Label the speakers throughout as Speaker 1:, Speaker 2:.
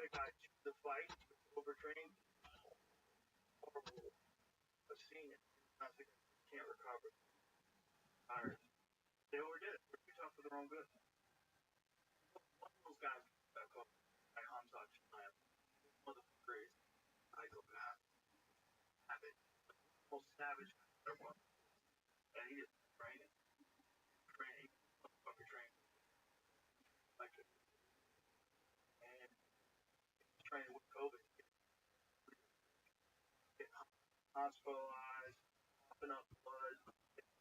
Speaker 1: a guy to the fight, overtrained, horrible. I've seen it. I think I can't recover. Tired. They overdid it. They're too tough for their own good. One of those guys got called by Hamza Chimaev. Motherfucker is psychopath. Savage. Most savage guy there was. And he just training. Training. Motherfucker training. Like it. And he's training with COVID. Getting hospitalized, popping up blood,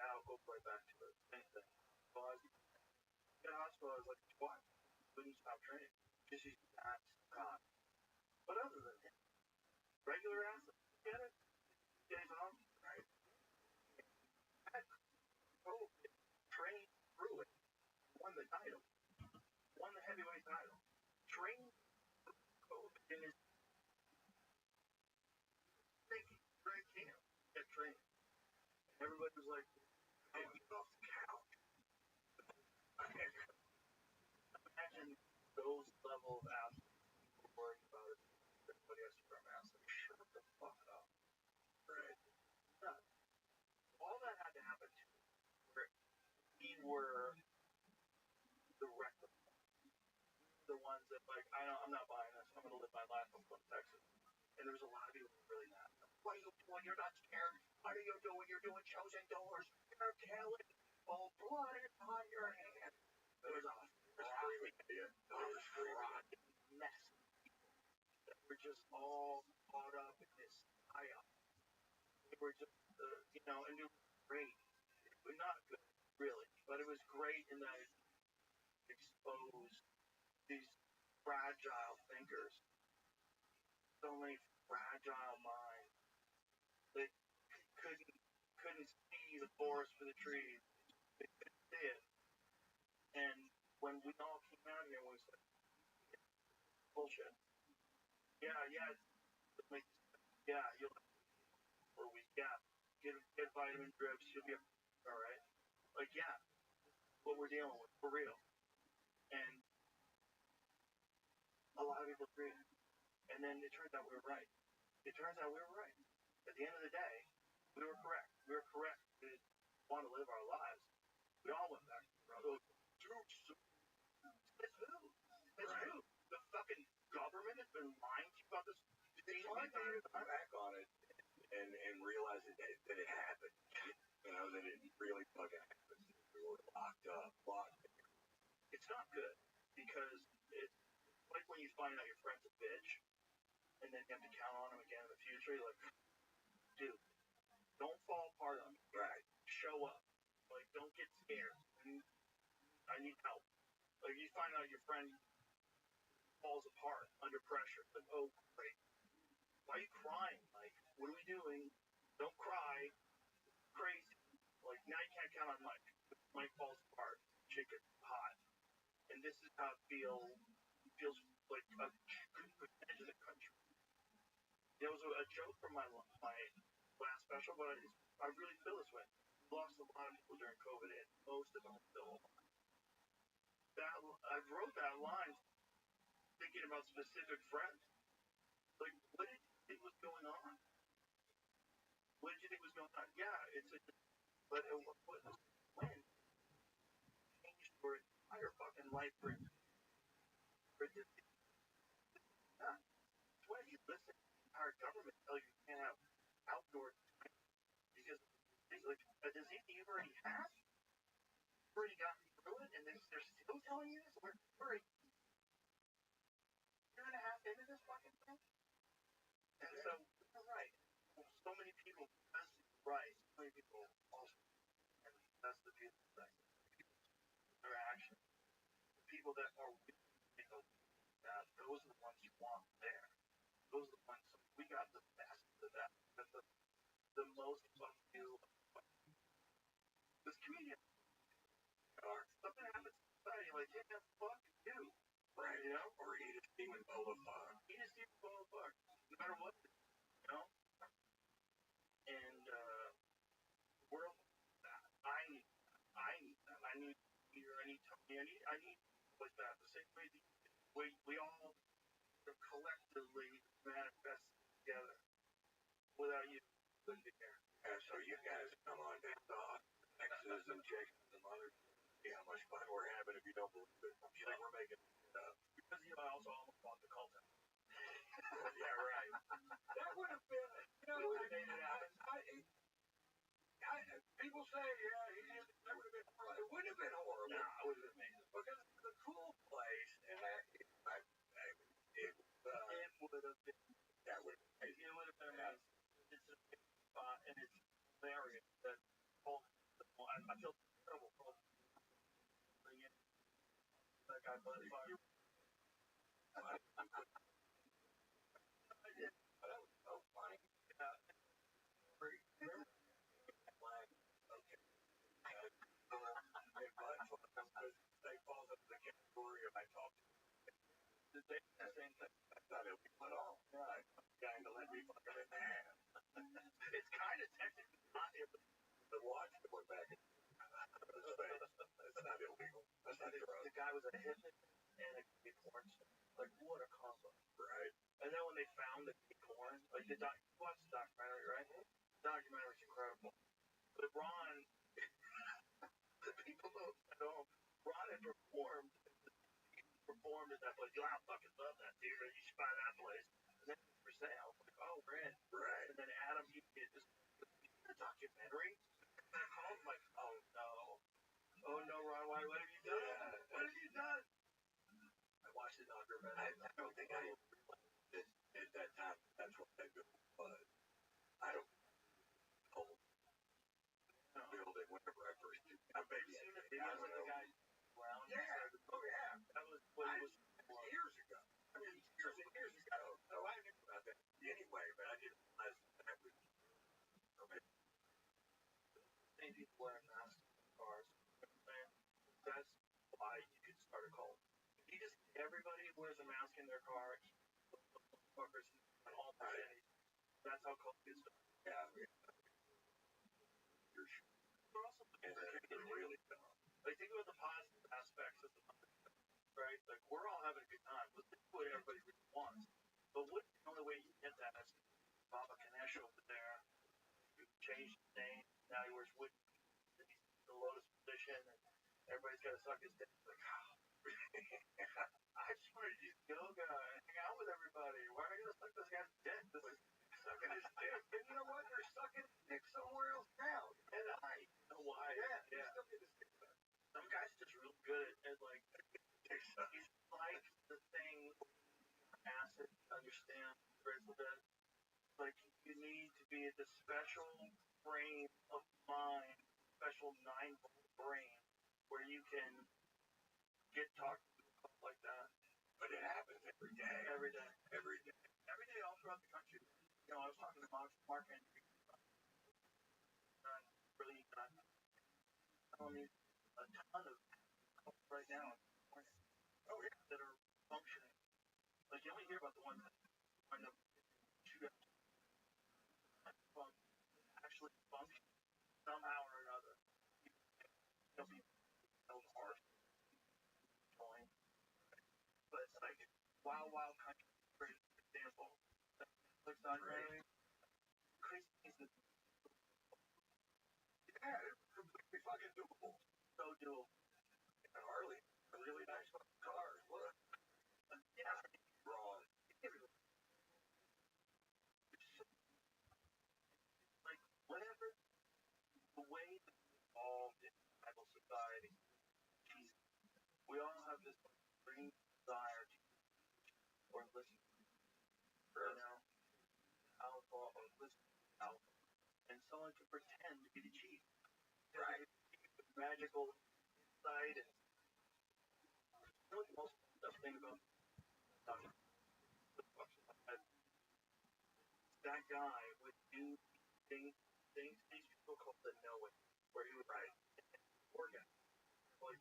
Speaker 1: out, go right back to it. Same thing. Hospitalized. Got hospitalized like twice. Couldn't stop training. Just he's not God. But other than him, regular athlete, get it? Days off, right? Had COVID, trained through it, won the title, won the heavyweight title, trained through COVID in his great camp, kept training. And everybody was like, hey, we off the couch. Imagine those level of athletes were worried about it. Everybody has to wear a mask. Like, shut the fuck up. Right? Yeah. All that had to happen to where we were the record. The ones that like, I'm not buying this. I'm gonna live my life. I'm going to Texas. And there was a lot of people really not. What are you doing? You're not scared. What are you doing? You're doing shows indoors. You're killing people. Blood is on your hands. There was a mess. We're just all caught up in this psyop. We were just, and it was great. But not good, really. But it was great in that it exposed these fragile thinkers. So many fragile minds that couldn't see the forest for the trees. They couldn't see it. And when we all came out here, we said, bullshit. Yeah, you'll for a week. Yeah, get vitamin drips. You'll be all right. Like, yeah, what we're dealing with for real. And a lot of people agree. And then it turns out we were right. It turns out we were right. At the end of the day, we were correct. We were correct. We want to live our lives. We all went back. It's who? It's right. Who? The fucking government has been lying to you about this.
Speaker 2: It's hard to look back on it and realize that it happened. That it really fucking happened. We were locked up.
Speaker 1: It's not good because it's like when you find out your friend's a bitch and then you have to count on him again in the future. You're like, dude, don't fall apart on me.
Speaker 2: Right.
Speaker 1: Show up. Like, don't get scared. I need help. Like, you find out your friend falls apart under pressure. Like, oh, great. Why are you crying? Like, what are we doing? Don't cry. Crazy. Like, now you can't count on Mike. Mike falls apart. Shit gets hot. And this is how it feels like a good percentage of the country. There was a joke from my last special, but I really feel this way. We lost a lot of people during COVID, and most of them are still alive. I wrote that line thinking about specific friends. Like, what did you think was going on? What did you think was going on? Yeah, but when changed your entire fucking life for this. Yeah. It's when you listen to our government tell you can't have outdoor time because like a disease you already have, you've already gotten through it, and they're still telling you this. We're a year and a half into this fucking thing, and so you're right. So many people, that's right. So many people also, and that's the beautiful thing. Their actions, the people that are with you, those are the ones you want there. Those are the ones we got the best of that. The most fun to this comedian. Something happens in society, like, yeah, fuck you.
Speaker 2: Right. Or eat a steaming bowl of fuck.
Speaker 1: Eat a steaming bowl of fuck. No matter what, And world, I need that. I need Tony. I need like that. The same way we all of collectively manifest together without you putting it there.
Speaker 2: Yeah, so you guys come on down to Texas and check some other. See how much fun we're having if you don't believe it. You think we're making stuff.
Speaker 1: Because I also almost bought the cult.
Speaker 2: Yeah, right. That would have been, people say, that would have been horrible. It wouldn't have been horrible.
Speaker 1: No, it would have been amazing.
Speaker 2: Because it's a cool place, and it would have been, that would have been,
Speaker 1: it would have been amazing. It's a big spot, and it's hilarious that I feel terrible for that guy, but
Speaker 2: that was so funny. They fall into the category of I talked to the same thing. That's not illegal at all. Right. Trying to let me fuck him in the ass.
Speaker 1: It's kind of technically not illegal.
Speaker 2: The watch going back in that's not illegal. That's not drugs.
Speaker 1: The guy was a hitman and a gay porn star. Like, what a combo.
Speaker 2: Right.
Speaker 1: And then when they found the gay porn, like, you watched the documentary, right? The documentary's incredible. But Ron, the people at home, Ron had performed at that place. I fucking love that theater. You should buy that place. And then it's for sale. Like, oh, we're in.
Speaker 2: Right.
Speaker 1: And then Adam, he did this documentary. And I called him like, oh no, Ron, what have you done?
Speaker 2: Yeah.
Speaker 1: What have you done?
Speaker 2: I watched the documentary. I don't think I at that time that's what that was. I don't hold building whenever I first did. I'm babysitting the videos of the guy
Speaker 1: around.
Speaker 2: Yeah. Oh yeah.
Speaker 1: That was what it was
Speaker 2: years ago. I mean, years and years ago. So I knew about that anyway, but I didn't realize that was
Speaker 1: many people wearing masks in cars. That's why you could start a cult. If you just everybody wears a mask in their car, fuckers and all percentage. That's how cult gets started.
Speaker 2: Yeah.
Speaker 1: But also
Speaker 2: really dumb.
Speaker 1: Like think about the positive aspects of the right? Like we're all having a good time. Let's do what everybody really wants. But what if the only way you get that is Baba Ganesh over there? You change the name. Now he wears wood. The lotus position, and everybody's got to suck his dick. Like, oh, I just want to do yoga and hang out with everybody. Why am I going to suck this guy's dick? This is
Speaker 2: sucking his dick. And you know what? They're sucking dick somewhere else now. And I
Speaker 1: know why.
Speaker 2: Yeah. Sucking his dick.
Speaker 1: Some guy's just real good at like, he's like the thing, acid, understand, that like you need to be at the special frame of mind, special 9-volt brain, where you can get talked to like that.
Speaker 2: But it happens every day.
Speaker 1: Every day all throughout the country. You know, I was talking to Mark Henry. Really not telling me a ton of right now that are functioning. Like you only hear about the ones that wind up shoot up actually function somehow or another. They'll be held hard. But it's like Wild Country, for example. Looks like crazy things.
Speaker 2: Yeah, it's completely fucking doable.
Speaker 1: So doable.
Speaker 2: And Harley, a really nice fucking car. Look.
Speaker 1: Yeah.
Speaker 2: Wrong.
Speaker 1: Like whatever the way that's evolved in tribal society, we all have this green desire to or listen, you know, alpha or listen alpha, and someone to pretend to be the chief,
Speaker 2: right?
Speaker 1: Magical side, and you know what the most thing about that guy would do things these people call the knowing, where he would write organ, like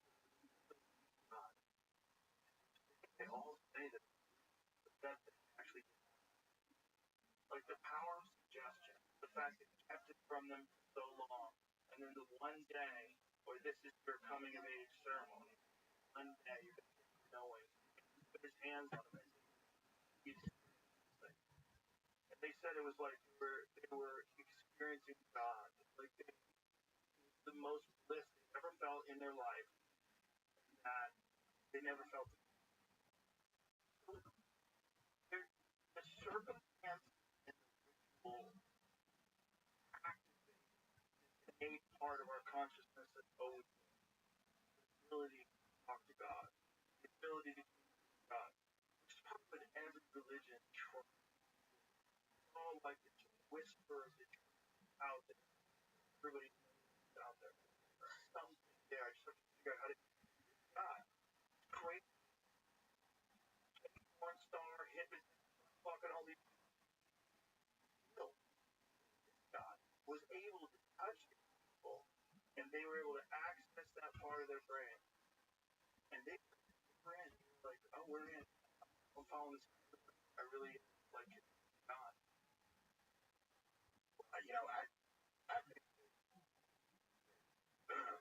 Speaker 1: they all say that actually like the power of suggestion, the fact that you kept it from them so long, and then the one day, or this is your coming of age ceremony, one day you're knowing, put his hands on it, they said it was like they were experiencing God, like the most bliss they ever felt in their life. That they never felt. The circumstance and the ritual activate a part of our consciousness that always the ability to talk to God, the ability to communicate with God. Which is probably what every religion tries. It's all like it's a whisper of the truth out there. Everybody knows out there. There's something there. I just have to figure out how to get God. It's great. Porn star, hypnotist, fucking all these people. God was able to touch people, and they were able to access that part of their brain. And they were in, like, oh, we're in. I'm following this. I really like it. God. I think prayer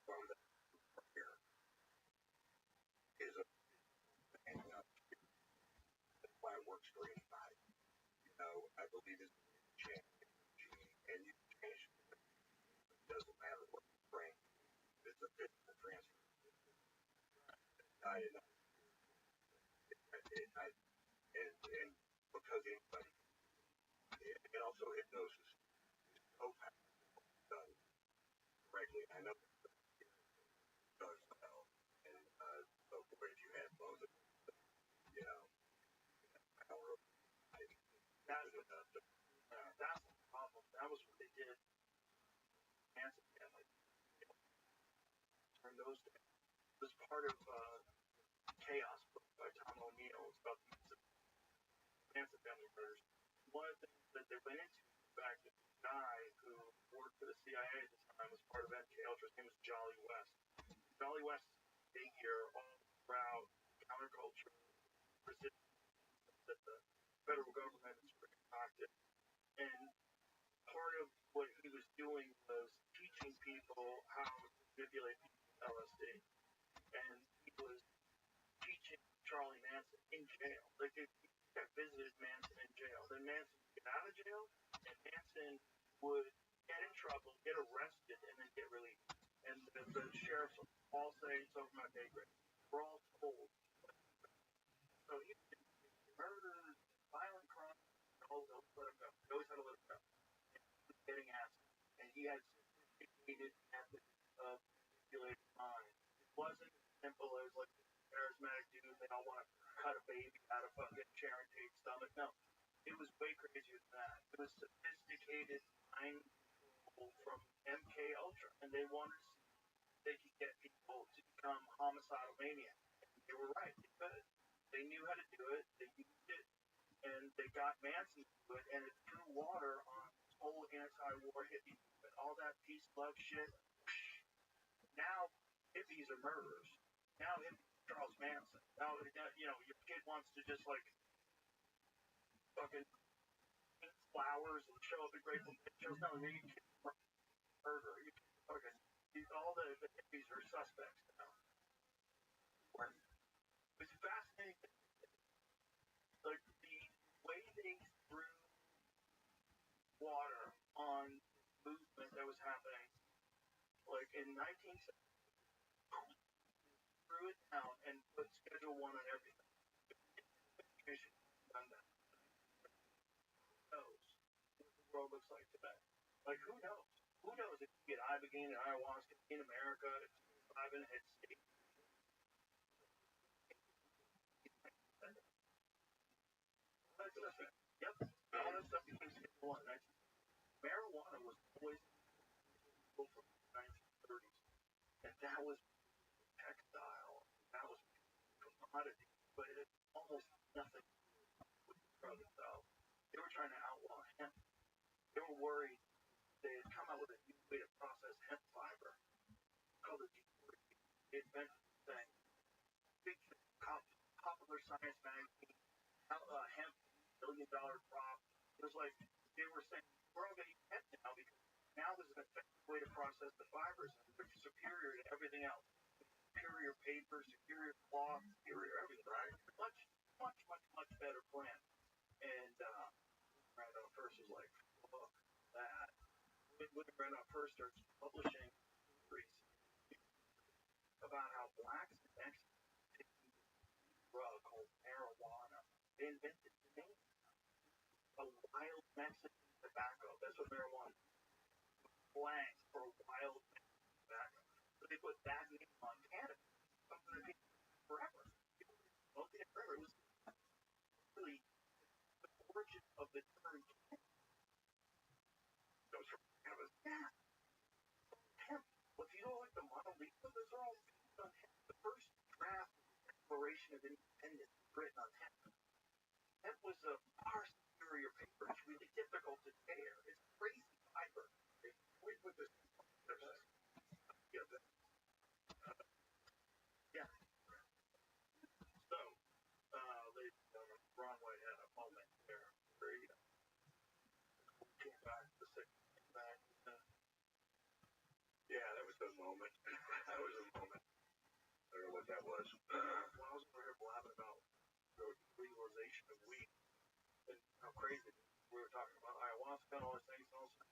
Speaker 1: from the prayer is a thing. That's why it works for anybody. I believe it's change and you change. It doesn't matter what you bring. It's a physical transfer. And because anybody, and also hypnosis is so powerful done correctly. I know it does well. And so if you have both of them, power of that's the problem. That was what they did. Manson family. Turn those down. It was part of Chaos book by Tom O'Neill. It's about the Manson family murders. One of the things that they went into was the fact that the guy who worked for the CIA at the time was part of MK Ultra. His name was Jolly West. Jolly West figure all throughout counterculture resistance that the federal government is concocted. And part of what he was doing was teaching people how to manipulate people with LSD. And he was teaching Charlie Manson in jail. Like, he visited Manson in jail. Then Manson would get out of jail, and Manson would get in trouble, get arrested, and then get released. And the sheriffs will all say, it's over my pay grade. We're all told. So he murders, violent crimes, always let him go. He always had to let him go. And he was getting acid. And he had sophisticated methods of manipulating minds. It wasn't as simple as like a charismatic dude, they all want to cut a baby out of fucking Sharon Tate's stomach. No. It was way crazier than that. It was sophisticated mind control from MK Ultra. And they wanted to see if they could get people to become homicidal maniacs. And they were right, they could. They knew how to do it, they used it, and they got Manson to do it, and it threw water on this whole anti-war hippie movement. All that peace, love shit. Now, hippies are murderers. Now, hippies are Charles Manson. Now, your kid wants to just, like, fucking paint flowers and show up at Grateful Dead shows. No, you can't murder. You can't fucking, all the hippies are suspects now. It's fascinating. Like, the way they threw water on the movement that was happening, like in 1970, threw it down and put Schedule 1 on everything. Education done that. Who knows what the world looks like today? Like, who knows? Who knows if you get Ibogaine and ayahuasca in America at 25 in a head state? Yep. All that stuff became Schedule 1. Marijuana was always illegal from the 1930s. And that was textile. That was commodity. But it had almost nothing with the drug itself. They were trying to outlaw hemp. They were worried they had come out with a new way to process hemp fiber called the D40. They invented this thing. Big popular science magazine. Hemp $1 billion crop. It was like they were saying we're all going to eat hemp now because now there's an effective way to process the fibers and they're superior to everything else. Superior paper, superior cloth, superior everything. Right? Much, much, much, much better plant. was like, fuck that. When Red first starts publishing stories about how blacks in Mexico take a drug called marijuana. They invented the name. A wild Mexican tobacco. That's what marijuana is. Slang for wild Mexican tobacco. So they put that name on cannabis. Something that people forever. People smoked it forever. It was really the origin of the term
Speaker 2: Goes from cannabis.
Speaker 1: yeah. Hemp. Well, if you don't like the Mona Lisa, those are all based on hemp. The first draft of the Declaration of Independence was written on hemp. Hemp was a far superior paper. It's really difficult to tear. It's crazy fiber.
Speaker 2: We put this yeah,
Speaker 1: yeah. So, ladies and gentlemen, Ron White had a moment there where he came back to the came back.
Speaker 2: yeah, that was the moment. That was a moment. I don't know what that was.
Speaker 1: When I was over here blabbing about the legalization of weed and how crazy we were talking about ayahuasca and all these things, and all this.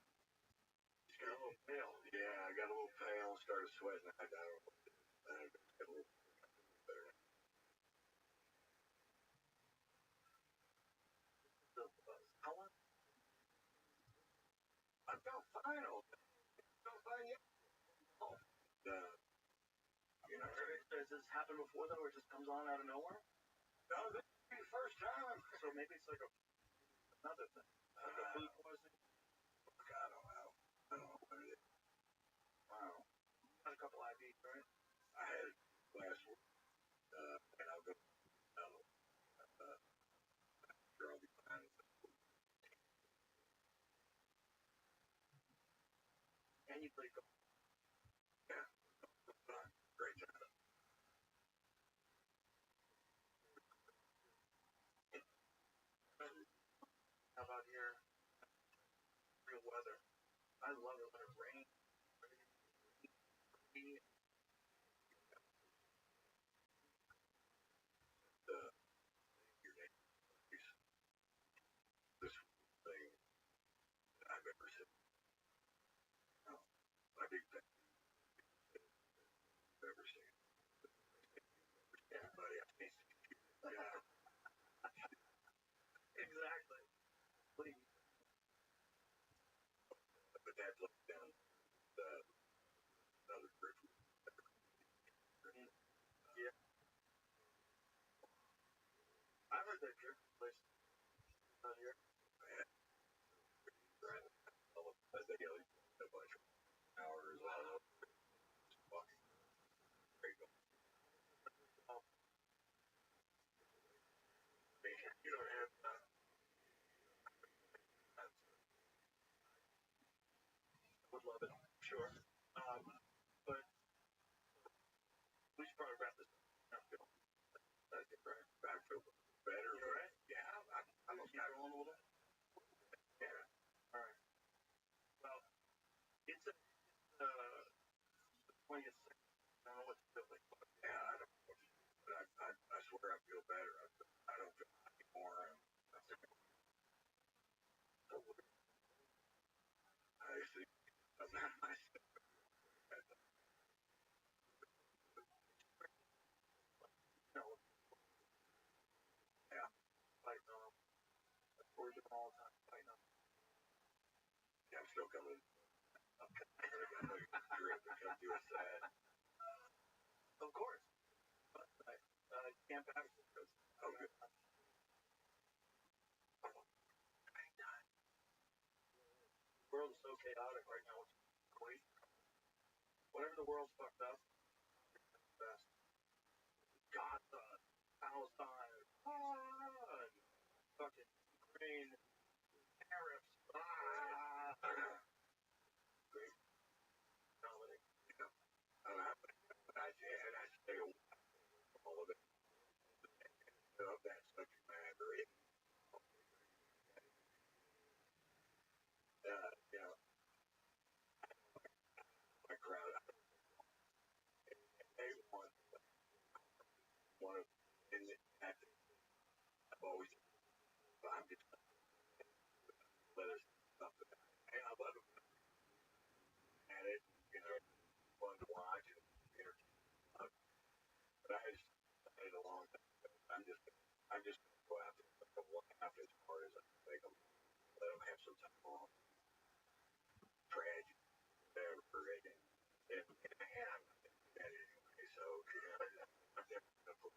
Speaker 2: Just got a little pale. Yeah, I got a little pale, started sweating. I don't know. I got a little better.
Speaker 1: How long?
Speaker 2: I felt fine all day. I felt fine, yeah. Oh, you know,
Speaker 1: Has this happened before though, or it just comes on out of nowhere?
Speaker 2: no, this is the first time.
Speaker 1: So maybe it's like another thing, like a food poisoning.
Speaker 2: I don't know. I don't know what it is.
Speaker 1: Wow. Had a couple IVs, right?
Speaker 2: I had it last week, and I'll go. Sure, I'll be fine.
Speaker 1: And you play golf.
Speaker 2: Yeah, great job.
Speaker 1: How about here? Real weather. I love it when it rains.
Speaker 2: Your name is this thing that I've ever seen. No, my big thing I've ever seen. Everybody I've seen. Yeah,
Speaker 1: Exactly. Please.
Speaker 2: but that looked down another group.
Speaker 1: Yeah. I heard that your place out here.
Speaker 2: They get a bunch of hours out. Fucking great. You don't have
Speaker 1: Would love it. Sure. But we should probably wrap this up.
Speaker 2: I feel better.
Speaker 1: You alright?
Speaker 2: Yeah, I'm
Speaker 1: Keep rolling a little bit?
Speaker 2: yeah.
Speaker 1: Alright. Well, it's a 20th century. I don't know what to feel like.
Speaker 2: Yeah, I don't know. But I swear I feel better. I don't feel anymore. I see. I'm not myself.
Speaker 1: You know,
Speaker 2: Yeah,
Speaker 1: fighting on them. We're doing all the time fighting on them.
Speaker 2: yeah, I'm still coming. I'm gonna drip and come to a sad.
Speaker 1: Of course. But Camp Patterson goes.
Speaker 2: Oh, good.
Speaker 1: The world is so chaotic right now. It's great. Whenever the world's fucked up, it's the best. Gaza, Palestine, and fucking Ukraine, tariffs, great comedy.
Speaker 2: I stay away from all of it. Of that subject matter. You know, my crowd. They want one of in the I've always I'm just let us I'm just gonna go out there and go half as hard as I can make them. Let them have some time off. Tragedy, whatever, and I'm not gonna do that anyway. So I'm never gonna put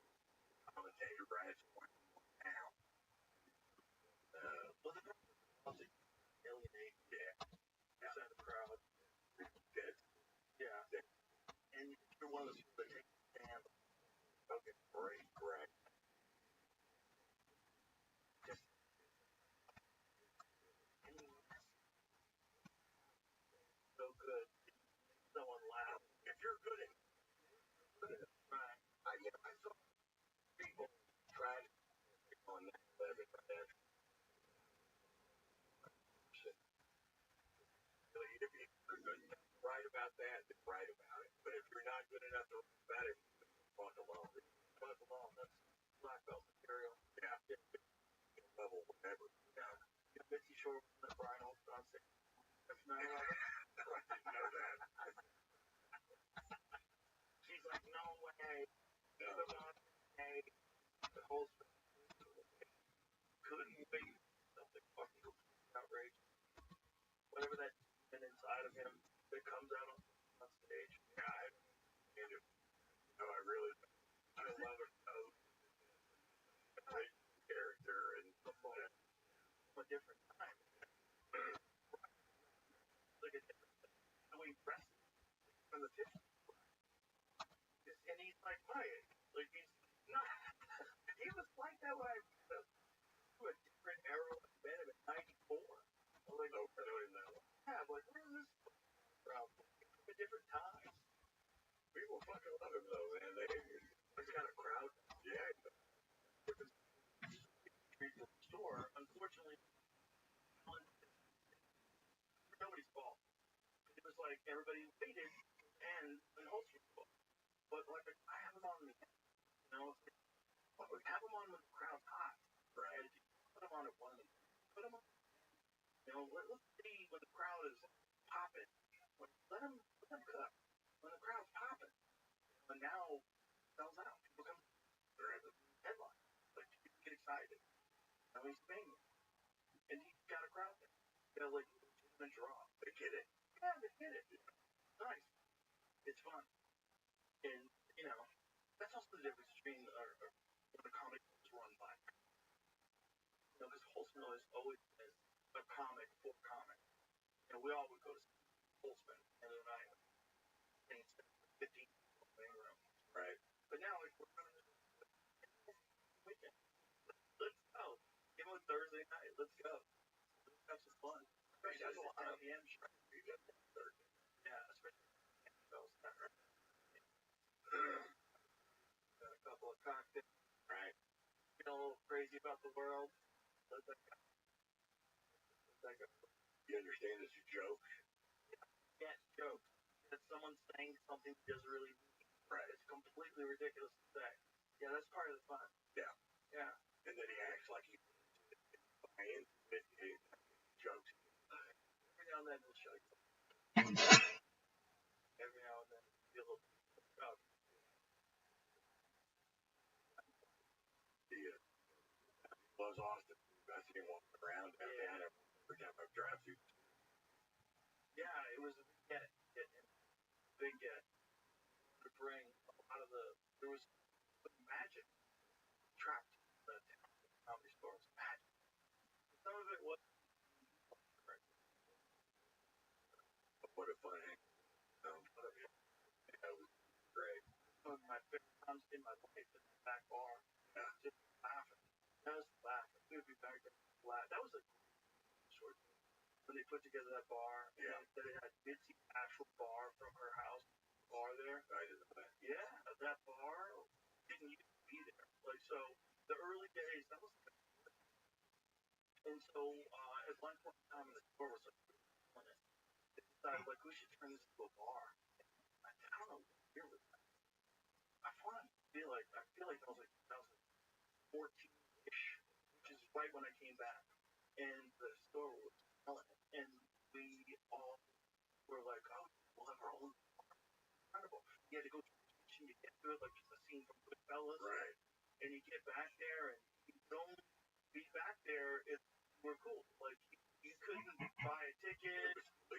Speaker 2: commentator rights now.
Speaker 1: Well, the problem is alienate.
Speaker 2: Yeah.
Speaker 1: Inside the crowd.
Speaker 2: Dead.
Speaker 1: Yeah. And you're one of those people that take a stand.
Speaker 2: Okay, great, correct.
Speaker 1: Just so good. Someone laugh.
Speaker 2: If you're good at it,
Speaker 1: Right.
Speaker 2: I saw people try to on that level, but that's really, if you're good enough to write about that, then write about it. But if you're not good enough to write about it, fuck alone.
Speaker 1: Fuck alone. That's black belt material.
Speaker 2: Yeah. Level, whatever.
Speaker 1: Yeah. Mitzi Shore and Brian Olsen on stage. That's not
Speaker 2: I know that.
Speaker 1: She's like, no way.
Speaker 2: No.
Speaker 1: Hey, the whole couldn't wait. Something fucking outrageous. Whatever that demon inside of him that comes out on stage.
Speaker 2: Yeah, I really, I love it. Great character and
Speaker 1: a different time. Like a different the way he dresses from the 50s. And he's like my age. Like he's not. He was like that when I to a different era of Ben in '94. Like,
Speaker 2: oh, really? No.
Speaker 1: Yeah, like where is this from? A different time.
Speaker 2: People fucking love him though, man.
Speaker 1: It's got a crowd.
Speaker 2: Yeah.
Speaker 1: Different streets of the store. Unfortunately, nobody's fault. It was like everybody waited and Holster's fault. But like I have them on me, you know. Have them on when the crowd's hot, right? Put them on at one. Put them on. You know, let's see when the crowd is popping. Let them cook. When the crowd's popping, and now sells out. People come to the headline. Like people get excited. Now he's famous, and he's got a crowd there. You know, like the draw.
Speaker 2: They get it.
Speaker 1: Yeah, they get it. It's nice. It's fun, and you know that's also the difference between when a comic is run by. You know, because Holtzman has always been a comic for comic. You know, we all would go to Holtzman and then I 15 playing room.
Speaker 2: Right.
Speaker 1: But now like we're running weekend. Let's go. Give him a Thursday night. Let's go. Let's have some fun. Especially as a lot of PM show. Yeah, especially those that are got a couple of cocktails.
Speaker 2: Right.
Speaker 1: You know, a little crazy about the world. Let that go.
Speaker 2: You understand it's a joke?
Speaker 1: Can't joke. That someone's saying something that doesn't really mean. Right. It's completely ridiculous to say. Yeah, that's part of the fun.
Speaker 2: Yeah.
Speaker 1: Yeah.
Speaker 2: And then he acts like he's buying jokes.
Speaker 1: Every now and then he'll show you. Every now and then he'll oh.
Speaker 2: He loves Austin. I see him walking around downtown every time I drive through.
Speaker 1: Yeah, it was a big get. To bring a lot of there was magic trapped in the comedy store. It was magic. Some of it was
Speaker 2: What a fun hang. That was great.
Speaker 1: One of my favorite times in my life in the back bar.
Speaker 2: Yeah.
Speaker 1: Just laughing. Just laughing. We would be back there laugh. That was a short when they put together that bar.
Speaker 2: Yeah.
Speaker 1: And they had Mitzi's actual bar from her house. Bar there.
Speaker 2: I didn't know that.
Speaker 1: Yeah, that bar didn't used to be there. Like so, the early days that was. And so at one point in time, the store was like, they decided like we should turn this into a bar. I don't know what year was that. I feel like that was like 2014-ish, which is right when I came back, and the store was selling it, and we all were like, oh, we'll have our own carnival. You had to go to the kitchen to get to it, like just a scene from Goodfellas.
Speaker 2: Right.
Speaker 1: and you get back there and you don't be back there if we're cool. Like you couldn't buy a ticket. You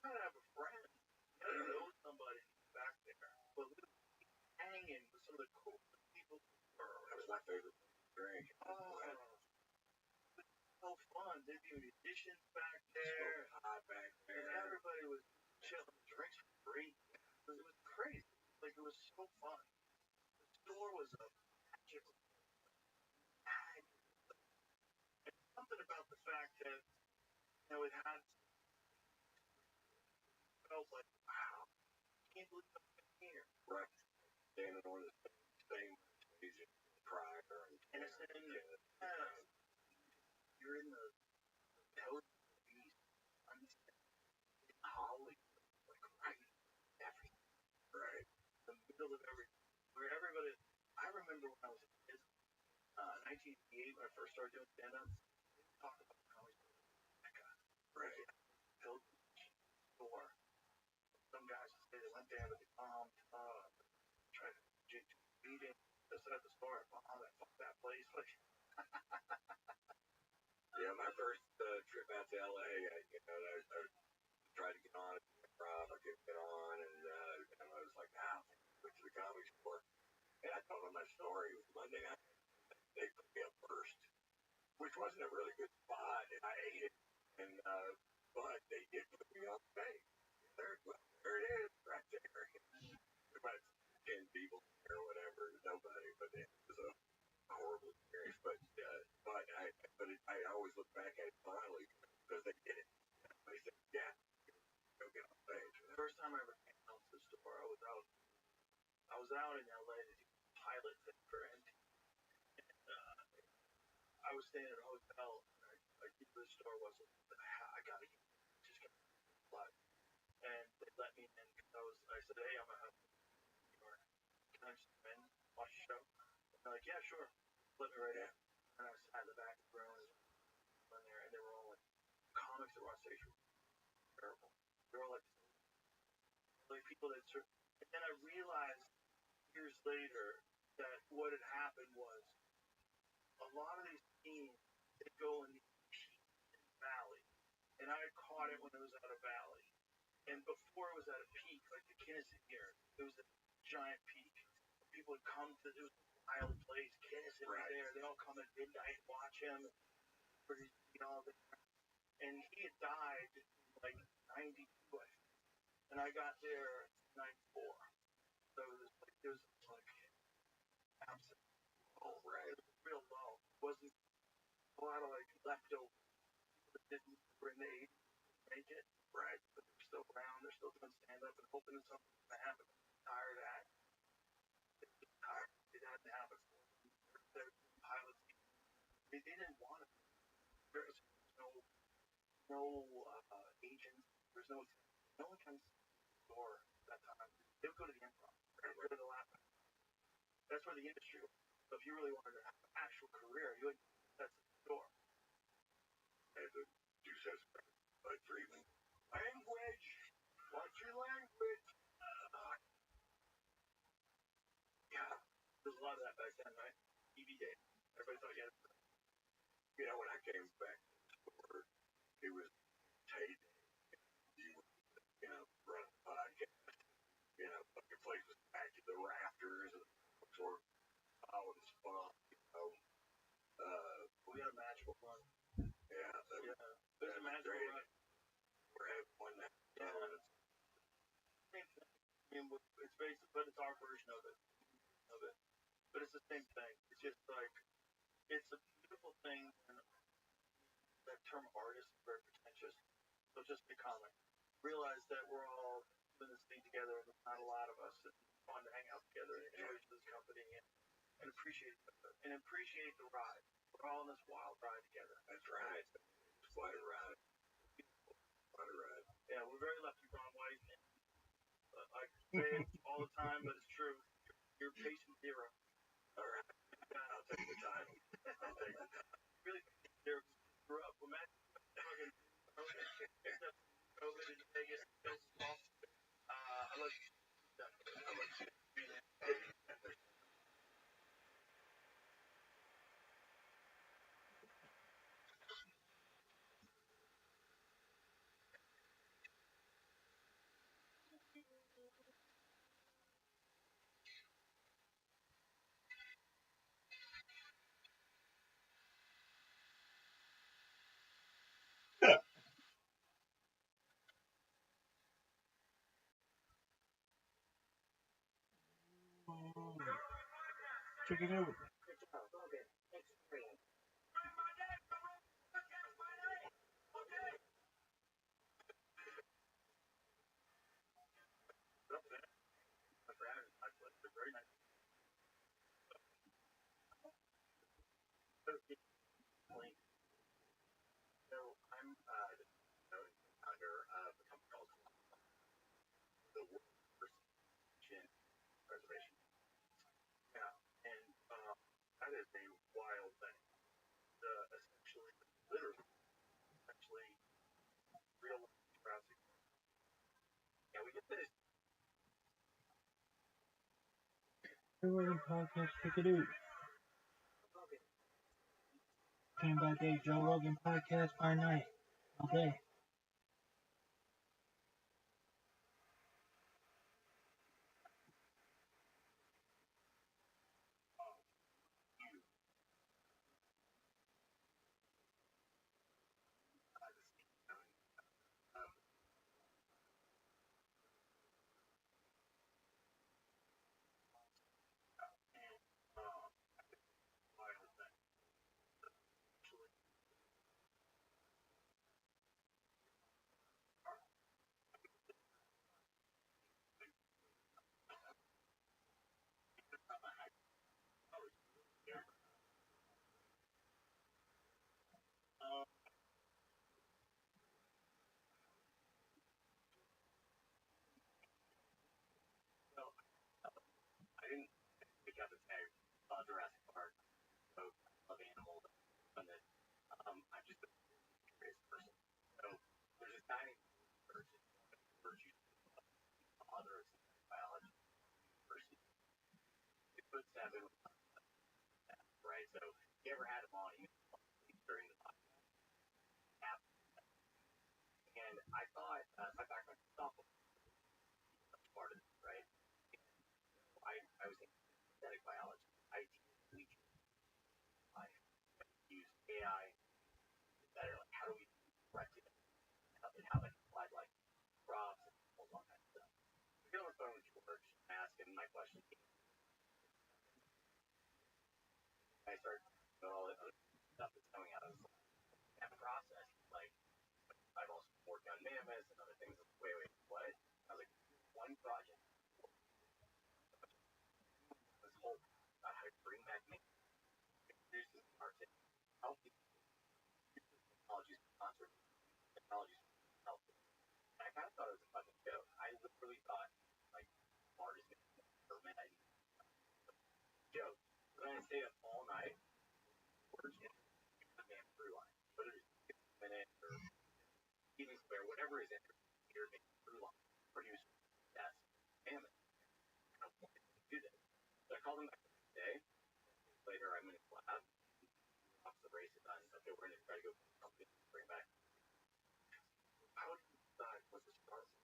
Speaker 1: gotta have a friend. You gotta know somebody back there. But we were hanging with some of the coolest people.
Speaker 2: That was my favorite drink.
Speaker 1: Oh, so fun. There'd be musicians back there.
Speaker 2: Hot back there.
Speaker 1: And everybody was chilling. Drinks were free. It was crazy. Like it was so fun. The store was a magical. And something about the fact that it had felt like, wow, I can't believe I'm here.
Speaker 2: Right. Standing on the same stage prior and
Speaker 1: Innocent. Yeah. You're in the toad beast. I'm in Holly. Like right everything.
Speaker 2: right.
Speaker 1: The middle of everything. Where everybody, I remember when I was a kid, 1988, when I first started doing stand-up, talk about comedy.
Speaker 2: Right.
Speaker 1: Toad store. Some guys would say they went there, but they bombed, tried to beat it. Just at the store, bombed that, fuck that place. Like,
Speaker 2: yeah, my first trip out to LA, I tried to get on at the improv. I couldn't get on, and I was like, went to the comedy store. And I told them my story. It was Monday night. They put me up first, which wasn't a really good spot, and I ate it. And but they did put me up stage. There it is, right there. About 10 people or whatever, nobody, but it was a horrible experience. I always look back at it fondly because they did it. They said, yeah, go get on stage.
Speaker 1: The first time I ever came out to the store, I was out in LA to do a pilot thing for NT. And I was staying at a hotel, and I knew the store wasn't, I gotta get, just got fly. And they let me in because I said, hey, I'm a New York. Can I just come in, watch the show? And they're like, yeah, sure. Let me right in. And I was at the back of the room in there, and they were all like, comics that were on stage were terrible. They were all like people that sort of, and then I realized years later that what had happened was a lot of these teams, they go in the valley. And I caught it when it was at a valley. And before it was at a peak, like the Kinnison here, it was a giant peak. People would come to, it was a wild place. Kinnison was there. They all come at midnight and watch him. And he had died in like 92, I think. And I got there in 94. So it was like absent. Oh, right. It was real low. It wasn't a lot of like leftover people that didn't bring the 80s to make it. Right. But they're still around. They're still doing stand-up and hoping that something's going to happen. Tired of that. It hadn't happened for them. They're pilots. They didn't want it. There was no agents. There's no one comes to the door at that time. They would go to the improv. They would go to the lap. That's where the industry was. So if you really wanted to have an actual career, you would that's the door.
Speaker 2: And the two sets like Freeman. Language! What's your language?
Speaker 1: Yeah. There's a lot of that back then, right? EB day. Everybody thought you had it.
Speaker 2: When I came back to the store, it was Tate. You run a podcast. The place was back to the rafters and sort of out and spun.
Speaker 1: We had a magical run.
Speaker 2: Yeah.
Speaker 1: There's a magical run.
Speaker 2: We're having one now.
Speaker 1: Yeah. Same thing. I mean, it's basically, but it's our version of it. But it's the same thing. It's just like, it's a beautiful thing. And that term artist is very pretentious. So just be comic. Realize that we're all doing this thing together, and there's not a lot of us that want to hang out together and enjoy this company and appreciate the ride. We're all in this wild ride together.
Speaker 2: That's right. It's quite a ride. Quite a ride.
Speaker 1: Yeah, we're very lucky, Ron White. I say it all the time, but it's true. You're patient zero.
Speaker 2: All right. I'll take the time.
Speaker 1: Really, there grew up with Matt. COVID in Vegas. I love you.
Speaker 3: Check it out.
Speaker 1: Good job, Logan. Extreme. Very nice. So I'm founder of a company called the World Reservation Reservation. Yeah, and that is a wild thing. Essentially, literally, actually, real browsing. Yeah, we get this.
Speaker 3: Joe Rogan podcast, check it out. Came by day, Joe Rogan podcast by night. Okay.
Speaker 1: Well, I didn't pick up the tag Jurassic Park, so I love animals. And that I'm just a curious person. So there's a dining person, virtue, other biology person. 6'7", right? So if you ever had him on, he was during the podcast, and I thought my background is softball, part of it, right? I was in synthetic biology. I teach I use AI better. Like, how do we correct it and how it applied like crops and all that kind of stuff. I get on the phone with George and ask him my question. I start all the other stuff that's coming out of that process. Like, I've also worked on mammoths and other things. Wait, what? I was like, one project, this whole about how to bring back nature, introduce this art, help these technologies, concert technologies help. And I kind of thought it was a fucking joke. I literally thought, like, art is going to be for men. Joke. But then I stayed up all night, working the man through line. Whether it's 6 minutes or even square, whatever is in your main through line, produce that mammoth. I wanted to do this. So I called him back the next day. Later, I'm in his lab. Off the race is done. Okay, we're going to try to go something to bring back. How did you decide what to start with?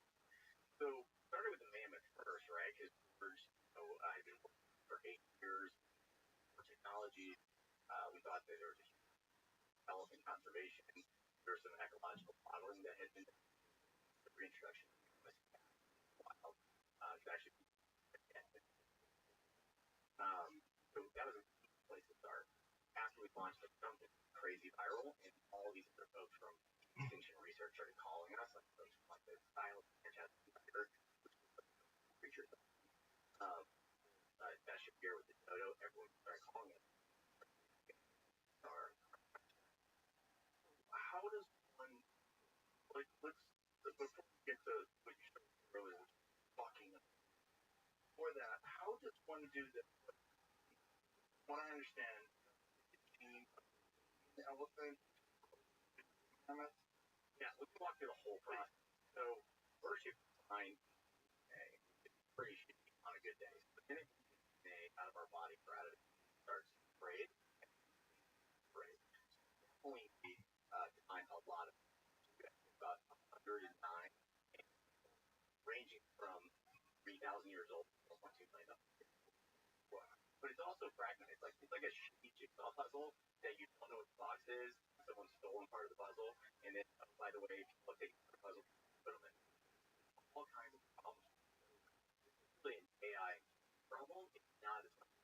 Speaker 1: So, started with the mammoth first, right? Because first, I've been working for 8 years for technology. We thought that there was a development conservation. There was some ecological modeling that had been the reintroduction of wild. To actually so that was a place to start. After we launched, like, something crazy viral, and all these other folks from extinction research started calling us, like folks from like the style fantastic creatures. That should hear with the dodo, everyone started calling it. How does one, like, let's before we get to what you said earlier, talking for that, how does one do that? What I understand, the elephant, yeah, we can walk through the whole process. So first you find it's pretty shitty on a good day. But then it out of our body for out of it starts to braid. Only define a lot of about 109, ranging from 3,000 years old to 1.2 million. But it's also fragmented. It's like a shitty jigsaw puzzle that you don't know what the box is. Someone's stolen part of the puzzle, and then, by the way, people take the puzzle, put them in all kinds of problems. Really, an AI problem is
Speaker 2: not as much.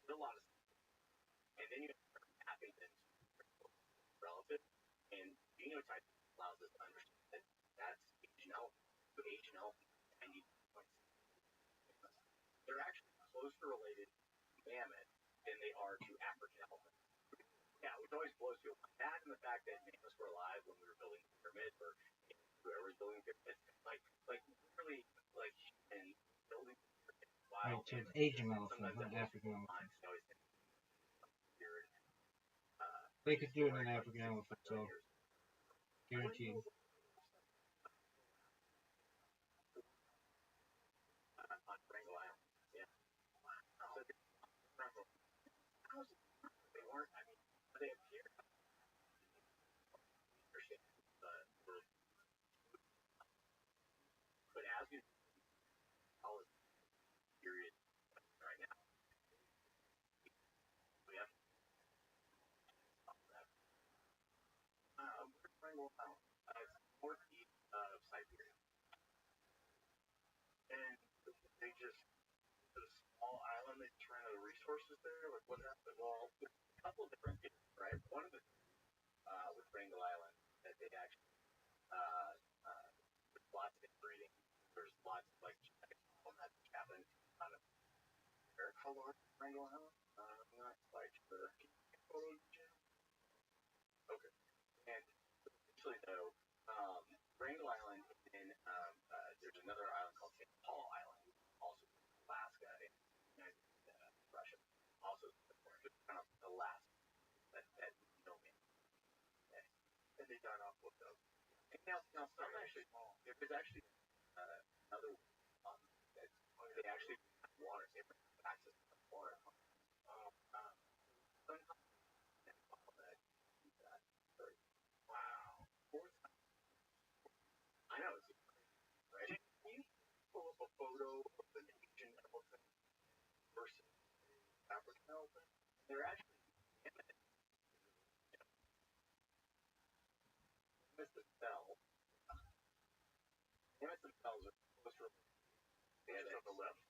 Speaker 2: There's a lot of stuff. And then you start mapping things relative, and genotype allows us to understand that that's Asian elephant. So Asian elephant, 90 points. They're actually closer related to mammoth than they are to African elephants. Yeah, which always blows you away. That and the fact that mammoths were alive when we were building the pyramids, or whoever was building the pyramids, like literally, like, and building the pyramids while
Speaker 3: Right, so it's Asian elephant, not African elephant. They could do it in African elephant, so guaranteed.
Speaker 2: On Wrangell Island, yeah. So they weren't. I mean, they appeared. But as you all this period right now, we have Wrangell Island, northeast of Siberia,
Speaker 1: And they just a small island. They just ran out of resources there. Like what happened?
Speaker 2: well, there's a couple of different things, right? One of the with Wrangell Island that they actually there's lots of inbreeding. There's lots of like genetic problems that happen on a
Speaker 1: How large is Wrangell Island?
Speaker 2: I'm not quite sure. Okay. And essentially, though, Wrangell Island, and there's another island called St. Paul Island, also in Alaska, and Russia, also just kind of the last that you know me.
Speaker 1: And they died off with those.
Speaker 2: And now some actually, there was actually another that they actually have water, they have access to water.
Speaker 1: Wow.
Speaker 2: I know, it's right.
Speaker 1: Can you pull up a photo of an Asian elephant versus African elephant?
Speaker 2: They're actually themselves. Mammoths themselves are closer. They have that
Speaker 1: on the left.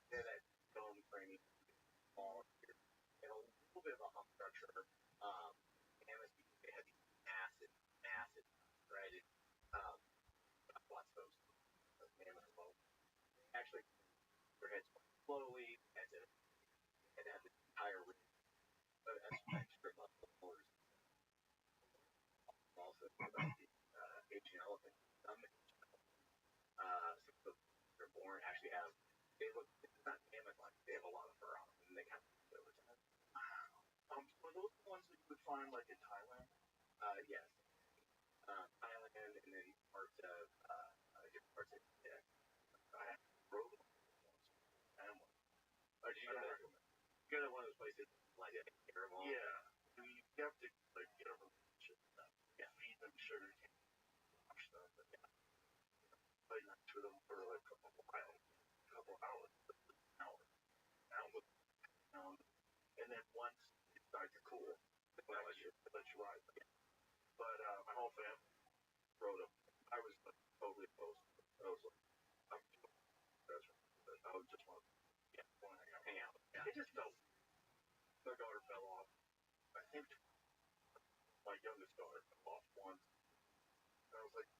Speaker 2: They have that dome framing, small here, and a little bit of a hump structure. Mammoths, they have these massive, right? Lots of those mammoth bones. Actually, their heads slowly, and have the entire ridge, but that's extra muscle motors. Also about the Asian elephant. Some they're born actually have they look it's not mammoth like they have a lot of fur on them and they kind of over time.
Speaker 1: Were those the ones that you would find like in Thailand?
Speaker 2: Yes. Thailand and then parts of different parts of India.
Speaker 1: I rode them once. Family.
Speaker 2: Or did you go to one of those places like Caramel?
Speaker 1: Yeah. You have to like get over and feed them sugar cane, wash them, and play next to them for like a couple hours. And then once it started to cool, they let you ride. But my whole family rode them. I was like, totally opposed. I was like, I'm too old. I would just want to hang out.
Speaker 2: Yeah.
Speaker 1: It just felt. My daughter fell off. I think my youngest daughter fell off once. And I was like,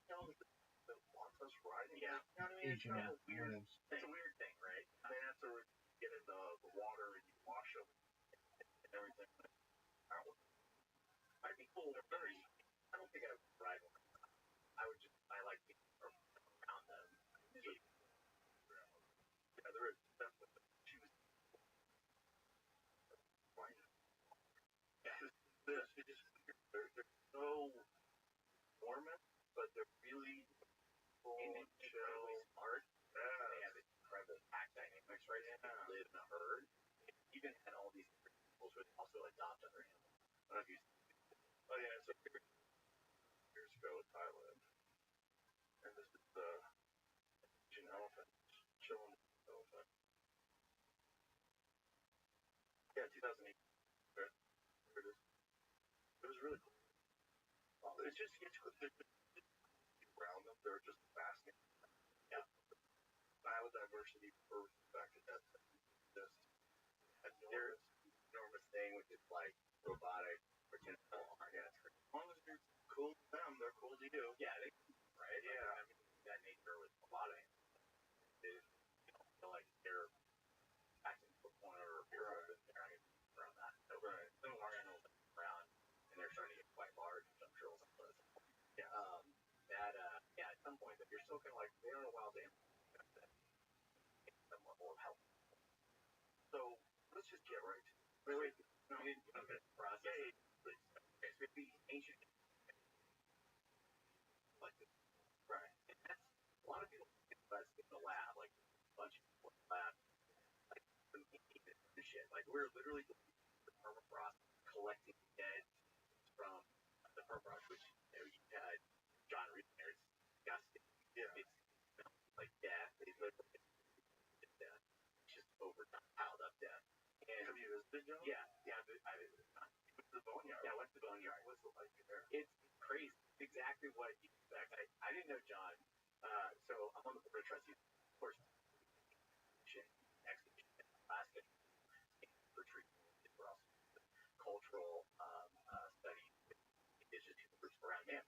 Speaker 1: that wants us riding.
Speaker 2: Yeah.
Speaker 1: You know what I mean? It's
Speaker 3: Asian
Speaker 1: kind of a weird.
Speaker 2: It's a weird thing, right?
Speaker 1: They have to get in the water and you wash them and everything.
Speaker 2: Might be cool. They're very. I don't think I would ride one. I like being around them.
Speaker 1: Yeah, there is definitely. She was. They're so dormant, but they're really
Speaker 2: Incredibly smart.
Speaker 1: Yeah.
Speaker 2: They have incredible pack dynamics, right? Yeah. They live in a herd. They even had all these different animals where they also adopt other animals.
Speaker 1: Oh yeah, so years ago in Thailand, and this is the Asian elephant showing the elephant. Yeah, 2008. There it is. It was really cool. It's just around them. They're just basking.
Speaker 2: Yeah. biodiversity first back to that this enormous thing which is like robotic potential art. Yeah, as long as you're cool to them, they're cool to you. Yeah, they right. Yeah, I mean that nature with a lot of they feel like they're acting to a corner or you're around that. So some of our animals around and they're starting to get quite large, I'm sure some of those. Yeah. At some point if you're still kinda like they are a wild animal some level of health. So let's just get right to it. Wait. No, you didn't finish the process. Yeah, please. Okay, so the ancient like this. Right. And that's a lot of people think that's in the lab, like a bunch of people in the lab, like the shit. Like we're literally the permafrost collecting dead from the permafrost, which you had John Reed there. It's disgusting. Yeah. It's like death. It's literally death. It's just overtime, piled up death. And have you visited John? Yeah. I visited John. You went to the boneyard? Yeah, I went to the boneyard. What's it like there? It's crazy. It's exactly what you expect. I didn't know John. So I'm on the board of trustees. Of course, exhibition in Alaska retreat for us. Cultural studies, indigenous groups around him.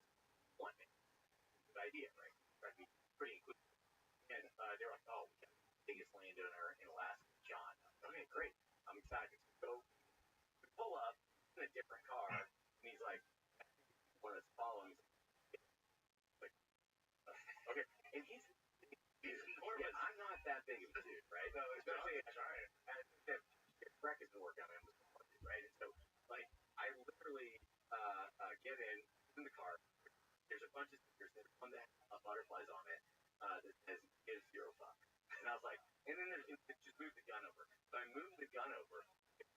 Speaker 2: One good idea, right? That'd be pretty inclusive. And they were like, oh, we got the biggest landowner in Alaska, John. Okay, great. I'm excited. So we pull up in a different car, and he's like, one that's following, like, okay, and he's yeah, I'm not that big of a dude, right? No, especially Breck has been working on him, right? And so, like, I literally get in the car. There's a bunch of stickers. There's one that has butterflies on it that says "Give zero fuck." And I was like, and then there's just move the gun over. So I moved the gun over.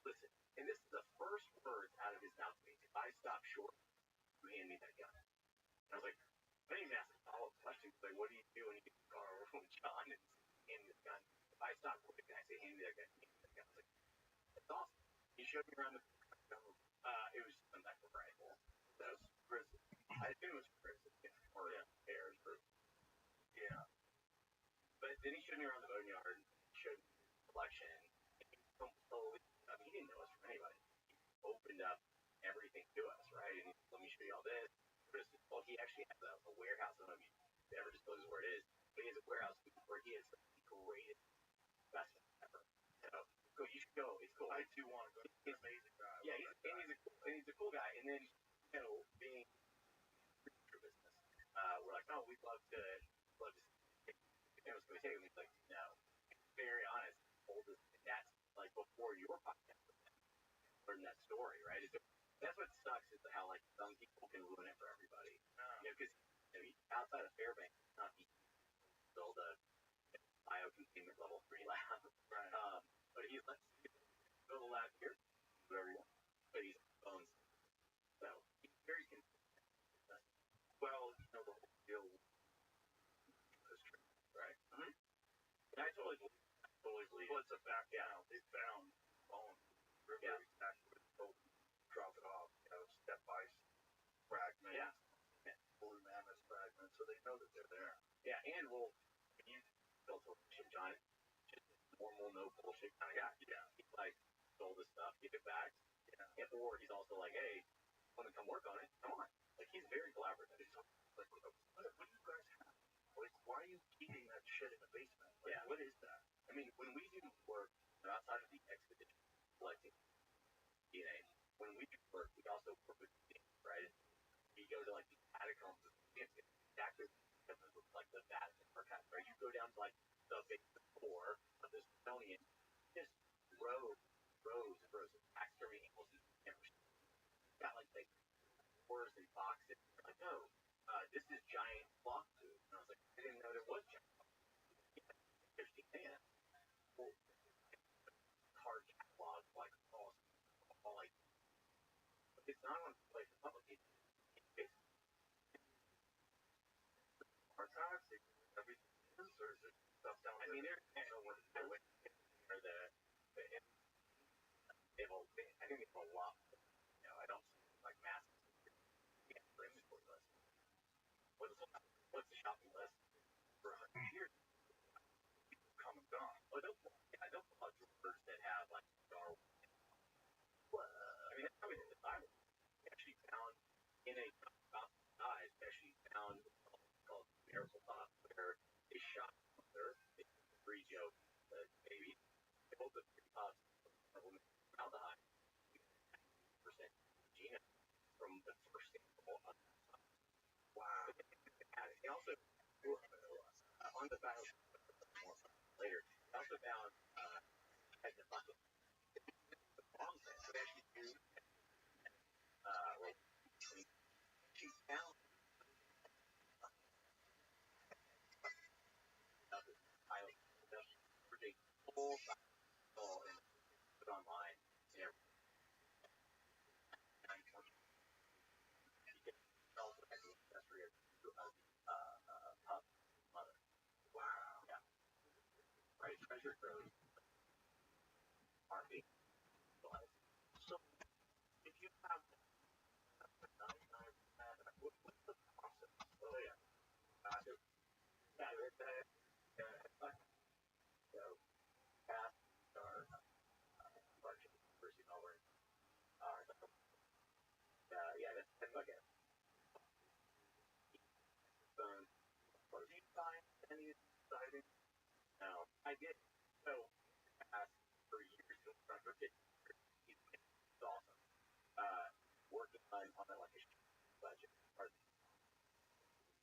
Speaker 2: Listen, and this is the first words out of his mouth to me. If I stop short, you hand me that gun. And I was like, I didn't even ask a follow-up question. Like, what do you do when you get in the car over with John and hand me the gun? If I stop quick and I say, hand me that gun, hand me that gun. I was like, that's awesome. He showed me around the. It was a knife rifle. That was grizzly. I assume it was grizzly. Or bears. Or, yeah. But then he showed me around the boneyard. Showed me the collection. He didn't know us from anybody. He opened up everything to us, right? And let me show you all this. Well, he actually has a warehouse. I don't know if he ever discloses where it is, but he has a warehouse where he has the greatest investment ever. So you should go. It's cool. I do want to go. He's an amazing guy. Yeah, he's a cool guy. And then being in business, we're like, oh, we'd love to. Was going to take him. He's like, no. Very honest. Oldest, and that's like before your podcast. Learn that story, right? That's what sucks is how like some people can ruin it for everybody. Because outside of Fairbanks, it's not easy to build a biocontainment level 3 lab. Right. But he's like, build a lab here, whatever you want. But he's owns. So he's very consistent. Well, the whole deal is true, right? Mm-hmm. And I totally believe. Well, it's a fact. Yeah. They found bones. Yeah. Exactly. Drop it off. Step by fragments. Yeah. Blue mammoth fragments, so they know that they're there. Yeah, and when you built a John, just normal, no bullshit kind of guy. Yeah. He's like, stole this stuff, give it back. Yeah. Or he's also like, hey, want to come work on it? Come on. Like, he's very collaborative. He's like, what do you guys have? Like, why are you keeping that shit in the basement? Like, yeah. What is that? I mean, when we do work outside of the expedition collecting DNA, when we do work, we also work with DNA, right? You go to like the catacombs of exactly like the Vatican archive, right? You go down to like the big floor of the Smithsonian, just rows and rows of taxidermy animals you've never seen. Got like doors and boxes. Like, no, this is giant clock food. And I was like, I didn't know there was giant clock food. Interesting thing. Well, card catalog, like all like, it's not on like public. Archives, everything is, or is it stuff down there? I mean, there's I think it's a lot. I don't like massive. Yeah, inventory list. What's the shopping list for 100 years? from the first sample. Wow. They also on the battle more later. They also found the bucket. So they actually do she found a full cycle and put online and everything. Also has the ancestry of pup mother. Wow. Yeah. Right. Treasure trove. RV.
Speaker 1: So if you have what's the process?
Speaker 2: Oh yeah. So cats are large person over yeah, that's okay.
Speaker 1: Do you find any exciting?
Speaker 2: No, I did. So for years, for 50 years, it's awesome. Working on like a budget. Or,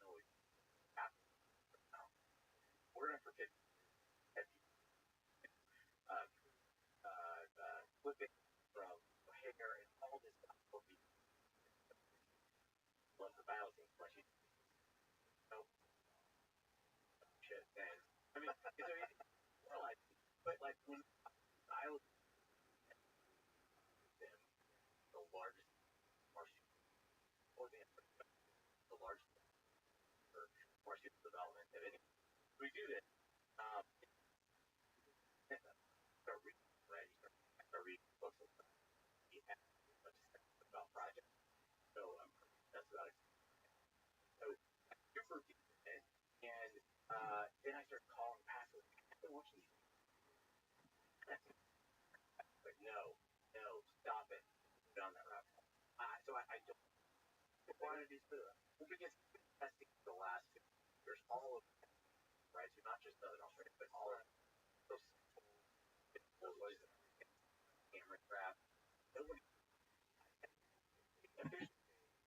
Speaker 2: no, we're in for 50 uh, flipping from hair and all this stuff will be love the battle scene, but you know shit. And I mean, is there anything more like, but like when I was in the largest marsupial, or the largest marsupial development of any, we do this. Start reading, right? Start reading books about projects. So that's about it. So super decent, and then I started calling past like, I want you to, but no, stop it. Get on that route. So I don't. Why did he do that? Well, because testing the last 2 years, all of it, right? So not just Southern Australia, but all of those camera crap. Nobody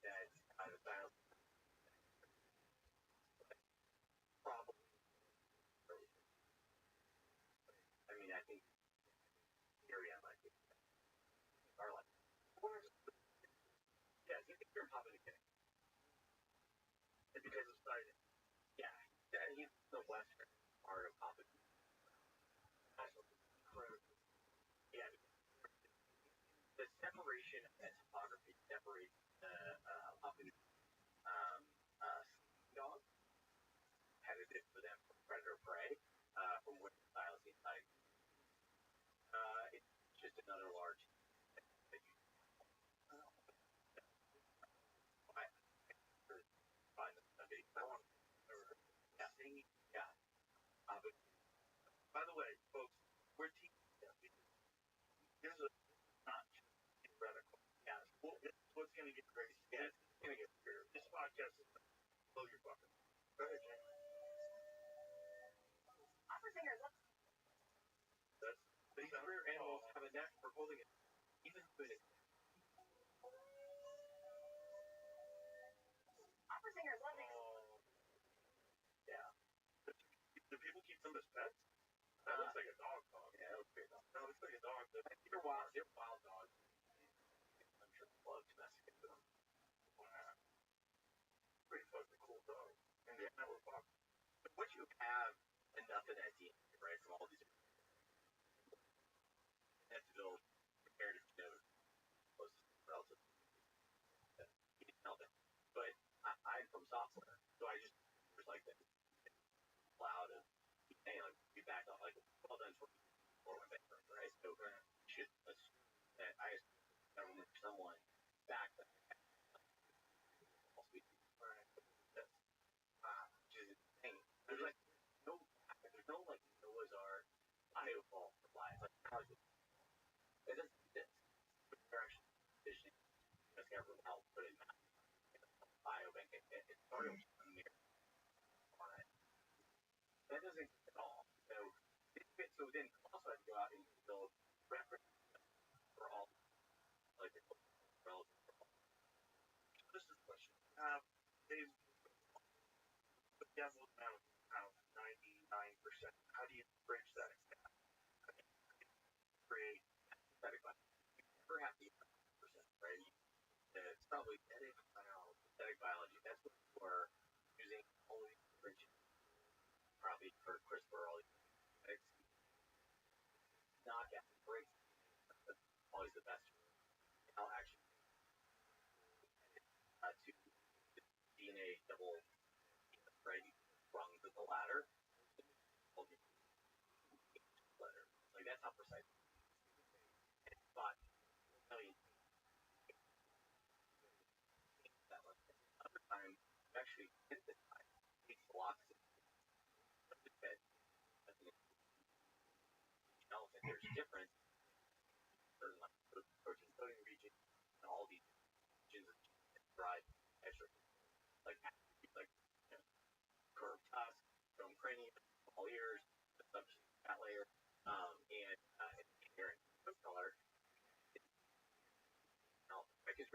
Speaker 2: that out of bounds probably. I mean, I think area might be are like, yeah, you think you're probably getting because of size. Yeah, he's the western part of Papua. Yeah, the separation and topography separates the Papua dog competitive for them from predator prey from what styles inside. It's just another large. Yeah.
Speaker 1: By the way, folks, we're teaching them. Here's a not theoretical.
Speaker 2: Yeah.
Speaker 1: This is what's going to get crazy.
Speaker 2: Yeah, it's gonna get weird.
Speaker 1: This podcast is blow your bucket. Go ahead, Jane.
Speaker 2: These rare animals have a knack for holding it, even when it's yeah.
Speaker 1: Do people keep them as pets? That looks like a dog.
Speaker 2: Yeah, that looks great.
Speaker 1: No, it looks like a dog.
Speaker 2: They're wild. They're wild dogs. I'm sure they love domesticate them.
Speaker 1: Pretty fucking cool dog. And
Speaker 2: Yeah.
Speaker 1: that we're fucking.
Speaker 2: But once you have enough of that DNA, right, from all these have to build comparative genomics closest relative. You can tell that. But I'm from software, so I just there's like this cloud of DNA like be back up like well done for my background, right? So you should assume that I remember someone back that that's which is insane. There's like there's no like Noah's Ark biovault for life. Like how is it? It doesn't exist. They're actually fishing discover how to put it in biobank. It's sort of a mirror on it. That doesn't exist at all. So then you also have to go out and build reference for all like the relative.
Speaker 1: saves the desolate amount of 99%. How do you bridge that gap? Create
Speaker 2: synthetic biology. You never have the 100%, right? It's probably synthetic biology. That's what we're using all these different probably for CRISPR, all these genetics. Knock out break. That's always the best. I'll actually to DNA double, right? Rungs of the ladder. Like that's how precise. But that one. Other time, you actually hit this time. It blocks it. There's difference in protein coding region and all these regions that drive extra like curved tusk, from cranium, all ears, the substance fat layer, and hair and color. Because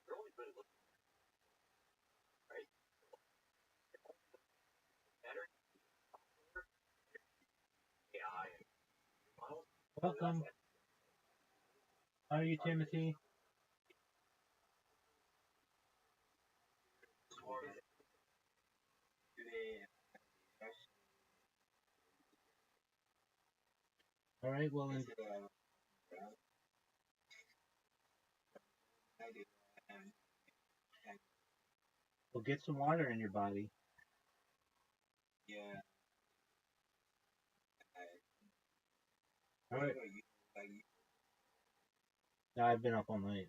Speaker 2: you're only really looking, right? Better AI and models.
Speaker 3: Welcome. How are you, Timothy? All right, well, we'll get some water in your body.
Speaker 2: Yeah.
Speaker 3: All right. No, I've been up all night.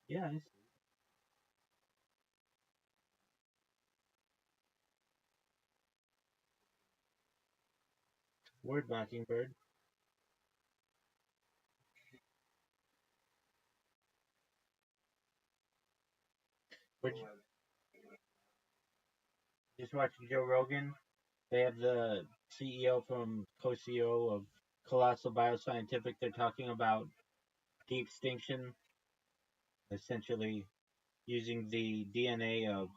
Speaker 3: Yeah, I see. Word, Mockingbird. Just watching Joe Rogan. They have the CEO from co-CEO of Colossal Bioscientific. They're talking about de-extinction, essentially using the DNA of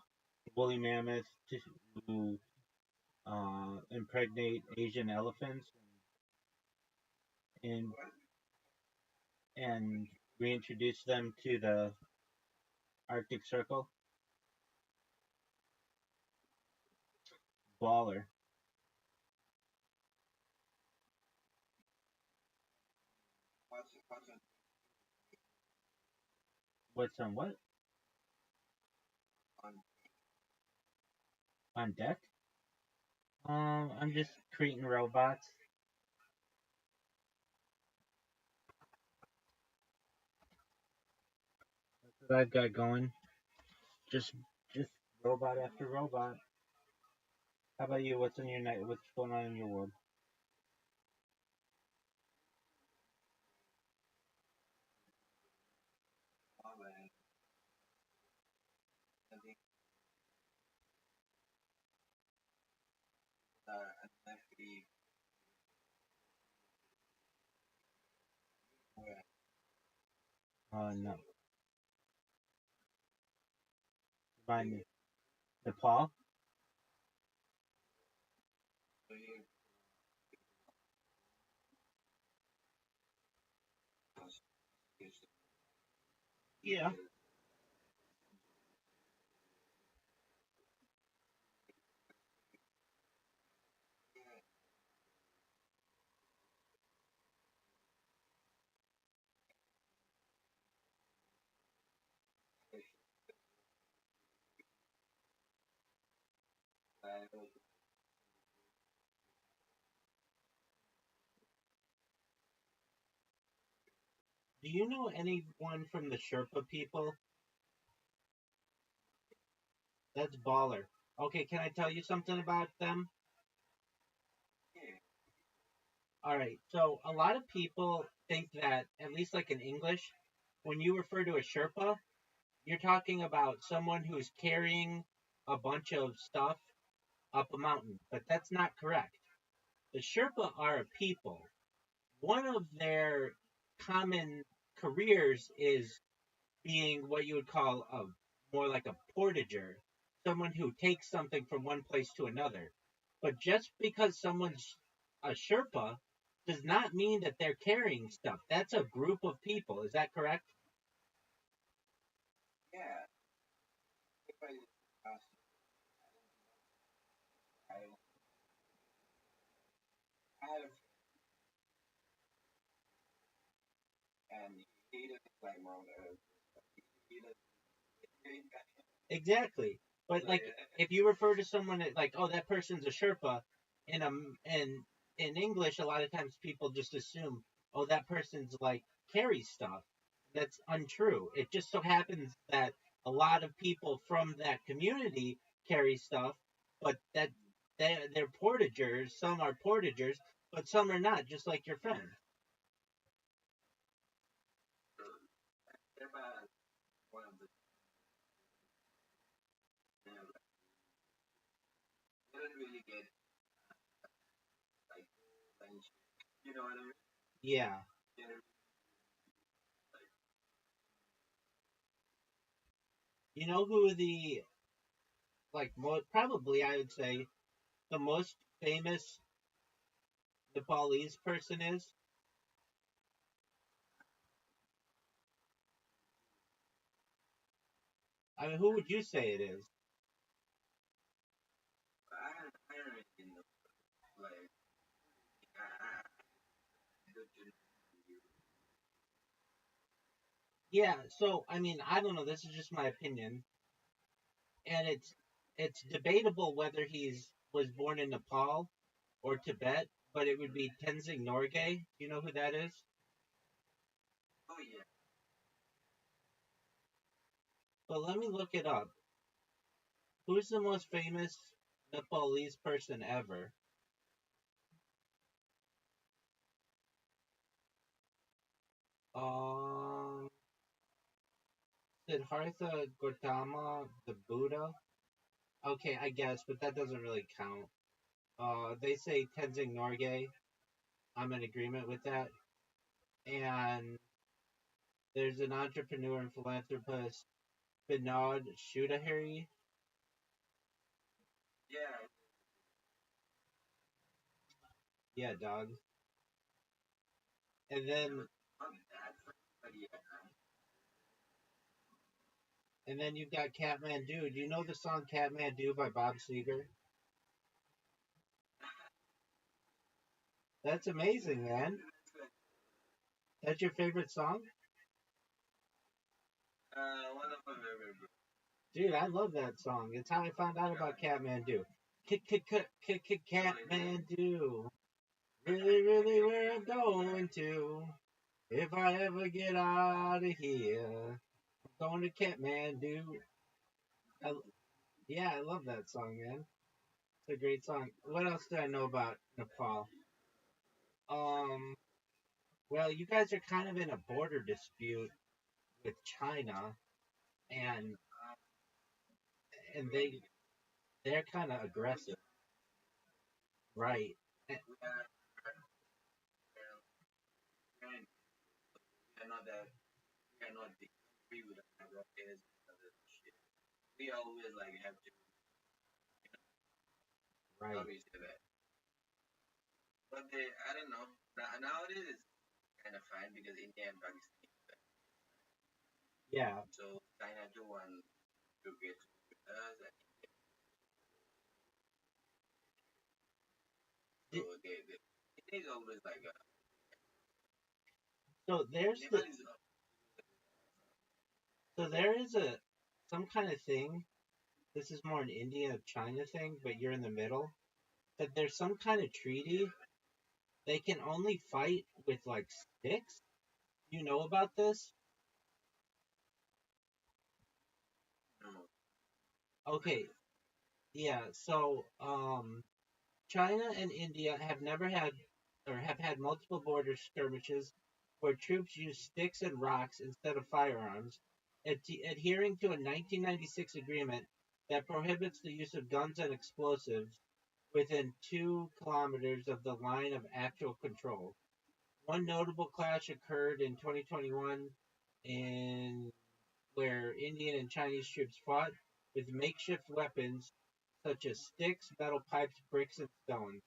Speaker 3: woolly mammoths to impregnate Asian elephants and reintroduce them to the Arctic Circle. Baller. What's on what? On deck? I'm just creating robots. That's what I've got going. Just robot after robot. How about you? What's in your night? What's going on in your world? No. Remind me. Nepal? Yeah. Do you know anyone from the Sherpa people? That's baller. Okay, can I tell you something about them? All right. So a lot of people think that, at least like in English, when you refer to a Sherpa, you're talking about someone who's carrying a bunch of stuff up a mountain, but that's not correct. The Sherpa are a people. One of their common careers is being what you would call a more like a portager, someone who takes something from one place to another. But just because someone's a Sherpa does not mean that they're carrying stuff. That's a group of people. Is that correct?
Speaker 2: Yeah. If I ask, I have, and he doesn't like Mount he doesn't.
Speaker 3: Exactly. But like, if you refer to someone like, oh, that person's a Sherpa, in in English, a lot of times people just assume, oh, that person's like carries stuff. That's untrue. It just so happens that a lot of people from that community carry stuff, but that they're portagers. Some are portagers, but some are not. Just like your friend.
Speaker 2: About one of the they don't really get like French. You know what I mean?
Speaker 3: Yeah.
Speaker 2: You know,
Speaker 3: You know who the like probably I would say the most famous Nepalese person is? I mean, who would you say it is?
Speaker 2: I don't really know. Like I don't know.
Speaker 3: Yeah, so I mean, I don't know. This is just my opinion, and it's debatable whether he's was born in Nepal or Tibet, but it would be Tenzing Norgay. Do you know who that is?
Speaker 2: Oh yeah.
Speaker 3: But let me look it up. Who's the most famous Nepalese person ever? Um, Siddhartha Gautama, the Buddha. Okay, I guess, but that doesn't really count. They say Tenzing Norgay. I'm in agreement with that. And there's an entrepreneur and philanthropist, Binod Shudahari.
Speaker 2: Yeah.
Speaker 3: Yeah, dog. And then
Speaker 2: Not that, but yeah.
Speaker 3: you've got Kathmandu. Do you know the song Kathmandu by Bob Seger? That's amazing, man. That's your favorite song?
Speaker 2: One of my favorite.
Speaker 3: Dude, I love that song. It's how I found out about Kathmandu. Kathmandu. Really, really where I'm going to. If I ever get out of here, I'm going to Kathmandu. I, yeah, I love that song, man. It's a great song. What else do I know about Nepal? Um, well, you guys are kind of in a border dispute with China, and and they're kind of aggressive, right? Eh,
Speaker 2: And we're not that. We're not agree with our rockets and other shit. We always like have to
Speaker 3: right.
Speaker 2: always do that. But they, I don't know. Nowadays it's kind of fine because India and Pakistan.
Speaker 3: Yeah.
Speaker 2: So China do want to get with us, and so they it is always like a
Speaker 3: So
Speaker 2: Nepal is
Speaker 3: there is a some kind of thing. This is more an India China thing, but you're in the middle. That there's some kind of treaty. They can only fight with like sticks. You know about this?
Speaker 2: no.
Speaker 3: Okay. Yeah. So China and India have never had or have had multiple border skirmishes where troops use sticks and rocks instead of firearms, adhering to a 1996 agreement that prohibits the use of guns and explosives within 2 kilometers of the line of actual control. one notable clash occurred in 2021 in where Indian and Chinese troops fought with makeshift weapons such as sticks, metal pipes, bricks, and stones.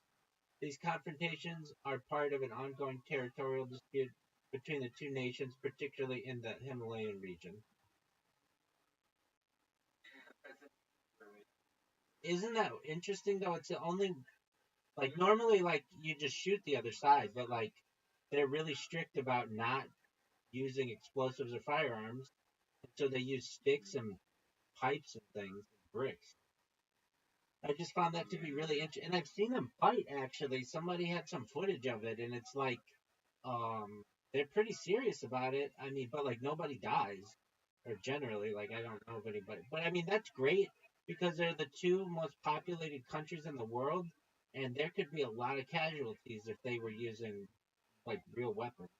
Speaker 3: These confrontations are part of an ongoing territorial dispute between the two nations, particularly in the Himalayan region. Isn't that interesting though? It's the only like normally like you just shoot the other side, but like they're really strict about not using explosives or firearms, so they use sticks and pipes and things, and bricks. I just found that to be really interesting, and I've seen them fight. Actually, somebody had some footage of it, and it's like, they're pretty serious about it. I mean, but like nobody dies, or generally, like I don't know of anybody. But I mean, that's great because they're the two most populated countries in the world, and there could be a lot of casualties if they were using like real weapons.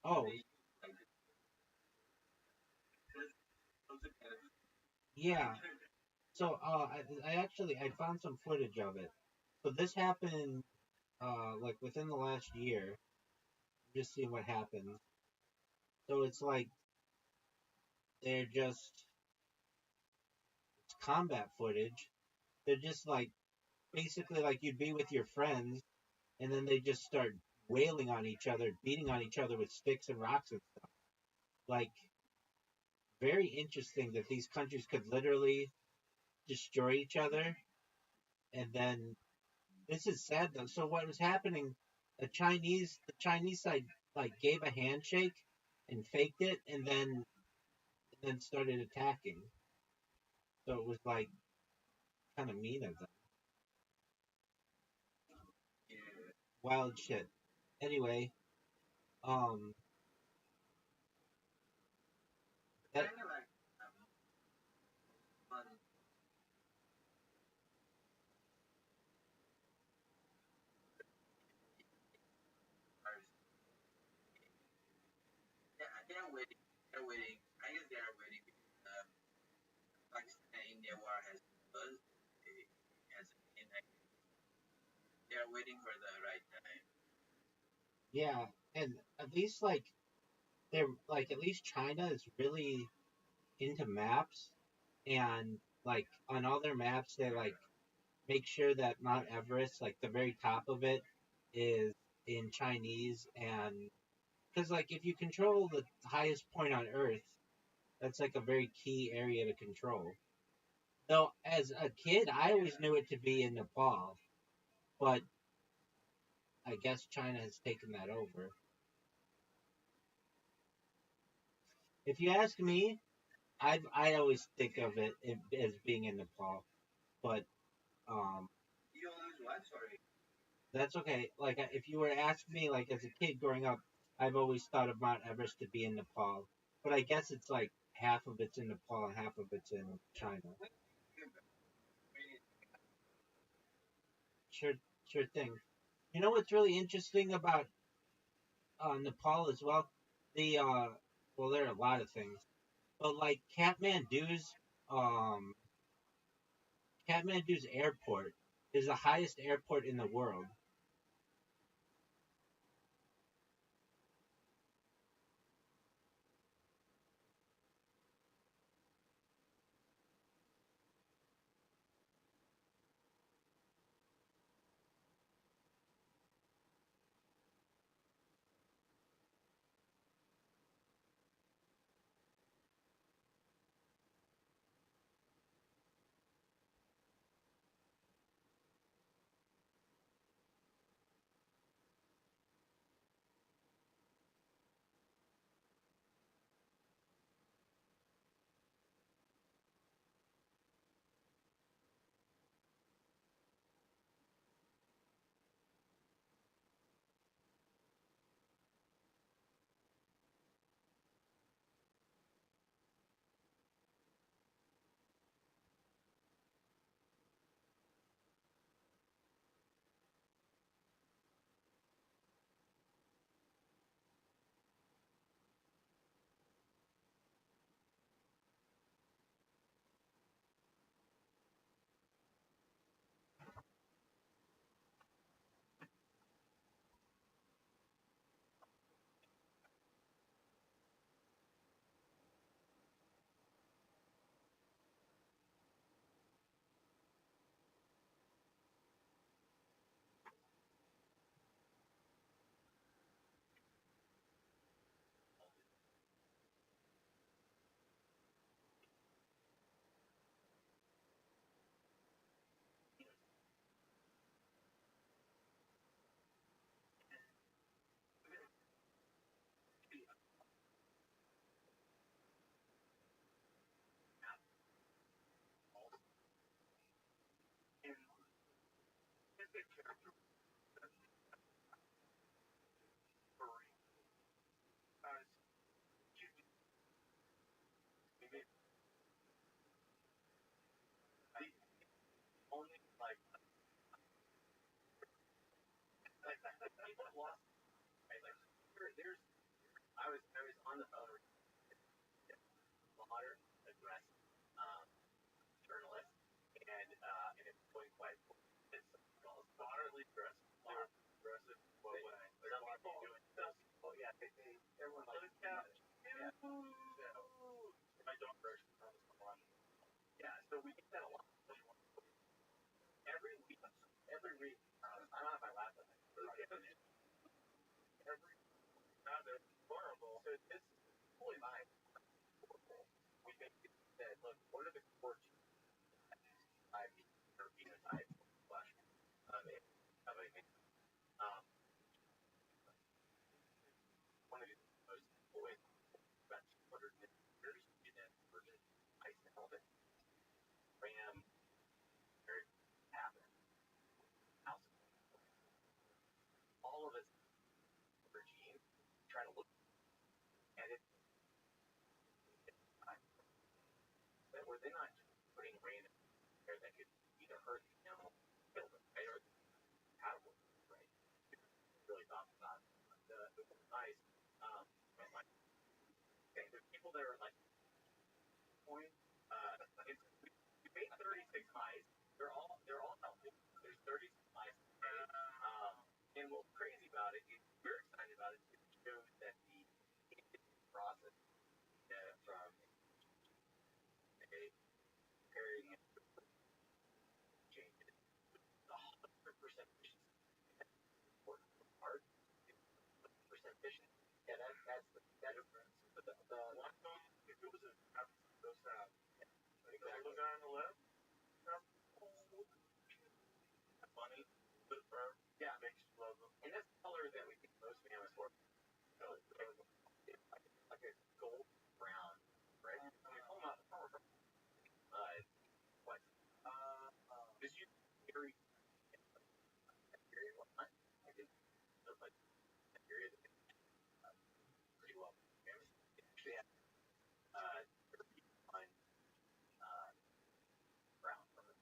Speaker 3: Oh, yeah. So, I found some footage of it. So this happened, like within the last year. Just seeing what happens. So it's like they're just it's combat footage. They're just like basically like you'd be with your friends, and then they just start wailing on each other, beating on each other with sticks and rocks and stuff. Like very interesting that these countries could literally destroy each other, and then this is sad though. So what was happening? The Chinese side like gave a handshake and faked it, and then started attacking. So it was like kind of mean of them. Wild shit. Anyway, um, that
Speaker 2: They're waiting. They're waiting. I guess they are waiting because Pakistan and India war has buzzed. Has they are waiting for the right time.
Speaker 3: yeah, and at least like they're like at least China is really into maps, and like on all their maps they like make sure that Mount Everest, like the very top of it, is in Chinese, and because like if you control the highest point on Earth, that's like a very key area to control. Though as a kid, I always knew it to be in Nepal, but I guess China has taken that over. If you ask me, I always think of it as being in Nepal, but um,
Speaker 2: You don't lose what? Sorry.
Speaker 3: that's okay. Like if you were to ask me, like as a kid growing up, I've always thought of Mount Everest to be in Nepal, but I guess it's like half of it's in Nepal and half of it's in China. Sure, sure thing. You know what's really interesting about Nepal as well? The well, there are a lot of things, but like um, Kathmandu's airport is the highest airport in the world.
Speaker 1: the character story as you maybe I only like people have lost right like there's I was on the phone with a modern aggressive journalist and it's going quite it's moderately aggressive aggressive well when I some people doing stuff oh yeah everyone likes yeah. My daughter actually comes on yeah so we get that a lot every week I'm on my laptop every now they're horrible so this is fully mine we basically said look what are the core type or phenotype flash um one of the most always about 200 millimeters in that virgin ice element ram very happen house all of us regime try to look at it that were they not just putting random there that could either hurt the animal kill them right or how to work right really thought about the ice and like okay, there's people that are like point it's we made 36 mice they're all healthy there's 36 mice and what's crazy about it is we're excited about it it shows that the process from a carrying it changes 100% efficiency important part 100% efficient yeah that's that difference the one thing if it was a those the little guy on the left funny but yeah makes you love them and that's the color that we get most famous for like a gold brown right I mean pull them out what this you very one I did like period pretty well actually had on brown from it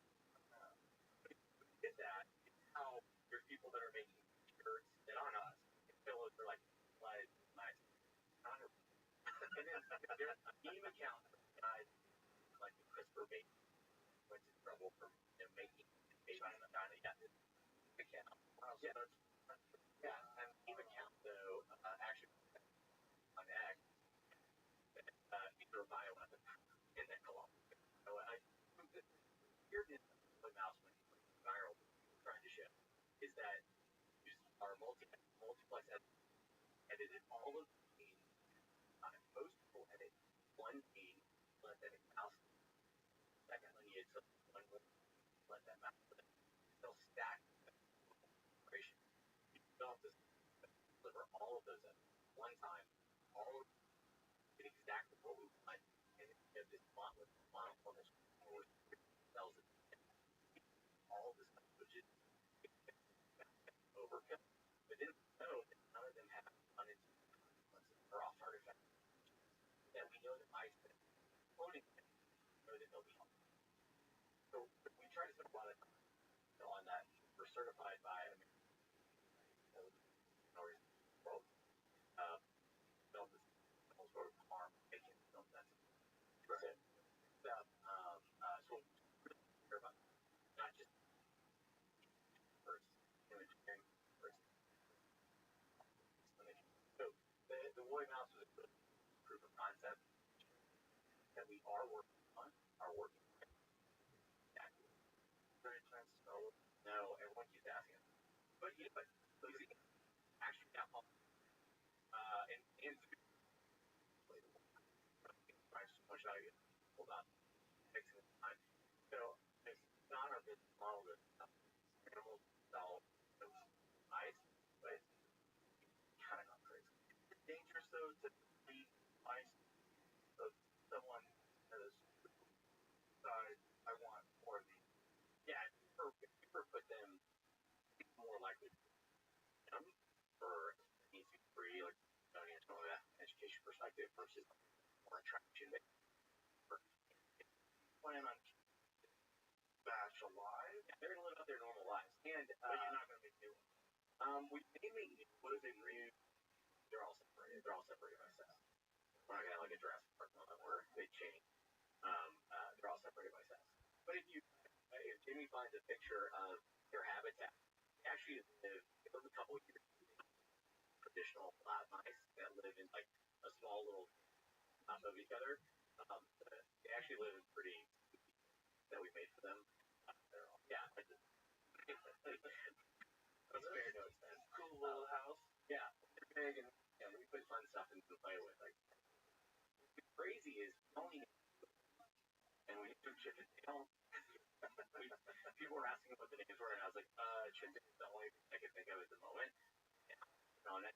Speaker 1: get that how there's people that are making shirts that aren't us pillows are like nice and then there's a meme account guys like the CRISPR baby went to trouble for making babies in China yeah this account yeah yeah and meme account though actually on X either a bioweapon in that Colombia so I weirdness of mouse when viral trying to show is that our multiplex edited all of the genes most people edit one gene let that mouse second lineage so one let that mouse they'll stack operation you don't have to deliver all of those at one time all of exactly what we want and you have this monoclonal cells all of this stuff which is overkill but didn't know that none of them have unintended consequences or off target effects that we know that mice that cloning know that they'll be helpful so we try to spend a lot of time on that we're certified by world built this sort of farm making film that's right so care about not just first engineering first so the Roy Mouse was a good proof of concept that we are working on are working exactly very transferable no everyone keeps asking but you know but actually got and so much out of you hold on fixing the time so it's not our business model that animals sell those ice but it's kind of not crazy it's dangerous though to leave ice so someone says I want more of these yeah if you put them
Speaker 2: perspective versus more attraction.
Speaker 1: Plan on batch alive.
Speaker 2: Yeah, they're gonna live out their normal lives, and
Speaker 1: But you're not going to make new ones.
Speaker 2: we may make what if they read? They're all separated. They're all separated by sex. We're not gonna have like a Jurassic Park moment where they change. They're all separated by sex. But if Jimmy finds a picture of their habitat, they actually live a couple years. Traditional lab mice that live in like a small little top of each other. They actually live in pretty that we made for them. Yeah, like that's fair to extent.
Speaker 1: Cool little house.
Speaker 2: Yeah, they're big and we put fun stuff in to play with. Like what's crazy is only and we do Chip and Dale. People were asking what the names were, and I was like, Chip is the only thing I can think of at the moment. And on it,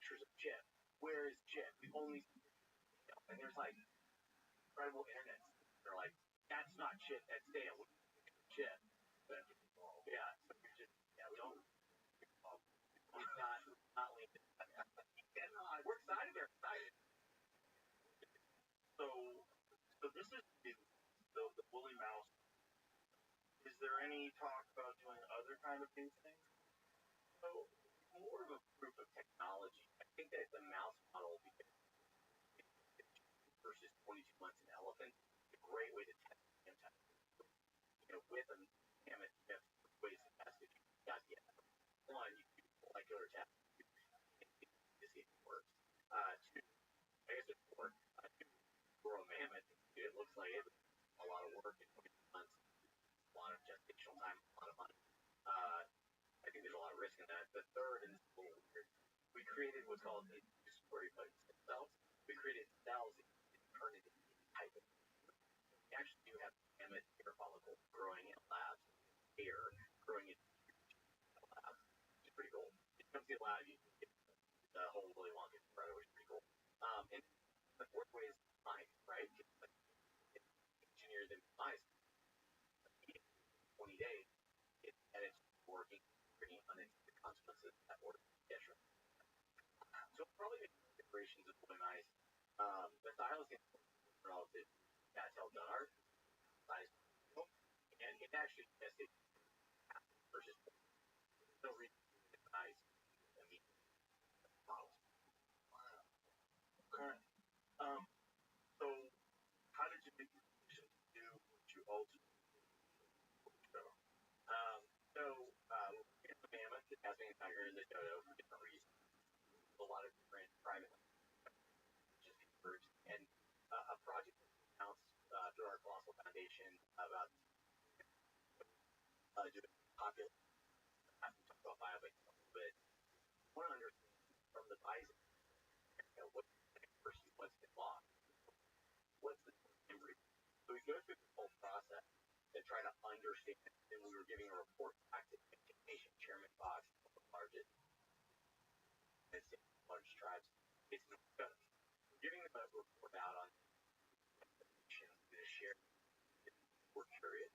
Speaker 2: pictures of Chip. Where is Chip? We only see and there's like incredible internet. They're like, that's not Chip, that's Dale. Chip. But, yeah, so we just we don't. We're not leaning. We're excited. They're excited.
Speaker 1: So this is the woolly mouse. Is there any talk about doing other kind of new things?
Speaker 2: So more of a proof of technology. I think that the mouse model versus 22 months in elephant is a great way to test the with a mammoth ways to test it. You got the one, you do molecular test to see if it works. Two, I guess it works. For a mammoth, it looks like it was a lot of work in 22 months, a lot of gestational time, a lot of money. I think there's a lot of risk in that. The third, and this is a little weird, we created what's called induced pluripotent cells. We created cells that turn into type of. We actually do have mammoth hair follicles growing in labs, hair growing in labs, which is pretty cool. If you come see a lab, you get the whole Willy Wonka spread, which is pretty cool. And the fourth way is mice, right? Engineer them mice. 20 days, and it's working, bringing unintended consequences that work. So probably the configurations of woolly mice. The thylacine relative cat-tail gunner size, and it actually tested versus no reason to size models.
Speaker 1: Wow. Okay. So how did you make the decision to do what you ultimately do?
Speaker 2: The mammoth, the Tasmanian tiger, and the dodo for different reasons. A lot of different private birds, and a project announced through our Colossal Foundation about doing popular. I have to talk about biobanks a little bit. I want to understand from the bison, what's been lost, what's the memory. So we go through the whole process to try to understand, and we were giving a report back to Nation Chairman Fox, one of the largest tribes. It's giving them a report out on to share. We're curious.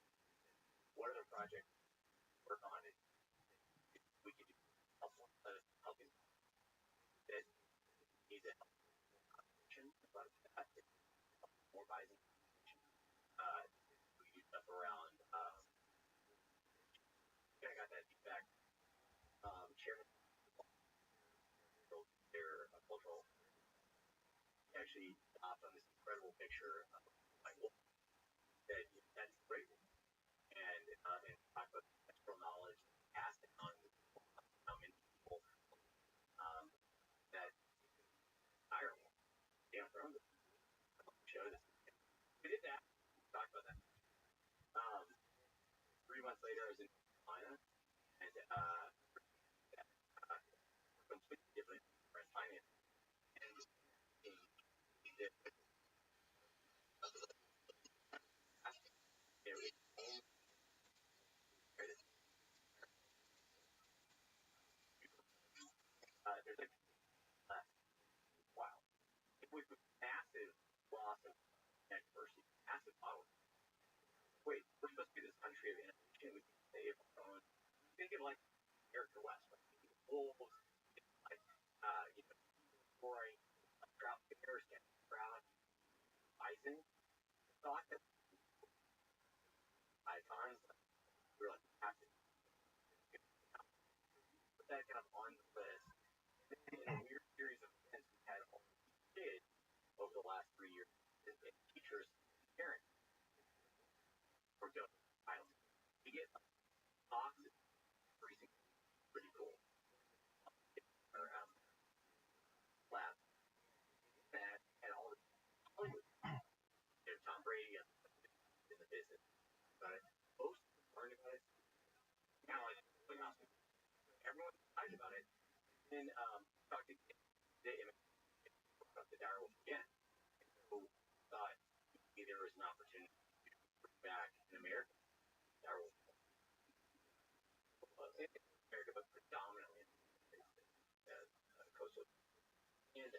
Speaker 2: What other projects work on it? We can do helping that needs a help about that. More bison. We do stuff around. I got that feedback. Chairman, their cultural. Actually, on this incredible picture of my wolf. That's great. And talk about textual knowledge, passing on how many people that Ireland, Game of Thrones, show this. We did that. Talked about that. 3 months later, I was in China, and completely different finance. And he did. There's like wow, it was a massive loss of diversity, massive model. Wait, we're supposed to be this country of innovation. We can save our own. Think of like Erica West, like wolves, like boring, drought bears get proud. Bison thought that icons were like captain. Put that kind of on the list. And in a weird series of events we had all these kids over the last 3 years, and teachers, parents, were going to pilots. You get boxes, freezing, pretty cool. Or lab, and all the Hollywood, Tom Brady in the business about it. Most learned about it. Now, like, everyone's excited about it. And talked to about the direwolf again. Who thought maybe there was an opportunity to bring back in America direwolf. In America, but predominantly coastal. And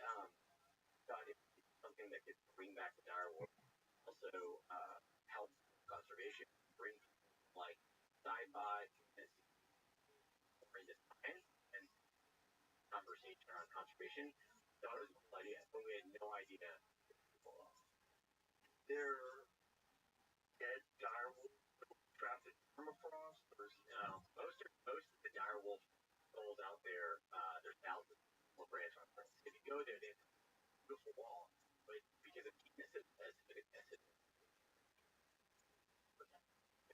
Speaker 2: thought it was something that could bring back the direwolf. Also help conservation, bring like sci-fi, bring this science and conversation around conservation. Thought it was a cool idea, but we had no idea.
Speaker 1: They're dead direwolf trapped in permafrost, or
Speaker 2: most of the direwolf skulls out there, there's thousands more branch on them. If you go there, they have a beautiful wall, but because of deepness as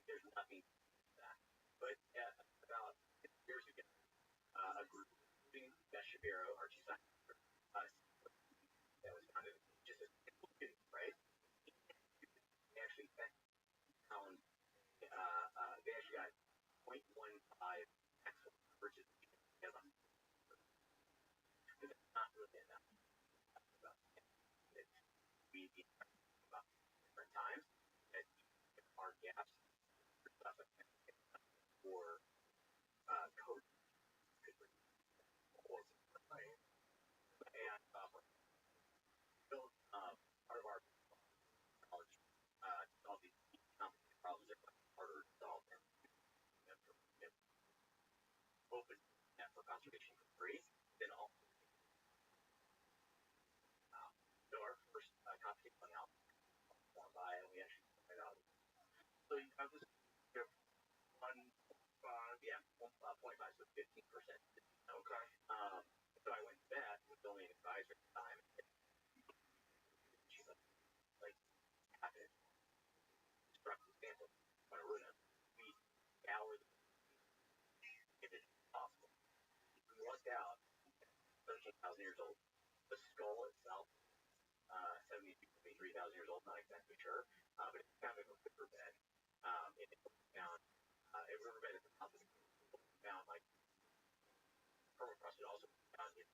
Speaker 2: there's nothing to that. But about 6 years ago, a group, including Beth Shapiro, our chief scientist, that was kind of just a simple dude, right? They actually found, they actually got 0.15 excellent purchase together. Because it's not really enough. About we about different times that our gaps stuff for code AI software. Built part of our knowledge to solve these complicated problems that are harder to solve and open that for conservation for free. Then also so our first competition went out by and we actually went out.
Speaker 1: so you have this 1.5.
Speaker 2: Yeah, 0.5, so 15%.
Speaker 1: Okay.
Speaker 2: So I went to that with only an advisor at the time. She's like happened. Struck the sample on a Runa. We scoured if it's possible. We lucked out, 13,000 years old. The skull itself, 73,000 years old, not exactly sure, but it's kind of a riverbed. It found a riverbed at the top of the found like permafrost. It also found it.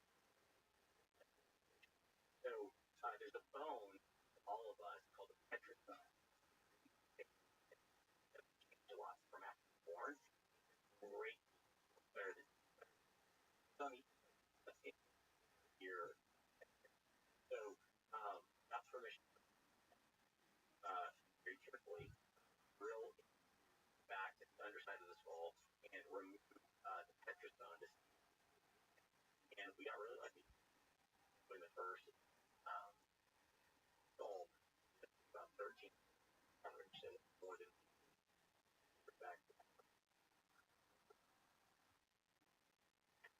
Speaker 2: So there's a bone for all of us called the petrous bone. It changed a lot from after born. Great, better than some here. So that's permission. Very carefully drill back to the underside of the skull and remove the petrous bone. And we got really lucky. When the first skull, about 1,300, so more than back.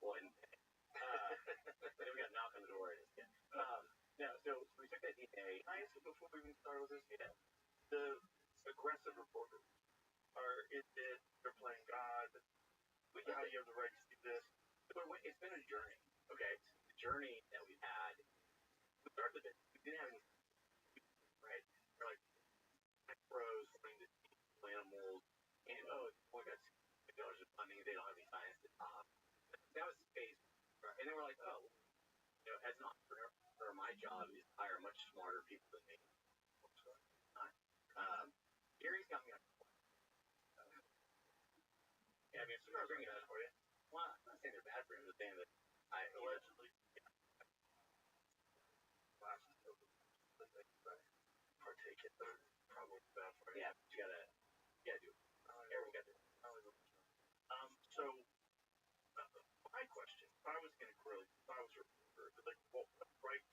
Speaker 2: Well, and then we got a knock on the door. No, so we took that DNA.
Speaker 1: Can I ask you before we even start with this?
Speaker 2: Yeah.
Speaker 1: The aggressive reporters, is it they're playing God? How do you have the right to do this?
Speaker 2: So it's been a journey. Okay, the journey that we've had. We started it. We didn't have any, right? We're like pros wanting to teach animals, and boy, got $6 of funding. They don't have any science to top. That was the phase, right? And then we're like, as an entrepreneur, my job is to hire much smarter people than me. Gary's got me on. Yeah, I mean, I'm bringing that for you. Well, I'm not saying they're bad for him. I'm saying that I
Speaker 1: Allegedly. Partake in the probably bad for you.
Speaker 2: Yeah, but you gotta do it. Everyone got to do it.
Speaker 1: So, my question, if I was going to grill you, if I was a reporter, like, what right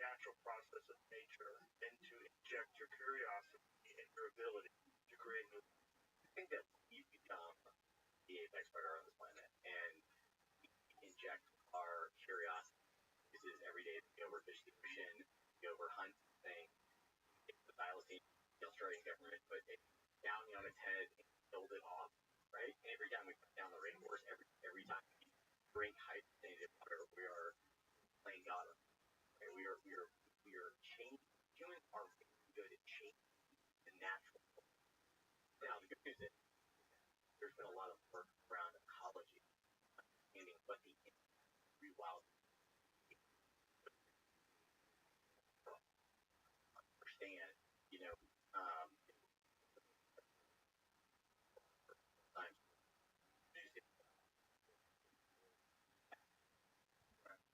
Speaker 1: natural process of nature and to inject your curiosity and your ability to create new.
Speaker 2: I think that you become the apex predator on this planet, and we inject our curiosity. This is every day we overfish the ocean, we overhunt things, the thylacine, the Australian government put a bounty on its head and killed it off, right? And every time we cut down the rainforest, every time we drink hydrogenated water, we are playing God. Right? We are changing. Humans are really good at changing the natural world. Now the good news is there's been a lot of work around ecology, understanding what the free wild understand, times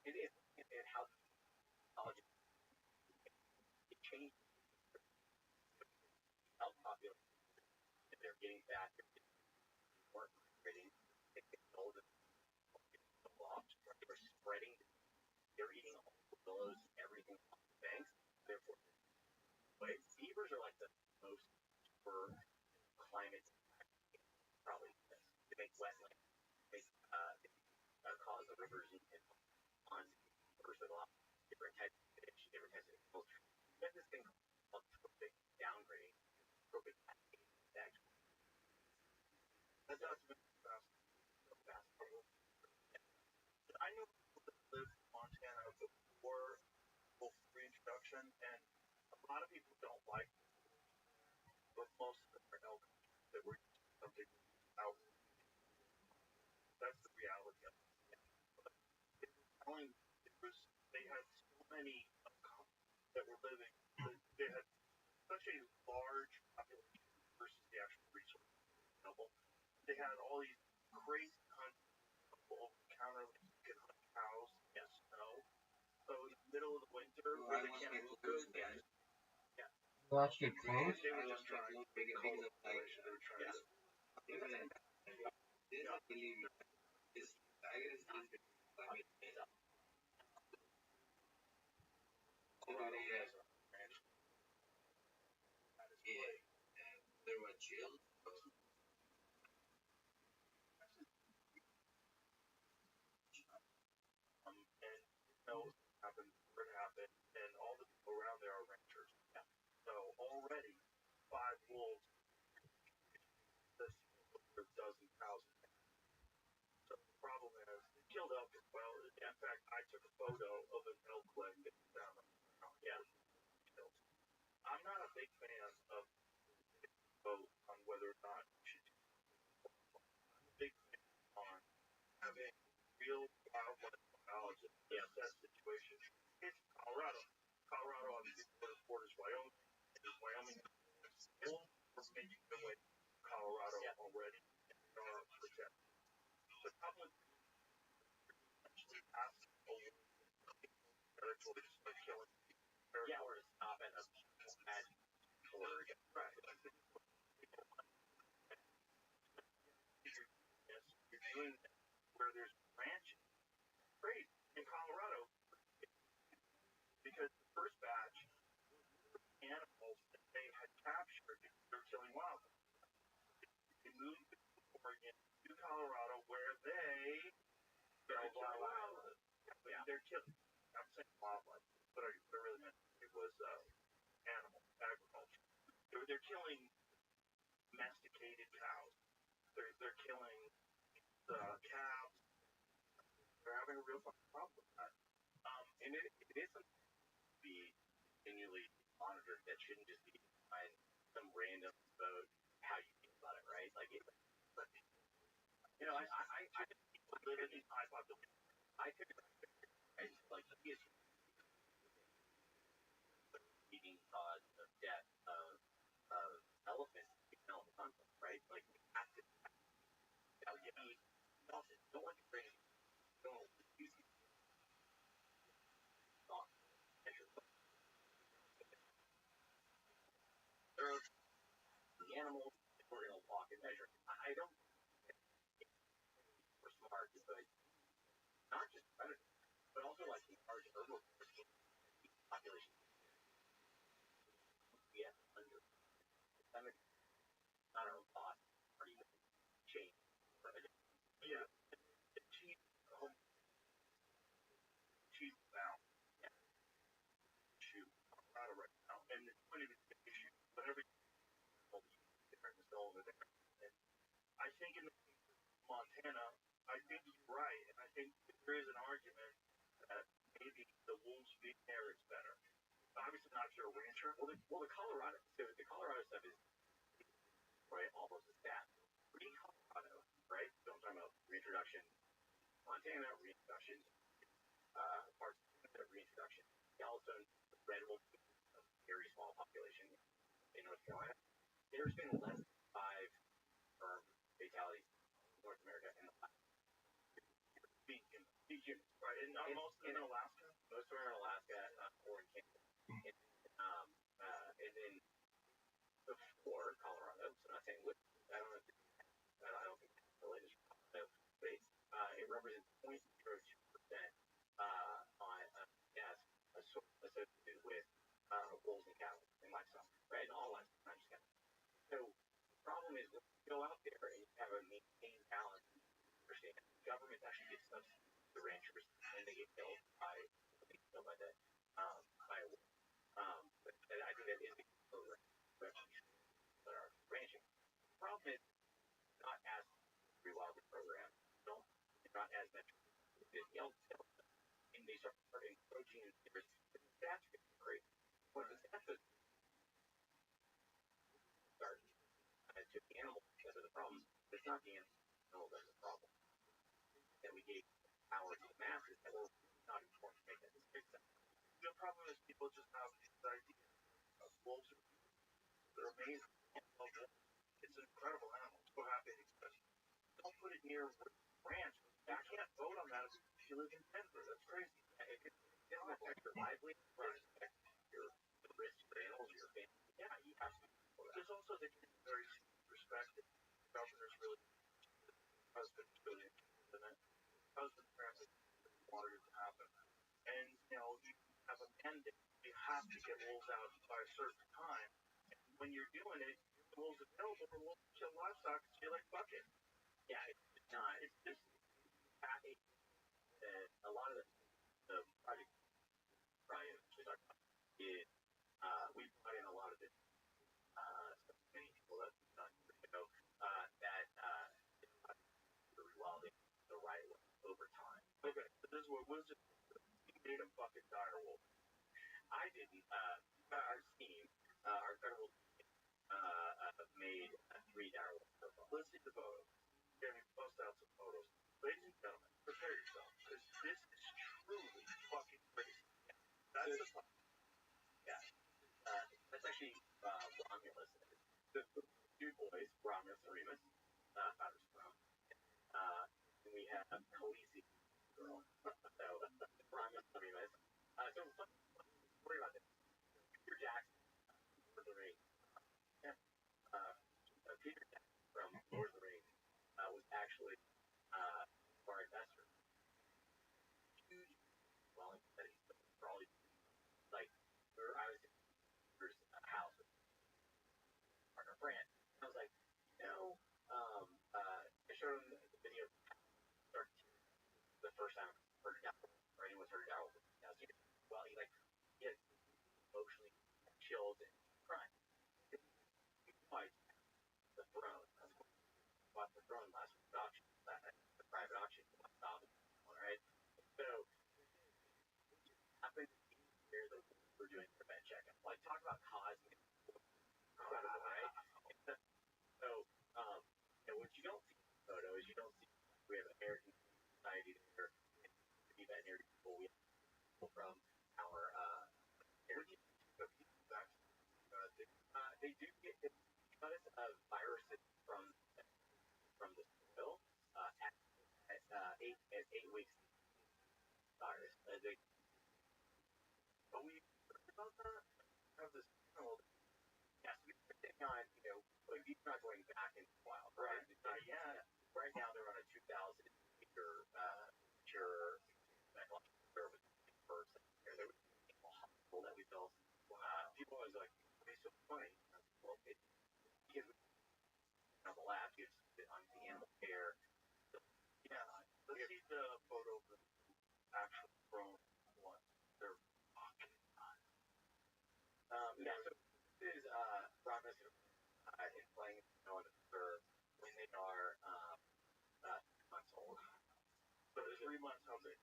Speaker 2: it is and how ecology it changed health population. They're getting back, they're more migrating, they get old and lost, they're spreading, they're eating all the willows, everything on the banks. Therefore, beavers are like the most for climate probably they make wetlands, they cause the rivers and ponds first of all, different types of fish, different types of animals. We have this thing called trophic downgrading, trophic cascade effect.
Speaker 1: That's fast. I knew people that lived in Montana before full reintroduction, and a lot of people don't like it, but most of them are elk that were something out. That's the reality of it. But telling they had so many that were living, they had such a large population versus the actual resources available. They had all these crazy hunts over the counter, like you could hunt cows, yes, no. So in the middle of the winter, where they can't move good, yeah.
Speaker 3: Watch your clothes?
Speaker 1: They were just trying to make a whole population. They were trying to. And happened where it happened, and all the people around there are ranchers. Yeah. So already 5 wolves, this a dozen cows. So the problem is they killed elk as well. In fact, I took a photo of an elk leg that was down on the ground. Yeah. Killed. I'm not a big fan of vote on whether or not you should do it. I'm a big fan on having real wildlife biologists assess situations. It's Colorado. Colorado obviously borders Wyoming. Wyoming has wolves are making their way to Colorado already. They are protected. The public actually asked territories are killing people.
Speaker 2: Yeah, or to stop at a magic border.
Speaker 1: Right. Yes, you're doing that where there's ranches. Great. In Colorado, because the first batch animals that they had captured, they're killing wildlife. They moved to Oregon to Colorado where they kill wildlife. Yeah. They're killing. I'm saying wildlife, but I really meant it was animal agriculture. They're killing domesticated cows. They're killing calves. They're having a real fucking problem with that.
Speaker 2: And it is something to be continually monitored. That shouldn't just be on some random vote how you feel about it, right? Like, I people live in these high populations. I could, right? Like, he is leading cause of death of elephants, right? Like, we have to. Don't want to bring. Don't use these thoughts. There are the animals we're going to walk and measure. I don't think we're smart, but not just predators, but also like the large herbivores.
Speaker 1: every different over there. And I think in Montana, I think you're right, and I think there is an argument that maybe the wolves being there is better. Obviously not if you're a rancher.
Speaker 2: Well, the Colorado stuff is right, almost a stat. Colorado, right? So I'm talking about reintroduction, Montana reintroduction, parts of reintroduction. Yellowstone, red wolf, a very small population in North Carolina. There's been less than 5 confirmed fatalities in North America in the last
Speaker 1: years. Right, and most of them in Alaska.
Speaker 2: Most of them are in Alaska, or in Canada. And then before Colorado, so I'm not saying I don't know. I don't think it's the latest Colorado, but it represents 0.02% on gas associated with wolves and cattle and livestock, right? And all livestock, not just cattle. So the problem is when you go out there and you have a maintained balance, understand governments actually get subsidies to ranchers and they get killed by that by a wolf. But I think that is a program that are ranching. The problem is not as rewilding program. It's not as much. And they start encroaching in their stats get great. When the stats start to the animals because of the problem, it's not the animal that's the problem. That we gave power to the masses that were not informed to make that decision.
Speaker 1: The problem is people just have this idea of wolves. They're amazing. It's an incredible animal. So happy to express. Don't put it near ranch. I can't vote on that if you live in Denver. That's crazy.
Speaker 2: It doesn't affect your livelihood. It doesn't affect the risk for animals, your family. Yeah, you have to.
Speaker 1: There's also the very perspective. The governor's really husband's really interested in it. Husband apparently wanted it to happen. And you have a mandate. You have to get wolves out by a certain time. And when you're doing it, the wolves available for wolves to kill livestock. So you're like, fuck it.
Speaker 2: Yeah, it's not. It's just a lot of the project Brian we talked about is we brought in a lot of it. Many people that done years ago that rewilding the right way over time.
Speaker 1: Okay, so this is what was it? You made a fucking dire wolf.
Speaker 2: I didn't. Our team, our federal team, made 3 dire wolves.
Speaker 1: Let's see the photos. Jamie, post out some photos. Ladies and gentlemen, prepare yourself, because this is truly fucking crazy. That's the fun.
Speaker 2: Yeah. That's actually Romulus. The 2 boys, Romulus and Remus, founders from. And we have Khaleesi, girl. So Romulus and Remus. So worry about this. Peter Jackson, Lord of the Rings. Peter Jackson from Lord of the Rings was actually our investor. Huge dwelling studies for all these, like, I was in a house with our friend. I was like, I showed him the video the first time I heard it out, or anyone's heard it out. Well, he had emotionally chilled and crying. He bought the throne. Bought the throne last auction, the private auction. Alright? So, happened here that we're doing revenge check. Like, talk about cosmic. Right? So, what you don't see in the photo is you don't see we have American society there. We have veterinary people. We have people from our heritage. They do get because of viruses from the soil at 8 weeks. Virus.
Speaker 1: But we heard about that? Have this
Speaker 2: Yes, we're taking on, like these are not going back in a while, right?
Speaker 1: Yeah.
Speaker 2: Right now they're on a 2,000-acre mature ecological service first. There was a hospital that we built. People always like, it's so funny. Well, because we on the lab, you on the animal care.
Speaker 1: Yeah. Let's see the photo of the actual drone one. They're fucking nuts.
Speaker 2: Yeah, so this is in playing on the curve when they are 3 months old.
Speaker 1: So 3 months, how big?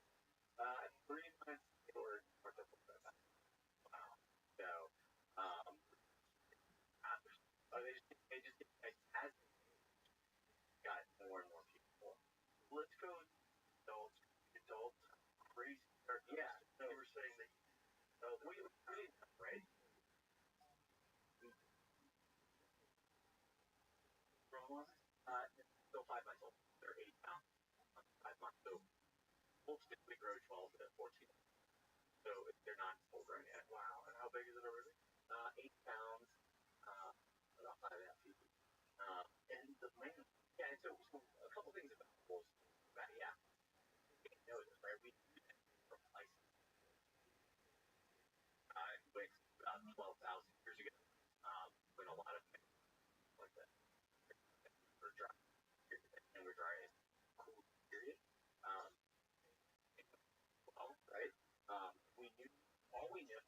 Speaker 2: 3 months they were north of wow. So they just get as got more and more people.
Speaker 1: Let's go adults, crazy.
Speaker 2: Yeah.
Speaker 1: So you were saying that
Speaker 2: we didn't know, right? Still 5 months old. They're 8 pounds. 5 months. So wolves typically grow 12 to 14. So they're not full grown yet.
Speaker 1: Wow. And how big is it already?
Speaker 2: 8 pounds. About 5.5 feet.
Speaker 1: And the man.
Speaker 2: Yeah. And so a couple things about wolves. Yeah. You know this, right? We do that from license. With about 12,000 years ago, when a lot of like that were dry and we're dry as cool period. Well, right? We knew all we knew.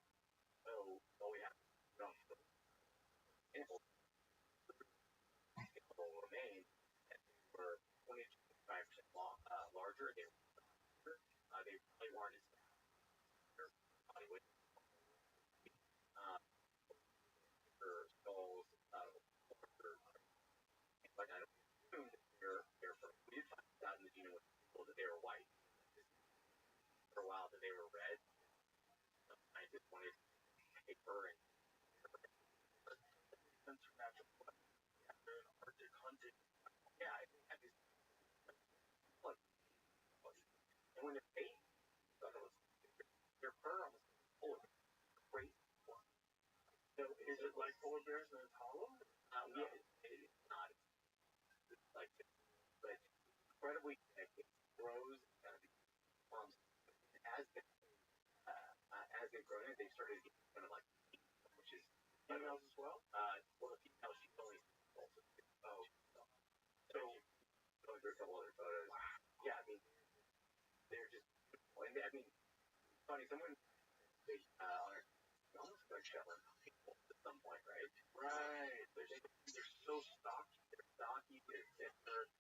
Speaker 2: So all we have to example remain were 20 to 25% larger. They really weren't as their body weight. Their skulls, like I don't assume that they're from. We did find out in the genome that they were white. For a while that they were red. I just wanted to take her and
Speaker 1: natural. They're an Arctic hunting.
Speaker 2: yeah, I just look. And when they're eight, their fur almost full of great.
Speaker 1: So is it like polar bears and it's hollow?
Speaker 2: Yeah, it's not. It's like, but incredibly thick. It grows as they've grown it, they started getting kind of like, which is
Speaker 1: females as well.
Speaker 2: Well, the female she's only also so there's a couple other photos. Wow. Yeah, I mean they're just. And I mean, funny. Someone they on our almost like Shetland at some point, right?
Speaker 1: Right. They're so stocky.
Speaker 2: They're stocky. They're thicker.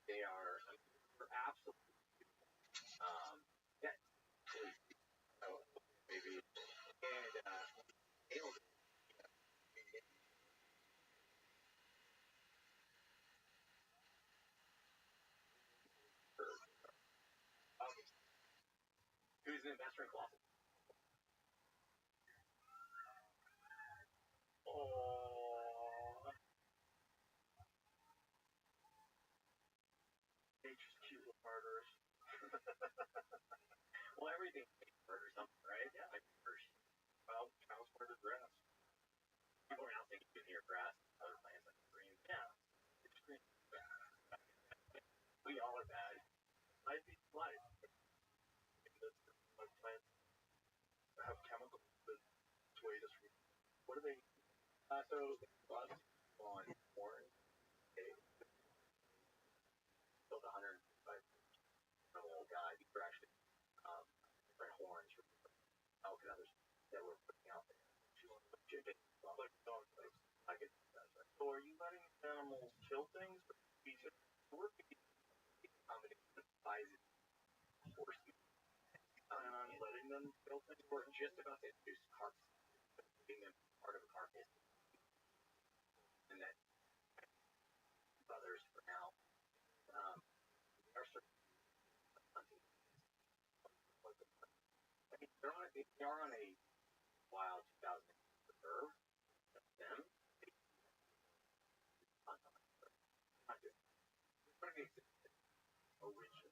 Speaker 2: They are absolutely. Yeah. So maybe and able to. Who's an investor in Colossus?
Speaker 1: Oh. Nature's cute little murderers.
Speaker 2: Well, everything murder something, right? Yeah. Like first.
Speaker 1: Well, cows murder grass.
Speaker 2: People are now thinking you can hear grass, other plants like green.
Speaker 1: Yeah. It's green.
Speaker 2: We all are bad.
Speaker 1: Life eats life. Like plants have chemicals that sway us from. What do they?
Speaker 2: So lots on corn. They built 105-year-old guy. These were actually different horns from elk and others that were putting out there.
Speaker 1: Like dog legs.
Speaker 2: I get
Speaker 1: So are you letting animals kill things? We're
Speaker 2: combination of sizes, horse meat.
Speaker 1: planning on letting them kill things?
Speaker 2: We're just about to introduce carcass, being them part of a carcass, and that others for now. Are certain hunting. I mean, they are on a wild 2000 reserve. Them, they hunt on it. Not good. Original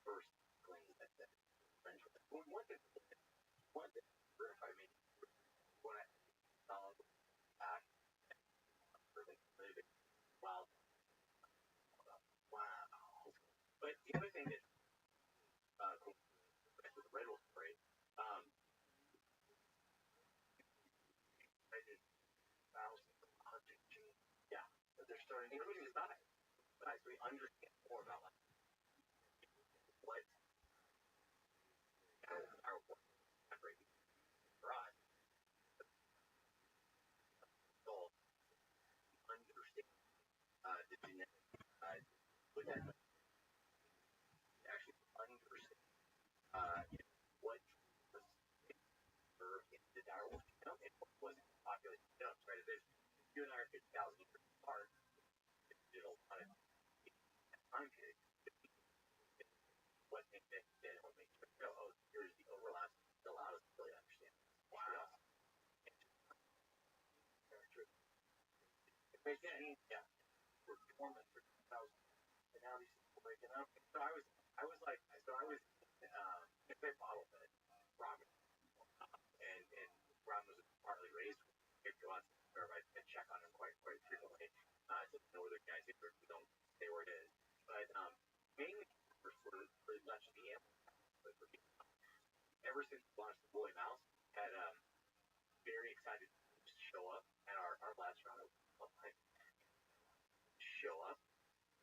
Speaker 2: first claim that French was one thing, if I mean, when I saw back, really wild. Wow. But the other thing that cool with the Red Wolf story,
Speaker 1: I did thousands of hunting genes.
Speaker 2: yeah,
Speaker 1: But they're starting to
Speaker 2: including the size. So we understand more about like what our work for us. the genetic side with that actually understand what was in the Darwin genome and what wasn't populated genomes, right? If you and I are 50,000 years apart, did a lot of time period. What makes it then what makes it go, oh, here's the overlap that allowed us to really understand this. Wow. Yeah. We're dormant for 2,000. And now these people waking up. So I was a big model that Robin and Robin was partly raised with. He'd go out to I check on him quite frequently. So northern guys who don't stay where it is. But mainly for not just the animals, but for people. Ever since we launched the Woolly Mouse, had very excited to show up at our labs around it. Show up,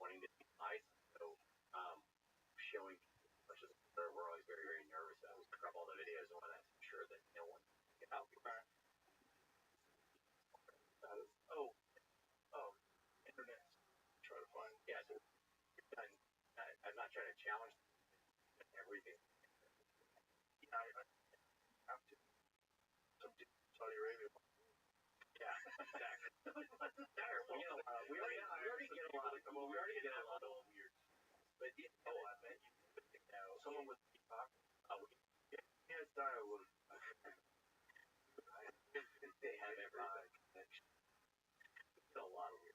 Speaker 2: wanting to be nice. So showing much as we're always very, very nervous. I always grab all the videos and want to make sure that no one can get out.
Speaker 1: Internet. Try to find.
Speaker 2: Yeah, so I'm not trying to challenge everything.
Speaker 1: Yeah, I have to. Some Saudi Arabia.
Speaker 2: Yeah, exactly. What's the matter? Well, we already get a lot of weird. But I bet you know
Speaker 1: someone with TikTok.
Speaker 2: Yeah, it's not a little. They have everything. A lot of weird.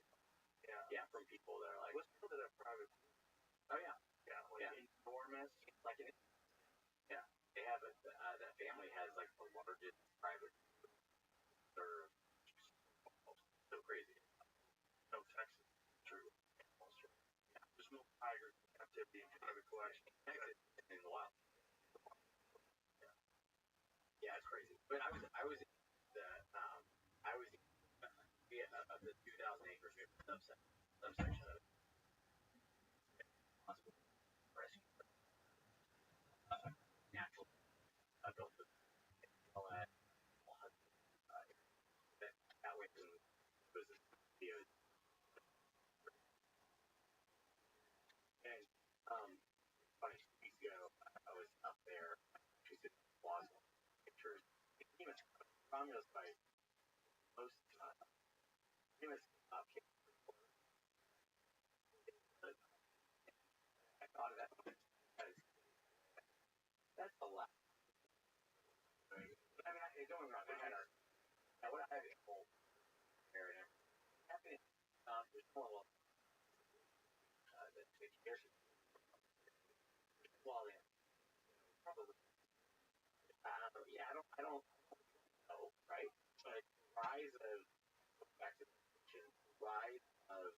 Speaker 2: Yeah, from people that are like,
Speaker 1: let's go to that private.
Speaker 2: Oh yeah,
Speaker 1: enormous.
Speaker 2: Like they have that family has like the largest private. They're so crazy.
Speaker 1: No, Texas. True. Yeah. There's no tigers in captivity in private collection.
Speaker 2: In the wild. Yeah, it's crazy. But I was in the 2,000 acres subsection of it. Rescue. Natural. I built all that. That way, it was a video. And funny, 2 weeks ago, I was up there. She said, "Lost pictures." Even Romulus by most famous came. I thought of that. That's a lot. I mean, don't get me wrong. I would have a whole there and everything. Happening. There's more that years. Well, yeah, probably. Yeah, I don't know, right? But rise of back to the rise of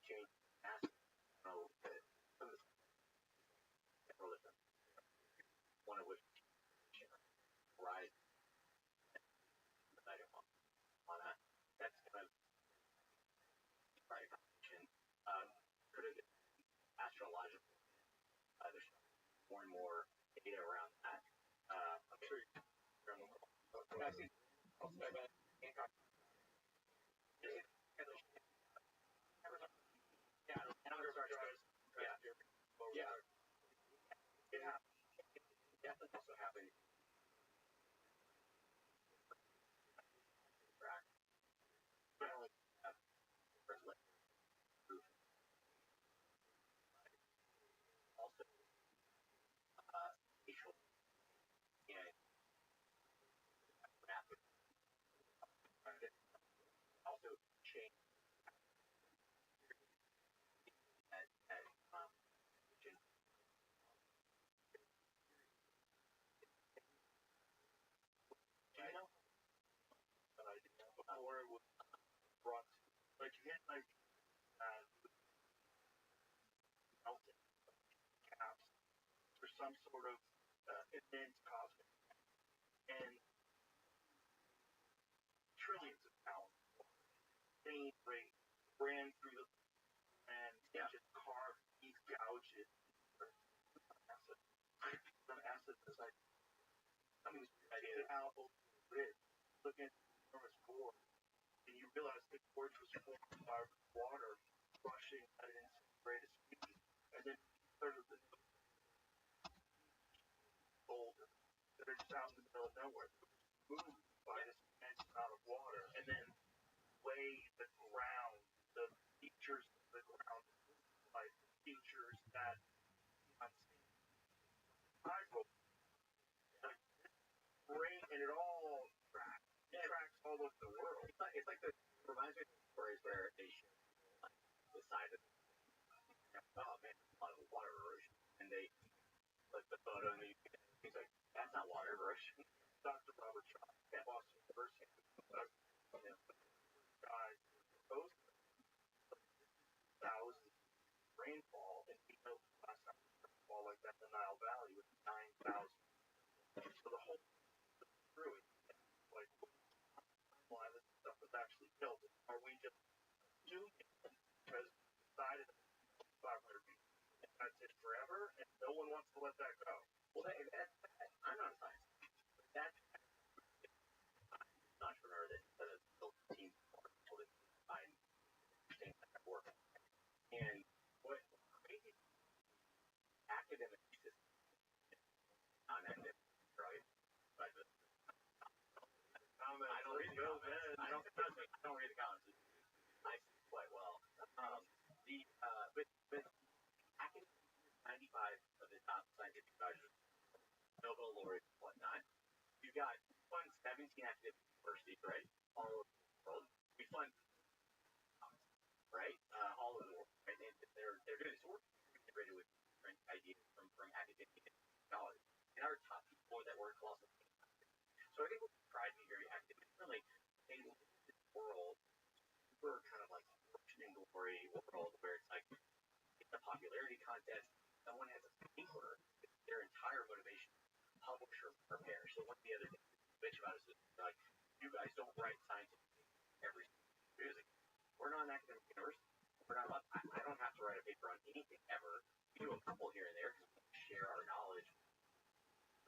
Speaker 2: change massive. Some of the one of which rise on that. That's kind of right. Could have been astrological. There's more and more data around that. I'm sure you're Yeah, that's also happened. Also, facial and rapid. Also change that
Speaker 1: before it was brought, like you get like melted caps for some sort of immense cosmic and trillions of pounds. Same rate ran through the and just carved these gouges. Some acid was like I mean, out looking enormous core. realized the gorge was formed by water rushing at its greatest speed, and then sort of the boulder that are just out in the middle of nowhere, moved by this immense amount of water, and then lay the ground, the features of the ground, like features that I hope great, and it all tracks. It tracks all over the world.
Speaker 2: It's like the reminds me of stories where they show the side of oh man, a lot of water erosion, and they like the photo, and he's like, that's not water erosion.
Speaker 1: Dr. Robert Rothschild, at Boston University, guy proposed thousands rainfall, and he knows last time rainfall like that in the Nile Valley was 9,000. So the whole through it, like, why this stuff was actually built? Are we just doing it because we decided 500 feet and that's it forever, and no one wants to let that go?
Speaker 2: Well, I'm not a scientist. That's an entrepreneur that built teams for people to find things that work. And what crazy academic system, non-academic, right? But I don't read the comments. I don't read the comments. I see quite well. But academic, 95 of the top scientific advisors, Nobel laureates, and whatnot. You got fund 17 academic universities, right? All over the world. We fund, right? All over the world, right? And they're doing this work integrated with different ideas from academic and technology. And our top people that work closely. So I think what drives me very academically, they live in this world, super kind of like fortune and glory world where it's like it's a popularity contest. Someone has a paper, their entire motivation, publish or prepare. So one of the other things we bitch about is like, you guys don't write scientific every music. We're not an academic university. We're not. I don't have to write a paper on anything ever. We do a couple here and there because we share our knowledge,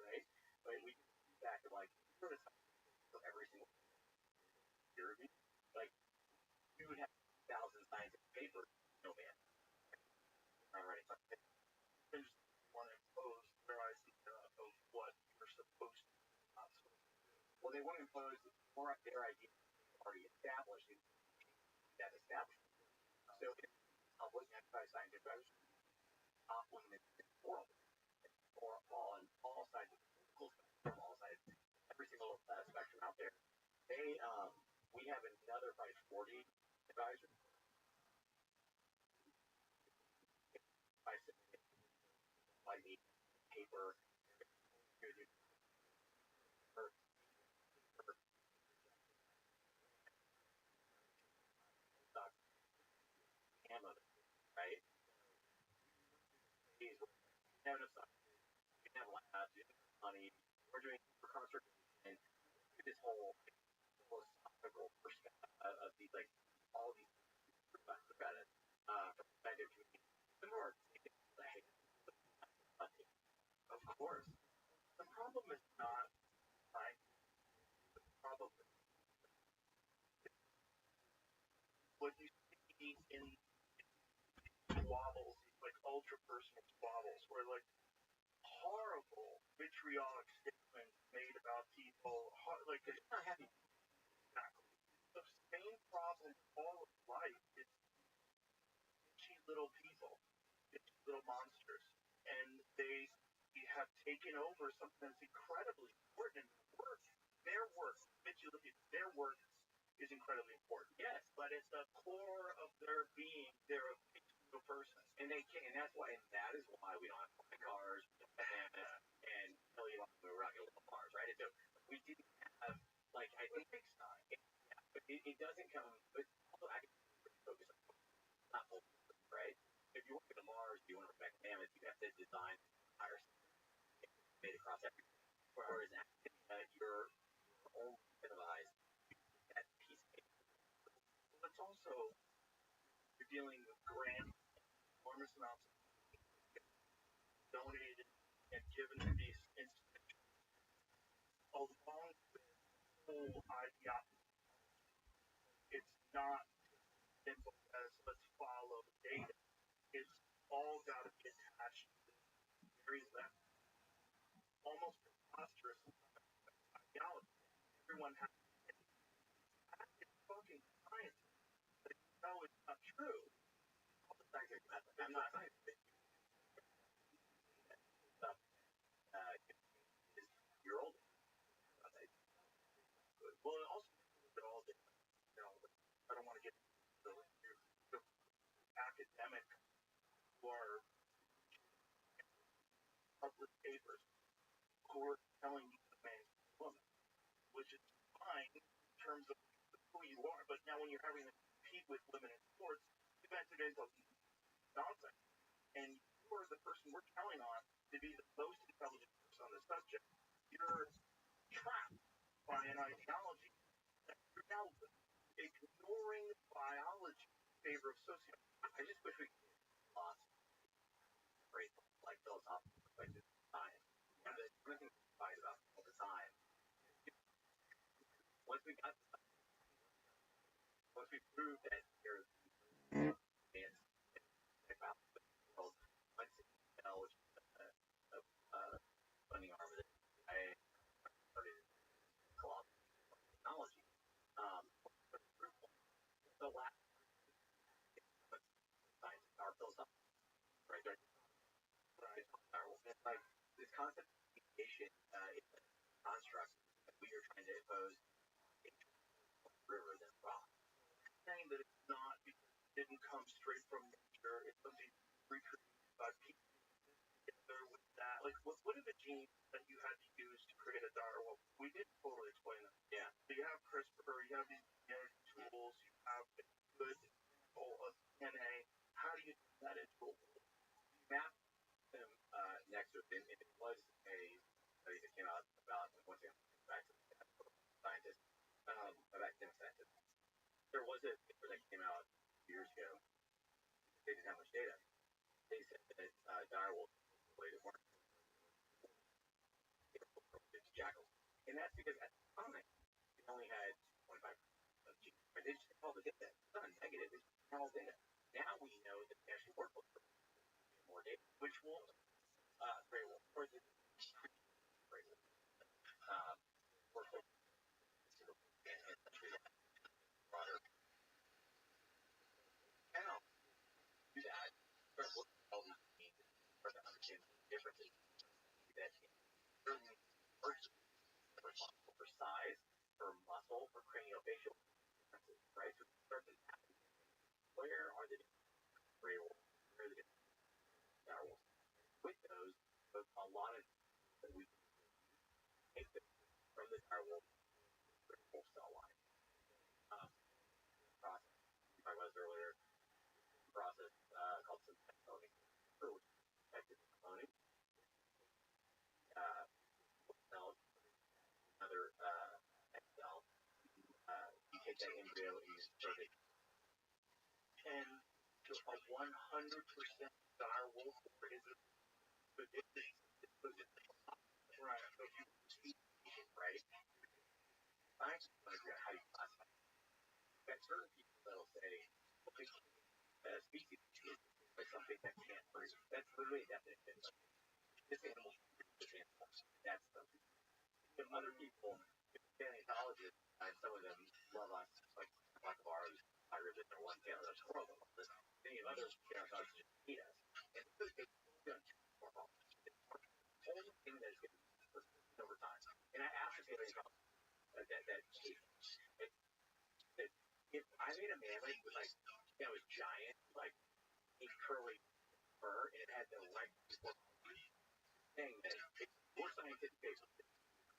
Speaker 2: right? But we do back to like for every single peer review, like you would have 1,000 scientific papers, no man. I'm writing something.
Speaker 1: There's one impose their idea of what you're supposed to do, not supposed to do.
Speaker 2: Well, they want to impose more of their idea already established in that establishment. So it's public anti-scientific advisors, top women in the world, or all sides of from all sides, every single spectrum out there. We have another probably 40 advisors. By the paper, right? We have enough science. We have labs, we have money. We're doing concert and this whole philosophical perspective of these like all these perspectives about it from the scientific community. The more of course.
Speaker 1: The problem is not science. The problem is what you see in squabbles, like ultra personal squabbles, where like horrible vitriolic statements made about people, like
Speaker 2: they're not happy.
Speaker 1: Exactly. The same problem all of life is itchy little people, itchy little monsters, and they have taken over something that's incredibly important. Their work, their work is incredibly important.
Speaker 2: Yes,
Speaker 1: but it's the core of their being. They're a physical person,
Speaker 2: and they can't. And that is why we don't have cars and tell you we're not going to live on Mars, right? And so we didn't have like I think it takes time. But it doesn't come. But also I can focus on not full, right? If you want to go to Mars, you want to go back to Mammoth, you have to design entire made across every. Whereas you're only incentivized that piece of it.
Speaker 1: But it's also you're dealing with grants, enormous amounts donated and given to these institutions, along with whole ideology. It's not simple as let's follow data. It's all got to be attached to this very left, almost preposterous ideology. Everyone has it's fucking science. But no, it's not true.
Speaker 2: All the scientific method. I'm not scientific. Stuff is you're old.
Speaker 1: Well, it also they're all different. I don't want to get the academic who are public papers who are telling you the man woman, which is fine in terms of who you are. But now when you're having to compete with women in sports, you got today's nonsense. And you are the person we're counting on to be the most intelligent person on the subject. You're trapped by an ideology that you're now ignoring biology in favor of sociology.
Speaker 2: I just wish we could lost great like philosophical perspective of science. One of the things we fight about all the time. Once we proved that there's about the world, once it fell, which is funding arm of the CIA started colossal technology. The last science, our philosophy, right? It's like this concept of communication is a construct that we are trying to impose river than rock.
Speaker 1: Saying that it's not because it didn't come straight from nature, it's something recreated by people together with that. Like, what are the genes that you had to use to create a direwolf? We didn't totally explain that.
Speaker 2: Yeah.
Speaker 1: So you have CRISPR, you have these genetic tools, you have a good example of DNA. How do you do that into a wolf?
Speaker 2: Map them next to it, and it was a study that came out about, once again, back to scientists, about scientists. There was a paper that came out years ago. They didn't have much data. They said that direwolves related weren't jackals. And that's because at the time, it only had 25% of genes. They just called the data. It's not negative, it's all data. Now we know that they actually work with more data.
Speaker 1: Which wolf?
Speaker 2: Gray wolf. Or is it gray wolf? Work with broader. Now, do that. Start looking at all these genes and start to understand the differences that certainly are responsible for size, for muscle, for craniofacial differences, right? So we start to tap into where are the different gray wolves, where are the different direwolves. With those, a lot of that we take them from the direwolf to the wolf cell line. Process. We talked about this earlier. Process called synthetic cloning, which is effective cloning. Cells, another cell. You take that embryo and you start it.
Speaker 1: And to a 100% direwolf, or is it? Right.
Speaker 2: So you see, right? Science is going to figure out how you classify. You've got certain people that'll say, okay, species is like something that can't breathe. That's literally a definition. This animal can breathe, this animal. That's something. Some other people, paleontologists, and some of them love us, like of ours, tigers in their one tail, that's horrible. Many of other paleontologists just hate us. And it's going to transform all this. It's the only thing that is going to be over time. And I asked the paleontologist that if I made a mammoth with like, that was giant, like pink curly fur, and it had the right thing that it's more scientific paper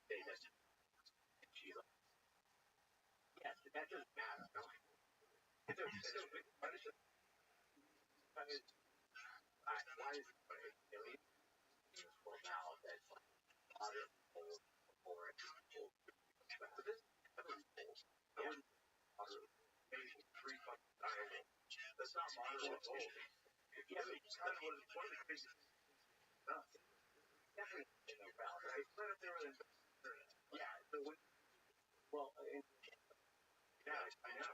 Speaker 2: say that, and she's like, yes, but that doesn't matter. No? It's a big question. Why is it in this world now that's like modern old or but this I wouldn't
Speaker 1: Maybe 3 fucking direwolf. That's not moderate at all. Yeah, but it's kind of one of the crazy things.
Speaker 2: definitely in the crowd, right?
Speaker 1: It's right up there with
Speaker 2: Yeah. So when, well, yeah, I know.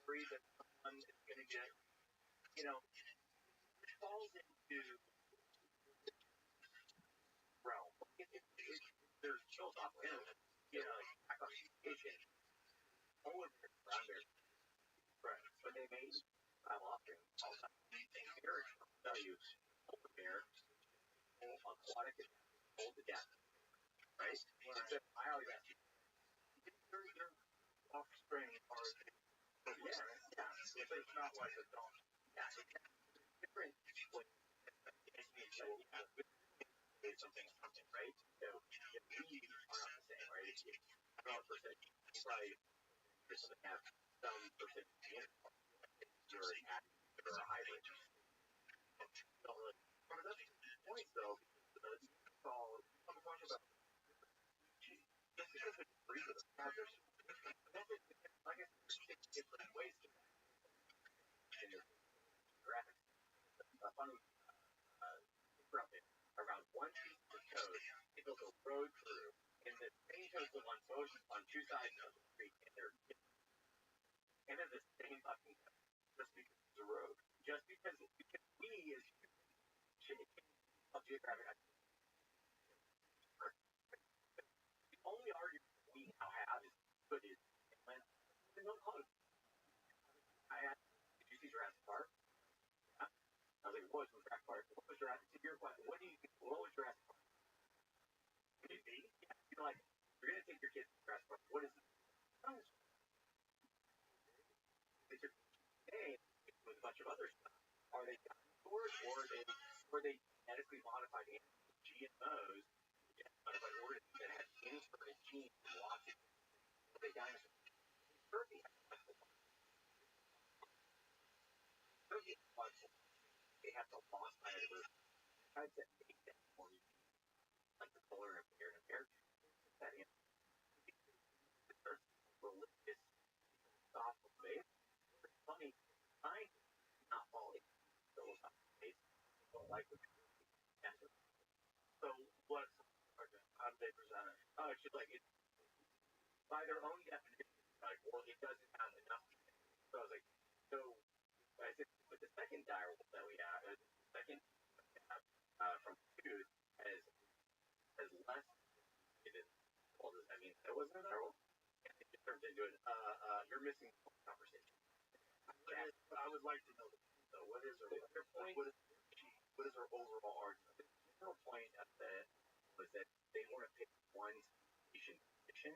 Speaker 1: Free that someone is going to get, it falls into realm. There's philosophical elements, like application. All of it around there, right? But they made offering all the time. Marriage will tell you over there, aquatic is hold to death, right? Except I always ask you, your offspring are if it's not like a dog. Yeah, it's different when something, right? So we are not the same, right? I don't know if percent, you probably have some percent you're an active or a hybrid. So, one of those points, though, I'm talking about just because it's free with a there's like I said, there's 6 different ways to in your graphics. Funny around one piece of code, it built a road through, and the train goes to one on 2 sides of the street, and they're kind of the same fucking code, just because it's a road. Just because we as geographic, the only argument we now have is good is when no code. I asked, did you see Jurassic Park? I was like, what was Jurassic Park? What was Jurassic? To your question, what do you think? What was Jurassic Park? Could it be? Yeah, like, you're gonna take your kids to Jurassic Park. What is it? They took with a bunch of other stuff. Are they dinosaurs or were they genetically modified GMOs, modified organisms that had inserted genes and lots of they dinosaurs? Turkey they have the lost biodiversity. I'd say like the polar bear and bear that in religious soft faith. Funny, I not falling philosophical faith. Don't like what so what how do they present it? Oh, it's just like it's by their own definition, like, well, it doesn't have enough. So I was like, so I said, but the second direwolf that we have, the second from food has less. Well, does that mean that wasn't a direwolf? It just turns into an you're missing the conversation. I would like to know. So what is their point? What is our overall argument? The general point of that was that they want to pick one condition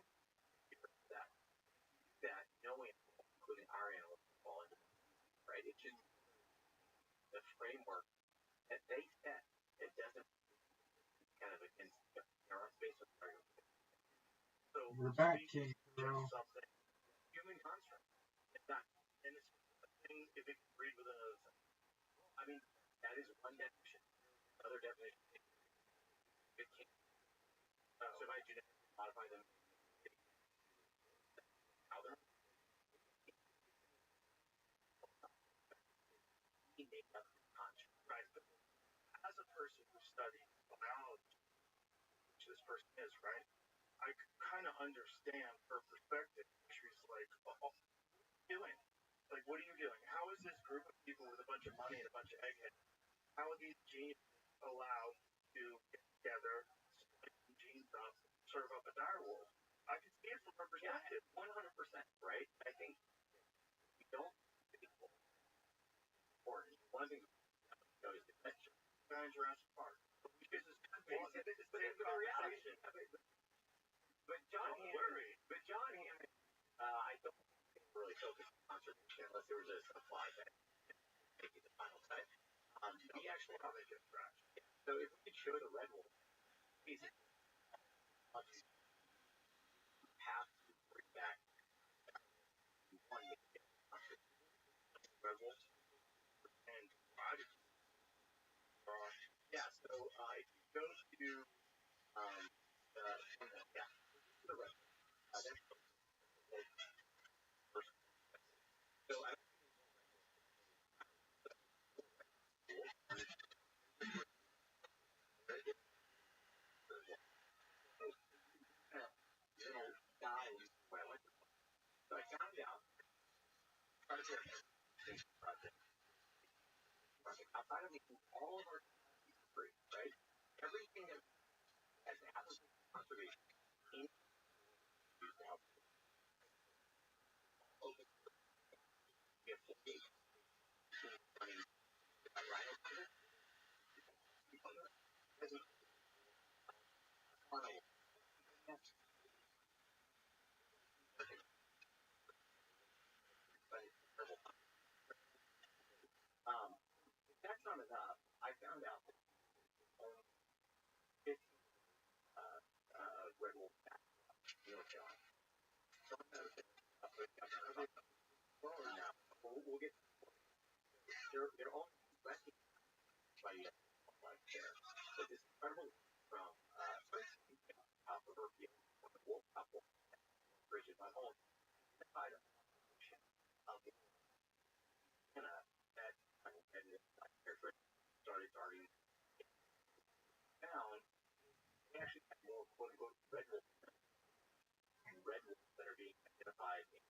Speaker 1: that no animal, including our animals, fall into. Right? It's just the framework that they set. It doesn't kind of against our space of argument. So
Speaker 3: we're back to
Speaker 1: something human construct. It's not, and it's a thing if it can breed with another thing. I mean, that is one definition. Another definition. It can't. So if I genetically modify them, how they're make up the construct. Right. But as a person who studies biology, which this person is, right? I kind of understand her perspective. She's like, what are you doing? Like, what are you doing? How is this group of people with a bunch of money and a bunch of eggheads, how are these genes allowed to get together, split genes up, serve up a direwolf? I can see it from her perspective, 100%, right? I think we don't think important. One thing is the question. Jurassic Park. Because it's the reality. But John Hammond, I don't think really focused on conservation unless there was a fly that maybe the final cut. He actually probably just crashed. Yeah. So if we could show the red wolf, he's have to bring back one red wolf and yeah. So if you go to the red. So I die
Speaker 2: are they growing now? We'll get. They're all resting by like there. But this incredible from top of her field, from the wolf couple, Bridget, my home, side of the that started darting down. They actually had more quote unquote red wolves that are being identified in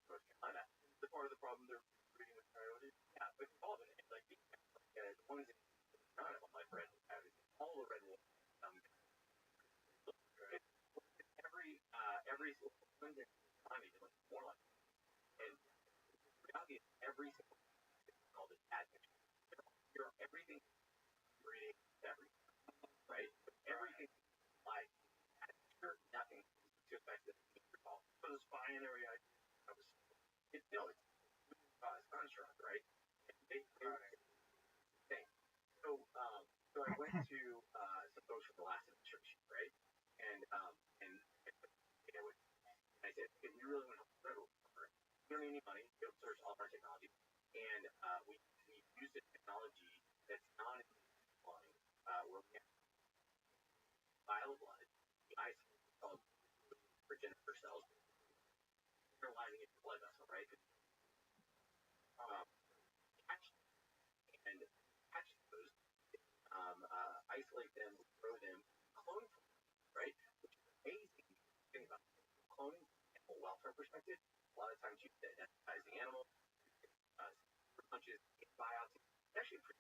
Speaker 2: North Carolina. The part of the problem they're breeding with coyotes, yeah, but all of it, like the ones in Carolina, my friend, all the red wolves. Every single one in time is more like, and the reality is every single called it admixture. Everything breeding everything, right? Everything like admixture, nothing to affect the all.
Speaker 1: So this binary idea was
Speaker 2: it's construct, right? They thing. So I went to some folks from the last administration, right? And I said, if we really want to help federal government, we don't need any money, we open source all of our technology, and we use the technology that's not in line, where we have vial blood, the isolate called progenitor cells, interlining into the blood vessel, right? Catch and catch those, isolate them, grow them, clone them, right? Which is amazing. Think about it. Cloning from a welfare perspective, a lot of times you identify the animal, punches, biopsy, it's actually a pretty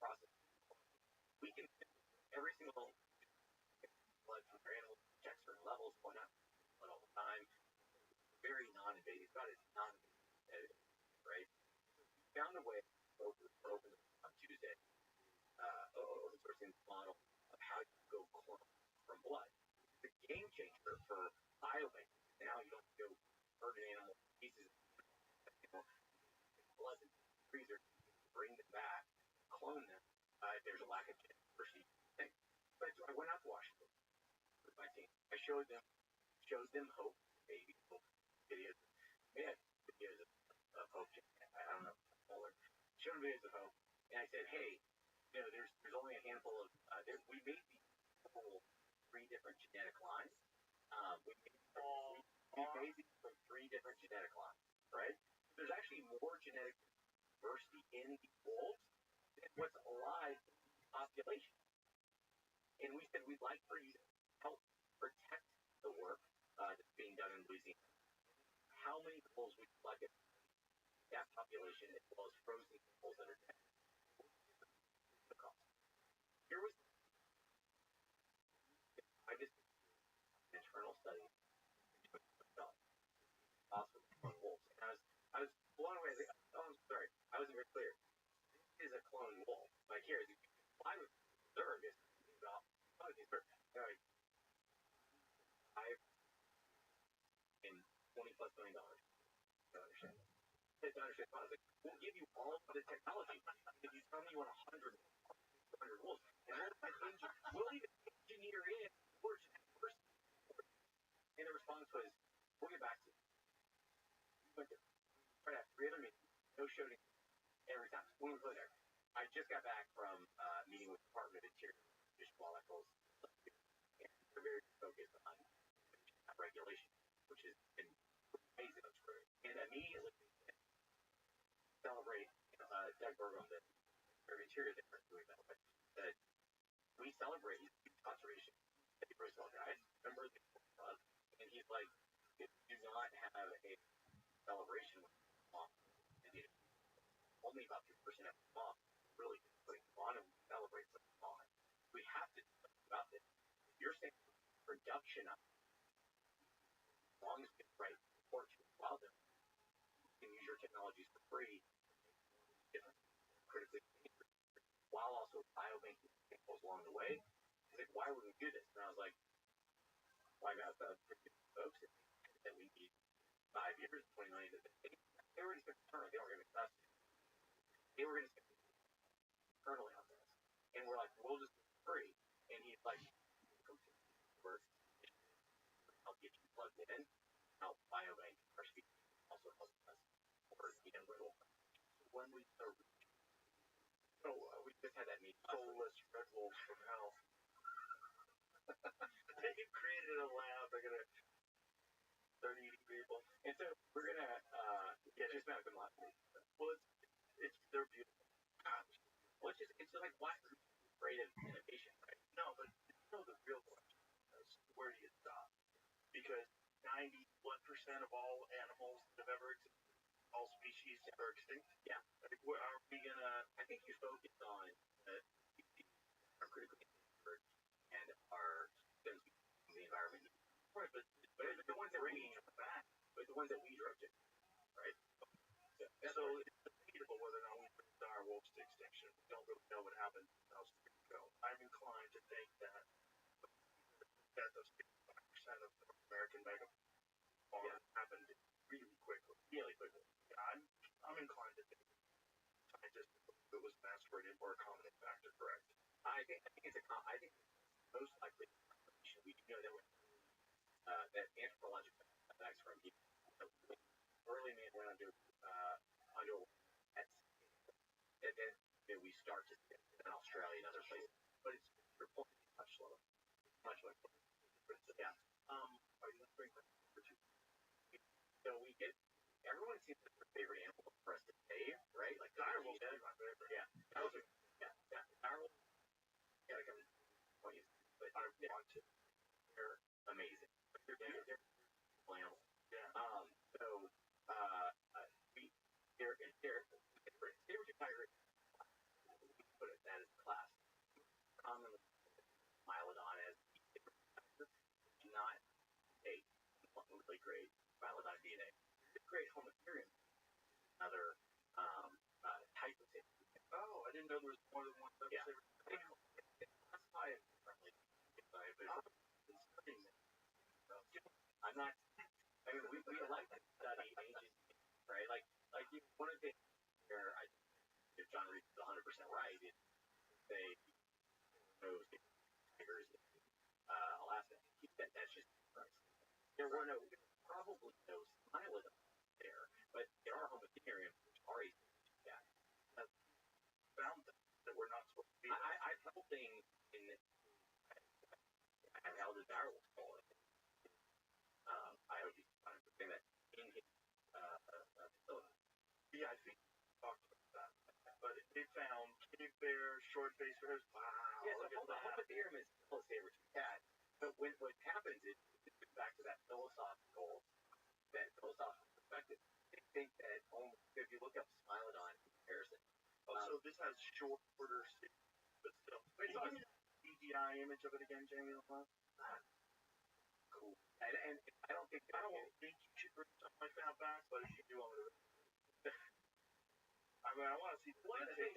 Speaker 2: process. We can every single blood from our animal check certain levels, whatnot, blood all the time. Very non-invasive, but it's non-invasive, right? We found a way to open on Tuesday, open sourcing model of how you go clone from blood. The game changer for biobank. Now you don't go hurt an animal pieces of blood in the freezer, bring them back, clone them. If there's a lack of genetic diversity thing. But I went out to Washington with my team. I shows them hope, maybe hope videos. Yeah, videos of hope. I don't know. Showed them videos of hope, and I said, hey, there's only a handful of we made these three different genetic lines. We made these from three different genetic lines, right? There's actually more genetic diversity in the wolves than what's alive in the population. And we said we'd like for you to help protect the work that's being done in Louisiana. How many wolves would you like that population as well as frozen wolves that are dead? Here was I just did an internal study awesome on wolves. And I was blown away. I'm sorry, I wasn't very clear. This is a clone wolf. Like here, why would observe is about I've in $20+ million. To understand. I was like, we'll give you all of the technology. If you tell me you want 100 wolves, and we'll even engineer in more genetic diversity. And the response was, we'll get back to you. We went to right after 3 other meetings, no shooting every time. When we go there, I just got back from meeting with the Department of Interior, Fish and Wildlife goals, and they're very focused on regulation, which has been amazing. That's great. And immediately celebrate Doug Burgum, the Interior there, doing that. But we celebrate conservation. Roosevelt guys, remember the club? And he's like, if you do not have a celebration with mom, and only about 2% of mom really putting on and celebrate with mom. We have to do something about this. If you're saying production of as long as it's right for wildlife, you can use your technologies for free, different critically while also biobanking samples along the way. He's like, why would we do this? And I was like, why not the folks that we need 5 years, 20 million to they already spent internally, they weren't going to invest. They were going to spend internally on this. And we're like, we'll just do it free. And he's like, come to work, I'll get you plugged in. out biobank our species also helps us for the end result. When we we just had that meeting.
Speaker 1: Soulless red wolves from hell. They created a lab. They're gonna start eating people.
Speaker 2: And so we're gonna just found them last week.
Speaker 1: Well, they're beautiful.
Speaker 2: Well, it's just like why are you afraid of innovation, right?
Speaker 1: No, but the real question is where do you stop? Because 91% of all animals that have ever existed, all species are extinct.
Speaker 2: Yeah.
Speaker 1: Like, where are we gonna?
Speaker 2: I think you focus on our critically endangered and our systems in the environment.
Speaker 1: Right, but
Speaker 2: the ones that we drove back, but the ones that we drove to, right?
Speaker 1: So it's debatable whether or not we bring dire wolves to extinction. We don't really know what happened thousands of years ago. I'm inclined to think that the death of 65% of North American megafauna happened really quickly.
Speaker 2: Really quickly.
Speaker 1: Yeah, I'm inclined to think scientists believe it was an asteroid or a comet factor, correct?
Speaker 2: I think most likely we do know that anthropological effects from early man went under that we start to see in Australia and other places, but it's your point is much slower, much slower. Yeah. Are you going to bring so we get everyone seems like their favorite animal for us to save, right? Like
Speaker 1: dire wolves are my favorite.
Speaker 2: Yeah. Dire wolves. Yeah, like but I want to. They're amazing. They're beautiful animals.
Speaker 1: Yeah.
Speaker 2: They're tiger. We put it that as class. Commonly, Mylodon as not a really great Mylodon DNA. It's great homotherium. Another type of thing.
Speaker 1: Oh, I didn't know there was more than one type of
Speaker 2: They classify it differently. I'm not. I mean, we like to study ancient, right? Like one of the things where if John Reed is 100% right, is they knows tigers in Alaska. That's just right. There probably no Smilodon there, but there are homotheriums which are
Speaker 1: found them that we're not supposed to be.
Speaker 2: I'm hoping I've held a dire wolf call. I hope you find something that in his facility.
Speaker 1: Yeah, I think we talked about that. But they found cave bears, short-faced bears. Wow.
Speaker 2: Yeah, so the homotherium is still a saber-tooth cat. But what happens is, it gets back to that philosophical perspective. They think that if you look up Smilodon in comparison.
Speaker 1: So this has shorter stick, but still. Wait, so CGI image of it again, Jamie?
Speaker 2: Cool. And I don't think
Speaker 1: you should bring something like that back, but if you do, I'm gonna. I mean, I want to see
Speaker 2: one of the things.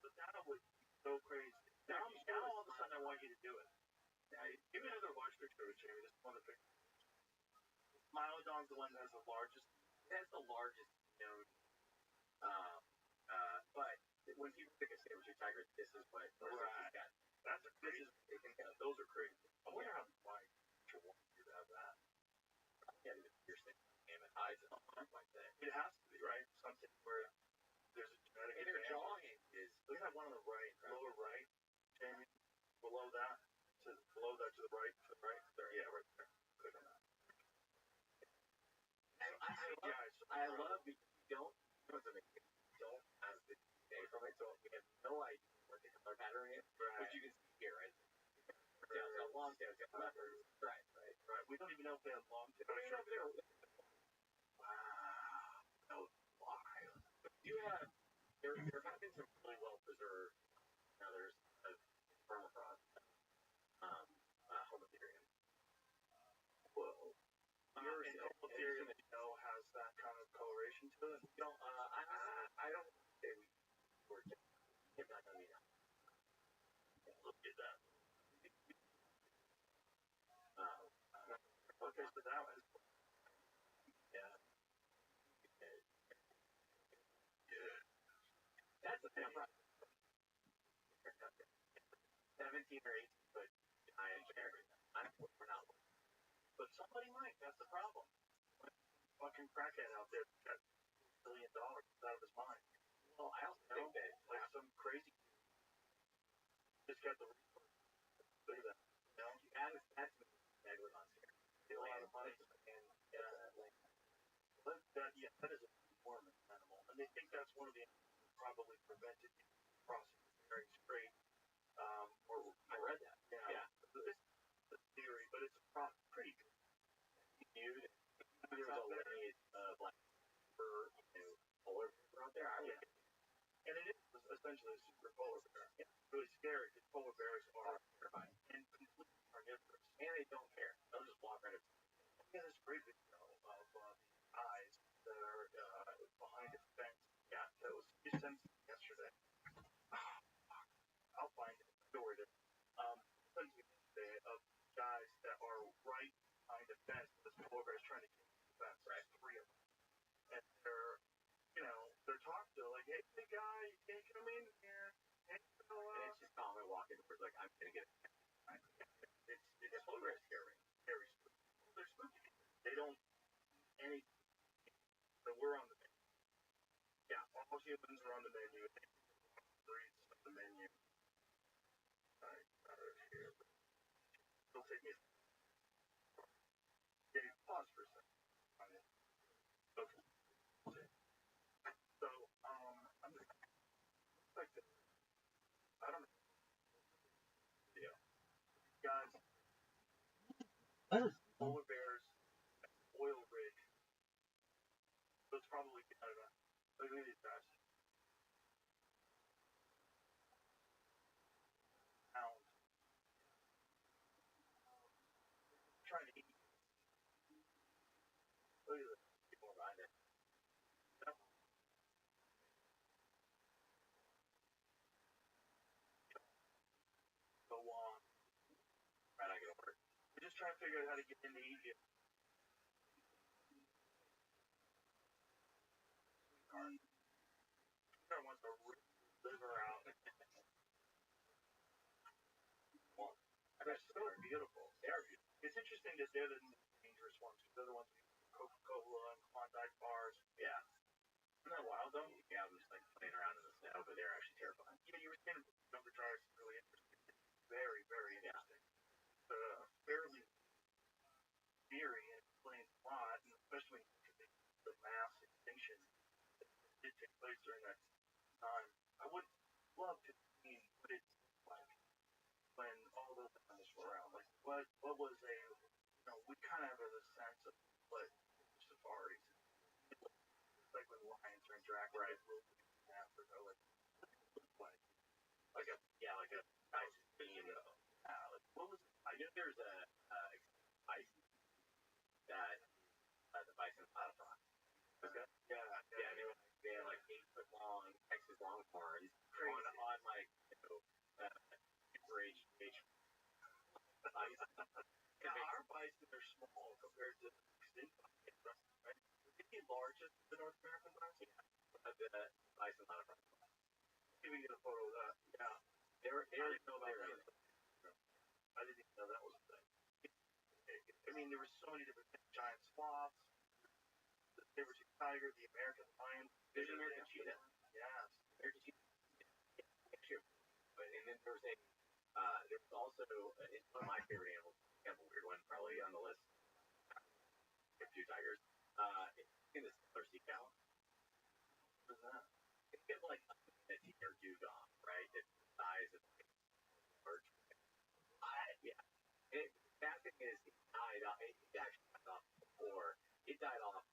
Speaker 1: But that would be so crazy. Now all of a sudden I want you to do it. Now, give me another large picture of it, Jamie. This is one of the pictures. Mylodon's the one that has the largest.
Speaker 2: That's the largest known. But when people think of saber-tooth tiger, this is what
Speaker 1: Right.
Speaker 2: got.
Speaker 1: That's a crazy.
Speaker 2: Those are crazy.
Speaker 1: I wonder how why you want you to have that.
Speaker 2: Yeah, you're saying eyes like that.
Speaker 1: It has to be, right? Something where there's a genetic
Speaker 2: and their jaw is.
Speaker 1: Look at that one on the right, lower right, Jamie. Below that to the right, there. Yeah, right there. Click on that.
Speaker 2: I love because we don't have the day from it, so we have no idea what the color pattern is, which you can see here, right? Tails got long tails, got leopards, right.
Speaker 1: We don't even know if they have long tails.
Speaker 2: Wow, that was wild. You have there have been some really well preserved. Now there's a permafrost homotherium. Whoa.
Speaker 1: Homotherium, has that kind of coloration to it.
Speaker 2: I don't say we were not going to be that.
Speaker 1: Look at that. Okay, so that was.
Speaker 2: Yeah. That's a permafrost. 17 or 18 foot giant we're not.
Speaker 1: But somebody might. That's the problem. Fucking crackhead out there got $1 billion out of his mind.
Speaker 2: Well, I also think that
Speaker 1: like some crazy just got the resources. Look at that. You know,
Speaker 2: that's megalodons here.
Speaker 1: a lot of money and that is a enormous animal, and they think that's one of the animals that probably prevented you from crossing Bering Strait. Or
Speaker 2: I read that.
Speaker 1: Yeah. It's a theory, but it's pretty good.
Speaker 2: There's a lineage of like polar bears out there.
Speaker 1: And it is essentially a super polar bear. Yeah. It's really scary because polar bears are terrifying and completely carnivorous,
Speaker 2: and they don't care. They'll just walk right up.
Speaker 1: Yeah, this great video of the eyes that are behind a fence. Yeah, that was you sent yesterday. I'll find it. Where it is. Sent me yesterday of guys that are right behind a fence. This polar bear is trying to get the fence. Right, 3 of them, and they're talking to like, hey, big guy, you can't come in here. Hey, fella.
Speaker 2: And it's just calmly walking towards like, I'm gonna get it. It's polar bears scary.
Speaker 1: Very spooky. They're spooky. They don't any. So we're on the menu. Yeah, all humans are on the menu. Breeds on the menu. Alright, here. It'll take me. Okay, pause for a second. Okay. So, I'm just like this. I don't know. Yeah. Guys, polar bears, oil rig. So it's probably, I don't know. Look at these guys. Pound. Trying to eat. Look at this. People behind it. Yep. Go on.
Speaker 2: Right, I get over it.
Speaker 1: We're just trying to figure out how to get into Egypt. Sweetheart wants to rip the liver out. Well, they're so beautiful.
Speaker 2: They're beautiful.
Speaker 1: It's interesting that they're the dangerous ones. They're the ones who eat Coca-Cola and Klondike bars.
Speaker 2: Yeah.
Speaker 1: Isn't that wild though?
Speaker 2: Yeah, I'm just like playing around in the snow, but they're actually terrifying.
Speaker 1: Yeah, you were saying number drive is really interesting. Very, very interesting. Fairly theory and explains a lot, and especially the mass extinction that did take place during that time. I would love to see what it's like when all those animals were around. Like what was we kind of have a sense of what safaris. It's like when lions are interacting with wolves in Africa, like
Speaker 2: like a ice beam.
Speaker 1: Yeah, like what was it?
Speaker 2: I know there's a ice that the bison cloud from.
Speaker 1: Okay. Yeah.
Speaker 2: They have like 8-foot long Texas longhorns on like super age bison.
Speaker 1: Yeah, our bison are small compared to extinct bison, right? Is it the largest of the North American bison?
Speaker 2: Yeah. The bison cloud from.
Speaker 1: See if we can get a photo of that. Yeah.
Speaker 2: I
Speaker 1: didn't know about that. I didn't even know that was a thing. I mean, there were so many different things. Giant sloths, the saber-tooth tiger, the American lion.
Speaker 2: There's an American cheetah.
Speaker 1: Yes.
Speaker 2: American cheetah. Yeah. But and then there's also it's one of my favorite animals. Kind of a weird one, probably on the list. Two tigers. In the Steller sea cow.
Speaker 1: What is that?
Speaker 2: It's kind of like a deer dugong, right? It's the size of large. Yeah. The bad thing is it died off. It actually died off before. It died off.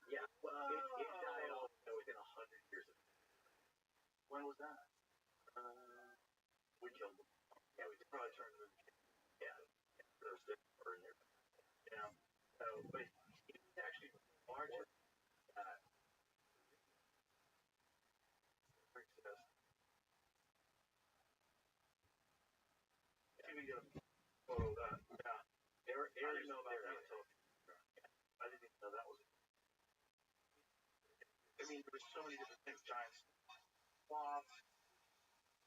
Speaker 2: Yeah. Well, it died off within 100 years of.
Speaker 1: When was that?
Speaker 2: We killed them. Yeah, we
Speaker 1: probably turned them into.
Speaker 2: Yeah. Roast it or in there.
Speaker 1: Yeah.
Speaker 2: So, but it's actually larger.
Speaker 1: See if we get a photo of that. Yeah. I didn't know about that until. I didn't even know that was. I mean, there were so many different things. Giant sloths,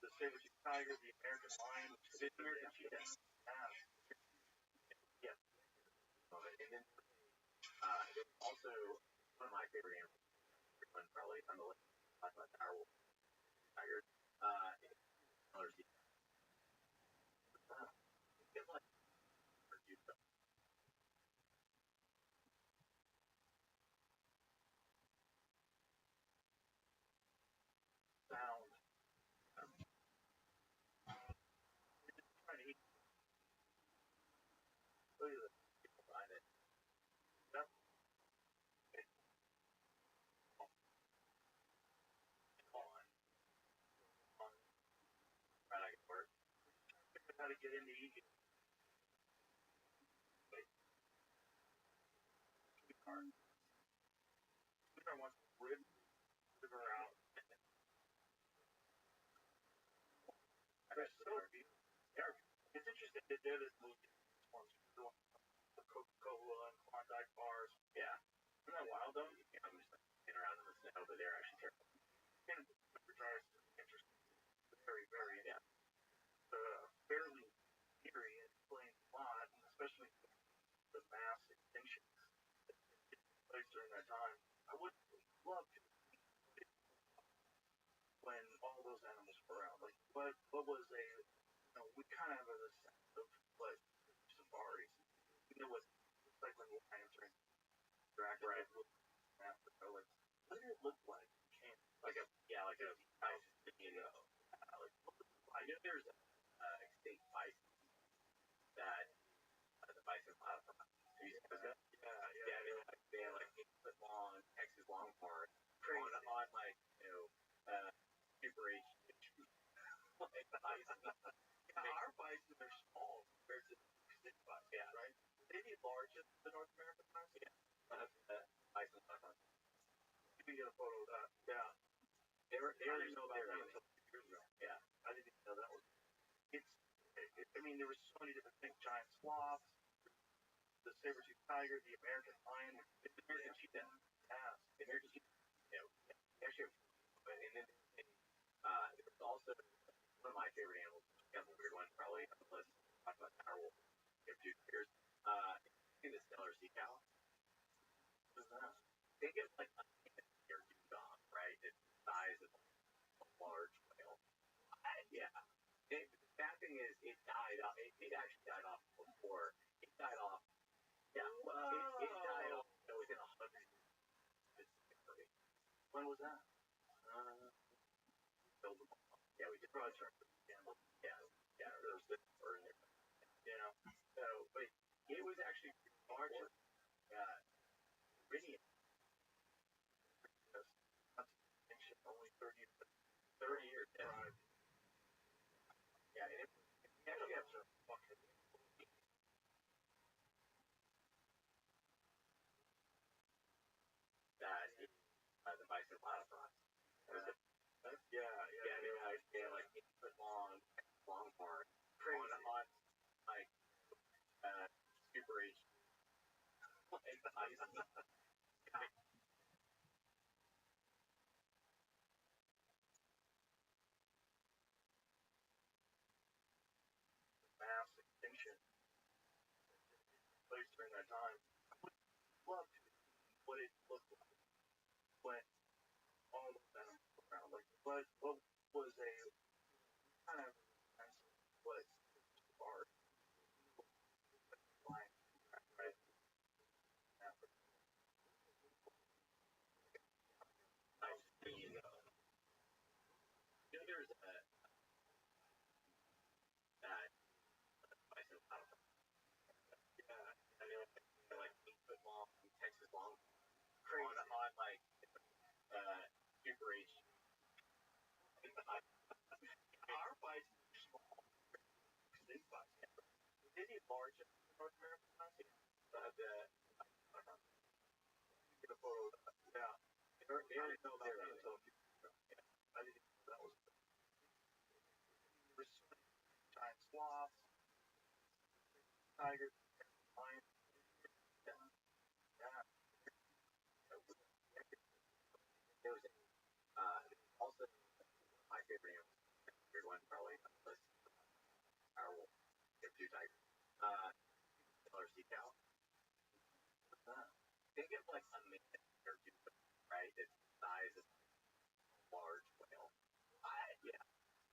Speaker 1: the saber-tooth tiger, the American lion, the American cheetah. Yeah.
Speaker 2: And then there's also one of my favorite animals, one probably on the list, talk about the owl, tiger. Another sea. It's like
Speaker 1: sound. Trying to eat. Look at this. People find it. That's on
Speaker 2: right, I can work.
Speaker 1: how to get into Egypt. Sweetheart wants to rib her out. They're so beautiful. It's interesting that they're this movie ones doing the Coca-Cola and Klondike bars.
Speaker 2: Yeah.
Speaker 1: Isn't that wild though?
Speaker 2: Yeah, I'm just like, around in the snow, but they're actually terrible.
Speaker 1: And guitars is interesting. Very, very
Speaker 2: Yeah.
Speaker 1: fairly eerie and explains a lot, and especially the mass extinction that took place during that time. I would love to when all those animals were out. Like what was a we kind of have a sense of what safaris. You know what it's like when lions are in drag right Africa. Like what did it look like?
Speaker 2: Like a house, like I know there's a extinct bison that the bison platform. They have like 8 foot long Texas Longhorn on like super H. Like the bison.
Speaker 1: Our bison are small compared to extinct bison,
Speaker 2: Yeah.
Speaker 1: right? They be larger than the North American bison.
Speaker 2: Yeah. Bison platform.
Speaker 1: You can get a photo of that. Yeah.
Speaker 2: They
Speaker 1: I didn't know about that
Speaker 2: until
Speaker 1: 2 years ago.
Speaker 2: Yeah.
Speaker 1: I didn't even know that was. I mean, there were so many different things. Giant sloths, the saber-toothed tiger, the American lion, the American cheetah. Yeah.
Speaker 2: The American cheetah. Actually, and then there's also one of my favorite animals, kind of a weird one, probably on the list. Talk about the narwhal. Give 2 years. The stellar sea cow.
Speaker 1: What is that?
Speaker 2: Think of like a near dugong, right? It's the size of a large whale. Yeah. The bad thing is, it died off. It actually died off before. It died off. Yeah. It died off within 100 years.
Speaker 1: When was that?
Speaker 2: Yeah, we did probably start with the animal. Yeah, or in there. So, but it was actually larger. Really,
Speaker 1: Only 30
Speaker 2: years. Yeah.
Speaker 1: Right.
Speaker 2: Yeah, and it actually have some fucking that the bison platform.
Speaker 1: Yeah.
Speaker 2: They had like 8 foot long Longhorn on like super H.
Speaker 1: Mass extinction place during that time. I would love to see what it looked like when all of them were around. Like what was a kind of sense of what art like right Africa.
Speaker 2: There's that bison platform.
Speaker 1: Yeah.
Speaker 2: They're like 8 foot long Texas Longhorn on like super H.
Speaker 1: Our bison are small. Extinct bison. They be larger than the North American bison. Get a photo of that. Yeah.
Speaker 2: They already know about
Speaker 1: that
Speaker 2: until
Speaker 1: I didn't know that was. Giant sloths, tigers, lions. Yeah.
Speaker 2: there was also my favorite animal, weird one probably on the list. Our wolf, two tigers. Stellar sea cow. think of like a minute or two, right? Its size is a large whale. Yeah.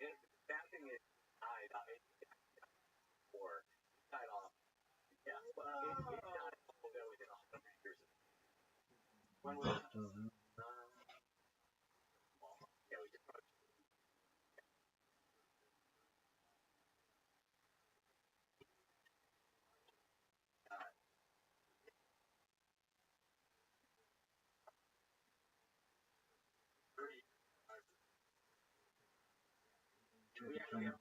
Speaker 2: And that thing is died off, or died off. Yeah. Well, it died off within 100 years. When was it? Yeah, we just we actually have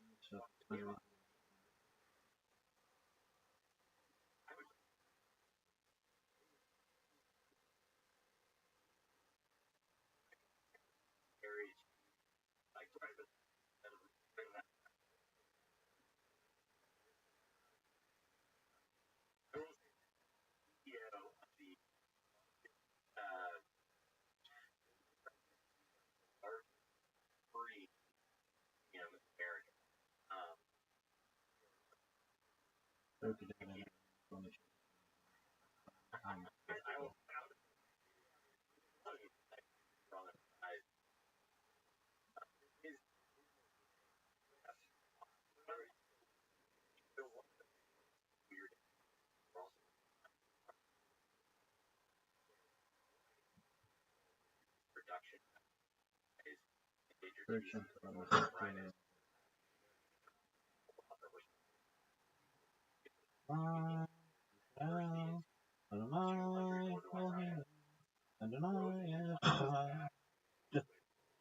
Speaker 2: areas like private and bring that. I will say, the are free American. I will tell you from it. Is still weird production is endangered species.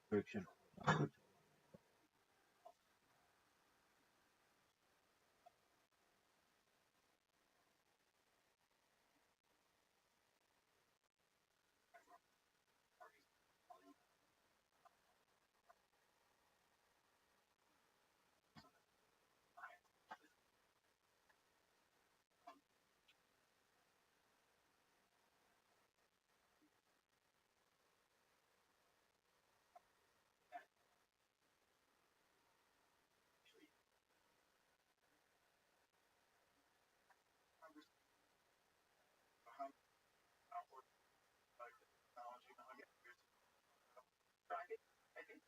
Speaker 3: Friction.
Speaker 2: I think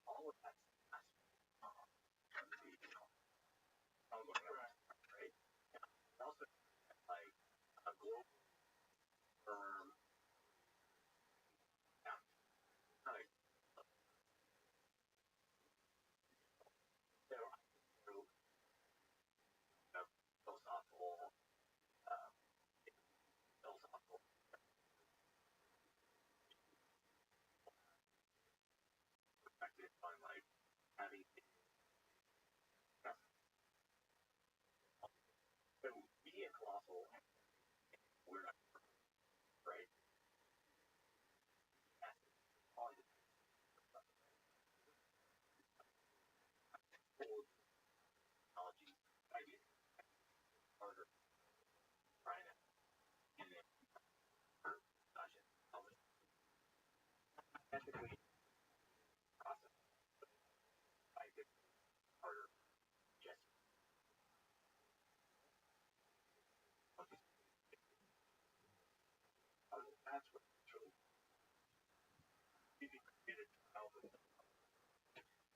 Speaker 2: all of that right. Also, like a global firm, like through philosophical, uh, philosophical perspective on like having so be a colossal. We're not right. Probably old technology idea harder trying to get it or gosh, ethically process by it harder just that's what really created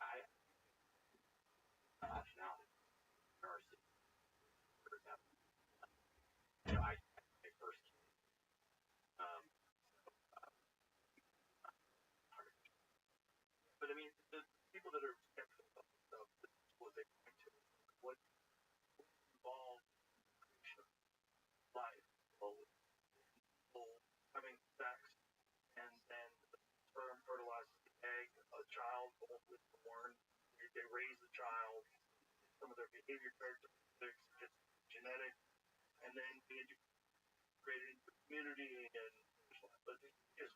Speaker 2: I optionality or I first um but I mean the people that are skeptical of what they point to what involved life having sex and then the sperm fertilizes the egg a child is born they raise the child some of their behavior characteristics just genetic and then they integrate into the community and but they just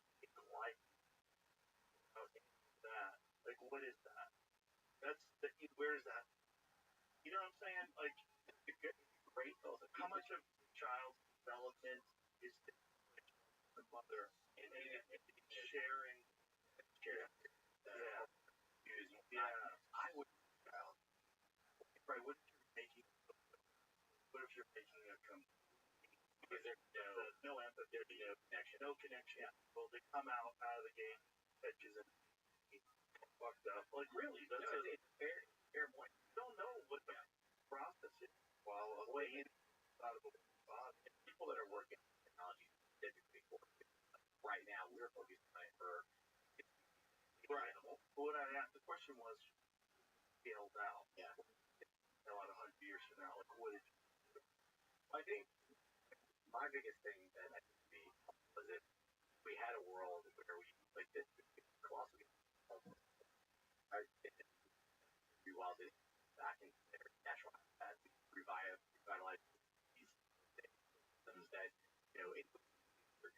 Speaker 2: like that like what is that that's the where is that you know what I'm saying like great though how much of child's development
Speaker 1: is the mother and sharing. I would. Right. What if you're making? What if you're making a because there's no empathy, there's no connection. No connection. Yeah. Well, they come out of the gate, catches and fucked up. Like really, that's it's fair point. You don't know what the process is. While away out of the people that are working in technology typically for right now, we're focused on it for right. What I asked the question was scaled out. Yeah. Out 100 years from now, like what did you do? I think my biggest thing that I could see was if we had a world where we like this philosophy rewilded back into their natural habitat, revitalize these systems that it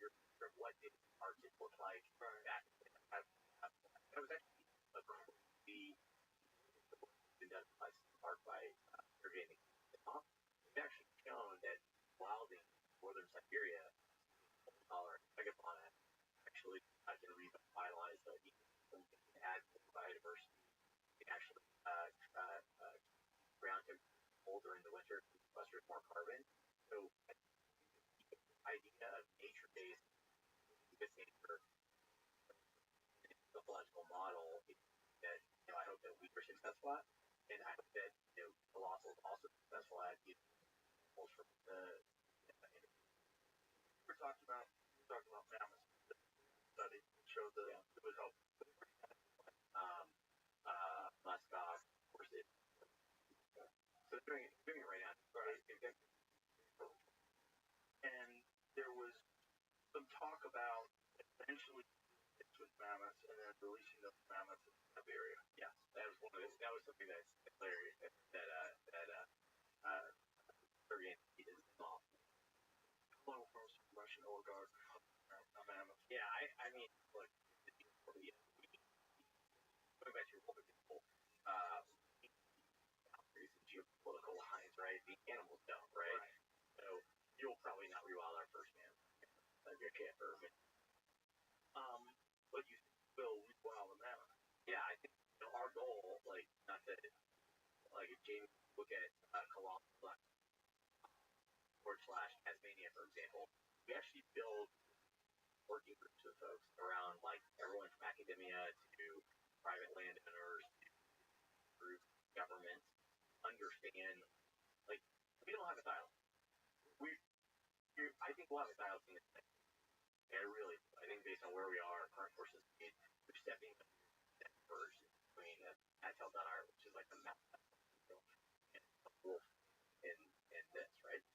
Speaker 1: your what did Arctic look like back that was actually a crazy been done by Park by irrigating. It's actually shown that wilding northern Siberia tolerant megafauna actually can revitalize the ecosystem and add biodiversity. It actually ground temperature colder in the winter, sequesters more carbon. So the idea of nature-based nature ecological model is that I hope that we are successful at, and I hope that Colossal is also successful at from the. We're talking about mammoths. Study showed that it would help. Muskox, of course, so doing it right now. Right. And there was some talk about eventually with mammoths and then releasing those mammoths in Siberia. Yes, that was something that's hilarious. Is small. Hello from some Russian oligarch. Mammoth. Yeah, I mean, look, going back to your political, geopolitical lines, right? The animals don't, right? So you'll probably not rewild our first man. Your camper. But you will rewild a mammoth. Yeah, I think our goal, like, not that, like, if Jamie look at Colombia or / Tasmania, for example, we actually build working groups of folks around, like, everyone from academia to private landowners to groups, governments, understand, like, we don't have a dialogue. I think we'll have a dialogue in this thing. I think based on where we are, current forces, we're stepping first between Attel Dunnar, which is like the map, and a wolf in this, right?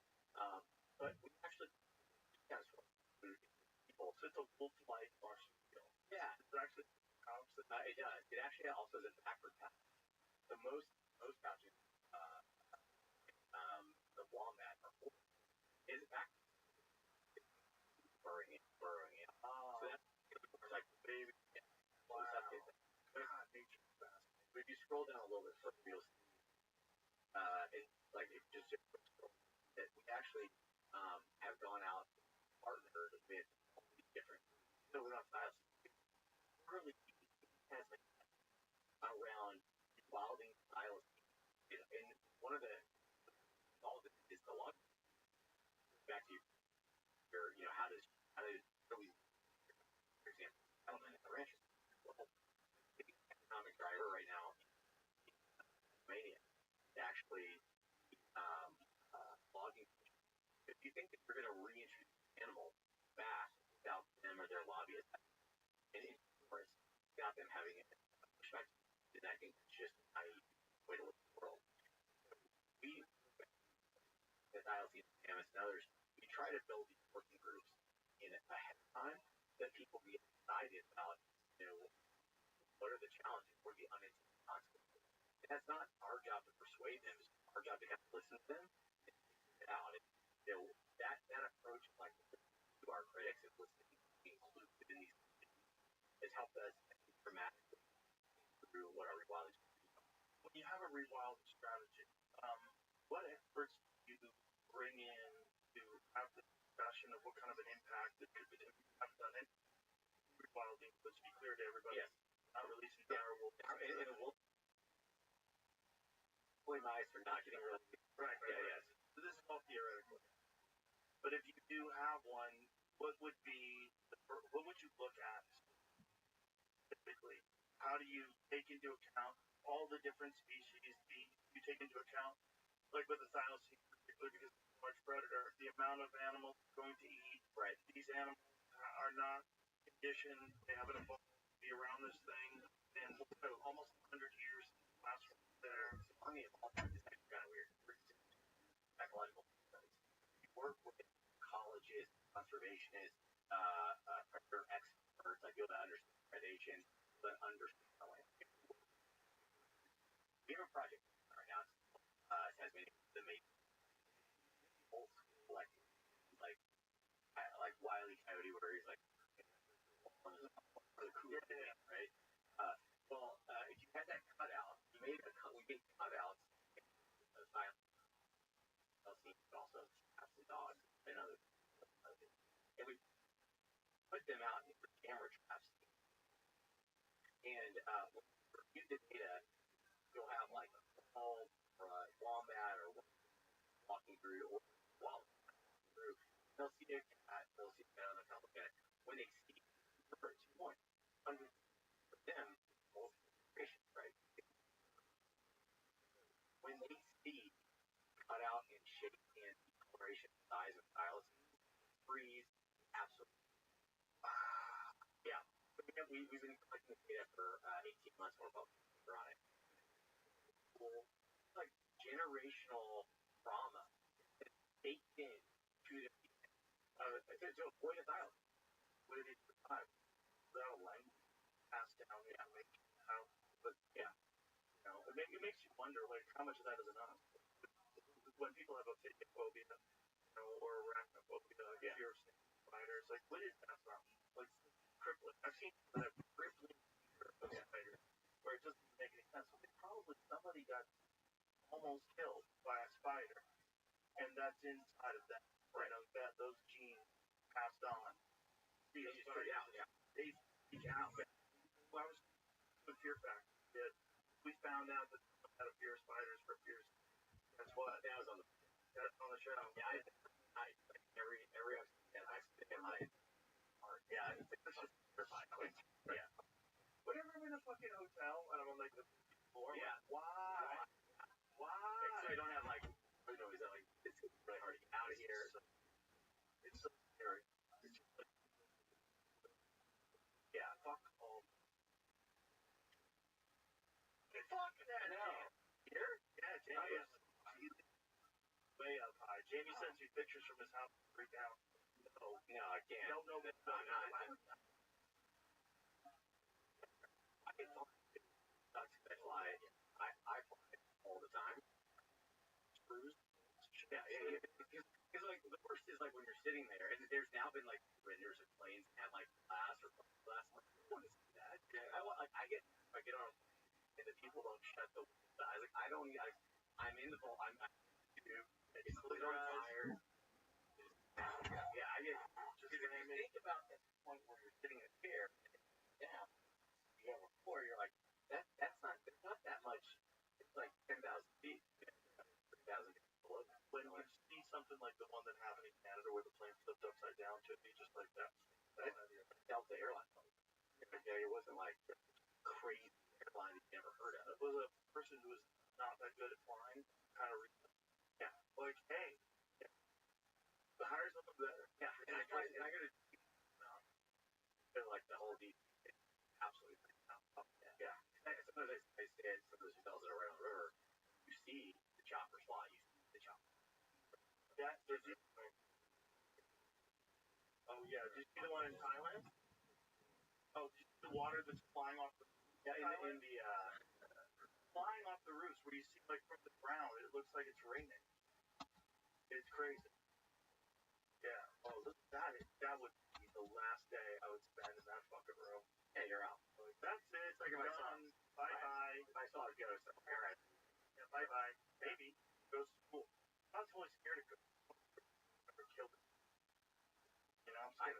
Speaker 1: But we actually kind of people. So it's a wolf-like Martian skill. Yeah, it's actually it does. It actually also is a backward path. The most pouches, the wombat is backward. Burrowing in. Oh. So that's like baby. Wow. God, nature fast. But if you scroll down a little bit further, you'll see it's just that we actually have gone out and partnered with all these different. So we're not styles. Really has around wilding styles, and one of the is the log. Back to your how does we, for example, element in the ranches. Well, the economic driver right now in Romania is actually logging. If you think that you're going to reintroduce animals back without them or their lobbyists, and without them having a perspective, then I think it's just a way to look at the world. We, as ILC and others, we try to build these working groups in ahead of time that people get excited about, what are the challenges, what are the unintended consequences. And that's not our job to persuade them, it's our job to have to listen to them and figure it out. And, that approach, like, to our critics and listening to be included in these has helped us dramatically through what our rewilding strategy is. When you have a rewilding strategy, what experts do you bring in to have the discussion of what kind of an impact it could have done it. Wilding, let's be clear to everybody.
Speaker 2: Yes.
Speaker 1: Not releasing direwolf.
Speaker 2: And a wolf. Boy, mice are not getting really.
Speaker 1: Right. Yes. So this is all theoretical. But if you do have one, what would you look at typically? How do you take into account all the different species? You take into account, like with the thylacine, particularly because it's a large predator, the amount of animals it's going to eat.
Speaker 2: Right.
Speaker 1: These animals are not conditioned. They haven't evolved to be around this thing, and almost 100 years last from there.
Speaker 2: So on the evolvement, it's actually kind of weird. Ecological studies. You work with ecologists, conservationists, predator experts, like people that understand predation, that understand the landscape. We have a project right now. It has been the main like Wile E. Coyote, where he's like, right? If you had that cutout, we made cutouts of silent, also cats and dogs and other, and we put them out in camera traps. And when you review the data, you'll have like a small wombat or walking through or wildcat through. They'll see a cat, they'll see a cat on a couple of cats. When they see birds, hundreds of them, right? When they see cut out in shape and coloration, size, and styles, freeze, absolutely. Yeah. We've been collecting the data for 18 months or about on it. Like generational trauma baked in to to avoid a dialogue.
Speaker 1: What did it survive? Without a language passed down, but yeah, it makes you wonder, like, how much of that is enough? When people have a phobia, or arachnophobia, fear of spiders, like, what is that from? Like, crippling. I've seen people that have crippling fear of spiders, where it doesn't make any sense. So probably somebody got almost killed by a spider, and that's inside of them. Right. Those genes passed on. They speak out. Well, I was with Fear Factor. We found out that someone had a fear of spiders for years. That's what. That was on the show. Yeah, every accident in my heart. Yeah, it's like this is terrifying. Yeah. Whenever I'm in a fucking hotel and I'm on like the floor, yeah. Why?
Speaker 2: So I don't have like it's really hard to get out of here.
Speaker 1: It's so scary. It's just like, yeah, fuck home. Fuck that. No. Here? Yeah, Jamie is way up high. Jamie sends me pictures from his house right now. No,
Speaker 2: I can't.
Speaker 1: No, I'm not.
Speaker 2: I fly all the time. Cruise. Yeah. Because like the worst is like when you're sitting there, and there's now been like renders of planes that have like glass or glass. Like, I want to see that. Yeah. I get on, and the people don't shut the eyes. Like I don't. I'm in the bowl. I'm it's clear on fire. Yeah. I get. Just think about that point where you're sitting in a chair, down, you have a floor. You're like that's not. It's not that much. It's like 10,000 feet. 3,000 feet below that.
Speaker 1: When you see something like the one that happened in Canada where the plane flipped upside down, to be just like that.
Speaker 2: Delta Airlines. Yeah, it wasn't like crazy airline you never heard of.
Speaker 1: It was a person who was not that good at flying, kind of reason. Yeah, like, hey, the hire someone better.
Speaker 2: Yeah, and I got to like the whole deep, absolutely. Yeah. Sometimes I stay at some of those hotels that are right on the river. You see the choppers fly. You see the chopper.
Speaker 1: Yeah, oh yeah, did you see the one in Thailand? Oh, did you see the water that's flying off the in the flying off the roofs where you see like from the ground it looks like it's raining. It's crazy. Yeah. Oh, look, that would be the last day I would spend in that fucking room.
Speaker 2: Yeah, you're out.
Speaker 1: Like, that's it. It's like my son. Bye.
Speaker 2: I saw it go somewhere.
Speaker 1: Yeah, bye. Maybe goes to school. I was totally scared of never killed him.
Speaker 2: They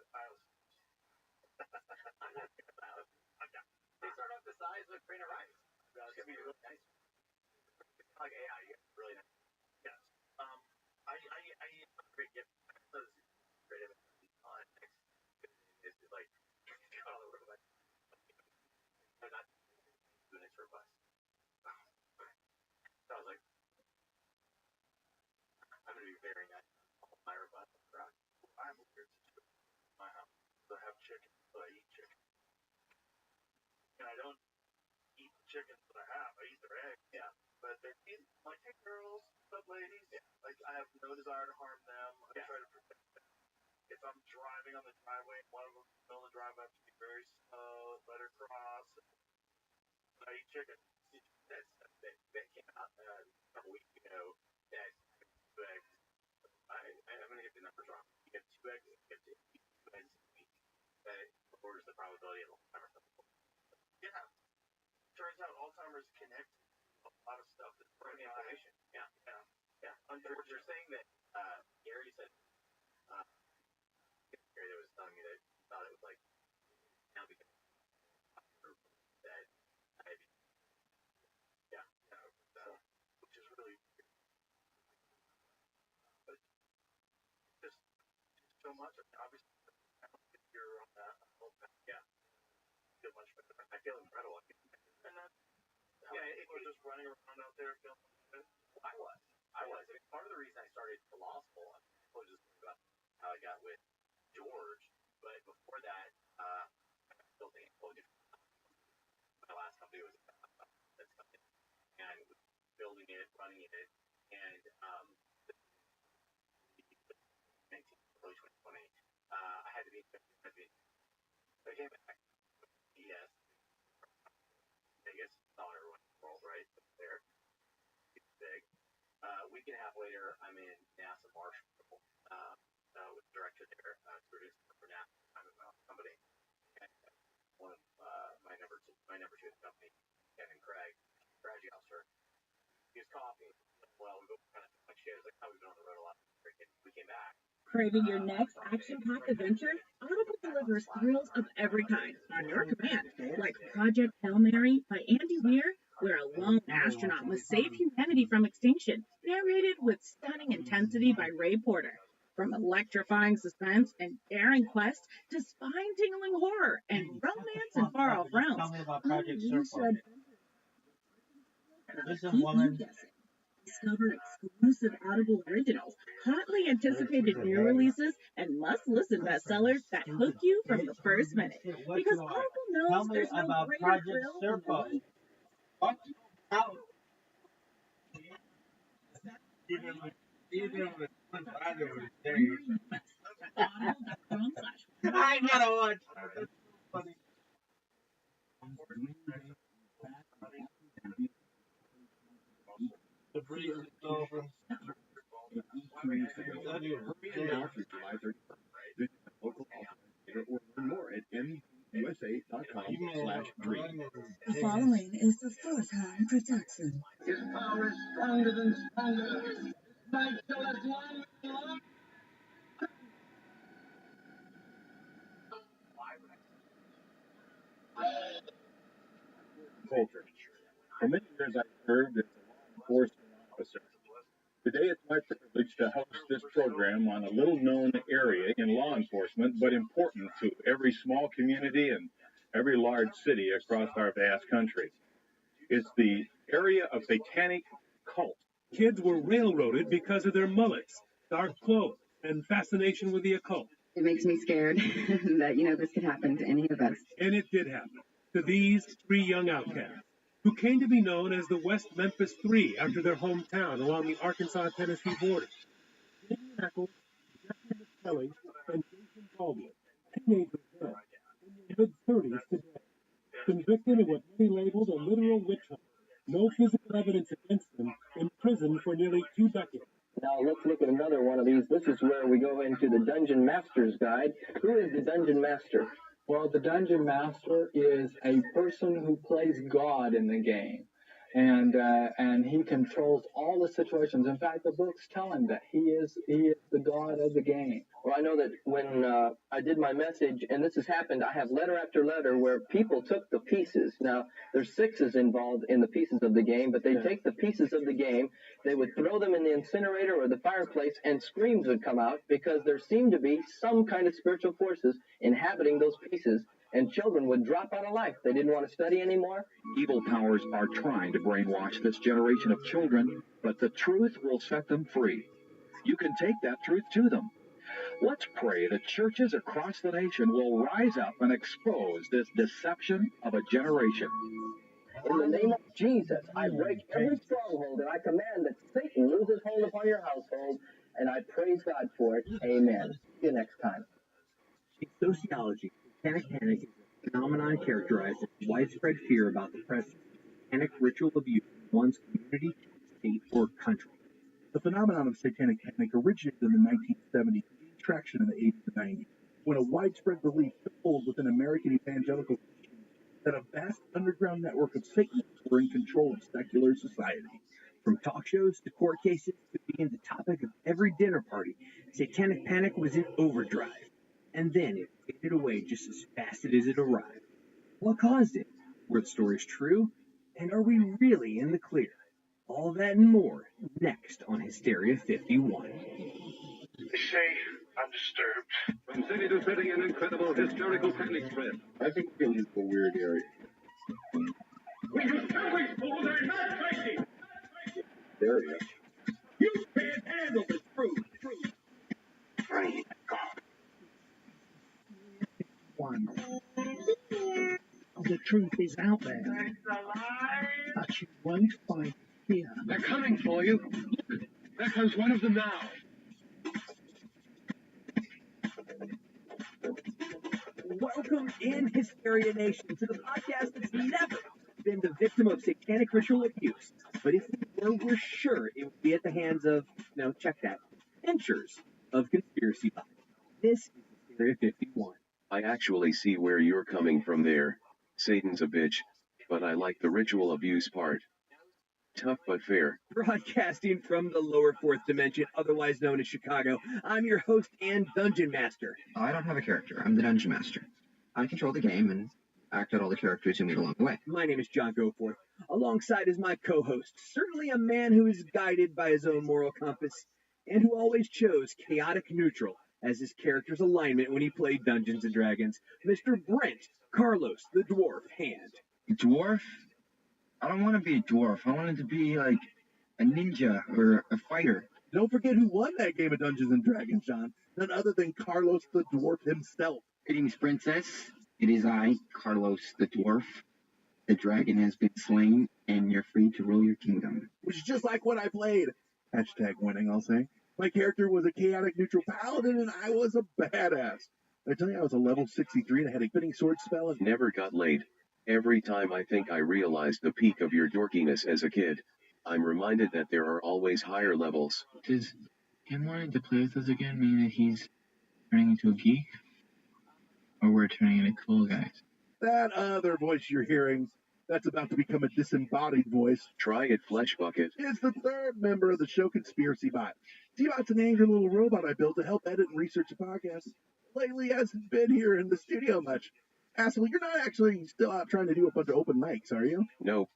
Speaker 2: start off the size of a grain of rice. It's gonna be really nice. It's like AI, you get really nice.
Speaker 1: Yes. I great gift. Great on next. It's like all over the place.
Speaker 2: I'm not doing it for bus. So I was like, I'm gonna be very nice. My robot.
Speaker 1: I have a weird situation in my house. I have chicken, but I eat chicken. And I don't eat the chickens that I have. I eat their eggs.
Speaker 2: Yeah.
Speaker 1: But they're like, hey girls, what's up ladies? Yeah. Like I have no desire to harm them. I try to protect them. If I'm driving on the driveway and one of them is on the driveway, I have to be very slow, let her cross. But I eat chicken.
Speaker 2: That came out a couple weeks ago. That 2 eggs. I'm gonna get the numbers wrong. You get 2 eggs. You get 2 eggs a week. That lowers the probability of Alzheimer's.
Speaker 1: Yeah. Turns out Alzheimer's connects a lot of stuff that's
Speaker 2: From the information. Yeah. They're saying that Gary said Gary that was telling me that he thought it was like now because that diabetes. Yeah.
Speaker 1: which is really weird. But just so much. I mean, obviously, I don't think you're on that.
Speaker 2: Yeah.
Speaker 1: Feel much better.
Speaker 2: I feel incredible.
Speaker 1: And that's people are just running around out there feeling good.
Speaker 2: I was. I mean, part of the reason I started law school, I was just thinking about how I got with George, but before that, I built a totally different company. My last company was that's company, and building it, running it, and early 2020, I had to be. So I came back. Yes, Vegas, saw everyone in the world, right? There, it's big. Week and a half later, I'm in NASA Marshall with the director there, producing for NASA. I'm in my own company. And one of my number two at the company, Kevin Craig, strategy officer, he was coughing. Well, we both kind of like shit. I was like, oh, we've been on the road a lot. We came back.
Speaker 4: Craving your next action-packed adventure? Audible delivers thrills of every kind on your command, like Project Hail Mary by Andy Weir, where a lone astronaut must save humanity from extinction, narrated with stunning intensity by Ray Porter. From electrifying suspense and daring quest to spine-tingling horror and romance in far-off realms,
Speaker 3: Tell me about Project
Speaker 4: unleash
Speaker 3: Circle.
Speaker 4: your
Speaker 3: Listen,
Speaker 4: keep
Speaker 3: woman.
Speaker 4: you guessing. Discover exclusive Audible originals, hotly anticipated new releases, and must-listen bestsellers that hook you from the first minute. Because Audible knows
Speaker 3: Tell me
Speaker 4: there's no
Speaker 3: about
Speaker 4: greater
Speaker 3: Project
Speaker 4: thrill than
Speaker 3: Circle.
Speaker 4: one.
Speaker 3: What? How? Even with one father was there.
Speaker 4: Audible.com/.
Speaker 3: I gotta watch. That's so funny. The breeze is over.
Speaker 5: Now through July 31st. Visit the local authorized or learn more at musa.com/dream.
Speaker 4: The following is the first-hand protection.
Speaker 6: His power is stronger than stronger. Might kill us one.
Speaker 5: Culture. For many years, I served as a law enforcement officer. Today, it's my privilege to host this program on a little-known area in law enforcement, but important to every small community and every large city across our vast country. It's the area of satanic cult.
Speaker 7: Kids were railroaded because of their mullets, dark clothes, and fascination with the occult.
Speaker 8: It makes me scared that, this could happen to any of us.
Speaker 7: And it did happen to these 3 young outcasts, who came to be known as the West Memphis Three after their hometown along the Arkansas-Tennessee border. Jamie Eccles, Jeffrey Kelly, and Jason Baldwin, teenagers then, in their mid-30s today, convicted of what many labeled a literal witch hunt. No physical evidence against them, imprisoned for nearly 2 decades.
Speaker 9: Now let's look at another one of these. This is where we go into the Dungeon Master's Guide. Who is the Dungeon Master?
Speaker 10: Well, the Dungeon Master is a person who plays God in the game.
Speaker 9: and he controls all the situations. In fact, the books tell him that he is the god of the game. Well, I know that when I did my message, and this has happened, I have letter after letter where people took the pieces. Now, there's sixes involved in the pieces of the game, but they take the pieces of the game, they would throw them in the incinerator or the fireplace, and screams would come out because there seemed to be some kind of spiritual forces inhabiting those pieces, and children would drop out of life. They didn't want to study anymore.
Speaker 10: Evil powers are trying to brainwash this generation of children, but the truth will set them free. You can take that truth to them. Let's pray that churches across the nation will rise up and expose this deception of a generation.
Speaker 9: In the name of Jesus, I break every stronghold, and I command that Satan loses hold upon your household, and I praise God for it. Amen. See you next time.
Speaker 11: In sociology, satanic panic is a phenomenon characterized as widespread fear about the presence of satanic ritual abuse in one's community, state, or country.
Speaker 12: The phenomenon of satanic panic originated in the 1970s and gained traction in the 80s and 90s, when a widespread belief took hold within American evangelical Christians that a vast underground network of Satanists were in control of secular society.
Speaker 11: From talk shows to court cases to being the topic of every dinner party, satanic panic was in overdrive. And then it faded away just as fast as it arrived. What caused it? Were the stories true? And are we really in the clear? All that and more next on Hysteria 51.
Speaker 2: They say I'm disturbed.
Speaker 10: From city to city, an incredible hysterical panic spread.
Speaker 5: I think it is a weird area.
Speaker 6: We just always fools are not crazy.
Speaker 5: Area.
Speaker 6: You can't handle the truth.
Speaker 2: Frank.
Speaker 13: One. The truth is out there, but you won't find it here.
Speaker 2: They're coming for you. Look, there comes one of them now.
Speaker 11: Welcome in, Hysteria Nation, to the podcast that's never been the victim of satanic ritual abuse. But if we were, we're sure it would be at the hands of, check that, pinchers of conspiracy thought. This is Hysteria 51.
Speaker 14: I actually see where you're coming from there. Satan's a bitch, but I like the ritual abuse part. Tough but fair.
Speaker 11: Broadcasting from the lower fourth dimension, otherwise known as Chicago, I'm your host and Dungeon Master.
Speaker 8: I don't have a character. I'm the Dungeon Master. I control the game and act out all the characters you meet along the way.
Speaker 11: My name is John Goforth. Alongside is my co-host, certainly a man who is guided by his own moral compass, and who always chose chaotic neutral as his character's alignment when he played Dungeons & Dragons, Mr. Brent Carlos the Dwarf Hand.
Speaker 15: Dwarf? I don't want to be a dwarf. I wanted to be like a ninja or a fighter.
Speaker 12: Don't forget who won that game of Dungeons and Dragons, John. None other than Carlos the Dwarf himself.
Speaker 15: Greetings, princess. It is I, Carlos the Dwarf. The dragon has been slain, and you're free to rule your kingdom.
Speaker 12: Which is just like what I played. Hashtag winning, I'll say. My character was a chaotic neutral paladin, and I was a badass. I tell you, I was a level 63 and I had a fitting sword spell. And
Speaker 14: never got laid. Every time I think I realized the peak of your dorkiness as a kid, I'm reminded that there are always higher levels.
Speaker 15: Does him wanting to play with us again mean that he's turning into a geek? Or we're turning into cool guys?
Speaker 12: That other voice you're hearing, that's about to become a disembodied voice.
Speaker 14: Try it, Flesh Bucket.
Speaker 12: It's the third member of the show Conspiracy Bot. T-Bot's an angry little robot I built to help edit and research the podcast. Lately hasn't been here in the studio much. Asshole, you're not actually still out trying to do a bunch of open mics, are you?
Speaker 14: Nope.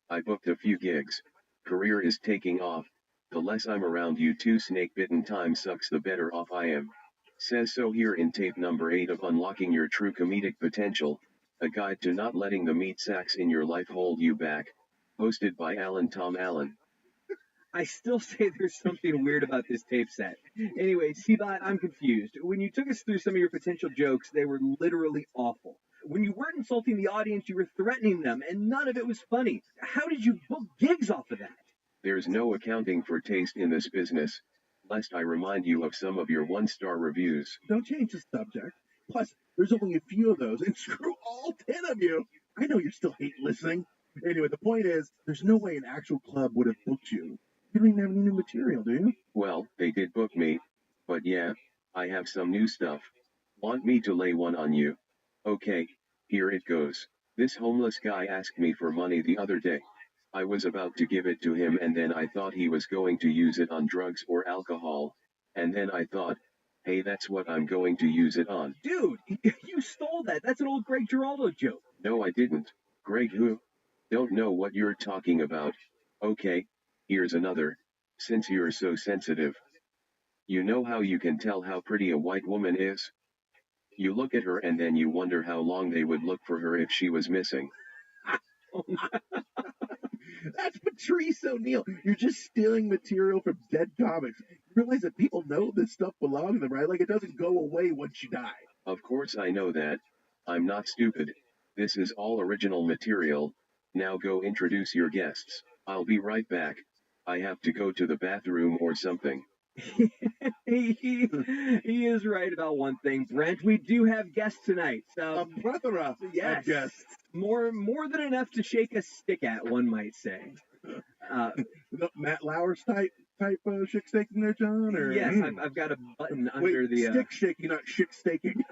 Speaker 14: I booked a few gigs. Career is taking off. The less I'm around you two snake-bitten time sucks, the better off I am. Says so here in tape number 8 of Unlocking Your True Comedic Potential, a guide to not letting the meat sacks in your life hold you back. Hosted by Alan Tom Allen.
Speaker 11: I still say there's something weird about this tape set. Anyway, T-Bot, I'm confused. When you took us through some of your potential jokes, they were literally awful. When you weren't insulting the audience, you were threatening them, and none of it was funny. How did you book gigs off of that?
Speaker 14: There's no accounting for taste in this business, lest I remind you of some of your one-star reviews.
Speaker 12: Don't change the subject. Plus, there's only a few of those, and screw all 10 of you. I know you still hate listening. Anyway, the point is, there's no way an actual club would have booked you. You don't even have any new material, do you?
Speaker 14: Well, they did book me. But yeah, I have some new stuff. Want me to lay one on you? Okay, here it goes. This homeless guy asked me for money the other day. I was about to give it to him and then I thought he was going to use it on drugs or alcohol, and then I thought, hey, that's what I'm going to use it on.
Speaker 11: Dude, you stole that. That's an old Greg Giraldo joke.
Speaker 14: No, I didn't. Greg who? Don't know what you're talking about. Okay, here's another. Since you're so sensitive. You know how you can tell how pretty a white woman is? You look at her and then you wonder how long they would look for her if she was missing.
Speaker 5: That's Patrice O'Neill. You're just stealing material from dead comics. You realize that people know this stuff belongs to them, right? Like, it doesn't go away once you die.
Speaker 14: Of course I know that. I'm not stupid. This is all original material. Now go introduce your guests. I'll be right back. I have to go to the bathroom or something.
Speaker 11: he is right about one thing, Brent. We do have guests tonight.
Speaker 5: A plethora
Speaker 11: yes,
Speaker 5: of guests.
Speaker 11: More than enough to shake a stick at, one might say.
Speaker 5: Matt Lauer's type chick staking there, John? Or?
Speaker 11: Yes, I've got a button under the...
Speaker 5: stick shaking, not chick staking.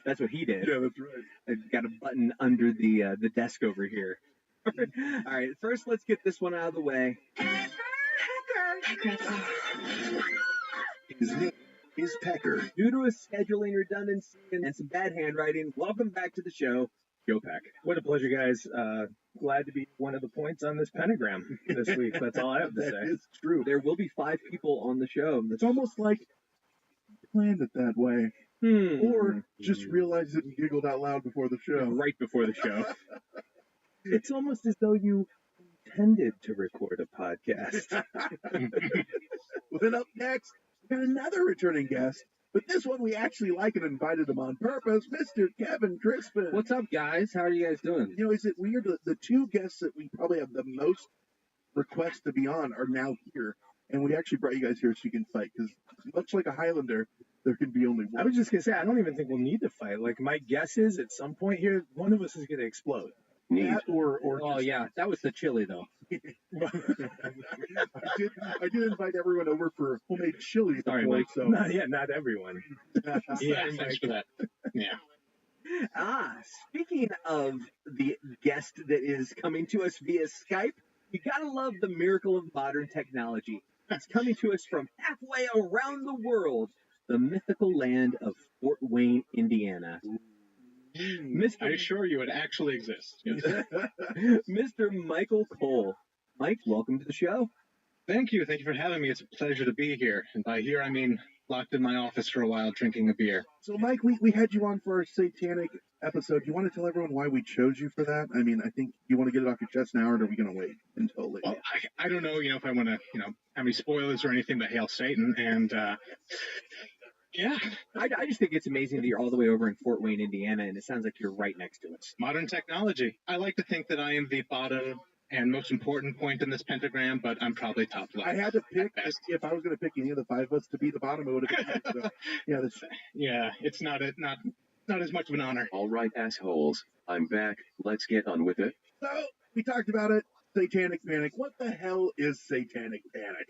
Speaker 11: That's what he did.
Speaker 5: Yeah, that's right.
Speaker 11: I've got a button under the desk over here. All right, first let's get this one out of the way.
Speaker 5: His name is Pecker.
Speaker 11: Due to a scheduling redundancy and some bad handwriting, welcome back to the show, Joe Peck.
Speaker 7: What a pleasure, guys. Glad to be one of the points on this pentagram this week. That's all I have to say.
Speaker 5: That is true.
Speaker 11: There will be 5 people on the show.
Speaker 5: It's almost like you planned it that way. Or just realized it and giggled out loud before the show.
Speaker 11: Right before the show.
Speaker 7: It's almost as though you intended to record a podcast.
Speaker 5: Then up next, we got another returning guest. But this one we actually like and invited him on purpose, Mr. Kevin Crispin.
Speaker 16: What's up, guys? How are you guys doing?
Speaker 5: You know, is it weird that the 2 guests that we probably have the most requests to be on are now here? And we actually brought you guys here so you can fight, because much like a Highlander, there can be only one.
Speaker 7: I was just going to say, I don't even think we'll need to fight. Like, my guess is at some point here, one of us is going to explode.
Speaker 5: That or
Speaker 16: oh, yeah, that was the chili, though.
Speaker 5: I did invite everyone over for homemade chili.
Speaker 7: Sorry,
Speaker 5: before,
Speaker 7: Mike.
Speaker 5: So.
Speaker 7: Not everyone.
Speaker 16: Yeah, thanks for that. Yeah.
Speaker 11: Speaking of the guest that is coming to us via Skype, you gotta love the miracle of modern technology. It's coming to us from halfway around the world, the mythical land of Fort Wayne, Indiana.
Speaker 16: I assure you it actually exists. Yes.
Speaker 11: Mr. Michael Cole. Mike, welcome to the show.
Speaker 16: Thank you. Thank you for having me. It's a pleasure to be here. And by here, I mean locked in my office for a while drinking a beer.
Speaker 5: So, Mike, we had you on for our satanic episode. You want to tell everyone why we chose you for that? I mean, I think you want to get it off your chest now, or are we going to wait until later?
Speaker 16: Well, I don't know, if I want to, have any spoilers or anything, but hail Satan. And, yeah.
Speaker 11: I just think it's amazing that you're all the way over in Fort Wayne, Indiana, and it sounds like you're right next to us.
Speaker 16: Modern technology. I like to think that I am the bottom and most important point in this pentagram, but I'm probably top left.
Speaker 5: I had to pick, if I was going to pick any of the 5 of us to be the bottom, it would have been you. So,
Speaker 16: yeah, it's not as much of an honor.
Speaker 14: All right, assholes, I'm back. Let's get on with it.
Speaker 5: So, we talked about it. Satanic panic. What the hell is satanic panic?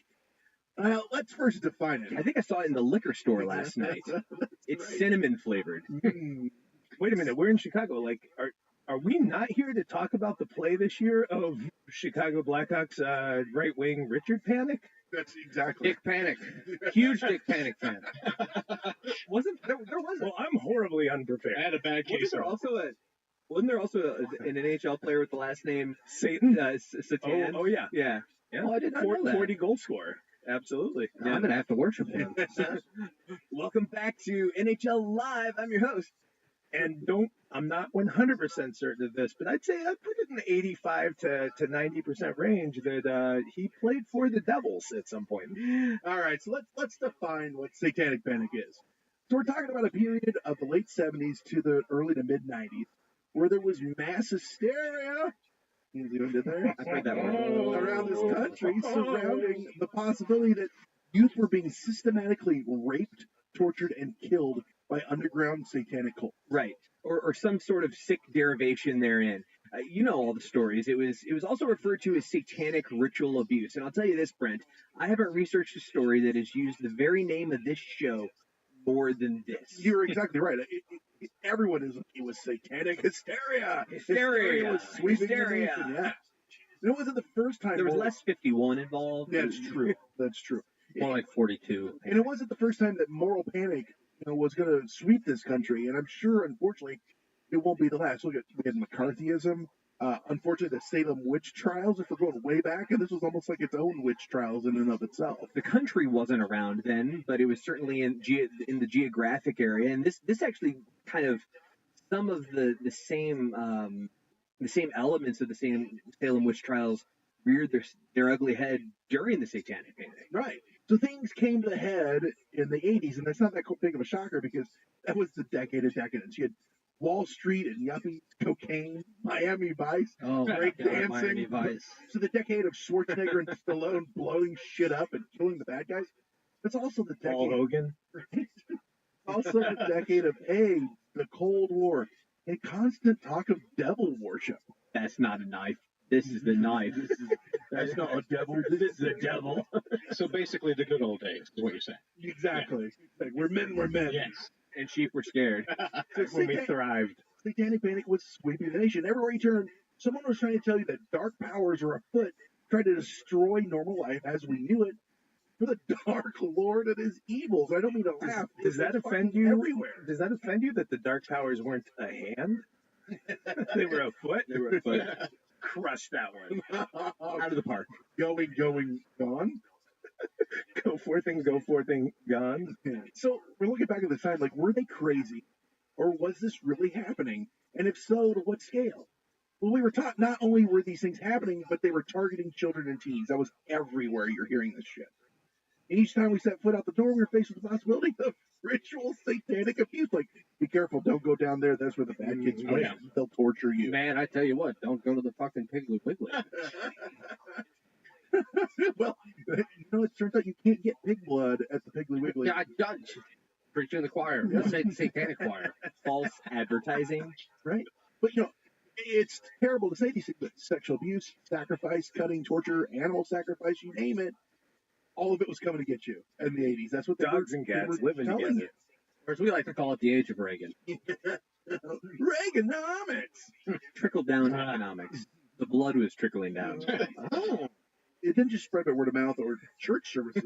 Speaker 5: Well, let's first define it.
Speaker 11: I think I saw it in the liquor store last night. It's right. Cinnamon flavored.
Speaker 7: Wait a minute, we're in Chicago. Like, are we not here to talk about the play this year of Chicago Blackhawks right-wing Richard Panic?
Speaker 5: That's exactly.
Speaker 16: Dick Panic. Huge Dick Panic fan.
Speaker 11: There wasn't.
Speaker 7: Well, I'm horribly unprepared.
Speaker 16: I had a bad case.
Speaker 11: Wasn't there also an NHL player with the last name
Speaker 7: Satan?
Speaker 11: Satan?
Speaker 7: Oh, yeah.
Speaker 11: Yeah.
Speaker 7: Oh, I did not know that. 40 goal scorer. Absolutely.
Speaker 11: Yeah. I'm going to have to worship him. Welcome back to NHL Live. I'm your host.
Speaker 7: And I'm not 100% certain of this, but I'd say I put it in the 85 to 90% range that he played for the Devils at some point.
Speaker 5: All right, so let's define what satanic panic is. So we're talking about a period of the late 70s to the early to mid 90s where there was mass hysteria. You doing it there?
Speaker 11: I heard that
Speaker 5: around this country surrounding the possibility that youth were being systematically raped, tortured, and killed by underground satanic cults.
Speaker 11: Right. Or some sort of sick derivation therein. You know all the stories. It was also referred to as satanic ritual abuse. And I'll tell you this, Brent, I haven't researched a story that has used the very name of this show more than this.
Speaker 5: You're exactly right. Everyone is. It was satanic hysteria.
Speaker 11: Hysteria
Speaker 5: was sweeping
Speaker 11: hysteria.
Speaker 5: the nation, yeah.
Speaker 12: And it wasn't the first time.
Speaker 17: There was less 51 involved.
Speaker 12: That's true. That's true.
Speaker 17: More like 42.
Speaker 12: And it wasn't the first time that moral panic, was going to sweep this country. And I'm sure, unfortunately, it won't be the last. Look at we had McCarthyism. Unfortunately, the Salem witch trials, if we're going way back, and this was almost like its own witch trials in and of itself.
Speaker 17: The country wasn't around then, but it was certainly in the geographic area. And this actually kind of some of the same elements of the same Salem witch trials reared their ugly head during the Satanic Panic.
Speaker 12: Right. So things came to the head in the 80s, and that's not that big of a shocker because that was the decade of decadence. You had Wall Street and yuppies, cocaine, Miami Vice, break dancing.
Speaker 17: Miami Vice.
Speaker 12: So the decade of Schwarzenegger and Stallone blowing shit up and killing the bad guys. It's also the decade.
Speaker 7: Paul Hogan.
Speaker 12: Right? Also the decade of AIDS, the Cold War, and constant talk of devil worship.
Speaker 17: That's not a knife. This is the knife.
Speaker 12: That's not a devil. This is the devil.
Speaker 16: So basically, the good old days is what you're saying.
Speaker 12: Exactly. Yeah. Like, we're men.
Speaker 16: Yes.
Speaker 17: And sheep were scared.
Speaker 7: When we thrived.
Speaker 12: Satanic Panic was sweeping the nation. Everywhere you turn, someone was trying to tell you that dark powers are afoot, trying to destroy normal life as we knew it for the Dark Lord and his evils. I don't mean to laugh.
Speaker 7: Does that offend you?
Speaker 12: Everywhere.
Speaker 7: Does that offend you that the dark powers weren't a hand? They were a foot?
Speaker 17: They were a foot.
Speaker 7: Crush that one.
Speaker 12: Out of the park. Going, gone.
Speaker 7: Go forth and gone.
Speaker 12: So we're looking back at the time, like, were they crazy? Or was this really happening? And if so, to what scale? Well, we were taught not only were these things happening, but they were targeting children and teens. That was everywhere you're hearing this shit. And each time we set foot out the door, we were faced with the possibility of ritual satanic abuse. Like, be careful, don't go down there. That's where the bad kids go.
Speaker 9: Yeah.
Speaker 12: They'll torture you.
Speaker 9: Man, I tell you what, don't go to the fucking Piggly Wiggly.
Speaker 12: Well, it turns out you can't get pig blood at the Piggly Wiggly.
Speaker 9: Yeah, I done. Preaching in the choir. Satanic choir.
Speaker 17: False advertising.
Speaker 12: Right? But, it's terrible to say these things, but sexual abuse, sacrifice, cutting, torture, animal sacrifice, you name it, all of it was coming to get you in the 80s. That's what
Speaker 7: dogs and cats living together.
Speaker 9: Or as we like to call it, the age of Reagan.
Speaker 12: Reaganomics.
Speaker 17: Trickle down economics. The blood was trickling down.
Speaker 12: Oh. It didn't just spread by word of mouth or church services.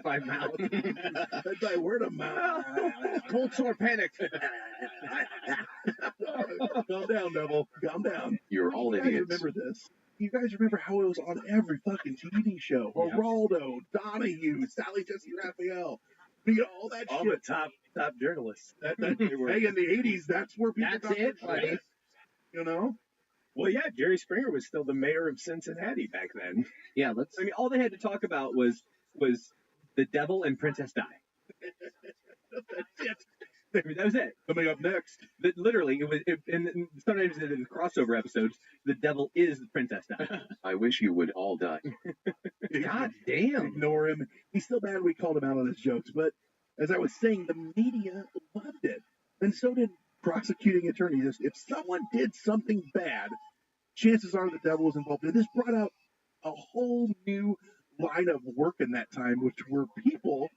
Speaker 9: By mouth.
Speaker 12: By word of mouth.
Speaker 9: Cold sore panic.
Speaker 12: Calm down, devil. Calm down.
Speaker 14: You're all
Speaker 12: You guys
Speaker 14: idiots.
Speaker 12: remember this. You guys remember how it was on every fucking TV show?
Speaker 17: Yeah.
Speaker 12: Geraldo, Donahue, Sally Jesse Raphael. All that
Speaker 7: All
Speaker 12: shit.
Speaker 7: the top journalists.
Speaker 12: Hey, in the 80s, that's where people
Speaker 9: That's
Speaker 12: got
Speaker 9: it,
Speaker 12: their
Speaker 9: buddy.
Speaker 12: shit,
Speaker 7: Well, yeah, Jerry Springer was still the mayor of Cincinnati back then.
Speaker 9: Yeah,
Speaker 17: I mean, all they had to talk about was the devil and Princess Di.
Speaker 12: That's it.
Speaker 17: I mean, that was it.
Speaker 12: Coming up next.
Speaker 17: Literally, and sometimes in crossover episodes, the devil is Princess Di.
Speaker 14: I wish you would all die.
Speaker 9: God damn.
Speaker 12: Ignore him. He's still mad we called him out on his jokes, but as I was saying, the media loved it. And so did prosecuting attorneys. If someone did something bad, chances are the devil was involved. And this brought out a whole new line of work in that time, which were people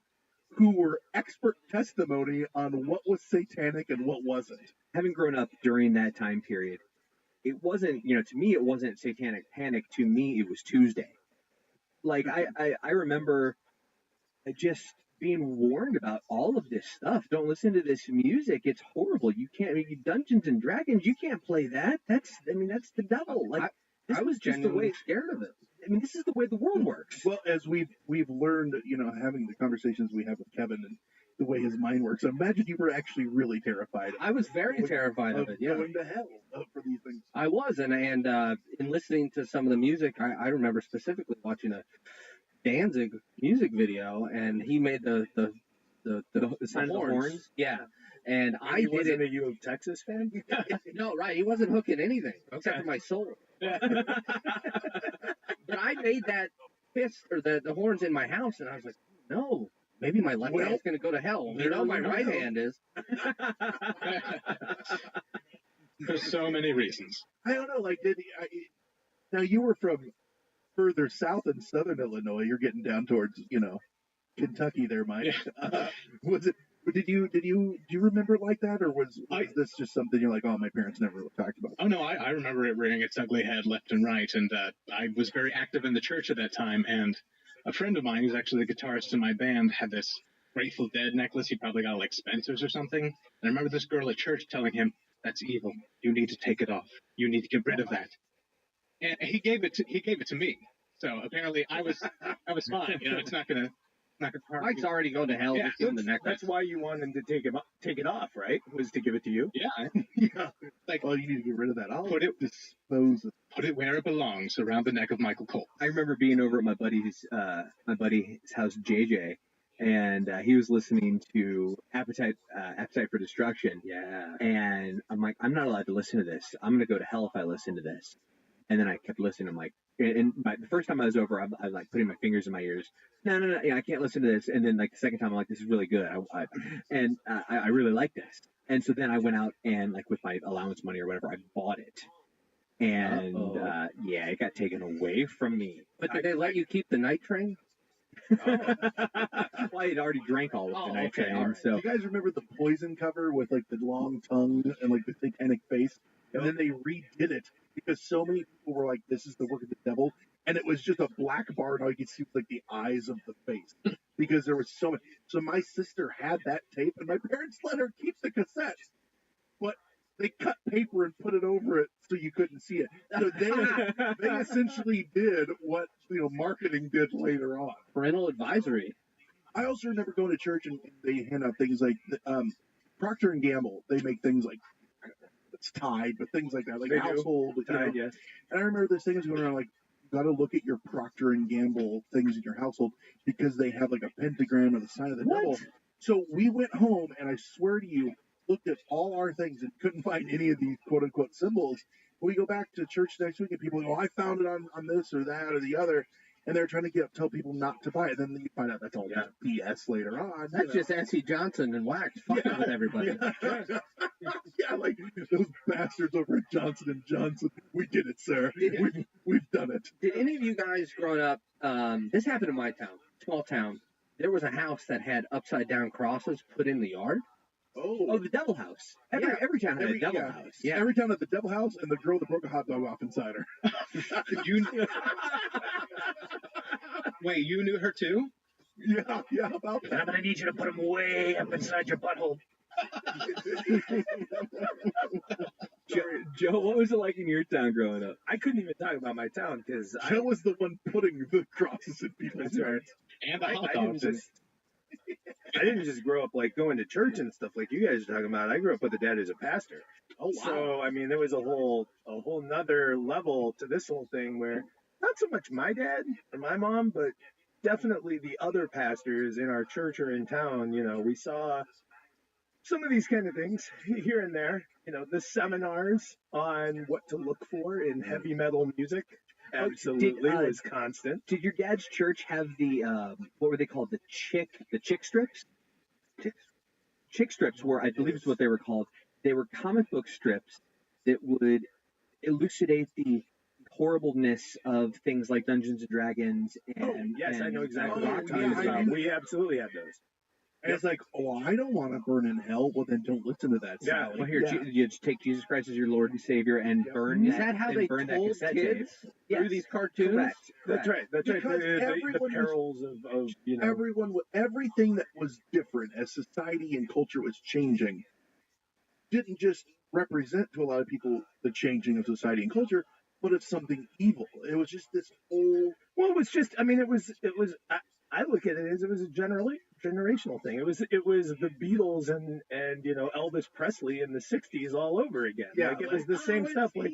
Speaker 12: who were expert testimony on what was satanic and what wasn't.
Speaker 17: Having grown up during that time period, it wasn't, to me, it wasn't Satanic Panic. To me, it was Tuesday. Like, I remember just being warned about all of this stuff. Don't listen to this music. It's horrible. You can't, Dungeons and Dragons, you can't play that. That's the devil. Like,
Speaker 9: I was
Speaker 17: just the
Speaker 9: genuinely
Speaker 17: way,
Speaker 9: scared of it.
Speaker 17: I mean, this is the way the world works.
Speaker 12: Well, as we've learned, having the conversations we have with Kevin and the way his mind works, imagine you were actually really terrified.
Speaker 9: I was very terrified of it, yeah.
Speaker 12: Going to hell for these things.
Speaker 9: I was, and in listening to some of the music, I remember specifically watching a Danzig music video, and he made the
Speaker 17: sign of the horns.
Speaker 9: Yeah. And I
Speaker 7: He
Speaker 9: did
Speaker 7: wasn't
Speaker 9: it.
Speaker 7: a U of Texas fan?
Speaker 9: No, right. He wasn't hooking anything except for my soul. But I made that fist or the horns in my house, and I was like, no, maybe my left hand's going to go to hell. My right hand is.
Speaker 16: For so many reasons.
Speaker 12: I don't know. Now you were from further south in southern Illinois. You're getting down towards, Kentucky there, Mike.
Speaker 16: Yeah.
Speaker 12: Was it But do you remember it like that, or was this just something you're like, oh, my parents never talked about?
Speaker 16: Oh no, I remember it rearing its ugly head left and right, and I was very active in the church at that time. And a friend of mine, who's actually the guitarist in my band, had this Grateful Dead necklace. He probably got like Spencer's or something. And I remember this girl at church telling him, "That's evil. You need to take it off. You need to get rid of that." And he gave it to me. So apparently I was fine. You know, it's not gonna harm
Speaker 18: Mike's
Speaker 16: you.
Speaker 18: already going to hell.
Speaker 16: Yeah.
Speaker 18: Just give him the necklace.
Speaker 17: That's why you wanted him to take it off, right? Was to give it to you.
Speaker 16: Yeah.
Speaker 12: Yeah.
Speaker 16: Like,
Speaker 12: well, you need to get rid of that. I'll
Speaker 16: put it
Speaker 12: dispose of
Speaker 16: Put it where it belongs, around the neck of Michael Cole.
Speaker 17: I remember being over at my buddy's house, JJ, and he was listening to Appetite for Destruction.
Speaker 18: Yeah.
Speaker 17: And I'm like, I'm not allowed to listen to this. I'm gonna go to hell if I listen to this. And then I kept listening. I'm like, the first time I was over, I'm like putting my fingers in my ears. No, yeah, I can't listen to this. And then like the second time, I'm like, this is really good. I really like this. And so then I went out and like with my allowance money or whatever, I bought it. And yeah, it got taken away from me.
Speaker 18: But did they let you keep the night train?
Speaker 17: Well, I had already drank all of the night train.
Speaker 12: Right.
Speaker 17: So
Speaker 12: Do you guys remember the Poison cover with like the long tongue and like the satanic face? And then they redid it because so many people were like, "This is the work of the devil," and it was just a black bar, and all you could see was like the eyes of the face because there was so much. So my sister had that tape, and my parents let her keep the cassette, but they cut paper and put it over it so you couldn't see it. So they essentially did what marketing did later on.
Speaker 18: Parental advisory.
Speaker 12: I also remember going to church and they hand out things like Procter and Gamble. They make things like it's Tide, but things like that, like
Speaker 17: They do.
Speaker 12: household.
Speaker 17: Tide, yes.
Speaker 12: And I remember this thing was going around like, you got to look at your Procter and Gamble things in your household because they have like a pentagram or the sign of the devil. So we went home and I swear to you, looked at all our things and couldn't find any of these quote unquote symbols. We go back to church next week and people go, I found it on this or that or the other. And they're trying to tell people not to buy it. Then you find out that's all just BS later on.
Speaker 18: That's just S.C. Johnson and Wax fucking with everybody.
Speaker 12: Yeah, like those bastards over at Johnson & Johnson. We did it, sir. We've done it.
Speaker 18: Did any of you guys growing up, this happened in my town, small town, there was a house that had upside down crosses put in the yard?
Speaker 12: Oh,
Speaker 17: the Devil House. Every town had a Devil House.
Speaker 12: Yeah. Every town had the Devil House and the girl that broke a hot dog off inside her.
Speaker 16: Wait, you knew her too?
Speaker 12: Yeah, about that.
Speaker 6: I'm going to need you to put them way up inside your butthole.
Speaker 17: Joe, what was it like in your town growing up?
Speaker 7: I couldn't even talk about my town because
Speaker 12: Joe was the one putting the crosses in people's yards.
Speaker 16: And the hot dogs.
Speaker 7: I didn't just grow up like going to church and stuff like you guys are talking about. I grew up with a dad who's a pastor.
Speaker 12: Oh wow!
Speaker 7: So I mean, there was a whole nother level to this whole thing where not so much my dad or my mom, but definitely the other pastors in our church or in town. You know, we saw some of these kind of things here and there. You know, the seminars on what to look for in heavy metal music. Absolutely was constant.
Speaker 17: Did your dad's church have the what were they called? The chick strips? Chick strips were, I believe, is what they were called. They were comic book strips that would elucidate the horribleness of things like Dungeons and Dragons. And
Speaker 7: yes, I know exactly what you're
Speaker 12: yeah,
Speaker 7: talking about. We absolutely had those.
Speaker 12: And it's like, I don't want to burn in hell. Well, then don't listen to that.
Speaker 7: Yeah,
Speaker 12: Sally.
Speaker 17: Well, here, you just take Jesus Christ as your Lord and Savior and burn
Speaker 18: Is that how they told kids through these cartoons?
Speaker 17: Correct.
Speaker 7: That's right. That's
Speaker 12: Because
Speaker 7: right. The
Speaker 12: everyone
Speaker 7: perils of you know.
Speaker 12: Everything that was different as society and culture was changing didn't just represent to a lot of people the changing of society and culture, but it's something evil. It was just this whole.
Speaker 7: Well, it was just. I mean, it was. I look at it as it was a generational thing. It was the Beatles and you know Elvis Presley in the '60s all over again.
Speaker 12: Yeah,
Speaker 7: like it was the same stuff. Like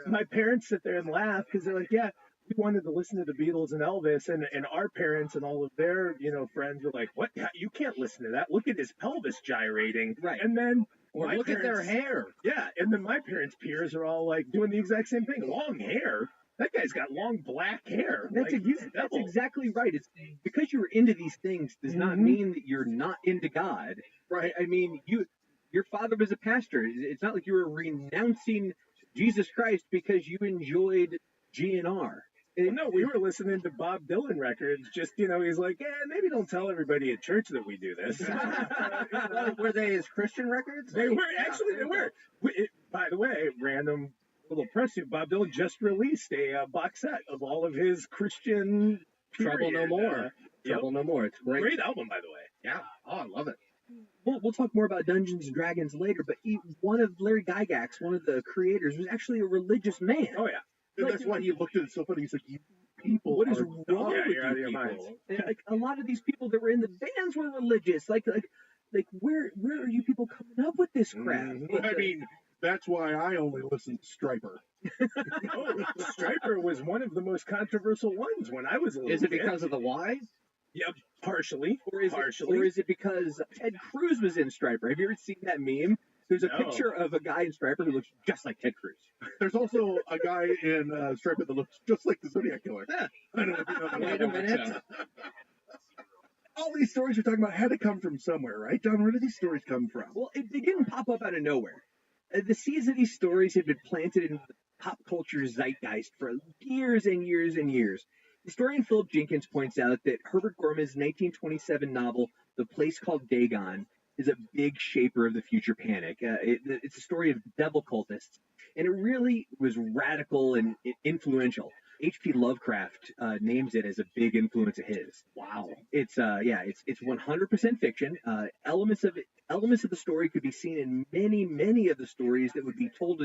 Speaker 7: my parents sit there and laugh because they're like, yeah, we wanted to listen to the Beatles and Elvis, and our parents and all of their friends were like, what? You can't listen to that. Look at his pelvis gyrating.
Speaker 17: Right.
Speaker 7: And then.
Speaker 18: Or look at their hair.
Speaker 7: Yeah, and then my parents' peers are all like doing the exact same thing. Long hair. That guy's got long black hair.
Speaker 17: That's
Speaker 7: That's
Speaker 17: exactly right. It's because you're into these things does not mean that you're not into God.
Speaker 12: Right.
Speaker 17: I mean, your father was a pastor. It's not like you were renouncing Jesus Christ because you enjoyed GNR.
Speaker 7: No, we were listening to Bob Dylan records. Just, he's like, yeah, maybe don't tell everybody at church that we do this.
Speaker 18: Were they his Christian records?
Speaker 7: They were. Actually, they were. By the way, random little press suit. Bob Dylan just released a box set of all of his Christian
Speaker 18: Trouble No More.
Speaker 7: Yep.
Speaker 18: Trouble No More. It's great.
Speaker 7: Great album, by the way.
Speaker 18: Yeah. Oh, I love it.
Speaker 17: We'll talk more about Dungeons and Dragons later, but one of Larry Gygax, one of the creators, was actually a religious man.
Speaker 7: Oh, yeah.
Speaker 12: And that's why he looked at it so funny. He's like, you people,
Speaker 17: what is
Speaker 12: are
Speaker 17: wrong
Speaker 12: dumb.
Speaker 17: with
Speaker 7: you're out of
Speaker 17: you
Speaker 7: your
Speaker 17: people?
Speaker 7: minds.
Speaker 17: And, like, a lot of these people that were in the bands were religious. Like where are you people coming up with this crap?
Speaker 12: I mean, that's why I only listen to Stryper.
Speaker 7: Stryper was one of the most controversial ones when I was a little
Speaker 18: Is it
Speaker 7: kid.
Speaker 18: because of the Y?
Speaker 7: Yep, partially.
Speaker 17: Or is it because Ted Cruz was in Stryper? Have you ever seen that meme? There's a
Speaker 7: No.
Speaker 17: picture of a guy in Stryper who looks just like Ted Cruz.
Speaker 12: There's also a guy in Stryper that looks just like the Zodiac Killer. I don't know if you know that.
Speaker 18: Wait a minute.
Speaker 12: All these stories you're talking about had to come from somewhere, right, John? Where do these stories come from?
Speaker 17: Well, they didn't pop up out of nowhere. The seeds of these stories had been planted in the pop culture zeitgeist for years and years and years. Historian Philip Jenkins points out that Herbert Gorman's 1927 novel, The Place Called Dagon, is a big shaper of the future panic. It's a story of devil cultists, and it really was radical and influential. H.P. Lovecraft names it as a big influence of his. Wow. It's 100% fiction. Elements of the story could be seen in many of the stories that would be told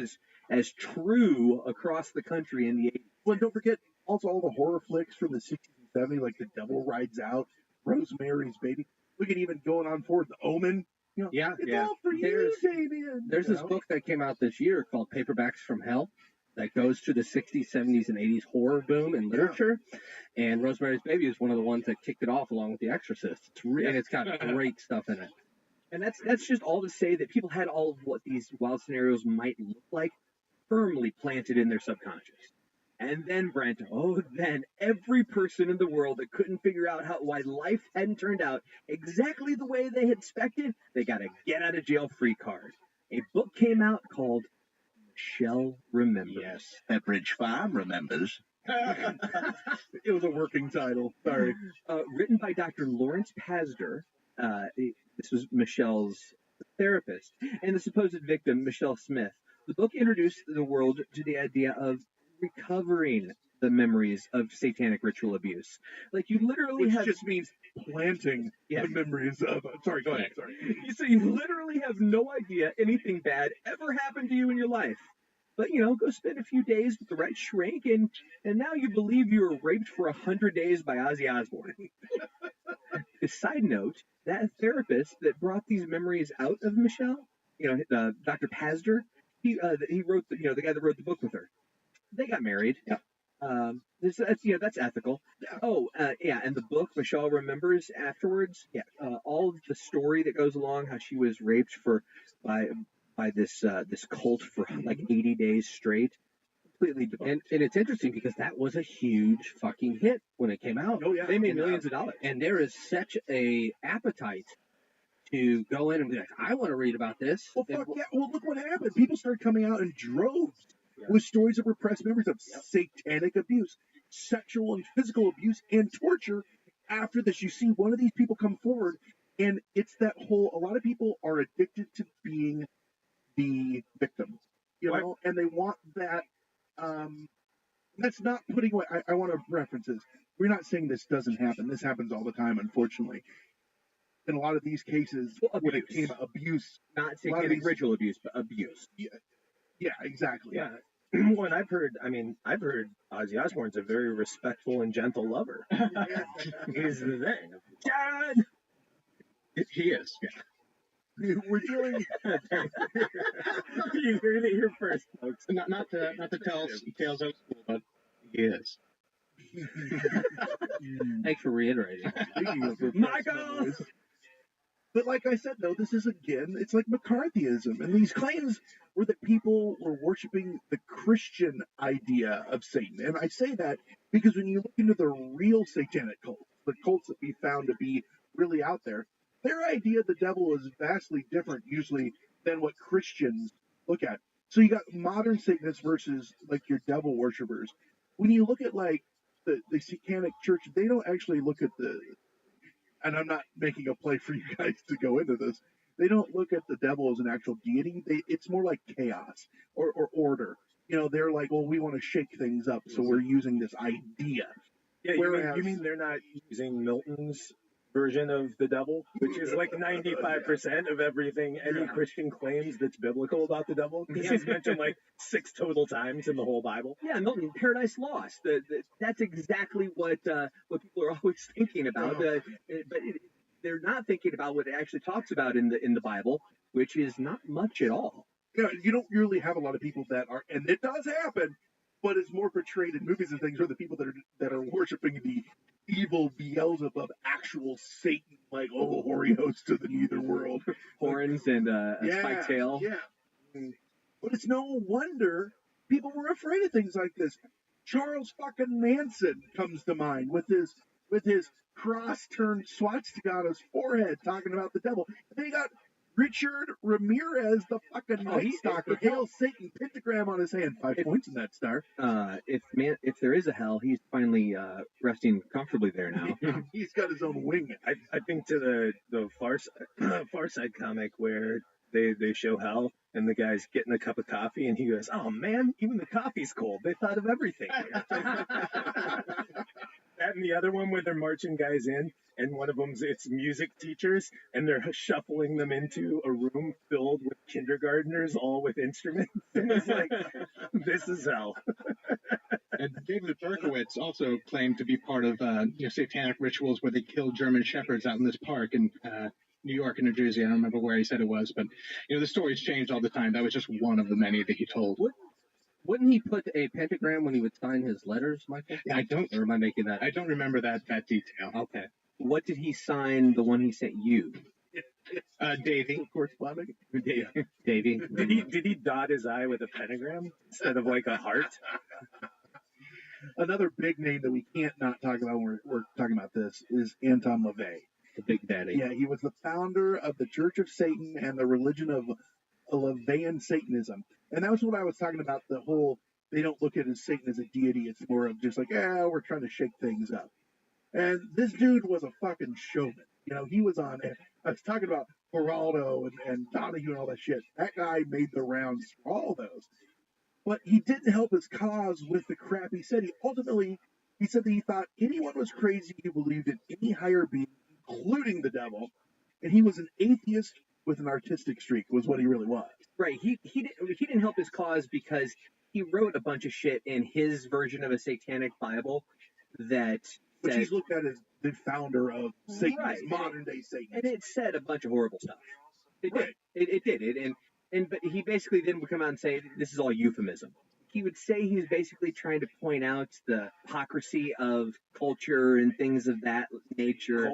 Speaker 17: as true across the country in the 80s.
Speaker 12: Well, don't forget also all the horror flicks from the 60s and 70s, like The Devil Rides Out, Rosemary's Baby. Look at even going on forward, The Omen. It's all for you, Damien.
Speaker 18: There's this book that came out this year called Paperbacks from Hell that goes to the 60s, 70s, and 80s horror boom in literature. And Rosemary's Baby is one of the ones that kicked it off along with The Exorcist. And it's got great stuff in it.
Speaker 17: And that's just all to say that people had all of what these wild scenarios might look like firmly planted in their subconscious. And then, Brent, then every person in the world that couldn't figure out why life hadn't turned out exactly the way they had expected, they got a get-out-of-jail-free card. A book came out called Michelle Remembers.
Speaker 12: Yes, Pepperidge Farm remembers. It was a working title. Sorry.
Speaker 17: Written by Dr. Lawrence Pasder. This was Michelle's therapist, and the supposed victim, Michelle Smith. The book introduced the world to the idea of recovering the memories of satanic ritual abuse. Like, you literally
Speaker 12: Which just means planting the memories of... Sorry, go ahead. Sorry.
Speaker 17: So you literally have no idea anything bad ever happened to you in your life. But, go spend a few days with the right shrink, and now you believe you were raped for 100 days by Ozzy Osbourne. A side note, that therapist that brought these memories out of Michelle, Dr. Pasder, he wrote, the guy that wrote the book with her. They got married. Yeah. That's ethical. And the book Michelle Remembers afterwards. Yeah. All of the story that goes along, how she was raped by this cult for like 80 days straight. Completely debunked.
Speaker 18: And it's interesting because that was a huge fucking hit when it came out.
Speaker 12: Oh yeah.
Speaker 17: They made millions of dollars.
Speaker 18: And there is such a appetite to go in and be like, I want to read about this.
Speaker 12: Well, fuck yeah. Well, look what happened. People started coming out in droves with stories of repressed memories of satanic abuse, sexual and physical abuse, and torture. After this, you see one of these people come forward, and it's that whole, a lot of people are addicted to being the victim, and they want that. That's not putting away. I want to reference this. We're not saying this doesn't happen. This happens all the time, unfortunately. In a lot of these cases, when it came to abuse,
Speaker 17: not satanic ritual abuse, but abuse.
Speaker 12: Yeah, exactly.
Speaker 19: Yeah. Well, and I've heard Ozzy Osbourne's a very respectful and gentle lover. He's the thing. Dad!
Speaker 16: He is.
Speaker 12: Yeah. We're dealing.
Speaker 19: You heard it here first, folks.
Speaker 16: Not to tell tales out of school, but he is.
Speaker 18: Thanks for reiterating.
Speaker 12: Michael! But like I said, though, this is it's like McCarthyism. And these claims were that people were worshiping the Christian idea of Satan. And I say that because when you look into the real satanic cults, the cults that we found to be really out there, their idea of the devil is vastly different usually than what Christians look at. So you got modern Satanists versus like your devil worshippers. When you look at like the satanic church, they don't actually look at the, and I'm not making a play for you guys to go into this. They don't look at the devil as an actual deity. It's more like chaos or order. They're like, well, we want to shake things up, so we're using this idea.
Speaker 19: Yeah,
Speaker 12: Whereas,
Speaker 19: you mean they're not using Milton's version of the devil, which is like 95% of everything any Christian claims that's biblical about the devil? Because he's mentioned like 6 total times in the whole Bible.
Speaker 17: Yeah, Milton, Paradise Lost. That's exactly what people are always thinking about. They're not thinking about what it actually talks about in the Bible, which is not much at all.
Speaker 12: You don't really have a lot of people that are, and it does happen, but it's more portrayed in movies and things, where the people that are worshiping the evil Beelzebub, actual Satan, like, oh, hoary host of the nether world,
Speaker 17: horns and a spiked tail.
Speaker 12: Yeah. But it's no wonder people were afraid of things like this. Charles fucking Manson comes to mind with his cross turned swastika on his forehead, talking about the devil. And then you got Richard Ramirez, the fucking Night Stalker, Hail Satan, pentagram on his hand, 5 points in that star.
Speaker 17: If there is a hell, he's finally resting comfortably there now.
Speaker 12: He's got his own wing.
Speaker 19: I think to the Far Side comic where they show hell and the guy's getting a cup of coffee and he goes, "Oh man, even the coffee's cold. They thought of everything." That and the other one where they're marching guys in, and one of them's it's music teachers, and they're shuffling them into a room filled with kindergartners, all with instruments. And it's like, this is hell.
Speaker 16: And David Berkowitz also claimed to be part of satanic rituals where they killed German shepherds out in this park in New York and New Jersey. I don't remember where he said it was, but the stories change all the time. That was just one of the many that he told.
Speaker 18: Wouldn't he put a pentagram when he would sign his letters, Michael?
Speaker 16: Yeah,
Speaker 18: Or am I making that?
Speaker 16: I don't remember that detail.
Speaker 17: Okay. What did he sign? The one he sent you?
Speaker 16: Davy.
Speaker 12: Corresponding.
Speaker 17: Davy.
Speaker 19: Did he dot his I with a pentagram instead of like a heart?
Speaker 12: Another big name that we can't not talk about when we're talking about this is Anton LaVey.
Speaker 17: The Big Daddy.
Speaker 12: Yeah, he was the founder of the Church of Satan and the religion of LaVeyan Satanism. And that was what I was talking about, the whole, they don't look at Satan as a deity. It's more of just like, we're trying to shake things up. And this dude was a fucking showman. He was on it. I was talking about Geraldo and Donahue and all that shit. That guy made the rounds for all those. But he didn't help his cause with the crap he said. He said that he thought anyone was crazy who believed in any higher being, including the devil. And he was an atheist with an artistic streak, was what he really was.
Speaker 17: Right. He didn't help his cause because he wrote a bunch of shit in his version of a satanic Bible
Speaker 12: which he's looked at as the founder of Satan,
Speaker 17: right,
Speaker 12: modern day Satan.
Speaker 17: And it said a bunch of horrible stuff. It did. But he basically then would come out and say this is all euphemism. He would say he was basically trying to point out the hypocrisy of culture and things of that nature.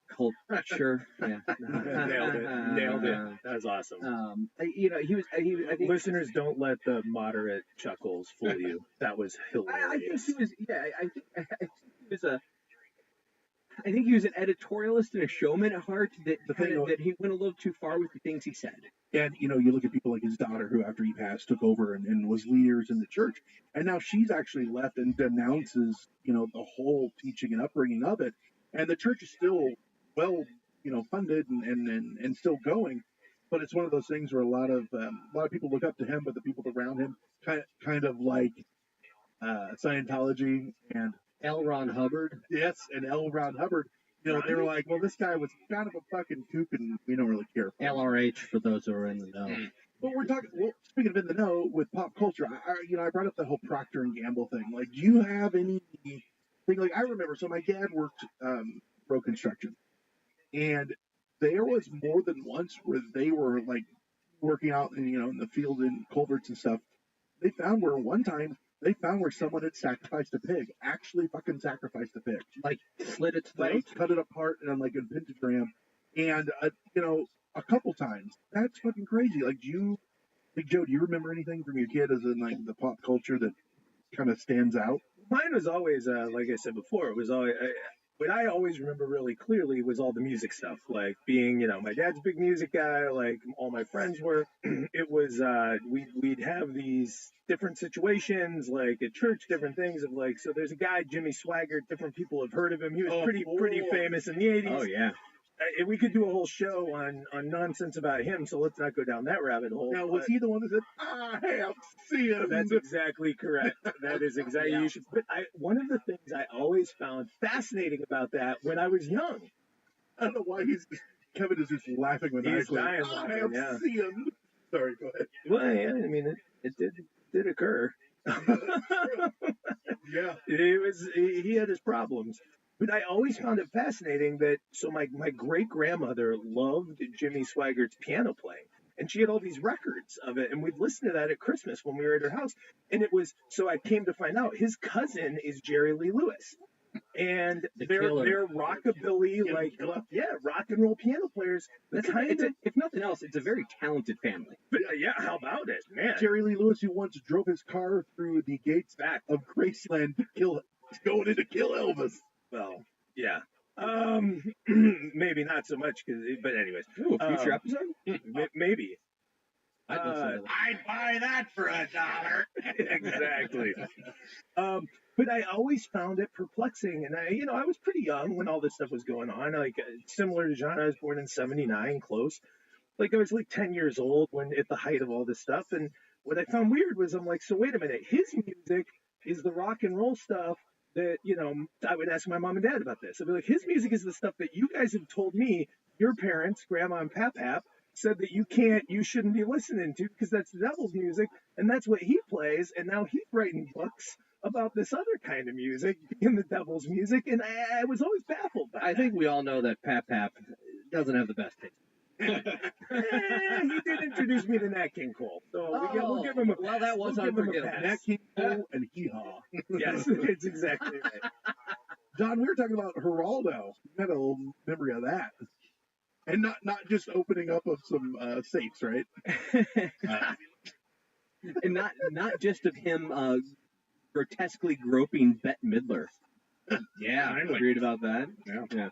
Speaker 19: Culture.
Speaker 17: Yeah.
Speaker 19: Nailed it. That was awesome.
Speaker 17: He was. I think,
Speaker 19: listeners, don't let the moderate chuckles fool you. That was hilarious.
Speaker 17: I think he was. Yeah, I think he was an editorialist and a showman at heart. That he went a little too far with the things he said.
Speaker 12: And you look at people like his daughter, who after he passed took over and was leaders in the church, and now she's actually left and denounces the whole teaching and upbringing of it. And the church is still well, funded and still going, but it's one of those things where a lot of people look up to him, but the people around him kind of like Scientology and
Speaker 18: L. Ron Hubbard.
Speaker 12: Yes, and L. Ron Hubbard. They were like, well, this guy was kind of a fucking kook, and we don't really care.
Speaker 18: LRH for those who are in the know.
Speaker 12: But we're talking. Well, speaking of in the know with pop culture, I brought up the whole Procter and Gamble thing. Like, do you have anything? Like, I remember. So my dad worked road construction. And there was more than once where they were like working out in the field in culverts and stuff. They found where someone had sacrificed a pig, actually fucking sacrificed a pig.
Speaker 18: Like slit its throat?
Speaker 12: Cut it apart and like a pentagram. And, a couple times. That's fucking crazy. Like, Joe, do you remember anything from your kid as in like the pop culture that kind of stands out?
Speaker 19: Mine was always, like I said before, it was always, what I always remember really clearly was all the music stuff, like being, my dad's a big music guy, like all my friends were. It was, we'd have these different situations, like at church, different things of like, so there's a guy, Jimmy Swaggart, different people have heard of him. He was pretty famous in the 80s.
Speaker 17: Oh, yeah.
Speaker 19: We could do a whole show on nonsense about him, so let's not go down that rabbit hole.
Speaker 12: Now, was he the one that said, "I have seen"?
Speaker 19: That's exactly correct. That is exactly.
Speaker 12: Yeah.
Speaker 19: You should. But one of the things I always found fascinating about that when I was young.
Speaker 12: I don't know why Kevin is just laughing when
Speaker 19: He's dying
Speaker 12: I
Speaker 19: laughing,
Speaker 12: have
Speaker 19: yeah.
Speaker 12: seen. Sorry, go ahead.
Speaker 19: Well, yeah, I mean, it did occur.
Speaker 12: Yeah.
Speaker 19: He had his problems. But I always found it fascinating that, so my great grandmother loved Jimmy Swaggart's piano playing. And she had all these records of it, and we'd listen to that at Christmas when we were at her house. And it was, so I came to find out his cousin is Jerry Lee Lewis. And they're rockabilly, rock and roll piano players.
Speaker 17: If nothing else, it's a very talented family.
Speaker 19: But yeah, how about it, man?
Speaker 12: Jerry Lee Lewis, who once drove his car through the gates of Graceland going in to kill Elvis.
Speaker 19: Well, yeah. Maybe not so much, but anyways.
Speaker 17: Ooh, future episode?
Speaker 19: Maybe.
Speaker 2: I'd buy that for $1.
Speaker 19: Exactly. But I always found it perplexing, and I was pretty young when all this stuff was going on. Like similar to John, I was born in '79, close. Like I was like 10 years old when at the height of all this stuff, and what I found weird was I'm like, so wait a minute, his music is the rock and roll stuff that I would ask my mom and dad about this. I'd be like, his music is the stuff that you guys have told me, your parents, Grandma and Pap, said that you shouldn't be listening to because that's the devil's music, and that's what he plays, and now he's writing books about this other kind of music in the devil's music, and I was always baffled by
Speaker 18: I think we all know that Pap doesn't have the best taste.
Speaker 19: He did introduce me to Nat King Cole, so we'll give him a pass.
Speaker 18: Well, that was unforgettable.
Speaker 12: Nat King Cole and Hee Haw.
Speaker 19: Yes, it's exactly right.
Speaker 12: John, we were talking about Geraldo. You had a little memory of that. And not just opening up of some safes, right?
Speaker 17: And not just of him grotesquely groping Bette Midler. Yeah, I read about that. Yeah.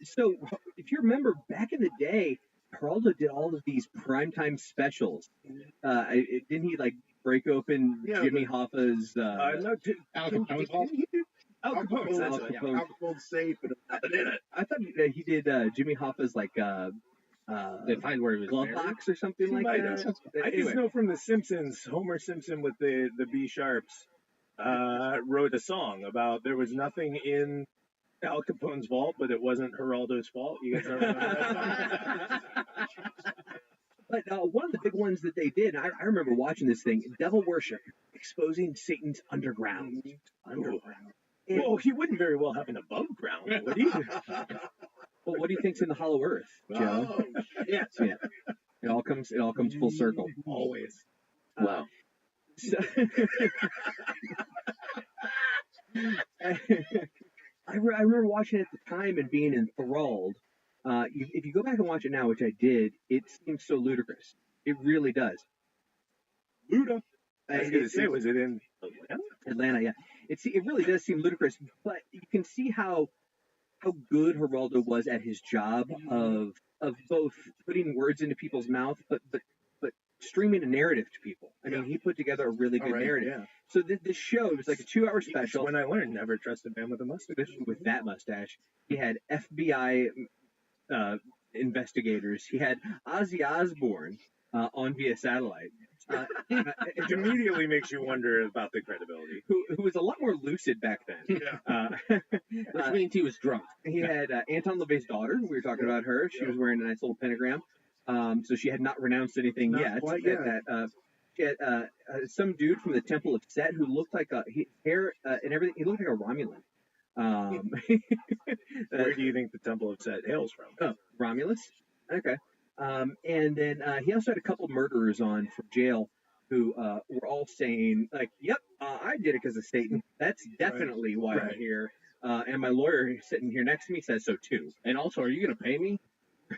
Speaker 17: So if you remember back in the day, Geraldo did all of these primetime specials. Didn't he break open Jimmy Hoffa's?
Speaker 19: Al Capone's vault.
Speaker 12: Al Capone's safe, but nothing in it.
Speaker 17: I thought he did Jimmy Hoffa's
Speaker 18: They find where he was
Speaker 17: glove
Speaker 18: buried?
Speaker 17: box or something like that.
Speaker 19: I just know from The Simpsons, Homer Simpson with the B Sharps wrote a song about there was nothing in Al Capone's vault, but it wasn't Geraldo's fault. You guys remember that song?
Speaker 17: But one of the big ones that they did, I remember watching this thing, Devil Worship, exposing Satan's underground.
Speaker 19: Well, he wouldn't very well have an above ground, would he?
Speaker 17: Well, what do you think's in the Hollow Earth, Joe?
Speaker 19: Oh,
Speaker 17: yeah. It all comes full circle.
Speaker 19: Always.
Speaker 14: Wow.
Speaker 17: So, I remember watching it at the time and being enthralled. If you go back and watch it now, which I did, it seems so ludicrous. It really does.
Speaker 19: Luda. I was going to say, was it in Atlanta?
Speaker 17: Atlanta, yeah. It really does seem ludicrous, but you can see how good Geraldo was at his job of both putting words into people's mouth, but streaming a narrative to people. I mean, he put together a really good narrative.
Speaker 19: Yeah.
Speaker 17: So this show was like a 2-hour special.
Speaker 19: When I learned never trust a man with a mustache.
Speaker 17: With that mustache, he had FBI investigators. He had Ozzy Osbourne on via satellite.
Speaker 19: It immediately makes you wonder about the credibility.
Speaker 17: Who was a lot more lucid back then.
Speaker 19: Yeah.
Speaker 18: Which means he was drunk.
Speaker 17: He had Anton LaVey's daughter. We were talking about her. She was wearing a nice little pentagram. So she had not renounced anything yet. She had some dude from the Temple of Set who looked like hair and everything. He looked like a Romulan.
Speaker 19: Where do you think the Temple of Set hails from?
Speaker 17: Oh, Romulus. Okay. And then he also had a couple murderers on from jail who were all saying, yep, I did it because of Satan. That's definitely why I'm here. And my lawyer sitting here next to me says so too.
Speaker 18: And also, are you going to pay me?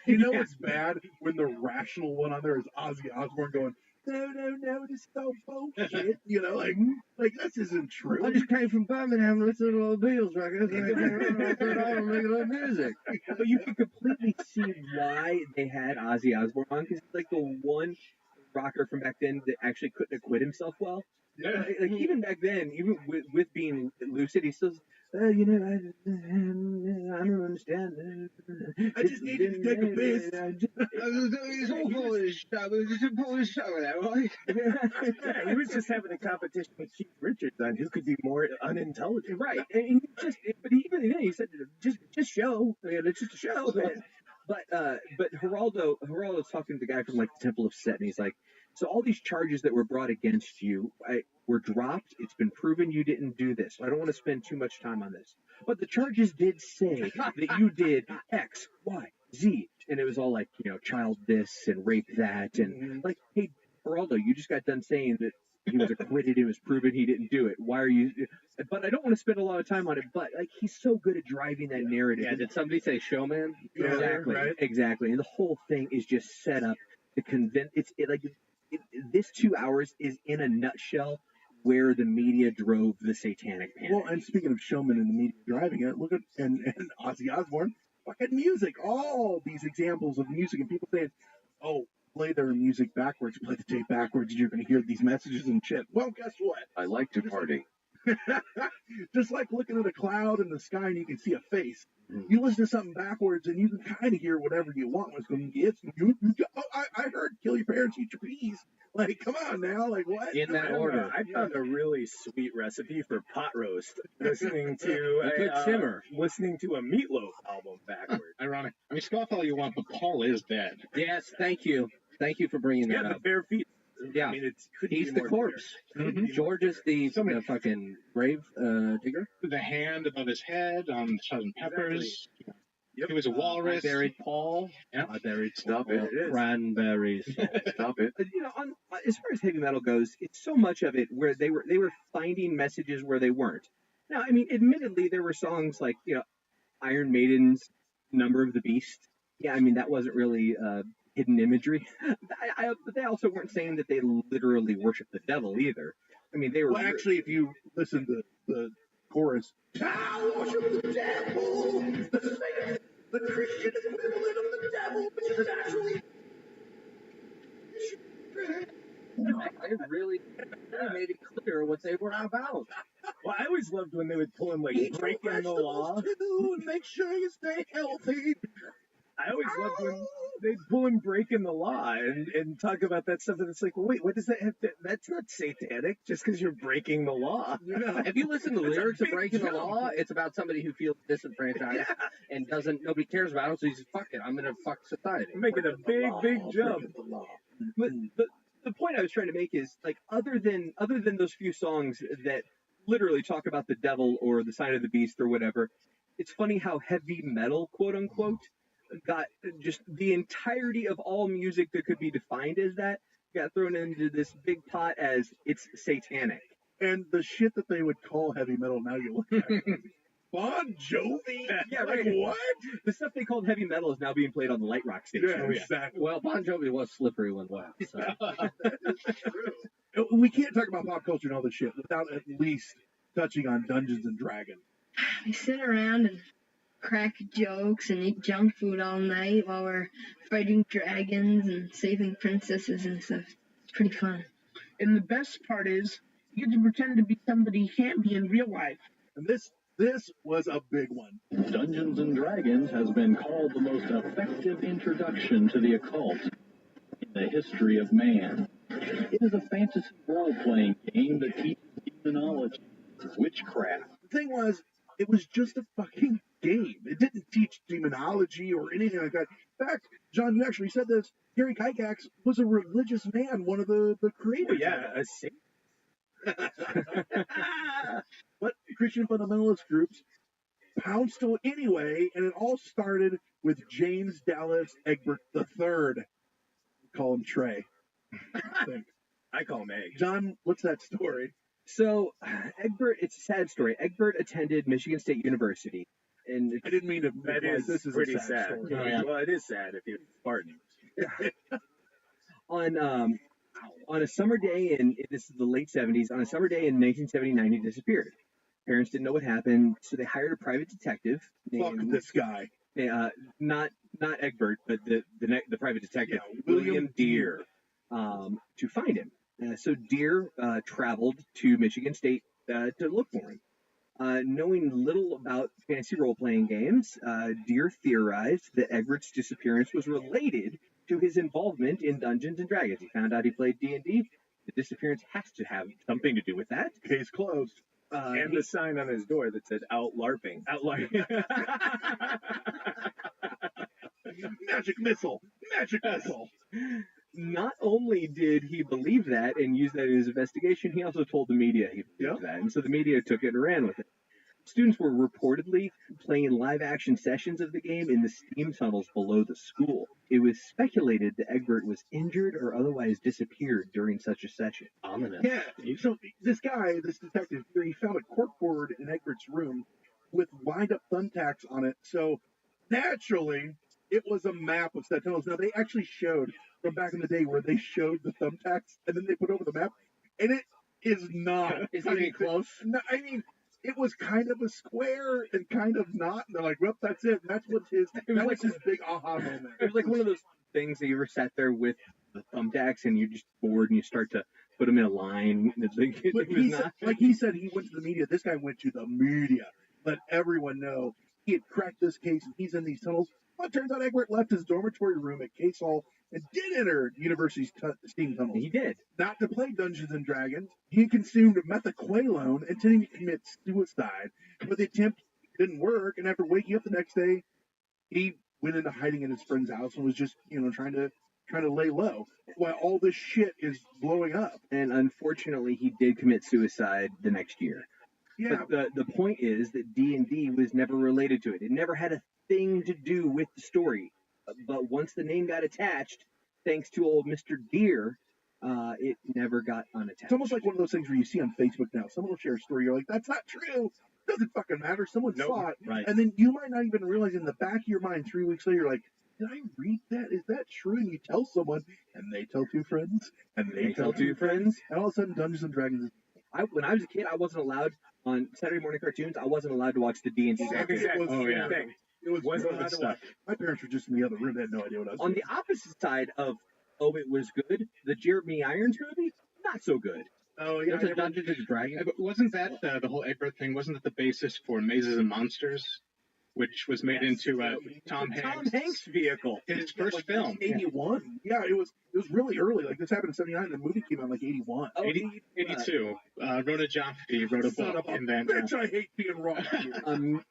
Speaker 12: You know what's bad? When the rational one on there is Ozzy Osbourne going, no, this is all bullshit. You know, like this isn't true.
Speaker 18: I just came from Birmingham and listened to a little Beatles records. And I thought I would make a little music.
Speaker 17: But you can completely see why they had Ozzy Osbourne on, because he's like the one rocker from back then that actually couldn't acquit himself well.
Speaker 12: Yeah.
Speaker 17: Like even back then, even with being lucid, he still, you know, I don't understand.
Speaker 12: I just needed to take a piss.
Speaker 18: It's all for his show. It's a Polish show there, right?
Speaker 19: Yeah, he was just having a competition with Keith Richards on who could be more unintelligent.
Speaker 17: Right. And he just, but even then, he said, just show. I mean, it's just a show, man. But Geraldo's talking to the guy from like the Temple of Set, and he's like, so all these charges that were brought against you were dropped. It's been proven you didn't do this. So I don't want to spend too much time on this. But the charges did say that you did X, Y, Z. And it was all like, you know, child this and rape that. And like, hey, Geraldo, you just got done saying that he was acquitted. It was proven he didn't do it. Why are you? But I don't want to spend a lot of time on it. But like, he's so good at driving that narrative.
Speaker 18: Yeah, did somebody say showman?
Speaker 17: Exactly. Right? Exactly. And the whole thing is just set up to convince. This 2 hours is in a nutshell where the media drove the satanic panic.
Speaker 12: Well, and speaking of showmen and the media driving it, look at and Ozzy Osbourne, fucking music. All these examples of music and people saying, "Oh, play their music backwards, play the tape backwards, and you're going to hear these messages and shit." Well, guess what?
Speaker 14: I like to party.
Speaker 12: Just like looking at a cloud in the sky and you can see a face. You listen to something backwards and you can kind of hear whatever you want. It's going, I heard kill your parents, eat your peas. Like, come on now. Like, what?
Speaker 18: In that order.
Speaker 19: I found a really sweet recipe for pot roast listening to
Speaker 18: a good simmer.
Speaker 19: Listening to a Meatloaf album backwards.
Speaker 16: Ironic. I mean, scoff all you want, but Paul is dead.
Speaker 18: Yes, thank you. Thank you for bringing that
Speaker 19: Yeah,
Speaker 18: up.
Speaker 19: the bare feet.
Speaker 18: Yeah,
Speaker 19: I mean,
Speaker 18: he's the corpse. George is the fucking grave digger.
Speaker 16: The hand above his head on the Salt and Peppers. Yep. He was a walrus.
Speaker 18: I buried Paul.
Speaker 16: Yep.
Speaker 18: I buried
Speaker 14: Stop
Speaker 18: Paul.
Speaker 14: it.
Speaker 18: Cranberries.
Speaker 14: Stop it.
Speaker 17: You know, as far as heavy metal goes, it's so much of it where they were finding messages where they weren't. Now, I mean, admittedly, there were songs like, you know, Iron Maiden's Number of the Beast. Yeah, I mean, that wasn't really hidden imagery. But they also weren't saying that they literally worship the devil either. I mean, they were.
Speaker 12: Well, actually, if you listen to the chorus, I worship the devil, the Satan, the Christian equivalent of the devil, which is actually.
Speaker 18: They really made it clear what they were about.
Speaker 19: Well, I always loved when they would pull in like breaking the law.
Speaker 12: Too, and make sure you stay healthy.
Speaker 19: I always loved when they'd pull in breaking the law and talk about that stuff. And it's like, well, wait, what does that have to? That's not satanic just because you're breaking the law.
Speaker 18: If you listen to the lyrics of Breaking the Law, it's about somebody who feels disenfranchised and nobody cares about him, so he's fuck it, I'm gonna fuck society.
Speaker 19: Making a big jump.
Speaker 17: But the point I was trying to make is, like, other than those few songs that literally talk about the devil or the sign of the beast or whatever, it's funny how heavy metal, quote unquote, got just the entirety of all music that could be defined as that got thrown into this big pot as it's satanic.
Speaker 12: And the shit that they would call heavy metal, now you look at it. Bon Jovi?
Speaker 17: Yeah,
Speaker 12: like,
Speaker 17: right.
Speaker 12: what?
Speaker 17: The stuff they called heavy metal is now being played on the light rock station.
Speaker 12: Yeah, exactly.
Speaker 18: Well, Bon Jovi was slippery when wet. So.
Speaker 12: That is true. We can't talk about pop culture and all this shit without at least touching on Dungeons and Dragons.
Speaker 20: We sit around and crack jokes and eat junk food all night while we're fighting dragons and saving princesses and stuff. It's pretty fun.
Speaker 13: And the best part is, you get to pretend to be somebody you can't be in real life.
Speaker 12: And this was a big one.
Speaker 10: Dungeons and Dragons has been called the most effective introduction to the occult in the history of man. It is a fantasy role-playing game that teaches demonology, witchcraft.
Speaker 12: The thing was, it was just a fucking game. It didn't teach demonology or anything like that. In fact, John, you actually said this. Gary Gygax was a religious man, one of the creators.
Speaker 19: Oh, yeah, a saint.
Speaker 12: But Christian fundamentalist groups pounced on anyway, and it all started with James Dallas Egbert III. We call him Trey.
Speaker 19: I call him Egg.
Speaker 12: John, what's that story?
Speaker 17: So, Egbert, it's a sad story. Egbert attended Michigan State University. And
Speaker 12: I didn't mean to.
Speaker 19: That is
Speaker 12: this is
Speaker 19: pretty
Speaker 12: a sad.
Speaker 19: sad.
Speaker 12: Story.
Speaker 19: Oh, yeah. Well, it is sad if you're Spartan.
Speaker 17: On a summer day this is the late 70s, on a summer day in 1979, he disappeared. Parents didn't know what happened, so they hired a private detective.
Speaker 12: Fuck this guy.
Speaker 17: Not Egbert, but the private detective, William Deere, to find him. So Deere traveled to Michigan State to look for him. Knowing little about fantasy role-playing games, Deere theorized that Egbert's disappearance was related to his involvement in Dungeons and Dragons. He found out he played D&D. The disappearance has to have something to do with that.
Speaker 12: Case closed.
Speaker 19: And the sign on his door that said "Out LARPing."
Speaker 17: Out LARPing.
Speaker 12: Magic missile. Magic missile.
Speaker 17: Not only did he believe that and use that in his investigation, he also told the media he believed that. And so the media took it and ran with it. Students were reportedly playing live-action sessions of the game in the steam tunnels below the school. It was speculated that Egbert was injured or otherwise disappeared during such a session. Ominous.
Speaker 12: Yeah, so this detective, he found a corkboard in Egbert's room with wind-up thumbtacks on it. So naturally, it was a map of set tunnels. Now, they actually showed from back in the day where they showed the thumbtacks and then they put over the map, and it is not.
Speaker 18: It's not even close.
Speaker 12: No, I mean, it was kind of a square and kind of not. And they're like, well, that's it. And that's what's his. That was his big aha moment.
Speaker 17: It was like one of those things that you ever sat there with the thumbtacks and you're just bored and you start to put them in a line.
Speaker 12: Like he said, he went to the media. This guy went to the media, let everyone know he had cracked this case and he's in these tunnels. Well, it turns out Egbert left his dormitory room at Case Hall and did enter the university's steam tunnels.
Speaker 17: He did.
Speaker 12: Not to play Dungeons and Dragons. He consumed methaqualone intending to commit suicide, but the attempt didn't work. And after waking up the next day, he went into hiding in his friend's house and was just, trying to lay low while all this shit is blowing up.
Speaker 17: And unfortunately, he did commit suicide the next year.
Speaker 12: Yeah.
Speaker 17: But the point is that D&D was never related to it. It never had a thing to do with the story. But once the name got attached, thanks to old Mr. Deere, it never got unattached.
Speaker 12: It's almost like one of those things where you see on Facebook now. Someone will share a story. You're like, that's not true. Doesn't fucking matter. Someone saw it.
Speaker 17: Right.
Speaker 12: And then you might not even realize in the back of your mind 3 weeks later, you're like, did I read that? Is that true? And you tell someone, and they tell two friends, and they tell two friends, and all of a sudden Dungeons and Dragons.
Speaker 17: When I was a kid, I wasn't allowed on Saturday morning cartoons. I wasn't allowed to watch the D&D.
Speaker 12: It wasn't allowed to watch. My parents were just in the other room. They had no idea what I was
Speaker 17: on
Speaker 12: doing.
Speaker 17: The opposite side of, it was good, the Jeremy Irons movie, not so good.
Speaker 12: Oh, yeah.
Speaker 18: There's a Dungeons and Dragons.
Speaker 16: But wasn't that the whole Egbert thing? Wasn't that the basis for Mazes and Monsters, which was made into Tom Hanks'
Speaker 17: vehicle?
Speaker 16: His first film.
Speaker 12: 81. Yeah, it was really early. Like, this happened in 79, and the movie came out in like 81.
Speaker 16: 82. Rhoda Jaffe wrote a book. And then,
Speaker 12: bitch, I hate being wrong here.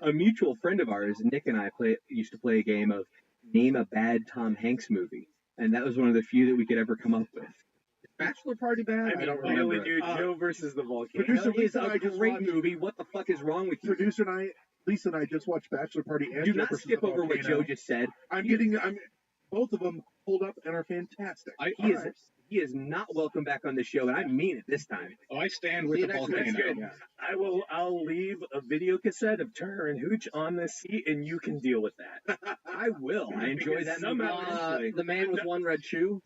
Speaker 17: A mutual friend of ours, Nick and I, used to play a game of Name a Bad Tom Hanks Movie. And that was one of the few that we could ever come up with.
Speaker 18: Bachelor Party bad?
Speaker 19: I don't
Speaker 18: remember.
Speaker 19: remember. Joe versus the Volcano.
Speaker 12: Producer
Speaker 17: It's a great movie. What the fuck is wrong with you?
Speaker 12: Producer and I, Lisa and I just watched Bachelor Party and
Speaker 17: Do
Speaker 12: Joe
Speaker 17: not
Speaker 12: versus
Speaker 17: skip
Speaker 12: the
Speaker 17: over what
Speaker 12: Volcano.
Speaker 17: Joe just said.
Speaker 12: Both of them pulled up and are fantastic.
Speaker 17: He is not welcome back on the show, and I mean it this time.
Speaker 16: Oh, I stand with the Volcano.
Speaker 19: I'll leave a video cassette of Turner and Hooch on the seat, and you can deal with that.
Speaker 17: I will. I enjoy that movie.
Speaker 18: The Man with One Red Shoe.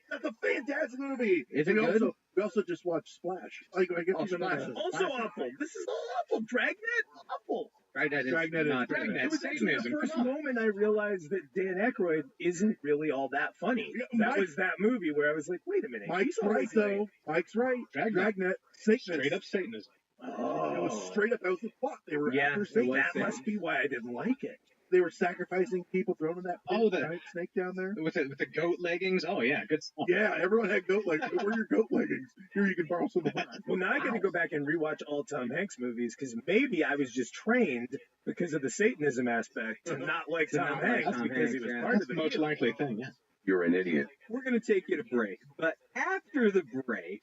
Speaker 12: That's a fantastic movie.
Speaker 18: Is it good?
Speaker 12: We also just watched Splash. I guess
Speaker 19: Splash is also awful. This is awful. Dragnet, awful.
Speaker 18: Dragnet is
Speaker 19: not good. It was actually the first moment I realized that Dan Aykroyd isn't really all that funny. That was that movie where I was like, wait a minute.
Speaker 12: Mike's right, though. Mike's right. Dragnet. Satanism.
Speaker 16: Straight up Satanism.
Speaker 12: Oh. It was straight up. That was the plot. They were after
Speaker 19: that
Speaker 12: Satan.
Speaker 19: must be why I didn't like it.
Speaker 12: They were sacrificing people, throwing in that giant snake down there.
Speaker 16: With the goat leggings? Oh, yeah, good stuff.
Speaker 12: Yeah, everyone had goat leggings. Where are your goat leggings? Here, you can borrow some of mine.
Speaker 19: Well, now I got to go back and rewatch all Tom Hanks movies because maybe I was just trained because of the Satanism aspect to not like Tom Hanks because he was part of the
Speaker 16: most likely thing, yeah.
Speaker 14: You're an idiot.
Speaker 17: We're going to take you to break, but after the break,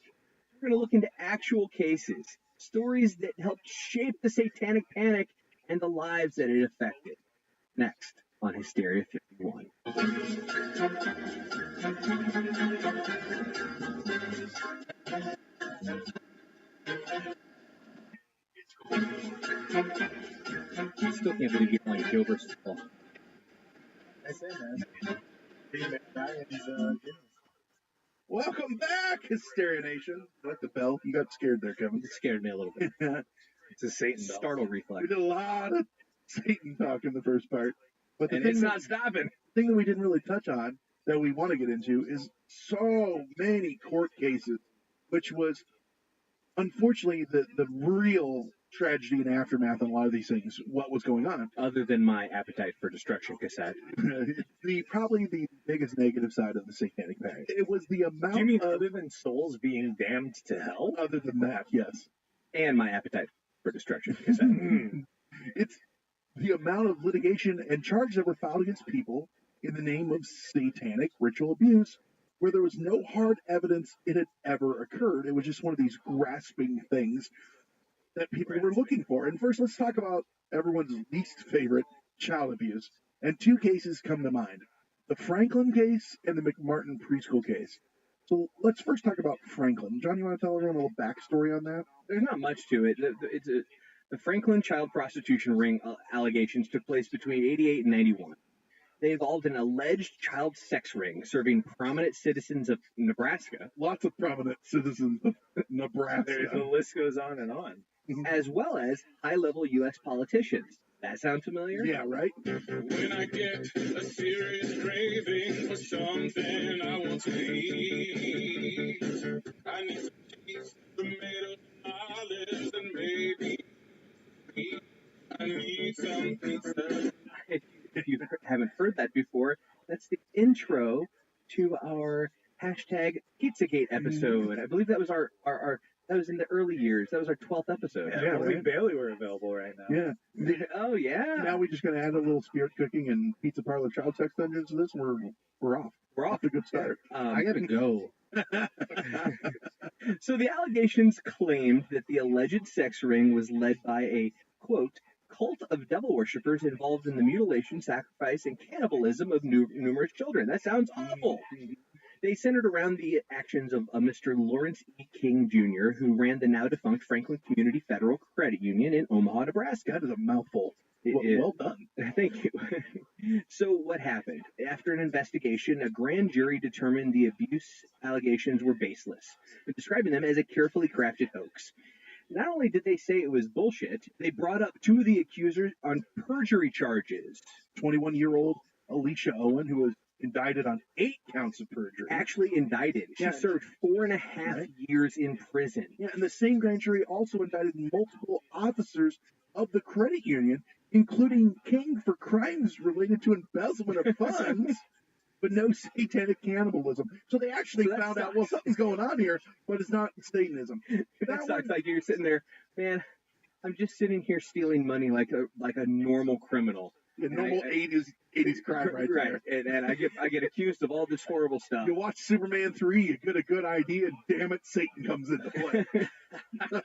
Speaker 17: we're going to look into actual cases, stories that helped shape the Satanic Panic and the lives that it affected. Next on Hysteria 51. I still can't believe you like Joe versus Paul.
Speaker 19: I say, man.
Speaker 12: Welcome back, Hysteria Nation. Like the bell. You got scared there, Kevin.
Speaker 17: It scared me a little bit.
Speaker 19: It's a Satan bell.
Speaker 17: Startle reflex.
Speaker 12: We did a lot of Satan talk in the first part. But the
Speaker 17: And
Speaker 12: thing
Speaker 17: it's
Speaker 12: that,
Speaker 17: not stopping.
Speaker 12: The thing that we didn't really touch on that we want to get into is so many court cases, which was unfortunately the real tragedy and aftermath on a lot of these things, what was going on.
Speaker 17: Other than my Appetite for Destruction cassette.
Speaker 12: Probably the biggest negative side of the Satanic Panic. It was the amount.
Speaker 19: Do you mean other than souls being damned to hell?
Speaker 12: Other than that, yes.
Speaker 17: And my Appetite for Destruction cassette.
Speaker 12: It's the amount of litigation and charges that were filed against people in the name of satanic ritual abuse, where there was no hard evidence it had ever occurred. It was just one of these grasping things that people were looking for. And first, let's talk about everyone's least favorite, child abuse. And two cases come to mind: the Franklin case and the McMartin preschool case. So let's first talk about Franklin. John, you want to tell everyone a little backstory on that?
Speaker 17: There's not much to it. The Franklin child prostitution ring allegations took place between 88 and 91. They involved an alleged child sex ring serving prominent citizens of Nebraska.
Speaker 12: Lots of prominent citizens of Nebraska.
Speaker 19: The list goes on and on.
Speaker 17: As well as high-level U.S. politicians. That sound familiar?
Speaker 12: Yeah, right?
Speaker 6: When I get a serious craving for something I want to eat, I need some cheese, tomatoes, olives, and maybe I need something to...
Speaker 17: If you haven't heard that before, that's the intro to our hashtag Pizzagate episode. I believe that was our that was in the early years. That was our 12th episode.
Speaker 19: Yeah, only Bailey were available right now.
Speaker 12: Yeah.
Speaker 17: Oh, yeah.
Speaker 12: Now we're just going to add a little spirit cooking and pizza parlor child sex dungeons to this. We're off.
Speaker 17: We're off
Speaker 12: to a good start.
Speaker 18: I got to go.
Speaker 17: So the allegations claimed that the alleged sex ring was led by a, quote, cult of devil worshippers involved in the mutilation, sacrifice, and cannibalism of numerous children. That sounds awful. They centered around the actions of Mr. Lawrence E. King Jr., who ran the now-defunct Franklin Community Federal Credit Union in Omaha, Nebraska.
Speaker 12: That is a mouthful. Well done.
Speaker 17: Thank you. So what happened? After an investigation, a grand jury determined the abuse allegations were baseless, describing them as a carefully crafted hoax. Not only did they say it was bullshit, they brought up two of the accusers on perjury charges.
Speaker 12: 21-year-old Alicia Owen, who was indicted on 8 counts of perjury.
Speaker 17: Actually indicted. She served 4.5 years in prison.
Speaker 12: Yeah, and the same grand jury also indicted multiple officers of the credit union, including King, for crimes related to embezzlement of funds, but no satanic cannibalism. So they actually found out, well, something's going on here, but it's not Satanism.
Speaker 17: That sucks. Like you're sitting there, man, I'm just sitting here stealing money like a normal criminal.
Speaker 12: A normal 80s crime right there.
Speaker 17: And I get accused of all this horrible stuff.
Speaker 12: You watch Superman 3, you get a good idea, and damn it, Satan comes into play. But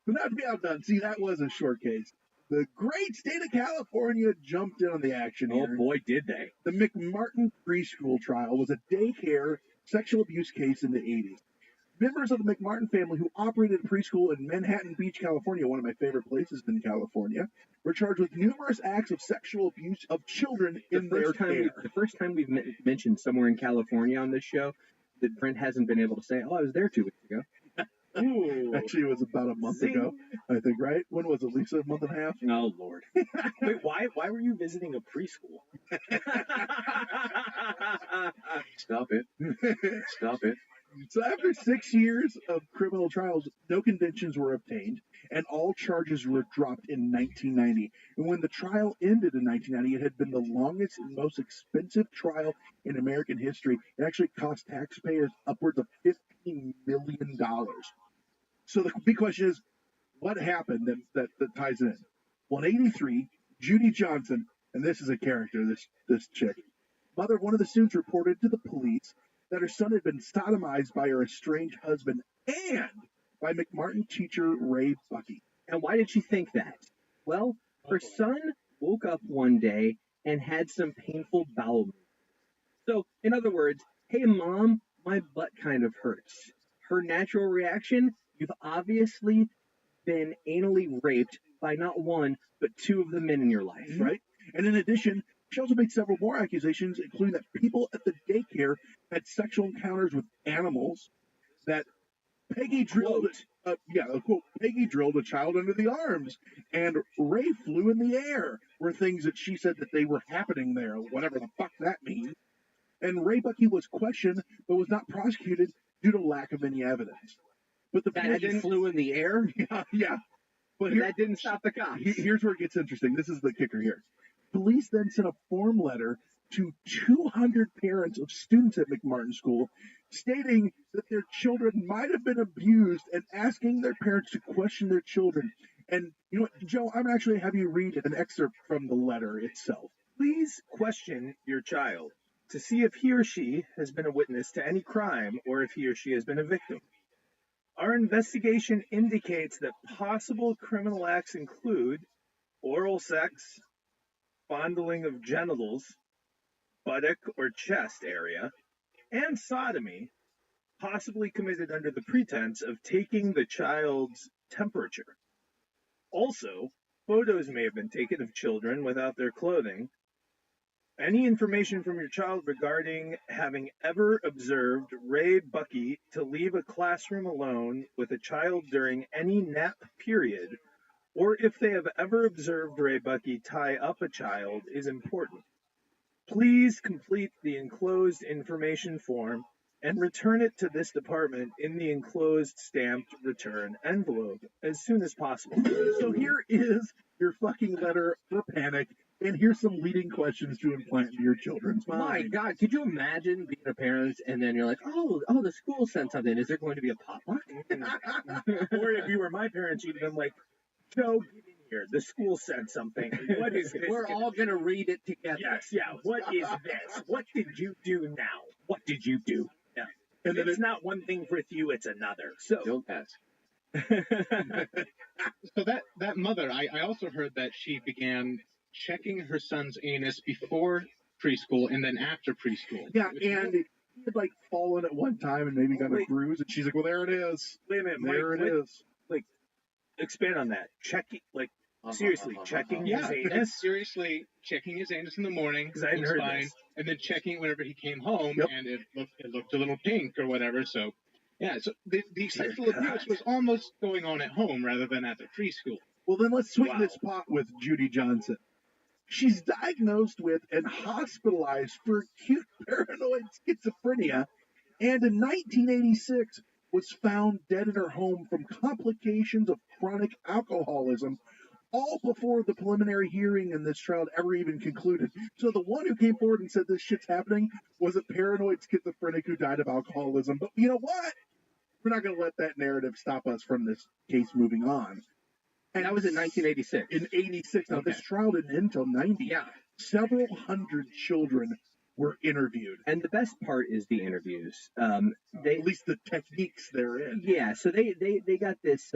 Speaker 12: not to be outdone, see, that was a short case. The great state of California jumped in on the action here.
Speaker 17: Oh boy, did they.
Speaker 12: The McMartin preschool trial was a daycare sexual abuse case in the 80s. Members of the McMartin family, who operated a preschool in Manhattan Beach, California, one of my favorite places in California, were charged with numerous acts of sexual abuse of children in their care.
Speaker 17: The first time we've mentioned somewhere in California on this show that Brent hasn't been able to say, oh, I was there 2 weeks ago.
Speaker 12: Ooh. Actually, it was about a month ago, I think, right? When was it, Lisa? A month and a half?
Speaker 17: Oh, Lord.
Speaker 19: Wait, why were you visiting a preschool?
Speaker 14: Stop it. Stop it.
Speaker 12: So after 6 years of criminal trials, no convictions were obtained, and all charges were dropped in 1990. And when the trial ended in 1990, it had been the longest and most expensive trial in American history. It actually cost taxpayers upwards of $15 million. So the big question is, what happened that ties it in? Well, in 1983, Judy Johnson, and this is a character, this chick, mother of one of the students, reported to the police that her son had been sodomized by her estranged husband and by McMartin teacher Ray Bucky.
Speaker 17: And why did she think that? Well, her son woke up one day and had some painful bowel movements. So, in other words, hey, Mom, my butt kind of hurts. Her natural reaction, you've obviously been anally raped by not one, but 2 of the men in your life.
Speaker 12: Right? And in addition, She also made several more accusations, including that people at the daycare had sexual encounters with animals, that Peggy drilled quote, Peggy drilled a child under the arms, and Ray flew in the air, were things that she said that they were happening there, whatever the fuck that means. And Ray Bucky was questioned, but was not prosecuted due to lack of any evidence. But the
Speaker 18: That he flew in the air?
Speaker 12: Yeah. But
Speaker 18: that didn't stop the cops.
Speaker 12: Here's where it gets interesting. This is the kicker here. Police then sent a form letter to 200 parents of students at McMartin School stating that their children might have been abused and asking their parents to question their children. And you know what, Joe, I'm actually have you read an excerpt from the letter itself.
Speaker 21: Please question your child to see if he or she has been a witness to any crime or if he or she has been a victim. Our investigation indicates that possible criminal acts include oral sex, fondling of genitals, buttock or chest area, and sodomy, possibly committed under the pretense of taking the child's temperature. Also, photos may have been taken of children without their clothing. Any information from your child regarding having ever observed Ray Bucky to leave a classroom alone with a child during any nap period, or if they have ever observed Ray Bucky tie up a child, is important. Please complete the enclosed information form and return it to this department in the enclosed stamped return envelope as soon as possible.
Speaker 12: So here is your fucking letter for panic, and here's some leading questions to implant in your children's minds.
Speaker 18: My God, could you imagine being a parent and then you're like, oh, the school sent something. Is there going to be a potluck?
Speaker 21: Or if you were my parents, you'd have been like, Joe, get in here. The school said something. What is this?
Speaker 18: We're all going to read it together.
Speaker 21: Yes, yeah. What is this? What did you do now? What did you do? Yeah. And then it's not one thing with you, it's another. So
Speaker 14: don't ask.
Speaker 16: So that mother, I also heard that she began checking her son's anus before preschool and then after preschool.
Speaker 12: Yeah, and he had like fallen at one time and maybe got a bruise, and she's like, well, there it is.
Speaker 21: Wait a minute,
Speaker 12: there
Speaker 21: Mike,
Speaker 12: it is.
Speaker 21: Like, expand on that. Checking, like, seriously, checking his anus?
Speaker 16: Seriously, checking his anus in the morning.
Speaker 21: Because I hadn't heard this.
Speaker 16: And then checking whenever he came home, and it looked a little pink or whatever. So, yeah, so the sexual abuse was almost going on at home rather than at the preschool.
Speaker 12: Well, then let's swing this pot with Judy Johnson. She's diagnosed with and hospitalized for acute paranoid schizophrenia, and in 1986 was found dead in her home from complications of chronic alcoholism, all before the preliminary hearing in this trial ever even concluded. So the one who came forward and said this shit's happening was a paranoid schizophrenic who died of alcoholism. But you know what? We're not going to let that narrative stop us from this case moving on.
Speaker 18: And that was in 1986.
Speaker 12: In 86. Now, this trial didn't end until 90.
Speaker 18: Yeah.
Speaker 12: Several hundred children were interviewed.
Speaker 18: And the best part is the interviews.
Speaker 12: At least the techniques therein.
Speaker 18: Yeah, so they got this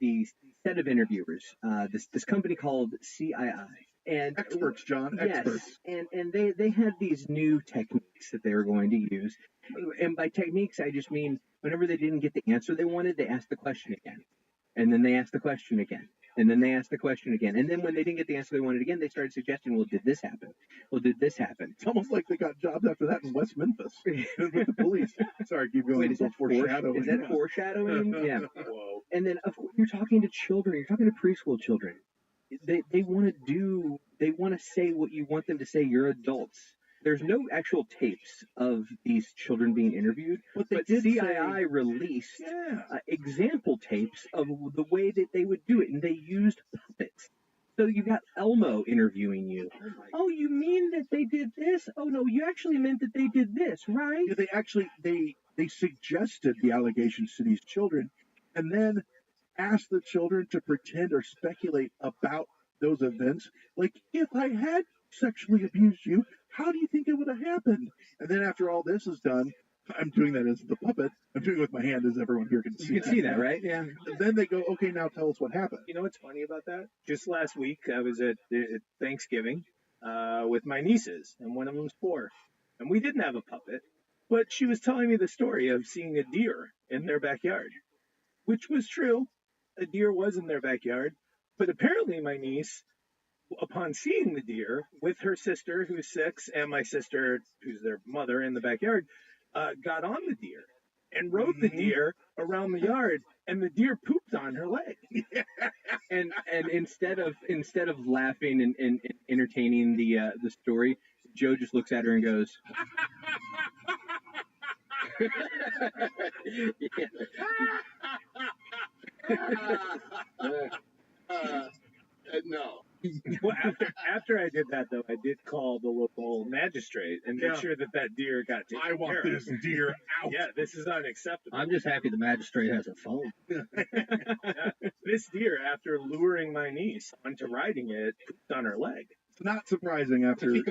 Speaker 18: the set of interviewers, this company called CII. And
Speaker 12: experts, John, experts.
Speaker 18: Yes, and they had these new techniques that they were going to use. And by techniques, I just mean whenever they didn't get the answer they wanted, they asked the question again. And then they asked the question again. And then they asked the question again. And then when they didn't get the answer they wanted again, they started suggesting, well, did this happen? Well, did this happen?
Speaker 12: It's almost like they got jobs after that in West Memphis with the police. Sorry, keep going.
Speaker 18: Wait, is that foreshadowing? Is that foreshadowing? Yeah.
Speaker 12: Whoa.
Speaker 18: And then, of course, you're talking to children. You're talking to preschool children. They want to say what you want them to say. You're adults. There's no actual tapes of these children being interviewed, but CII released example tapes of the way that they would do it, and they used puppets. So you got Elmo interviewing you. Oh, you mean that they did this? Oh, no, you actually meant that they did this, right?
Speaker 12: Yeah, they suggested the allegations to these children, and then asked the children to pretend or speculate about those events. Like, if I had sexually abused you, how do you think it would have happened? And then after all this is done, I'm doing that as the puppet. I'm doing it with my hand, as everyone here can see.
Speaker 18: You can see that, right?
Speaker 12: Yeah. And then they go, okay, now tell us what happened.
Speaker 21: You know what's funny about that? Just last week, I was at Thanksgiving with my nieces, and one of them's 4. And we didn't have a puppet, but she was telling me the story of seeing a deer in their backyard, which was true. A deer was in their backyard, but apparently my niece upon seeing the deer with her sister, who's 6, and my sister, who's their mother, in the backyard, got on the deer and rode the deer around the yard, and the deer pooped on her leg.
Speaker 17: And instead of laughing and entertaining the story, Joe just looks at her and goes,
Speaker 21: No. Well, after I did that, though, I did call the local magistrate and make sure that deer got taken
Speaker 12: I want
Speaker 21: care of.
Speaker 12: this deer out.
Speaker 21: Yeah, this is unacceptable.
Speaker 18: I'm just happy the magistrate has a phone.
Speaker 21: Yeah. This deer, after luring my niece onto riding it, pooped on her leg.
Speaker 12: It's not surprising after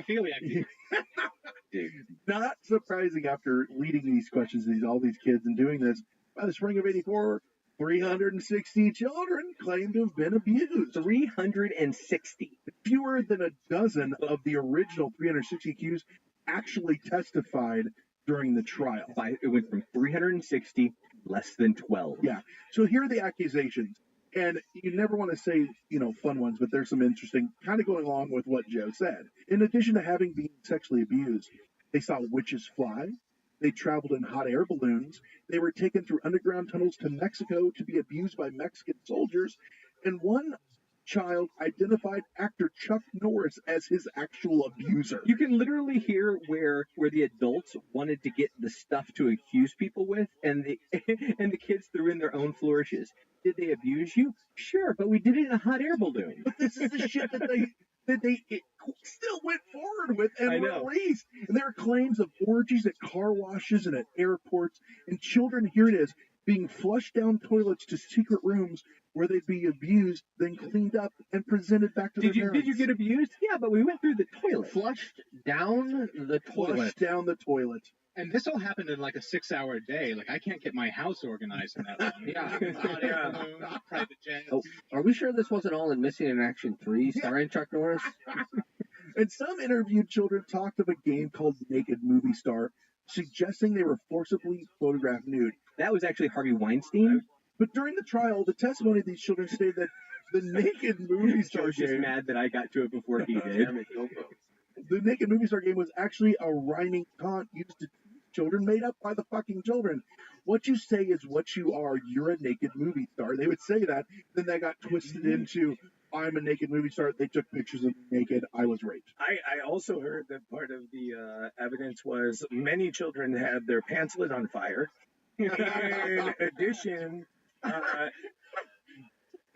Speaker 12: not surprising after leading these questions to all these kids and doing this. By the spring of '84, 360 children claim to have been abused.
Speaker 17: 360.
Speaker 12: Fewer than a dozen of the original 360 accused actually testified during the trial.
Speaker 17: It went from 360 less than 12.
Speaker 12: Yeah. So here are the accusations. And you never want to say, fun ones, but there's some interesting, kind of going along with what Joe said. In addition to having been sexually abused, they saw witches fly. They traveled in hot air balloons. They were taken through underground tunnels to Mexico to be abused by Mexican soldiers. And one child identified actor Chuck Norris as his actual abuser.
Speaker 17: You can literally hear where the adults wanted to get the stuff to accuse people with, and the and the kids threw in their own flourishes. Did they abuse you? Sure, but we did it in a hot air balloon.
Speaker 12: But this is the shit that they still went forward with and released. And there are claims of orgies at car washes and at airports, and children, here it is, being flushed down toilets to secret rooms where they'd be abused, then cleaned up and presented back to their parents.
Speaker 17: Did you get abused? Yeah, but we went through the toilet.
Speaker 18: Flushed down the toilet.
Speaker 12: Flushed down the toilet.
Speaker 16: And this all happened in like a 6-hour day. Like, I can't get my house organized in that long.
Speaker 18: Yeah.
Speaker 16: Private jets.
Speaker 18: Oh, are we sure this wasn't all in Missing in Action 3 starring Chuck Norris?
Speaker 12: And some interviewed children talked of a game called Naked Movie Star, suggesting they were forcibly photographed nude.
Speaker 17: That was actually Harvey Weinstein.
Speaker 12: But during the trial, the testimony of these children stated that the Naked Movie Star
Speaker 17: Joe's just
Speaker 12: game...
Speaker 17: mad that I got to it before he did.
Speaker 12: The Naked Movie Star game was actually a rhyming taunt used to tease children, made up by the fucking children. What you say is what you are. You're a naked movie star. They would say that. Then that got twisted into, I'm a naked movie star. They took pictures of me naked. I was raped.
Speaker 21: I also heard that part of the evidence was many children had their pants lit on fire. In addition,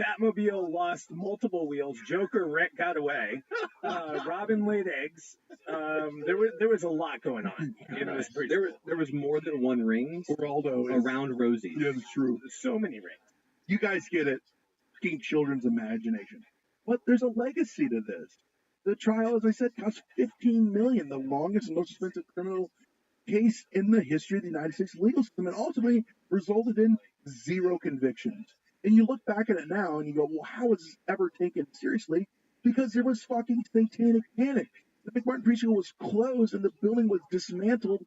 Speaker 21: Batmobile lost multiple wheels. Joker got away. Robin laid eggs. There was a lot going on in this precinct.
Speaker 17: There was more than one ring around Rosie.
Speaker 12: Yeah, that's true.
Speaker 21: So many rings.
Speaker 12: You guys get it. Fucking children's imagination. But there's a legacy to this. The trial, as I said, cost $15 million, the longest and most expensive criminal case in the history of the United States legal system, and ultimately resulted in 0 convictions. And you look back at it now and you go, well, how was this ever taken seriously? Because there was fucking satanic panic. The McMartin preschool was closed and the building was dismantled,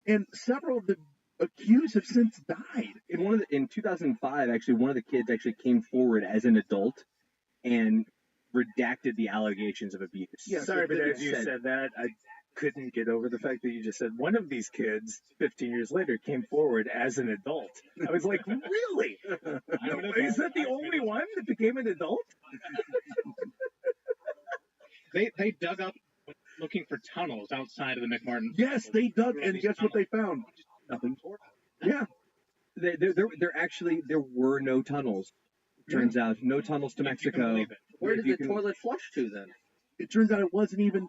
Speaker 12: and several of the accused have since died.
Speaker 17: In 2005, actually, one of the kids actually came forward as an adult and redacted the allegations of abuse.
Speaker 21: Yeah, sorry, but as you said that, I couldn't get over the fact that you just said one of these kids 15 years later came forward as an adult. I was like, really? Is that the only one that became an adult?
Speaker 16: They dug up looking for tunnels outside of the McMartin.
Speaker 12: Yes, they dug, and guess what they found? Nothing. Yeah.
Speaker 17: There were no tunnels. Turns out, no tunnels to Mexico.
Speaker 18: Where did the toilet flush to then?
Speaker 12: It turns out it wasn't even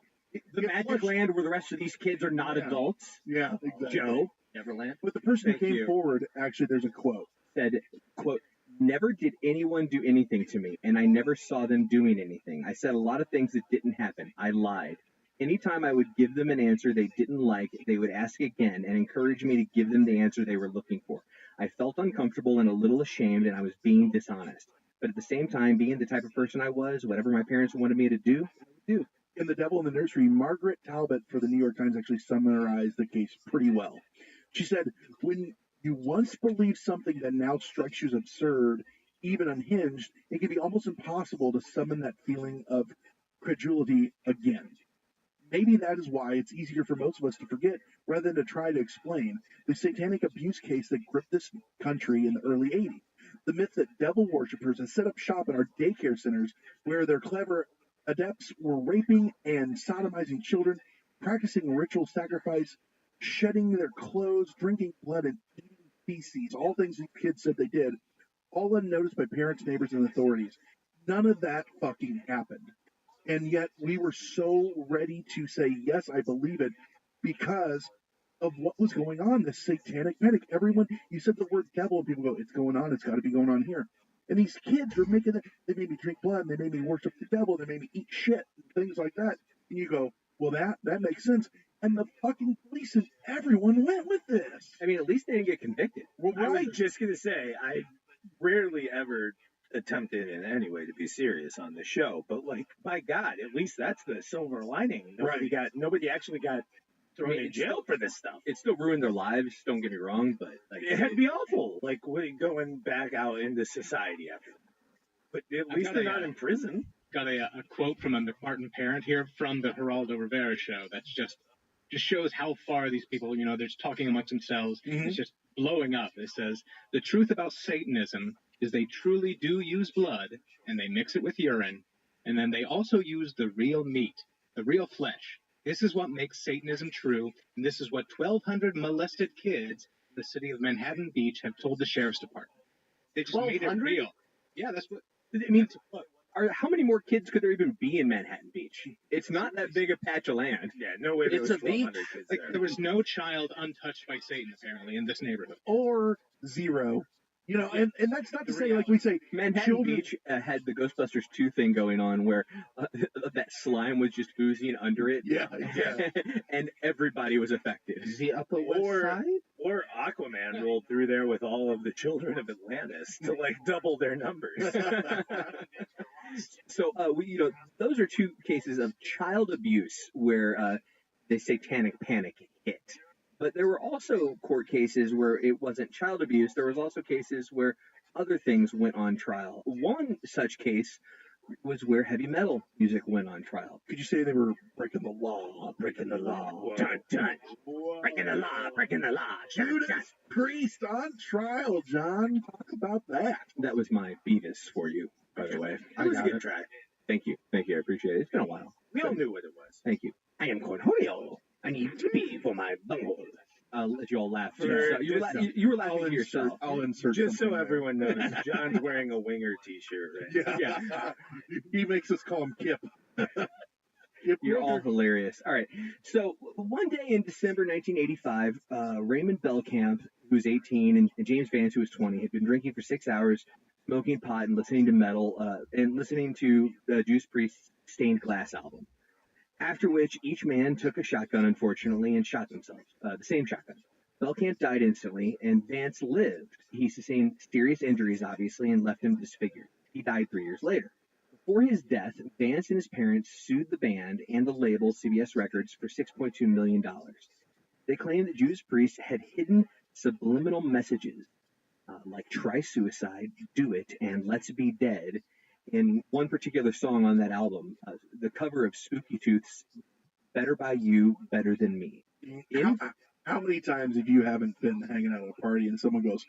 Speaker 17: the magic land where the rest of these kids are not adults.
Speaker 12: Yeah, exactly.
Speaker 17: Joe.
Speaker 18: Neverland.
Speaker 12: But the person who came forward, actually, there's a quote.
Speaker 17: Said, quote, "Never did anyone do anything to me, and I never saw them doing anything. I said a lot of things that didn't happen. I lied. Anytime I would give them an answer they didn't like, they would ask again and encourage me to give them the answer they were looking for. I felt uncomfortable and a little ashamed, and I was being dishonest. But at the same time, being the type of person I was, whatever my parents wanted me to do, I would do."
Speaker 12: In The Devil in the Nursery, Margaret Talbot for the New York Times actually summarized the case pretty well. She said, when you once believe something that now strikes you as absurd, even unhinged, it can be almost impossible to summon that feeling of credulity again. Maybe that is why it's easier for most of us to forget rather than to try to explain the satanic abuse case that gripped this country in the early 80s. The myth that devil worshippers had set up shop in our daycare centers where their clever adepts were raping and sodomizing children, practicing ritual sacrifice, shedding their clothes, drinking blood, and eating feces, all things these kids said they did, all unnoticed by parents, neighbors, and authorities. None of that fucking happened. And yet we were so ready to say, yes, I believe it, because of what was going on, this satanic panic. Everyone, you said the word devil, and people go, it's going on, it's got to be going on here. And these kids were making it, they made me drink blood, and they made me worship the devil, they made me eat shit, and things like that. And you go, well, that makes sense. And the fucking police and everyone went with this.
Speaker 17: I mean, at least they didn't get convicted.
Speaker 21: Well, I was just going to say, I rarely ever attempted in any way to be serious on the show, but like, my God, at least that's the silver lining. Nobody actually got thrown in jail for this stuff.
Speaker 17: It still ruined their lives, don't get me wrong, but like,
Speaker 21: it had to be awful, like going back out into society after that. But at least they're not in prison.
Speaker 16: Got a quote from a McMartin parent here from the Geraldo Rivera show that's just shows how far these people, they're just talking amongst themselves.
Speaker 21: Mm-hmm.
Speaker 16: It's just blowing up. It says, the truth about Satanism is they truly do use blood, and they mix it with urine, and then they also use the real meat, the real flesh. This is what makes Satanism true, and this is what 1,200 molested kids in the city of Manhattan Beach have told the sheriff's department. They just made it real. Yeah, that's what...
Speaker 17: I mean, how many more kids could there even be in Manhattan Beach? It's not that big a patch of land.
Speaker 21: Yeah, no way there was 1,200 kids
Speaker 16: like,
Speaker 21: there.
Speaker 16: There was no child untouched by Satan, apparently, in this neighborhood.
Speaker 12: Or zero. And that's not to say, like we say,
Speaker 17: Manhattan Beach had the Ghostbusters 2 thing going on where that slime was just oozing under it.
Speaker 12: Yeah.
Speaker 17: And everybody was affected.
Speaker 3: The Upper West Side?
Speaker 21: Or Aquaman rolled through there with all of the children of Atlantis to like double their numbers.
Speaker 17: So, those are two cases of child abuse where the satanic panic hit. But there were also court cases where it wasn't child abuse. There was also cases where other things went on trial. One such case was where heavy metal music went on trial.
Speaker 12: Could you say they were breaking the law?
Speaker 21: Breaking the law. Dun, dun. Breaking the law. Breaking the law.
Speaker 12: Judas Priest on trial, John. Talk about that.
Speaker 17: That was my Beavis for you, by the way.
Speaker 21: That was a good try.
Speaker 17: Thank you. I appreciate it. It's been a while.
Speaker 21: We all knew what it was.
Speaker 17: Thank you.
Speaker 21: I am Cornholio. I need to be for my bunghole.
Speaker 17: I'll let you all laugh. You were laughing to yourself.
Speaker 12: I'll insert
Speaker 21: just so
Speaker 12: there.
Speaker 21: everyone knows, John's wearing a Winger t-shirt. Right?
Speaker 12: Yeah. He makes us call him Kip.
Speaker 17: You're all hilarious. All right. So one day in December 1985, Raymond Belkamp, who was 18, and James Vance, who was 20, had been drinking for 6 hours, smoking pot and listening to metal, and listening to Judas Priest's Stained Glass album. After which, each man took a shotgun, unfortunately, and shot themselves. The same shotgun. Belkamp died instantly, and Vance lived. He sustained serious injuries, obviously, and left him disfigured. He died 3 years later. Before his death, Vance and his parents sued the band and the label, CBS Records, for $6.2 million. They claimed that Judas Priest had hidden subliminal messages, like try suicide, do it, and let's be dead, in one particular song on that album, the cover of Spooky Tooth's Better by You, Better Than Me.
Speaker 12: How many times have you haven't been hanging out at a party and someone goes,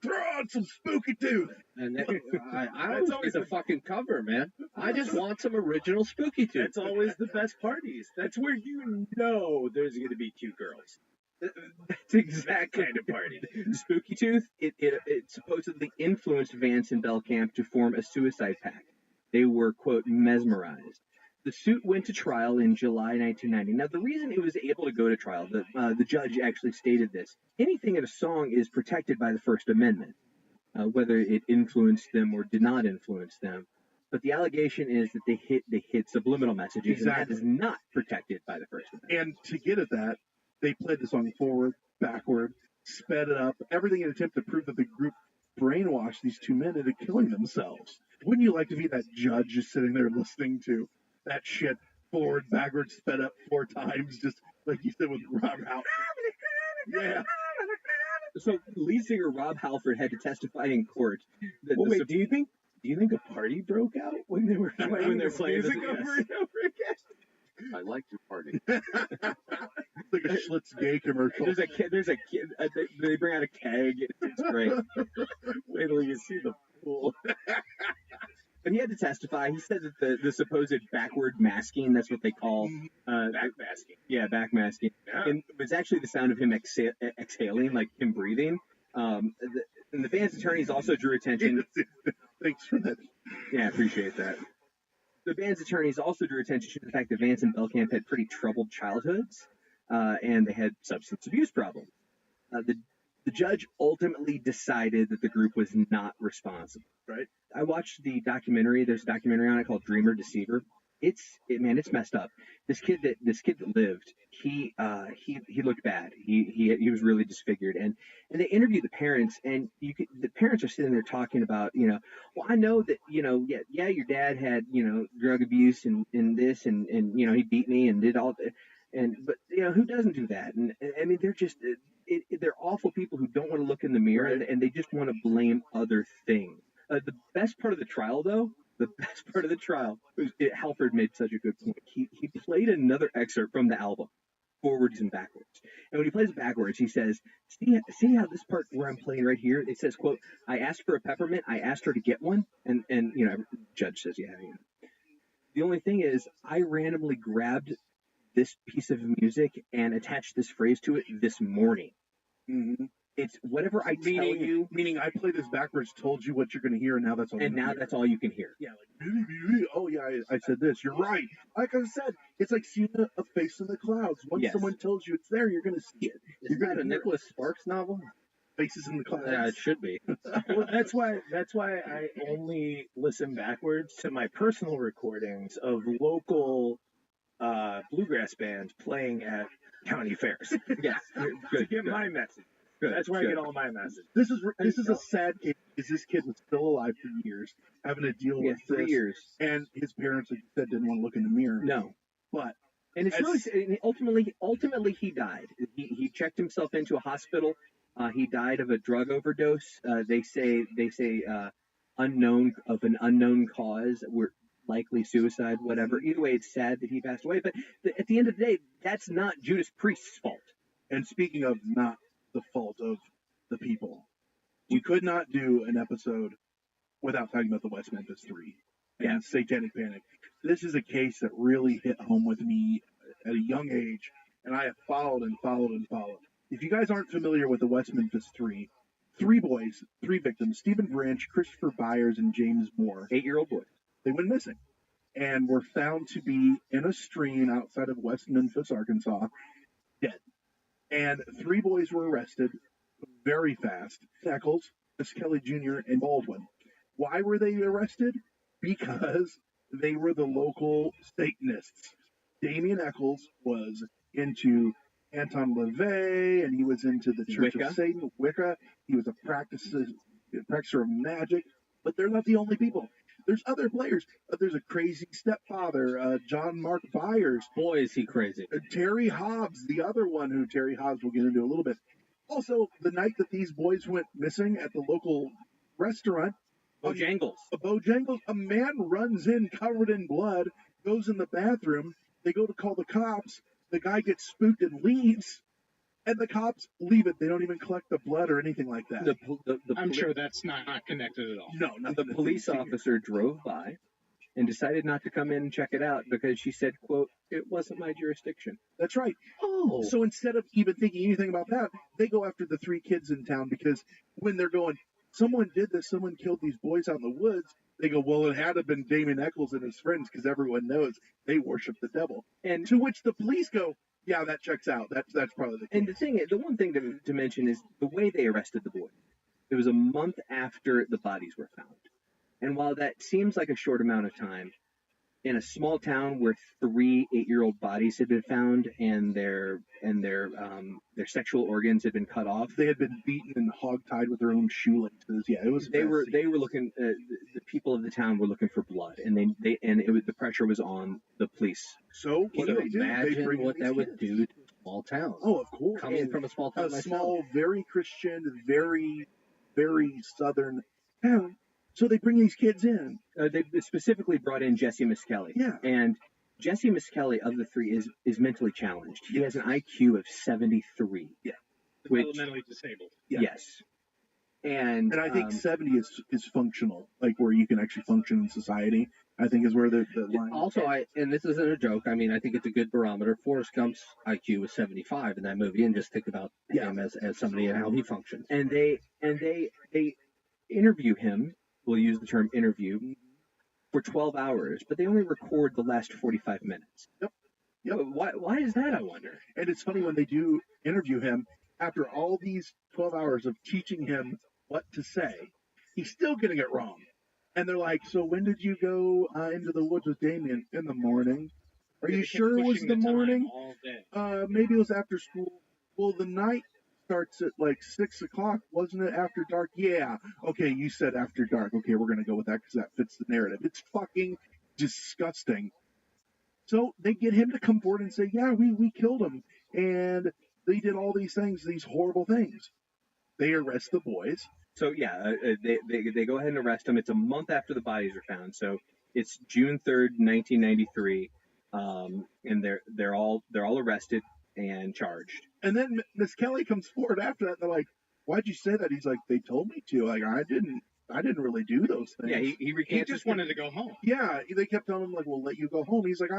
Speaker 12: throw on some Spooky Tooth?
Speaker 18: And I always get the fucking cover, man. I just want some original Spooky Tooth.
Speaker 21: That's always the best parties. That's where you know there's going to be cute girls.
Speaker 17: That's exact kind of party. Spooky Tooth, it supposedly influenced Vance and Belkamp to form a suicide pact. They were, quote, mesmerized. The suit went to trial in July 1990. Now, the reason it was able to go to trial, the judge actually stated this. Anything in a song is protected by the First Amendment, whether it influenced them or did not influence them. But the allegation is that they hid subliminal messages,
Speaker 12: exactly.
Speaker 17: And that is not protected by the First Amendment.
Speaker 12: And to get at that, they played the song forward, backward, sped it up, everything in an attempt to prove that the group brainwashed these two men into killing themselves. Wouldn't you like to be that judge just sitting there listening to that shit forward, backward, sped up 4 times, just like you said with Rob Halford? Yeah.
Speaker 17: So lead singer Rob Halford had to testify in court.
Speaker 21: Wait, do you think a party broke out when they were playing
Speaker 17: when they're playing
Speaker 21: music over and over
Speaker 14: I like to party.
Speaker 12: It's like a Schlitz gay commercial.
Speaker 17: There's a kid. They bring out a keg. It's great.
Speaker 19: Wait till you see the pool.
Speaker 17: But he had to testify. He said that the supposed backward masking, that's what they call
Speaker 19: Backmasking.
Speaker 17: Yeah, backmasking.
Speaker 19: Yeah.
Speaker 17: And it was actually the sound of him exhaling, like him breathing. And the band's attorneys also drew attention.
Speaker 12: Thanks for that.
Speaker 17: Yeah, I appreciate that. The band's attorneys also drew attention to the fact that Vance and Belkamp had pretty troubled childhoods, and they had substance abuse problems. The judge ultimately decided that the group was not responsible.
Speaker 12: Right.
Speaker 17: I watched the documentary. There's a documentary on it called Dreamer Deceiver. It's messed up. This kid that lived, he looked bad. He was really disfigured, and they interviewed the parents, and the parents are sitting there talking about, well, I know that, yeah, your dad had, drug abuse and this and he beat me and did all that, but who doesn't do that? And I mean, they're just they're awful people who don't want to look in the mirror,
Speaker 12: Right.
Speaker 17: and they just want to blame other things. The best part of the trial, though. Halford made such a good point. He played another excerpt from the album, forwards and backwards. And when he plays it backwards, he says, see how this part where I'm playing right here, it says, quote, I asked for a peppermint, I asked her to get one, and the judge says, yeah. The only thing is, I randomly grabbed this piece of music and attached this phrase to it this morning.
Speaker 12: Mm-hmm.
Speaker 17: It's whatever I tell you.
Speaker 12: Meaning I played this backwards, told you what you're going to hear, and now that's all.
Speaker 17: And now that's all you can hear.
Speaker 12: Yeah, like, oh yeah, I said this. You're right. Like I said, it's like seeing a face in the clouds. Once someone tells you it's there, you're going to see it.
Speaker 18: Isn't that a Nicholas Sparks novel?
Speaker 12: Faces in the clouds.
Speaker 18: Yeah, it should be.
Speaker 19: Well, that's why I only listen backwards to my personal recordings of local bluegrass bands playing at county fairs.
Speaker 17: Yes,
Speaker 19: To get my message.
Speaker 17: Good,
Speaker 19: That's where I get all my message.
Speaker 12: This is a sad case because this kid was still alive for years, having to deal with
Speaker 17: 3
Speaker 12: this,
Speaker 17: years.
Speaker 12: and his parents, like you said, didn't want to look in the mirror.
Speaker 17: No.
Speaker 12: But
Speaker 17: And it's really ultimately he died. He checked himself into a hospital. He died of a drug overdose. They say an unknown cause. We're likely suicide, whatever. Either way, it's sad that he passed away. But at the end of the day, that's not Judas Priest's fault.
Speaker 12: And speaking of not the fault of the people, we could not do an episode without talking about the West Memphis Three and Satanic Panic. This is a case that really hit home with me at a young age, and I have followed and followed and followed. If you guys aren't familiar with the West Memphis Three boys, 3 victims, Stephen Branch, Christopher Byers, and James Moore.
Speaker 17: 8-year-old boys.
Speaker 12: They went missing and were found to be in a stream outside of West Memphis, Arkansas, dead. And 3 boys were arrested very fast. Eccles, Kelly Jr., and Baldwin. Why were they arrested? Because they were the local Satanists. Damien Eccles was into Anton LaVey, and he was into the Church of Satan, Wicca. He was a practicer of magic. But they're not the only people. There's other players. There's a crazy stepfather, John Mark Byers.
Speaker 18: Boy, is he crazy.
Speaker 12: Terry Hobbs, the other one who Terry Hobbs will get into a little bit. Also, the night that these boys went missing at the local restaurant,
Speaker 17: Bojangles,
Speaker 12: a man runs in covered in blood, goes in the bathroom. They go to call the cops. The guy gets spooked and leaves. And the cops leave it. They don't even collect the blood or anything like that.
Speaker 16: I'm sure that's not connected at all.
Speaker 12: No,
Speaker 17: the police officer drove by and decided not to come in and check it out because she said, quote, it wasn't my jurisdiction.
Speaker 12: That's right.
Speaker 17: Oh.
Speaker 12: So instead of even thinking anything about that, they go after the 3 kids in town because when they're going, someone did this, someone killed these boys out in the woods, they go, well, it had to have been Damien Eccles and his friends because everyone knows they worship the devil. And to which the police go, yeah, that checks out. That's probably the case.
Speaker 17: And the one thing to mention is the way they arrested the boys. It was a month after the bodies were found. And while that seems like a short amount of time, in a small town where 3 8-year-old bodies had been found and their sexual organs had been cut off,
Speaker 12: they had been beaten and hogtied with their own shoelaces. Yeah, it was.
Speaker 17: They were looking. The people of the town were looking for blood, and the pressure was on the police.
Speaker 12: So
Speaker 18: can you imagine what that would do to a small town?
Speaker 12: Oh, of course.
Speaker 18: Coming from a small town
Speaker 12: a
Speaker 18: myself.
Speaker 12: Small, very Christian, very, very Southern town. So they bring these kids in.
Speaker 17: They specifically brought in Jesse Miskelly.
Speaker 12: Yeah.
Speaker 17: And Jesse Miskelly of the three is mentally challenged. He has an IQ of 73.
Speaker 12: Yeah.
Speaker 17: Which,
Speaker 16: Developmentally disabled.
Speaker 12: Yeah.
Speaker 17: yes. And
Speaker 12: I think 70 is functional, like where you can actually function in society. I think is where the line.
Speaker 18: Also, and this isn't a joke. I mean, I think it's a good barometer. Forrest Gump's IQ was 75 in that movie, and just think about him as somebody and how he functions.
Speaker 17: And they interview him. We'll use the term interview for 12 hours, but they only record the last 45 minutes.
Speaker 12: Yep.
Speaker 17: Why is that, I wonder?
Speaker 12: And it's funny when they do interview him, after all these 12 hours of teaching him what to say, he's still getting it wrong. And they're like, so when did you go into the woods with Damien? In the morning. Are you sure it was the morning? Maybe it was after school. Well, the night starts at like 6 o'clock. Wasn't it after dark? Yeah. Okay, you said after dark. Okay, we're going to go with that because that fits the narrative. It's fucking disgusting. So they get him to come forward and say, yeah, we killed him. And they did all these things, these horrible things. They arrest the boys.
Speaker 17: So yeah, they go ahead and arrest him. It's a month after the bodies are found. So it's June 3rd, 1993, and they're all arrested and charged.
Speaker 12: And then Miss Kelly comes forward after that. And they're like, "Why'd you say that?" He's like, "They told me to. Like, I didn't really do those things."
Speaker 16: Yeah, he just wanted to go home.
Speaker 12: Yeah, they kept telling him like, "We'll let you go home." He's like,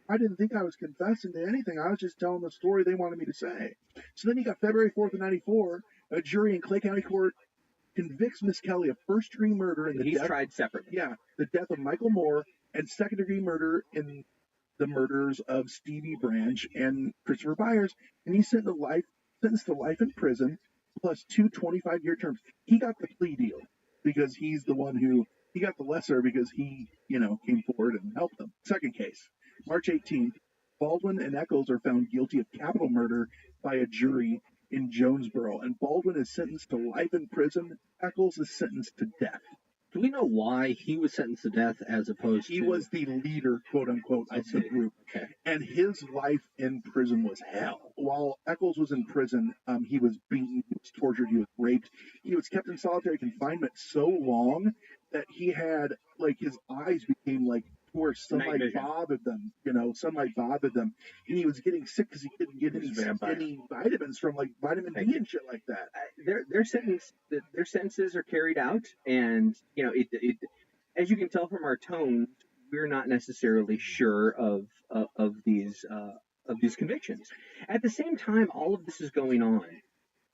Speaker 12: I didn't think I was confessing to anything. I was just telling the story they wanted me to say. So then you got February 4th of '94. A jury in Clay County Court convicts Miss Kelly of first-degree murder and
Speaker 17: he's tried separately.
Speaker 12: Yeah, the death of Michael Moore, and second-degree murder in the murders of Stevie Branch and Christopher Byers, and he's sentenced to life in prison plus 2 25-year terms. He got the plea deal because he's the one he got the lesser because he, came forward and helped them. Second case, March 18th, Baldwin and Eccles are found guilty of capital murder by a jury in Jonesboro, and Baldwin is sentenced to life in prison. Eccles is sentenced to death.
Speaker 18: Do we know why he was sentenced to death as opposed to...
Speaker 12: He was the leader, quote unquote, of the group.
Speaker 18: Okay.
Speaker 12: And his life in prison was hell. While Eccles was in prison, he was beaten, he was tortured, he was raped. He was kept in solitary confinement so long that he had, his eyes became where sunlight bothered them, sunlight bothered them. And he was getting sick because he couldn't get any vitamins from vitamin D and shit like that.
Speaker 17: Their sentences are carried out, and it as you can tell from our tone, we're not necessarily sure of these convictions. At the same time, all of this is going on.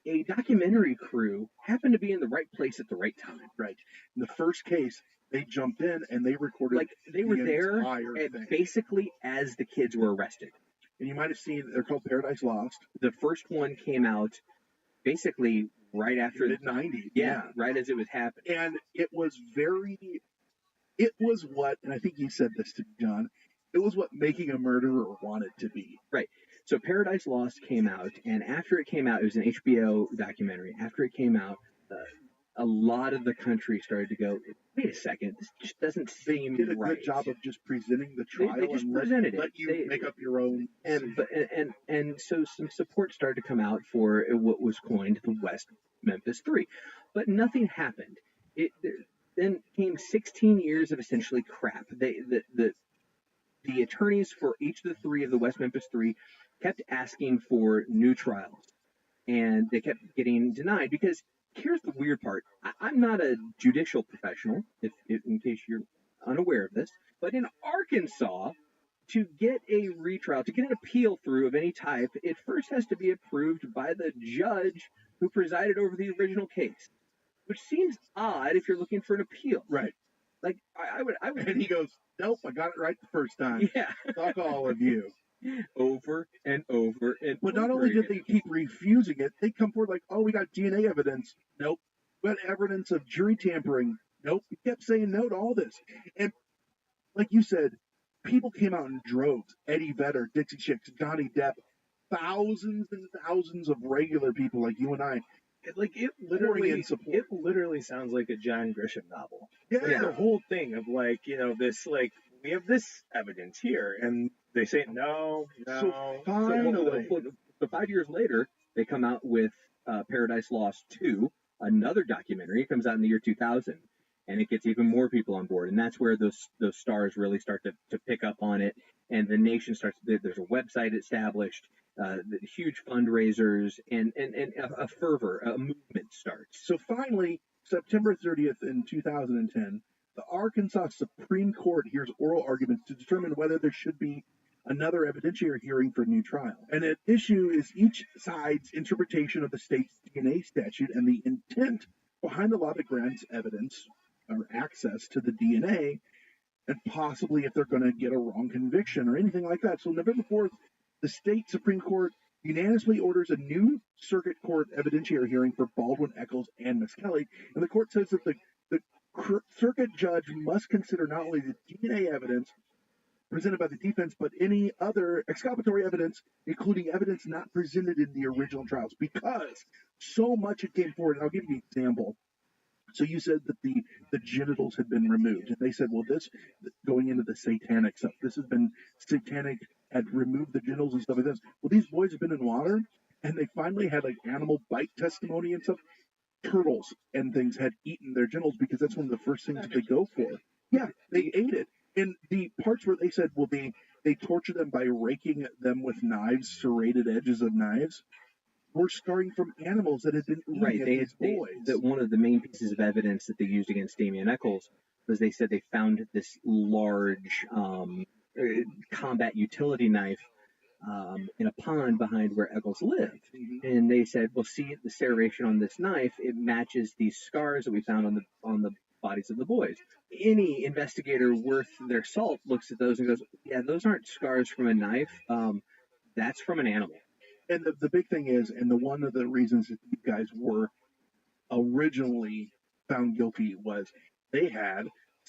Speaker 17: A documentary crew happened to be in the right place at the right time.
Speaker 12: Right. In the first case, they jumped in and they recorded.
Speaker 17: They were there basically as the kids were arrested.
Speaker 12: And you might have seen, they're called Paradise Lost.
Speaker 17: The first one came out basically right after
Speaker 12: mid-90s.
Speaker 17: Yeah, right as it was happening.
Speaker 12: And it was what, and I think you said this to me, John, it was what Making a Murderer wanted to be.
Speaker 17: Right. So Paradise Lost came out, and after it came out, it was an HBO documentary. After it came out, a lot of the country started to go, wait a second, this just doesn't seem right.
Speaker 12: They did a good job of just presenting the trial
Speaker 17: they just
Speaker 12: and
Speaker 17: presented
Speaker 12: let you make up your own.
Speaker 17: And so some support started to come out for what was coined the West Memphis Three. But nothing happened. Then came 16 years of essentially crap. The attorneys for each of the three of the West Memphis Three kept asking for new trials, and they kept getting denied because here's the weird part. I'm not a judicial professional, if in case you're unaware of this, but in Arkansas, to get a retrial, to get an appeal through of any type, it first has to be approved by the judge who presided over the original case, which seems odd if you're looking for an appeal.
Speaker 12: Right.
Speaker 17: I would.
Speaker 12: And he goes, nope, I got it right the first time.
Speaker 17: Yeah.
Speaker 12: Fuck all of you.
Speaker 17: Over and over and
Speaker 12: But not only did they keep refusing it, they come forward like, oh, we got DNA evidence. Nope. We got evidence of jury tampering. Nope. We kept saying no to all this. And like you said, people came out in droves. Eddie Vedder, Dixie Chicks, Johnny Depp, thousands and thousands of regular people like you and I.
Speaker 19: It literally sounds like a John Grisham novel.
Speaker 12: Yeah.
Speaker 19: The whole thing of this we have this evidence here, and they say no.
Speaker 12: So finally,
Speaker 17: so 5 years later, they come out with Paradise Lost 2, another documentary. It comes out in the year 2000, and it gets even more people on board, and that's where those stars really start to pick up on it, and the nation starts. There's a website established, the huge fundraisers, and a fervor, a movement starts.
Speaker 12: So finally, September 30th in 2010, the Arkansas Supreme Court hears oral arguments to determine whether there should be another evidentiary hearing for a new trial. And at issue is each side's interpretation of the state's DNA statute and the intent behind the law that grants evidence or access to the DNA, and possibly if they're going to get a wrong conviction or anything like that. So November 4th, the state Supreme Court unanimously orders a new circuit court evidentiary hearing for Baldwin, Eccles, and Miss Kelly. And the court says that the circuit judge must consider not only the DNA evidence presented by the defense, but any other exculpatory evidence, including evidence not presented in the original trials, because so much it came forward. And I'll give you an example. So you said that the genitals had been removed, and they said, well, this, going into the satanic stuff, this has been satanic, had removed the genitals and stuff like this. Well, these boys have been in water, and they finally had like animal bite testimony and stuff. Turtles and things had eaten their genitals because that's one of the first things that they go for. Yeah, they ate it. And the parts where they said, well, they tortured them by raking them with knives, serrated edges of knives, were starting from animals that had been eating these boys.
Speaker 17: That one of the main pieces of evidence that they used against Damian Eccles was they said they found this large combat utility knife in a pond behind where Eccles lived. Mm-hmm. And they said, well, see the serration on this knife, it matches these scars that we found on the bodies of the boys. Any investigator worth their salt looks at those and goes, yeah, those aren't scars from a knife. That's from an animal.
Speaker 12: And the big thing is, and one of the reasons that these guys were originally found guilty was they had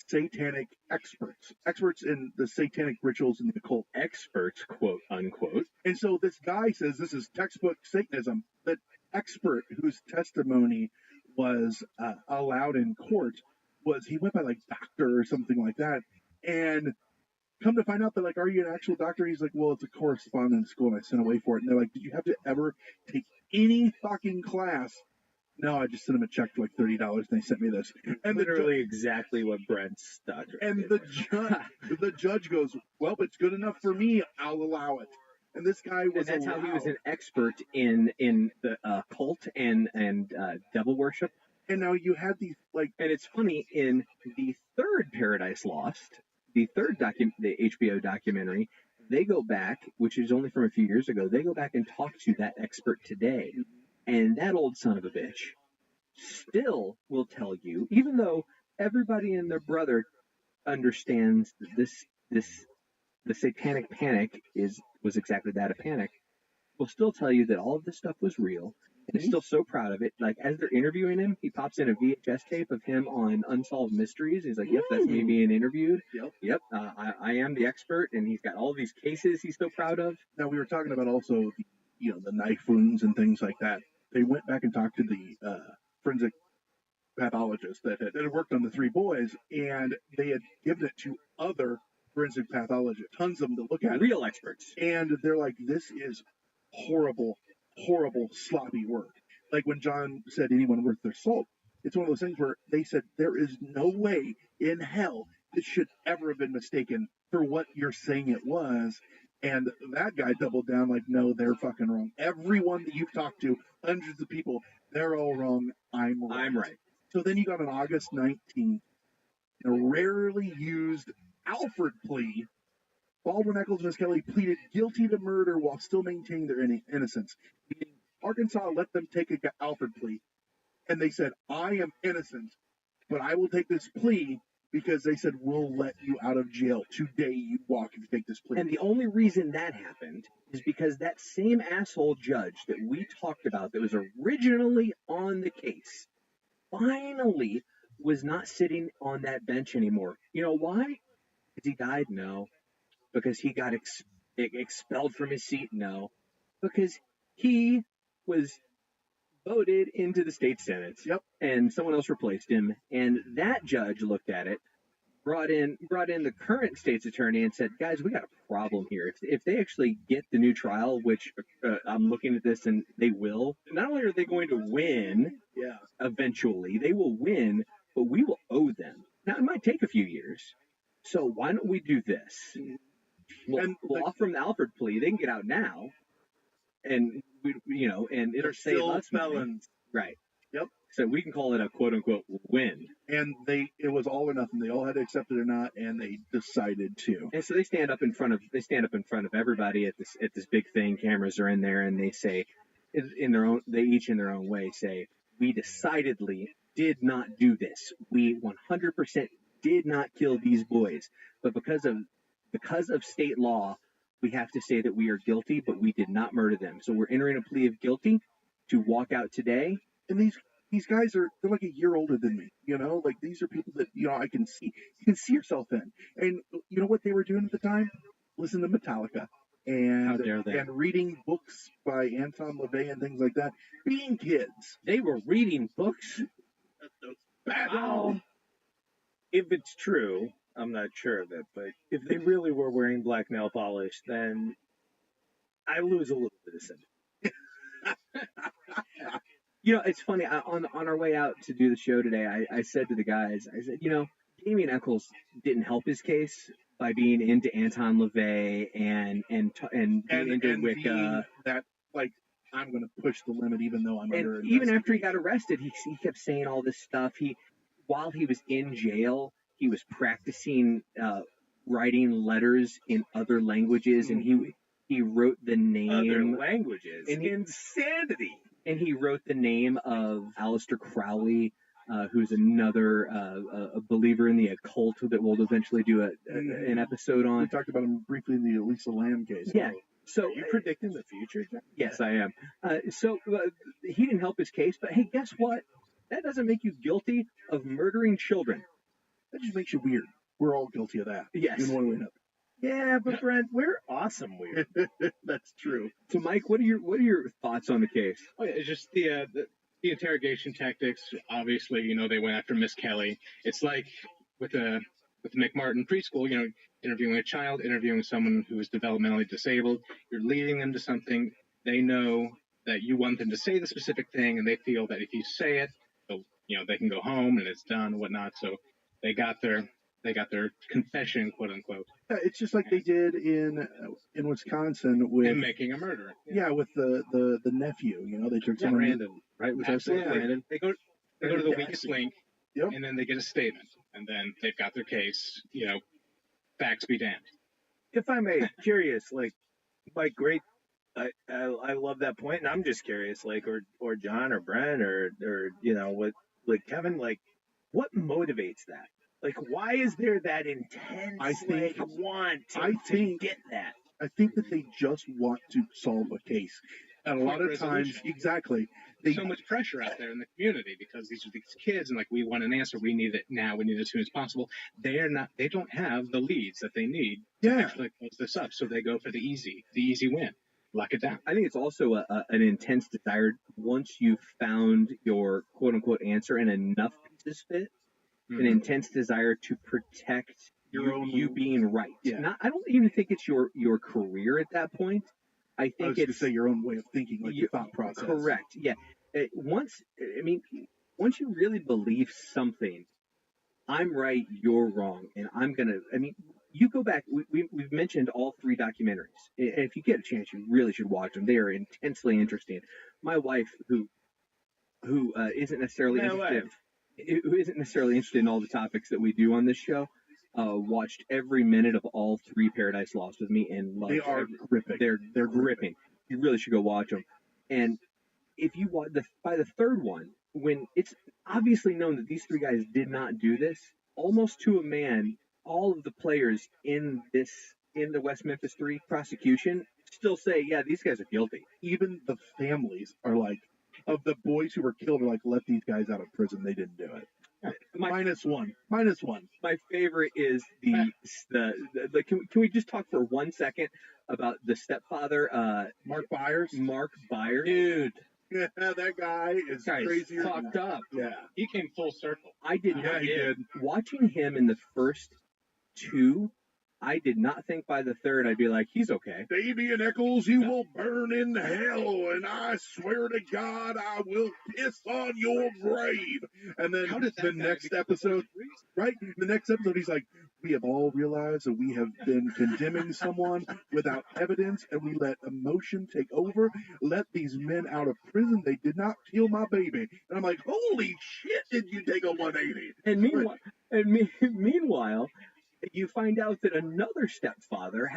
Speaker 12: satanic experts in the satanic rituals and the occult.
Speaker 17: Experts, quote unquote.
Speaker 12: And so this guy says this is textbook Satanism. That expert whose testimony was allowed in court he went by like doctor or something like that. And come to find out that, like, are you an actual doctor? He's like, well, it's a correspondence school and I sent away for it. And they're like, did you have to ever take any fucking class? No, I just sent them a check for like $30 and they sent me this. And
Speaker 17: literally exactly what Brent's doctor.
Speaker 12: And the judge goes, well, it's good enough for me. I'll allow it. And this guy was.
Speaker 17: And that's how he was an expert in the cult and devil worship.
Speaker 12: And now you had these like.
Speaker 17: And it's funny, in the third Paradise Lost, the third the HBO documentary, they go back, which is only from a few years ago. They go back and talk to that expert today, and that old son of a bitch still will tell you, even though everybody and their brother understands that the satanic panic was exactly that, a panic, will still tell you that all of this stuff was real. And is still so proud of it. Like, as they're interviewing him, he pops in a VHS tape of him on Unsolved Mysteries. He's like, yep, that's me being interviewed. Yep, I am the expert. And he's got all these cases he's so proud of.
Speaker 12: Now, we were talking about also, the knife wounds and things like that. They went back and talked to the forensic pathologist that had worked on the three boys, and they had given it to other forensic pathologists, tons of them to look at.
Speaker 17: Real experts.
Speaker 12: And they're like, this is horrible, sloppy work. Like when John said anyone worth their salt, it's one of those things where they said there is no way in hell this should ever have been mistaken for what you're saying it was. And that guy doubled down like, no, they're fucking wrong. Everyone that you've talked to, hundreds of people, they're all wrong. I'm right. So then you got on August 19th, a rarely used Alford plea. Baldwin, Eccles, and Miss Kelly pleaded guilty to murder while still maintaining their innocence. Meaning, Arkansas let them take an Alford plea, and they said, I am innocent, but I will take this plea because they said, we'll let you out of jail today, you walk, if you take this plea.
Speaker 17: And the only reason that happened is because that same asshole judge that we talked about that was originally on the case finally was not sitting on that bench anymore. You know why? Because he died? No. Because he got expelled from his seat? No. Because he was voted into the state senate.
Speaker 12: Yep.
Speaker 17: And someone else replaced him. And that judge looked at it, brought in the current state's attorney and said, guys, we got a problem here. If they actually get the new trial, which I'm looking at this and they will, not only are they going to win eventually, they will win, but we will owe them. Now, it might take a few years. So why don't we do this? We'll offer them the Alford plea. They can get out now. And, and it'll
Speaker 12: They're
Speaker 17: save
Speaker 12: still
Speaker 17: us money.
Speaker 12: felons.
Speaker 17: Right.
Speaker 12: Yep.
Speaker 17: So we can call it a quote unquote win.
Speaker 12: And it was all or nothing. They all had to accept it or not, and they decided to.
Speaker 17: And so they stand up in front of everybody at this big thing. Cameras are in there, and they say, they each in their own way say, we decidedly did not do this. We 100% did not kill these boys, but because of state law, we have to say that we are guilty, but we did not murder them. So we're entering a plea of guilty to walk out today.
Speaker 12: And these guys they're like a year older than me, like these are people that, I can see, you can see yourself in. And you know what they were doing at the time? Listen to Metallica and reading books by Anton LaVey and things like that. Being kids.
Speaker 17: They were reading books?
Speaker 19: Wow. If it's true, I'm not sure of it, but if they really were wearing black nail polish, then I lose a little bit of sympathy.
Speaker 17: It's funny. On our way out to do the show today, I said to the guys, Damien Eccles didn't help his case by being into Anton LaVey and being into Wicca.
Speaker 12: That, like, I'm going to push the limit even though I'm under investigation.
Speaker 17: Even after he got arrested, he kept saying all this stuff. While he was in jail, he was practicing writing letters in other languages, and he wrote the name.
Speaker 19: Other languages? Insanity!
Speaker 17: And he wrote the name of Aleister Crowley, who's another a believer in the occult that we'll eventually do an episode on.
Speaker 12: We talked about him briefly in the Elisa Lam case.
Speaker 17: Yeah. So
Speaker 19: are you predicting the future, John?
Speaker 17: Yes, I am. He didn't help his case, but hey, guess what? That doesn't make you guilty of murdering children.
Speaker 12: That just makes you weird. We're all guilty of that.
Speaker 17: Yes.
Speaker 12: In one way or another.
Speaker 19: Yeah, but Brent, we're awesome weird.
Speaker 12: That's true.
Speaker 17: So, Mike, what are your thoughts on the case?
Speaker 16: Oh, yeah, it's just the interrogation tactics. Obviously, they went after Miss Kelly. It's like with the McMartin preschool, interviewing a child, interviewing someone who is developmentally disabled. You're leading them to something. They know that you want them to say the specific thing, and they feel that if you say it, they can go home and it's done and whatnot. So they got their confession, quote unquote.
Speaker 12: Yeah, it's just like they did in Wisconsin with
Speaker 16: making a murderer.
Speaker 12: Yeah, with the nephew. They took someone
Speaker 19: random, right? Was
Speaker 16: absolutely
Speaker 19: random?
Speaker 16: They go to the weakest link, and then they get a statement, and then they've got their case. Facts be damned.
Speaker 19: If I may, curious, like great. I love that point, and I'm just curious, or John or Brent or what, like Kevin, like what motivates that? Like, why is there that intense want to get that?
Speaker 12: I think that they just want to solve a case. And a lot of times, exactly.
Speaker 16: There's so much pressure out there in the community because these are these kids, and we want an answer. We need it now. We need it as soon as possible. They don't have the leads that they need to actually close this up. So they go for the easy win. Lock it down.
Speaker 17: I think it's also an intense desire, once you've found your quote unquote answer and enough pieces fit, an intense desire to protect you being right.
Speaker 12: Yeah.
Speaker 17: I don't even think it's your career at that point. I think
Speaker 12: it's your own way of thinking, like your thought process.
Speaker 17: Correct. Yeah. Once you really believe something, I'm right, you're wrong, and you go back. We've mentioned all three documentaries. If you get a chance, you really should watch them. They are intensely interesting. My wife, who isn't necessarily interested in all the topics that we do on this show, watched every minute of all three Paradise Lost with me and loved
Speaker 12: They are gripping.
Speaker 17: They're gripping. You really should go watch them. And if you watch by the third one, when it's obviously known that these three guys did not do this, almost to a man, all of the players in the West Memphis 3 prosecution still say, yeah, these guys are guilty.
Speaker 12: Even the families are like, of the boys who were killed, are like, let these guys out of prison. They didn't do it. Minus one.
Speaker 17: My favorite is the can we just talk for 1 second about the stepfather,
Speaker 12: Mark Byers?
Speaker 17: Dude.
Speaker 12: Yeah, that guy is crazy.
Speaker 17: Fucked up.
Speaker 12: Yeah.
Speaker 16: He came full circle.
Speaker 17: I did not. Watching him in the first two, I did not think by the third I'd be like, he's okay.
Speaker 5: Damian Eccles, you will burn in hell, and I swear to God, I will piss on your grave. And then the next episode, right? The next episode, he's like, we have all realized that we have been condemning someone without evidence, and we let emotion take over. Let these men out of prison. They did not kill my baby. And I'm like, holy shit, did you take a 180?
Speaker 17: And meanwhile, you find out that another stepfather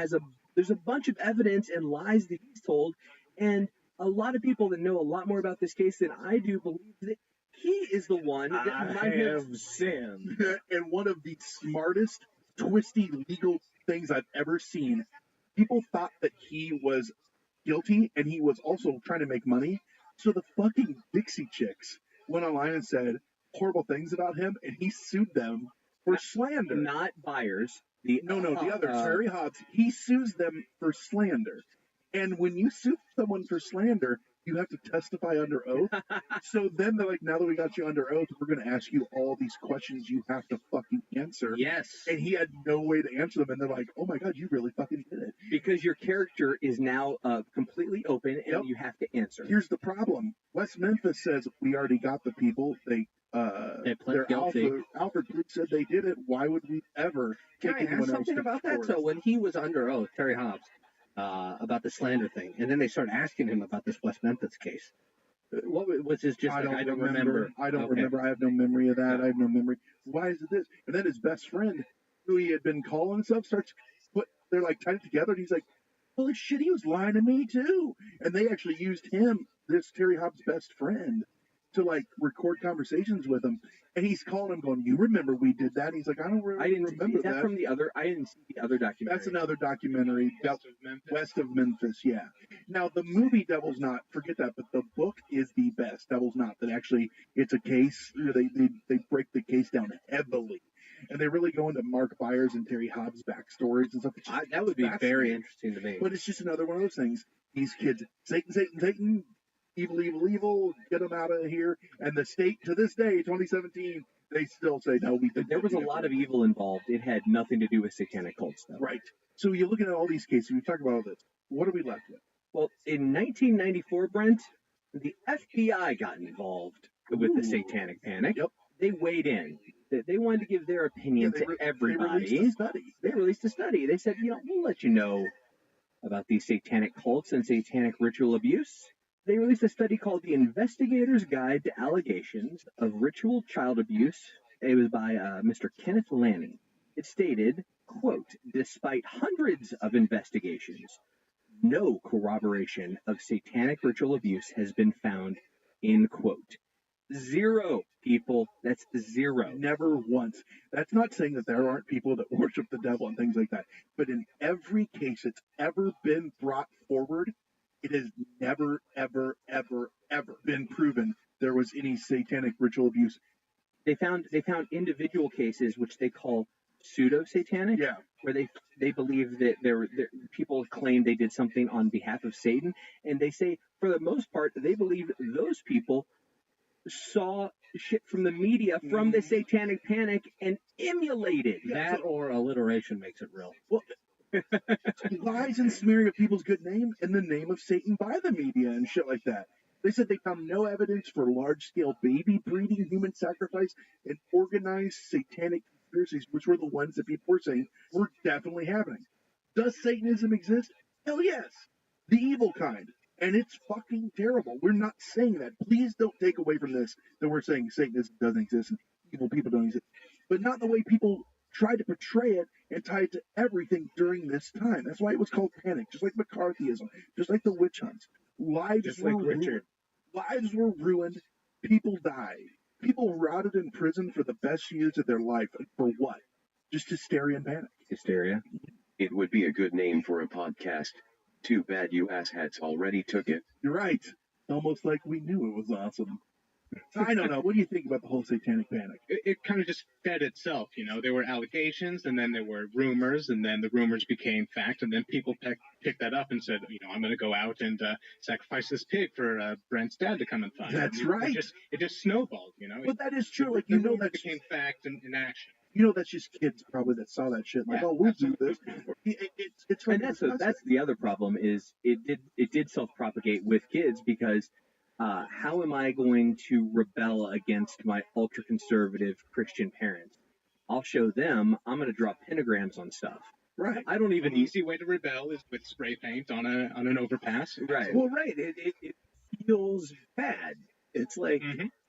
Speaker 17: there's a bunch of evidence and lies that he's told, and a lot of people that know a lot more about this case than I do believe that he is the one that might have
Speaker 5: sinned. And one of the smartest, twisty legal things I've ever seen. People thought that he was guilty, and he was also trying to make money. So the fucking Dixie Chicks went online and said horrible things about him, and he sued them for slander.
Speaker 17: Not buyers.
Speaker 5: The other, Terry Hobbs. He sues them for slander. And when you sue someone for slander, you have to testify under oath. So then they're like, now that we got you under oath, we're going to ask you all these questions you have to fucking answer.
Speaker 17: Yes.
Speaker 5: And he had no way to answer them. And they're like, oh my God, you really fucking did it.
Speaker 17: Because your character is now completely open, and you have to answer.
Speaker 5: Here's the problem. West Memphis says, we already got the people. They
Speaker 18: pled guilty.
Speaker 5: Alfred Brooks said they did it. Why would we ever take
Speaker 18: Can I
Speaker 5: anyone
Speaker 18: ask
Speaker 5: else
Speaker 18: something
Speaker 5: to
Speaker 18: about that?
Speaker 5: court?
Speaker 18: So when he was under oath, Terry Hobbs, about the slander thing, and then they started asking him about this West Memphis case. What was his just? I don't remember.
Speaker 5: I don't remember. I have no memory of that. I have no memory. Why is it this? And then his best friend, who he had been calling and stuff, they're like tied it together, and he's like, holy shit, he was lying to me too. And they actually used him, this Terry Hobbs' best friend, to like record conversations with him. And he's calling him going, you remember we did that? And he's like, I didn't remember
Speaker 17: that. From the other, I didn't see the other documentary.
Speaker 5: That's another documentary. West of Memphis, yeah. Now, the movie Devil's Knot, forget that, but the book is the best. Devil's Knot, that actually, it's a case, they break the case down heavily. And they really go into Mark Byers and Terry Hobbs' backstories and stuff.
Speaker 18: That would be very interesting to me.
Speaker 5: But it's just another one of those things. These kids, Satan, evil, get them out of here. And the state, to this day, 2017, they still say, no, we did.
Speaker 17: There was a lot of evil involved. It had nothing to do with satanic cults, though.
Speaker 5: Right. So you're looking at all these cases, we talk about all this. What are we left with?
Speaker 17: Well, in 1994, Brent, the FBI got involved with the Satanic Panic.
Speaker 5: Yep.
Speaker 17: They weighed in. They wanted to give their opinion to everybody. They released a study. They said, we'll let you know about these satanic cults and satanic ritual abuse. They released a study called The Investigator's Guide to Allegations of Ritual Child Abuse. It was by Mr. Kenneth Lanning. It stated, quote, despite hundreds of investigations, no corroboration of satanic ritual abuse has been found, end quote. 0, people. That's 0.
Speaker 5: Never once. That's not saying that there aren't people that worship the devil and things like that. But in every case that's ever been brought forward, it has never, ever, ever, ever been proven there was any satanic ritual abuse.
Speaker 17: They found individual cases which they call pseudo-satanic, where they believe that people claim they did something on behalf of Satan, and they say for the most part they believe those people saw shit from the media from the Satanic Panic and emulated
Speaker 18: that, or alliteration makes it real.
Speaker 5: Well, lies and smearing of people's good name in the name of Satan by the media and shit like that. They said they found no evidence for large-scale baby breeding, human sacrifice, and organized satanic conspiracies, which were the ones that people were saying were definitely happening. Does Satanism exist? Hell yes. The evil kind. And it's fucking terrible. We're not saying that. Please don't take away from this that we're saying Satanism doesn't exist and evil people don't exist. But not the way people tried to portray it and tie it to everything during this time. That's why it was called panic, just like McCarthyism, just like the witch hunts. Lives were ruined. People died. People rotted in prison for the best years of their life. And for what? Just hysteria and panic.
Speaker 17: Hysteria.
Speaker 14: It would be a good name for a podcast. Too bad you asshats already took it.
Speaker 5: You're right. Almost like we knew it was awesome. I don't know. What do you think about the whole satanic panic?
Speaker 16: It kind of just fed itself, There were allegations, and then there were rumors, and then the rumors became fact, and then people picked that up and said, I'm going to go out and sacrifice this pig for Brent's dad to come and find.
Speaker 5: That's right.
Speaker 16: It just snowballed,
Speaker 5: But that is true.
Speaker 16: That became fact in action.
Speaker 12: You know, that's just kids probably that saw that shit. Like,
Speaker 17: Yeah,
Speaker 12: oh, we'll do this. It's
Speaker 17: and that's the other problem is it did self-propagate with kids because how am I going to rebel against my ultra-conservative Christian parents? I'll show them I'm going to draw pentagrams on stuff.
Speaker 12: Right.
Speaker 17: I don't even
Speaker 16: An easy way to rebel is with spray paint on an overpass.
Speaker 17: Right.
Speaker 19: Well, right. It feels bad. It's like,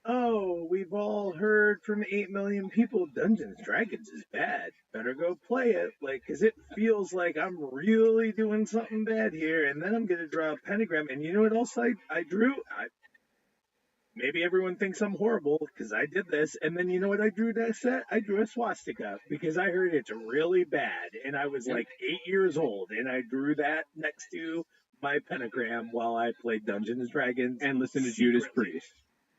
Speaker 19: oh, we've all heard from 8 million people Dungeons & Dragons is bad. Better go play it. Like, because it feels like I'm really doing something bad here, and then I'm going to draw a pentagram. And you know what else I drew? Maybe everyone thinks I'm horrible because I did this. And then you know what I drew next set? I drew a swastika because I heard it's really bad. And I was like 8 years old. And I drew that next to my pentagram while I played Dungeons & Dragons.
Speaker 17: And listened to Judas Priest.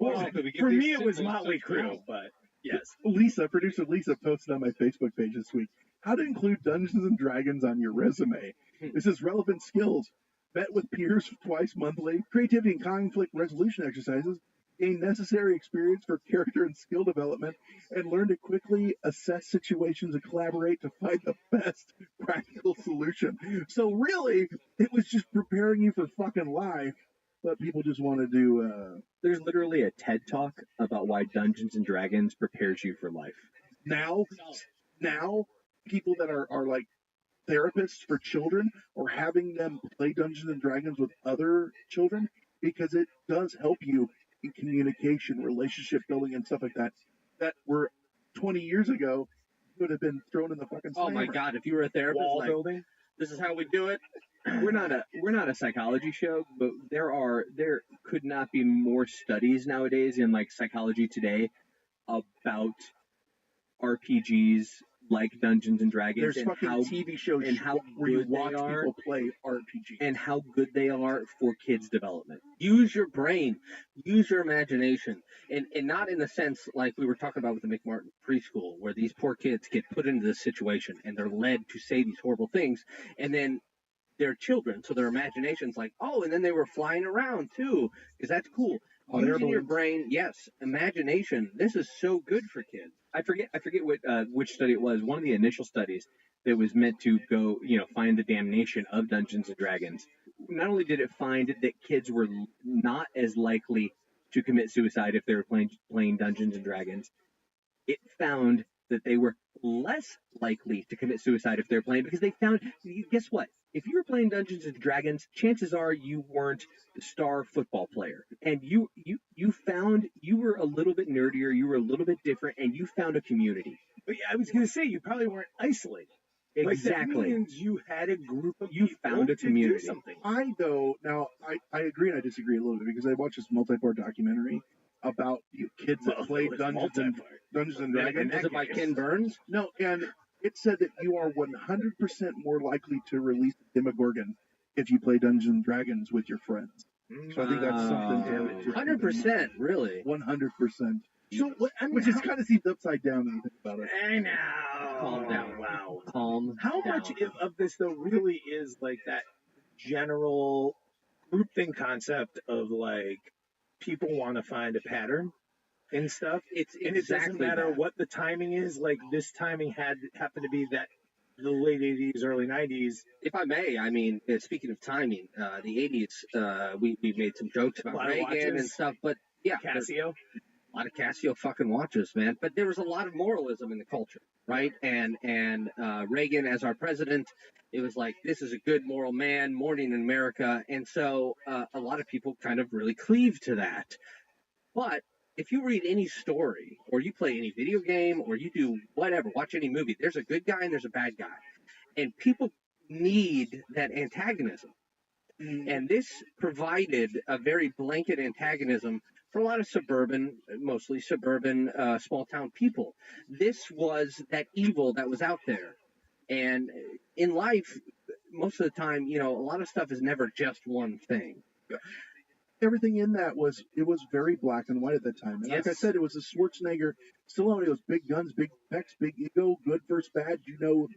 Speaker 19: Well, for me it was Motley Crue, but yes.
Speaker 12: Producer Lisa posted on my Facebook page this week how to include Dungeons and Dragons on your resume. This is relevant skills. Met with peers twice monthly, creativity and conflict resolution exercises, gain necessary experience for character and skill development, and learn to quickly assess situations and collaborate to find the best practical solution. So really, it was just preparing you for fucking life, but people just want to do...
Speaker 17: There's literally a TED Talk about why Dungeons & Dragons prepares you for life.
Speaker 12: Now, people that are like therapists for children are having them play Dungeons and Dragons with other children because it does help you in communication, relationship building, and stuff like that. That were 20 years ago would have been thrown in the fucking
Speaker 18: Oh my
Speaker 12: slammer.
Speaker 18: God! If you were a therapist,
Speaker 19: Wall
Speaker 18: like,
Speaker 19: building.
Speaker 18: this is how we do it.
Speaker 17: We're not a psychology show, but there could not be more studies nowadays in like psychology today about RPGs like Dungeons and Dragons.
Speaker 12: There's
Speaker 17: and
Speaker 12: fucking
Speaker 17: how,
Speaker 12: TV shows
Speaker 17: and how
Speaker 12: where you
Speaker 17: good
Speaker 12: watch
Speaker 17: they are,
Speaker 12: people play RPGs.
Speaker 17: and how good they are for kids' development.
Speaker 18: Use your brain, use your imagination, and not in the sense like we were talking about with the McMartin preschool, where these poor kids get put into this situation and they're led to say these horrible things, and then they're children, so their imagination's like, oh, and then they were flying around too, because that's cool. Using your brain, yes, imagination. This is so good for kids.
Speaker 17: I forget which study it was. One of the initial studies that was meant to go, find the damnation of Dungeons and Dragons. Not only did it find that kids were not as likely to commit suicide if they were playing Dungeons and Dragons, it found that they were less likely to commit suicide if they're playing, because they found, guess what? If you were playing Dungeons and Dragons, chances are you weren't the star football player, and you found you were a little bit nerdier, you were a little bit different, and you found a community.
Speaker 19: But yeah, I was gonna say you probably weren't isolated.
Speaker 17: Exactly.
Speaker 19: Like, that means you had a group of
Speaker 17: You
Speaker 19: people
Speaker 17: found a
Speaker 19: to
Speaker 17: community.
Speaker 19: do something.
Speaker 12: I agree and I disagree a little bit because I watched this multi-part documentary about kids that played Dungeons and Dragons.
Speaker 18: And was it by Ken Burns?
Speaker 12: No, and it said that you are 100% more likely to release the Demogorgon if you play Dungeons and Dragons with your friends. So I think that's something to
Speaker 18: 100%, really.
Speaker 12: 100%.
Speaker 19: So,
Speaker 12: which is kind of seemed upside down when you think about it.
Speaker 19: I know.
Speaker 17: Calm down.
Speaker 19: Wow.
Speaker 17: Calm
Speaker 19: How
Speaker 17: down.
Speaker 19: much of this though really is like that general groupthink concept of like people want to find a pattern and stuff? And it doesn't matter what the timing is. Like this timing happened to be that the late 80s, early 90s.
Speaker 18: If I may, I mean, speaking of timing, the 80s, we made some jokes about Reagan and stuff, but yeah,
Speaker 19: Casio.
Speaker 18: A lot of Casio fucking watches, man. But there was a lot of moralism in the culture, right? And Reagan as our president, it was like, this is a good moral man, morning in America. And so a lot of people kind of really cleave to that. But if you read any story or you play any video game or you do whatever, watch any movie, there's a good guy and there's a bad guy. And people need that antagonism. And this provided a very blanket antagonism for a lot of mostly suburban, small town people. This was that evil that was out there. And in life, most of the time, a lot of stuff is never just one thing.
Speaker 12: Everything in that was very black and white at that time. And like I said, it was a Schwarzenegger, Stallone. It was big guns, big pecs, big ego, good versus bad.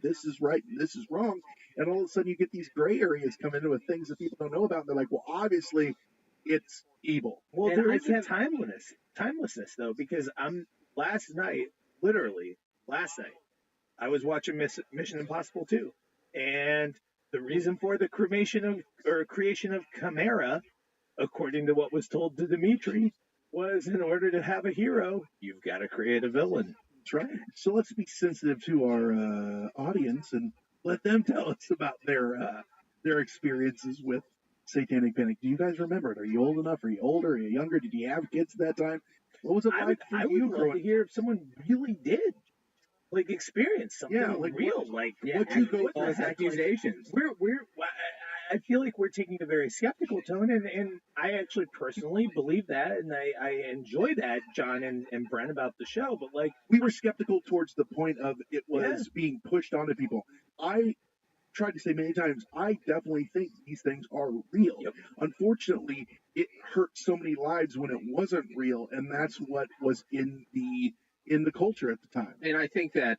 Speaker 12: This is right and this is wrong. And all of a sudden you get these gray areas come into with things that people don't know about. And they're like, well, obviously it's evil.
Speaker 19: Well, there is a timelessness though, because last night, literally,
Speaker 21: last night. I was watching Mission Impossible 2, and the reason for the creation of Chimera, according to what was told to Dimitri, was in order to have a hero, you've got to create a villain.
Speaker 12: That's right. So let's be sensitive to our audience and let them tell us about their experiences with Satanic Panic. Do you guys remember it? Are you old enough? Are you older? Are you younger? Did you have kids at that time? What was it like for you?
Speaker 21: I would love to hear if someone really did, like, experience something real. What you go
Speaker 17: false accusations.
Speaker 21: I feel like we're taking a very skeptical tone, and I actually personally believe that, and I enjoy that, John and Brent, about the show. But like,
Speaker 12: we were skeptical towards the point of it was being pushed onto people. I tried to say many times, I definitely think these things are real.
Speaker 21: Yep.
Speaker 12: Unfortunately, it hurt so many lives when it wasn't real, and that's what was in the culture at the time.
Speaker 18: And I think that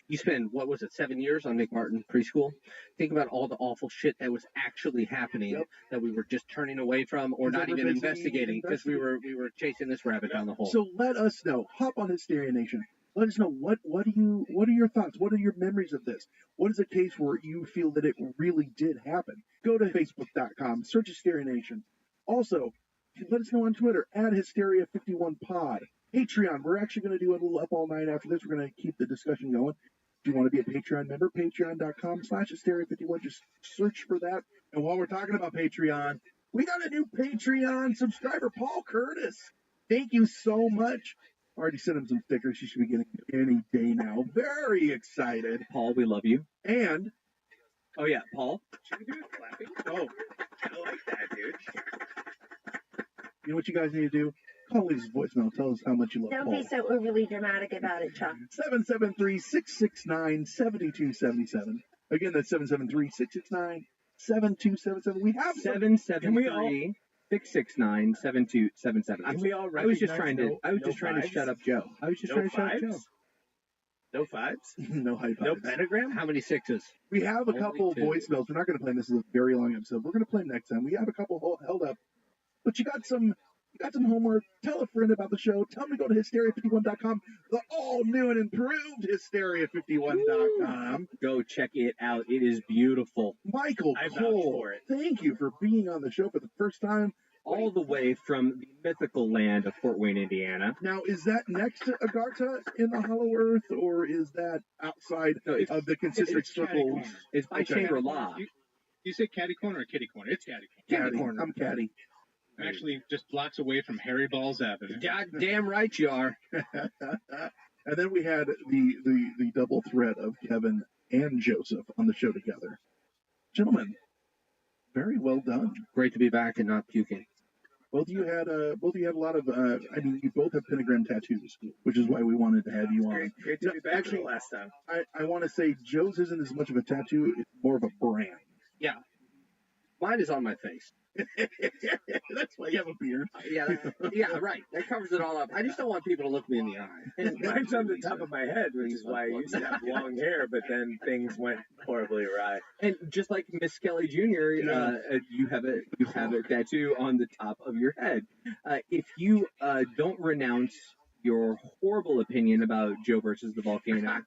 Speaker 18: you spend, 7 years on McMartin preschool? Think about all the awful shit that was actually happening that we were just turning away from or not even investigating because we were chasing this rabbit down the hole.
Speaker 12: So let us know. Hop on Hysteria Nation. Let us know what are your thoughts? What are your memories of this? What is a case where you feel that it really did happen? Go to Facebook.com, search Hysteria Nation. Also, let us know on Twitter @Hysteria51Pod. Patreon. We're actually going to do a little up all night after this. We're going to keep the discussion going. If you want to be a Patreon member, patreon.com/Hysteria51. Just search for that. And while we're talking about Patreon, we got a new Patreon subscriber, Paul Curtis. Thank you so much. Already sent him some stickers. He should be getting any day now. Very excited.
Speaker 17: Paul, we love you.
Speaker 12: And,
Speaker 17: oh yeah, Paul.
Speaker 21: Should we do it clapping?
Speaker 12: Oh,
Speaker 21: I like that, dude.
Speaker 12: You know what you guys need to do? Call his voicemail. Tell us how much you love
Speaker 1: Don't
Speaker 12: Paul.
Speaker 1: be so overly dramatic about it, Chuck.
Speaker 12: 773-669-7277. Again, that's 773-669-7277. We have
Speaker 17: 773-669-7277.
Speaker 21: Can we all
Speaker 17: I was just
Speaker 21: recognize
Speaker 17: trying to. I was just trying to shut up Joe. I was just trying to shut up Joe.
Speaker 21: No fives?
Speaker 12: No high fives.
Speaker 21: No pentagram?
Speaker 18: How many sixes?
Speaker 12: We have a couple voicemails. We're not going to play them. This is a very long episode. We're going to play them next time. We have a couple held up. But you got some homework. Tell a friend about the show. Tell them to go to hysteria51.com. The all new and improved hysteria51.com.
Speaker 17: Go check it out. It is beautiful.
Speaker 12: Michael
Speaker 21: I vouch
Speaker 12: Cole,
Speaker 21: for it.
Speaker 12: thank you for being on the show for the first time.
Speaker 17: All the way from the mythical land of Fort Wayne, Indiana.
Speaker 12: Now, is that next to Agartha in the Hollow Earth, or is that outside of the concentric circles?
Speaker 17: It's by Shangri-La.
Speaker 16: You say catty corner or kitty corner? It's catty corner.
Speaker 12: Catty corner. I'm catty.
Speaker 16: I'm actually just blocks away from Harry Balls Avenue.
Speaker 18: God damn right you are.
Speaker 12: And then we had the double threat of Kevin and Joseph on the show together. Gentlemen, very well done.
Speaker 18: Great to be back and not puking.
Speaker 12: Both of you had a lot of. You both have pentagram tattoos, which is why we wanted to have you on.
Speaker 21: Great to be back. Actually, last time.
Speaker 12: I want to say Joe's isn't as much of a tattoo; it's more of a brand.
Speaker 18: Yeah, mine is on my face.
Speaker 12: That's why you have a beard.
Speaker 18: Yeah, right. That covers it all up. I just don't want people to look me in the eye.
Speaker 21: And mine's on the top of my head, which is why I used to have long hair, but then things went horribly awry.
Speaker 17: And just like Miss Kelly Jr., you have a tattoo on the top of your head. If you don't renounce your horrible opinion about Joe versus the volcano,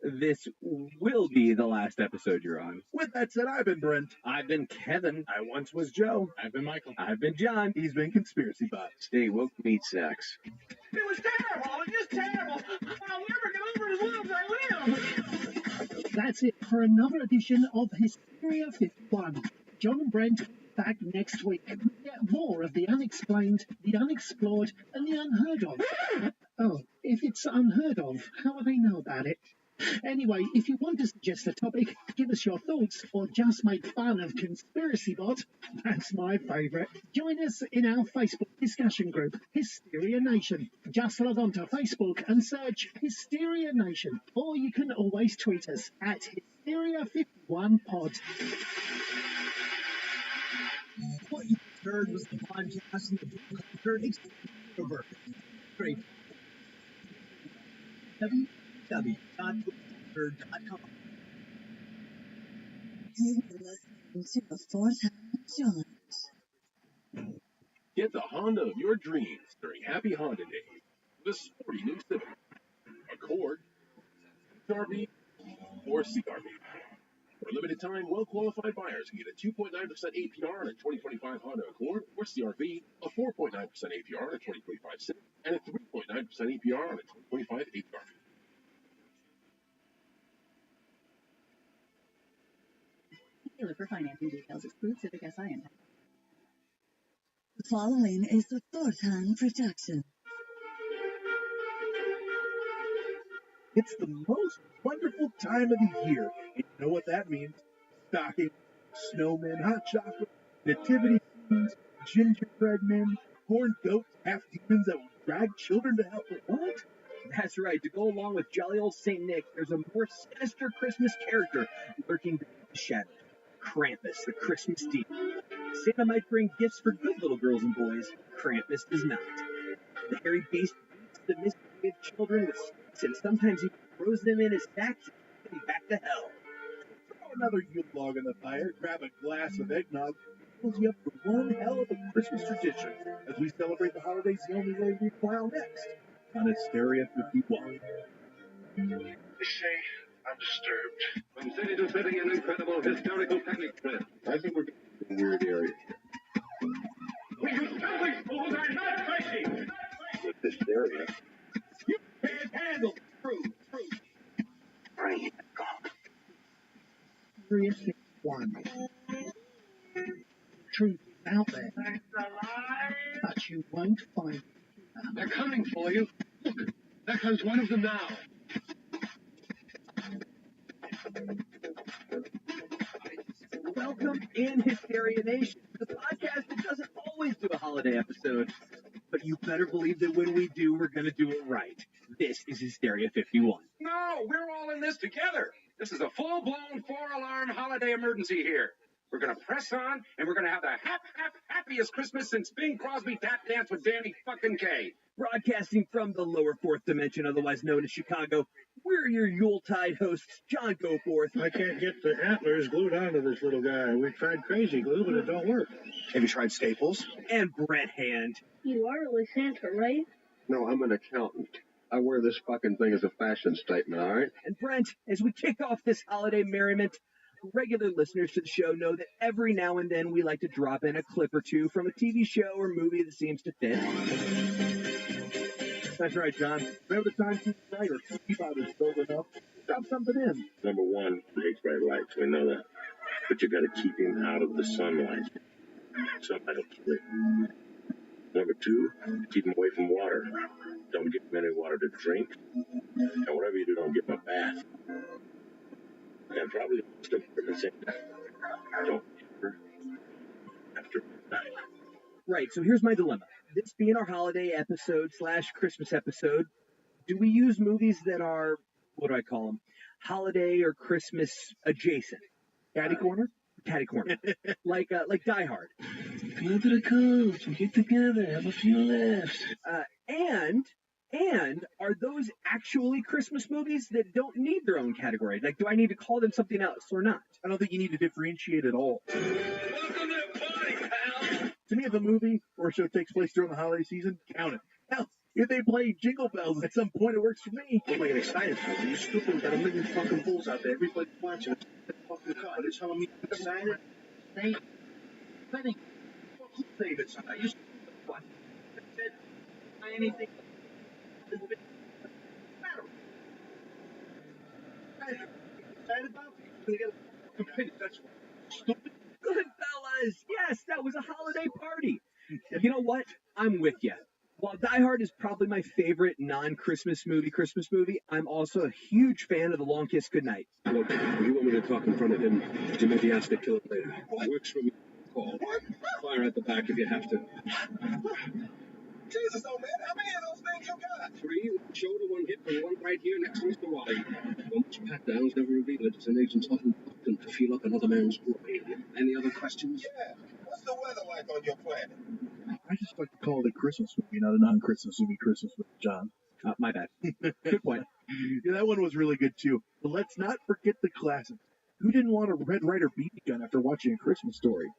Speaker 17: this will be the last episode you're on.
Speaker 12: With that said, I've been Brent.
Speaker 18: I've been Kevin.
Speaker 21: I once was Joe.
Speaker 16: I've been Michael.
Speaker 17: I've been John.
Speaker 12: He's been Conspiracy Bot.
Speaker 14: Stay woke, meat sacks.
Speaker 13: It was terrible. It was just terrible. I'll never get over it as long as I live. That's it for another edition of Hysteria 51. John and Brent back next week. We get more of the unexplained, the unexplored, and the unheard of. Oh, if it's unheard of, how will they know about it? Anyway, if you want to suggest a topic, give us your thoughts, or just make fun of Conspiracy Bot, that's my favourite. Join us in our Facebook discussion group, Hysteria Nation. Just log on to Facebook and search Hysteria Nation, or you can always tweet us at Hysteria51Pod.
Speaker 22: What you heard was the podcast in the book heard extrovert. Great. www.bookheard.com.
Speaker 23: You've been listening to the Fourth House Jones.
Speaker 24: Get the Honda of your dreams during Happy Honda Days. The sporty new Civic, Accord, RV or CRV. For a limited time, well-qualified buyers can get a 2.9% APR on a 2025 Honda Accord or CRV, a 4.9% APR on a 2025 Civic, and a 3.9% APR on a 2025 APR.
Speaker 23: Dealer for financing details. Exclude Civic SI impact. The following is the third-hand production.
Speaker 12: It's the most wonderful time of the year. And you know what that means? Stockings, snowmen, hot chocolate, nativity scenes, gingerbread men, horned goats, half demons that will drag children to hell. What?
Speaker 17: That's right. To go along with jolly old Saint Nick, there's a more sinister Christmas character lurking beneath the shadows. Krampus, the Christmas demon. Santa might bring gifts for good little girls and boys. Krampus does not. The hairy beast beats the misbehaved children with sticks and sometimes even throws them in his sacks and takes them back to hell.
Speaker 12: Throw another Yule log in the fire, grab a glass of eggnog, fills you up for one hell of a Christmas tradition as we celebrate the holidays the only way we file next on Hysteria 51.
Speaker 2: They say I'm disturbed. From city to city, an incredible hysterical panic trend.
Speaker 5: I think we're in a weird area
Speaker 2: We you Catholic fools are not crazy!
Speaker 5: with hysteria.
Speaker 2: You can't handle truth.
Speaker 23: Bring it.
Speaker 13: Serious one. Truth is out there, but you won't find it.
Speaker 2: They're coming for you. Look, there comes one of them now.
Speaker 17: Welcome in Hysteria Nation, the podcast that doesn't always do a holiday episode, but you better believe that when we do, we're going to do it right. This is Hysteria 51.
Speaker 4: No, we're all in this together. This is a full-blown 4-alarm holiday emergency here. We're going to press on, and we're going to have the happiest Christmas since Bing Crosby tap danced with Danny fucking Kaye.
Speaker 17: Broadcasting from the lower fourth dimension, otherwise known as Chicago, we're your Yuletide hosts, John Goforth.
Speaker 19: I can't get the antlers glued onto this little guy. We tried crazy glue, but it don't work.
Speaker 8: Have you tried Staples?
Speaker 17: And Brett Hand.
Speaker 20: You are really Santa, right?
Speaker 2: No, I'm an accountant. I wear this fucking thing as a fashion statement, all right?
Speaker 17: And Brent, as we kick off this holiday merriment, regular listeners to the show know that every now and then we like to drop in a clip or two from a TV show or movie that seems to fit.
Speaker 12: That's right, John. Whenever the time keeps right or TV about is filled enough, drop something in.
Speaker 5: Number one, he hates bright lights. We know that. But you got to keep him out of the sunlight. Sunlight will kill him. Number two, keep him away from water. Don't give him any water to drink. And whatever you do, don't give him a bath. And probably the most important thing, don't ever after midnight.
Speaker 17: Right, so here's my dilemma. This being our holiday episode / Christmas episode, do we use movies that are, what do I call them, holiday or Christmas adjacent?
Speaker 12: Catty corner?
Speaker 17: Catty corner. like Die Hard.
Speaker 8: Go to the coast, we get together, have a few laughs.
Speaker 17: And are those actually Christmas movies that don't need their own category? Like, do I need to call them something else or not?
Speaker 12: I don't think you need to differentiate at all.
Speaker 2: Welcome to the party, pal!
Speaker 12: To me, if a movie or a show takes place during the holiday season, count it. Hell, if they play Jingle Bells at some point, it works for me.
Speaker 8: What am I getting excited for? Are you stupid? We got a million fucking fools out there. Everybody's watching. Fucking car. They're telling me I'm excited.
Speaker 13: They think
Speaker 8: Who played it? I used to what? Said anything. Excited about it? They got a fucking pig. That's stupid.
Speaker 17: Good fellas, yes, that was a holiday party. You know what? I'm with you. While Die Hard is probably my favorite non-Christmas movie, I'm also a huge fan of The Long Kiss Goodnight.
Speaker 8: Look, if you want me to talk in front of him, you may be asked to kill it later. Works for me. Call. Fire at the back if you have to.
Speaker 2: Jesus, old man, how many of those things you got?
Speaker 8: 3, one shoulder, one hip, and one right here next to Mr. Wally. Don't much pat downs, never reveal it. It's an agent's often reluctant to feel up another man's brain. Any other questions?
Speaker 2: Yeah. What's the weather like on your planet?
Speaker 12: I just like to call it a Christmas movie, not a non-Christmas movie, John.
Speaker 17: My bad. Good point.
Speaker 12: Yeah, that one was really good, too. But let's not forget the classics. Who didn't want a Red Ryder BB gun after watching A Christmas Story?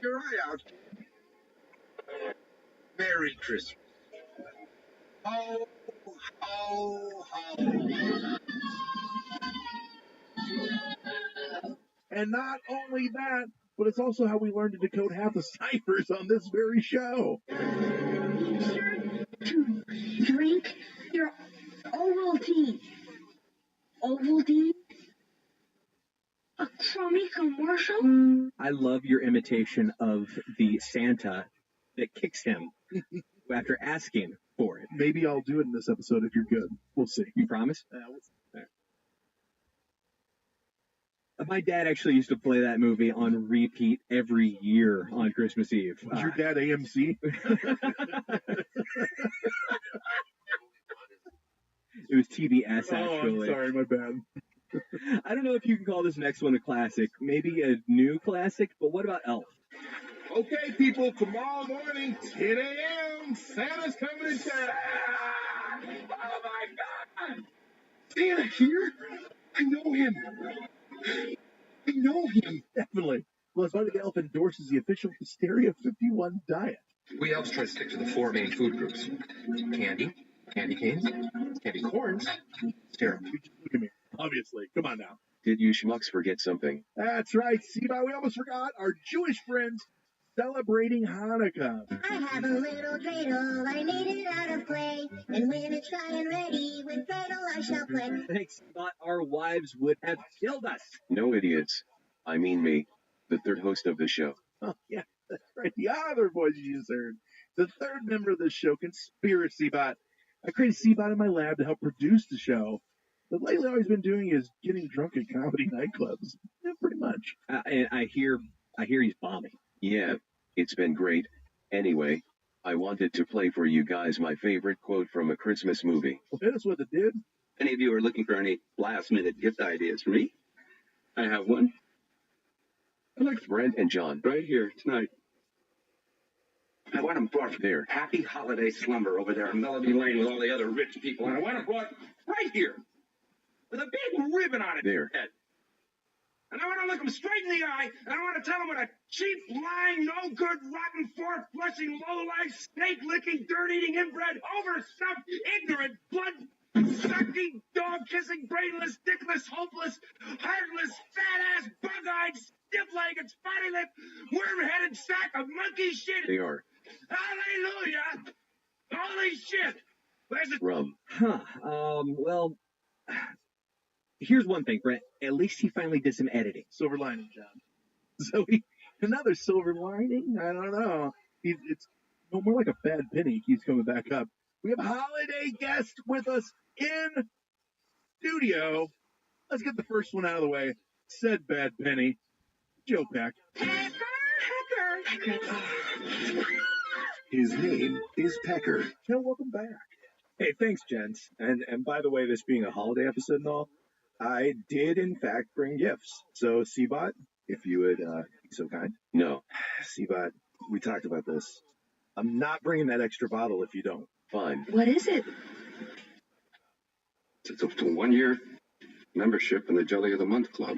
Speaker 2: Your eye out.
Speaker 7: Merry Christmas. Ho, ho, ho.
Speaker 12: And not only that, but it's also how we learned to decode half the ciphers on this very show.
Speaker 20: Drink your Ovaltine. Ovaltine? A crummy commercial?
Speaker 17: I love your imitation of the Santa that kicks him after asking for it.
Speaker 12: Maybe I'll do it in this episode if you're good. We'll see.
Speaker 17: You promise?
Speaker 12: We'll see.
Speaker 17: My dad actually used to play that movie on repeat every year on Christmas Eve.
Speaker 12: Was your dad AMC?
Speaker 17: It was TBS, actually.
Speaker 12: Oh, I'm sorry, my bad.
Speaker 17: I don't know if you can call this next one a classic. Maybe a new classic, but what about Elf?
Speaker 21: Okay, people, tomorrow morning, 10 a.m., Santa's coming to town.
Speaker 4: Oh my God! Santa here? I know him. I know him.
Speaker 12: Definitely. Plus, Buddy the Elf endorses the official Hysteria 51 diet.
Speaker 8: We elves try to stick to the 4 main food groups: candy, candy canes, candy corns, syrup.
Speaker 12: Look at me. Obviously. Come on now.
Speaker 14: Did you schmucks forget something?
Speaker 12: That's right, Seba. We almost forgot our Jewish friends celebrating Hanukkah.
Speaker 1: I have a little dreidel, I made it out of clay, and when it's dry and ready, with dreidel I shall play.
Speaker 17: Thanks, thought our wives would have killed us.
Speaker 14: No idiots. I mean me, the third host of the show.
Speaker 12: Oh, yeah, that's right. The other voice you just heard. The third member of the show, Conspiracy Bot. I created C-Bot in my lab to help produce the show. But lately, all he's been doing is getting drunk at comedy nightclubs. Yeah, pretty much.
Speaker 17: And I hear he's bombing.
Speaker 14: Yeah, it's been great. Anyway, I wanted to play for you guys my favorite quote from a Christmas movie.
Speaker 12: Well, hit us with it, dude.
Speaker 9: Any of you are looking for any last-minute gift ideas for me? I have one.
Speaker 14: Brent and John.
Speaker 9: Right here tonight.
Speaker 4: I went and brought
Speaker 14: There.
Speaker 4: Happy Holiday Slumber over there in Melody Lane with all the other rich people. And I went and brought right here with a big ribbon on it.
Speaker 14: There.
Speaker 4: Head. And I want to look him straight in the eye, and I want to tell him what a cheap, lying, no-good, rotten, four-flushing, low-life, snake-licking, dirt-eating, inbred, overstuffed, ignorant, blood-sucking, dog-kissing, brainless, dickless, hopeless, heartless, fat-ass, bug-eyed, stiff-legged, spotty-lipped, worm-headed sack of monkey shit.
Speaker 14: They are.
Speaker 4: Hallelujah! Holy shit! Where's the
Speaker 14: Rum.
Speaker 17: Well, here's one thing, Brent. At least he finally did some editing.
Speaker 12: Silver lining, John. So another silver lining? I don't know. It's no more like a bad penny. He keeps coming back up. We have a holiday guest with us in studio. Let's get the first one out of the way. Said bad penny. Joe Peck.
Speaker 21: His name is Pecker.
Speaker 12: Joe, welcome back.
Speaker 21: Hey, thanks, gents. And by the way, this being a holiday episode and all, I did, in fact, bring gifts. So, C-Bot, if you would be so kind.
Speaker 14: No.
Speaker 21: C-Bot, we talked about this. I'm not bringing that extra bottle if you don't.
Speaker 14: Fine.
Speaker 20: What is it?
Speaker 8: It's a 1-year membership in the Jelly of the Month Club.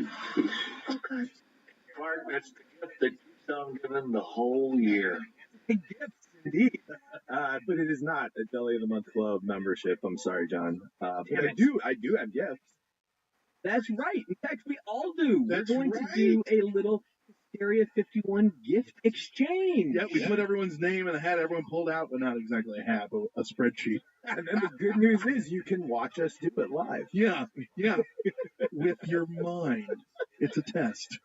Speaker 20: Oh, God.
Speaker 7: Mark, that's the gift that keeps on giving the whole year.
Speaker 21: Gifts, indeed. But it is not a Jelly of the Month Club membership. I'm sorry, John. But I do have gifts.
Speaker 17: That's right. In fact, we all do.
Speaker 12: That's
Speaker 17: We're going
Speaker 12: right.
Speaker 17: to do a little Hysteria 51 gift exchange.
Speaker 12: Yeah, we put everyone's name in a hat everyone pulled out, but not exactly a hat, but a spreadsheet.
Speaker 21: And then the good news is you can watch us do it live.
Speaker 12: Yeah. With your mind. It's a test.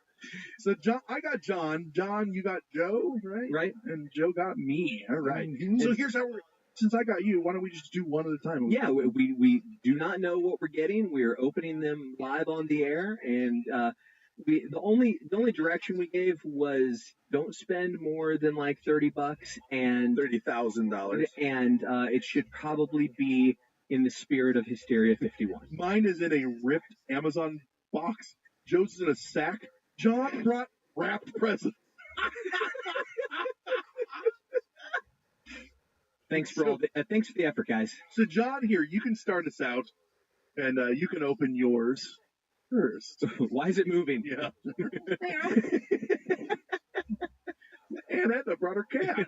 Speaker 12: So, John, I got John. John, you got Joe, right?
Speaker 17: Right.
Speaker 12: And Joe got me. All right.
Speaker 21: Mm-hmm.
Speaker 12: So here's how since I got you, why don't we just do one at a time?
Speaker 17: Yeah, we do not know what we're getting. We're opening them live on the air, and the only direction we gave was don't spend more than like $30 and
Speaker 21: $30,000,
Speaker 12: and
Speaker 17: it should probably be in the spirit of Hysteria 51.
Speaker 12: Mine is in a ripped Amazon box. Joe's is in a sack. John brought wrapped presents.
Speaker 17: Thanks for thanks for the effort, guys.
Speaker 12: So, John, here, you can start us out, and you can open yours first.
Speaker 17: Why is it moving?
Speaker 12: Yeah. Aunt Edna brought her cat.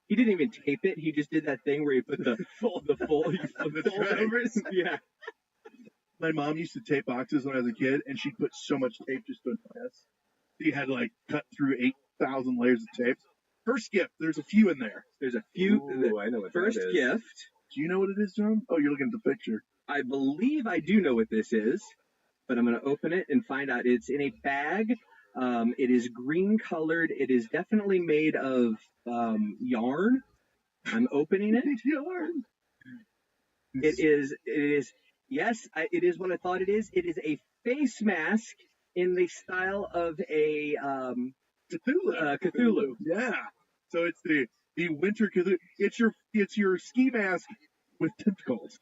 Speaker 17: He didn't even tape it. He just did that thing where you put the fold over it. Yeah.
Speaker 12: My mom used to tape boxes when I was a kid, and she'd put so much tape just to annoy us. She had like cut through 8,000 layers of tape. First gift, there's a few in there.
Speaker 17: There's a few.
Speaker 21: Ooh, I know what
Speaker 17: First
Speaker 21: that is.
Speaker 17: gift.
Speaker 12: Do you know what it is, John? Oh, you're looking at the picture.
Speaker 17: I believe I do know what this is, but I'm going to open it and find out. It's in a bag. It is green colored. It is definitely made of yarn. I'm opening it.
Speaker 12: Yarn.
Speaker 17: It is. Yes, it is what I thought it is. It is a face mask in the style of a Cthulhu.
Speaker 12: Yeah. So it's the winter Cthulhu. It's your ski mask with tentacles.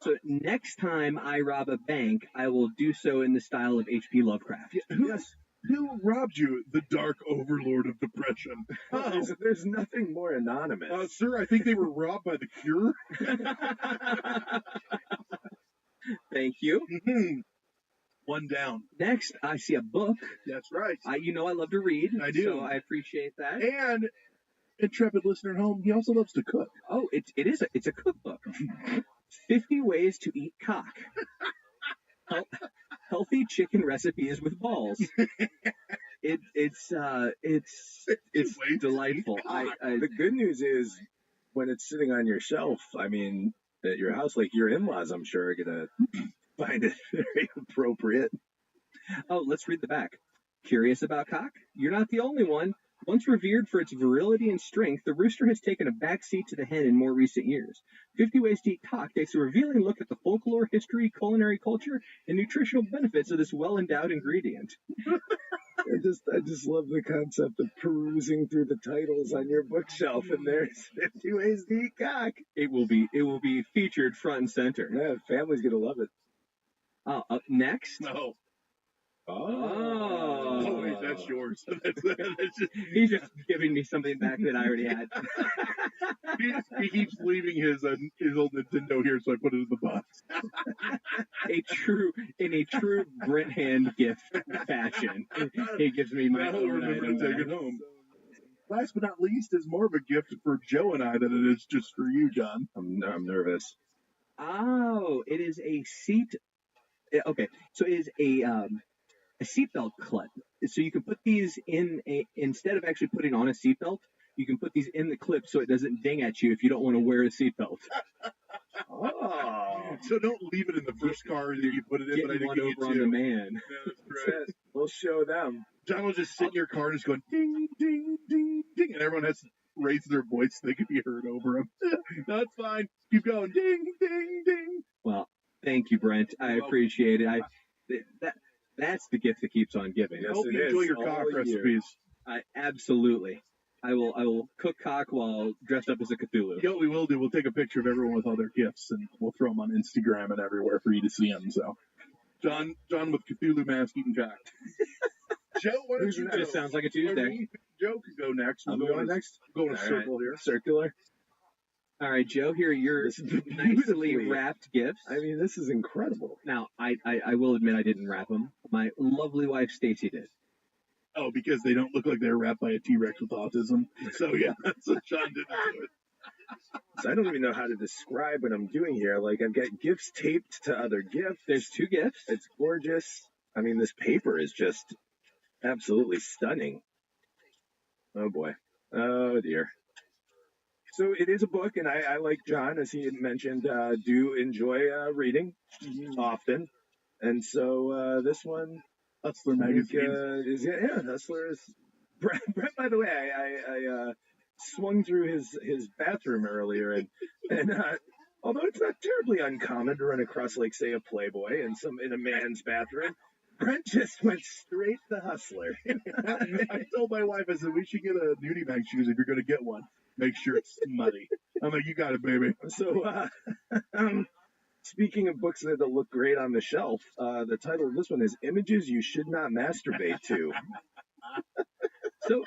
Speaker 17: So next time I rob a bank, I will do so in the style of H.P. Lovecraft.
Speaker 12: Who robbed you? The Dark Overlord of Depression.
Speaker 21: Oh. There's nothing more anonymous.
Speaker 12: Sir, I think they were robbed by the Cure.
Speaker 17: Thank you.
Speaker 12: Mm-hmm. One down.
Speaker 17: Next, I see a book.
Speaker 12: That's right.
Speaker 17: I love to read.
Speaker 12: I do.
Speaker 17: So I appreciate that.
Speaker 12: And intrepid listener at home, he also loves to cook.
Speaker 17: Oh, it's a cookbook. 50 Ways to Eat Cock. Healthy chicken recipes with balls. It's delightful.
Speaker 21: The good news is when it's sitting on your shelf, I mean, at your house, like your in-laws, I'm sure, are going to find it very appropriate.
Speaker 17: Oh, let's read the back. Curious about cock? You're not the only one. Once revered for its virility and strength, the rooster has taken a backseat to the hen in more recent years. 50 Ways to Eat Cock takes a revealing look at the folklore, history, culinary culture, and nutritional benefits of this well-endowed ingredient.
Speaker 21: I just love the concept of perusing through the titles on your bookshelf, and there's 50 Ways to Eat Cock.
Speaker 17: It will be featured front and center.
Speaker 21: Yeah, family's gonna love it.
Speaker 17: Up next.
Speaker 12: No.
Speaker 17: Oh,
Speaker 12: wait, that's yours. That's just...
Speaker 17: He's just giving me something back that I already had.
Speaker 12: he keeps leaving his old Nintendo here, so I put it in the box.
Speaker 17: In a true Brent Hand gift fashion, he gives me my
Speaker 12: Now
Speaker 17: own
Speaker 12: remember
Speaker 17: item
Speaker 12: to take
Speaker 17: back.
Speaker 12: it home. Last but not least, is more of a gift for Joe and I than it is just for you, John.
Speaker 21: I'm nervous.
Speaker 17: Oh, it is a seat. Okay, so it is a seatbelt clip. So you can put these instead of actually putting on a seatbelt, you can put these in the clip so it doesn't ding at you if you don't want to wear a seatbelt.
Speaker 21: Oh.
Speaker 12: So don't leave it in the first car that you put it in, but I
Speaker 17: one
Speaker 12: think
Speaker 17: over on the man.
Speaker 12: Yeah, that's right.
Speaker 21: We'll show them.
Speaker 12: John will just sit in your car and just going ding, ding, ding, ding, and everyone has to raise their voice so they can be heard over him. No, it's fine. Keep going. Ding, ding, ding.
Speaker 17: Well, thank you, Brent. I appreciate it. That's the gift that keeps on giving.
Speaker 12: I hope you enjoy your cock recipes.
Speaker 17: Absolutely. I will cook cock while dressed up as a Cthulhu.
Speaker 12: You know what we will do? We'll take a picture of everyone with all their gifts, and we'll throw them on Instagram and everywhere for you to see them. So, John with Cthulhu mask eating cock. Joe, why don't you go?
Speaker 17: Just sounds like a Tuesday.
Speaker 12: Joe can go next.
Speaker 21: I'm going next.
Speaker 12: Go in a circle here.
Speaker 21: Circular.
Speaker 17: All right, Joe, here are your nicely wrapped gifts.
Speaker 21: I mean, this is incredible.
Speaker 17: Now, I will admit I didn't wrap them. My lovely wife, Stacy, did.
Speaker 12: Oh, because they don't look like they're wrapped by a T-Rex with autism. So, yeah, that's what John didn't do it.
Speaker 21: So I don't even know how to describe what I'm doing here. Like, I've got gifts taped to other gifts.
Speaker 17: There's 2 gifts.
Speaker 21: It's gorgeous. I mean, this paper is just absolutely stunning. Oh, boy. Oh, dear. So it is a book, and I like John, as he had mentioned, do enjoy reading often. And so this one...
Speaker 12: Hustler magazine.
Speaker 21: Hustler is... Brett, by the way, I swung through his bathroom earlier, and although it's not terribly uncommon to run across, like, say, a Playboy in a man's bathroom, Brent just went straight to Hustler.
Speaker 12: I told my wife, I said, we should get a nudie bag shoes if you're going to get one. Make sure it's muddy. I'm like, you got it, baby.
Speaker 21: So, speaking of books that look great on the shelf, the title of this one is Images You Should Not Masturbate To. So,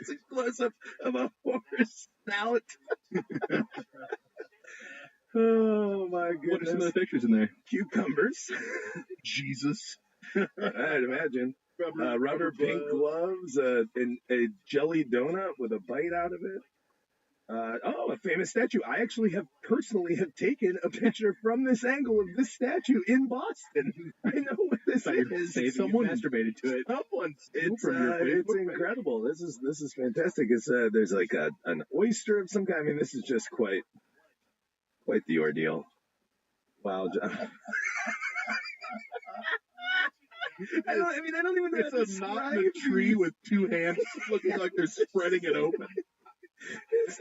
Speaker 21: it's a close-up of a horse snout. Oh, my goodness.
Speaker 17: What are some of the pictures in there?
Speaker 21: Cucumbers.
Speaker 12: Jesus.
Speaker 21: I'd imagine.
Speaker 19: rubber pink gloves, and a jelly donut with a bite out of it. A famous statue. I actually have taken a picture from this angle of this statue in Boston. I know what this is.
Speaker 17: Someone masturbated to it.
Speaker 19: It's incredible. This is fantastic. There's like an oyster of some kind. I mean, this is just quite the ordeal. Wow, John. I don't even know.
Speaker 6: It's a knot in a tree with two hands looking like they're spreading it open.
Speaker 19: It's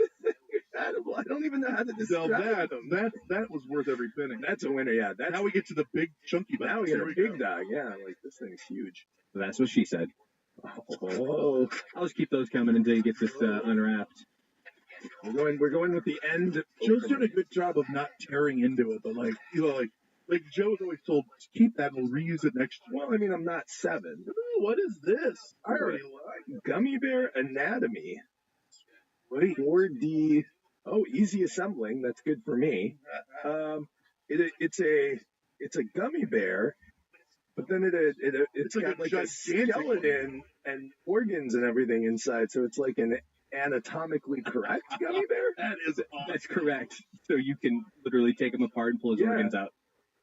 Speaker 19: incredible. I don't even know how to describe it.
Speaker 6: That was worth every penny.
Speaker 19: That's a winner, yeah.
Speaker 6: Now we get to the big chunky bag.
Speaker 19: Now we get a big dog, yeah. Like, this thing's huge.
Speaker 17: That's what she said.
Speaker 19: Oh.
Speaker 17: I'll just keep those coming until you get this unwrapped.
Speaker 19: We're going with the end.
Speaker 6: Joe's doing a good job of not tearing into it, but like Joe's always told, keep that and we'll reuse it next year.
Speaker 19: Well, I mean, I'm not 7.
Speaker 6: Oh, what is this? I already like
Speaker 19: Gummy Bear Anatomy. 4D. Oh, easy assembling. That's good for me. It's a gummy bear, but then it's got like a skeleton and organs and everything inside. So it's like an anatomically correct gummy bear.
Speaker 17: That's correct. So you can literally take them apart and pull his organs out.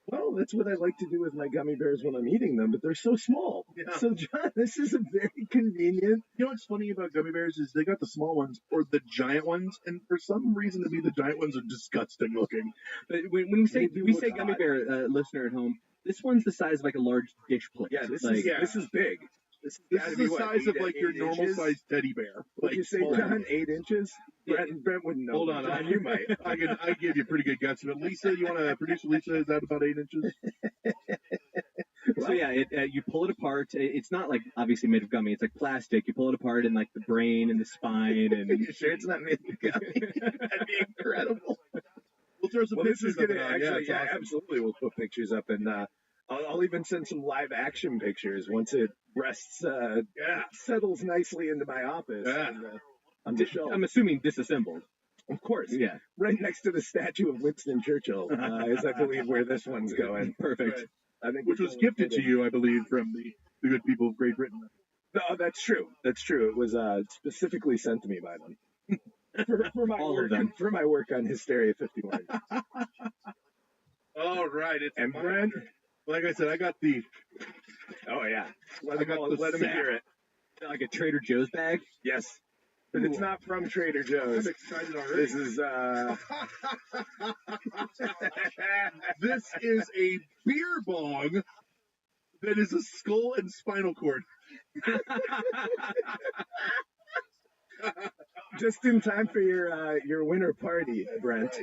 Speaker 19: Well, that's what I like to do with my gummy bears when I'm eating them, but they're so small. Yeah. So, John, this is a very convenient.
Speaker 6: You know what's funny about gummy bears is they got the small ones or the giant ones, and for some reason to me, the giant ones are disgusting looking.
Speaker 17: But when we say gummy bear, listener at home, this one's the size of like a large dish plate.
Speaker 19: Yeah, this is big. This
Speaker 6: is the size of like your normal sized teddy bear.
Speaker 19: Would you say, John, 8 inches? Brent wouldn't know.
Speaker 6: Hold on,
Speaker 19: John, you might.
Speaker 6: I give you a pretty good guess. But Lisa, you want to produce Lisa? Is that about 8 inches?
Speaker 17: So yeah, you pull it apart. It's not like obviously made of gummy. It's like plastic. You pull it apart and like the brain and the spine. And
Speaker 19: you sure it's not made of gummy? That'd be incredible.
Speaker 6: We'll throw some pictures up.
Speaker 19: Actually, awesome. Absolutely, we'll put pictures up, and I'll even send some live action pictures once it rests, settles nicely into my office.
Speaker 6: Yeah.
Speaker 19: And,
Speaker 17: I'm assuming disassembled.
Speaker 19: Of course.
Speaker 17: Yeah.
Speaker 19: Right next to the statue of Winston Churchill is, I believe, where this one's going.
Speaker 17: Perfect.
Speaker 6: Right.
Speaker 19: I think
Speaker 6: which was gifted to you, I believe, from the good people of Great Britain.
Speaker 19: No, that's true. That's true. It was specifically sent to me by them. For my work on Hysteria 51.
Speaker 6: All right.
Speaker 19: And Brent,
Speaker 6: like I said, I got the.
Speaker 19: Oh yeah. Let him hear it.
Speaker 17: Like a Trader Joe's bag.
Speaker 19: Yes. But it's not from Trader Joe's.
Speaker 6: I'm excited already.
Speaker 19: This is
Speaker 6: This is a beer bong that is a skull and spinal cord.
Speaker 19: Just in time for your winter party, Brent.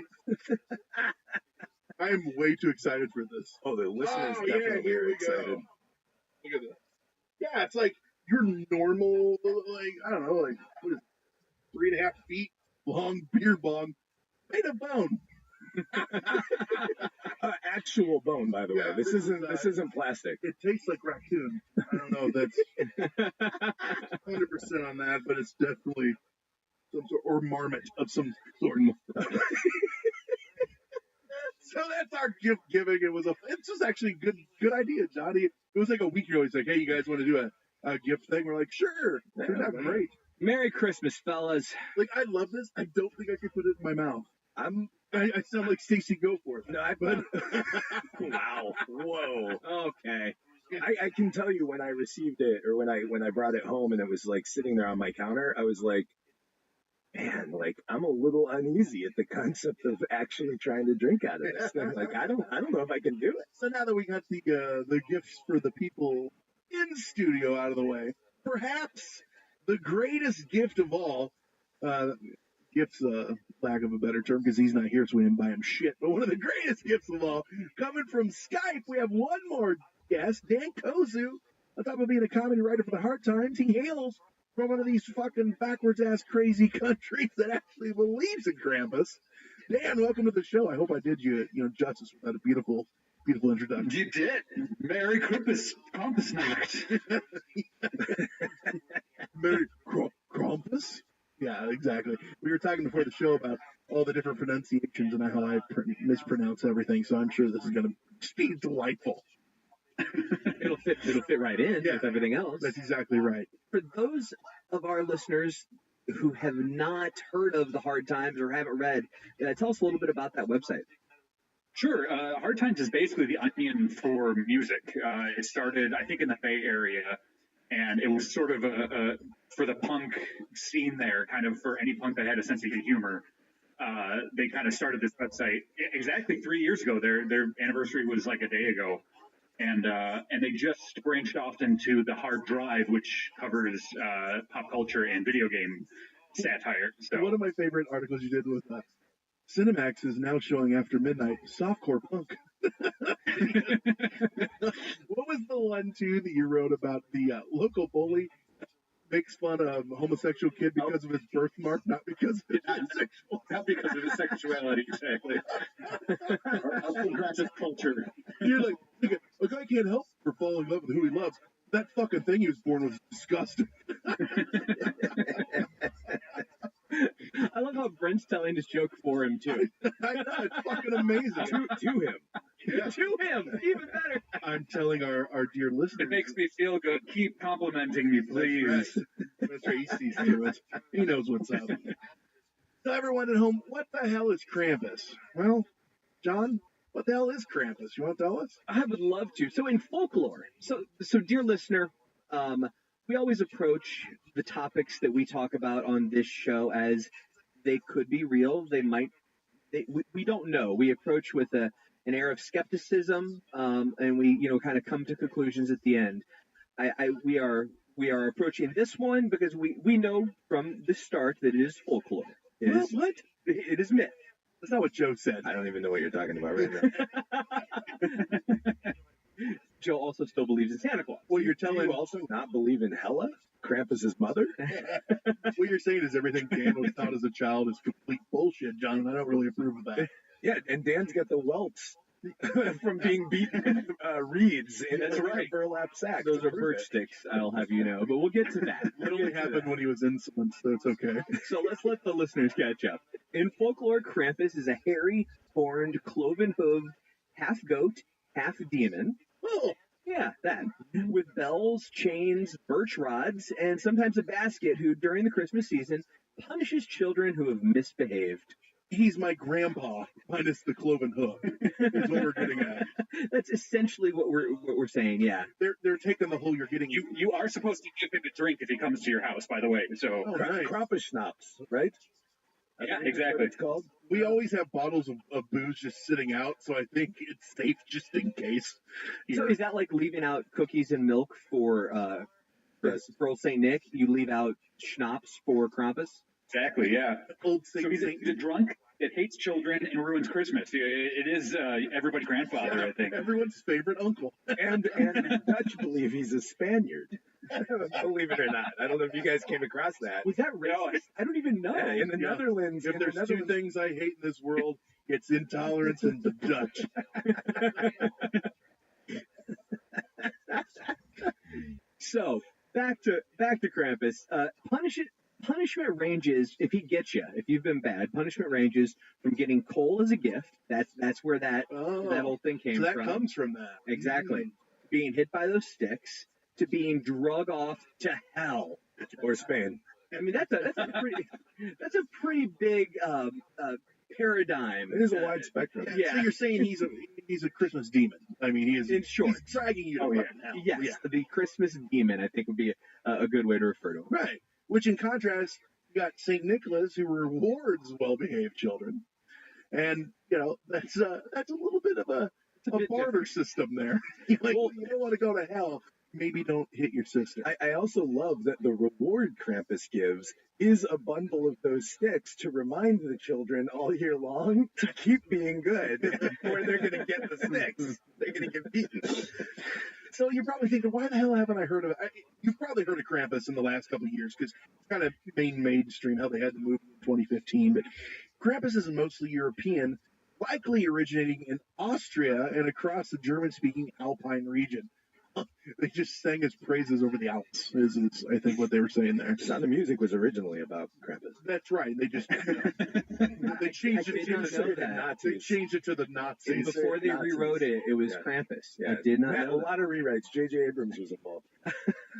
Speaker 6: I am way too excited for this.
Speaker 19: Oh, the listeners definitely are excited.
Speaker 6: Go. Look at that. Yeah, it's like your normal, like, I don't know, like, what is it, 3.5 feet long beer bong made of bone.
Speaker 19: Actual bone, by the way. This isn't plastic.
Speaker 6: It tastes like raccoon. I don't know if that's 100% on that, but it's definitely some sort, or marmot of some sort. So that's our gift giving. It was actually a good idea, Johnny. It was like a week ago. He's like, hey, you guys want to do a gift thing? We're like, sure. Turned out great.
Speaker 17: Merry Christmas, fellas.
Speaker 6: Like, I love this. I don't think I could put it in my mouth. I sound like Stacey Goforth.
Speaker 19: No, wow. Whoa.
Speaker 17: Okay.
Speaker 19: I can tell you when I received it, or when I brought it home and it was like sitting there on my counter, I was like, man, like, I'm a little uneasy at the concept of actually trying to drink out of this thing. Like, I don't know if I can do it.
Speaker 6: So now that we got the gifts for the people in studio out of the way, perhaps the greatest gift of all, gifts, lack of a better term, because he's not here, so we didn't buy him shit, but one of the greatest gifts of all, coming from Skype, we have one more guest, Dan Kozu. On top of being a comedy writer for the Hard Times, he hails from one of these fucking backwards-ass crazy countries that actually believes in Krampus. Dan, welcome to the show. I hope I did you justice with that beautiful introduction.
Speaker 10: You did. Merry Krampus night.
Speaker 6: Merry Krampus? Yeah, exactly. We were talking before the show about all the different pronunciations and how I mispronounce everything, so I'm sure this is going to be delightful.
Speaker 17: It'll fit right in with everything else.
Speaker 6: That's exactly right.
Speaker 17: For those of our listeners who have not heard of the Hard Times or haven't read, tell us a little bit about that website.
Speaker 10: Sure. Hard Times is basically the Onion for music. It started, I think, in the Bay Area, and it was sort of for the punk scene there, kind of for any punk that had a sense of humor. They kind of started this website exactly 3 years ago. Their anniversary was like a day ago, and they just branched off into the Hard Drive, which covers pop culture and video game satire. So
Speaker 6: one of my favorite articles you did with Cinemax is now showing after midnight softcore punk. What was the one too that you wrote about the local bully makes fun of a homosexual kid because of his birthmark, not because of
Speaker 10: not because of his sexuality, exactly. Or progressive culture.
Speaker 6: You're like, a guy can't help for falling in love with who he loves. That fucking thing he was born with was disgusting.
Speaker 17: I love how Brent's telling this joke for him too.
Speaker 6: I know, it's fucking amazing.
Speaker 17: to him.
Speaker 6: Yeah.
Speaker 17: To him, even better.
Speaker 6: I'm telling our dear listeners.
Speaker 10: It makes me feel good. Keep complimenting me, please.
Speaker 6: That's right. He sees through it. He knows what's up. So everyone at home, what the hell is Krampus? Well, John, what the hell is Krampus? You want to tell us?
Speaker 17: I would love to. So in folklore, so dear listener, we always approach the topics that we talk about on this show as they could be real. We don't know. We approach with an air of skepticism, and we, kind of come to conclusions at the end. We are approaching this one because we know from the start that it is folklore.
Speaker 6: What?
Speaker 17: It is myth.
Speaker 6: That's not what Joe said.
Speaker 7: I don't even know what you're talking about right now.
Speaker 17: Joe also still believes in Santa Claus.
Speaker 6: Well, you're
Speaker 7: Do
Speaker 6: telling
Speaker 7: you also not believe in Hela, Krampus's mother?
Speaker 6: what you're saying is everything Dan was taught as a child is complete bullshit, John, and I don't really approve of that.
Speaker 7: Yeah, and Dan's got the welts from being beaten with reeds in a burlap sack.
Speaker 17: Those are birch sticks, I'll have you know. But we'll get to that.
Speaker 6: It only happened when he was insolent, so it's okay.
Speaker 17: So let's let the listeners catch up. In folklore, Krampus is a hairy, horned, cloven-hooved, half goat, half demon.
Speaker 6: Oh,
Speaker 17: yeah, that. With bells, chains, birch rods, and sometimes a basket who, during the Christmas season, punishes children who have misbehaved.
Speaker 6: He's my grandpa, minus the cloven hoof. Is what we're getting at.
Speaker 17: That's essentially what we're saying. Yeah,
Speaker 6: they're taking the whole. You're getting.
Speaker 10: You are supposed to give him a drink if he comes to your house, by the way. So
Speaker 7: Krampus schnapps, right?
Speaker 10: Yeah, exactly.
Speaker 7: It's called.
Speaker 6: We always have bottles of booze just sitting out, so I think it's safe just in case.
Speaker 17: So is that like leaving out cookies and milk for old Saint Nick? You leave out schnapps for Krampus?
Speaker 10: Exactly, yeah.
Speaker 6: Old
Speaker 10: So he's a drunk that hates children and ruins Christmas. It is everybody's grandfather, I think.
Speaker 6: Everyone's favorite uncle.
Speaker 7: And the Dutch believe he's a Spaniard. Believe it or not. I don't know if you guys came across that.
Speaker 17: Was that real? I don't even know.
Speaker 7: Yeah, in the Netherlands.
Speaker 6: If there's two things I hate in this world, it's intolerance and the Dutch.
Speaker 17: So back to Krampus. Punishment ranges, if he gets you, if you've been bad, punishment ranges from getting coal as a gift. That's where that whole thing came
Speaker 6: from. So that
Speaker 17: from.
Speaker 6: comes from that.
Speaker 17: Exactly. Being hit by those sticks to being drug off to hell
Speaker 7: or Spain.
Speaker 17: I mean, that's a pretty big paradigm.
Speaker 6: It is a wide spectrum.
Speaker 17: Yeah.
Speaker 6: So you're saying he's a Christmas demon. I mean, he is.
Speaker 17: In short,
Speaker 6: he's dragging you to fucking hell.
Speaker 17: Yes,
Speaker 6: yeah.
Speaker 17: The Christmas demon, I think, would be a good way to refer to him.
Speaker 6: Right. Which, in contrast, you got Saint Nicholas, who rewards well-behaved children, and that's a little bit of a barter system there. You don't want to go to hell. Maybe don't hit your sister.
Speaker 7: I also love that the reward Krampus gives is a bundle of those sticks to remind the children all year long to keep being good, or they're going to get the sticks. They're going to get beaten.
Speaker 6: So you're probably thinking, why the hell haven't I heard of it? You've probably heard of Krampus in the last couple of years because it's kind of mainstream how they had the movie in 2015. But Krampus is mostly European, likely originating in Austria and across the German-speaking Alpine region. They just sang his praises over the Alps, is I think what they were saying there.
Speaker 7: Sound of Music was originally about Krampus.
Speaker 6: That's right. They just they changed it to the Nazis. They changed it to the Nazis.
Speaker 17: And before they rewrote it, it was Krampus.
Speaker 7: Yeah.
Speaker 17: I did not
Speaker 7: Had
Speaker 17: know
Speaker 7: a lot of rewrites. J.J. Abrams was involved.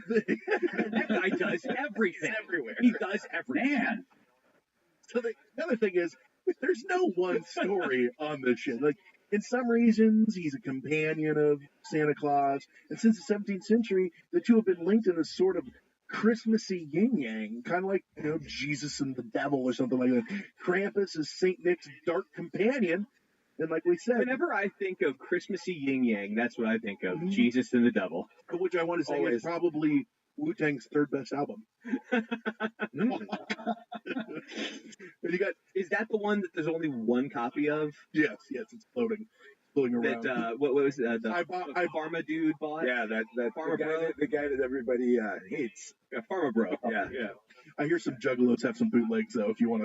Speaker 17: that guy does everything.
Speaker 6: Everywhere.
Speaker 17: He does everything.
Speaker 10: Man.
Speaker 6: So the other thing is, there's no one story on this shit. Like, in some regions, he's a companion of Santa Claus, and since the 17th century, the two have been linked in a sort of Christmassy yin-yang, kind of like, Jesus and the devil or something like that. Krampus is Saint Nick's dark companion, and like we said...
Speaker 17: Whenever I think of Christmassy yin-yang, that's what I think of, Jesus and the devil.
Speaker 6: Which I want to say is probably Wu-Tang's third best album. And you got,
Speaker 17: is that the one that there's only one copy of?
Speaker 6: Yes, it's floating around.
Speaker 17: That what was the Pharma dude bought?
Speaker 7: Yeah, that
Speaker 17: Pharma
Speaker 7: the guy that everybody hates.
Speaker 17: Pharma Bro.
Speaker 6: Yeah. I hear some Juggalos have some bootlegs though. If you want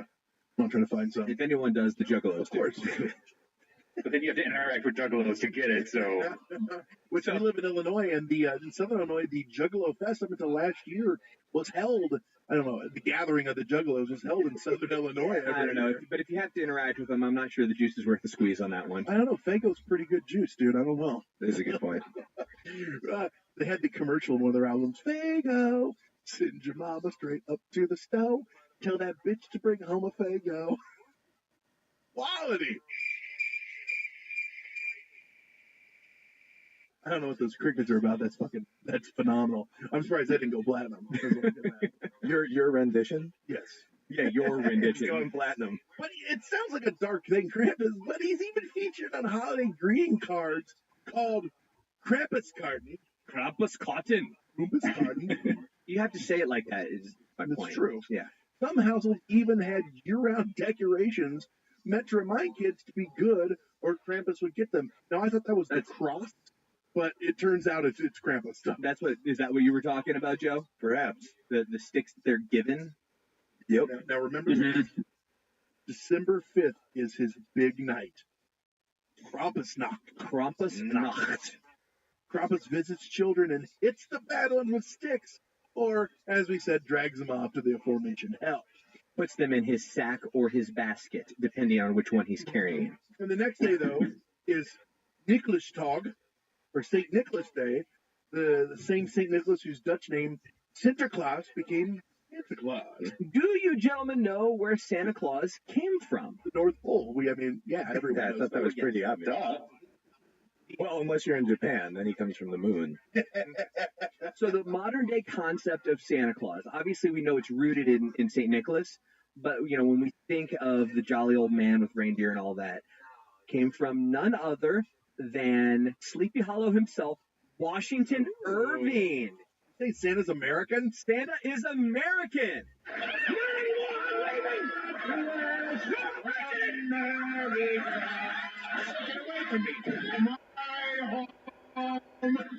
Speaker 6: to try to find some.
Speaker 17: If anyone does, the Juggalos do.
Speaker 10: But then you have to interact with Juggalos to get it, so...
Speaker 6: Which we live in Illinois, and in Southern Illinois, the Juggalo Fest up until last year was held, I don't know, the gathering of the Juggalos was held in Southern Illinois.
Speaker 17: I don't know, but if you have to interact with them, I'm not sure the juice is worth the squeeze on that one.
Speaker 6: I don't know, Fago's pretty good juice, dude, I don't know.
Speaker 7: That's a good point.
Speaker 6: They had the commercial in one of their albums, Fago, send your mama straight up to the stove, tell that bitch to bring home a Fago. Quality! I don't know what those crickets are about. That's phenomenal. I'm surprised they didn't go platinum.
Speaker 7: Your rendition?
Speaker 6: Yes.
Speaker 17: Yeah, your rendition.
Speaker 7: Going platinum.
Speaker 6: But it sounds like a dark thing, Krampus, but he's even featured on holiday greeting cards called Krampus Karten.
Speaker 17: Krampus Karten.
Speaker 6: Krampus Karten.
Speaker 17: You have to say it like that, is my point.
Speaker 6: It's true.
Speaker 17: Yeah.
Speaker 6: Some households even had year-round decorations meant to remind kids to be good, or Krampus would get them. Now, I thought that was the cross. But it turns out it's Krampus stuff.
Speaker 17: Is that what you were talking about, Joe?
Speaker 7: Perhaps.
Speaker 17: The sticks that they're given?
Speaker 7: Yep.
Speaker 6: Now remember, December 5th is his big night. Krampusnacht.
Speaker 17: Krampusnacht.
Speaker 6: Krampus visits children and hits the bad ones with sticks. Or, as we said, drags them off to the aforementioned hell.
Speaker 17: Puts them in his sack or his basket, depending on which one he's carrying.
Speaker 6: And the next day, though, is Nicolastag, or St. Nicholas Day, the same St. Nicholas whose Dutch name Sinterklaas became Santa Claus.
Speaker 17: Do you gentlemen know where Santa Claus came from?
Speaker 6: The North Pole. Everyone
Speaker 7: I thought that was pretty obvious.
Speaker 6: Duh.
Speaker 7: Well, unless you're in Japan, then he comes from the moon.
Speaker 17: So the modern day concept of Santa Claus, obviously we know it's rooted in St. Nicholas, but when we think of the jolly old man with reindeer and all that, came from none other than Sleepy Hollow himself, Washington Irving.
Speaker 6: Hey, Santa's American?
Speaker 17: Santa is American.
Speaker 22: Get away from me. My home,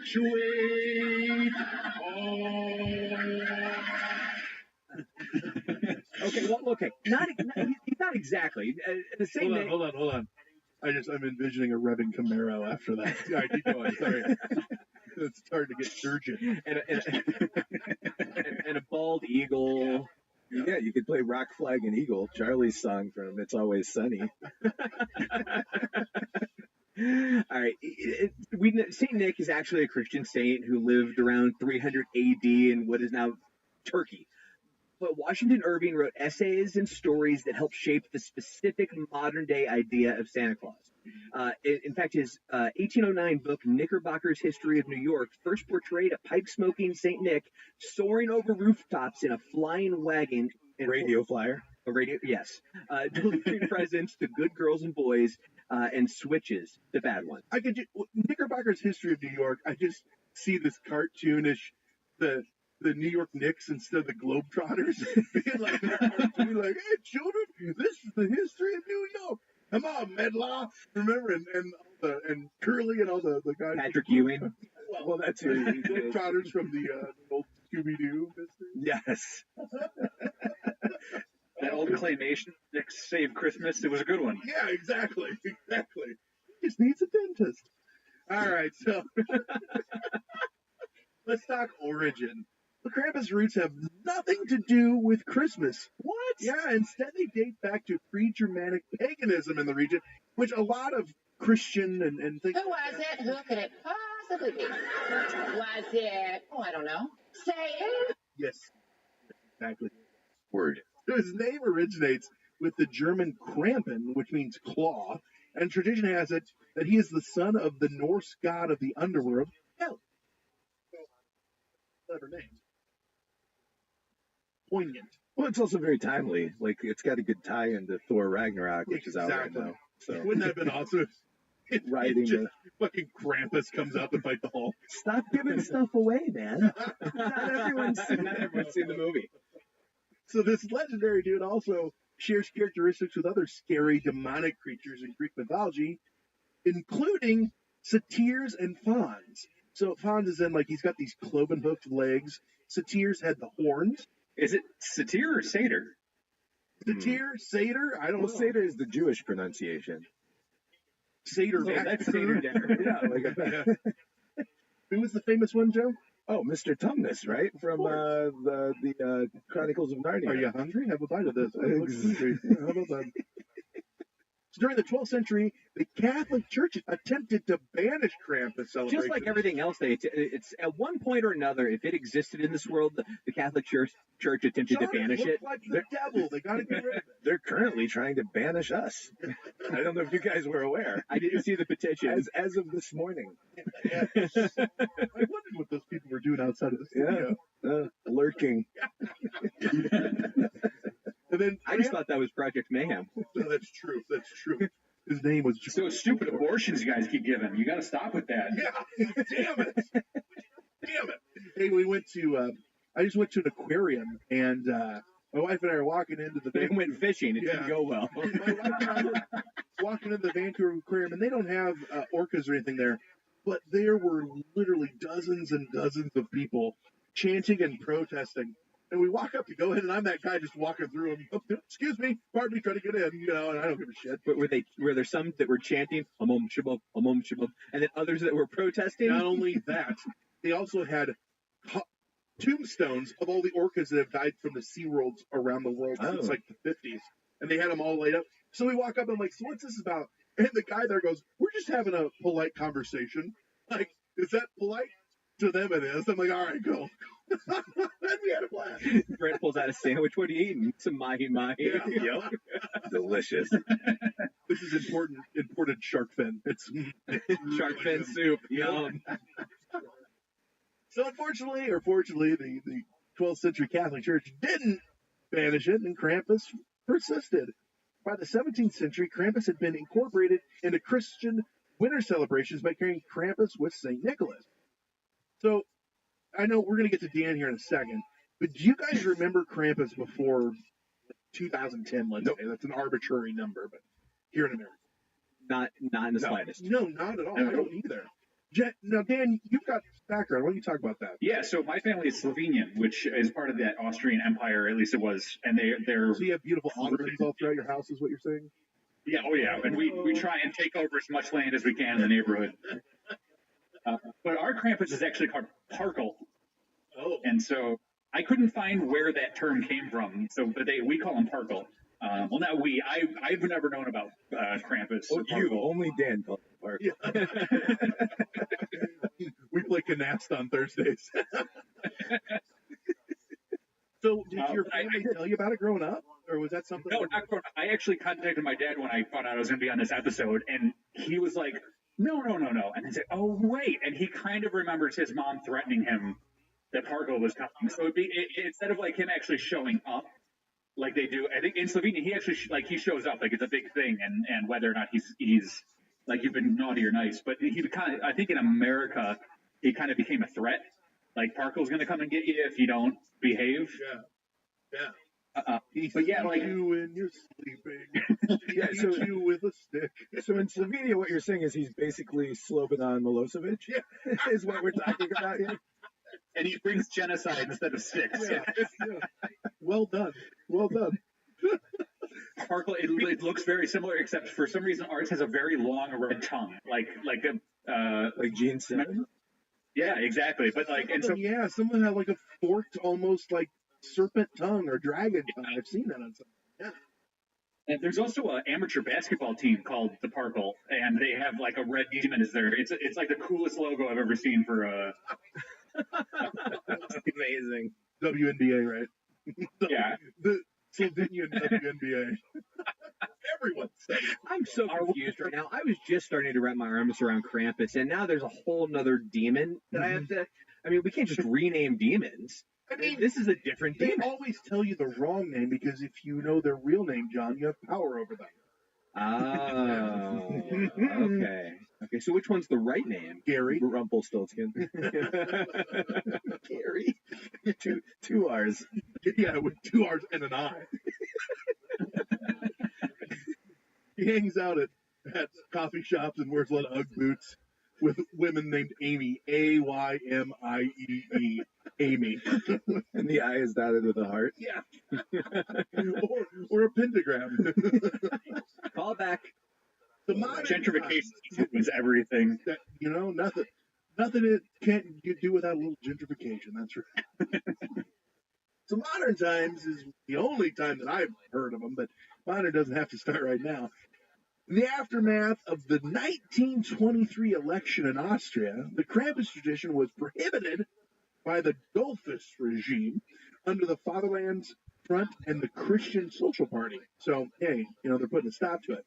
Speaker 22: sweet home.
Speaker 17: Okay. He's not exactly. The same name.
Speaker 6: Hold on. I'm envisioning a revving Camaro after that. All right, keep going. Sorry. It's starting to get turgid.
Speaker 17: And a bald eagle.
Speaker 7: Yeah, you could play Rock, Flag, and Eagle, Charlie's song from It's Always Sunny.
Speaker 17: All right. Saint Nick is actually a Christian saint who lived around 300 AD in what is now Turkey. But Washington Irving wrote essays and stories that helped shape the specific modern-day idea of Santa Claus. In fact, his 1809 book, Knickerbocker's History of New York, first portrayed a pipe-smoking St. Nick soaring over rooftops in a flying wagon.
Speaker 7: Radio flyer.
Speaker 17: A radio, yes. Delivering presents to good girls and boys and switches to bad ones.
Speaker 6: Knickerbocker's History of New York, I just see this cartoonish, the New York Knicks instead of the Globetrotters. being like, hey, children, this is the history of New York. Come on, Medlaw. Remember, and Curly and all the guys.
Speaker 17: Patrick Ewing.
Speaker 6: Well, that's it. Globetrotters from the old Scooby-Doo mystery.
Speaker 17: Yes.
Speaker 10: That old claymation, Nick Save Christmas, it was a good one.
Speaker 6: Yeah, exactly. He just needs a dentist. All right, so Woodstock origin. The Krampus roots have nothing to do with Christmas.
Speaker 17: What?
Speaker 6: Yeah, instead they date back to pre-Germanic paganism in the region, which a lot of Christian and things.
Speaker 3: Who was it? Who could it possibly be? Was it? Oh, I don't know. Satan?
Speaker 6: Yes, exactly.
Speaker 14: Word.
Speaker 6: His name originates with the German Krampen, which means claw, and tradition has it that he is the son of the Norse god of the underworld, Hel. Clever name. Poignant.
Speaker 7: Well, it's also very timely. Like, it's got a good tie into Thor Ragnarok, which is out right now. So
Speaker 6: Wouldn't that have been awesome?
Speaker 7: Riding
Speaker 6: just fucking Krampus comes up and fight the Hulk.
Speaker 7: Stop giving stuff away, man. Not everyone's seen the movie.
Speaker 6: So this legendary dude also shares characteristics with other scary demonic creatures in Greek mythology, including satyrs and fauns. So fauns is in, like, he's got these cloven-hooked legs. Satyrs had the horns.
Speaker 10: Is it satyr or satyr?
Speaker 6: Satyr, satyr, I don't know.
Speaker 7: Satyr is the Jewish pronunciation.
Speaker 6: Satyr.
Speaker 10: That's satyr dinner.
Speaker 7: Yeah, like
Speaker 6: Who was the famous one, Joe?
Speaker 7: Oh, Mr. Tumnus, right? From the Chronicles of Narnia.
Speaker 6: Are you hungry? Have a bite of this. How about that? So during the 12th century, the Catholic Church attempted to banish Krampus celebrations.
Speaker 17: Just like everything else, it's at one point or another, if it existed in this world, the Catholic Church attempted to banish it.
Speaker 6: Like the devil. They got to get rid of it.
Speaker 7: They're currently trying to banish us. I don't know if you guys were aware.
Speaker 17: I didn't see the petition.
Speaker 7: As of this morning.
Speaker 6: I wondered what those people were doing outside of the studio.
Speaker 7: Lurking.
Speaker 6: And then
Speaker 17: I just thought that was Project Mayhem.
Speaker 6: No, that's true. That's true. His name was
Speaker 10: So stupid abortions you guys keep giving. You got to stop with that.
Speaker 6: Yeah. Damn it. Damn it. Hey, we went to, I just went to an aquarium, and my wife and I are walking into the...
Speaker 17: They went fishing. It didn't go well.
Speaker 6: My wife and I were walking into the Vancouver Aquarium, and they don't have orcas or anything there, but there were literally dozens and dozens of people chanting and protesting. And we walk up to go in, and I'm that guy just walking through them. Oh, excuse me, pardon me, trying to get in, and I don't give a shit.
Speaker 17: But were there some that were chanting, Amom Shabbat, and then others that were protesting?
Speaker 6: Not only that, they also had tombstones of all the orcas that have died from the SeaWorlds around the world since like the 50s. And they had them all laid up. So we walk up, and I'm like, so what's this about? And the guy there goes, we're just having a polite conversation. Like, is that polite? To them it is. I'm like, all right, go. And we had a blast.
Speaker 17: Brent pulls out a sandwich. What are you eating? Some mahi-mahi.
Speaker 6: Yeah.
Speaker 17: Yep.
Speaker 7: Delicious.
Speaker 6: This is imported shark fin. It's
Speaker 17: shark fin soup. Yum.
Speaker 6: So unfortunately, or fortunately, the 12th century Catholic Church didn't banish it, and Krampus persisted. By the 17th century, Krampus had been incorporated into Christian winter celebrations by carrying Krampus with St. Nicholas. So, I know we're going to get to Dan here in a second, but do you guys remember Krampus before 2010, let's say? That's an arbitrary number, but here in America.
Speaker 17: Not in the slightest.
Speaker 6: No, not at all. I don't either. Now, Dan, you've got background. Why don't you talk about that?
Speaker 10: Yeah, so my family is Slovenian, which is part of that Austrian Empire, at least it was. And they're...
Speaker 6: So you have beautiful orchards all throughout your house, is what you're saying?
Speaker 10: Yeah, oh yeah. And we try and take over as much land as we can in the neighborhood. But our Krampus is actually called Parkle.
Speaker 6: Oh.
Speaker 10: And so I couldn't find where that term came from. So but we call him Parkle. Well, not we. I've never known about Krampus.
Speaker 7: Oh, only Dan called him Parkle.
Speaker 6: Yeah. We play canast on Thursdays. So did your family tell you about it growing up? Or was that something?
Speaker 10: No, not growing up. I actually contacted my dad when I found out I was going to be on this episode. And he was like, no. And I said, oh, wait. And he kind of remembers his mom threatening him that Parkle was coming. So it'd be, instead of like him actually showing up, like they do, I think in Slovenia, he actually, he shows up, like it's a big thing. And whether or not he's like, you've been naughty or nice. But he kind of, I think in America, he kind of became a threat. Like Parkle's going to come and get you if you don't behave.
Speaker 6: Yeah.
Speaker 10: But yeah, like
Speaker 6: you when you're sleeping.
Speaker 7: Yeah, so
Speaker 6: you with a stick.
Speaker 7: So in Slovenia, what you're saying is he's basically Slobodan Milosevic.
Speaker 6: Yeah,
Speaker 7: is what we're talking about here.
Speaker 10: And he brings genocide instead of sticks.
Speaker 6: Yeah. Well done.
Speaker 10: Parkle, it looks very similar, except for some reason ours has a very long red tongue, like Gene Simmons. Yeah, exactly. But like, and so
Speaker 6: Yeah, some of them have like a forked, almost like serpent tongue or dragon tongue. I've seen that on some. Yeah.
Speaker 10: and there's also an amateur basketball team called the Parkle, and they have like a red demon as their. It's like the coolest logo I've ever seen for a.
Speaker 17: That's amazing.
Speaker 6: WNBA, right?
Speaker 10: Yeah.
Speaker 6: The Slovenian WNBA. Everyone's saying.
Speaker 17: I'm so confused right now. I was just starting to wrap my arms around Krampus, and now there's a whole nother demon that I have to. I mean, we can't just rename demons.
Speaker 6: I mean,
Speaker 17: this is a different
Speaker 6: They
Speaker 17: demon.
Speaker 6: always tell you the wrong name because if you know their real name, John, you have power over them.
Speaker 17: Oh, okay. Okay, so which one's the right name?
Speaker 6: Gary.
Speaker 17: Rumpelstiltskin.
Speaker 6: Gary.
Speaker 17: Two R's.
Speaker 6: Yeah, with 2 R's and an I. He hangs out at coffee shops and wears a lot of Ugg boots with women named Amy. Aymiee. Amy.
Speaker 17: And the I is dotted with a heart.
Speaker 6: Yeah. or a pentagram.
Speaker 17: Call back.
Speaker 6: The modern
Speaker 10: Gentrification was everything.
Speaker 6: That, nothing it can't you do without a little gentrification. That's right. So modern times is the only time that I've heard of them, but modern doesn't have to start right now. In the aftermath of the 1923 election in Austria, the Krampus tradition was prohibited by the Dollfuss regime under the Fatherland's Front and the Christian Social Party. So, hey, they're putting a stop to it.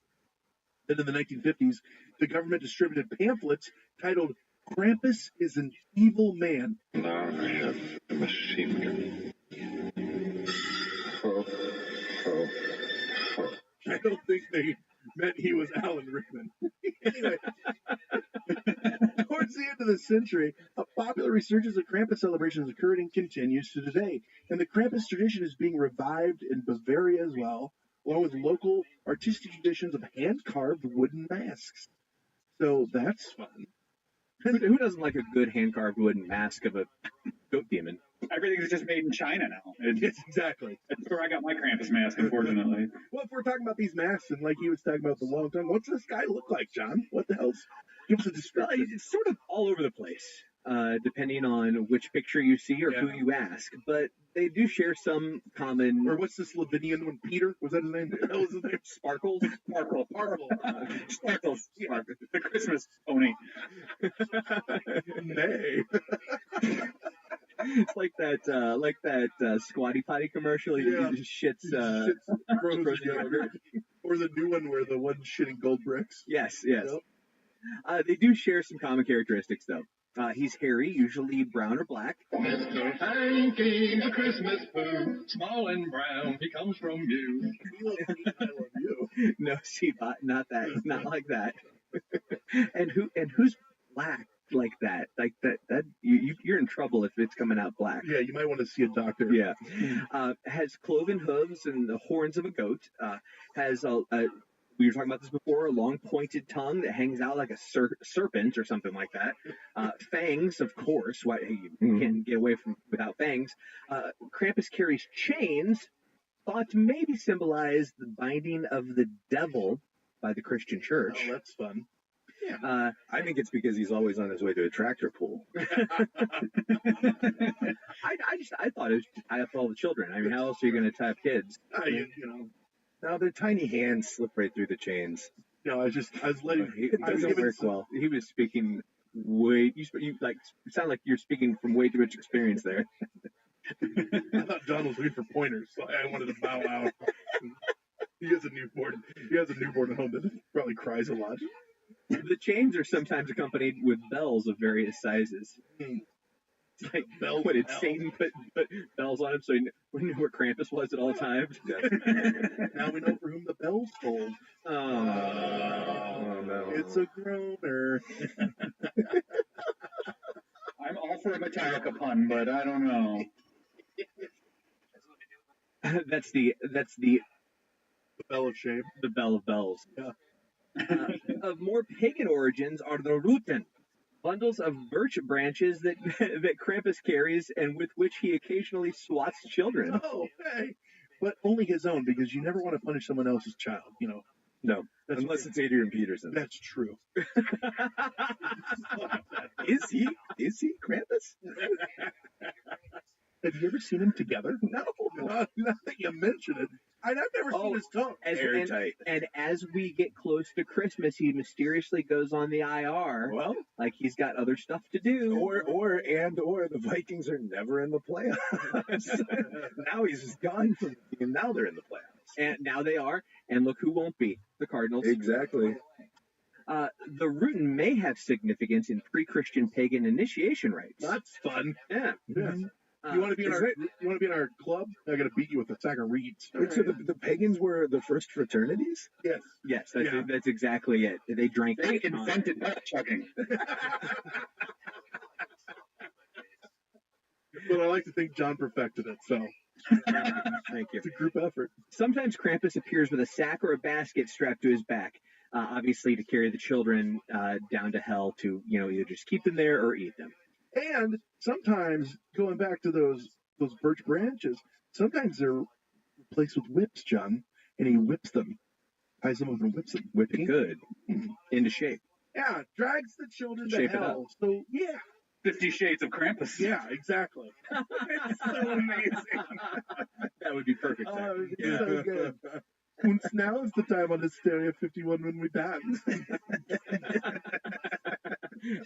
Speaker 6: Then in the 1950s, the government distributed pamphlets titled Krampus is an Evil Man.
Speaker 2: Now I have a machine gun. Ho, ho, ho.
Speaker 6: I don't think they meant he was Alan Rickman. Anyway, towards the end of the century, a popular resurgence of Krampus celebrations occurred and continues to today. And the Krampus tradition is being revived in Bavaria as well, along with local artistic traditions of hand-carved wooden masks. So that's fun.
Speaker 17: Who doesn't like a good hand-carved wooden mask of a goat demon?
Speaker 10: Everything's just made in China now.
Speaker 6: Yes, exactly.
Speaker 10: That's where I got my Krampus mask, unfortunately.
Speaker 6: Well, if we're talking about these masks, and like he was talking about the long tongue, what's this guy look like, John? What the hell's... Give us a description.
Speaker 17: Well, it's sort of all over the place, depending on which picture you see or who you ask. But they do share some common...
Speaker 6: Or what's the Slovenian one? Peter? Was that his name? What was his name?
Speaker 17: Sparkles?
Speaker 10: Sparkles. Sparkles.
Speaker 6: Yeah.
Speaker 10: The Christmas pony.
Speaker 6: Nay.
Speaker 17: It's like that Squatty Potty commercial.
Speaker 6: Yeah.
Speaker 17: He just shits
Speaker 6: frozen yogurt. Or the new one where the one's shitting gold bricks.
Speaker 17: Yes.
Speaker 6: Yep.
Speaker 17: They do share some common characteristics, though. He's hairy, usually brown or black.
Speaker 2: Mr. Hanky, the Christmas poo, small and brown, he comes from you.
Speaker 6: I love you.
Speaker 17: No, see, not that, not like that. and who's black like that? Like that you're in trouble if it's coming out black.
Speaker 6: Yeah, you might want to see a doctor.
Speaker 17: Yeah. Has cloven hooves and the horns of a goat. Has we were talking about this before, a long pointed tongue that hangs out like a serpent or something like that. Fangs, of course. You can't get away from without fangs. Krampus carries chains, thought to maybe symbolize the binding of the devil by the Christian church.
Speaker 6: Oh, that's fun.
Speaker 17: Yeah.
Speaker 7: I think it's because he's always on his way to a tractor pool.
Speaker 17: I thought it was to tie up all the children. I mean, how else are you going to tie up kids?
Speaker 7: No, their tiny hands slip right through the chains.
Speaker 6: No, I was letting.
Speaker 7: It doesn't work well.
Speaker 17: He was speaking way. You sound like you're speaking from way too much experience there.
Speaker 6: I thought John was looking for pointers, so I wanted to bow out. He has a newborn. He has a newborn at home that probably cries a lot.
Speaker 17: The chains are sometimes accompanied with bells of various sizes. It's like
Speaker 6: bells.
Speaker 17: What did Satan put bells on him so we knew where Krampus was at all times?
Speaker 6: Now we know for whom the bells toll.
Speaker 17: Oh no!
Speaker 6: It's a groaner.
Speaker 10: I'm all for a Metallica pun, but I don't know.
Speaker 17: That's the
Speaker 6: bell of shame.
Speaker 17: The bell of bells.
Speaker 6: Yeah.
Speaker 17: Of more pagan origins are the Ruten, bundles of birch branches that Krampus carries and with which he occasionally swats children.
Speaker 6: Oh, hey. But only his own, because you never want to punish someone else's child,
Speaker 21: No, unless it's Adrian Peterson.
Speaker 6: That's true.
Speaker 21: Is he Krampus?
Speaker 6: Have you ever seen them together? No, not that you mention it. I've never seen his tongue.
Speaker 17: Airtight. And as we get close to Christmas, he mysteriously goes on the IR.
Speaker 21: Well,
Speaker 17: like he's got other stuff to do.
Speaker 21: Or the Vikings are never in the playoffs. Now he's just gone from the team. Now they're in the playoffs.
Speaker 17: And now they are. And look who won't be. The Cardinals.
Speaker 21: Exactly.
Speaker 17: The Rootin may have significance in pre-Christian pagan initiation rites.
Speaker 6: That's fun.
Speaker 17: Yeah.
Speaker 6: You want to be in our club? I got to beat you with a sack of reeds.
Speaker 21: Wait, so the pagans were the first fraternities?
Speaker 6: Yes.
Speaker 17: Yes, that's exactly it. They drank.
Speaker 10: They invented butt chugging.
Speaker 6: But I like to think John perfected it, so.
Speaker 17: Thank you.
Speaker 6: It's a group effort.
Speaker 17: Sometimes Krampus appears with a sack or a basket strapped to his back, obviously to carry the children down to hell to, either just keep them there or eat them.
Speaker 6: And sometimes, going back to those birch branches, sometimes they're replaced with whips, John, and he whips them. Ties them over and whips them.
Speaker 17: Whip it good. Into shape.
Speaker 6: Yeah, drags the children to
Speaker 17: Shape it
Speaker 6: hell. So, yeah.
Speaker 10: 50 Shades of Krampus.
Speaker 6: Yeah, exactly. It's so amazing.
Speaker 17: That would be perfect.
Speaker 6: It's so good. And now is the time on Hysteria 51 when we dance.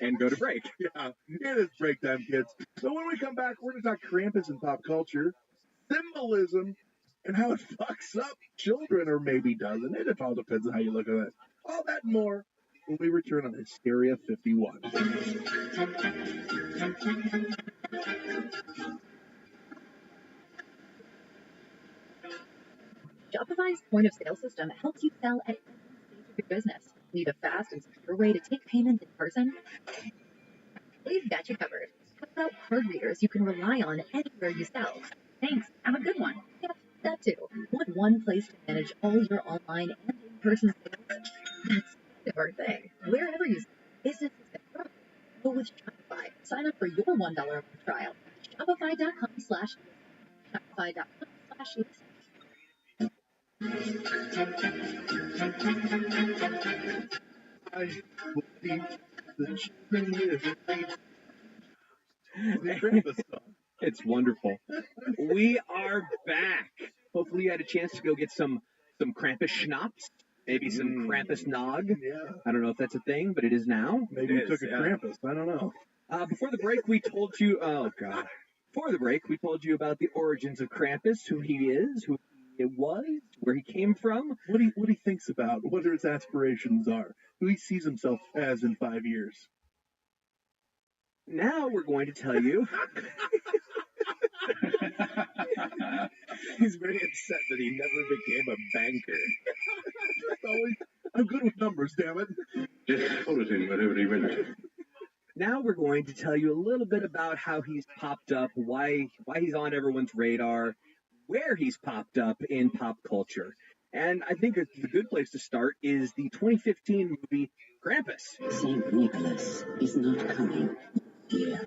Speaker 17: And go to break.
Speaker 6: Yeah, it is break time, kids. So when we come back, we're going to talk Krampus and pop culture, symbolism, and how it fucks up children, or maybe doesn't. It all depends on how you look at it. All that and more when we return on Hysteria 51.
Speaker 11: Shopify's point of sale system helps you sell at every stage of your business. Need a fast and secure way to take payments in person? We've got you covered. How about card readers you can rely on anywhere you sell? Thanks. Have a good one. Yep, that too. Want one place to manage all your online and in-person sales? That's kind of our thing. Wherever you sell, businesses can grow. Go with Shopify. Sign up for your $1 a month trial. Shopify.com/Shopify.com/listen.
Speaker 6: I believe the children live.
Speaker 17: It's wonderful. We are back. Hopefully you had a chance to go get some Krampus schnapps, maybe some Krampus nog.
Speaker 6: Yeah.
Speaker 17: I don't know if that's a thing, but it is now.
Speaker 6: Maybe you took a Krampus. I don't know.
Speaker 17: Before the break, we told you. Before the break, we told you about the origins of Krampus, who he is, who he was, where he came from,
Speaker 6: what he thinks about, what his aspirations are, who he sees himself as in 5 years.
Speaker 17: Now we're going to tell you.
Speaker 21: He's very upset that he never became a banker.
Speaker 6: I'm good with numbers, damn it.
Speaker 2: Just followed him wherever he went.
Speaker 17: Now we're going to tell you a little bit about how he's popped up, why he's on everyone's radar, where he's popped up in pop culture. And I think a good place to start is the 2015 movie Krampus.
Speaker 15: St. Nicholas is not coming here.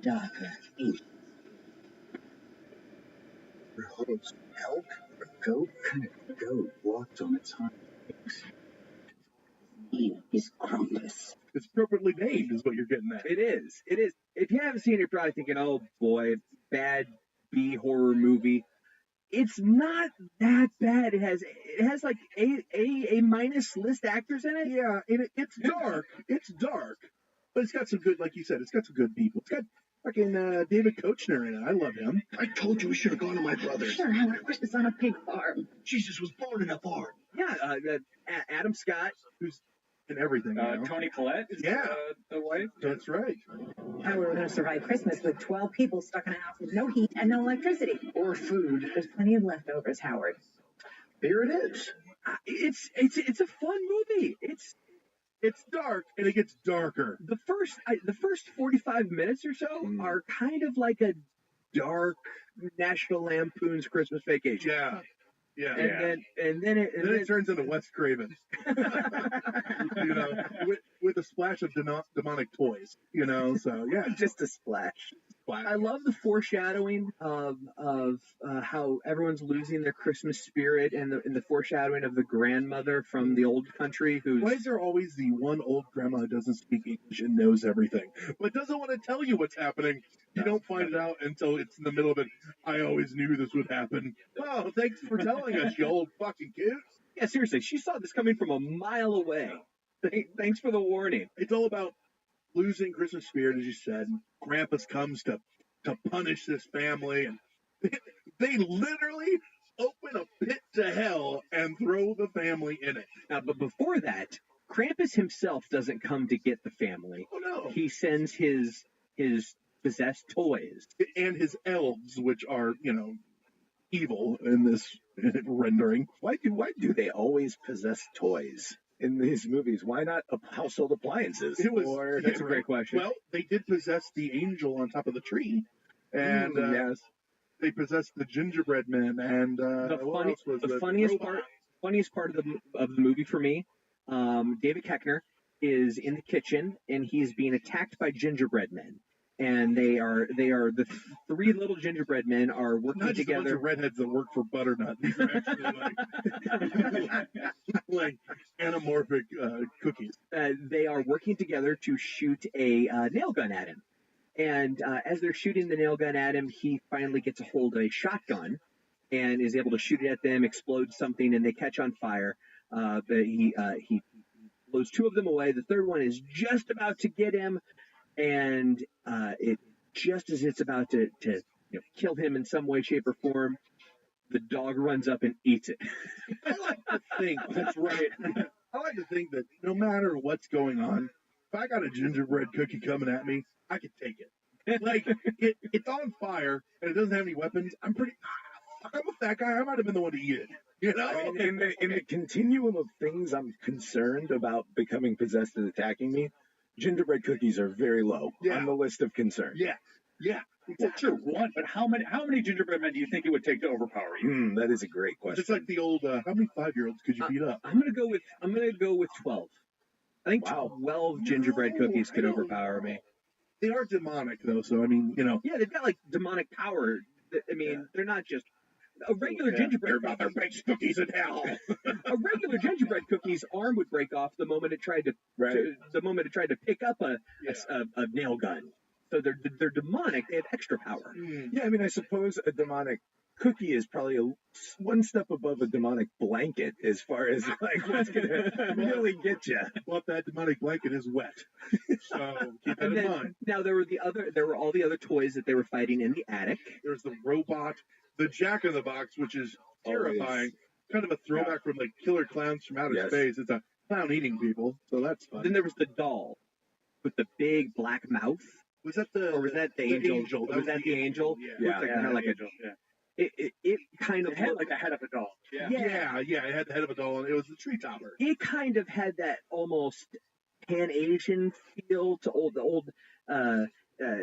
Speaker 15: Darker.
Speaker 8: Rehoboth's elk or goat? A goat walked on its hind legs.
Speaker 15: Name is Krampus.
Speaker 6: It's appropriately named, is what you're getting at.
Speaker 17: It is. If you haven't seen it, you're probably thinking, oh boy, bad B horror movie. It's not that bad. It has like a minus list actors in it.
Speaker 6: Yeah, it's dark. It's dark, but it's got some good, like you said, it's got some good people. It's got fucking David Koechner in it. I love him.
Speaker 8: I told you we should have gone to my brother's.
Speaker 11: Sure, Howard was on a pig farm.
Speaker 8: Jesus was born in a barn.
Speaker 17: Yeah, Adam Scott,
Speaker 6: who's in everything.
Speaker 10: Toni Collette is the wife.
Speaker 6: That's right.
Speaker 3: How are we going to survive Christmas with 12 people stuck in a house with no heat and no electricity?
Speaker 8: Or food.
Speaker 3: There's plenty of leftovers, Howard.
Speaker 8: Here it is.
Speaker 17: It's a fun movie.
Speaker 6: It's dark and it gets darker.
Speaker 17: The first 45 minutes or so are kind of like a dark National Lampoon's Christmas Vacation.
Speaker 6: Yeah.
Speaker 17: And then it
Speaker 6: turns into Wes Craven. with a splash of demonic toys, you know. So yeah,
Speaker 17: just a splash. I love the foreshadowing of how everyone's losing their Christmas spirit, and the foreshadowing of the grandmother from the old country who's.
Speaker 6: Why is there always the one old grandma who doesn't speak English and knows everything, but doesn't want to tell you what's happening? You don't find it out until it's in the middle of it. I always knew this would happen. Oh, thanks for telling us, you old fucking kids.
Speaker 17: Yeah, seriously, she saw this coming from a mile away. Thanks for the warning.
Speaker 6: It's all about losing Christmas spirit, as you said. Krampus comes to punish this family, and they literally open a pit to hell and throw the family in it.
Speaker 17: Now, but before that, Krampus himself doesn't come to get the family.
Speaker 6: Oh no!
Speaker 17: He sends his possessed toys
Speaker 6: and his elves, which are evil in this rendering.
Speaker 7: Why do they always possess toys in these movies? Why not household appliances?
Speaker 17: That's a great question.
Speaker 6: Well, they did possess the angel on top of the tree, and
Speaker 7: yes,
Speaker 6: they possessed the gingerbread men. And
Speaker 17: the funniest part of the movie for me, David Koechner is in the kitchen and he's being attacked by gingerbread men. And they are the three little gingerbread men are working
Speaker 6: Not just
Speaker 17: together.
Speaker 6: A bunch of redheads that work for Butternut. These are actually like anamorphic cookies.
Speaker 17: They are working together to shoot a nail gun at him. And as they're shooting the nail gun at him, he finally gets a hold of a shotgun and is able to shoot it at them, explode something, and they catch on fire. But he blows two of them away. The third one is just about to get him. And it just as it's about to kill him in some way, shape, or form, the dog runs up and eats it.
Speaker 6: I like to think that's right. I like to think that no matter what's going on, if I got a gingerbread cookie coming at me, I could take it. Like it's on fire and it doesn't have any weapons. I'm with that guy. I might have been the one to eat it. You know,
Speaker 7: I mean, in the continuum of things I'm concerned about becoming possessed and attacking me, gingerbread cookies are very low on the list of concerns.
Speaker 6: Yeah.
Speaker 10: Well, sure, one, but how many gingerbread men do you think it would take to overpower you?
Speaker 7: That is a great question.
Speaker 6: It's like the old, how many 5-year-olds could you beat up?
Speaker 17: I'm gonna go with 12. I think 12 gingerbread cookies could overpower me.
Speaker 6: They are demonic though, so I mean,
Speaker 17: Yeah, they've got like demonic power. I mean, they're not just a regular gingerbread.
Speaker 6: They're about their baked cookies in hell.
Speaker 17: A regular gingerbread cookie's arm would break off the moment it tried to pick up a nail gun. So they're demonic. They have extra power.
Speaker 7: Yeah, I mean, I suppose a demonic cookie is probably one step above a demonic blanket as far as like what's gonna really get you.
Speaker 6: Well, that demonic blanket is wet, so keep that in mind.
Speaker 17: Now there were all the other toys that they were fighting in the attic.
Speaker 6: There's the robot, the Jack in the Box, which is terrifying. Kind of a throwback from like Killer Clowns from Outer Space. It's a clown eating people, so that's fun.
Speaker 17: Then there was the doll with the big black mouth.
Speaker 6: Was that the
Speaker 17: angel? Was that the angel?
Speaker 6: Yeah,
Speaker 17: kind of like
Speaker 10: angel.
Speaker 17: It kind of
Speaker 10: had like the head of a doll.
Speaker 6: Yeah. It had the head of a doll, and it was the tree topper.
Speaker 17: It kind of had that almost Pan-Asian feel to the old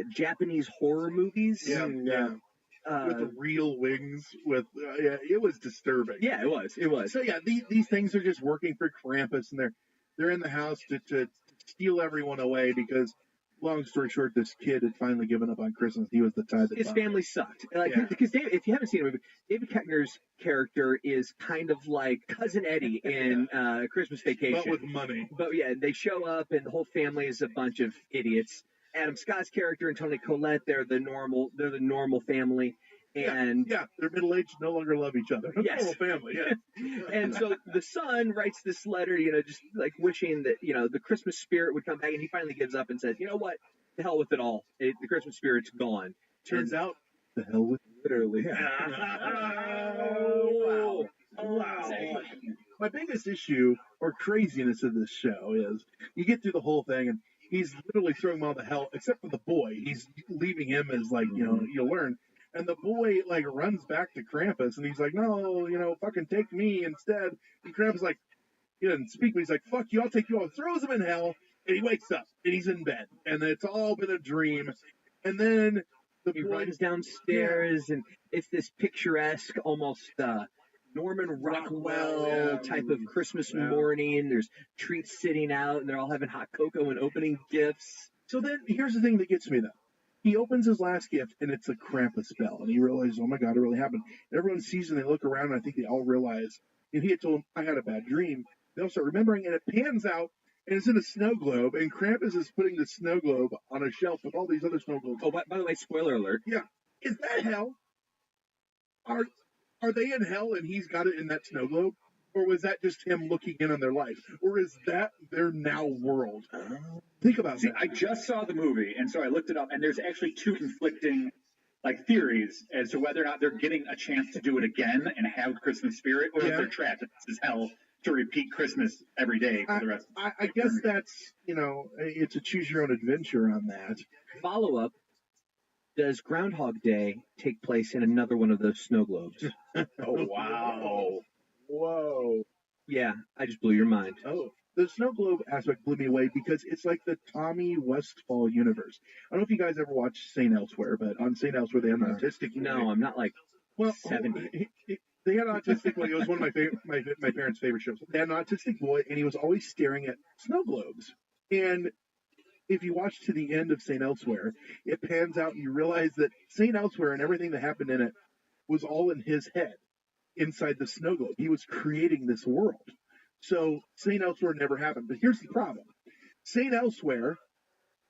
Speaker 17: Japanese horror movies.
Speaker 6: Yeah. With the real wings, it was disturbing.
Speaker 17: Yeah, it was.
Speaker 6: So yeah, these things are just working for Krampus, and they're in the house to steal everyone away because. Long story short, this kid had finally given up on Christmas. He was the tie that
Speaker 17: his family sucked. Because if you haven't seen the movie, David Koechner's character is kind of like Cousin Eddie in Christmas Vacation,
Speaker 6: but with money.
Speaker 17: But yeah, they show up and the whole family is a bunch of idiots. Adam Scott's character and Toni Collette, they're the normal family. And
Speaker 6: they're middle-aged, no longer love each other.
Speaker 17: Yes.
Speaker 6: Normal family. Yeah.
Speaker 17: And so the son writes this letter, just like wishing that the Christmas spirit would come back, and he finally gives up and says, you know what, the hell with it all. The Christmas spirit's gone.
Speaker 6: Turns out, the hell with it, literally. Wow. My biggest issue or craziness of this show is you get through the whole thing and he's literally throwing them all to hell, except for the boy. He's leaving him as like, you'll learn. And the boy like runs back to Krampus and he's like, no, fucking take me instead. And Krampus like, he doesn't speak, but he's like, fuck you, I'll take you all. Throws him in hell and he wakes up and he's in bed and it's all been a dream. And then
Speaker 17: he runs downstairs and it's this picturesque, almost Norman Rockwell type of Christmas morning. There's treats sitting out, and they're all having hot cocoa and opening gifts.
Speaker 12: So then, here's the thing that gets me, though. He opens his last gift, and it's a Krampus bell. And he realizes, oh, my God, it really happened. Everyone sees and they look around, and I think they all realize. And he had told him, I had a bad dream. They all start remembering, and it pans out, and it's in a snow globe, and Krampus is putting the snow globe on a shelf with all these other snow globes.
Speaker 17: Oh, by the way, spoiler alert.
Speaker 12: Yeah. Is that hell? Are they in hell, and he's got it in that snow globe? Or was that just him looking in on their life? Or is that their now world? Think about that.
Speaker 10: I just saw the movie, and so I looked it up, and there's actually two conflicting theories as to whether or not they're getting a chance to do it again and have Christmas spirit, or if they're trapped. This is hell to repeat Christmas every day for the rest of
Speaker 12: I guess that's, it's a choose your own adventure on that.
Speaker 17: Follow up. Does Groundhog Day take place in another one of those snow globes?
Speaker 12: Oh, wow. Whoa.
Speaker 17: Yeah, I just blew your mind.
Speaker 12: Oh, the snow globe aspect blew me away because it's like the Tommy Westfall universe. I don't know if you guys ever watched St. Elsewhere, but on St. Elsewhere they have an autistic boy.
Speaker 17: No, I'm not 70.
Speaker 12: They had an autistic boy. It was one of my parents' favorite shows. They had an autistic boy, and he was always staring at snow globes. And if you watch to the end of St. Elsewhere, it pans out and you realize that St. Elsewhere and everything that happened in it was all in his head inside the snow globe. He was creating this world. So St. Elsewhere never happened. But here's the problem. St. Elsewhere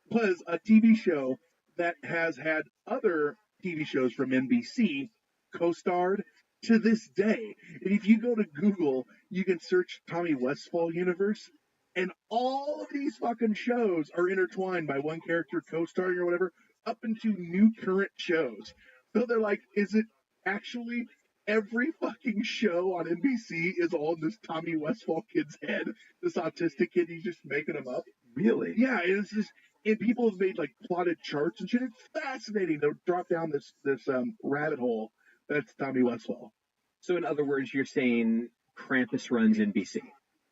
Speaker 12: was a TV show that has had other TV shows from NBC co-starred to this day. And if you go to Google, you can search Tommy Westfall universe. And all of these fucking shows are intertwined by one character co-starring or whatever up into new current shows. So they're like, is it actually every fucking show on NBC is all in this Tommy Westfall kid's head? This autistic kid, he's just making them up?
Speaker 17: Really?
Speaker 12: Yeah, it's just, and people have made plotted charts and shit. It's fascinating to drop down this rabbit hole that's Tommy Westfall.
Speaker 17: So in other words, you're saying Krampus runs NBC?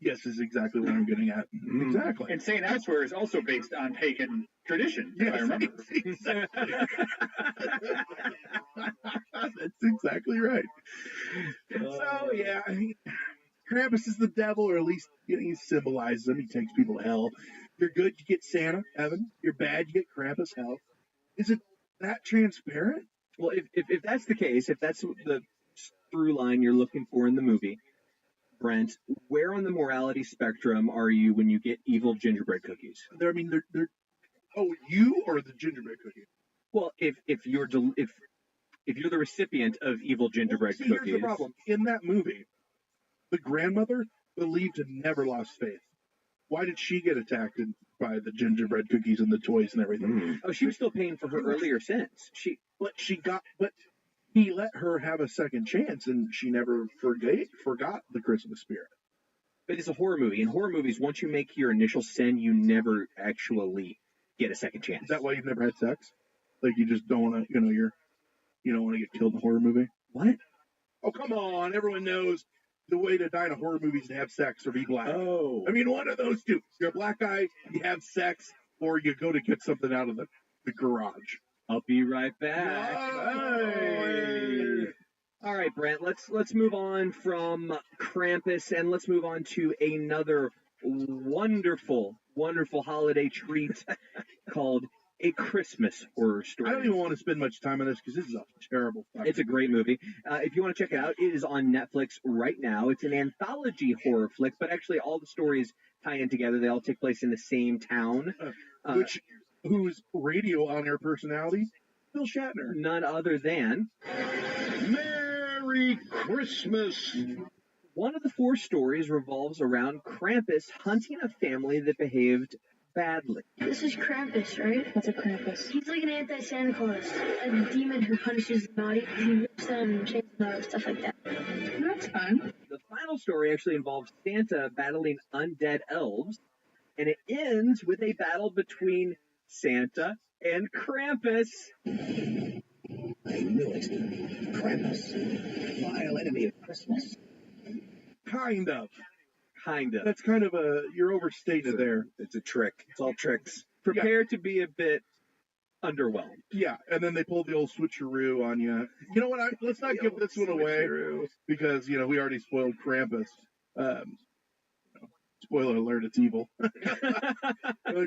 Speaker 12: Yes, is exactly what I'm getting at. Exactly.
Speaker 10: And St. Elsewhere is also based on pagan tradition, if I remember.
Speaker 12: Exactly. That's exactly right. So, yeah, Krampus is the devil, or at least he symbolizes him. He takes people to hell. If you're good, you get Santa, heaven. If you're bad, you get Krampus, hell. Is it that transparent?
Speaker 17: Well, if that's the case, if that's the through line you're looking for in the movie, Brent, where on the morality spectrum are you when you get evil gingerbread cookies?
Speaker 12: They're oh, you or the gingerbread cookie?
Speaker 17: Well, if you're the recipient of evil gingerbread cookies.
Speaker 12: Here's the problem. In that movie, the grandmother believed and never lost faith. Why did she get attacked by the gingerbread cookies and the toys and everything?
Speaker 17: Oh, she was still paying for her earlier sins.
Speaker 12: But he let her have a second chance, and she never forgot the Christmas spirit.
Speaker 17: But it's a horror movie. In horror movies, once you make your initial sin, you never actually get a second chance.
Speaker 12: Is that why you've never had sex? Like you just don't want to, you don't want to get killed in a horror movie?
Speaker 17: What?
Speaker 12: Oh, come on. Everyone knows the way to die in a horror movie is to have sex or be black.
Speaker 17: Oh.
Speaker 12: I mean, one of those two. You're a black guy, you have sex, or you go to get something out of the garage.
Speaker 17: I'll be right back.
Speaker 12: Hey.
Speaker 17: All right, Brent, let's move on from Krampus and let's move on to another wonderful, wonderful holiday treat called A Christmas Horror Story.
Speaker 12: I don't even want to spend much time on this because this is a terrible fucking
Speaker 17: It's a great movie. If you want to check it out, it is on Netflix right now. It's an anthology horror flick, but actually all the stories tie in together. They all take place in the same town.
Speaker 12: Whose radio on-air personality? Bill Shatner.
Speaker 17: None other than
Speaker 16: Merry Christmas.
Speaker 17: One of the four stories revolves around Krampus hunting a family that behaved badly.
Speaker 20: This is Krampus, right?
Speaker 11: What's a Krampus?
Speaker 20: He's like an anti-Santa Claus, a demon who punishes the naughty. He rips them and chains them up, stuff like that.
Speaker 11: That's fun.
Speaker 17: The final story actually involves Santa battling undead elves, and it ends with a battle between Santa and Krampus.
Speaker 15: I knew it. Krampus, vile enemy of Christmas.
Speaker 12: Kind of.
Speaker 17: Kind of.
Speaker 12: That's kind of you're overstated there.
Speaker 7: It's a trick. It's all tricks.
Speaker 17: Prepare to be a bit underwhelmed.
Speaker 6: Yeah, and then they pulled the old switcheroo on you. You know what? Let's not give this one away because we already spoiled Krampus. Spoiler alert: it's evil.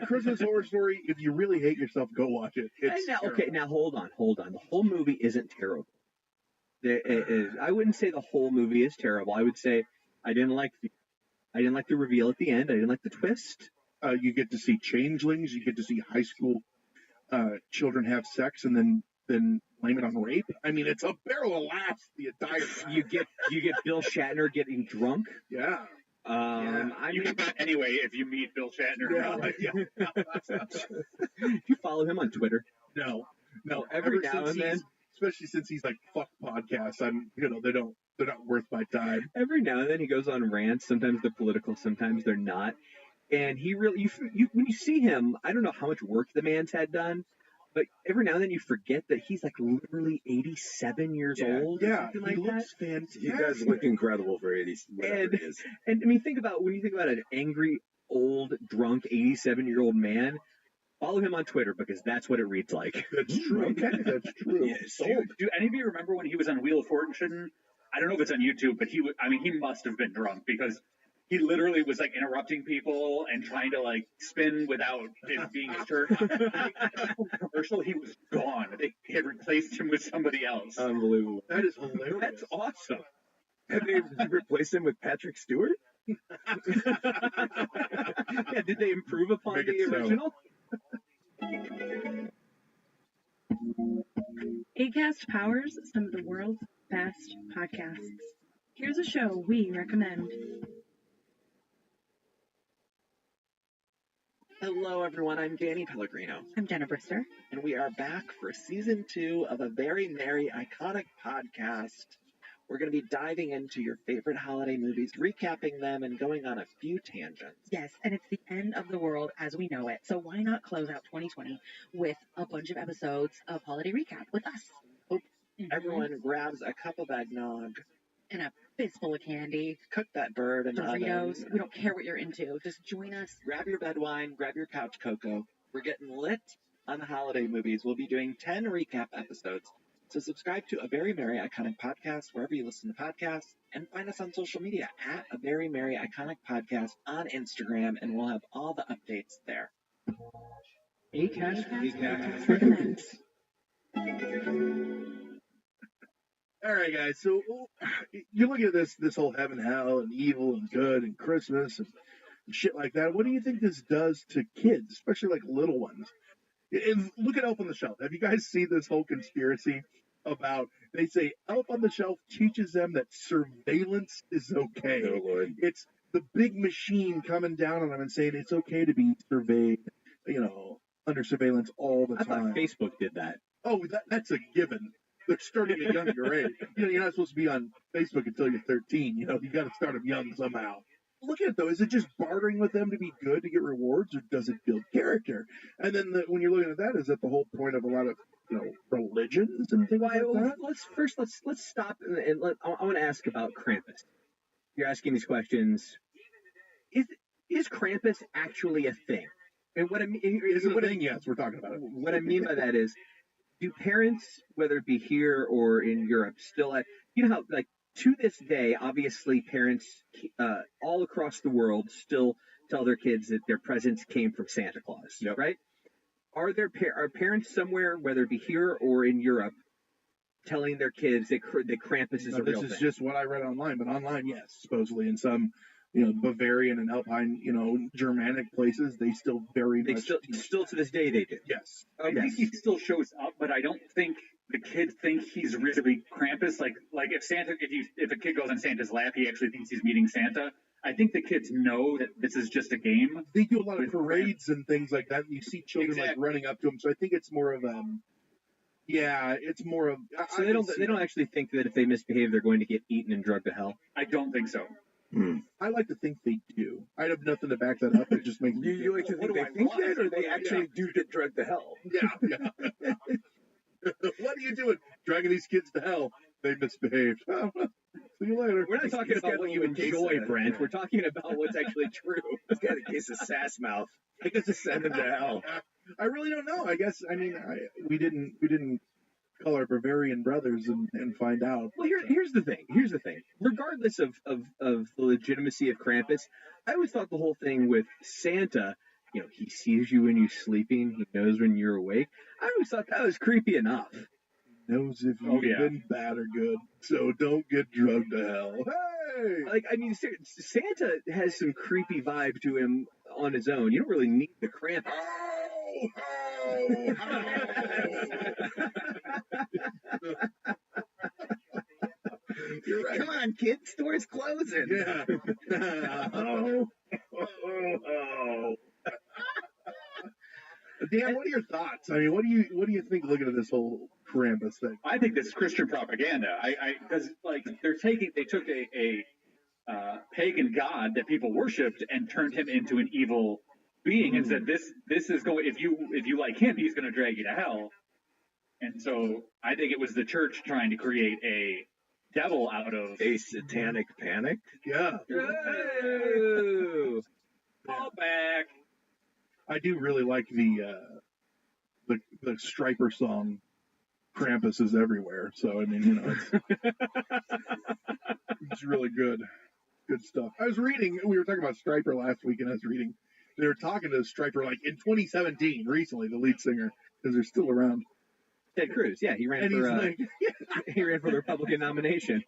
Speaker 6: Christmas Horror Story. If you really hate yourself, go watch it. It's
Speaker 17: Now hold on. The whole movie isn't terrible. I wouldn't say the whole movie is terrible. I would say I didn't like the reveal at the end. I didn't like the twist.
Speaker 6: You get to see changelings. You get to see high school children have sex and then blame it on rape. I mean, it's a barrel of laughs the entire time.
Speaker 17: You get Bill Shatner getting drunk.
Speaker 6: Yeah.
Speaker 10: You can bet anyway if you meet Bill Shatner.
Speaker 17: You follow him on Twitter?
Speaker 6: No.
Speaker 17: Every now and then,
Speaker 6: especially since he's like fuck podcasts. They're not worth my time.
Speaker 17: Every now and then he goes on rants. Sometimes they're political, sometimes they're not. And he really, when you see him, I don't know how much work the man's had done, but every now and then you forget that he's like literally 87 years old.
Speaker 6: Yeah,
Speaker 17: something like
Speaker 6: he looks
Speaker 17: that.
Speaker 6: fantastic.
Speaker 7: He does look incredible for 80, whatever it is.
Speaker 17: And I mean, when you think about an angry, old, drunk, 87-year-old man, follow him on Twitter because that's what it reads like.
Speaker 6: That's true. Okay, that's true.
Speaker 10: Yes. Do any of you remember when he was on Wheel of Fortune? I don't know if it's on YouTube, but he must have been drunk because he literally was like interrupting people and trying to like spin without it being his shirt. Commercial, he was gone. They had replaced him with somebody else.
Speaker 7: Unbelievable.
Speaker 6: That is hilarious.
Speaker 17: That's awesome.
Speaker 7: Have they replaced him with Patrick Stewart?
Speaker 17: Yeah, did they improve upon the original?
Speaker 16: Acast powers some of the world's best podcasts. Here's a show we recommend.
Speaker 18: Hello, everyone. I'm Danny Pellegrino.
Speaker 16: I'm Jenna Brister.
Speaker 18: And we are back for season 2 of a very merry, iconic podcast. We're going to be diving into your favorite holiday movies, recapping them, and going on a few tangents.
Speaker 16: Yes, and it's the end of the world as we know it. So why not close out 2020 with a bunch of episodes of Holiday Recap with us?
Speaker 18: Everyone grabs a cup of eggnog.
Speaker 16: And a fistful of candy.
Speaker 18: Cook that bird in the
Speaker 16: Doritos.
Speaker 18: oven.
Speaker 16: We don't care what you're into. Just join us.
Speaker 18: Grab your bed wine, grab your couch cocoa. We're getting lit on the holiday movies. We'll be doing 10 recap episodes. So subscribe to A Very Merry Iconic Podcast wherever you listen to podcasts, and find us on social media at A Very Merry Iconic Podcast on Instagram, and we'll have all the updates there.
Speaker 16: Acast
Speaker 6: recommends. All right, guys. So you look at this whole heaven, hell, and evil and good and Christmas and shit like that. What do you think this does to kids, especially like little ones? And look at Elf on the Shelf. Have you guys seen this whole conspiracy about? They say Elf on the Shelf teaches them that surveillance is okay.
Speaker 7: Oh, Lord.
Speaker 6: It's the big machine coming down on them and saying it's okay to be surveyed, under surveillance all the time.
Speaker 17: I thought Facebook did that.
Speaker 6: Oh, that's a given. They're starting at a younger age. You're not supposed to be on Facebook until you're 13. You got to start them young somehow. Look at it, though. Is it just bartering with them to be good to get rewards, or does it build character? And then when you're looking at that, is that the whole point of a lot of religions and things like that?
Speaker 17: Let's stop and I want to ask about Krampus. You're asking these questions. Is Krampus actually a thing? And what I mean
Speaker 6: is it a thing? Yes, we're talking about it.
Speaker 17: What I mean by that is, do parents, whether it be here or in Europe, still how to this day, obviously parents all across the world still tell their kids that their presents came from Santa Claus, right? Are parents somewhere, whether it be here or in Europe, telling their kids that Krampus is a real thing?
Speaker 6: This is just what I read online, but online, yes, supposedly in some Bavarian and Alpine, Germanic places, they still
Speaker 17: still to this day they do.
Speaker 6: Yes.
Speaker 10: I think he still shows up, but I don't think the kids think he's really Krampus. Like if a kid goes on Santa's lap, he actually thinks he's meeting Santa. I think the kids know that this is just a game.
Speaker 6: They do a lot of parades and things like that, and you see children running up to him. So I think it's more of it's more of.
Speaker 17: So they don't actually think that if they misbehave, they're going to get eaten and drugged to hell.
Speaker 10: I don't think so.
Speaker 6: I like to think they do. I have nothing to back that up. It just makes me.
Speaker 7: You like to think they think that, or they actually do get drugged to hell?
Speaker 6: Yeah. What are you doing? Dragging these kids to hell? They misbehaved. See you later.
Speaker 17: We're not talking about what you enjoy, Brent. We're talking about what's actually true.
Speaker 7: He's got a case of sass mouth. I guess to send him to hell.
Speaker 6: I really don't know. I guess we didn't call our Bavarian brothers and find out.
Speaker 17: Well, here's the thing. Here's the thing. Regardless of the legitimacy of Krampus, I always thought the whole thing with Santa, he sees you when you're sleeping, he knows when you're awake. I always thought that was creepy enough.
Speaker 6: Knows if you've been bad or good, so don't get drugged to hell. Hey!
Speaker 17: Like, I mean, Santa has some creepy vibe to him on his own. You don't really need the Krampus.
Speaker 6: You're right.
Speaker 17: Come on, kids, store's closing.
Speaker 6: Yeah. Dan, what are your thoughts? I mean, what do you think looking at this whole Krampus thing?
Speaker 10: I think this is Christian propaganda. Because they took a pagan god that people worshipped and turned him into an evil being and said this is going, if you like him, he's going to drag you to hell. And so I think it was the church trying to create a devil out of
Speaker 7: a satanic panic.
Speaker 6: Yeah.
Speaker 17: Whoa.
Speaker 10: Call back.
Speaker 6: I do really like the Striper song. Krampus is everywhere. So I mean, it's really good stuff. I was reading. We were talking about Striper last week, and I was reading. They were talking to Striper like in 2017, recently, the lead singer, because they're still around.
Speaker 17: Ted Cruz, yeah, he ran for the Republican nomination.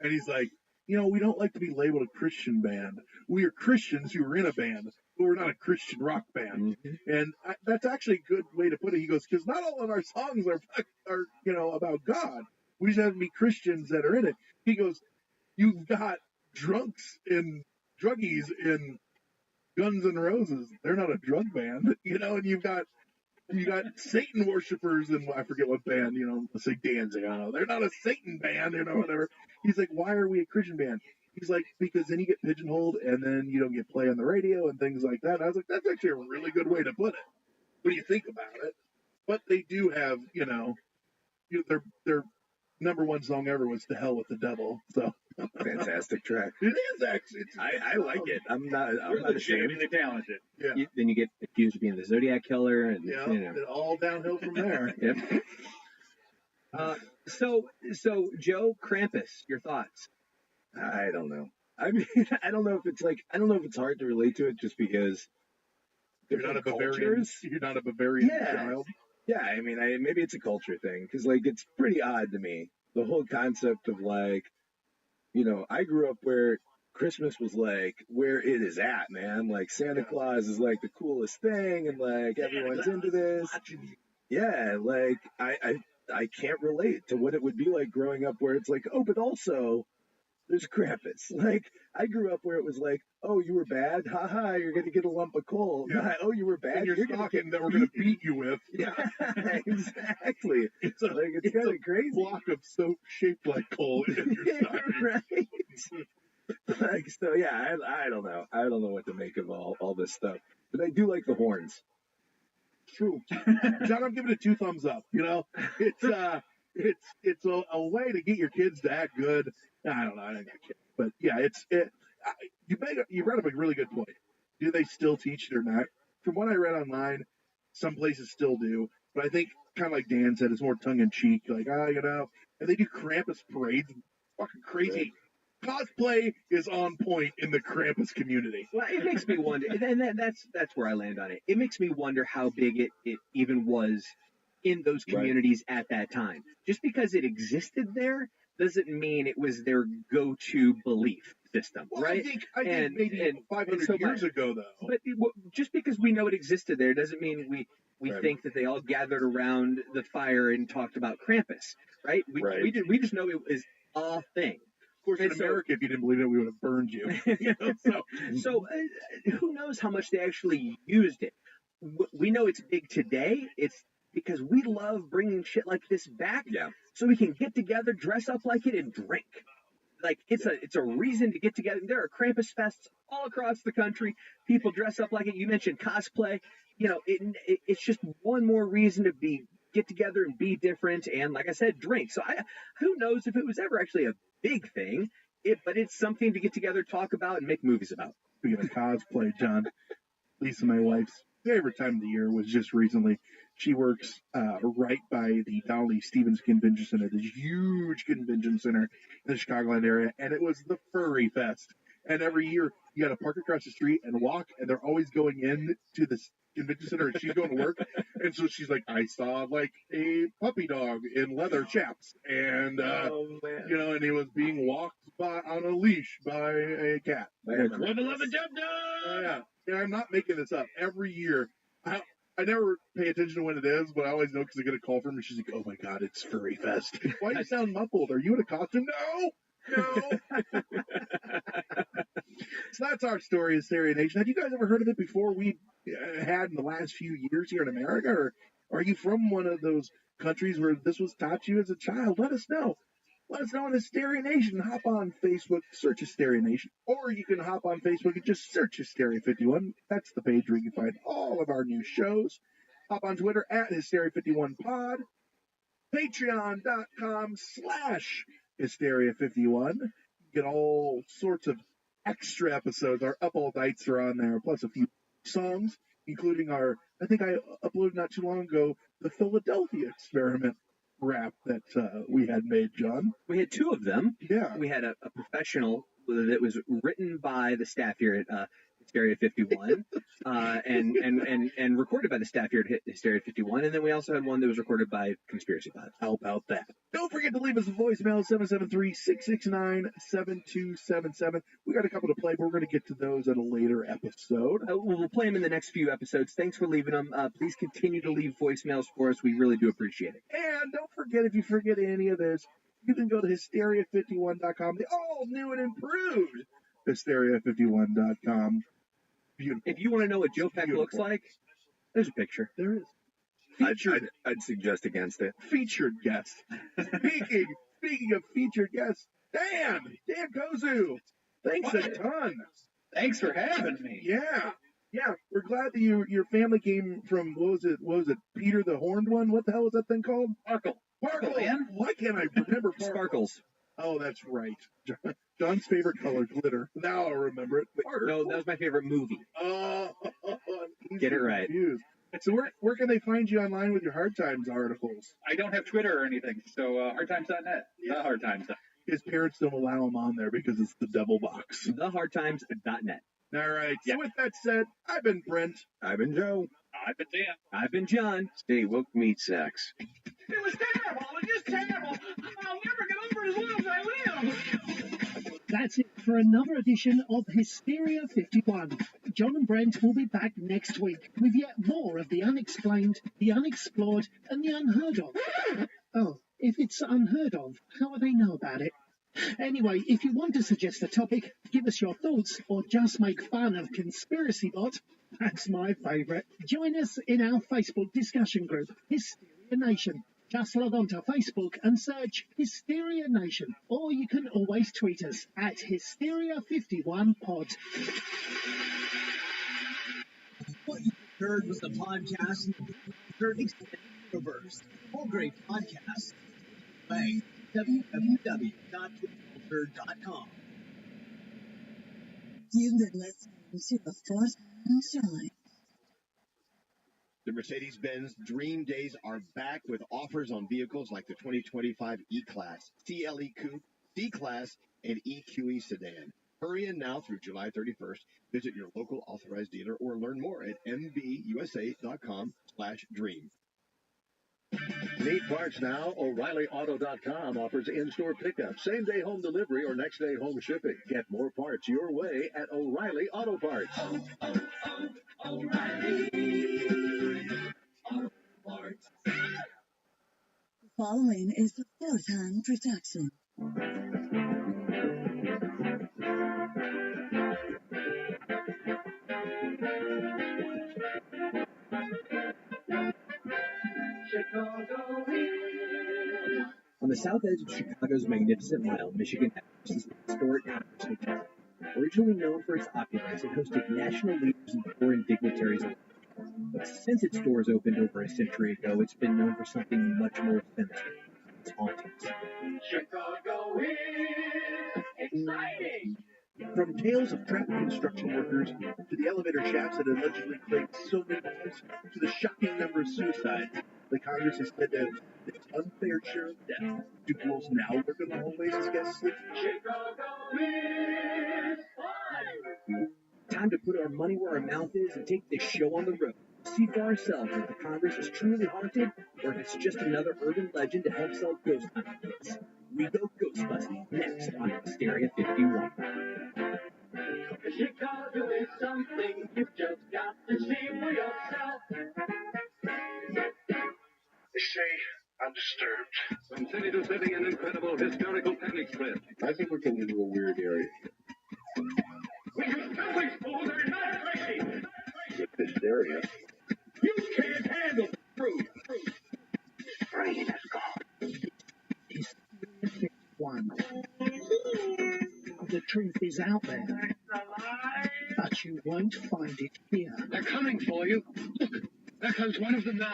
Speaker 6: And he's like, we don't like to be labeled a Christian band. We are Christians who are in a band, but we're not a Christian rock band. Mm-hmm. And that's actually a good way to put it. He goes, because not all of our songs are about God. We just have to be Christians that are in it. He goes, you've got drunks and druggies in Guns N' Roses. They're not a drug band, and you got Satan worshipers and I forget what band, let's say Danzig, I don't know. They're not a Satan band, whatever. He's like, why are we a Christian band? He's like, because then you get pigeonholed and then you don't get play on the radio and things like that. And I was like, that's actually a really good way to put it when you think about it. But they do have, their number one song ever was "To Hell with the Devil." So
Speaker 7: fantastic track.
Speaker 6: It is actually.
Speaker 7: I like it. I'm not ashamed.
Speaker 10: Really talented.
Speaker 6: Yeah.
Speaker 17: Then you get accused of being the Zodiac Killer, and
Speaker 6: all downhill from there.
Speaker 17: Yep. So Joe, Krampus, your thoughts?
Speaker 7: I don't know. I mean, I don't know if it's hard to relate to it just because
Speaker 6: you're not a Bavarian. You're not a Bavarian child.
Speaker 7: Yeah, I mean, maybe it's a culture thing because it's pretty odd to me, the whole concept of I grew up where Christmas was where it is at, man. Santa Claus is the coolest thing, and everyone's into this. Yeah, I can't relate to what it would be like growing up where it's but also there's Krampus. I grew up where it was oh, you were bad? Ha, you're going to get a lump of coal.
Speaker 6: Yeah.
Speaker 7: Oh, you were bad?
Speaker 6: And you're stocking that we're going to beat you with.
Speaker 7: Yeah, exactly. It's kind of crazy.
Speaker 6: Block of soap shaped like coal in your stocking.
Speaker 7: Right. So, yeah, I don't know. I don't know what to make of all this stuff. But I do like the horns.
Speaker 6: True. John, I'm giving it 2 thumbs up. It's a way to get your kids to act good. I don't know. I don't got kids, but yeah, you brought up a really good point. Do they still teach it or not? From what I read online, some places still do, but I think kind of like Dan said, it's more tongue in cheek. And they do Krampus parades. Fucking crazy. Right. Cosplay is on point in the Krampus community.
Speaker 17: Well, it makes me wonder, and that's where I land on it. It makes me wonder how big it even was in those communities at that time. Just because it existed there doesn't mean it was their go-to belief system, right?
Speaker 6: I think maybe 500 years ago, though.
Speaker 17: But just because we know it existed there doesn't mean we think that they all gathered around the fire and talked about Krampus, right? We just know it was a thing.
Speaker 6: Of course, in America, if you didn't believe it, we would have burned you.
Speaker 17: So who knows how much they actually used it? We know it's big today. It's because we love bringing shit like this back, so we can get together, dress up like it, and drink. It's a reason to get together. There are Krampus fests all across the country. People dress up like it. You mentioned cosplay. It's just one more reason to get together and be different. And like I said, drink. So who knows if it was ever actually a big thing? But it's something to get together, talk about, and make movies about.
Speaker 6: Speaking of cosplay, John, Lisa, my wife's favorite time of the year was just recently. She works right by the Donnelly Stevens Convention Center, this huge convention center in the Chicagoland area, and it was the Furry Fest. And every year you got to park across the street and walk, and they're always going in to this convention center, and she's going to work. And so she's like, I saw like a puppy dog in leather chaps, and and he was being walked on a leash by a cat.
Speaker 21: Level of a dub dub.
Speaker 6: Yeah, and I'm not making this up. Every year, I never pay attention to when it is, but I always know because I get a call from her. She's like, "Oh my God, it's Furry Fest." Why do you sound muffled? Are you in a costume? No. So that's our story, Hysteria Nation. Have you guys ever heard of it before? We had in the last few years here in America, or are you from one of those countries where this was taught to you as a child? Let us know. Let us know on Hysteria Nation. Hop on Facebook, search Hysteria Nation. Or you can hop on Facebook and just search Hysteria 51. That's the page where you can find all of our new shows. Hop on Twitter at Hysteria51Pod. Patreon.com/Hysteria51. Get all sorts of extra episodes. Our Up All Nights are on there, plus a few songs, including I think I uploaded not too long ago, the Philadelphia Experiment rap that we had made, John.
Speaker 17: We had two of them.
Speaker 6: Yeah.
Speaker 17: We had a professional that was written by the staff here at Hysteria 51 and recorded by the staff here at Hysteria 51. And then we also had one that was recorded by Conspiracy Pod.
Speaker 6: How about that? Don't forget to leave us a voicemail, 773-669-7277. We got a couple to play, but we're going to get to those at a later episode.
Speaker 17: We'll play them in the next few episodes. Thanks for leaving them. Please continue to leave voicemails for us. We really do appreciate it.
Speaker 6: And don't forget, if you forget any of this, you can go to Hysteria51.com, the all new and improved Hysteria51.com. Beautiful.
Speaker 17: If you want to know what Joe Peck looks like, there's a picture.
Speaker 6: There is.
Speaker 7: I'd suggest against it.
Speaker 6: Featured guest. Speaking of featured guests, Dan Kozu. Thanks a ton.
Speaker 10: Thanks for having me.
Speaker 6: Yeah. We're glad that your family came from, what was it, Peter the Horned One? What the hell was that thing called?
Speaker 10: Sparkle, man.
Speaker 6: Why can't I remember
Speaker 17: Sparkles?
Speaker 6: Oh, that's right. John's favorite color, glitter. Now I remember it.
Speaker 17: No, that was my favorite movie. Get it right.
Speaker 6: Confused. So where can they find you online with your Hard Times articles?
Speaker 10: I don't have Twitter or anything, so hardtimes.net.
Speaker 6: Yeah.
Speaker 10: The Hard Times.
Speaker 6: His parents don't allow him on there because it's the devil box.
Speaker 17: Thehardtimes.net.
Speaker 6: All right. So with that said, I've been Brent.
Speaker 7: I've been Joe.
Speaker 10: I've been Dan.
Speaker 17: I've been John.
Speaker 14: Stay woke, meat sacks.
Speaker 3: It was terrible. It was terrible. I'll never get over it as long as I live.
Speaker 22: That's it for another edition of Hysteria 51. John and Brent will be back next week with yet more of the unexplained, the unexplored, and the unheard of. Oh, if it's unheard of, how would they know about it? Anyway, if you want to suggest a topic, give us your thoughts, or just make fun of Conspiracy Bot, that's my favourite. Join us in our Facebook discussion group, Hysteria Nation. Just log on to Facebook and search Hysteria Nation, or you can always tweet us at Hysteria51Pod. What you heard was the podcast Nerd Extended Universe. All great podcasts. By www.twitter.com.
Speaker 15: You've been listening to the Fourth and Shine.
Speaker 5: The Mercedes-Benz Dream Days are back with offers on vehicles like the 2025 E-Class, CLE Coupe, C-Class, and EQE Sedan. Hurry in now through July 31st. Visit your local authorized dealer or learn more at mbusa.com/dream.
Speaker 13: Need parts now? O'ReillyAuto.com offers in-store pickup, same-day home delivery, or next-day home shipping. Get more parts your way at O'Reilly Auto Parts.
Speaker 15: Following is the fourth-hand production.
Speaker 17: On the south edge of Chicago's Magnificent Mile, Michigan has the historic Congress Hotel. Originally known for its opulence, it hosted national leaders and foreign dignitaries alike. But since its doors opened over a century ago, it's been known for something much more sinister: its hauntings.
Speaker 3: Chicago is exciting.
Speaker 5: From tales of trapped construction workers to the elevator shafts that allegedly claimed so many lives to the shocking number of suicides, the Congress is said to have its unfair share of death. Do ghouls now lurk in the hallways as guests sleep?
Speaker 17: Time to put our money where our mouth is and take this show on the road. See for ourselves if the Congress is truly haunted or if it's just another urban legend to help sell ghost hunting kits. We go Ghostbusting next on Hysteria 51.
Speaker 2: Chicago is something you've just got to see for yourself.
Speaker 13: They say I'm disturbed.
Speaker 4: From city to city, an incredible hysterical panic spread.
Speaker 5: I think we're getting into a weird area.
Speaker 2: We use public schools are not crazy.
Speaker 5: With hysteria.
Speaker 2: You can't handle the truth.
Speaker 13: Brain is gone.
Speaker 22: One. The truth is out there, but you won't find it here.
Speaker 4: They're coming for you. Look, there comes one of them now.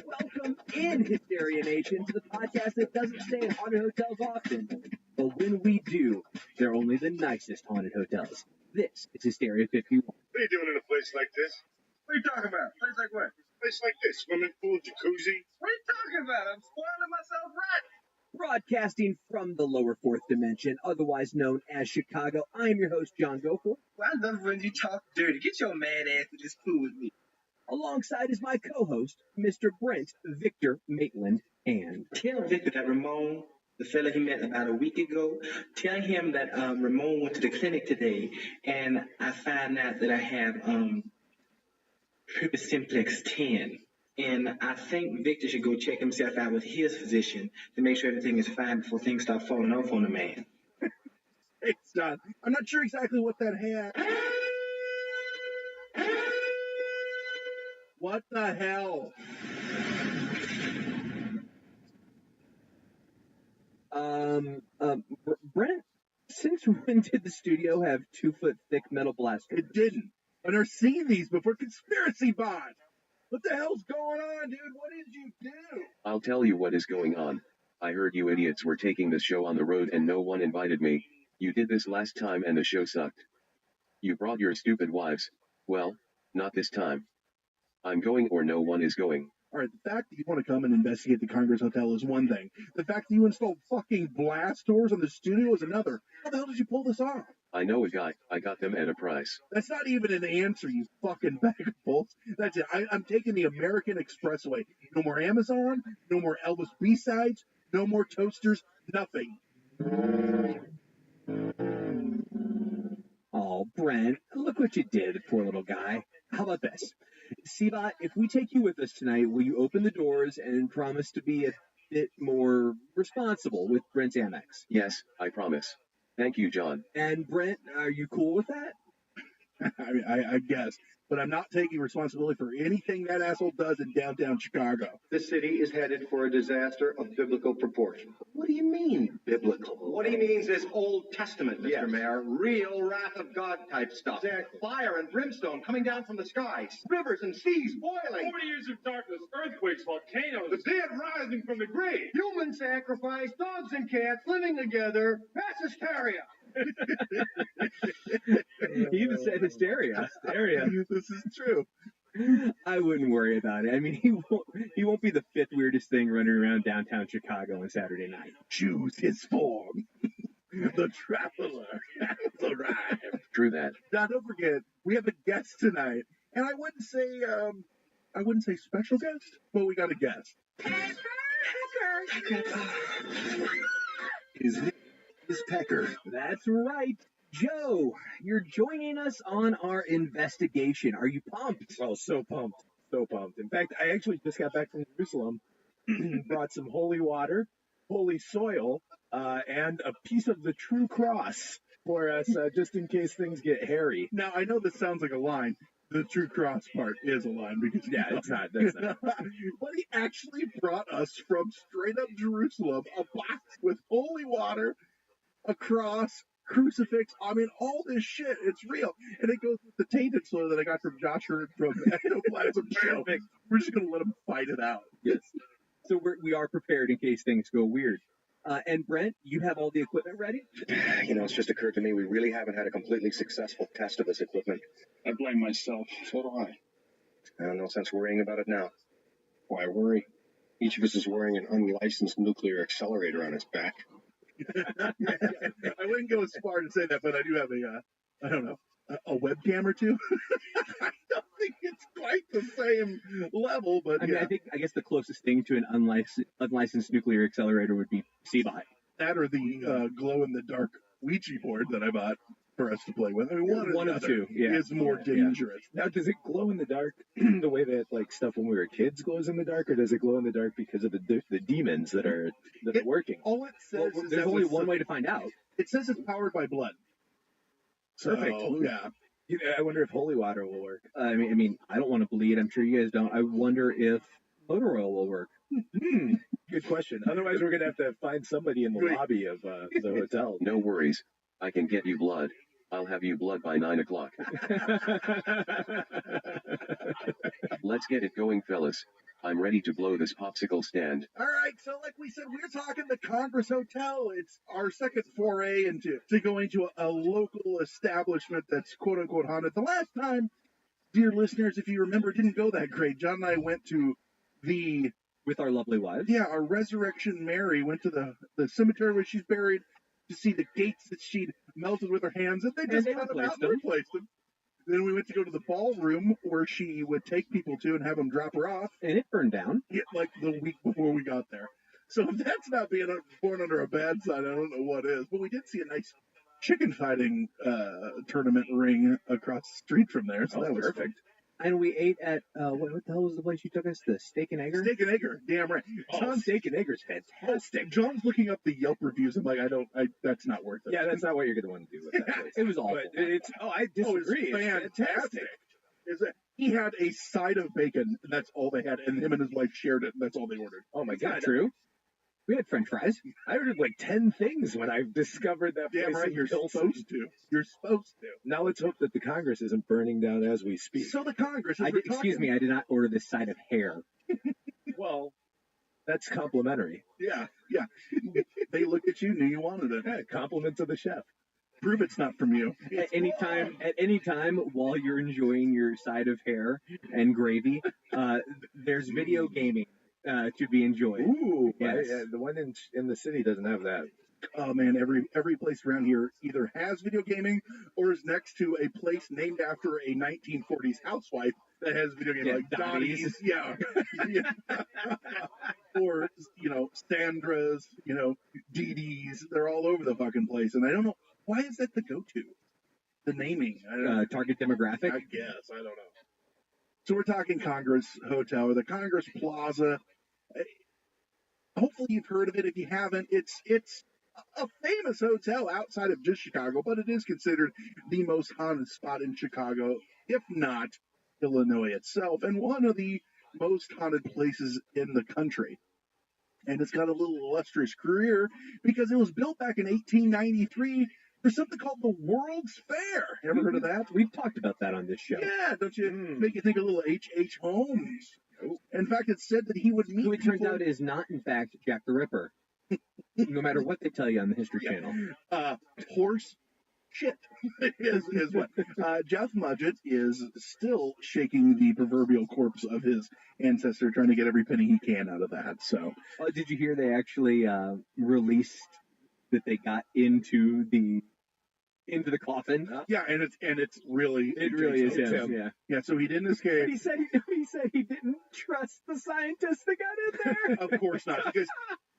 Speaker 17: Welcome in, Hysteria Nation, to the podcast that doesn't stay in haunted hotels often. But when we do, they're only the nicest haunted hotels. This is Hysteria 51.
Speaker 13: What are you doing in a place like this? What are you talking about? Place like what? Place like this. Swimming pool, jacuzzi. What are you talking about? I'm spoiling myself right.
Speaker 17: Broadcasting from the lower fourth dimension, otherwise known as Chicago, I'm your host, John Goforth.
Speaker 1: Well, I love when you talk dirty. Get your mad ass to this pool with me.
Speaker 17: Alongside is my co-host, Mr. Brent Victor Maitland and
Speaker 1: Tell Victor that Ramon, the fella he met about a week ago, tell him that Ramon went to the clinic today, and I find out that I have herpes simplex 10. And I think Victor should go check himself out with his physician to make sure everything is fine before things start falling off on the man.
Speaker 6: Hey, John, I'm not sure exactly what that had. What the hell?
Speaker 17: Brent, since when did the studio have 2-foot thick metal blasters?
Speaker 6: It didn't. I've never seen these before. Conspiracy bot. What the hell's going on, dude? What did you do?
Speaker 14: I'll tell you what is going on. I heard you idiots were taking this show on the road and no one invited me. You did this last time and the show sucked. You brought your stupid wives. Well, not this time. I'm going or no one is going.
Speaker 6: All right, the fact that you want to come and investigate the Congress Hotel is one thing. The fact that you installed fucking blast doors on the studio is another. How the hell did you pull this off?
Speaker 14: I know a guy. I got them at a price.
Speaker 6: That's not even an answer, you fucking bag of bolts. That's it. I'm taking the American Expressway. No more Amazon, no more Elvis B-sides, no more toasters, nothing.
Speaker 17: Oh, Brent, look what you did, poor little guy. How about this? Seabot, if we take you with us tonight, will you open the doors and promise to be a bit more responsible with Brent's Amex?
Speaker 14: Yes, I promise. Thank you, John.
Speaker 17: And Brent, are you cool with that?
Speaker 6: I guess. But I'm not taking responsibility for anything that asshole does in downtown Chicago.
Speaker 13: The city is headed for a disaster of biblical proportion.
Speaker 1: What do you mean, biblical?
Speaker 13: What he means is Old Testament, Mr. Mayor. Real wrath of God type stuff.
Speaker 1: Exactly.
Speaker 13: Fire and brimstone coming down from the skies. Rivers and seas boiling.
Speaker 4: 40 years of darkness, earthquakes, volcanoes.
Speaker 13: The dead rising from the grave. Human sacrifice, dogs and cats living together. Mass hysteria.
Speaker 17: He even said hysteria. Hysteria.
Speaker 6: This is true.
Speaker 17: I wouldn't worry about it. I mean, he won't be the fifth weirdest thing running around downtown Chicago on Saturday night.
Speaker 6: Choose his form. The traveler has arrived.
Speaker 14: True that.
Speaker 6: Now, don't forget, we have a guest tonight, and I wouldn't say special guest, but we got a guest.
Speaker 5: His name is Pecker.
Speaker 17: That's right. Joe, you're joining us on our investigation. Are you pumped?
Speaker 19: Oh, so pumped. So pumped. In fact, I actually just got back from Jerusalem, brought some holy water, holy soil, and a piece of the true cross for us, just in case things get hairy.
Speaker 6: Now, I know this sounds like a line. The true cross part is a line because
Speaker 19: it's not. That's not.
Speaker 6: But he actually brought us from straight up Jerusalem a box with holy water, a cross, crucifix. I mean, all this shit. It's real, and it goes with the tainted soil that I got from Josh Hurd from Ectoplasm Show. We're just gonna let him fight it out.
Speaker 17: Yes. So we are prepared in case things go weird. And Brent, you have all the equipment ready?
Speaker 8: You know, it's just occurred to me we really haven't had a completely successful test of this equipment.
Speaker 9: I blame myself. So do I.
Speaker 8: No sense worrying about it now.
Speaker 9: Why worry? Each of us is wearing an unlicensed nuclear accelerator on its back.
Speaker 6: I wouldn't go as far to say that, but I do have I don't know, a webcam or two. I don't think it's quite the same level, but
Speaker 17: I mean, I guess the closest thing to an unlicensed nuclear accelerator would be CBOT.
Speaker 6: That or the glow-in-the-dark Ouija board that I bought for us to play with. I mean, one of the two is more dangerous.
Speaker 7: Now, does it glow in the dark the way that like stuff when we were kids glows in the dark, or does it glow in the dark because of the demons that are working?
Speaker 6: All it says is
Speaker 17: there's only one way to find out.
Speaker 6: It says it's powered by blood.
Speaker 7: Perfect.
Speaker 6: So, yeah.
Speaker 7: I wonder if holy water will work.
Speaker 17: I mean, I don't want to bleed. I'm sure you guys don't. I wonder if motor oil will work.
Speaker 7: Good question. Otherwise, we're gonna have to find somebody in the lobby of the hotel.
Speaker 14: No worries. I can get you blood. I'll have you blood by 9 o'clock. Let's get it going, fellas. I'm ready to blow this popsicle stand.
Speaker 6: All right, so like we said, we're talking the Congress Hotel. It's our second foray into going to a local establishment that's quote-unquote haunted. The last time, dear listeners, if you remember, it didn't go that great. John and I went to
Speaker 17: with our lovely wives.
Speaker 6: Yeah, our Resurrection Mary went to the cemetery where she's buried to see the gates that she'd melted with her hands, and they just cut them out and replaced them. Then we went to go to the ballroom where she would take people to and have them drop her off.
Speaker 17: And it burned down.
Speaker 6: Yeah, like the week before we got there. So if that's not being born under a bad sign, I don't know what is. But we did see a nice chicken fighting tournament ring across the street from there. So that was perfect. Fun.
Speaker 17: And we ate at, what the hell was the place you took us? The Steak and Egger?
Speaker 6: Steak and Egger, damn right.
Speaker 7: Steak and Egger's fantastic.
Speaker 6: John's looking up the Yelp reviews. I'm like, that's not worth it.
Speaker 7: Yeah, that's not what you're going to want to do with that place.
Speaker 17: It was awful.
Speaker 7: I disagree.
Speaker 6: It's fantastic. He had a side of bacon, and that's all they had, and him and his wife shared it, and that's all they ordered.
Speaker 7: Oh my God.
Speaker 17: True. We had French fries.
Speaker 7: I ordered like 10 things when I discovered that place.
Speaker 6: Damn right, you're supposed to. You're supposed to.
Speaker 7: Now let's hope that the Congress isn't burning down as we speak.
Speaker 6: So the Congress is
Speaker 17: excuse me, I did not order this side of hair.
Speaker 7: Well, that's complimentary.
Speaker 6: Yeah. They looked at you, knew you wanted it.
Speaker 7: Yeah, compliment to the chef.
Speaker 6: Prove it's not from you.
Speaker 17: At any time while you're enjoying your side of hair and gravy, there's video gaming to be enjoyed.
Speaker 7: Ooh,
Speaker 17: yes.
Speaker 7: The one in the city doesn't have that.
Speaker 6: Oh man, every place around here either has video gaming or is next to a place named after a 1940s housewife that has video gaming, like Dottie's, or Sandra's, Dee Dee's. They're all over the fucking place, and I don't know why is that the go-to. The naming,
Speaker 17: target demographic.
Speaker 6: I guess I don't know. So we're talking Congress Hotel or the Congress Plaza. Hopefully you've heard of it. If you haven't, it's a famous hotel outside of just Chicago, but it is considered the most haunted spot in Chicago, if not Illinois itself, and one of the most haunted places in the country. And it's got a little illustrious career because it was built back in 1893 for something called the World's Fair. Ever heard of that?
Speaker 17: We've talked about that on this show.
Speaker 6: Yeah, don't you make you think of little H.H. Holmes? In fact, it's said that he would meet
Speaker 17: who it turns out is not, in fact, Jack the Ripper. No matter what they tell you on the History Channel.
Speaker 6: Horse shit is what. Jeff Mudgett is still shaking the proverbial corpse of his ancestor, trying to get every penny he can out of that. So,
Speaker 17: did you hear they actually released that they got into the coffin?
Speaker 6: Yeah, and it's really
Speaker 17: is him.
Speaker 6: Yeah. So he didn't escape.
Speaker 17: He said he didn't trust the scientists that got in there.
Speaker 6: Of course not, because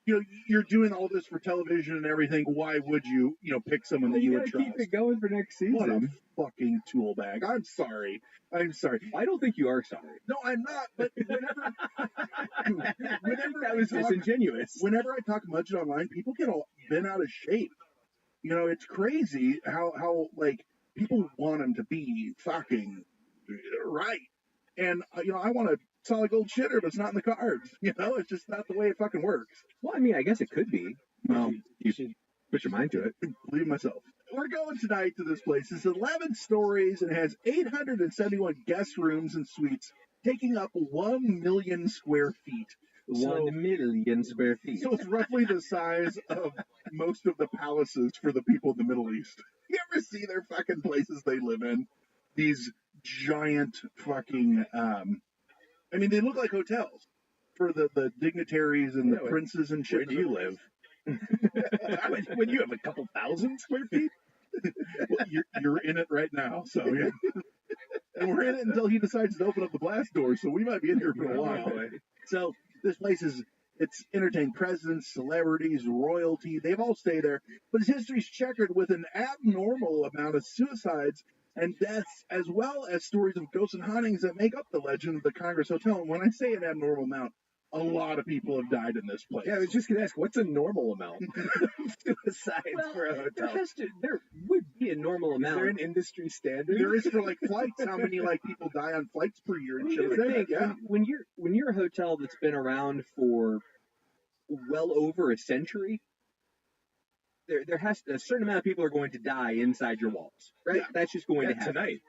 Speaker 6: you're doing all this for television and everything. Why would you pick someone that you would trust?
Speaker 17: Keep it going for next season.
Speaker 6: What a fucking tool bag. I'm sorry.
Speaker 17: I don't think you are sorry.
Speaker 6: No, I'm not. But whenever
Speaker 17: that was disingenuous.
Speaker 6: Whenever I talk Mudgett online, people get all bent out of shape. It's crazy how like people want him to be fucking right. And I want a solid gold shitter, but it's not in the cards. It's just not the way it fucking works.
Speaker 17: Well, I mean, I guess it could be.
Speaker 6: Well,
Speaker 17: you should put your mind to it.
Speaker 6: Believe myself. We're going tonight to this place. It's 11 stories and has 871 guest rooms and suites, taking up 1 million square feet.
Speaker 17: 1 million square feet.
Speaker 6: So it's roughly the size of most of the palaces for the people in the Middle East. You ever see their fucking places they live in? These giant fucking, I mean, they look like hotels for the dignitaries and the princes and shit.
Speaker 7: Where do you live? when you have a couple thousand square feet?
Speaker 6: Well, you're in it right now, so yeah. And we're in it until he decides to open up the blast door, so we might be in here for a while. So this place it's entertained presidents, celebrities, royalty. They've all stayed there, but its history's checkered with an abnormal amount of suicides and deaths, as well as stories of ghosts and hauntings that make up the legend of the Congress Hotel. And when I say an abnormal amount, a lot of people have died in this place.
Speaker 7: Yeah, I was just going to ask, what's a normal amount of suicides for a hotel?
Speaker 17: There would be a normal amount.
Speaker 7: Is there an industry standard?
Speaker 6: There is for like flights. How many like people die on flights per year and shit like that?
Speaker 17: Yeah. When you're a hotel that's been around for well over a century, there has a certain amount of people are going to die inside your walls, right?
Speaker 6: Yeah.
Speaker 17: That's just going to happen
Speaker 7: tonight.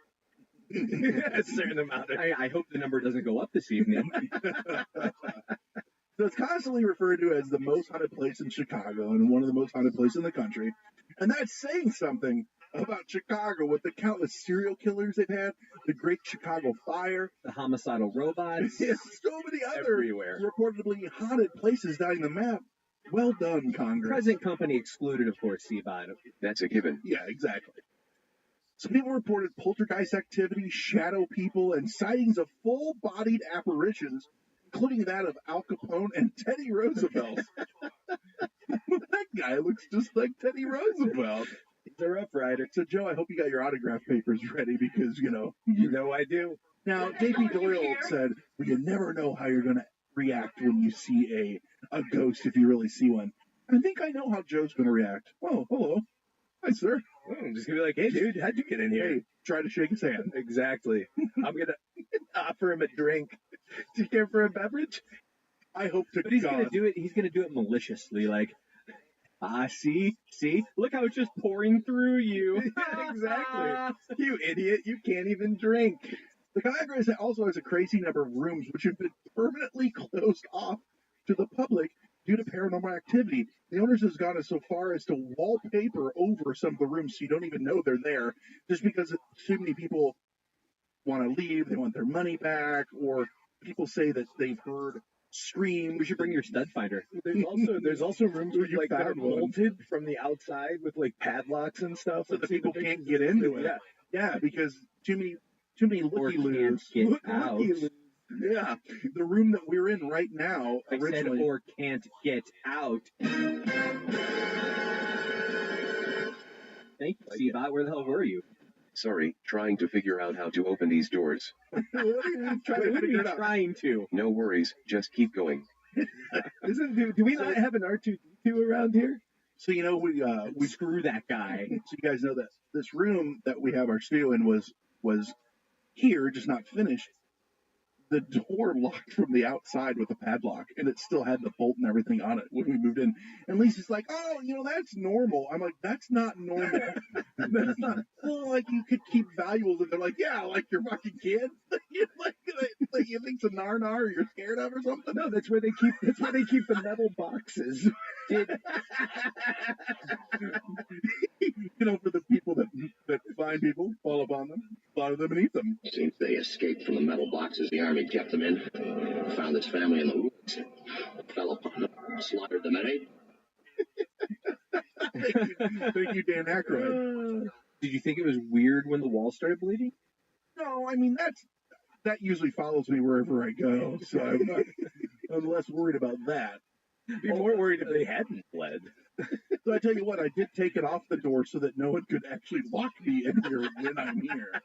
Speaker 7: A certain amount.
Speaker 17: I hope the number doesn't go up this evening.
Speaker 6: So it's constantly referred to as the most haunted place in Chicago and one of the most haunted places in the country. And that's saying something about Chicago with the countless serial killers they've had, the Great Chicago Fire,
Speaker 17: the homicidal robots,
Speaker 6: so many other
Speaker 7: everywhere
Speaker 6: reportedly haunted places dotting the map. Well done, Congress.
Speaker 17: Present company excluded, of course, Seabot.
Speaker 14: That's a given.
Speaker 6: Yeah, exactly. So people reported poltergeist activity, shadow people, and sightings of full-bodied apparitions, including that of Al Capone and Teddy Roosevelt. That guy looks just like Teddy Roosevelt.
Speaker 7: He's a Rough Rider.
Speaker 6: So, Joe, I hope you got your autograph papers ready because,
Speaker 7: You know I do.
Speaker 6: Now, J.P. Doyle said, well, you never know how you're going to react when you see a ghost if you really see one. I think I know how Joe's going to react. Oh, hello. Hi, sir.
Speaker 7: I'm just going to be like, hey, dude, how'd you get in here?
Speaker 6: Hey, try to shake his hand.
Speaker 7: Exactly. I'm going to offer him a drink. Do you care for a beverage?
Speaker 6: I hope to
Speaker 17: But he's
Speaker 6: God.
Speaker 17: going to do it. He's going to do it maliciously, like, see, look how it's just pouring through you.
Speaker 7: Exactly. You idiot, you can't even drink.
Speaker 6: The Congress also has a crazy number of rooms which have been permanently closed off to the public due to paranormal activity. The owners has gone so far as to wallpaper over some of the rooms so you don't even know they're there, just because too many people want to leave, they want their money back, or people say that they've heard screams.
Speaker 17: We should bring your stud finder.
Speaker 7: There's also rooms with, like, that are
Speaker 6: found one.
Speaker 7: bolted from the outside with like padlocks and stuff,
Speaker 6: So the people can't get into it. Yeah, because too many looky-loos.
Speaker 17: Get out.
Speaker 6: Yeah, the room that we're in right now
Speaker 17: I said,
Speaker 6: originally.
Speaker 17: or can't get out. Thank you, Seabot. Where the hell were you?
Speaker 14: Sorry, trying to figure out how to open these doors.
Speaker 6: What are you
Speaker 17: What are you trying to?
Speaker 14: No worries, just keep going.
Speaker 7: Do we not have an R2D2 around here?
Speaker 6: So we
Speaker 17: Screw that guy.
Speaker 6: So you guys know that this room that we have our studio in was here, just not finished. The door locked from the outside with a padlock, and it still had the bolt and everything on it when we moved in. And Lisa's like, "Oh, that's normal." I'm like, "That's not normal. That's not." Well, like you could keep valuables, and they're like, "Yeah, like your fucking kids." like you think it's a nar you're scared of or something.
Speaker 7: No, that's where they keep the metal boxes.
Speaker 6: For the people that find people, fall upon them, slaughter them, and eat them.
Speaker 9: Seems they escaped from the metal boxes the army kept them in. Found his family in the woods. Fell upon them, slaughtered them and ate.
Speaker 6: Thank you, Dan Aykroyd.
Speaker 17: Did you think it was weird when the wall started bleeding?
Speaker 6: No, I mean that usually follows me wherever I go, so I'm less worried about that.
Speaker 7: Be more worried if they hadn't bled.
Speaker 6: So I tell you what, I did take it off the door so that no one could actually lock me in here when I'm here.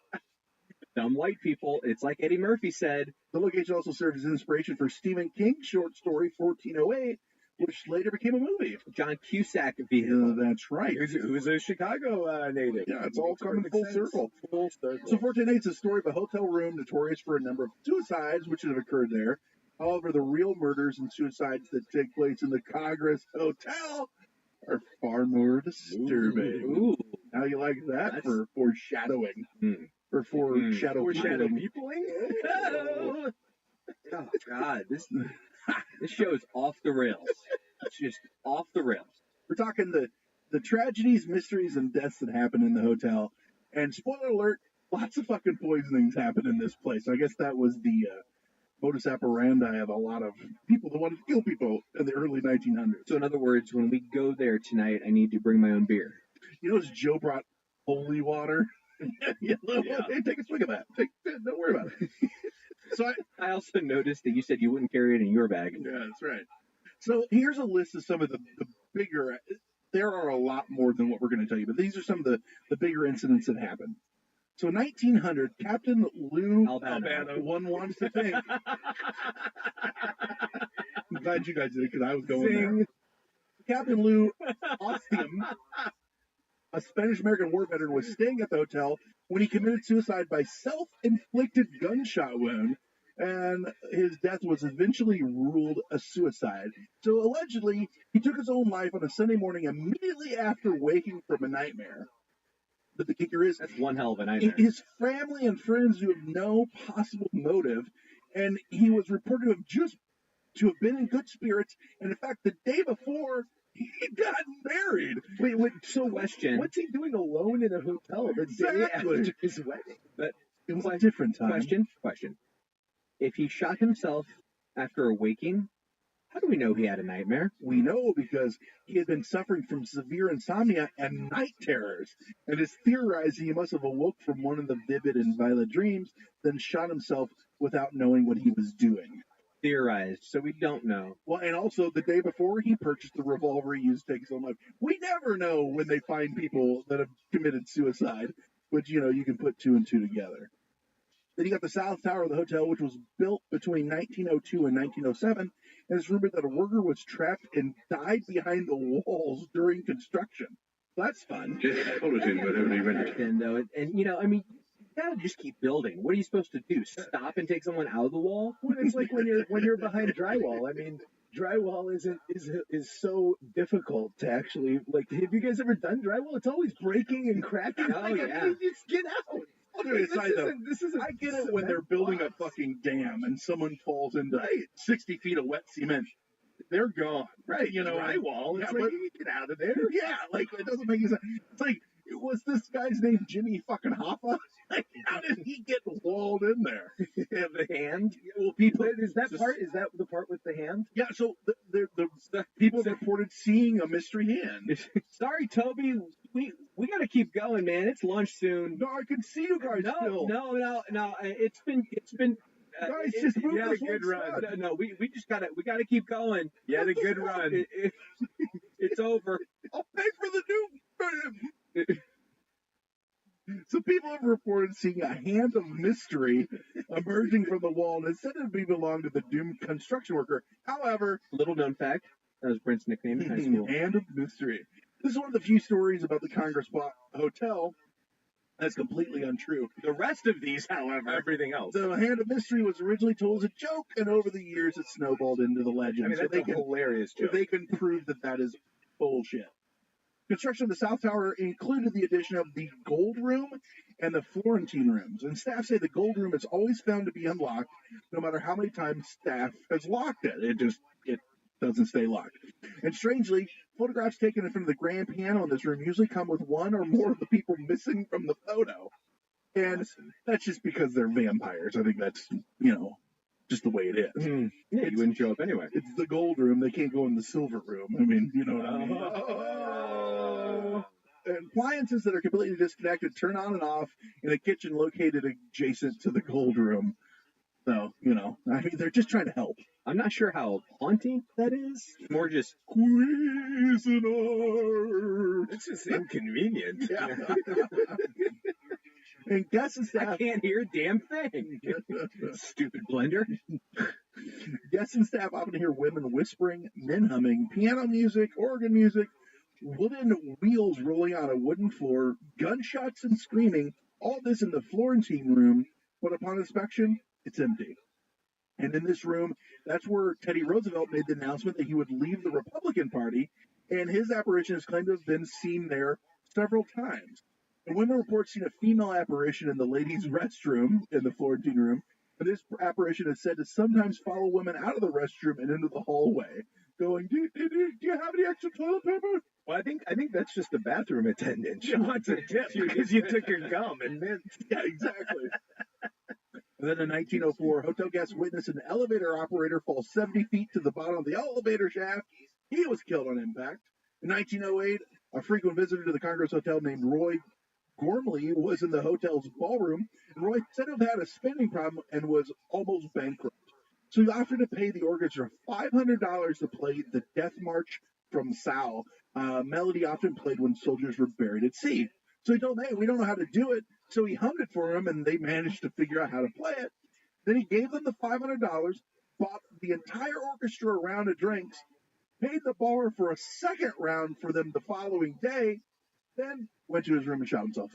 Speaker 17: Dumb white people. It's like Eddie Murphy said.
Speaker 6: The location also served as inspiration for Stephen King's short story 1408, which later became a movie.
Speaker 17: John Cusack vehicle.
Speaker 6: That's right.
Speaker 7: Who's a Chicago native.
Speaker 6: Yeah, it's all coming full circle. So 1408 is a story of a hotel room notorious for a number of suicides which have occurred there. However, the real murders and suicides that take place in the Congress Hotel are far more disturbing.
Speaker 17: Ooh.
Speaker 6: How you like that for foreshadowing? Or for shadow
Speaker 7: peopling?
Speaker 17: Oh God! This show is off the rails. It's just off the rails.
Speaker 12: We're talking the tragedies, mysteries, and deaths that happen in the hotel. And spoiler alert, lots of fucking poisonings happen in this place. I guess that was the modus operandi of a lot of people that wanted to kill people in the early 1900s.
Speaker 17: So in other words, when we go there tonight, I need to bring my own beer.
Speaker 12: You notice Joe brought holy water? Hey, take a swig of that. Don't worry about it. So
Speaker 17: I also noticed that you said you wouldn't carry it in your bag.
Speaker 12: Yeah, that's right. So here's a list of some of the bigger. There are a lot more than what we're going to tell you, but these are some of the bigger incidents that happened. So 1900, Captain Lou Albano, one wants to think. I'm glad you guys did it because I was going there. Captain Lou Ostium, a Spanish-American war veteran, was staying at the hotel when he committed suicide by self-inflicted gunshot wound, and his death was eventually ruled a suicide. So allegedly, he took his own life on a Sunday morning immediately after waking from a nightmare. But the kicker is,
Speaker 17: that's one hell of a nightmare.
Speaker 12: His family and friends knew of no possible motive, and he was reported to have been in good spirits, and in fact, the day before, he'd gotten married.
Speaker 21: Wait,
Speaker 17: question.
Speaker 21: What's he doing alone in a hotel the day after his wedding?
Speaker 17: But
Speaker 12: it was a different time.
Speaker 17: Question. If he shot himself after awaking, how do we know he had a nightmare?
Speaker 12: We know because he had been suffering from severe insomnia and night terrors, and it's theorized he must have awoke from one of the vivid and violent dreams, then shot himself without knowing what he was doing.
Speaker 17: Theorized, so we don't know.
Speaker 12: Well, and also the day before, he purchased the revolver he used to take his own life. We never know when they find people that have committed suicide, but you can put two and two together. Then you got the South Tower of the hotel, which was built between 1902 and 1907, and it's rumored that a worker was trapped and died behind the walls during construction. That's fun.
Speaker 2: Just bulletin whatever they rent.
Speaker 17: Though, and you gotta just keep building. What are you supposed to do? Stop and take someone out of the wall?
Speaker 21: Well, it's like when you're behind drywall. I mean, drywall is so difficult to actually like. Have you guys ever done drywall? It's always breaking and cracking.
Speaker 17: Oh yeah.
Speaker 21: Just get out.
Speaker 12: I get it when they're building a fucking dam and someone falls into 60 feet of wet cement. They're gone.
Speaker 21: Right. Drywall.
Speaker 12: Yeah,
Speaker 21: It's like, you get out of there.
Speaker 12: Yeah, like, it doesn't make any sense. It's like, was this guy's name Jimmy fucking Hoffa? Like, how did he get walled in there?
Speaker 21: The hand?
Speaker 12: Well, people...
Speaker 21: Is that the part with the hand?
Speaker 12: Yeah, so the people reported seeing a mystery hand.
Speaker 17: Sorry, Toby. We got to keep going, man. It's lunch soon.
Speaker 12: No, I can see you guys still.
Speaker 17: No. It's been.
Speaker 12: Guys, just move
Speaker 21: this
Speaker 12: good run.
Speaker 17: No, we gotta keep going.
Speaker 21: You had a good run.
Speaker 17: It's over.
Speaker 12: I'll pay for the new. So people have reported seeing a hand of mystery emerging from the wall, and it said it belonged to the doomed construction worker. However,
Speaker 17: little known fact, that was Brent's nickname in high school.
Speaker 12: Hand of mystery. This is one of the few stories about the Congress Hotel that's completely untrue.
Speaker 21: The rest of these, however, everything else.
Speaker 12: The Hand of Mystery was originally told as a joke, and over the years it snowballed into the legend.
Speaker 21: I mean, that's a hilarious joke.
Speaker 12: They can prove that is bullshit. Construction of the South Tower included the addition of the Gold Room and the Florentine Rooms. And staff say the Gold Room is always found to be unlocked, no matter how many times staff has locked it. It doesn't stay locked. And strangely, photographs taken in front of the grand piano in this room usually come with one or more of the people missing from the photo. And that's just because they're vampires. I think that's, just the way it is.
Speaker 17: Yeah, you wouldn't show up anyway.
Speaker 12: It's the Gold Room. They can't go in the Silver Room. I mean, you know what I mean? Appliances that are completely disconnected turn on and off in a kitchen located adjacent to the Gold Room. So, I mean, they're just trying to help.
Speaker 17: I'm not sure how haunting that is. More just
Speaker 12: Cuisinart.
Speaker 21: It's just inconvenient.
Speaker 12: Yeah. And guests and staff...
Speaker 17: I can't hear a damn thing. Stupid blender.
Speaker 12: Guests and staff often hear women whispering, men humming, piano music, organ music, wooden wheels rolling on a wooden floor, gunshots and screaming, all this in the Florentine Room, but upon inspection, it's empty. And in this room, that's where Teddy Roosevelt made the announcement that he would leave the Republican Party, and his apparition is claimed to have been seen there several times. And women report seeing a female apparition in the ladies' restroom in the Florentine Room, And this apparition is said to sometimes follow women out of the restroom and into the hallway, going, do you have any extra toilet paper?
Speaker 21: Well, I think that's just the bathroom attendant. She wants a tip because you took your gum and mint.
Speaker 12: Yeah, exactly. And then in 1904, hotel guests witnessed an elevator operator fall 70 feet to the bottom of the elevator shaft. He was killed on impact. In 1908, a frequent visitor to the Congress Hotel named Roy Gormley was in the hotel's ballroom, and Roy said to have had a spending problem and was almost bankrupt. So he offered to pay the orchestra $500 to play the Death March from Sal, a melody often played when soldiers were buried at sea. So he told them, hey, we don't know how to do it. So he hummed it for them, and they managed to figure out how to play it. Then he gave them the $500, bought the entire orchestra a round of drinks, paid the baller for a second round for them the following day, then went to his room and shot himself.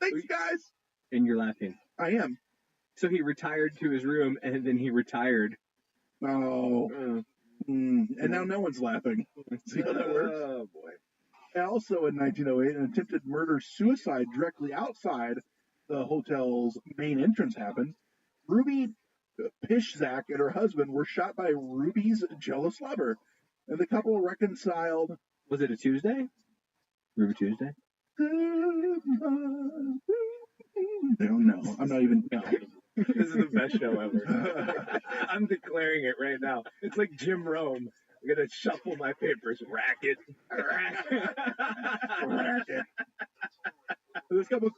Speaker 12: Thanks, guys.
Speaker 17: And you're laughing.
Speaker 12: I am.
Speaker 17: So he retired to his room, and then he retired.
Speaker 12: Oh. And now no one's laughing. See how that works?
Speaker 21: Oh, boy.
Speaker 12: Also in 1908, an attempted murder-suicide directly outside the hotel's main entrance happened. Ruby Pishzak and her husband were shot by Ruby's jealous lover, and the couple reconciled.
Speaker 17: Was it a Tuesday? Ruby Tuesday?
Speaker 12: No, I'm not even. No.
Speaker 21: This is the best show ever. I'm declaring it right now. It's like Jim Rome. I'm going to shuffle my papers. Racket.
Speaker 12: This couple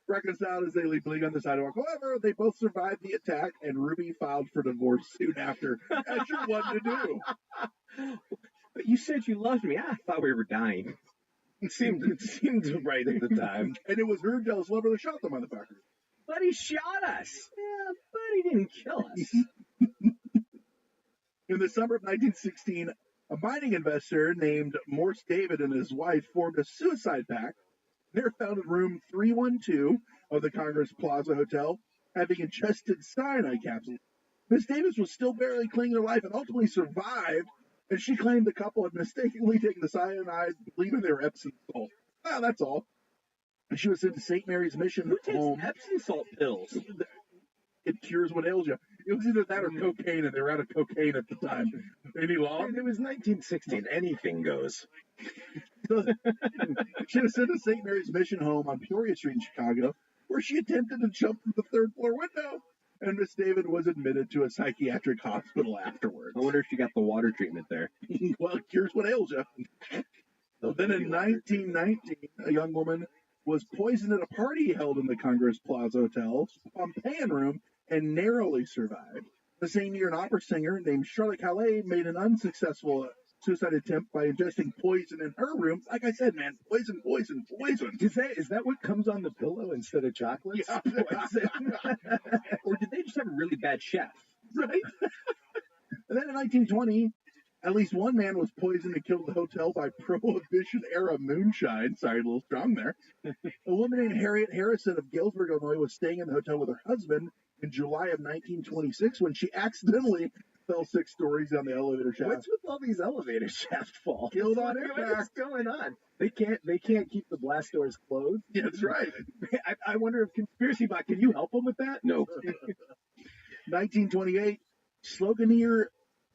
Speaker 12: reconciled as they lay bleeding on the sidewalk. However, they both survived the attack, and Ruby filed for divorce soon after, as you're one to do.
Speaker 17: But you said you loved me. I thought we were dying.
Speaker 21: It seemed right at the time.
Speaker 12: And it was her jealous lover that shot the motherfucker.
Speaker 17: But he shot us. Yeah, but he didn't kill us.
Speaker 12: In the summer of 1916, a mining investor named Morse David and his wife formed a suicide pact. They're found in room 312 of the Congress Plaza Hotel, having ingested cyanide capsules. Miss Davis was still barely clinging to life and ultimately survived, and she claimed the couple had mistakenly taken the cyanide, believing they were Epsom salt. Well, that's all. She was sent to St. Mary's Mission Home.
Speaker 17: Epsom salt pills?
Speaker 12: It cures what ails you. It was either that or cocaine, and they were out of cocaine at the time. Any law?
Speaker 21: It was 1916. Anything goes.
Speaker 12: She was sent to St. Mary's Mission Home on Peoria Street in Chicago, where she attempted to jump from the third-floor window, and Miss David was admitted to a psychiatric hospital afterwards.
Speaker 17: I wonder if she got the water treatment there.
Speaker 12: Well, it cures what ails you. Then in 1919, a young woman was poisoned at a party held in the Congress Plaza Hotel's Pompeian room and narrowly survived. The same year, an opera singer named Charlotte Calais made an unsuccessful suicide attempt by ingesting poison in her room. Like I said, man, poison.
Speaker 21: Is that what comes on the pillow instead of chocolates?
Speaker 12: Yeah.
Speaker 17: Or did they just have a really bad chef?
Speaker 12: Right? And then in 1920, at least one man was poisoned and killed at the hotel by Prohibition-era moonshine. Sorry, a little strong there. A woman named Harriet Harrison of Galesburg, Illinois, was staying in the hotel with her husband in July of 1926 when she accidentally fell 6 stories down the elevator shaft.
Speaker 21: What's with all these elevator shaft falls?
Speaker 12: Killed on impact.
Speaker 21: What's going on? They can't keep the blast doors closed.
Speaker 12: Yeah, that's right.
Speaker 21: I wonder if Conspiracy Bot, can you help them with that?
Speaker 14: No.
Speaker 12: 1928, sloganeer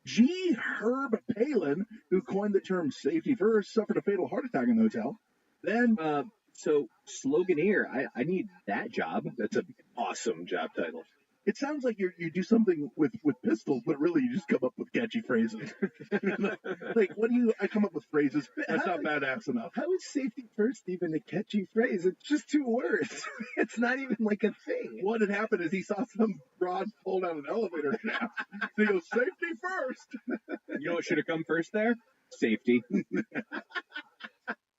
Speaker 12: G. Herb Palin, who coined the term safety first, suffered a fatal heart attack in the hotel. Then,
Speaker 17: so sloganeer, I need that job.
Speaker 21: That's an awesome job title.
Speaker 12: It sounds like you do something with pistols, but really you just come up with catchy phrases. Like, I come up with phrases. That's not badass enough.
Speaker 21: How is safety first even a catchy phrase? It's just 2 words. It's not even like a thing.
Speaker 12: What had happened is he saw some broad pull down an elevator shaft. So he goes, safety first.
Speaker 17: You know what should have come first there? Safety.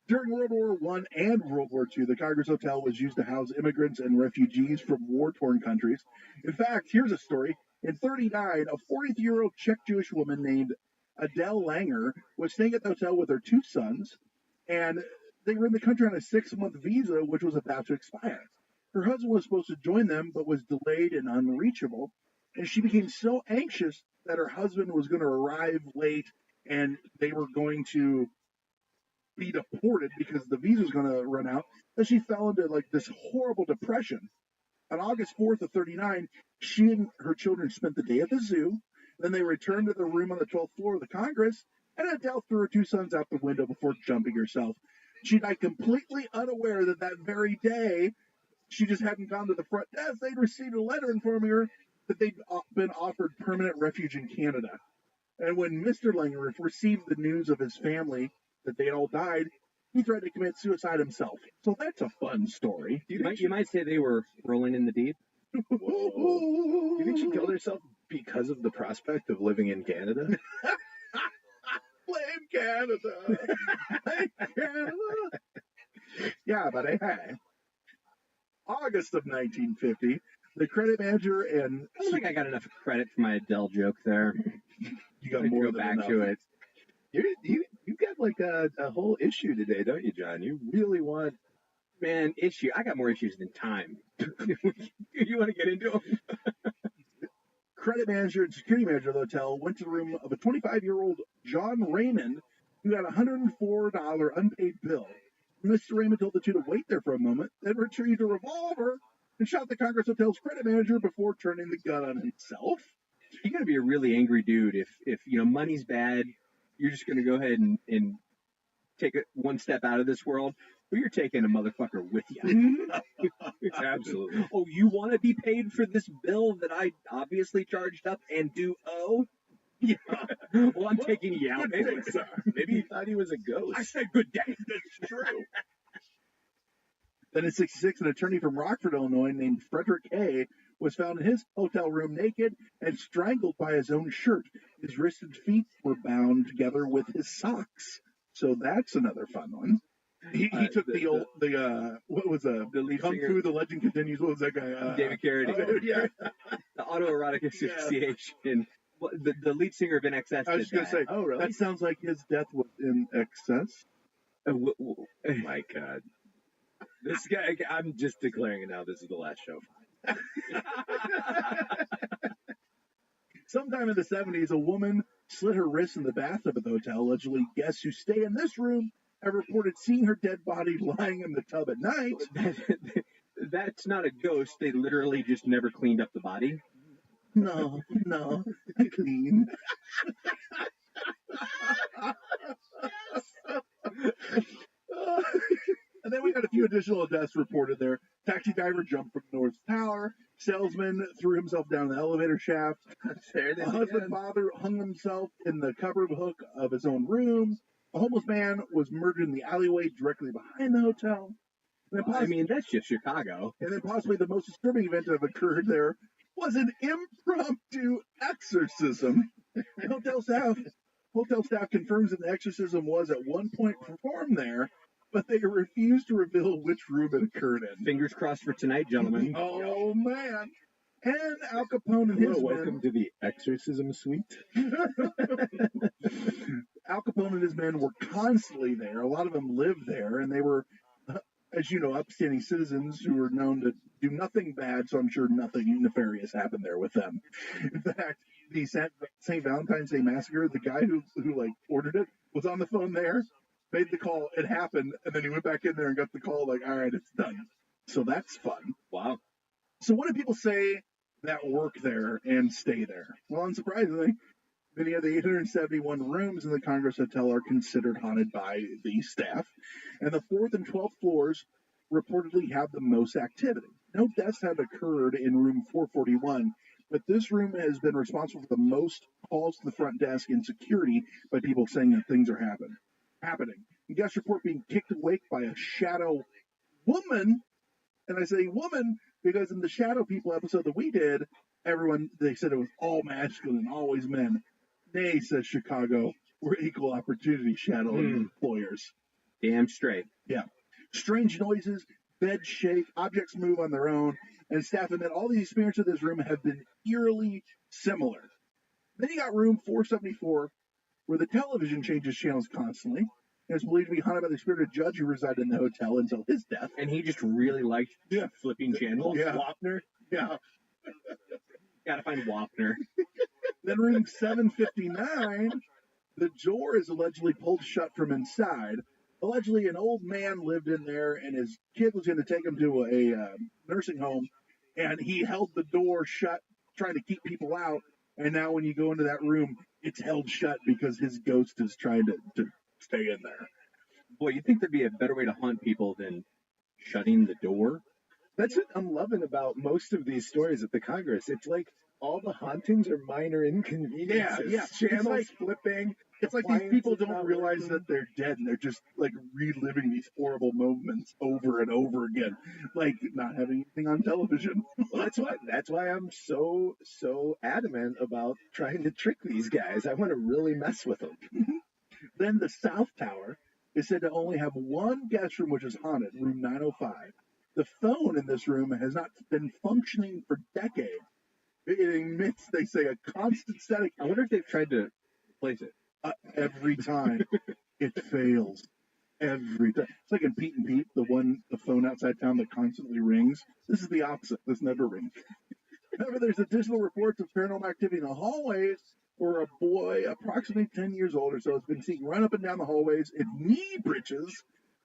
Speaker 12: During World War I and World War II, the Congress Hotel was used to house immigrants and refugees from war-torn countries. In fact, here's a story. In 1939, a 43-year-old Czech-Jewish woman named Adele Langer was staying at the hotel with her 2 sons, and they were in the country on a 6-month visa, which was about to expire. Her husband was supposed to join them, but was delayed and unreachable, and she became so anxious that her husband was going to arrive late, and they were going to be deported because the visa was going to run out, that she fell into like this horrible depression. On August 4th of 39, she and her children spent the day at the zoo. Then they returned to the room on the 12th floor of the Congress, and Adele threw her two sons out the window before jumping herself. She died completely unaware that very day, she just hadn't gone to the front desk. They'd received a letter informing her that they'd been offered permanent refuge in Canada. And when Mr. Langer received the news of his family that they all died, he threatened to commit suicide himself. So that's a fun story.
Speaker 17: You might say they were rolling in the deep.
Speaker 7: Do you think she killed herself because of the prospect of living in Canada?
Speaker 12: Blame Canada. Blame Canada. Yeah, but hey. August of 1950, the credit manager and...
Speaker 17: I don't think I got enough credit for my Adele joke there.
Speaker 12: You got more
Speaker 17: to go back
Speaker 12: enough.
Speaker 17: to it.
Speaker 7: You've got like a whole issue today, don't you, John? You really want...
Speaker 17: Man, issue. I got more issues than time. You want to get into them?
Speaker 12: Credit manager and security manager of the hotel went to the room of a 25-year-old John Raymond who had a $104 unpaid bill. Mr. Raymond told the two to wait there for a moment, then retrieved a revolver and shot the Congress Hotel's credit manager before turning the gun on himself.
Speaker 17: You're going to be a really angry dude if money's bad. You're just going to go ahead and take it one step out of this world. But you're taking a motherfucker with you.
Speaker 7: Absolutely.
Speaker 17: Oh, you want to be paid for this bill that I obviously charged up and do owe? Yeah. Well, I'm taking you out.
Speaker 7: Maybe he thought he was a ghost.
Speaker 17: I said good day.
Speaker 12: That's true. Then in 1966, an attorney from Rockford, Illinois, named Frederick A., was found in his hotel room naked and strangled by his own shirt. His wrists and feet were bound together with his socks. So that's another fun one. He took the lead Kung
Speaker 17: singer,
Speaker 12: Fu, The Legend Continues. What was that guy?
Speaker 17: David Carradine.
Speaker 12: Yeah.
Speaker 17: The Autoerotic Association. Well, the lead singer of NXS.
Speaker 12: I was just going to say,
Speaker 7: oh, really?
Speaker 12: That sounds like his death was in excess.
Speaker 7: Oh my God. This guy, I'm just declaring it now. This is the last show.
Speaker 12: Sometime in the 70s, a woman slit her wrists in the bathtub at the hotel. Allegedly, guests who stay in this room have reported seeing her dead body lying in the tub at night.
Speaker 17: That's not a ghost. They literally just never cleaned up the body.
Speaker 12: No, I clean. And then we got a few additional deaths reported there. Taxi driver jumped from the North Tower. Salesman threw himself down the elevator shaft. A husband father hung himself in the cupboard hook of his own room. A homeless man was murdered in the alleyway directly behind the hotel. And
Speaker 17: that's just Chicago.
Speaker 12: And then possibly the most disturbing event that have occurred there was an impromptu exorcism. Hotel staff confirms that the exorcism was at one point performed there, but they refused to reveal which room it occurred in.
Speaker 17: Fingers crossed for tonight, gentlemen.
Speaker 12: Oh, man. And Al Capone and his
Speaker 7: welcome to the exorcism suite.
Speaker 12: Al Capone and his men were constantly there. A lot of them lived there, and they were, as you know, upstanding citizens who were known to do nothing bad, so I'm sure nothing nefarious happened there with them. In fact, the St. Valentine's Day Massacre, the guy who ordered it was on the phone there, made the call, it happened, and then he went back in there and got the call like, all right, it's done. So that's fun.
Speaker 17: Wow.
Speaker 12: So what do people say that work there and stay there? Well, unsurprisingly, many of the 871 rooms in the Congress Hotel are considered haunted by the staff, and the 4th and 12th floors reportedly have the most activity. No deaths have occurred in room 441, but this room has been responsible for the most calls to the front desk and security by people saying that things are happening. And guests report being kicked awake by a shadow woman, and I say woman because in the Shadow People episode that we did, they said it was all masculine, always men. Nay, says Chicago, we're equal opportunity shadow employers.
Speaker 17: Damn straight.
Speaker 12: Yeah. Strange noises, beds shake, objects move on their own, and staff admit all the experiences of this room have been eerily similar. Then you got room 474, where the television changes channels constantly, and is believed to be haunted by the spirit of a judge who resided in the hotel until his death.
Speaker 17: And he just really liked flipping channels.
Speaker 12: Yeah.
Speaker 17: Wapner.
Speaker 12: Yeah.
Speaker 17: Gotta find Wapner.
Speaker 12: Then room 759, the door is allegedly pulled shut from inside. Allegedly, an old man lived in there, and his kid was going to take him to a nursing home, and he held the door shut, trying to keep people out. And now when you go into that room, it's held shut because his ghost is trying to stay in there.
Speaker 17: Boy, you'd think there'd be a better way to haunt people than shutting the door.
Speaker 7: That's what I'm loving about most of these stories at the Congress. It's like all the hauntings are minor inconveniences.
Speaker 12: Yeah.
Speaker 7: Channels
Speaker 12: It's like
Speaker 7: flipping.
Speaker 12: It's like these people
Speaker 7: appliances
Speaker 12: don't
Speaker 7: not
Speaker 12: realize
Speaker 7: working.
Speaker 12: that they're dead, and they're just like reliving these horrible moments over and over again, like not having anything on television.
Speaker 7: Well, that's why I'm so adamant about trying to trick these guys. I want to really mess with them.
Speaker 12: Then the South Tower is said to only have one guest room which is haunted, room 905. The phone in this room has not been functioning for decades. It emits, they say, a constant static.
Speaker 17: I wonder if they've tried to replace it.
Speaker 12: Every time it fails. Every time. It's like in Pete and Pete, the phone outside town that constantly rings. This is the opposite. This never rings. However, there's additional reports of paranormal activity in the hallways where a boy approximately 10 years old or so has been seen run up and down the hallways in knee breeches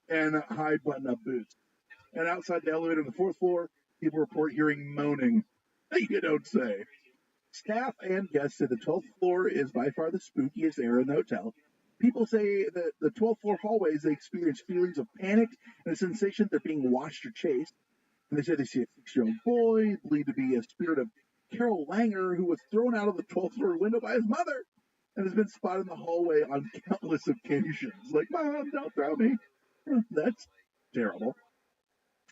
Speaker 12: and high button-up boots. And outside the elevator on the 4th floor, people report hearing moaning. You don't say. Staff and guests say the 12th floor is by far the spookiest area in the hotel. People say that the 12th floor hallways, they experience feelings of panic and a sensation they're being watched or chased. And they say they see a 6-year-old boy believed to be a spirit of Carol Langer, who was thrown out of the 12th floor window by his mother and has been spotted in the hallway on countless occasions. Like, Mom, don't throw me. That's terrible.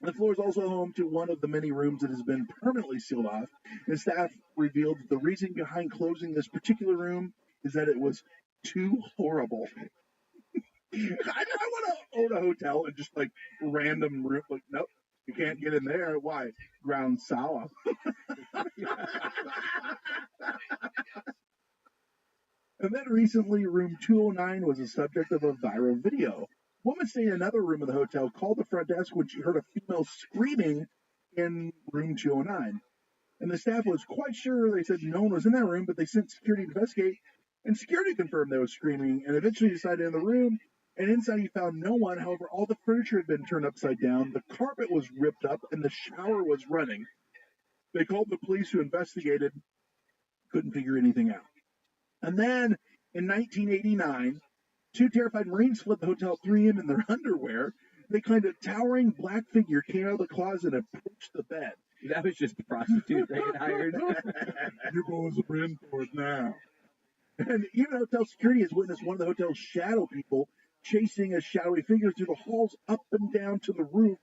Speaker 12: The floor is also home to one of the many rooms that has been permanently sealed off, and staff revealed that the reason behind closing this particular room is that it was too horrible. I want to own a hotel and just like random room. Like, nope, you can't get in there. Why? Ground sour. And then recently, room 209 was the subject of a viral video. A woman staying in another room of the hotel called the front desk when she heard a female screaming in room 209. And the staff was quite sure. They said no one was in that room, but they sent security to investigate. And security confirmed they was screaming and eventually decided in the room. And inside he found no one. However, all the furniture had been turned upside down. The carpet was ripped up and the shower was running. They called the police who investigated. Couldn't figure anything out. And then in 1989, 2 terrified Marines fled the hotel at 3 a.m. in their underwear. They claimed a towering black figure came out of the closet and approached the bed.
Speaker 17: That was just the prostitute they had hired.
Speaker 12: You boys are in for it now. And even hotel security has witnessed one of the hotel's shadow people chasing a shadowy figure through the halls up and down to the roof.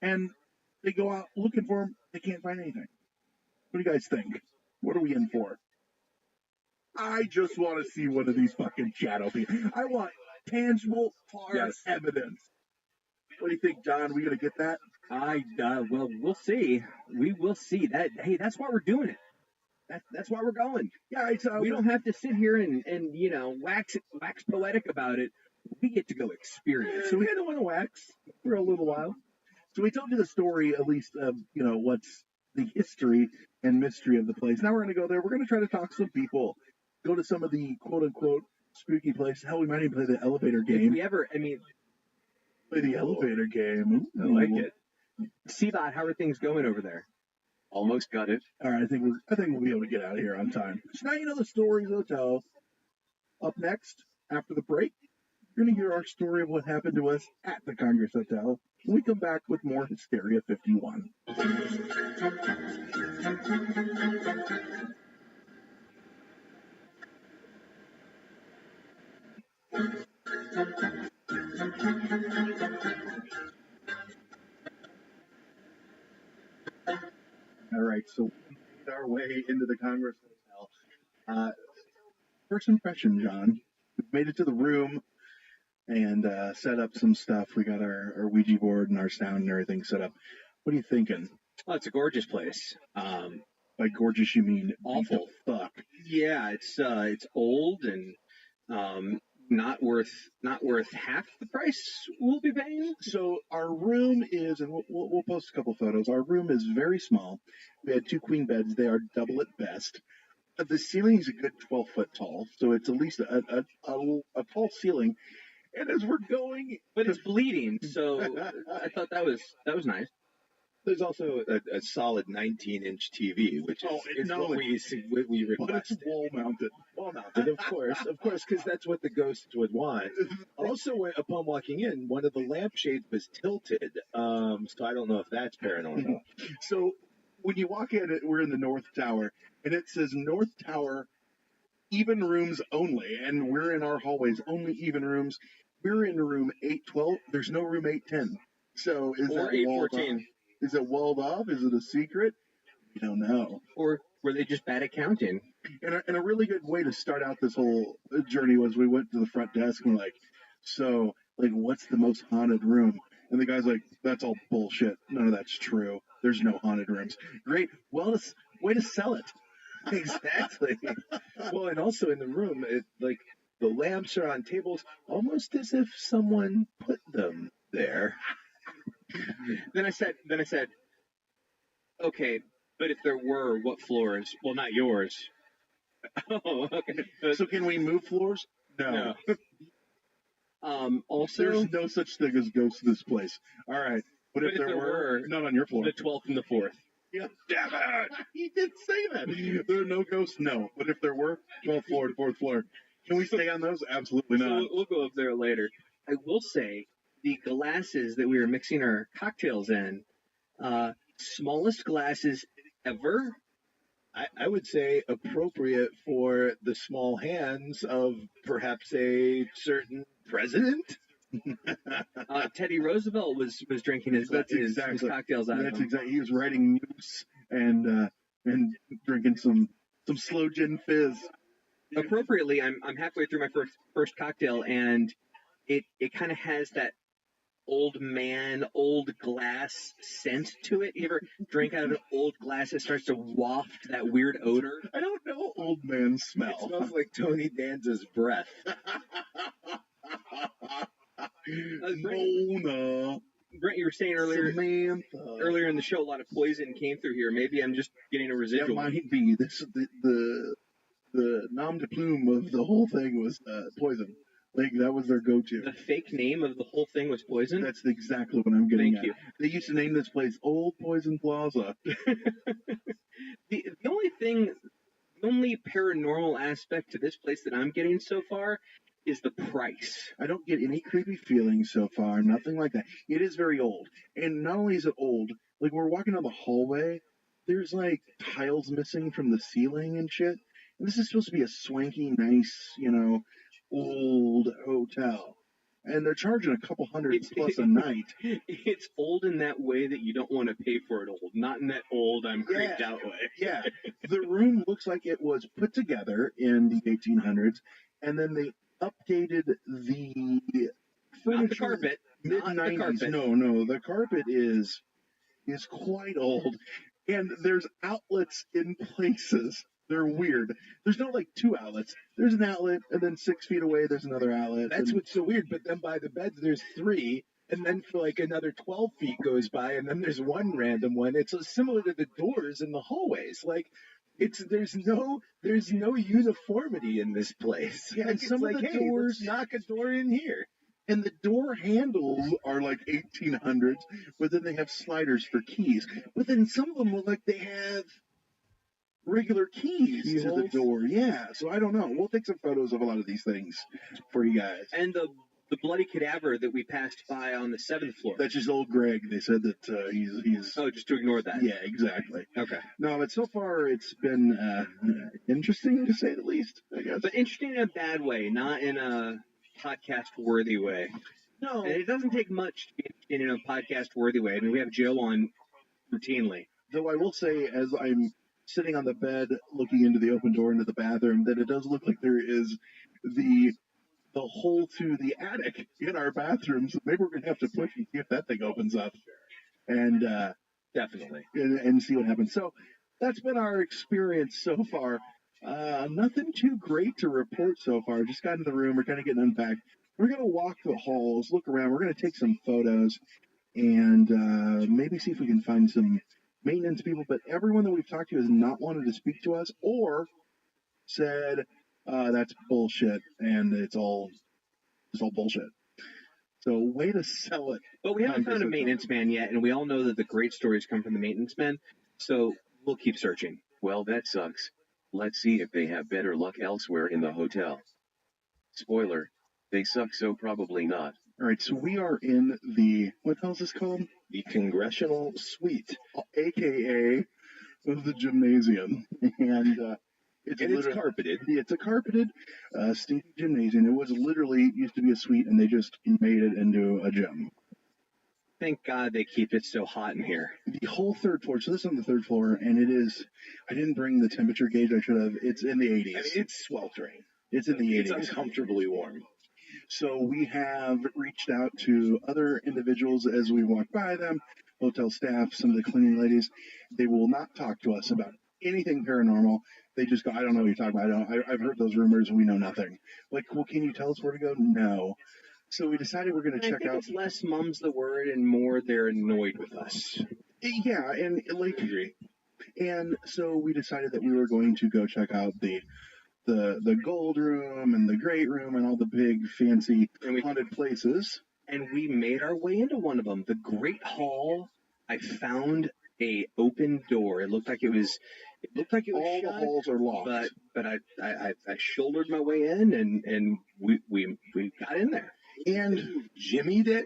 Speaker 12: And they go out looking for him. They can't find anything. What do you guys think? What are we in for? I just want to see one of these fucking shadow people. I want tangible, hard evidence. What do you think, John? We gonna get that?
Speaker 17: Well, we'll see. We will see that. Hey, that's why we're doing it. That's why we're going.
Speaker 12: Yeah,
Speaker 17: we don't have to sit here and wax poetic about it. We get to go experience.
Speaker 12: So we don't want to wax for a little while. So we told you the story, at least of what's the history and mystery of the place. Now we're going to go there. We're going to try to talk to some people. Go to some of the quote-unquote spooky places. Hell, we might even play the elevator game.
Speaker 17: If we ever,
Speaker 12: play the elevator game.
Speaker 17: Ooh, I like it. Seabot, how are things going over there?
Speaker 14: Almost got it.
Speaker 12: All right, I think we'll be able to get out of here on time. So now you know the stories of the hotel. Up next, after the break, you're going to hear our story of what happened to us at the Congress Hotel. When we come back with more Hysteria 51. All right, so we made our way into the Congress Hotel. First impression, John. We made it to the room and set up some stuff. We got our Ouija board and our sound and everything set up. What are you thinking?
Speaker 17: Oh, it's a gorgeous place.
Speaker 12: By gorgeous, you mean awful? Fuck.
Speaker 17: Yeah, it's old and not worth half the price we'll be paying.
Speaker 12: So our room is, and we'll post a couple photos. Our room is very small. We had 2 queen beds. They are double at best. The ceiling is a good 12 foot tall, so it's at least a tall ceiling. And as we're going,
Speaker 17: but it's bleeding, so I thought that was nice.
Speaker 11: There's also a solid 19-inch TV, which is what we request.
Speaker 6: But it's wall mounted.
Speaker 11: Wall mounted, of course, because that's what the ghosts would want. Also, upon walking in, one of the lampshades was tilted, so I don't know if that's paranormal.
Speaker 6: So when you walk in, we're in the North Tower, and it says North Tower, even rooms only, and we're in our hallways, only even rooms. We're in room 812. There's no room 810. So is
Speaker 17: Or
Speaker 6: that walled
Speaker 17: 814.
Speaker 6: off? Is it walled off? Is it a secret? We don't know.
Speaker 17: Or were they just bad at counting?
Speaker 6: And a really good way to start out this whole journey was we went to the front desk and we're like, so, like, what's the most haunted room? And the guy's like, that's all bullshit. None of that's true. There's no haunted rooms. Great. Well, way to sell it.
Speaker 11: Exactly. Well, and also in the room, the lamps are on tables, almost as if someone put them there.
Speaker 17: Then I said, okay, but if there were, what floors? Well, not yours. Oh, okay.
Speaker 6: So can we move floors? No.
Speaker 17: Also,
Speaker 6: there's no such thing as ghosts in this place. All right. But if there were, not on your floor.
Speaker 17: The 12th and the 4th.
Speaker 6: Yeah, damn it! He did say that. There are no ghosts, no. But if there were, 12th floor to 4th floor. Can we stay on those? Absolutely not.
Speaker 17: So we'll go up there later. I will say the glasses that we were mixing our cocktails in, smallest glasses ever.
Speaker 11: I would say appropriate for the small hands of perhaps a certain president.
Speaker 17: Teddy Roosevelt was drinking his cocktails out of them.
Speaker 6: That's exactly. He was writing news and drinking some slow gin fizz.
Speaker 17: Appropriately, I'm halfway through my first cocktail, and it kind of has that old man, old glass scent to it. You ever drink out of an old glass that starts to waft that weird odor?
Speaker 6: I don't know old man smell.
Speaker 11: It smells like Tony Danza's breath.
Speaker 17: Brent, you were saying earlier in the show, a lot of poison came through here. Maybe I'm just getting a residual.
Speaker 6: That might be. The nom de plume of the whole thing was poison. Like, that was their go-to.
Speaker 17: The fake name of the whole thing was Poison?
Speaker 6: That's exactly what I'm getting at.
Speaker 17: Thank you.
Speaker 6: They used to name this place Old Poison Plaza.
Speaker 17: The only paranormal aspect to this place that I'm getting so far is the price.
Speaker 6: I don't get any creepy feelings so far, nothing like that. It is very old. And not only is it old, like, we're walking down the hallway, there's, like, tiles missing from the ceiling and shit. And this is supposed to be a swanky, nice, old hotel, and they're charging a couple hundred plus a night.
Speaker 17: It's old in that way that you don't want to pay for it old, not in that old I'm creeped out way.
Speaker 6: Yeah, the room looks like it was put together in the 1800s, and then they updated the furniture.
Speaker 17: Not the carpet.
Speaker 6: Mid-90s. No, the carpet is quite old, and there's outlets in places. They're weird. There's no, like, two outlets. There's an outlet, and then 6 feet away, there's another outlet.
Speaker 11: That's what's so weird. But then by the beds, there's 3, and then for, like, another 12 feet goes by, and then there's one random one. It's similar to the doors in the hallways. Like, there's no uniformity in this place.
Speaker 6: Yeah, and some of the doors,
Speaker 11: knock a door in here.
Speaker 6: And the door handles are like 1800s, but then they have sliders for keys. But then some of them look like they have regular keys to the door. Yeah, so I don't know. We'll take some photos of a lot of these things for you guys.
Speaker 17: And the bloody cadaver that we passed by on the 7th floor.
Speaker 6: That's just old Greg. They said that he's...
Speaker 17: Oh, just to ignore that.
Speaker 6: Yeah, exactly.
Speaker 17: Okay.
Speaker 6: No, but so far it's been interesting, to say the least, I guess.
Speaker 17: But interesting in a bad way, not in a podcast-worthy way.
Speaker 6: No.
Speaker 17: And it doesn't take much to be interesting in a podcast-worthy way. I mean, we have Joe on routinely.
Speaker 6: Though I will say, as I'm sitting on the bed looking into the open door into the bathroom, that it does look like there is the hole to the attic in our bathroom, so maybe we're going to have to push and see if that thing opens up. And
Speaker 17: definitely.
Speaker 6: And see what happens. So that's been our experience so far. Nothing too great to report so far. Just got into the room. We're kind of getting unpacked. We're going to walk the halls, look around. We're going to take some photos and maybe see if we can find some maintenance people, but everyone that we've talked to has not wanted to speak to us or said that's bullshit and it's all bullshit. So way to sell it.
Speaker 17: But we haven't found a maintenance man yet, and we all know that the great stories come from the maintenance men. So we'll keep searching.
Speaker 14: Well, that sucks. Let's see if they have better luck elsewhere in the hotel. Spoiler, they suck, so probably not.
Speaker 6: All right, so we are in the, what the hell is this called?
Speaker 7: The Congressional Suite,
Speaker 6: AKA the gymnasium. And
Speaker 7: it's carpeted.
Speaker 6: It's a carpeted, stinky gymnasium. It was literally used to be a suite, and they just made it into a gym.
Speaker 17: Thank God they keep it so hot in here.
Speaker 6: The whole third floor. So this is on the third floor, and it is. I didn't bring the temperature gauge. I should have. It's in the 80s.
Speaker 7: I mean, it's sweltering.
Speaker 6: It's in the 80s.
Speaker 7: It's uncomfortably warm.
Speaker 6: So we have reached out to other individuals as we walk by them, hotel staff, some of the cleaning ladies. They will not talk to us about anything paranormal. They just go, I don't know what you're talking about. I've heard those rumors. We know nothing. Like, well, can you tell us where to go? No. So we decided we're going to check out.
Speaker 17: It's less mum's the word and more they're annoyed with us.
Speaker 6: Yeah, and like, and so we decided that we were going to go check out the gold room and the great room and all the big fancy haunted places.
Speaker 17: And we made our way into one of them, the Great Hall. I found a open door. It looked like it was
Speaker 6: all
Speaker 17: shut,
Speaker 6: the halls are locked.
Speaker 17: But I shouldered my way in and we got in there.
Speaker 6: And Jimmy did.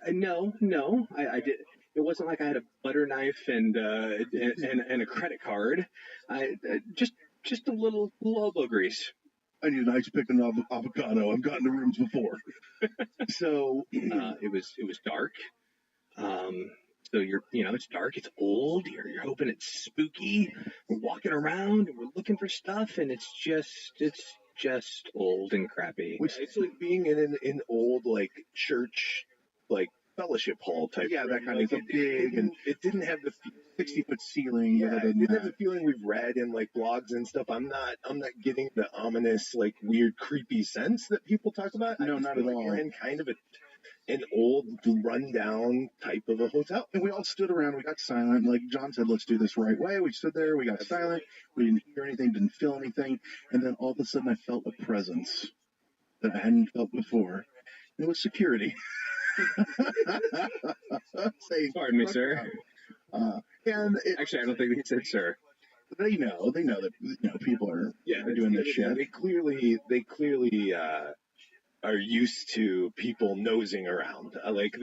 Speaker 17: No, I did. It wasn't like I had a butter knife and a credit card. I just a little elbow grease.
Speaker 6: I need an ice pick and avocado. I've gotten to rooms before. So
Speaker 17: it was dark. So it's dark. It's old. You're hoping it's spooky. We're walking around and we're looking for stuff, and it's just old and crappy.
Speaker 7: It's like being in an old like church, like fellowship hall type.
Speaker 6: Yeah, that kind
Speaker 7: like
Speaker 6: of big, and
Speaker 7: it didn't have the
Speaker 6: 60-foot ceiling.
Speaker 7: Yeah, it didn't have the feeling we've read in like blogs and stuff. I'm not getting the ominous, like weird, creepy sense that people talk about.
Speaker 6: No, not at all.
Speaker 7: You're in kind of an old, rundown type of a hotel.
Speaker 6: And we all stood around. We got silent. Like John said, let's do this the right way. We stood there. We got silent. We didn't hear anything. Didn't feel anything. And then all of a sudden, I felt a presence that I hadn't felt before. It was security.
Speaker 17: Saying, pardon me, sir. Actually, I don't think he said sir.
Speaker 6: They know that people are doing this shit.
Speaker 7: They clearly are used to people nosing around. Like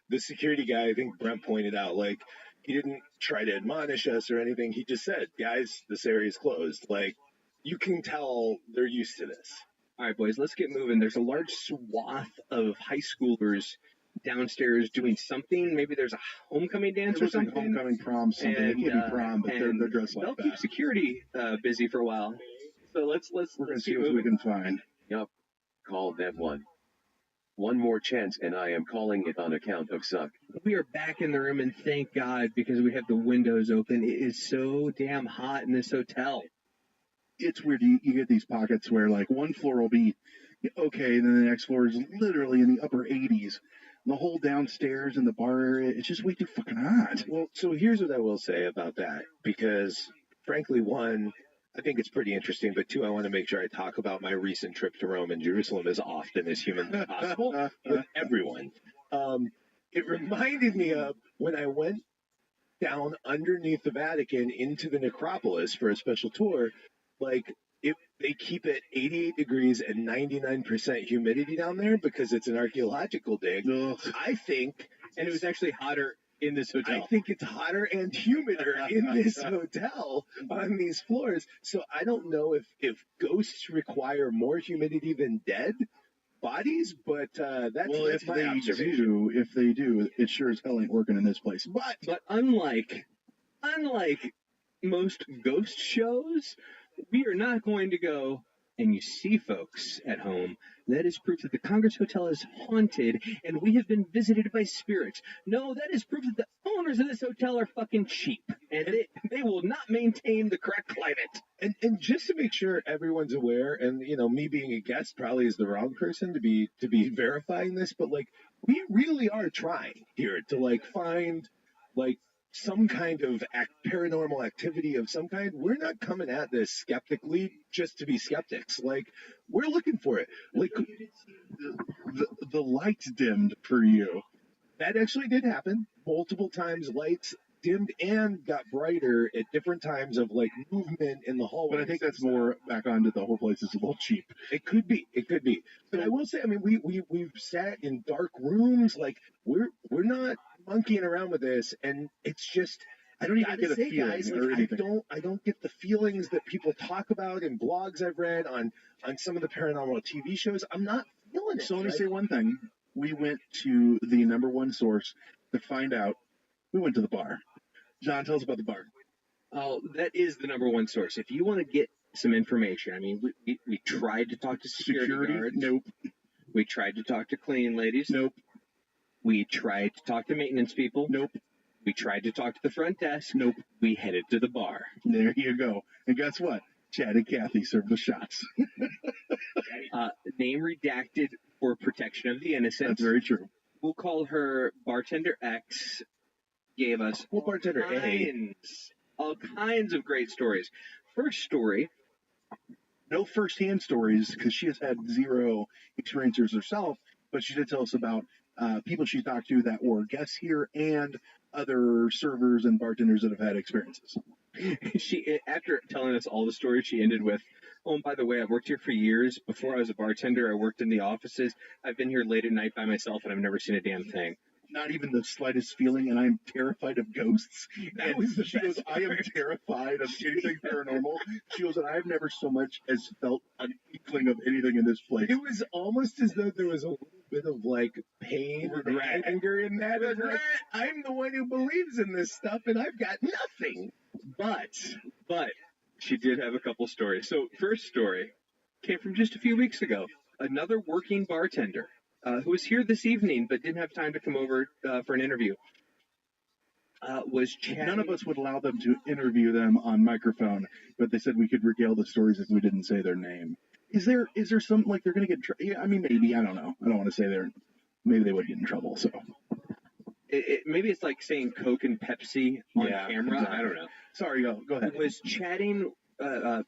Speaker 7: the security guy, I think Brent pointed out, like he didn't try to admonish us or anything. He just said, guys, this area is closed. Like you can tell they're used to this.
Speaker 17: All right, boys, let's get moving. There's a large swath of high schoolers downstairs doing something. Maybe there's a homecoming dance or something.
Speaker 6: Homecoming prom, something. It can't be prom, but they're dressed like that.
Speaker 17: They'll keep security busy for a while. So let's
Speaker 6: see what we can find.
Speaker 14: Yup. Call that one. One more chance and I am calling it on account of suck.
Speaker 17: We are back in the room and thank God because we have the windows open. It is so damn hot in this hotel.
Speaker 6: It's weird. You get these pockets where like one floor will be okay, and then the next floor is literally in the upper 80s. The whole downstairs and the bar area, it's just way too fucking hot.
Speaker 7: Well, so here's what I will say about that, because frankly, one, I think it's pretty interesting, but two, I want to make sure I talk about my recent trip to Rome and Jerusalem as often as humanly possible with everyone. It reminded me of when I went down underneath the Vatican into the necropolis for a special tour. Like, they keep it 88 degrees and 99% humidity down there because it's an archaeological dig.
Speaker 6: Ugh.
Speaker 7: I think,
Speaker 17: and it was actually hotter in this hotel.
Speaker 7: I think it's hotter and humider in this hotel on these floors. So I don't know if ghosts require more humidity than dead bodies, but that's my observation.
Speaker 6: If they do, it sure as hell ain't working in this place.
Speaker 17: But unlike most ghost shows, we are not going to go and you see folks at home. That is proof that the Congress Hotel is haunted and we have been visited by spirits. No, that is proof that the owners of this hotel are fucking cheap and they will not maintain the correct climate.
Speaker 7: And just to make sure everyone's aware, and me being a guest probably is the wrong person to be verifying this, but like we really are trying here to like find like some kind of paranormal activity of some kind. We're not coming at this skeptically just to be skeptics. Like, we're looking for it. Like,
Speaker 6: lights dimmed for you. That actually did happen multiple times. Lights dimmed and got brighter at different times of like movement in the hallway.
Speaker 12: But I think that's more back onto the whole place is a little cheap.
Speaker 6: It could be. It could be. But I will say, I mean, we've sat in dark rooms. Like we're not monkeying around with this, and it's just.
Speaker 12: I don't even
Speaker 6: gotta
Speaker 12: get a
Speaker 6: say,
Speaker 12: feeling
Speaker 6: guys,
Speaker 12: or
Speaker 6: like,
Speaker 12: anything.
Speaker 6: I don't get the feelings that people talk about in blogs I've read on some of the paranormal TV shows. I'm not feeling it.
Speaker 12: So let me
Speaker 6: right?
Speaker 12: say one thing. We went to the number one source to find out. We went to the bar. John, tell us about the bar.
Speaker 17: Oh, that is the number one source. If you want to get some information, I mean, we tried to talk to security guards.
Speaker 12: Nope.
Speaker 17: We tried to talk to cleaning ladies.
Speaker 12: Nope.
Speaker 17: We tried to talk to maintenance people.
Speaker 12: Nope.
Speaker 17: We tried to talk to the front desk.
Speaker 12: Nope.
Speaker 17: We headed to the bar.
Speaker 12: There you go. And guess what? Chad and Kathy served the shots.
Speaker 17: Name redacted for protection of the innocent.
Speaker 12: That's very true.
Speaker 17: We'll call her Bartender X. Gave us
Speaker 6: Bartender
Speaker 17: all kinds of great stories. First story.
Speaker 12: No first-hand stories because she has had zero experiences herself, but she did tell us about people she talked to that were guests here and other servers and bartenders that have had experiences.
Speaker 17: She, after telling us all the stories, she ended with, "Oh, and by the way, I've worked here for years. Before I was a bartender, I worked in the offices. I've been here late at night by myself, and I've never seen a damn thing."
Speaker 12: Not even the slightest feeling, and I'm terrified of ghosts.
Speaker 6: That was the
Speaker 12: she goes, I am terrified of anything paranormal. She goes, and I've never so much as felt an inkling of anything in this place.
Speaker 6: It was almost as though there was a little bit of like pain and anger in that. Like, I'm the one who believes in this stuff, and I've got nothing.
Speaker 17: But she did have a couple stories. So first story came from just a few weeks ago. Another working bartender who was here this evening but didn't have time to come over for an interview was chatting.
Speaker 12: None of us would allow them to interview them on microphone, but they said we could regale the stories if we didn't say their name. Is there something like they're going to get? Yeah, I mean, maybe. I don't know. I don't want to say maybe they would get in trouble. So
Speaker 17: maybe it's like saying Coke and Pepsi on camera.
Speaker 12: Exactly.
Speaker 17: I don't know.
Speaker 12: Sorry, go ahead.
Speaker 17: Was chatting. The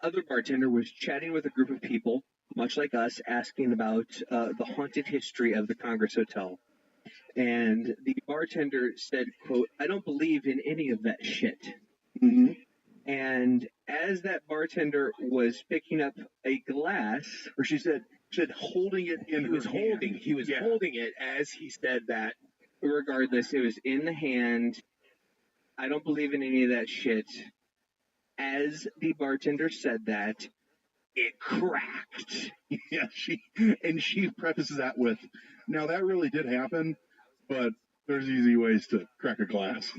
Speaker 17: other bartender was chatting with a group of people, much like us, asking about the haunted history of the Congress Hotel. And the bartender said, quote, "I don't believe in any of that shit."
Speaker 12: Mm-hmm.
Speaker 17: And as that bartender was picking up a glass,
Speaker 12: or she said holding it in her hand.
Speaker 6: He was holding it as he said that.
Speaker 17: Regardless, it was in the hand. "I don't believe in any of that shit." As the bartender said that, it cracked.
Speaker 12: Yeah, she prefaces that with, "Now that really did happen, but there's easy ways to crack a glass."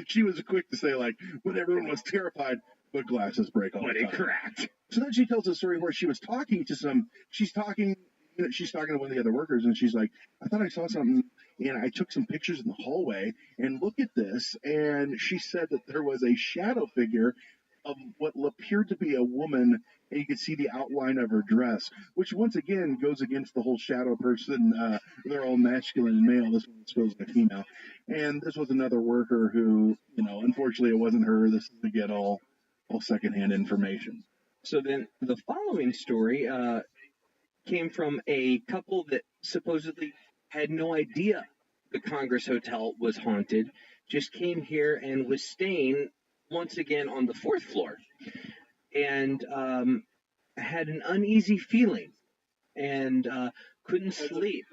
Speaker 12: She was quick to say, like, when everyone was terrified, but glasses break all the time.
Speaker 6: But it cracked.
Speaker 12: So then she tells a story where she was talking to she's talking to one of the other workers, and she's like, "I thought I saw something, and I took some pictures in the hallway, and look at this." And she said that there was a shadow figure of what appeared to be a woman, and you could see the outline of her dress, which once again goes against the whole shadow person. They're all masculine and male. This one's supposed to be female. And this was another worker who, unfortunately it wasn't her. This is to get all secondhand information.
Speaker 17: So then the following story came from a couple that supposedly had no idea the Congress Hotel was haunted, just came here and was staying once again on the 4th floor, and had an uneasy feeling and couldn't sleep.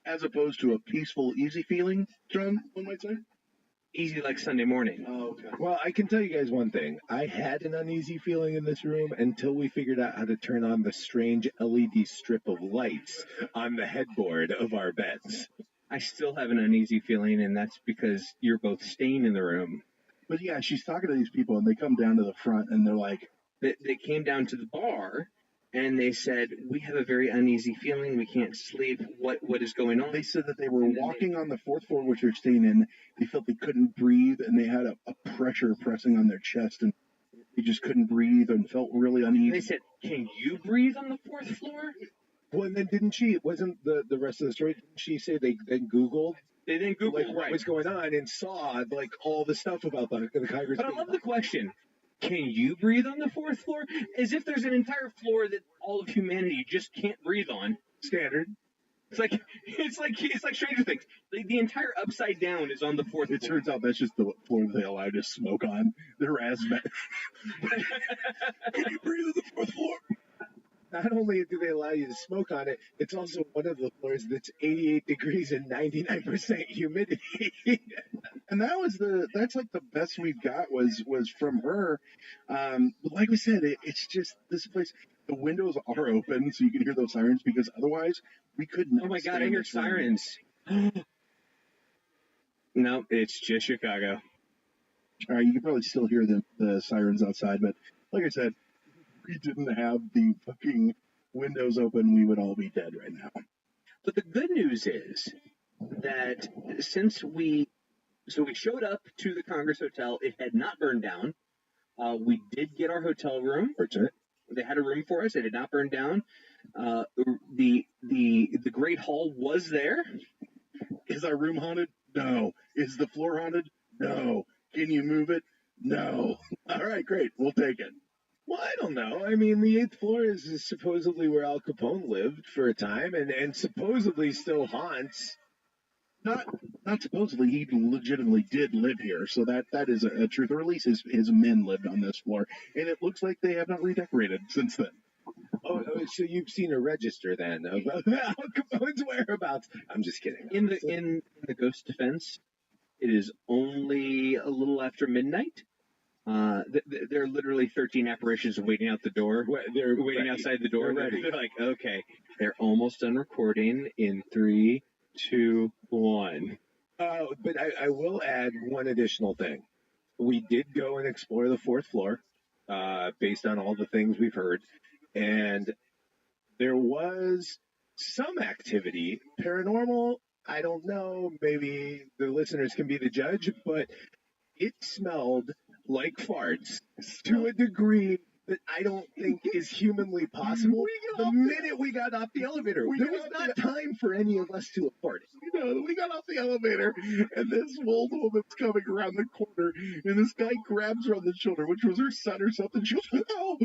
Speaker 12: As opposed to a peaceful, easy feeling, John, one might say?
Speaker 17: Easy like Sunday morning.
Speaker 12: Oh, okay.
Speaker 6: Well, I can tell you guys one thing. I had an uneasy feeling in this room until we figured out how to turn on the strange LED strip of lights on the headboard of our beds.
Speaker 17: I still have an uneasy feeling, and that's because you're both staying in the room.
Speaker 12: But yeah, she's talking to these people, and they come down to the front, and they're like...
Speaker 17: They came down to the bar, and they said, "We have a very uneasy feeling. We can't sleep. What is going on?"
Speaker 12: They said that they were walking on the 4th floor, which they're staying in. They felt they couldn't breathe, and they had a pressure pressing on their chest, and they just couldn't breathe and felt really uneasy.
Speaker 17: They said, "Can you breathe on the 4th floor?"
Speaker 6: Well, and then didn't she? It wasn't the rest of the story. Didn't she say they then Googled?
Speaker 17: They then Googled
Speaker 6: like what was going on and saw like all the stuff about the Congress.
Speaker 17: But I love the question. Can you breathe on the 4th floor? As if there's an entire floor that all of humanity just can't breathe on.
Speaker 6: Standard.
Speaker 17: It's like Stranger Things. The entire upside down is on the fourth
Speaker 6: It
Speaker 17: floor.
Speaker 6: turns out that's just the floor they allow you to smoke on. They're asthmatic. Can you breathe on the fourth floor?
Speaker 11: Not only do they allow you to smoke on it, it's also one of the floors that's 88 degrees and 99% humidity.
Speaker 6: And that's like the best we got was from her. But like we said, it's just this place. The windows are open, so you can hear those sirens because otherwise we couldn't.
Speaker 17: Oh my God, I hear sirens. No, it's just Chicago.
Speaker 6: All right, you can probably still hear the sirens outside, but like I said, if we didn't have the fucking windows open, we would all be dead right now.
Speaker 17: But the good news is that since we showed up to the Congress Hotel, it had not burned down. We did get our hotel room. They had a room for us. It had not burned down. The Great Hall was there.
Speaker 6: Is our room haunted? No. Is the floor haunted? No. Can you move it? No. All right, great. We'll take it.
Speaker 11: Well, I don't know. I mean, the 8th floor is supposedly where Al Capone lived for a time, and supposedly still haunts.
Speaker 6: Not supposedly. He legitimately did live here, so that is a truth. Or at least his men lived on this floor, and it looks like they have not redecorated since then.
Speaker 11: Oh, so you've seen a register then of Al Capone's whereabouts? I'm just kidding.
Speaker 17: In the ghost defense, it is only a little after midnight. There are literally 13 apparitions waiting out the door.
Speaker 11: They're
Speaker 17: waiting outside the door.
Speaker 11: They're ready.
Speaker 17: They're like, okay, they're almost done recording in 3, 2, 1.
Speaker 11: But I will add one additional thing. We did go and explore the 4th floor, based on all the things we've heard, and there was some activity, paranormal. I don't know. Maybe the listeners can be the judge, but it smelled like farts to a degree that I don't think is humanly possible. The minute we got off the elevator, there was not time for any of us to have farted.
Speaker 6: We got off the elevator, and this old woman's coming around the corner, and this guy grabs her on the shoulder, which was her son or something. She goes, oh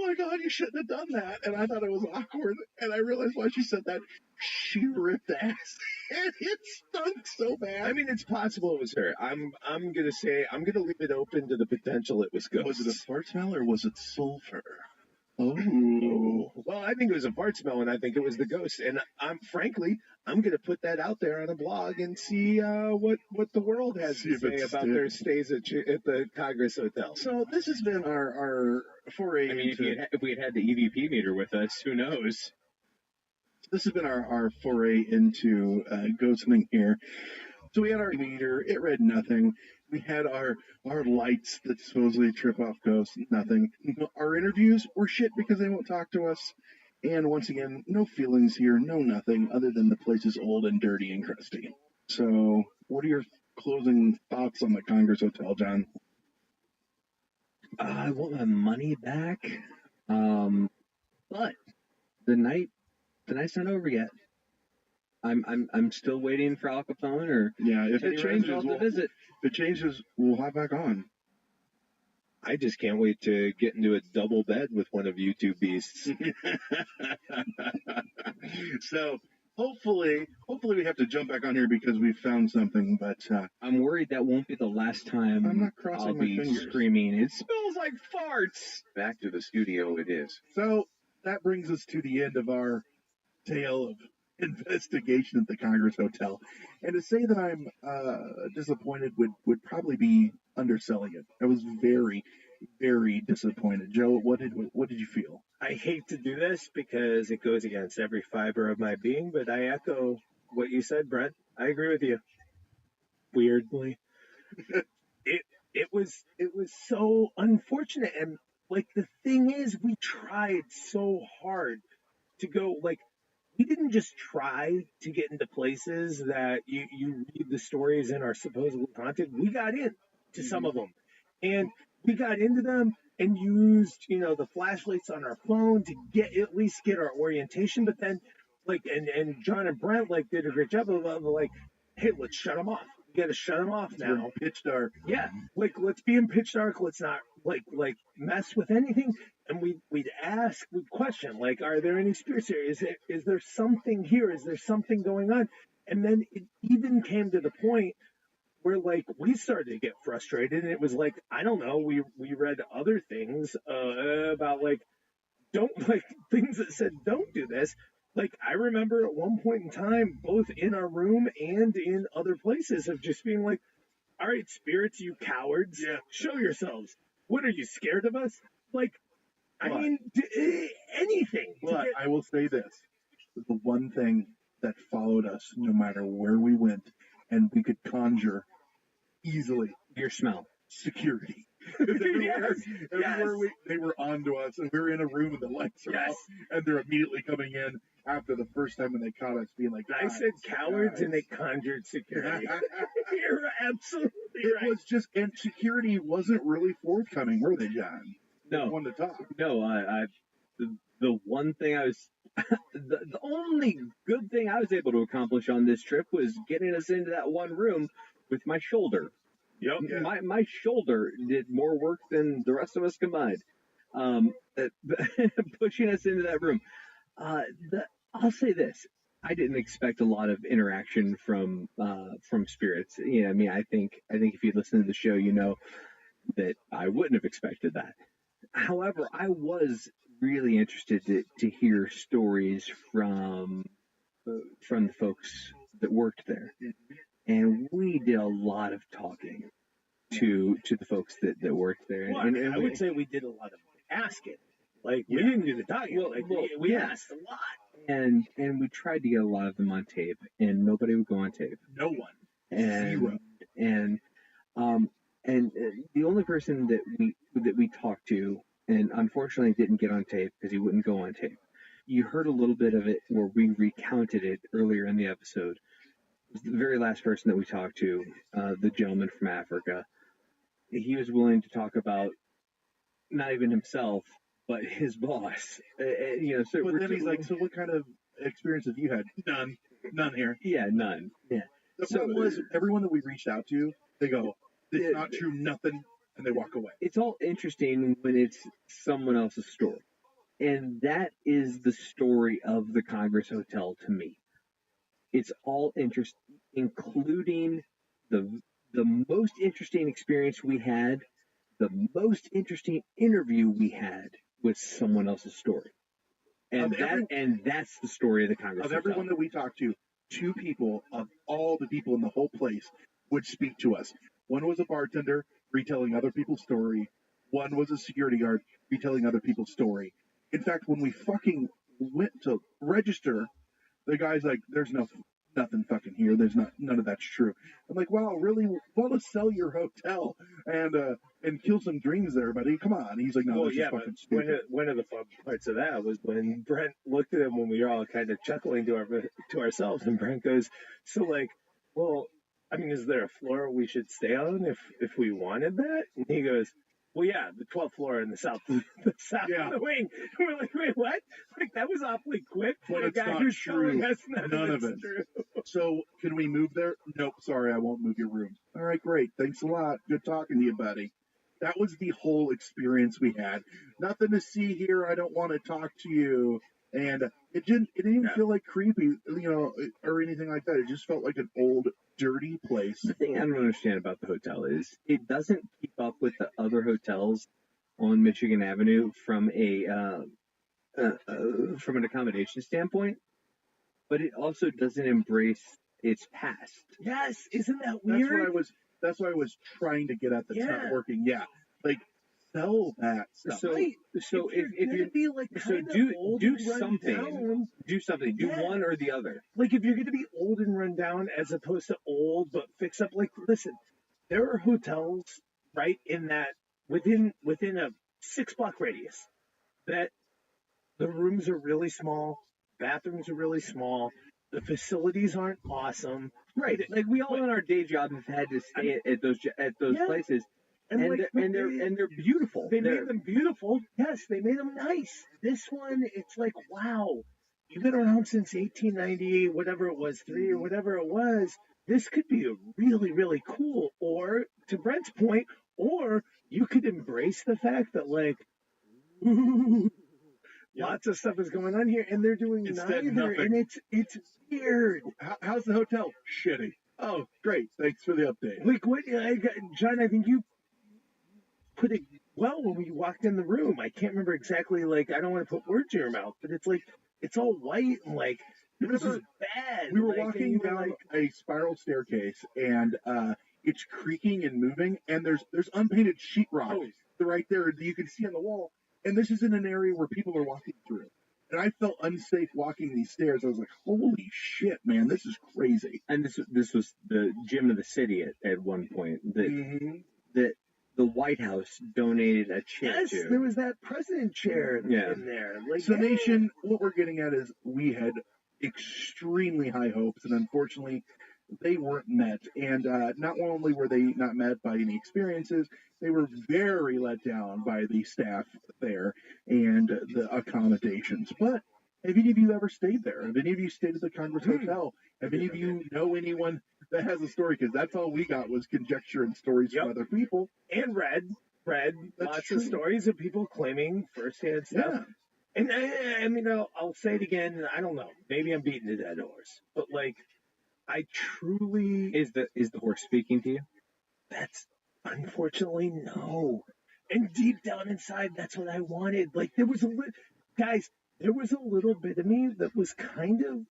Speaker 6: my God, you shouldn't have done that. And I thought it was awkward, and I realized why she said that. She ripped ass, and it stunk so bad.
Speaker 11: I mean, it's possible it was her. I'm gonna leave it open to the potential it was ghosts.
Speaker 6: Was it a fart smell or was it sulfur?
Speaker 11: Oh. Well, I think it was a fart smell, and I think it was the ghost. And I'm going to put that out there on a blog and see what the world has to say about their stays at the Congress Hotel.
Speaker 6: So this has been our foray.
Speaker 17: I mean, if we had the EVP meter with us, who knows?
Speaker 6: This has been our foray into ghosting here. So we had our meter, it read nothing. We had our lights that supposedly trip off ghosts, nothing. Our interviews were shit because they won't talk to us. And once again, no feelings here, no nothing, other than the place is old and dirty and crusty. So what are your closing thoughts on the Congress Hotel, John?
Speaker 17: I want my money back. But the night's not over yet. I'm still waiting for Al Capone or
Speaker 6: if it changes,
Speaker 17: to visit.
Speaker 6: If it changes, we'll hop back on.
Speaker 11: I just can't wait to get into a double bed with one of you two beasts.
Speaker 6: So hopefully we have to jump back on here because we found something. But
Speaker 17: I'm worried that won't be the last time
Speaker 6: I'm not crossing
Speaker 17: I'll
Speaker 6: my
Speaker 17: be
Speaker 6: fingers.
Speaker 17: screaming. It smells like farts.
Speaker 14: Back to the studio it is.
Speaker 6: So that brings us to the end of our tale of investigation at the Congress Hotel. And to say that I'm disappointed would probably be underselling it. I was very, very disappointed. Joe, what did you feel?
Speaker 11: I hate to do this because it goes against every fiber of my being, but I echo what you said, Brent. I agree with you. Weirdly. It was so unfortunate, and like the thing is, we tried so hard to go, like, we didn't just try to get into places that you read the stories and are supposedly haunted. We got in to some of them, and we got into them and used, the flashlights on our phone to at least get our orientation. But then, like, and John and Brent did a great job of like, hey, let's shut them off. We got to shut them off now.
Speaker 6: Pitch dark.
Speaker 11: Yeah, like let's be in pitch dark. Let's not
Speaker 21: like mess with anything, and we'd question, like, are there any spirits here? Is there something here? Is there something going on? And then it even came to the point where, like, we started to get frustrated, and it was like, I don't know, we read other things about, like, don't, like, things that said don't do this. Like, I remember at one point in time, both in our room and in other places, of just being like, all right, spirits, you cowards, show yourselves. What, are you scared of us? Like, I mean, anything.
Speaker 12: But I will say this: the one thing that followed us, no matter where we went, and we could conjure easily,
Speaker 17: your smell,
Speaker 12: security. Everywhere they were onto us, and we were in a room and the lights are off, and they're immediately coming in after the first time when they caught us, being like,
Speaker 21: I said cowards, and they conjured security. You're absolutely right.
Speaker 12: It was just, and security wasn't really forthcoming, were they, John?
Speaker 17: No.
Speaker 12: One to talk.
Speaker 17: No, the one thing I was, the only good thing I was able to accomplish on this trip was getting us into that one room with my shoulder.
Speaker 21: Yep.
Speaker 17: My shoulder did more work than the rest of us combined, pushing us into that room. I'll say this: I didn't expect a lot of interaction from spirits. You know, I mean, I think if you listen to the show, you know that I wouldn't have expected that. However, I was really interested to hear stories from the folks that worked there, and we did a lot of talking to the folks that worked there.
Speaker 21: Well, and I would say we did a lot of asking. Like, we didn't do the talking. We asked a lot.
Speaker 17: And we tried to get a lot of them on tape, and nobody would go on tape.
Speaker 21: No one.
Speaker 17: Zero. And the only person that we talked to, and unfortunately didn't get on tape because he wouldn't go on tape. You heard a little bit of it where we recounted it earlier in the episode. It was the very last person that we talked to, the gentleman from Africa. He was willing to talk about not even himself, but his boss. So
Speaker 12: but then he's like, so what kind of experience have you had? None here.
Speaker 17: Yeah, none. Yeah.
Speaker 12: The problem was, everyone that we reached out to, they go, it's not true, nothing, and they walk away.
Speaker 17: It's all interesting when it's someone else's story. And that is the story of the Congress Hotel to me. It's all interesting, including the most interesting experience we had, the most interesting interview we had with someone else's story. And that's the story of the Congress Hotel.
Speaker 12: Of everyone that we talked to, 2 people of all the people in the whole place would speak to us. One was a bartender retelling other people's story. One was a security guard retelling other people's story. In fact, when we fucking went to register, the guy's like, there's nothing fucking here. There's none of that's true. I'm like, wow, really want to sell your hotel and kill some dreams there, buddy? Come on. He's like, no, that's just fucking stupid.
Speaker 21: One of the fun parts of that was when Brent looked at him when we were all kind of chuckling to ourselves, and Brent goes, so, like, well, I mean, is there a floor we should stay on if we wanted that? And he goes, well, yeah, the 12th floor in the south of the wing. And we're like, wait, what? Like, that was awfully quick for a guy who's telling us none of it's true.
Speaker 12: So, can we move there? Nope, sorry, I won't move your room. All right, great. Thanks a lot. Good talking to you, buddy. That was the whole experience we had. Nothing to see here. I don't want to talk to you. And it didn't even feel like creepy, or anything like that. It just felt like an old, dirty place.
Speaker 17: The thing I don't understand about the hotel is it doesn't keep up with the other hotels on Michigan Avenue from an accommodation standpoint, but it also doesn't embrace its past.
Speaker 21: Yes, isn't that weird?
Speaker 12: That's what I was trying to get at. That's not working. Yeah, like, sell that stuff.
Speaker 17: So if you're be like, so do something. Do something. Do one or the other.
Speaker 21: Like, if you're going to be old and run down as opposed to old but fix up, like, listen, there are hotels right in that within a 6-block radius that the rooms are really small, bathrooms are really small, the facilities aren't awesome.
Speaker 17: Right. Like, we all in our day job have had to stay at those places. And they're beautiful.
Speaker 21: They made them beautiful. Yes, they made them nice. This one, it's like, wow, you've been around since 1890, whatever it was, 3 or whatever it was. This could be a really, really cool, or, to Brent's point, or you could embrace the fact that like lots of stuff is going on here, and they're doing
Speaker 6: Instead,
Speaker 21: neither,
Speaker 6: nothing.
Speaker 21: and it's weird.
Speaker 6: How's the hotel? Shitty. Oh, great. Thanks for the update.
Speaker 21: Like what, John? I think you put it well when we walked in the room. I can't remember exactly. Like I don't want to put words in your mouth, but it's like it's all white and like this is bad.
Speaker 6: We were
Speaker 21: like,
Speaker 6: walking down
Speaker 21: like,
Speaker 6: a spiral staircase, and it's creaking and moving, and there's unpainted sheetrock right there that you can see on the wall. And this is in an area where people are walking through. And I felt unsafe walking these stairs. I was like, holy shit, man, this is crazy.
Speaker 17: And this was the gym of the city at one point that the White House donated a chair
Speaker 21: yes,
Speaker 17: to.
Speaker 21: there was that president chair in there. Like,
Speaker 6: So, Nation, what we're getting at is we had extremely high hopes, and unfortunately, they weren't met. And not only were they not met by any experiences, they were very let down by the staff there and the accommodations. But have any of you ever stayed there? Have any of you stayed at the Congress Hotel? Have any of you know anyone that has a story? Because that's all we got was conjecture and stories from other people.
Speaker 21: And read lots of stories of people claiming firsthand stuff.
Speaker 6: Yeah.
Speaker 21: And I mean, I'll say it again. I don't know. Maybe I'm beating a dead horse, but like, I truly
Speaker 17: Is the horse speaking to you?
Speaker 21: That's unfortunately no. And deep down inside, that's what I wanted. Like there was there was a little bit of me that was kind of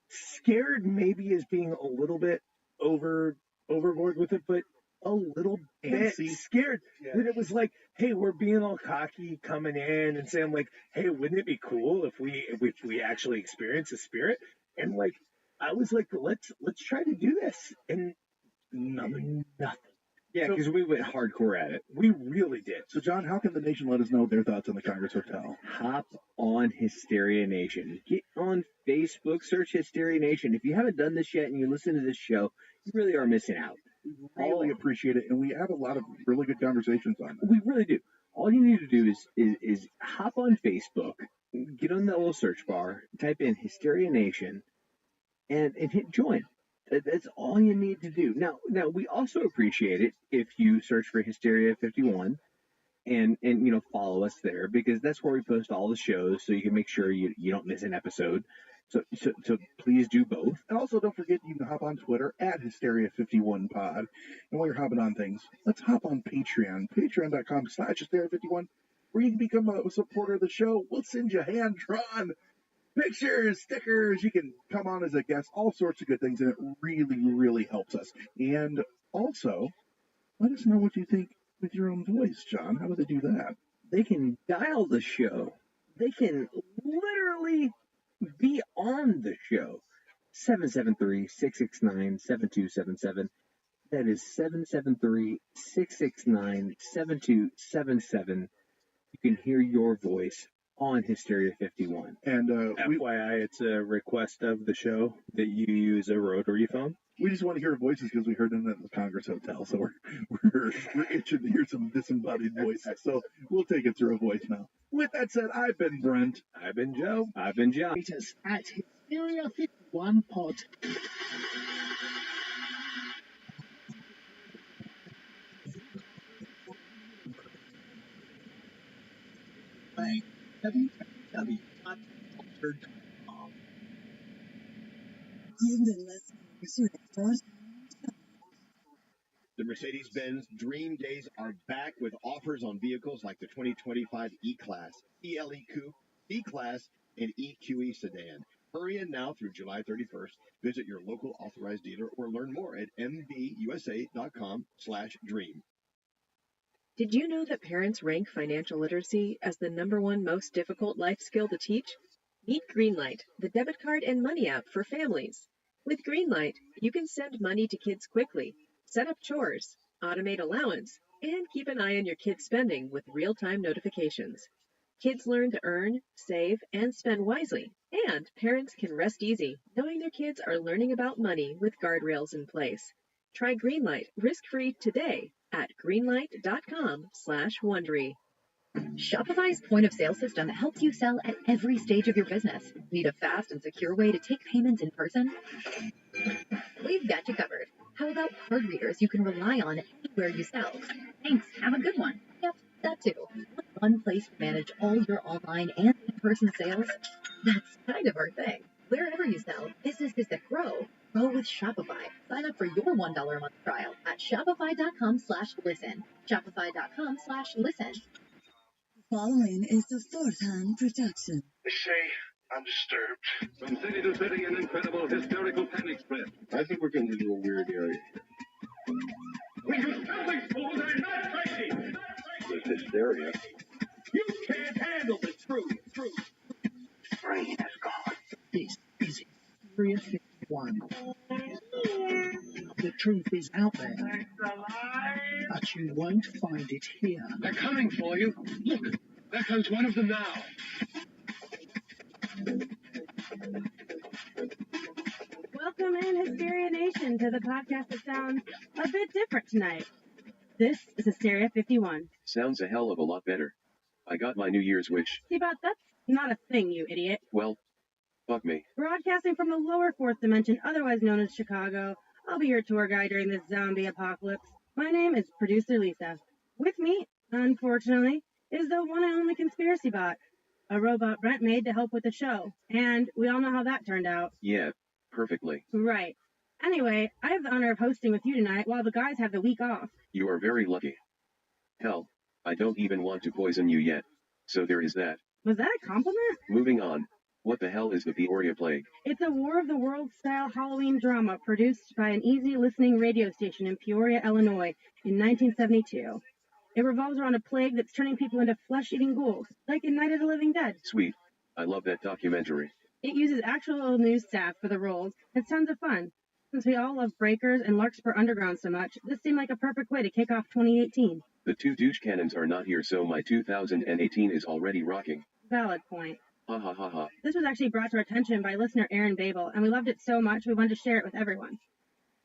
Speaker 21: scared, maybe as being a little bit overboard with it, but a little bit scared that it was like, hey, we're being all cocky coming in and saying like, hey, wouldn't it be cool if we actually experience the spirit? And like, I was like, let's try to do this, and nothing.
Speaker 17: Yeah, because we went hardcore at it.
Speaker 21: We really did.
Speaker 6: So, John, how can the nation let us know their thoughts on the Congress Hotel?
Speaker 17: Hop on Hysteria Nation. Get on Facebook, search Hysteria Nation. If you haven't done this yet and you listen to this show, you really are missing out.
Speaker 6: We really appreciate it, and we have a lot of really good conversations on it.
Speaker 17: We really do. All you need to do is hop on Facebook, get on the little search bar, type in Hysteria Nation, and hit join. That's all you need to do. Now we also appreciate it if you search for Hysteria 51 and follow us there, because that's where we post all the shows, so you can make sure you don't miss an episode. So please do both.
Speaker 6: And also don't forget you can hop on Twitter at Hysteria51pod. And while you're hopping on things, let's hop on Patreon. Patreon.com/Hysteria51, where you can become a supporter of the show. We'll send you hand-drawn pictures, stickers. You can come on as a guest, all sorts of good things, and it really, really helps us. And also, let us know what you think with your own voice, John. How do they do that?
Speaker 17: They can dial the show. They can literally be on the show. 773-669-7277. That is 773-669-7277. You can hear your voice on Hysteria 51.
Speaker 6: And
Speaker 21: FYI, it's a request of the show that you use a rotary phone.
Speaker 6: We just want to hear voices because we heard them at the Congress Hotel, so we're itching to hear some disembodied voices. So we'll take it through a voicemail. With that said, I've been Brent.
Speaker 21: I've been Joe.
Speaker 17: I've been John.
Speaker 22: Meet us at Hysteria 51 Pod.
Speaker 15: www.culture.com. You've been listening to
Speaker 5: The Mercedes-Benz Dream Days are back with offers on vehicles like the 2025 E-Class, CLE Coupe, C-Class, and EQE sedan. Hurry in now through July 31st. Visit your local authorized dealer or learn more at mbusa.com/dream.
Speaker 18: Did you know that parents rank financial literacy as the #1 most difficult life skill to teach? Meet Greenlight, the debit card and money app for families. With Greenlight, you can send money to kids quickly, set up chores, automate allowance, and keep an eye on your kids' spending with real-time notifications. Kids learn to earn, save, and spend wisely, and parents can rest easy knowing their kids are learning about money with guardrails in place. Try Greenlight risk-free today at greenlight.com/Wondery.
Speaker 20: Shopify's point-of-sale system helps you sell at every stage of your business. Need a fast and secure way to take payments in person? We've got you covered. How about card readers you can rely on anywhere you sell? Thanks. Have a good one. Yep, that too. One place to manage all your online and in-person sales? That's kind of our thing. Wherever you sell, businesses that grow with Shopify. Sign up for your $1 a month trial at shopify.com/listen. Shopify.com/listen.
Speaker 10: Following is the Fourth Hand production.
Speaker 13: They say I'm disturbed.
Speaker 4: From city to city, an incredible hysterical panic spread.
Speaker 5: I think we're getting into a weird area.
Speaker 4: We do something, fools! I'm not crazy!
Speaker 5: There's hysteria.
Speaker 4: You can't handle the truth!
Speaker 13: Brain is gone.
Speaker 22: This is Area 51. The truth is out there, but you won't find it here.
Speaker 13: They're coming for you. Look, there comes one of them now.
Speaker 16: Welcome in, Hysteria Nation, to the podcast that sounds a bit different tonight. This is Hysteria 51.
Speaker 14: Sounds a hell of a lot better. I got my New Year's wish.
Speaker 16: See, but that's not a thing, you idiot.
Speaker 14: Well, fuck me.
Speaker 16: Broadcasting from the lower fourth dimension, otherwise known as Chicago, I'll be your tour guide during this zombie apocalypse. My name is Producer Lisa. With me, unfortunately, is the one and only conspiracy bot, a robot Brent made to help with the show. And we all know how that turned out.
Speaker 14: Yeah, perfectly.
Speaker 16: Right. Anyway, I have the honor of hosting with you tonight while the guys have the week off.
Speaker 14: You are very lucky. Hell, I don't even want to poison you yet. So there is that.
Speaker 16: Was that a compliment?
Speaker 14: Moving on. What the hell is the Peoria Plague?
Speaker 16: It's a War of the Worlds style Halloween drama produced by an easy listening radio station in Peoria, Illinois in 1972. It revolves around a plague that's turning people into flesh-eating ghouls, like in Night of the Living Dead.
Speaker 14: Sweet. I love that documentary.
Speaker 16: It uses actual news staff for the roles. It's tons of fun. Since we all love Breakers and Larkspur Underground so much, this seemed like a perfect way to kick off 2018.
Speaker 14: The two douche cannons are not here, so my 2018 is already rocking.
Speaker 16: Valid point.
Speaker 14: Ha ha ha ha.
Speaker 16: This was actually brought to our attention by listener Aaron Babel, and we loved it so much we wanted to share it with everyone.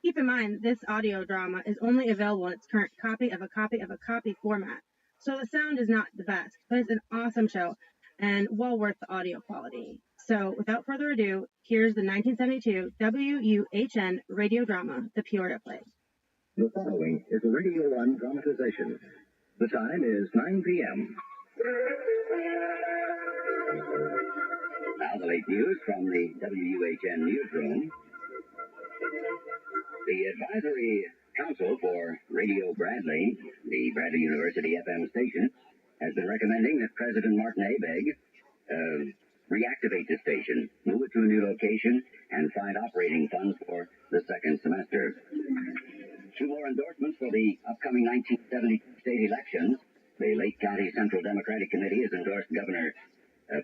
Speaker 16: Keep in mind, this audio drama is only available in its current copy of a copy format, so the sound is not the best, but it's an awesome show and well worth the audio quality. So, without further ado, here's the 1972 WUHN radio drama, The Peoria Plague.
Speaker 9: The following is a Radio 1 dramatization. The time is 9 p.m. Now the late news from the WUHN newsroom. The Advisory Council for Radio Bradley, the Bradley University FM station, has been recommending that President Martin Abegg reactivate the station, move it to a new location, and find operating funds for the second semester. Two more endorsements for the upcoming 1972 state elections. The Lake County Central Democratic Committee has endorsed Governor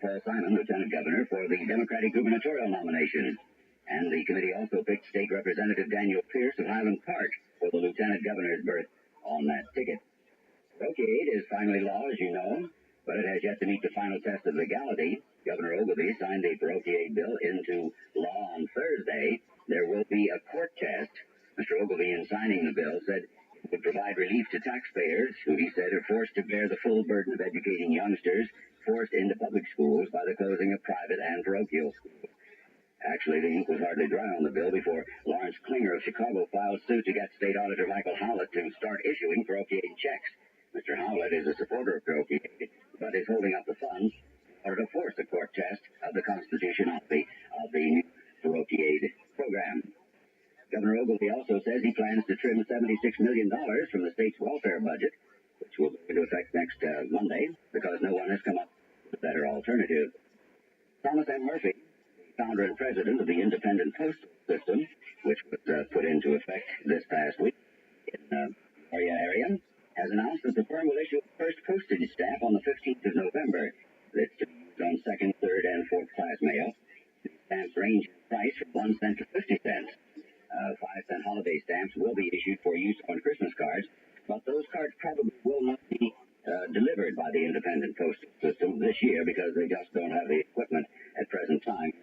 Speaker 9: Paul Simon, Lieutenant Governor, for the Democratic gubernatorial nomination. And the committee also picked State Representative Daniel Pierce of Highland Park for the Lieutenant Governor's berth on that ticket. Parochiate is finally law, as you know, but it has yet to meet the final test of legality. Governor Ogilvie signed the parochiate bill into law on Thursday. There will be a court test. Mr. Ogilvie, in signing the bill, said it would provide relief to taxpayers who, he said, are forced to bear the full burden of educating youngsters forced into public schools by the closing of private and parochial schools. Actually, the ink was hardly dry on the bill before Lawrence Klinger of Chicago filed suit to get State Auditor Michael Howlett to start issuing parochiate checks. Mr. Howlett is a supporter of parochiate, but is holding up the funds in order to force a court test of the constitutionality of the new parochiate program. Governor Ogilvie also says he plans to trim $76 million from the state's welfare budget, which will go into effect next Monday, because no one has come up with a better alternative. Thomas M. Murphy, founder and president of the Independent Postal System, which was put into effect this past week in the Peoria area, has announced that the firm will issue a first postage stamp on the 15th of November. That's to be used on second, third, and fourth class mail. These stamps range in price from 1 cent to 50 cents. 5-cent holiday stamps will be issued for use on Christmas cards, but those cards probably will not be delivered by the Independent Postal System this year because they just don't have the equipment at present time.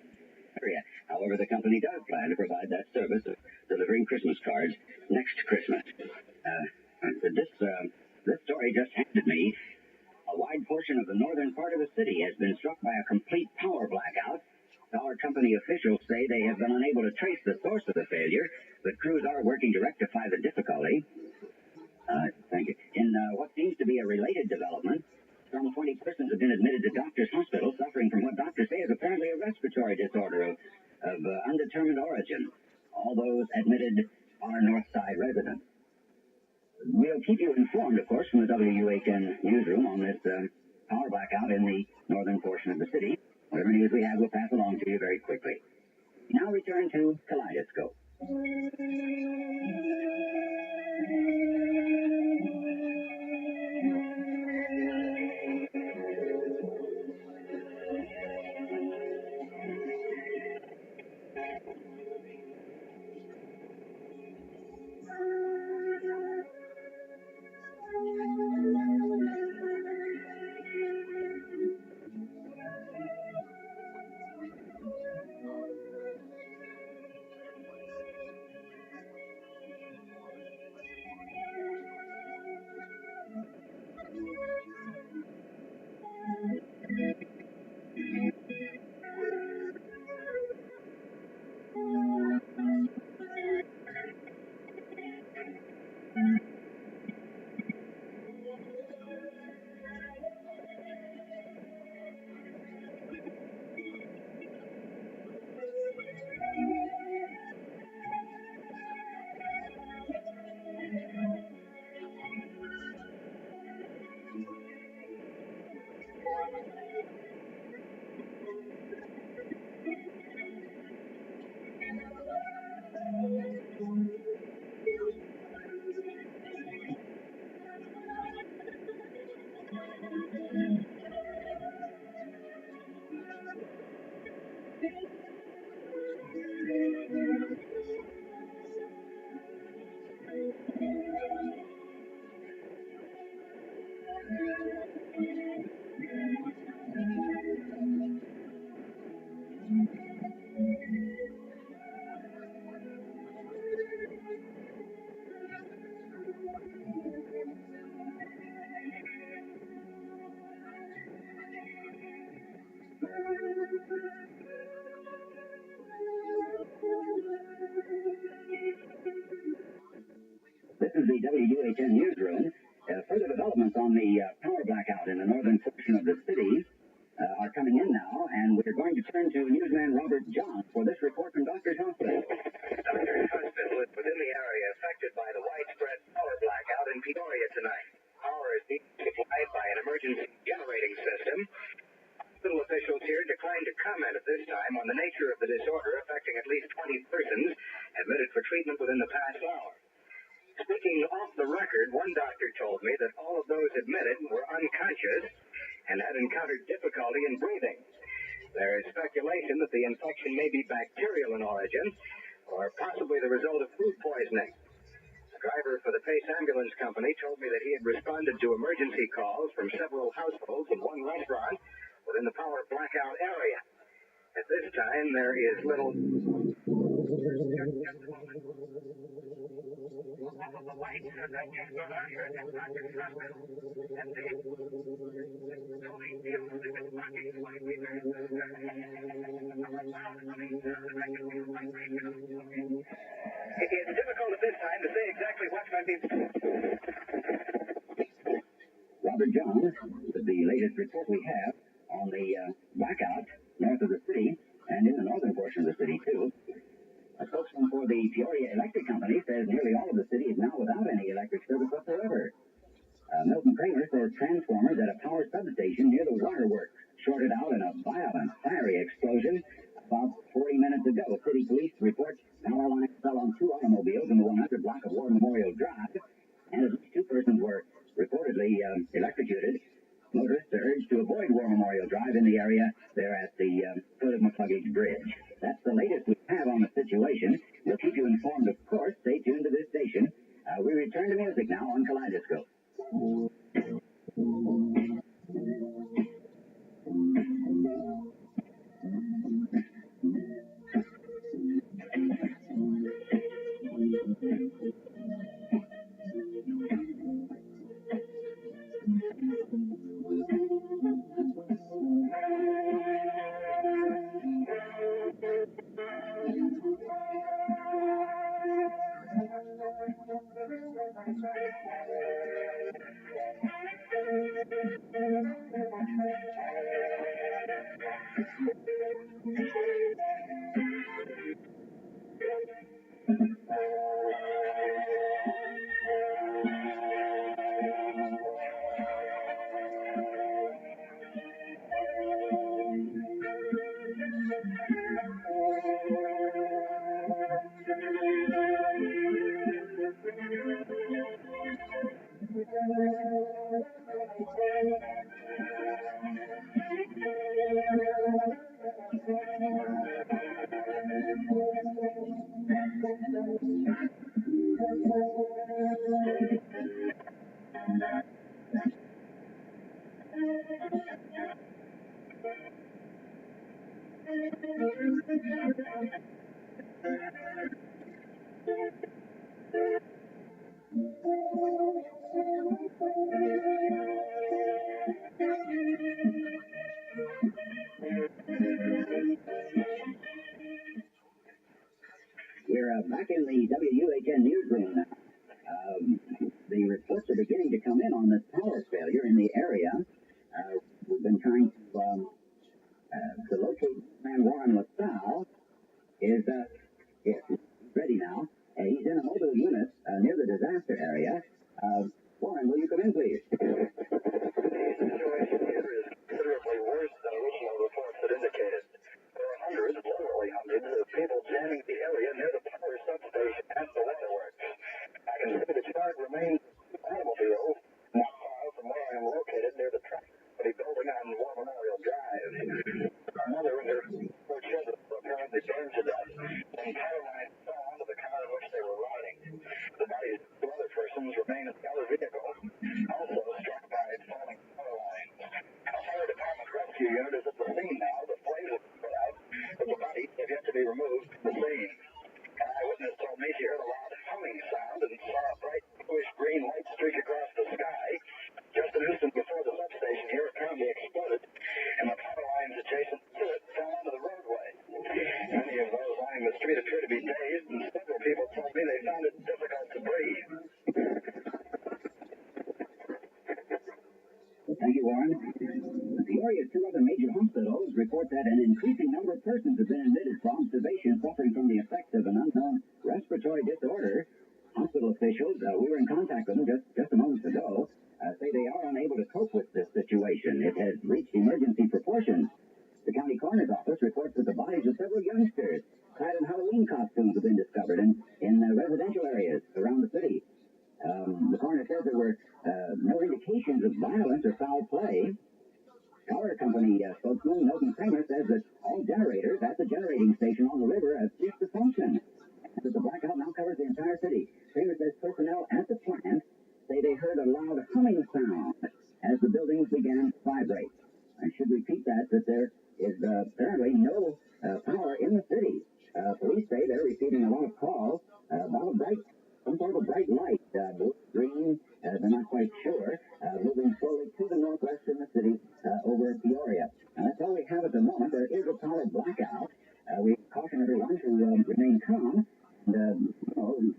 Speaker 9: However, the company does plan to provide that service of delivering Christmas cards next Christmas. This story just handed me. A wide portion of the northern part of the city has been struck by a complete power blackout. Power company officials say they have been unable to trace the source of the failure, but crews are working to rectify the difficulty. Thank you. In what seems to be a related development, some 20 persons have been admitted to Doctors Hospital suffering from what doctors say is apparently a respiratory disorder of undetermined origin. All those admitted are North Side residents. We'll keep you informed, of course, from the WUHN newsroom on this power blackout in the northern portion of the city. Whatever news we have, we'll pass along to you very quickly. Now return to Kaleidoscope. This is the WUHN newsroom. Further developments on the power blackout in the northern portion of the city are coming in now, and we're going to turn to newsman Robert John for this report from Doctors Hospital.
Speaker 1: Doctors Hospital is within the area affected by the widespread power blackout in Peoria tonight. Power is being supplied by an emergency generating system. Hospital officials here declined to comment at this time on the nature of the disorder affecting at least 20 persons admitted for treatment within the past hour. Speaking off the record, one doctor told me that all of those admitted were unconscious and had encountered difficulty in breathing. There is speculation that the infection may be bacterial in origin or possibly the result of food poisoning. The driver for the Pace Ambulance Company told me that he had responded to emergency calls from several households and one restaurant within the power blackout area. At this time, there is little... It is difficult at this time to say exactly what might be...
Speaker 9: Robert John, with the latest report we have on the blackout north of the city and in the northern portion of the city, too. A spokesman for the Peoria Electric Company says nearly all of the city is now without any electric service whatsoever. Milton Kramer says transformers at a power substation near the waterworks shorted out in a violent, fiery explosion about 40 minutes ago. City police report power lines fell on two automobiles in the 100 block of War Memorial Drive, and at least two persons were reportedly electrocuted. Motorists are urged to avoid War Memorial Drive in the area there at the foot of McCluggage Bridge. That's the latest we have on the situation. We'll keep you informed, of course. Stay tuned to this station. We return to music now on Kaleidoscope. We're back in the WUHN newsroom now. The reports are beginning to come in on this power failure in the area. We've been trying to locate man Warren LaSalle. Is ready now. He's in a mobile unit near the disaster area. Warren, will you come in, please?
Speaker 2: The situation here is considerably worse than original reports had indicated. There are hundreds, literally hundreds, of people jamming the area near the power substation and the waterworks. I can see the chart remains automobiles not far from where I am located near the truck building on War Memorial Drive. Our mother and her 4 children were apparently burned to death, and power lines fell onto the car in which they were riding. The bodies of 2 other persons remain in the other vehicle, also struck by falling power lines. A fire department rescue unit is at the scene now. The flames have put out, but the bodies have yet to be removed from the scene. An eyewitness told me she heard a loud humming sound and saw a bright bluish-green light streak across the sky. Just an instant before the substation here apparently exploded, and the power lines adjacent to it fell onto the roadway. Many of those lining the street appear to be dazed, and several people told me they found it difficult to breathe.
Speaker 9: Thank you, Warren. The area's 2 other major hospitals report that an increasing number of persons have been admitted for observation suffering from the effects of an unknown respiratory disorder. Hospital officials, we were in contact with them just a moment ago, say they are unable to cope with this situation. It has reached emergency proportions. The county coroner's office reports that the bodies of several youngsters clad in Halloween costumes have been discovered in residential areas around the city. The coroner says there were no indications of violence or foul play. Power company spokesman Milton Kramer says that all generators at the generating station on the river have ceased to function, and that the blackout now covers the entire city. Kramer says personnel at the plant say they heard a loud humming sound as the buildings began to vibrate. I should repeat that there is apparently no power in the city. Police say they're receiving a lot of calls about some sort of bright light, blue, green, they're not quite sure, moving slowly to the northwest in the city over Peoria. And that's all we have at the moment. There is a power blackout. We caution everyone to remain calm and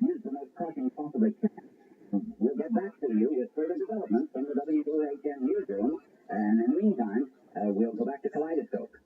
Speaker 9: use the most caution you possibly can. We'll get back to you with further developments from the WUHN newsroom, and in the meantime, we'll go back to Kaleidoscope.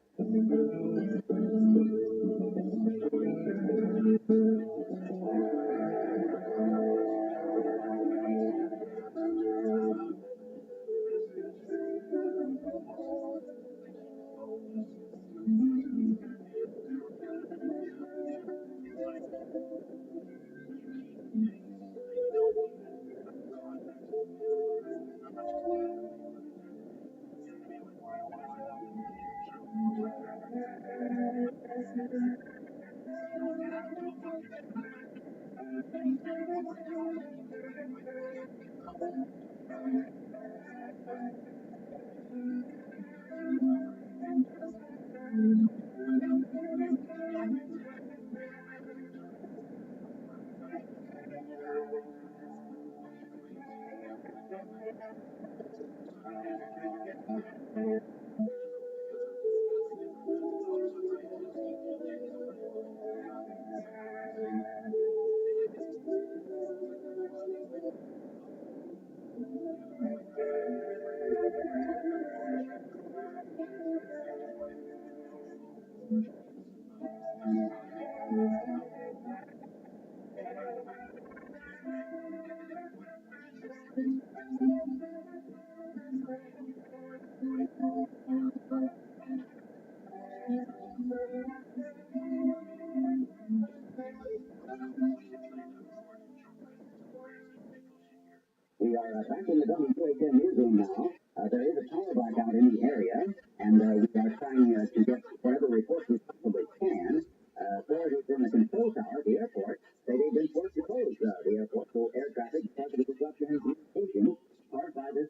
Speaker 9: We are back in the WUHN newsroom now. There is a power blackout in the area, and we are trying to get whatever reports we possibly can. Authorities in the control tower at the airport say they've been forced to close the airport for air traffic because of the disruption in communications caused by this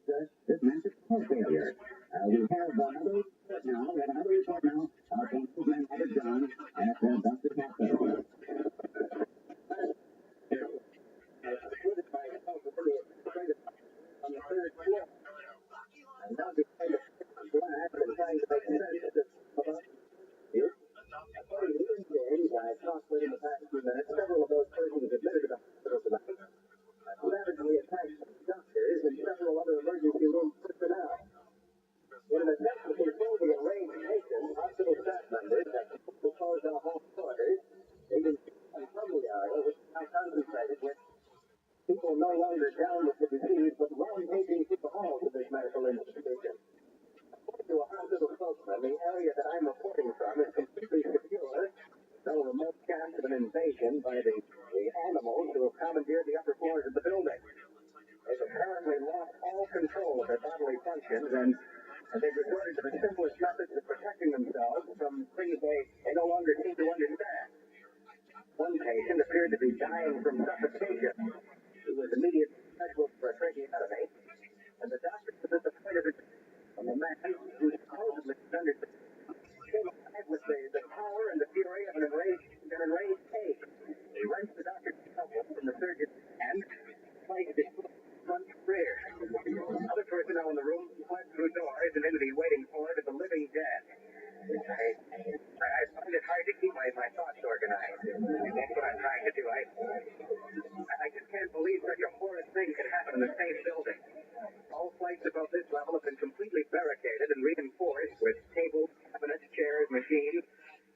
Speaker 9: massive power failure. We have another report now. From Movement Robert John at Dr. Hospital. On the third floor. And now behind the flag and trying to make sense of this.
Speaker 1: that in the past few minutes, several of those persons admitted to the hospital tonight savagely attacked doctors and several other emergency room personnel. In an attempt to control the enraged patients, hospital staff members have completely closed off all quarters, leaving people from the area which is now concentrated with people no longer down with the disease, but rampaging through the halls of this medical institution. According to a hospital spokesman, the area that I'm reporting from is completely secure, no remote chance of an invasion by the animals who have commandeered the upper floors of the building. They've apparently lost all control of their bodily functions, and they've resorted to the simplest methods of protecting themselves from things they no longer seem to understand. One patient appeared to be dying from suffocation. He was immediately scheduled for a tracheotomy, and the doctor was at the point of it from a man who supposedly was under came alive with the power and the fury of an enraged pig. He wrenched the doctor's scalpel from the surgeon's hand, placed his foot front rear. Other personnel in the room fled through doors and into the waiting floor to the living dead. I find it hard to keep my thoughts organized. That's what I'm trying to do. I just can't believe such a horrid thing could happen in the same building. All flights above this level have been completely barricaded and reinforced with tables, cabinets, chairs, machines.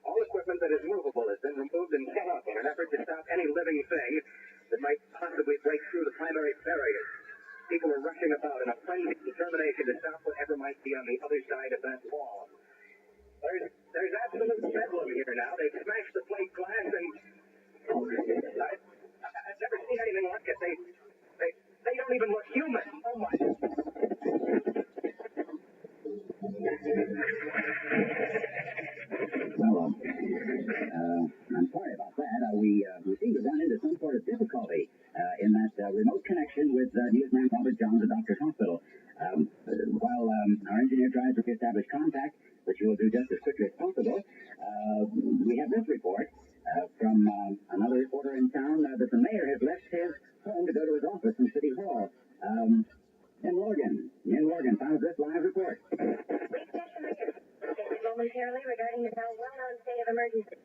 Speaker 1: All equipment that is movable has been removed and set up in an effort to stop any living thing that might possibly break through the primary barriers. People are rushing about in a frenzied determination to stop whatever might be on the other side of that wall. There's absolute bedlam here now. They've smashed the plate glass, and I've never seen anything like it. They don't even look human. Oh my!
Speaker 9: Well, I'm sorry about that. We seem to run into some sort of difficulty in that remote connection with newsman Robert Johns at Doctors Hospital. While our engineer tries to reestablish contact, which we will do just as quickly as possible, we have this report from another reporter in town that the mayor has left his home to go to his office in City Hall. In Morgan files this live report.
Speaker 3: Momentarily regarding the now well-known state of emergency.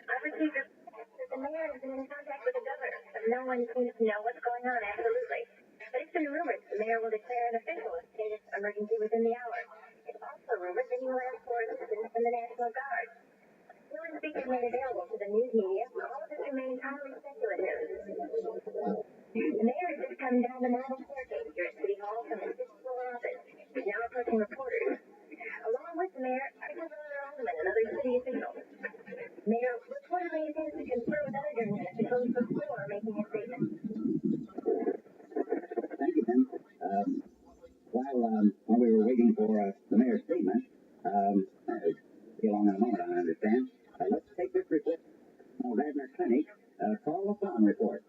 Speaker 3: I've received reports that the mayor has been in contact with the governor, but no one seems to know what's going on absolutely. But it's been rumored the mayor will declare an official state of emergency within the hour. It's also rumored that he will ask for assistance from the National Guard. Until his speech is made available to the news media, all of this remains highly speculative. The mayor has just come down the marble staircase here at City Hall from his fifth-floor office. He's now approaching reporters. Along with the mayor, I have another alderman and other city officials. Mayor reportedly intends to confer with other government officials before making a statement.
Speaker 9: Thank you, Tim. While we were waiting for the mayor's statement, be along in a moment, I understand. Let's take this report from Radnor Clinic, call upon report.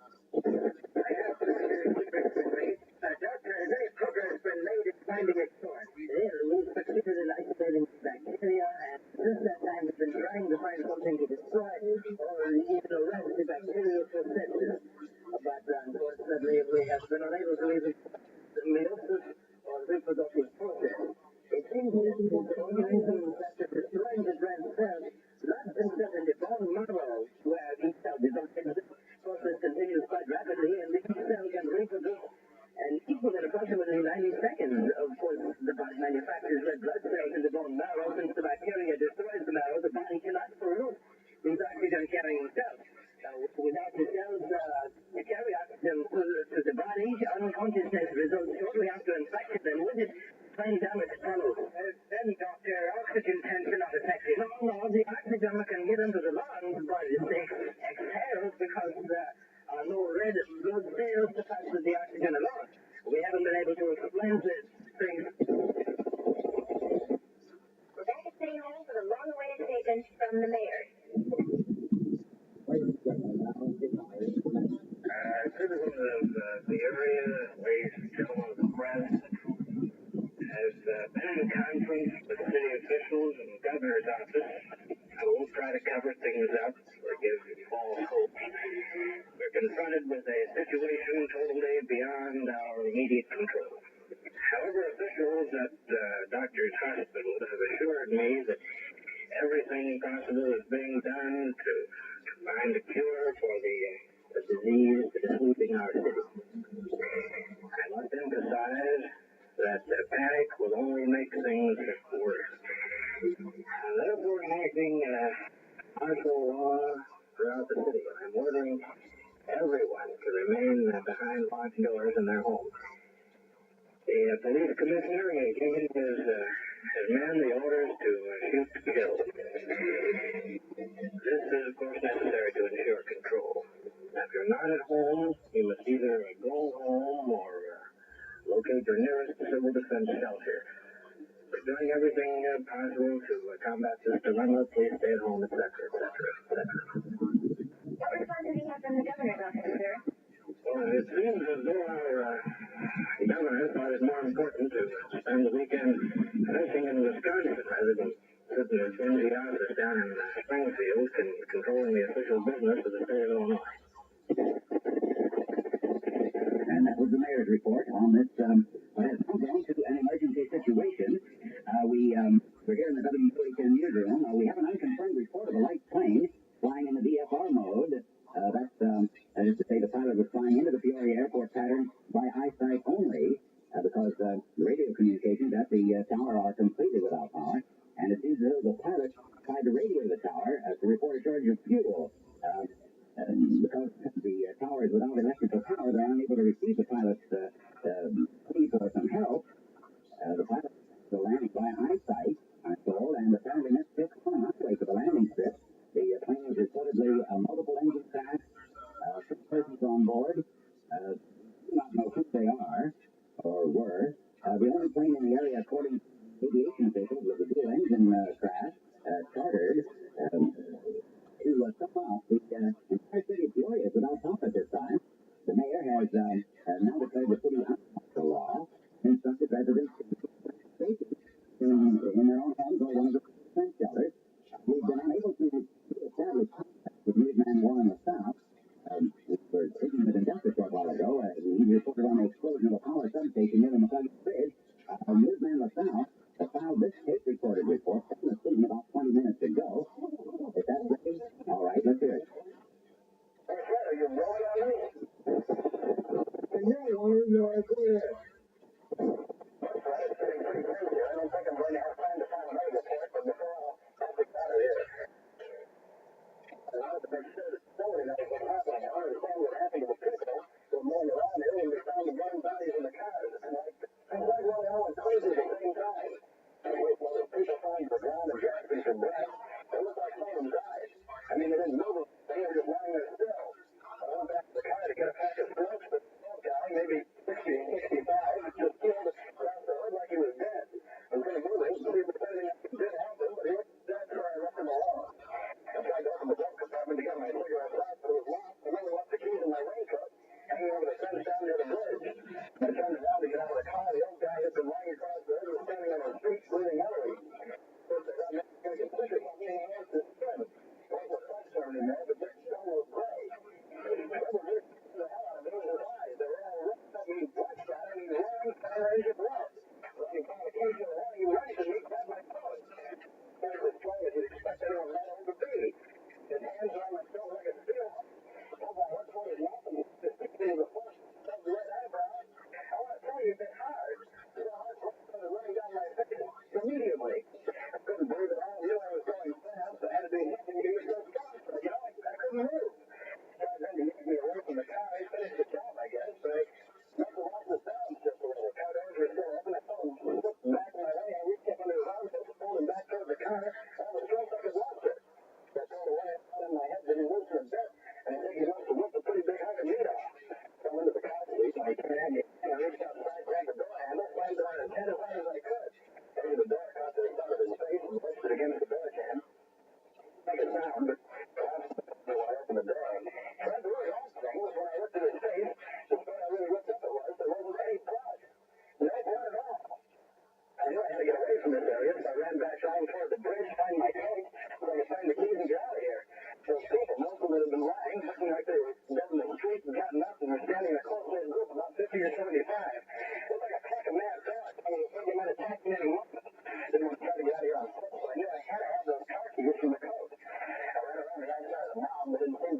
Speaker 1: Doctor, has any progress been made in finding a source? We've succeeded in isolating bacteria, and since that time we've been trying to find something to destroy or even arrest the bacterial processes. But unfortunately, we have been unable to even the meiosis or reproductive process. It seems that the organisms after destroying the grand cells lodge themselves in the bone marrow, where each cell develops. The process continues quite rapidly, and each cell can reproduce and equal in approximately 90 seconds. Of course, the body manufactures red blood cells in the bone marrow. Since the bacteria destroys the marrow, the body cannot produce these oxygen-carrying cells. Without the cells carry oxygen to the body, unconsciousness results shortly after infection, and with it, brain damage follows. Then, doctor, oxygen tanks are not effective. No, the oxygen can get into the lungs, but they exhale because no red blood cells to pass with the oxygen alone. We haven't been able to explain this thing.
Speaker 3: We're back at City Hall for the long-awaited statement from the mayor.
Speaker 1: Citizens of the area, ladies and gentlemen of the press, has been in conference with city officials and the governor's office. I won't try to cover things up or give false hope. We're confronted with a situation totally beyond our immediate control. However, officials at Doctors Hospital have assured me that everything possible is being done to find a cure for the disease that is sweeping our city. I must emphasize that panic will only make things worse. Therefore, enacting martial law throughout the city. I'm ordering everyone to remain behind locked doors in their homes. The police commissioner is giving his men the orders to shoot to kill. This is, of course, necessary to ensure control. If you're not at home, you must either go home or locate your nearest civil defense shelter. We're doing everything possible to combat this dilemma. Please stay at home, etc., etc., etc.
Speaker 3: What response did he have from the governor's office, sir?
Speaker 1: Well, it seems as though our governor thought it more important to spend the weekend fishing in Wisconsin rather than sitting in his dingy office down in Springfield controlling the official business of the state of Illinois.
Speaker 9: And that was the mayor's report on this. What has now gone to an emergency situation. We're here in the W42 newsroom. We have an unconfirmed report of a light plane flying in the VFR mode. That is to say, the pilot was flying into the Peoria airport pattern by eyesight only, because the radio communications at the tower are completely without power. And it seems as though the pilot tried to radio the tower to report a shortage of fuel. Because the tower is without electrical power, they're unable to receive the pilot's plea for some help. The pilot will land by eyesight, I'm told, and apparently next trip on a highway to the landing strip. The plane was reportedly multiple engine crash, 6 persons on board. Do not know who they are or were. The only plane in the area, according to aviation officials, was a dual engine crash, chartered to stop off. The entire city of Peoria is without power at this time. The mayor has now declared the city unconstitutional law, instructed residents to safety in their own homes or one of the defense shelters. We've been unable to establish contact with Newsman 1 in the south. We were speaking with him just a short while ago. He reported on the explosion of a power substation near the McClellan Bridge. Newsman LaSalle filed this tape-recorded report from the scene about 20 minutes ago. Is that ready? All right, let's hear it.
Speaker 1: Are you rolling on me? Yeah, go ahead. That's right, it's getting pretty crazy. I don't think I'm going to have time to find another report, but before I'll be out of here. I wanted to make sure that somebody knows what's happening. I understand what happened to the people who are going around here when we found the burned bodies in the cars. And I'm like going on and crazy at the same time. Anyway, while the people falling to the ground and gasping for breath, it looked like some of them died. I mean, they didn't move them. They were just lying there still. I went back to the car to get a pack of smokes, but the old guy, maybe 60, 65, just peeled across the hood like he was dead. I was going to move him, so he was saying I did help him, but he was dead, so I left him alone. I tried to open the glove compartment to get my cigarette out, but it was locked. I really left the keys in my raincoat, hanging over the fence down near the bridge. I turned around to get out of the car. The old guy had been lying across the hood, was standing on his feet, breathing heavily. Of course, I got next to get sick or something, and he asked his friend. There was a sun turned in there, but that stone was gray. Whoever really scared the hell out of me was his eyes. They were all ripped up, and bloodshot, and he ran, fire of blood. When he found occasion to run, he rushed at me, grabbed my coat. He was as strong as you'd expect anyone that old to be. His hands were on my shoulder like a steel. Pulled my head toward his mouth, and he just picked me with a force, stubbed the right eyebrow. I want to tell you, it's hard. The heart started running down my face immediately. I couldn't breathe at all. I knew I was going fast. I had to be hitting me with those guns, but I couldn't move. Tried then to get me away from the car. He finished the job, I guess, but I must have lost the sound just a little. Car doors were still open. I felt him slip back my way. I reached up under his arms, pulled him back toward the car. All the strength I could muster. I told the way I thought in my head that he loosened a bit, and I think he must have whipped a pretty big hunk of meat off. Fell into the car seat, and I turned me. I reached outside, grabbed the door handle, slammed it on his head as hard as I could. Maybe the door caught the side of his face and pushed it against the door jam. Make a sound, but when I opened the door. Fred, the really odd thing was when I looked at his face, despite how really ripped up it was, there wasn't any blood. No blood at all. I knew I had to get away from this area, so I ran back down toward the bridge, find my coat, so I could find the keys and get out of here. Those people, most of them had been lying, looking like they were dead in the street and gotten up and were standing in a close-knit group, about 50 or 75. It looked like a pack of mad dogs. I mean, they might attack me any moment. Didn't want to try to get out of here on foot, so I knew I had to have those car keys from the coat. I ran around the outside of the mound, but didn't seem to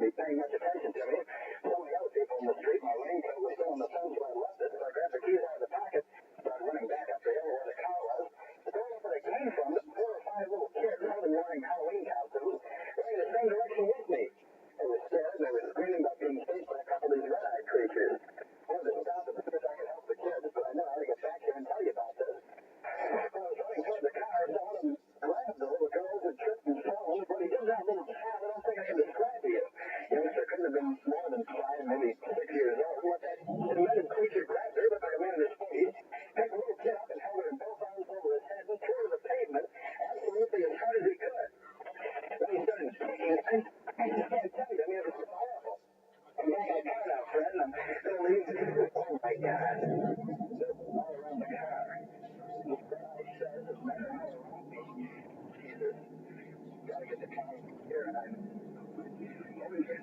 Speaker 9: Now,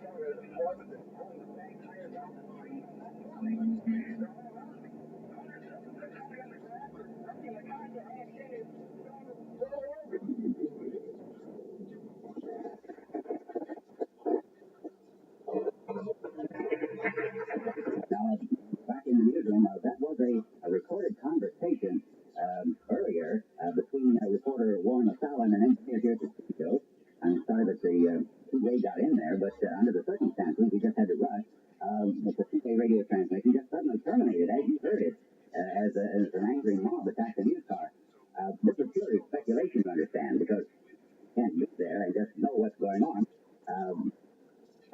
Speaker 9: back in the newsroom, that was a recorded conversation earlier between reporter Warren O'Fallon and engineer here at the studio. I'm sorry that the two-way got in there, but under the circumstances, we just had to rush. The two-way radio transmission just suddenly terminated, as you heard it, as an angry mob attacked the news car. This is purely speculation, you understand, because you can't be there and just know what's going on.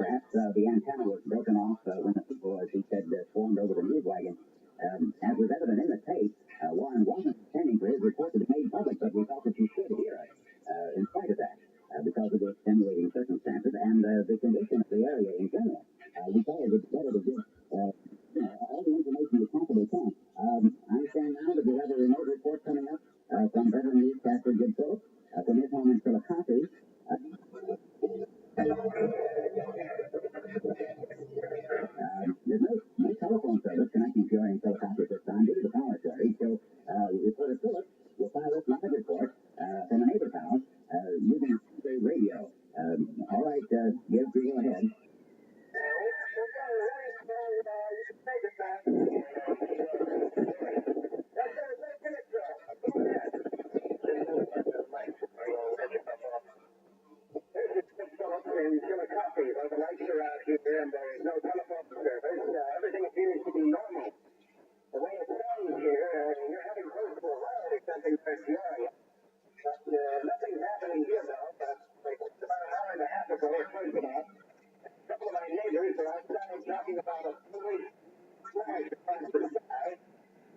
Speaker 9: Perhaps the antenna was broken off when the people, as he said, swarmed over the news wagon. As was evident in the tape, Warren wasn't intending for his report to be made public, but we felt that you should hear it in spite of that, because of the extenuating circumstances and the condition of the area in general. We thought it was better to give all the information we possibly can. I understand now that we have a remote report coming up from veteran newscaster Jim Phillips from his home in Chillicothe. There's no telephone service connecting to in Chillicothe at this time due to the power shortage, so reporter Phillips will file this live report from a neighbor's house using the radio. All right, Gibbs, go ahead.
Speaker 1: In Chillicothe, where the lights are out here and there is no telephone service, everything appears to be normal. The way it sounds here, you're having close to a riot or something for the area. But nothing's happening here, though. Like about an hour and a half ago, or close to that, a couple of my neighbors were outside talking about a police flash across the sky.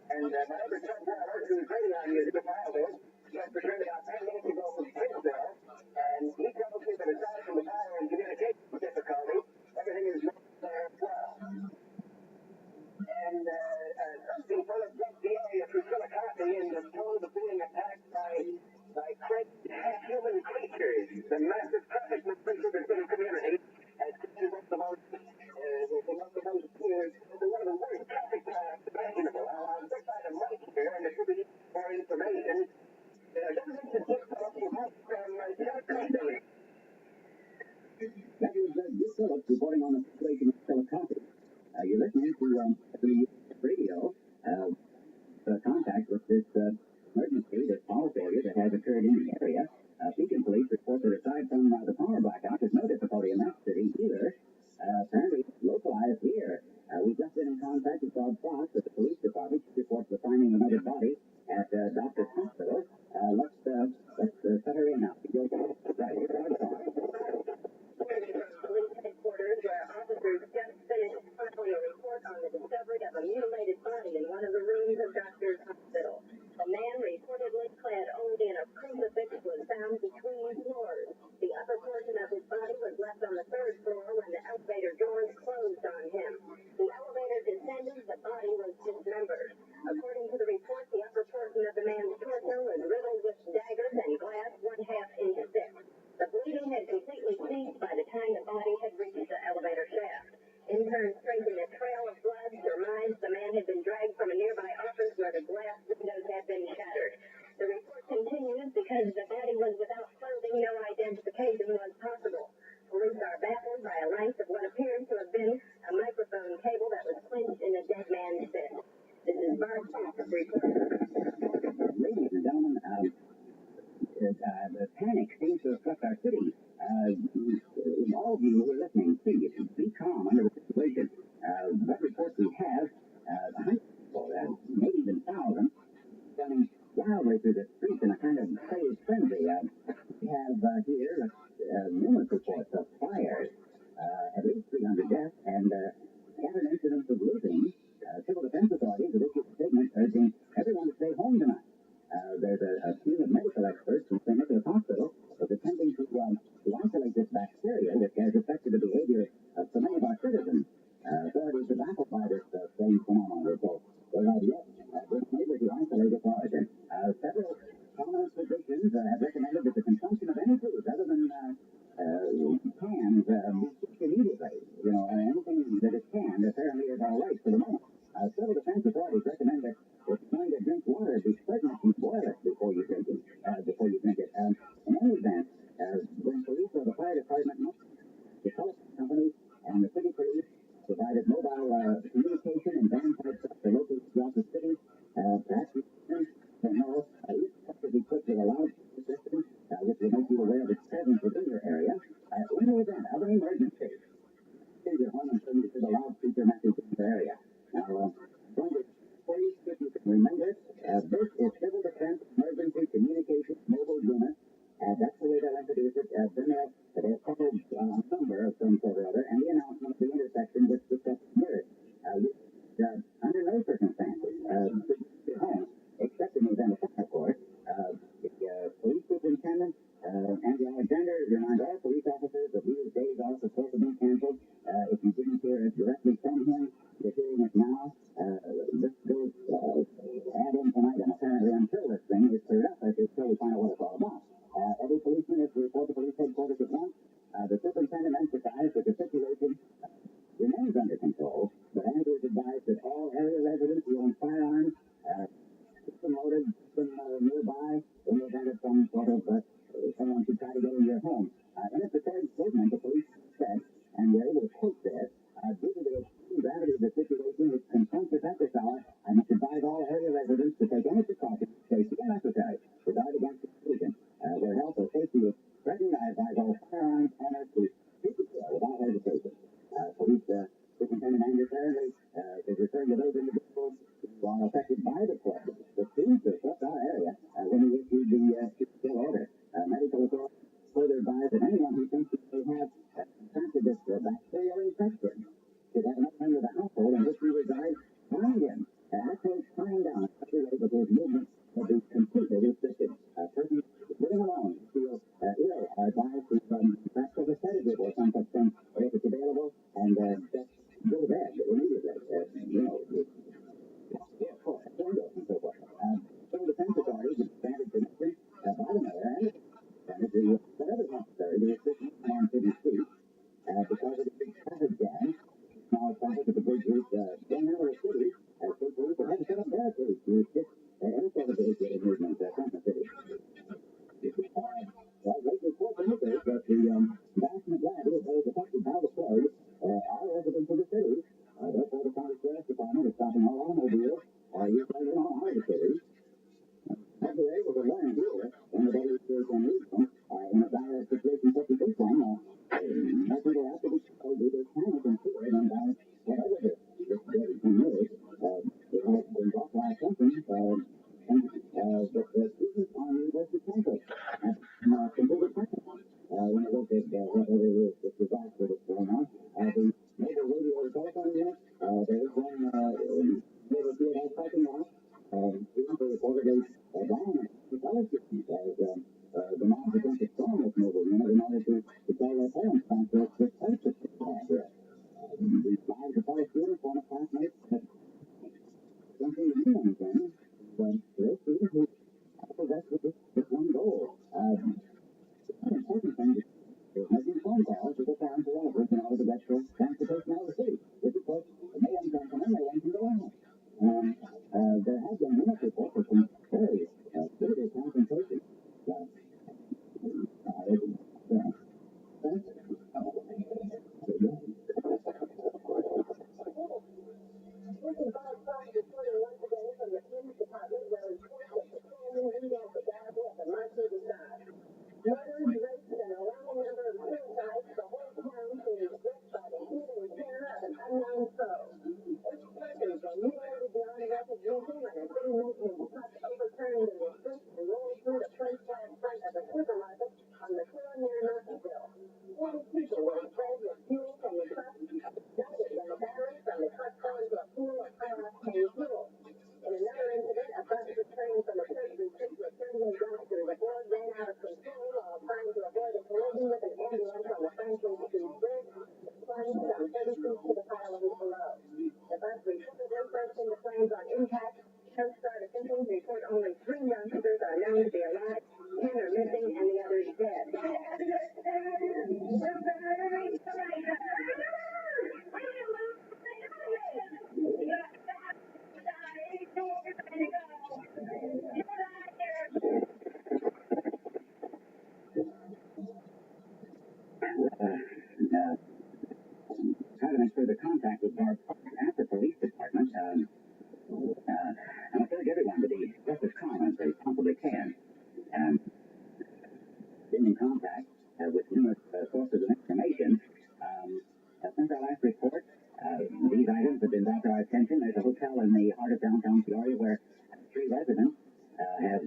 Speaker 1: And my neighbor Chuck Waller, who's radio on you, the pilot, just returned about 10 minutes ago from Kingsville. And he tells me that aside from the power and communication difficulty, everything is going well. And some people have left the area through Chillicothe and have told of being attacked by crazy half-human creatures. The massive traffic movement in the community has created one of the most one of the worst traffic jams imaginable. I'll get by the mic here and if you need more information, don't mention just what you have from Chillicothe.
Speaker 9: That was Jim Phillips reporting on the situation in Chillicothe. You're listening to the radio contact with this emergency, this power failure that has occurred in the area. Beacon Police report that aside from the power blackout, there's no difficulty in that city either. Apparently localized here. We've just been in contact with Bob Fox at the police department. She reports the finding of another body at Doctor's Hospital. Let's set her in now. Right here on the phone.
Speaker 3: Police headquarters, where officers just finished filing a report on the discovery of a mutilated body in one of the rooms of Doctor's Hospital. A man reportedly clad only in a crucifix was found between floors. The upper portion of his body was left on the third floor when the elevator doors closed on him. The elevator descended, the body was dismembered. According to the report, the upper portion of the man's torso was riddled with daggers and glass 1/2 inch thick. The bleeding had completely ceased by the time the body had reached the elevator shaft. Interns tracing a trail of blood surmised the man had been dragged from a nearby office where the glass windows had been shattered. The report continues because the body was without clothing, no identification was possible. Police are baffled by a length of what appears to have been a microphone cable that was clenched in a dead man's fist. This is Barb Fox reporting.
Speaker 9: Ladies and gentlemen, the panic seems to have swept our city. All of you who are listening, please be calm under the situation. What reports we have, hundreds of people, maybe even thousands, running wildly through the streets in a kind of crazed frenzy. We have here numerous reports of fires, at least 300 deaths, and scattered incidents of looting. Civil defense authorities have issued a statement urging everyone to stay home tonight. There's a team of medical experts from St. Nicholas Hospital that's attempting to isolate this bacteria which has affected the behavior of so many of our citizens. Authorities are baffled by this strange phenomenon. So they have yet been able to isolate its origin. Several prominent physicians have recommended that the consumption of any food other than cans be ceased immediately. companies, and the city police provided mobile communication and van type stuff to locals throughout the city. Perhaps you can know each truck is equipped with a loudspeaker system, which will make you aware of its presence within your area. In the event of an emergency, stay at home until you see the loudspeaker message in your area. Now, please, if you can remember, this is Civil Defense Emergency Communications Mobile Unit. That's the way they'll introduce it. Then they'll call a number of some sort or other, and the announcement of the intersection which the customer hears. Under no circumstances should you be home, except in the event of fire, of course. The police superintendent, Andy Alexander, remind all police officers that these days off are supposed to be canceled. If you didn't hear it directly from him, you're hearing it now. This goes add in tonight, and apparently until this thing is cleared up, until we find out what it's all about. Every policeman is to report to police headquarters at once. The superintendent emphasized that the situation remains under control, but Andy is advised that all area residents who own firearms keep them loaded, keep them nearby, in the event of some sort of someone should try to get into your home. In a prepared statement, the police said, and we're able to quote this, due to the extreme gravity of the situation which confronts us at this hour, I must advise all area residents to take any precautions, safety and necessary, to guard against exclusion. Where health or safety is threatened, I advise all firearms owners to keep it clear without hesitation. Police Superintendent Andy apparently is referring to those individuals who are affected by the flood that seems to have swept our area when he issued the kill order. Medical authorities further advise that anyone who thinks that they have contracted this bacterial infection should have no member of the household in which he resides find him. Actually tying down, especially with his movement, will be completely restricted. Persons living alone feel ill are advised to perhaps take a sedative or some such thing if it's available, and just go to bed immediately. Of course, and so forth. Civil defense authorities have granted permission by the mayor and to do whatever is necessary to restrict on city streets because of the big traffic jam. Now, traffic at the big route going out of the city, state police will have to set up barricades to restrict any sort of vehicular movement from the city. Lately, four indicate that the vast majority of those affected by the flood are residents of the city. Therefore, the county sheriff's department is stopping all automobiles usually in all out of the city. As we're able to learn here, when the daily is unreasonable, in a dire situation such as this one, nothing will have to be told either panic and fear and whatever this situation is. It has been brought to our attention that the students on university campus have completed practice. When I looked at whatever it is, this disaster that's going on, the mobile radio or telephone unit, there is one mobile field house parking lot. Students are reportedly down the fellowship as the mob began to storm this mobile unit in order to tell their parents about this fellowship here. These lives of fellow students, former classmates, don't seem to mean anything, but they're students who are possessed with this one goal. The important thing is making phone calls to the parents of relatives in order to get their transportation out of the city, which of course may end up from them, may end from the land. There has been news reports of some very severe confrontation. has further contact with Barb Park at the police department. And I urge everyone to be just as calm as they possibly can. Been in contact with numerous sources of information. Since our last report, these items have been brought to our attention. There's a hotel in the heart of downtown Peoria where 3 residents have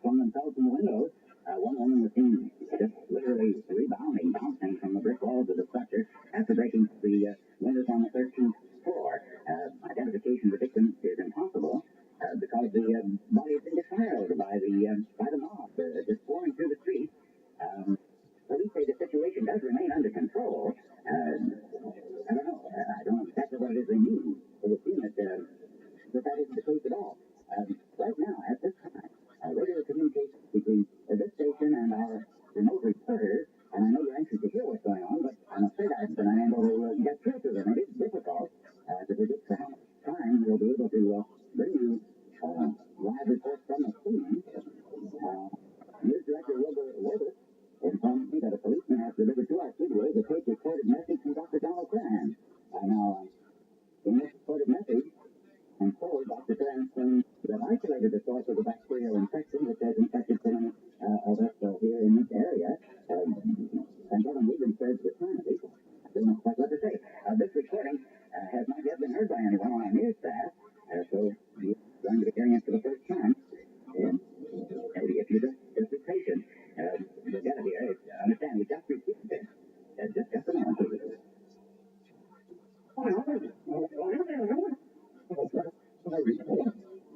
Speaker 9: flung themselves in the windows. One woman was seen just literally bouncing from the brick walls of the structure after breaking the windows on the 13th floor. Identification of the victim is impossible because the body has been defiled by the mob just pouring through the street. Police say the situation does remain under control. I don't know. I don't know exactly what it is they mean. It would seem that that isn't the case at all. Right now, at this time, regular communication between this station and our remote reporters, and I know you're anxious to hear what's going on, but I'm afraid I've been unable to get through to them. It is difficult to predict for how much time we'll be able to bring you live reports from the scene. News Director Wilbur informed me that a policeman has delivered to our studio the tape-recorded message from Dr. Donald Cran. Now, in this recorded message, and forward, Dr. Cran claims that isolated the source of the bacterial infection which has infected so many of us here in this area. And Kevin, we've been served with sanity. I don't know quite what to say. This recording has not yet been heard by anyone on our news staff, so you're going to be hearing it for the first time. If you just be patient, you'll get it here. Understand, we just received it. Just a moment, please.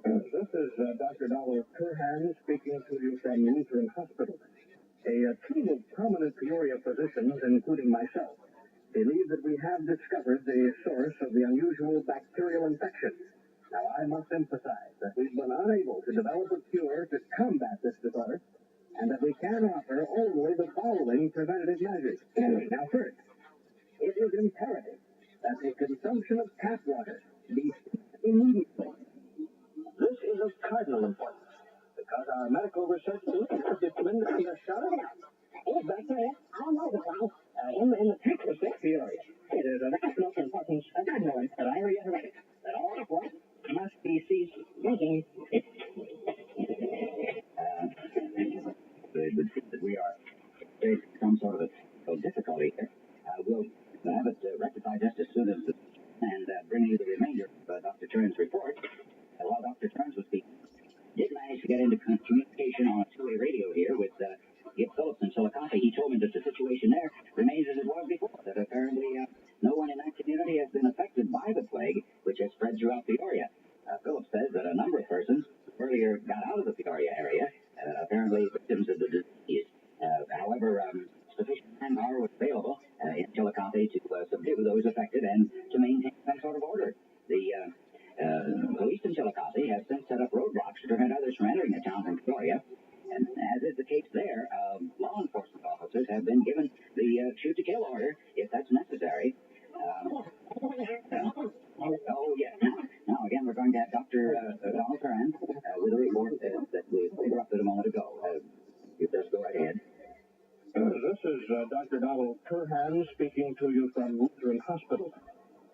Speaker 13: This is Dr. Donald Curhan speaking to you from Lutheran Hospital. A team of prominent Peoria physicians, including myself, believe that we have discovered the source of the unusual bacterial infection. Now, I must emphasize that we've been unable to develop a cure to combat this disorder, and that we can offer only the following preventative measures. Now, first, it is imperative that the consumption of tap water be ceased immediately. This is of cardinal importance because our medical research have determined that the bacteria are multiplying in the Texas area. It is of utmost importance, that I reiterate that all of what must be ceased using it.
Speaker 9: It would seem that we are facing some sort of a difficulty here. We'll have it rectified just as soon as and bring you the remainder of Dr. Turn's report. While Dr. Turns was speaking, did manage to get into communication on a two-way radio here with Gib Phillips in Chillicothe. He told me that the situation there remains as it was before, that apparently no one in that community has been affected by the plague, which has spread throughout Peoria. Phillips says that a number of persons earlier got out of the Peoria area, apparently victims of the disease. However, sufficient manpower was available in Chillicothe to subdue those affected and to maintain some sort of order. The police in Chillicothe have since set up roadblocks to prevent others from entering the town from Peoria. And as is the case there, law enforcement officers have been given the shoot-to-kill order if that's necessary. Oh, yes. Now, again, we're going to have Dr. Donald Curran with a report that we interrupted a moment ago. You just go right ahead.
Speaker 13: This is Dr. Donald Curhan speaking to you from Lutheran Hospital.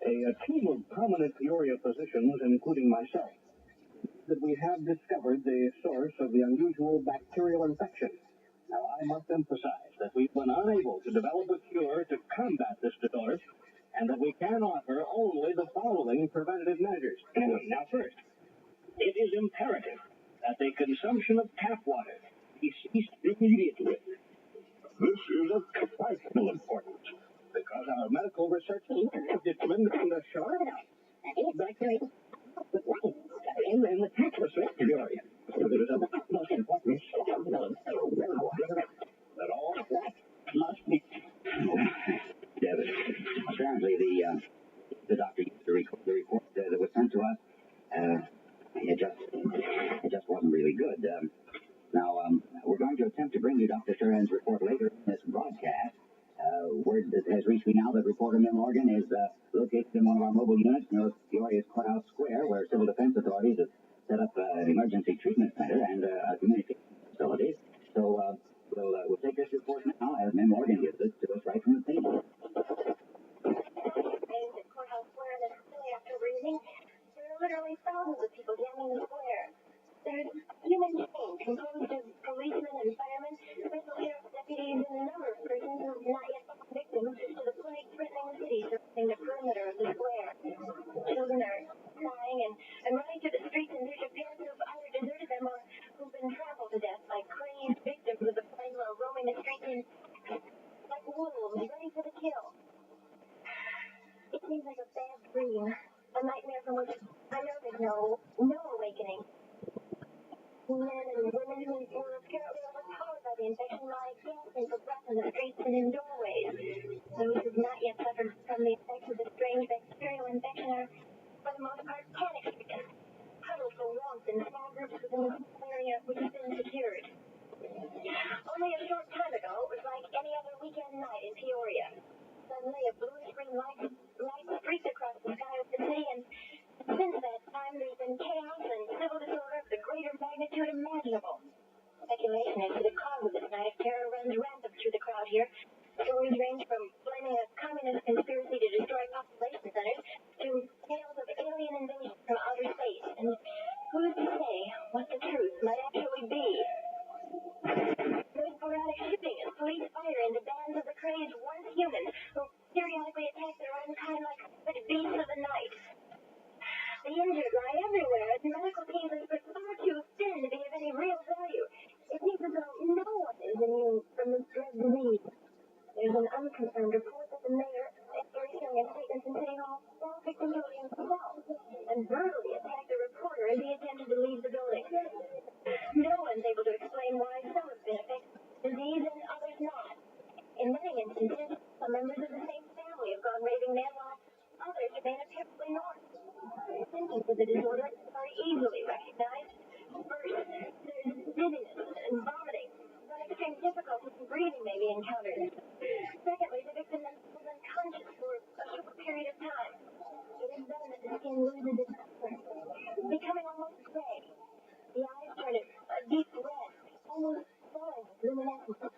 Speaker 13: A team of prominent Peoria physicians, including myself, that we have discovered the source of the unusual bacterial infection. Now, I must emphasize that we've been unable to develop a cure to combat this disorder, and that we can offer only the following preventative measures. Now, first, it is imperative that the consumption of tap water be ceased immediately. This is of vital importance because our medical research have determined that the bacteria in the Texas area. It is of utmost importance that all of that must be.
Speaker 9: Apparently, the doctor used the report that was sent to us. It just wasn't really good. Now, we're going to attempt to bring you Dr. Curran's report later in this broadcast. Word that has reached me now that reporter Mim Morgan is located in one of our mobile units near Peoria's Courthouse Square, where civil defense authorities have set up an emergency treatment center and a communication facility. So we'll take this report now as Mim Morgan gives it to us right from the table.
Speaker 3: dream. A nightmare from which I know there's no awakening. Men and women who were apparently overpowered by the infection lie gasping for breath in the streets and in doorways. Those who've not yet suffered from the effects of the strange bacterial infection are, for the most part, panic-stricken, huddled for warmth in small groups within the area which has been secured. Only a short time ago, it was like any other weekend night in Peoria. Suddenly, a bluish-green light streaked across the sky of the city, and since that time, there's been chaos and civil disorder of the greater magnitude imaginable. Speculation as to the cause of this night of terror runs rampant through the crowd here. Stories range from blaming a communist conspiracy to destroy population centers to tales of alien invasion from outer space. And who's to say what the truth might actually be? There's sporadic shooting and police fire into bands of the crazed once human who periodically attack their own kind like savage beasts of the night. The injured lie everywhere, and medical teams are far too thin to be of any real value. It seems as though no one is immune from this dread disease. There's an unconfirmed report that the mayor, after issuing a statement in City Hall, fell victim to it himself and brutally attacked a reporter as he attempted to leave the building. No one's able to explain why some have been affected by the disease and others not. In many instances, some members of the same family have gone raving mad while others remain apparently normal. Symptoms of the disorder are easily recognized. First, there's dizziness and vomiting. Some extreme difficulty in breathing may be encountered. Secondly, the victim then falls unconscious for a short period of time. It is then that the skin loses its color, becoming almost gray. The eyes turn a deep red, almost glowing with luminescence.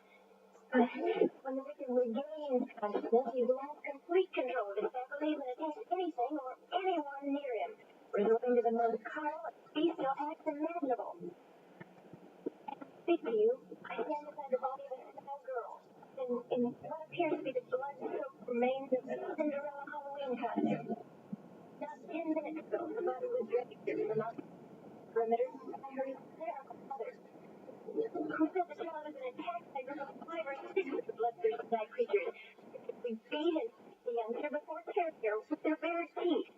Speaker 3: When the victim regains consciousness, he's lost complete control of his faculties and attacks anything or anyone near him, resorting to the most carnal and bestial acts imaginable. Speak to you, I stand beside the body of a small girl, in what appears to be the blood-soaked remains of a Cinderella Halloween costume. Not 10 minutes ago, the body was dragged from the mountain perimeter by her hysterical mother, who said the child had been attacked by a group of 5 or 6 of the bloodthirsty night creatures. We beat and beat the youngster before tearing her with their bare teeth.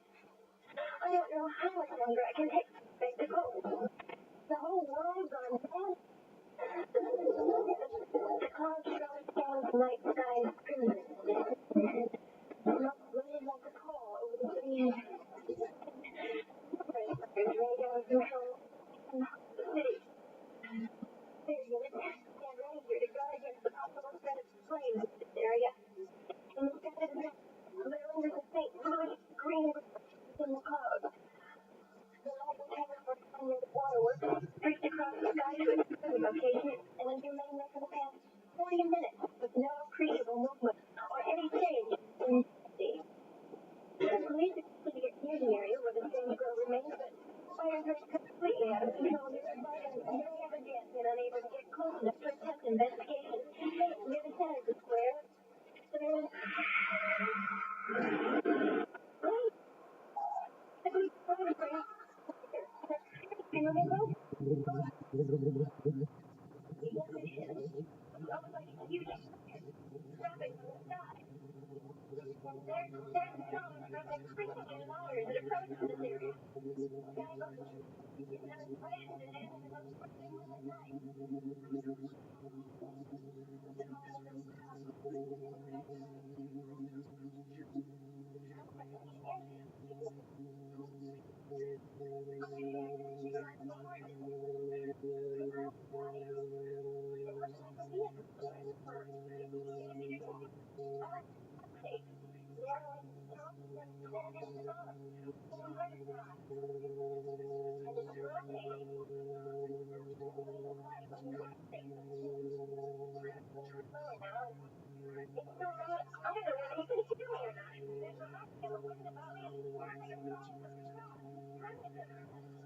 Speaker 3: I don't know how much longer I can take this spectacle. The whole world's gone mad. The clouds shrouded down the night sky is crimson. Smoke blazed like a pall over the city. Fires rained down from hell in the city. Their units stand ready here to guard against the possible threat of flames in this area. In the sky of the night, there lingers a faint bluish-green in the clouds. The light which hangs for near the waterworks streaked across the sky to its present location and has remained there for the past 40 minutes with no appreciable movement or any change in intensity. The police are to get near the area where the strange girl remains, but fires are completely out of control nearby, and they have again been unable to get close enough to attempt investigation. Near the center of the square, there is... I believe the phone is right. And when they go, almost like a huge dropping from the sky. There's the sound of a creaking and louder as it approaches this area. The sky looks not as bright as it has been on the first day of the night.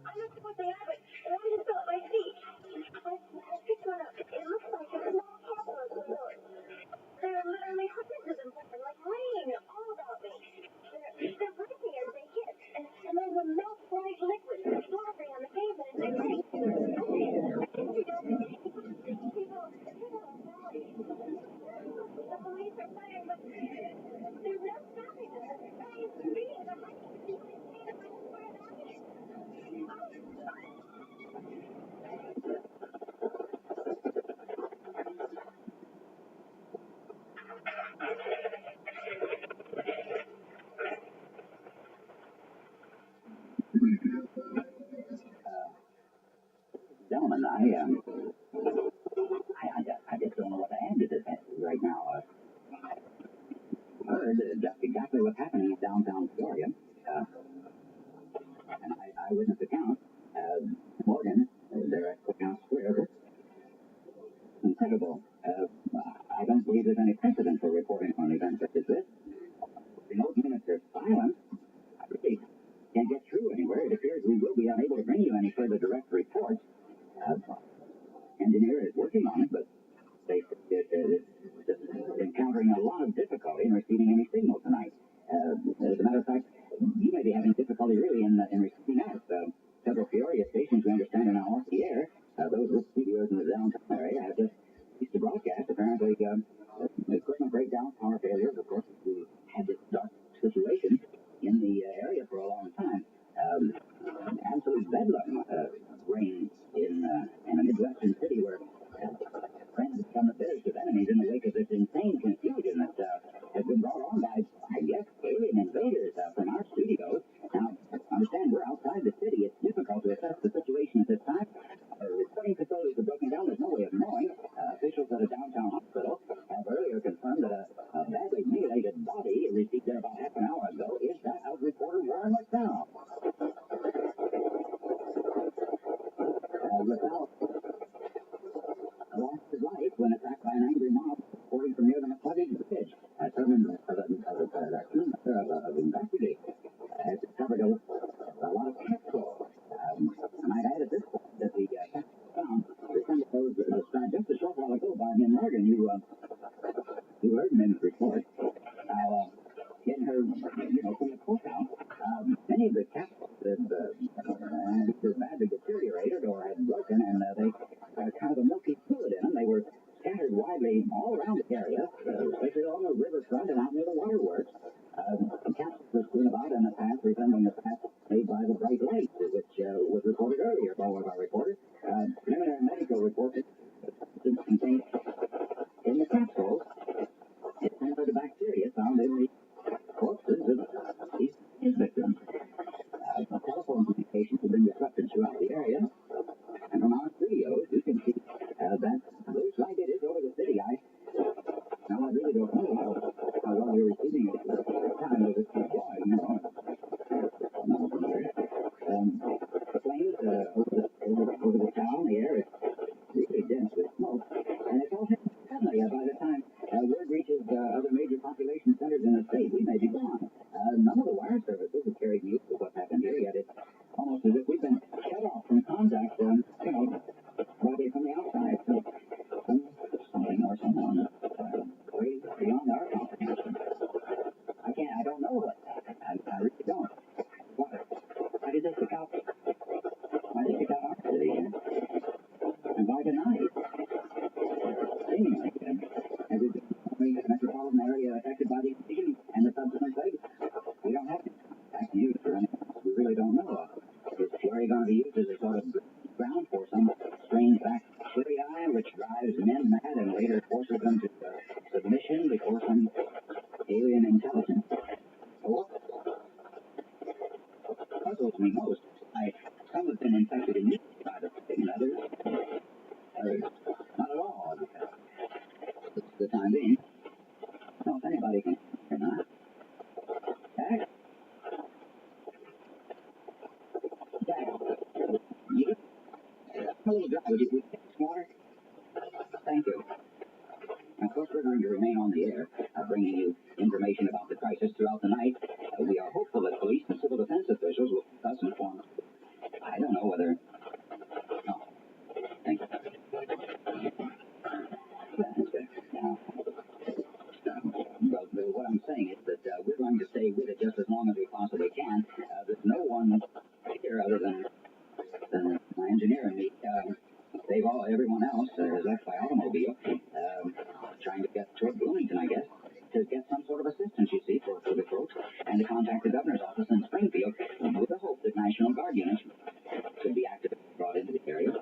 Speaker 3: I'm not sure what they are, but I just felt my feet. I picked one up. It looks like a small castle of some sort. There are literally hundreds of them falling like rain all about me. They're breaking as they hit, and there's a milk-white liquid slobbering on the pavement as they break. People are dying. The police are fighting, but there's no stopping them. The sky is beating behind me.
Speaker 9: Gentlemen, I just don't know what to add to this right now. Heard just exactly what's happening in downtown Peoria. An eyewitness account. Morgan, there at Courthouse Square. Incredible. I don't believe there's any precedent for reporting on events such as this. Remote minister's silence. I really can't get through anywhere. It appears we will be unable to bring you any further direct reports. Engineer is working on it, but they is encountering a lot of difficulty in receiving any signal tonight. As a matter of fact, you may be having difficulty really in receiving us. Several Peoria stations, we understand, are now off the air. Those with studios in the downtown area have just ceased to broadcast. Apparently, equipment breakdowns, power failures. Of course, we had this dark situation in the area for a long time. Absolute bedlam reigns in a Midwestern city where friends have become the bitterest of enemies in the wake of this insane confusion that has been brought on by, I guess, alien invaders from our studios. Now, understand, we're outside the city. It's difficult to assess the situation at this time. Our recording facilities are broken down. There's no way of knowing. Officials at a downtown hospital have earlier confirmed that a badly mutilated body received there about half an hour ago is that of reporter Warren McDowell. McDowell lost his life when attacked by an angry mob reporting from near the McCluggage Bridge. A sermon of investigation has discovered a lot of capsules. I might add at this point that the capsules found resemble those described just a short while ago by Min Morgan. You heard Min's report. Now, in her, from the courthouse, many of the capsules had badly deteriorated or had broken, and they had kind of a milky fluid in them. They were scattered widely all around the area, especially on the riverfront and out near the waterworks. Capsules were strewn about in a path resembling the path made by the bright light, which was reported earlier by one of our reporters. Preliminary medical report contains in the capsules it's similar to bacteria found in the corpses of these victims. Telephone communications have been disrupted throughout the area, and from our studios you can see that looks like it is over the city. I really don't know how well you're receiving it at the time of this deploying, the flames over the town, the air is really dense with smoke, and it's all happening suddenly. By the time word reaches other major population centers in the state, we may be gone. None of the wire services have carried news of what's happened here yet. It's almost as if we've been shut off from contact, probably from the outside. So something or someone way beyond our comprehension. I don't know what. I really don't. Why did they pick out our city? And why tonight? Seemingly, every metropolitan area affected by the invasion and the subsequent plague. We don't have to use for anything else. We really don't know. Is Peoria going to be used as a sort of ground for some strange bacteria which drives men mad and later forces them to submission before some alien intelligence? What puzzles me most, some have been infected immediately by the plague, and others not at all. For the time being, I don't know if anybody can or not. Jack? You? A little dry. Would you take some water? Thank you. Now, of course, we're going to remain on the air, bringing you information about the crisis throughout the night. We are hopeful that police and civil defense officials will keep us informed. I don't know whether... No. Thank you. But what I'm saying is that we're going to stay with it just as long as we possibly can. There's no one here other than my engineer and me. Everyone else is left by automobile, trying to get toward Bloomington, I guess, to get some sort of assistance, you see, for the folks, and to contact the governor's office in Springfield with the hope that National Guard units could be activated, brought into the area.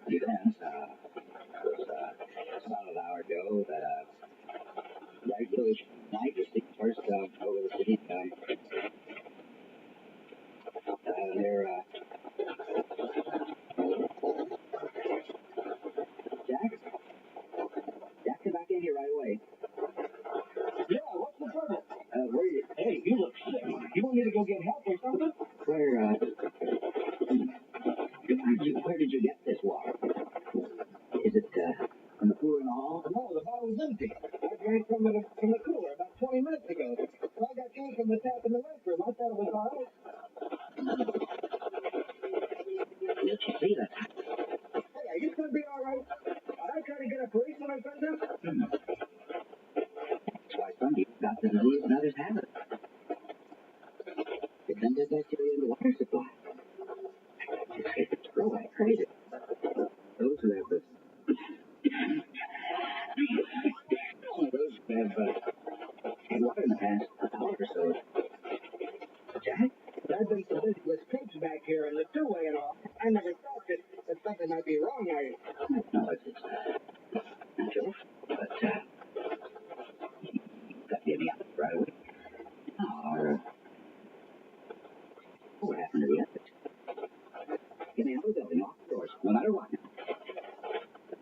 Speaker 9: Events was about an hour ago that which night is the first over the city. They're Jack, come back in here right away.
Speaker 13: Yeah, what's the trouble?
Speaker 9: Where you?
Speaker 13: Hey, you look sick. You want me to go get help or something?
Speaker 9: Where did you get this water? Is it from the cooler in the hall?
Speaker 13: No, the bottle's empty. I drank from the cooler about 20 minutes ago. So I got in from the tap in the restroom. I thought it was all right.
Speaker 9: Did you see that?
Speaker 13: Hey, are you going to be all right? Are I trying to get a policeman or something?
Speaker 9: That's why some people got disease and others haven't. It then does bacteria in the water supply. It's grow like crazy. Those who have this. Those who have had water in the past hour or so. Jack?
Speaker 13: I've been so busy with pigs back here in the two-way and all. I never thought that something might be wrong.
Speaker 9: No, it's not your fault, but you've got to get me out right away. Or what happened to the others? Get me out of the building, off the doors, no matter what.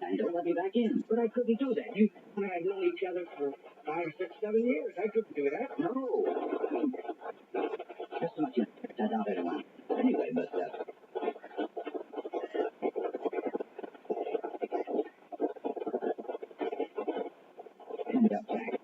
Speaker 9: And don't let me back in.
Speaker 13: But I couldn't do that. You and I have known each other for 5, 6, 7 years. I couldn't do that.
Speaker 9: No. Just so much I doubt anyone. Anyway, but hand it up, Jack.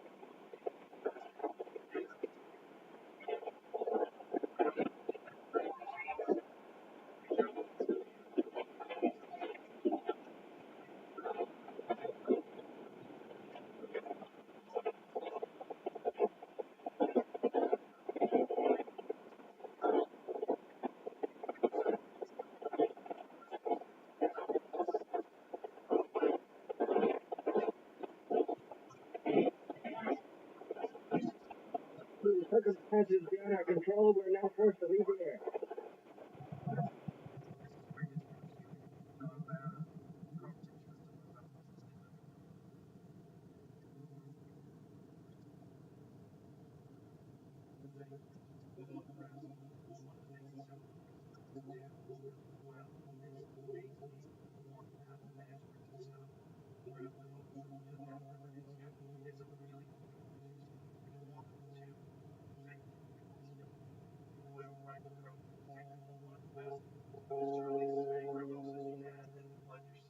Speaker 13: The circumstances beyond our control, we're now forced to leave the air.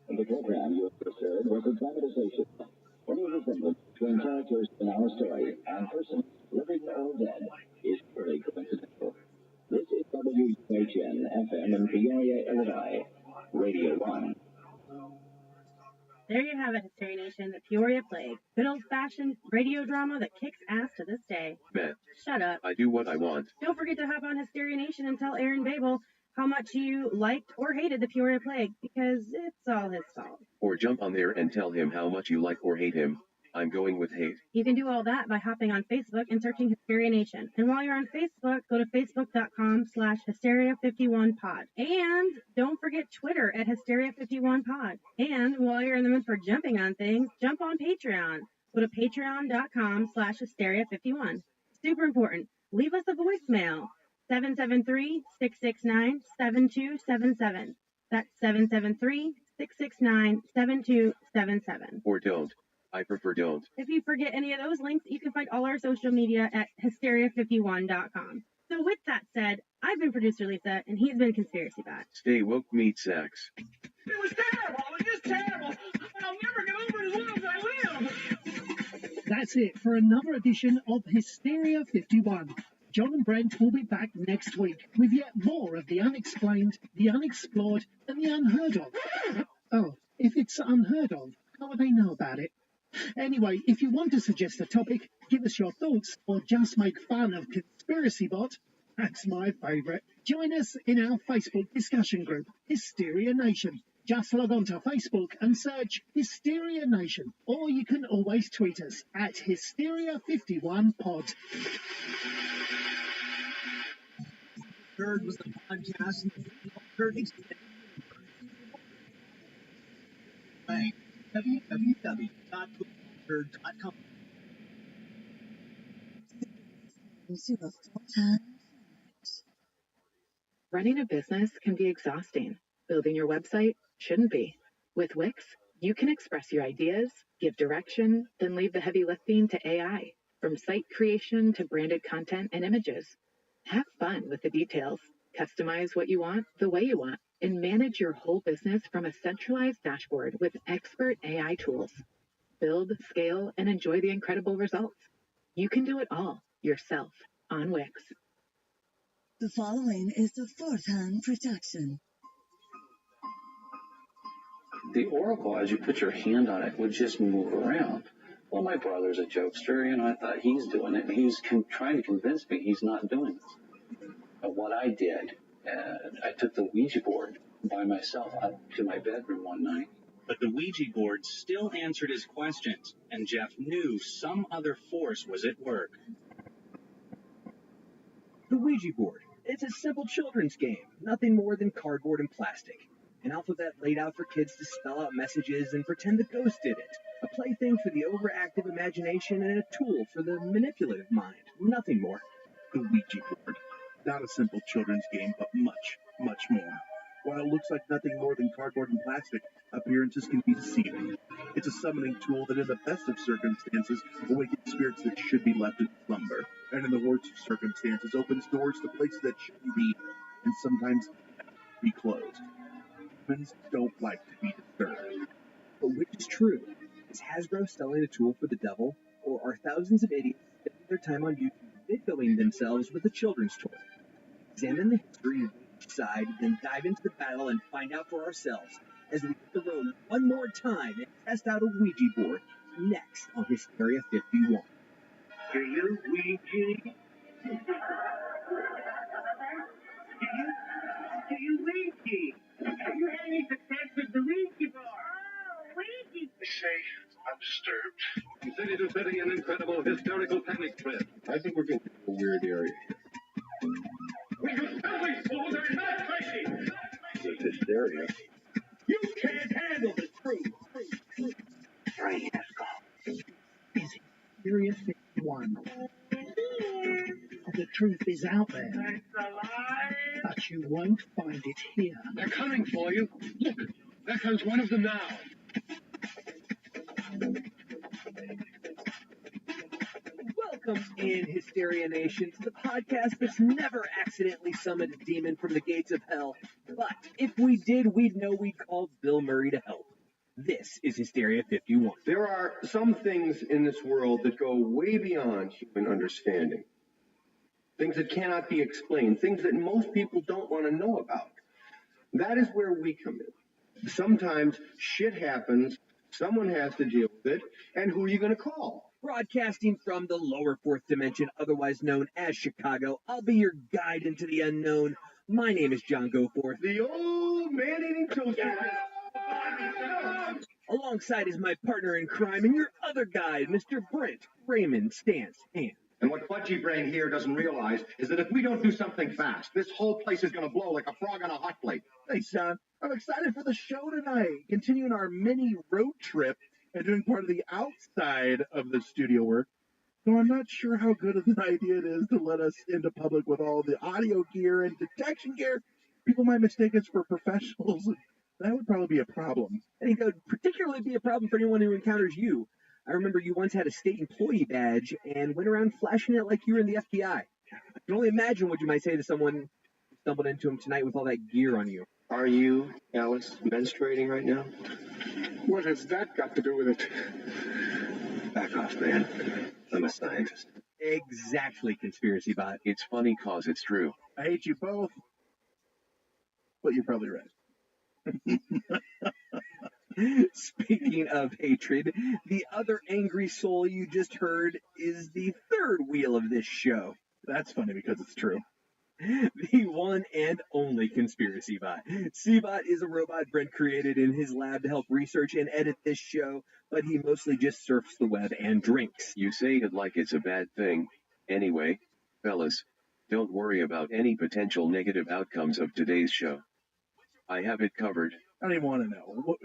Speaker 9: The program you have just heard was a dramatization. Any resemblance between characters in our story and persons, living or dead, is purely coincidental. This is WUHN FM in Peoria, Illinois, Radio 1.
Speaker 16: There you have it, Hysteria Nation, the Peoria Plague. Good old-fashioned radio drama that kicks ass to this day.
Speaker 14: Man,
Speaker 16: Shut up.
Speaker 14: I do what I want.
Speaker 16: Don't forget to hop on Hysteria Nation and tell Aaron Babel how much you liked or hated the Peoria Plague, because it's all his fault.
Speaker 14: Or jump on there and tell him how much you like or hate him. I'm going with hate.
Speaker 16: You can do all that by hopping on Facebook and searching Hysteria Nation. And while you're on Facebook, go to facebook.com/hysteria51pod. And don't forget Twitter at hysteria51pod. And while you're in the mood for jumping on things, jump on Patreon. Go to patreon.com/hysteria51. Super important. Leave us a voicemail. 773-669-7277. That's 773-669-7277.
Speaker 14: Or don't. I prefer don't.
Speaker 16: If you forget any of those links, you can find all our social media at hysteria51.com. So with that said, I've been producer Lisa, and he's been Conspiracy Bot.
Speaker 14: Stay woke, meat sacks.
Speaker 13: It was terrible. It was just terrible. I'll never get over it as long as I live. That's it for another edition of Hysteria 51. John and Brent will be back next week with yet more of the unexplained, the unexplored, and the unheard of. Oh, if it's unheard of, how would they know about it? Anyway, if you want to suggest a topic, give us your thoughts, or just make fun of Conspiracy Bot, that's my favourite. Join us in our Facebook discussion group, Hysteria Nation. Just log on to Facebook and search Hysteria Nation, or you can always tweet us at Hysteria51pod.
Speaker 8: Third was the podcast and the third extended www.third.com.
Speaker 10: into a full-time.
Speaker 7: Running a business can be exhausting. Building your website shouldn't be. With Wix, you can express your ideas, give direction, then leave the heavy lifting to AI, from site creation to branded content and images. Have fun with the details. Customize what you want the way you want, and manage your whole business from a centralized dashboard with expert AI tools. Build, scale, and enjoy the incredible results. You can do it all yourself on Wix.
Speaker 10: The following is a fourth-hand production.
Speaker 19: The oracle, as you put your hand on it, would just move around. Well, my brother's a jokester, I thought he's doing it, and he was trying to convince me he's not doing it. And what I did, I took the Ouija board by myself up to my bedroom one night.
Speaker 23: But the Ouija board still answered his questions, and Jeff knew some other force was at work.
Speaker 17: The Ouija board. It's a simple children's game, nothing more than cardboard and plastic. An alphabet laid out for kids to spell out messages and pretend the ghost did it. A plaything for the overactive imagination and a tool for the manipulative mind. Nothing more.
Speaker 12: The Ouija board. Not a simple children's game, but much, much more. While it looks like nothing more than cardboard and plastic, appearances can be deceiving. It's a summoning tool that in the best of circumstances awakens spirits that should be left in slumber, and in the worst of circumstances opens doors to places that shouldn't be, and sometimes be closed. Humans don't like to be disturbed.
Speaker 17: But which is true? Is Hasbro selling a tool for the devil, or are thousands of idiots spending their time on YouTube videoing themselves with a children's toy? Examine the history of each side, then dive into the battle and find out for ourselves as we hit the road one more time and test out a Ouija board next on Hysteria 51.
Speaker 1: Do you Ouija? Do you Ouija? Have you had any success with the Ouija board? Oh, Ouija.
Speaker 2: They say I'm disturbed.
Speaker 4: From city to city, an incredible hysterical panic spread.
Speaker 5: I think we're getting to a weird area here.
Speaker 4: We can tell these fools are not crazy!
Speaker 5: This is hysteria.
Speaker 1: You can't handle the truth.
Speaker 9: Train has gone.
Speaker 22: Is Hysteria 51. The truth is out there,
Speaker 1: It's alive.
Speaker 22: but you won't find it here.
Speaker 4: They're coming for you. Look, there comes one of them now.
Speaker 17: Welcome in, Hysteria Nation, to the podcast that's never accidentally summoned a demon from the gates of hell. But if we did, we'd know we'd call Bill Murray to help. This is Hysteria 51.
Speaker 5: There are some things in this world that go way beyond human understanding. Things that cannot be explained, things that most people don't want to know about. That is where we come in. Sometimes shit happens, someone has to deal with it, and who are you going to call?
Speaker 17: Broadcasting from the lower fourth dimension, otherwise known as Chicago, I'll be your guide into the unknown. My name is John Goforth.
Speaker 5: The old man-eating toaster.
Speaker 17: Alongside is my partner in crime and your other guide, Mr. Brent Raymond Stance Hand.
Speaker 5: And what Budgie Brain here doesn't realize is that if we don't do something fast, this whole place is going to blow like a frog on a hot plate.
Speaker 12: Thanks, John. I'm excited for the show tonight. Continuing our mini road trip and doing part of the outside of the studio work. So I'm not sure how good of an idea it is to let us into public with all the audio gear and detection gear. People might mistake us for professionals. That would probably be a problem.
Speaker 17: I think that would particularly be a problem for anyone who encounters you. I remember you once had a state employee badge and went around flashing it like you were in the FBI. I can only imagine what you might say to someone who stumbled into him tonight with all that gear on you.
Speaker 5: Are you, Alice, menstruating right now?
Speaker 4: What has that got to do with it?
Speaker 5: Back off, man. I'm a scientist.
Speaker 17: Exactly, Conspiracy Bot.
Speaker 14: It's funny cause it's true.
Speaker 12: I hate you both. But you're probably right.
Speaker 17: Speaking of hatred, the other angry soul you just heard is the third wheel of this show.
Speaker 12: That's funny because it's true.
Speaker 17: The one and only Conspiracy Bot. C-Bot is a robot Brent created in his lab to help research and edit this show, but he mostly just surfs the web and drinks.
Speaker 14: You say it like it's a bad thing. Anyway, fellas, don't worry about any potential negative outcomes of today's show. I have it covered.
Speaker 12: I don't even want to know.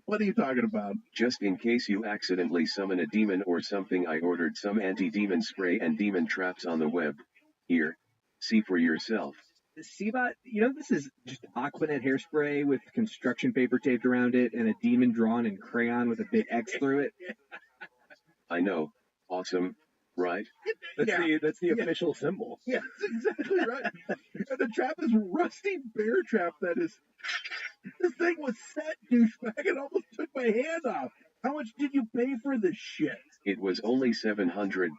Speaker 12: What are you talking about?
Speaker 14: Just in case you accidentally summon a demon or something, I ordered some anti-demon spray and demon traps on the web. Here, see for yourself.
Speaker 17: Seabot, this is just Aquanet hairspray with construction paper taped around it and a demon drawn in crayon with a big X through it.
Speaker 14: I know. Awesome, right?
Speaker 6: That's the official symbol.
Speaker 12: Yeah, that's exactly right. And the trap is rusty bear trap that is... This thing was set, douchebag. It almost took my hand off. How much did you pay for this shit?
Speaker 14: It was only $700.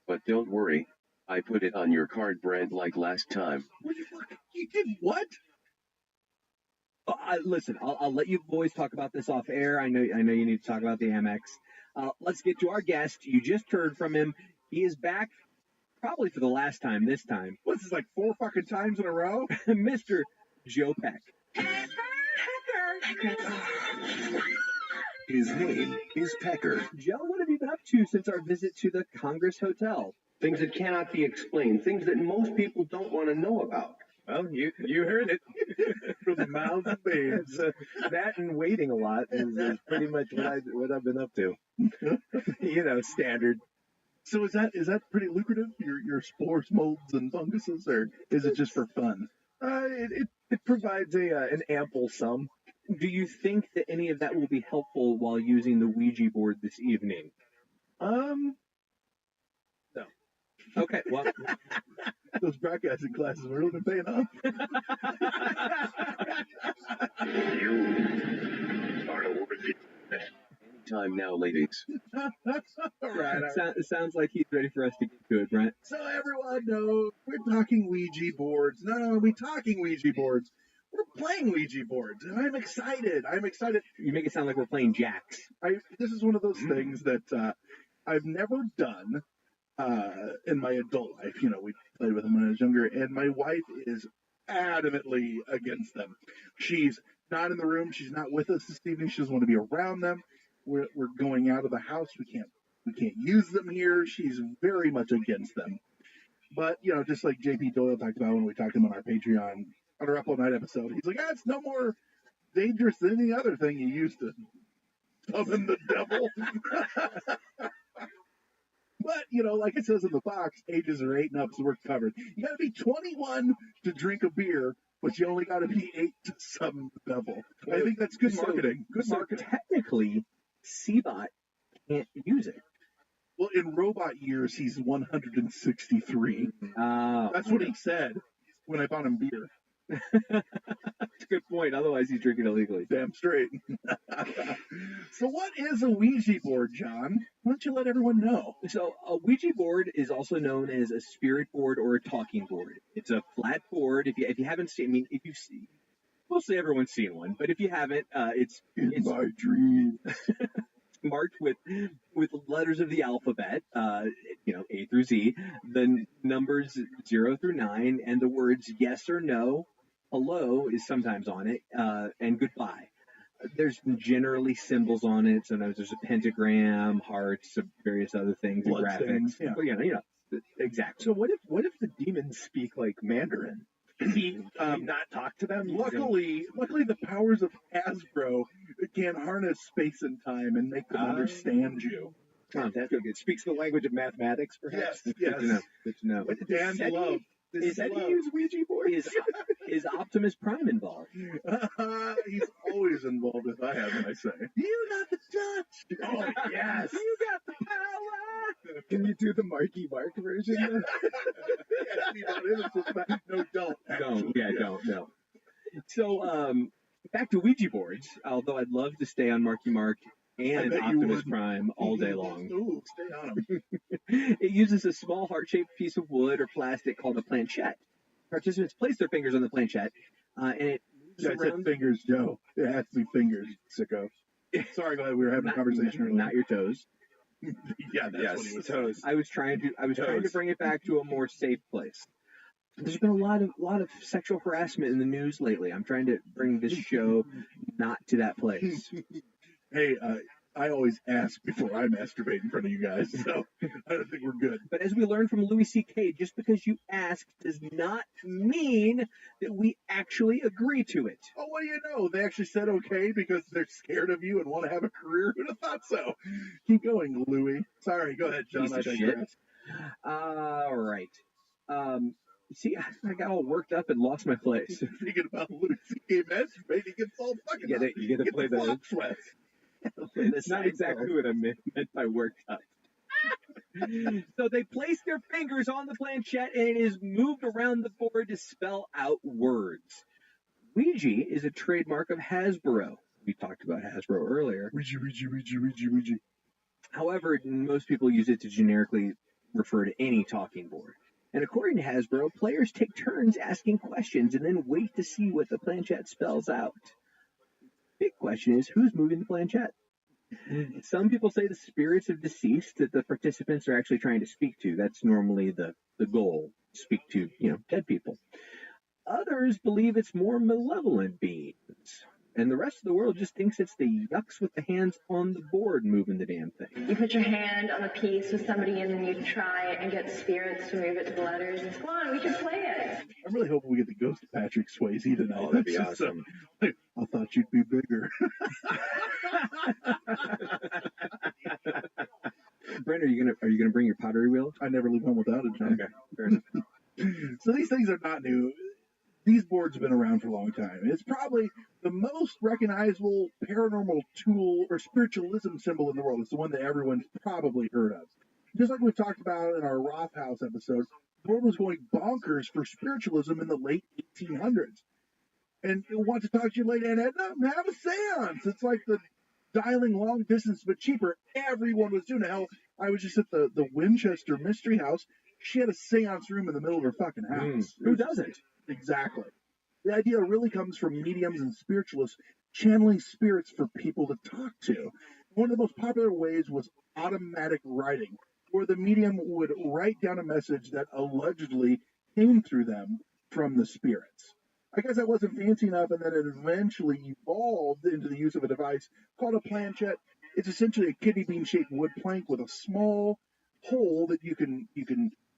Speaker 14: But don't worry, I put it on your card brand like last time.
Speaker 12: You did what?
Speaker 17: Listen, I'll let you boys talk about this off air. I know you need to talk about the Amex. Let's get to our guest. You just heard from him. He is back, probably for the last time this time.
Speaker 12: What's this, like 4 fucking times in a row?
Speaker 17: Mr. Joe Peck.
Speaker 6: His name is Pecker.
Speaker 17: Joe, what have you been up to since our visit to the Congress Hotel?
Speaker 11: Things that cannot be explained, things that most people don't want to know about.
Speaker 6: Well, you heard it from the mouths of babes. That and waiting a lot is pretty much what I've been up to. Standard.
Speaker 12: So is that pretty lucrative? Your spores, molds, and funguses, or is it just for fun?
Speaker 6: It provides an ample sum.
Speaker 17: Do you think that any of that will be helpful while using the Ouija board this evening?
Speaker 6: No.
Speaker 17: Okay, well,
Speaker 12: those broadcasting classes were really paying off.
Speaker 14: Anytime now, ladies.
Speaker 12: All right.
Speaker 17: It sounds like he's ready for us to get to it, Brent.
Speaker 12: So everyone knows we're talking Ouija boards. Not only are we talking Ouija boards, we're playing Ouija boards, and I'm excited.
Speaker 17: You make it sound like we're playing jacks.
Speaker 12: This is one of those things that I've never done in my adult life. We played with them when I was younger, and my wife is adamantly against them. She's not in the room. She's not with us this evening. She doesn't want to be around them. We're going out of the house. We can't use them here. She's very much against them. But, just like J.P. Doyle talked about when we talked to him on our Patreon, on our Up All Night episode, he's like, it's no more dangerous than any other thing you used to summon the devil. But, like it says in the box, ages are 8 and up, so we're covered. You got to be 21 to drink a beer, but you only got to be 8 to summon the devil. I think that's good marketing.
Speaker 17: Technically, Seabot can't use it.
Speaker 12: Well, in robot years, he's 163. That's what he said when I bought him beer.
Speaker 17: That's a good point. Otherwise, he's drinking illegally.
Speaker 12: Damn straight. So what is a Ouija board, John? Why don't you let everyone know?
Speaker 17: So a Ouija board is also known as a spirit board or a talking board. It's a flat board. If you haven't seen, if you've seen, mostly everyone's seen one, but if you haven't, it's
Speaker 12: my dream.
Speaker 17: Marked with letters of the alphabet, A through Z, the numbers 0 through 9, and the words yes or no, hello is sometimes on it, and goodbye. There's generally symbols on it. Sometimes there's a pentagram, hearts, various other things, and graphics.
Speaker 12: Yeah.
Speaker 17: Well, exactly.
Speaker 6: So what if the demons speak like Mandarin? Can he not talk to them?
Speaker 12: Luckily, the powers of Hasbro can harness space and time and make them understand you.
Speaker 6: That's good. It speaks the language of mathematics, perhaps.
Speaker 12: Yes.
Speaker 17: Good to know.
Speaker 12: And love.
Speaker 17: Is that he use Ouija board? Is Optimus Prime involved?
Speaker 12: He's always involved, if I have my say. You got the touch.
Speaker 6: Oh, yes.
Speaker 12: You got the power.
Speaker 6: Can you do the Marky Mark version?
Speaker 12: No, don't.
Speaker 17: Don't. So, back to Ouija boards, although I'd love to stay on Marky Mark and Optimus Prime all day long.
Speaker 12: Ooh, stay on them.
Speaker 17: It uses a small heart-shaped piece of wood or plastic called a planchette. Participants place their fingers on the planchette, and it moves
Speaker 12: I said fingers, Joe. It has to be fingers, sicko. Sorry, glad we were having a conversation earlier.
Speaker 17: Not your toes.
Speaker 12: Yeah, that's what he was
Speaker 17: toes. I was trying to bring it back to a more safe place. There's been a lot of sexual harassment in the news lately. I'm trying to bring this show not to that place.
Speaker 12: Hey, I always ask before I masturbate in front of you guys, so I don't think we're good.
Speaker 17: But as we learned from Louis C.K., just because you ask does not mean that we actually agree to it.
Speaker 12: Oh, what do you know? They actually said okay because they're scared of you and want to have a career. Who'd have thought so? Keep going, Louis. Sorry, go ahead, John.
Speaker 17: Piece
Speaker 12: I
Speaker 17: of shit.
Speaker 12: digress.
Speaker 17: All right. See, I got all worked up and lost my place.
Speaker 12: Thinking about Louis C.K. masturbating, gets all fucking up.
Speaker 17: You get to play the
Speaker 12: flop sweats.
Speaker 17: That's not exactly what I meant by worked up. So they place their fingers on the planchette and it is moved around the board to spell out words. Ouija is a trademark of Hasbro. We talked about Hasbro earlier.
Speaker 12: Ouija.
Speaker 17: However, most people use it to generically refer to any talking board. And according to Hasbro, players take turns asking questions and then wait to see what the planchette spells out. Big question is, who's moving the planchette? Some people say the spirits of deceased that the participants are actually trying to speak to. That's normally the goal, speak to, dead people. Others believe it's more malevolent beings. And the rest of the world just thinks it's the yucks with the hands on the board moving the damn thing.
Speaker 3: You put your hand on a piece with somebody and then you try and get spirits to move it to the letters. And come on, we can play it.
Speaker 12: I'm really hoping we get the ghost of Patrick Swayze tonight.
Speaker 17: Oh, that'd be awesome.
Speaker 12: I thought you'd be bigger.
Speaker 17: Brent, are you gonna bring your pottery wheel?
Speaker 12: I never leave home without it, John.
Speaker 17: Okay, fair enough.
Speaker 12: So these things are not new. These boards have been around for a long time. It's probably the most recognizable paranormal tool or spiritualism symbol in the world. It's the one that everyone's probably heard of. Just like we talked about in our Roth House episode, the world was going bonkers for spiritualism in the late 1800s. And it wants to talk to you late at night, have a seance. It's like the dialing long distance but cheaper. Everyone was doing it. Hell, I was just at the Winchester Mystery House. She had a seance room in the middle of her fucking house.
Speaker 17: Who doesn't?
Speaker 12: Exactly. The idea really comes from mediums and spiritualists channeling spirits for people to talk to. One of the most popular ways was automatic writing, where the medium would write down a message that allegedly came through them from the spirits. I guess that wasn't fancy enough, and then it eventually evolved into the use of a device called a planchette. It's essentially a kidney bean-shaped wood plank with a small hole that you can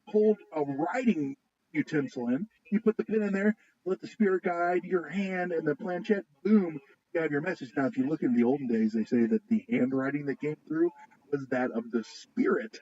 Speaker 12: hold a writing utensil in. You put the pin in there, let the spirit guide your hand and the planchette, boom, you have your message. Now, if you look in the olden days, they say that the handwriting that came through was that of the spirit,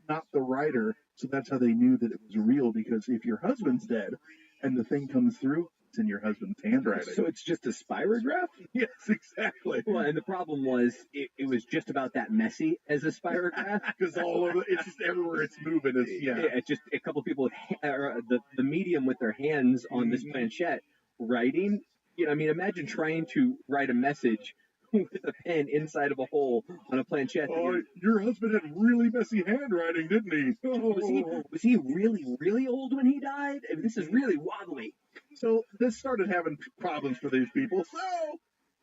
Speaker 12: not the writer. So that's how they knew that it was real, because if your husband's dead and the thing comes through, it's in your husband's handwriting.
Speaker 17: So it's just a spirograph?
Speaker 12: Yes, exactly.
Speaker 17: Well, and the problem was it was just about that messy as a spirograph.
Speaker 12: Because all of it, it's just everywhere it's moving.
Speaker 17: It's just a couple people with the medium with their hands on this planchette writing. Imagine trying to write a message with a pen inside of a hole on a planchette.
Speaker 12: Oh, your husband had really messy handwriting, didn't he?
Speaker 17: Was he really, really old when he died? I mean, this is really wobbly.
Speaker 12: So this started having problems for these people. So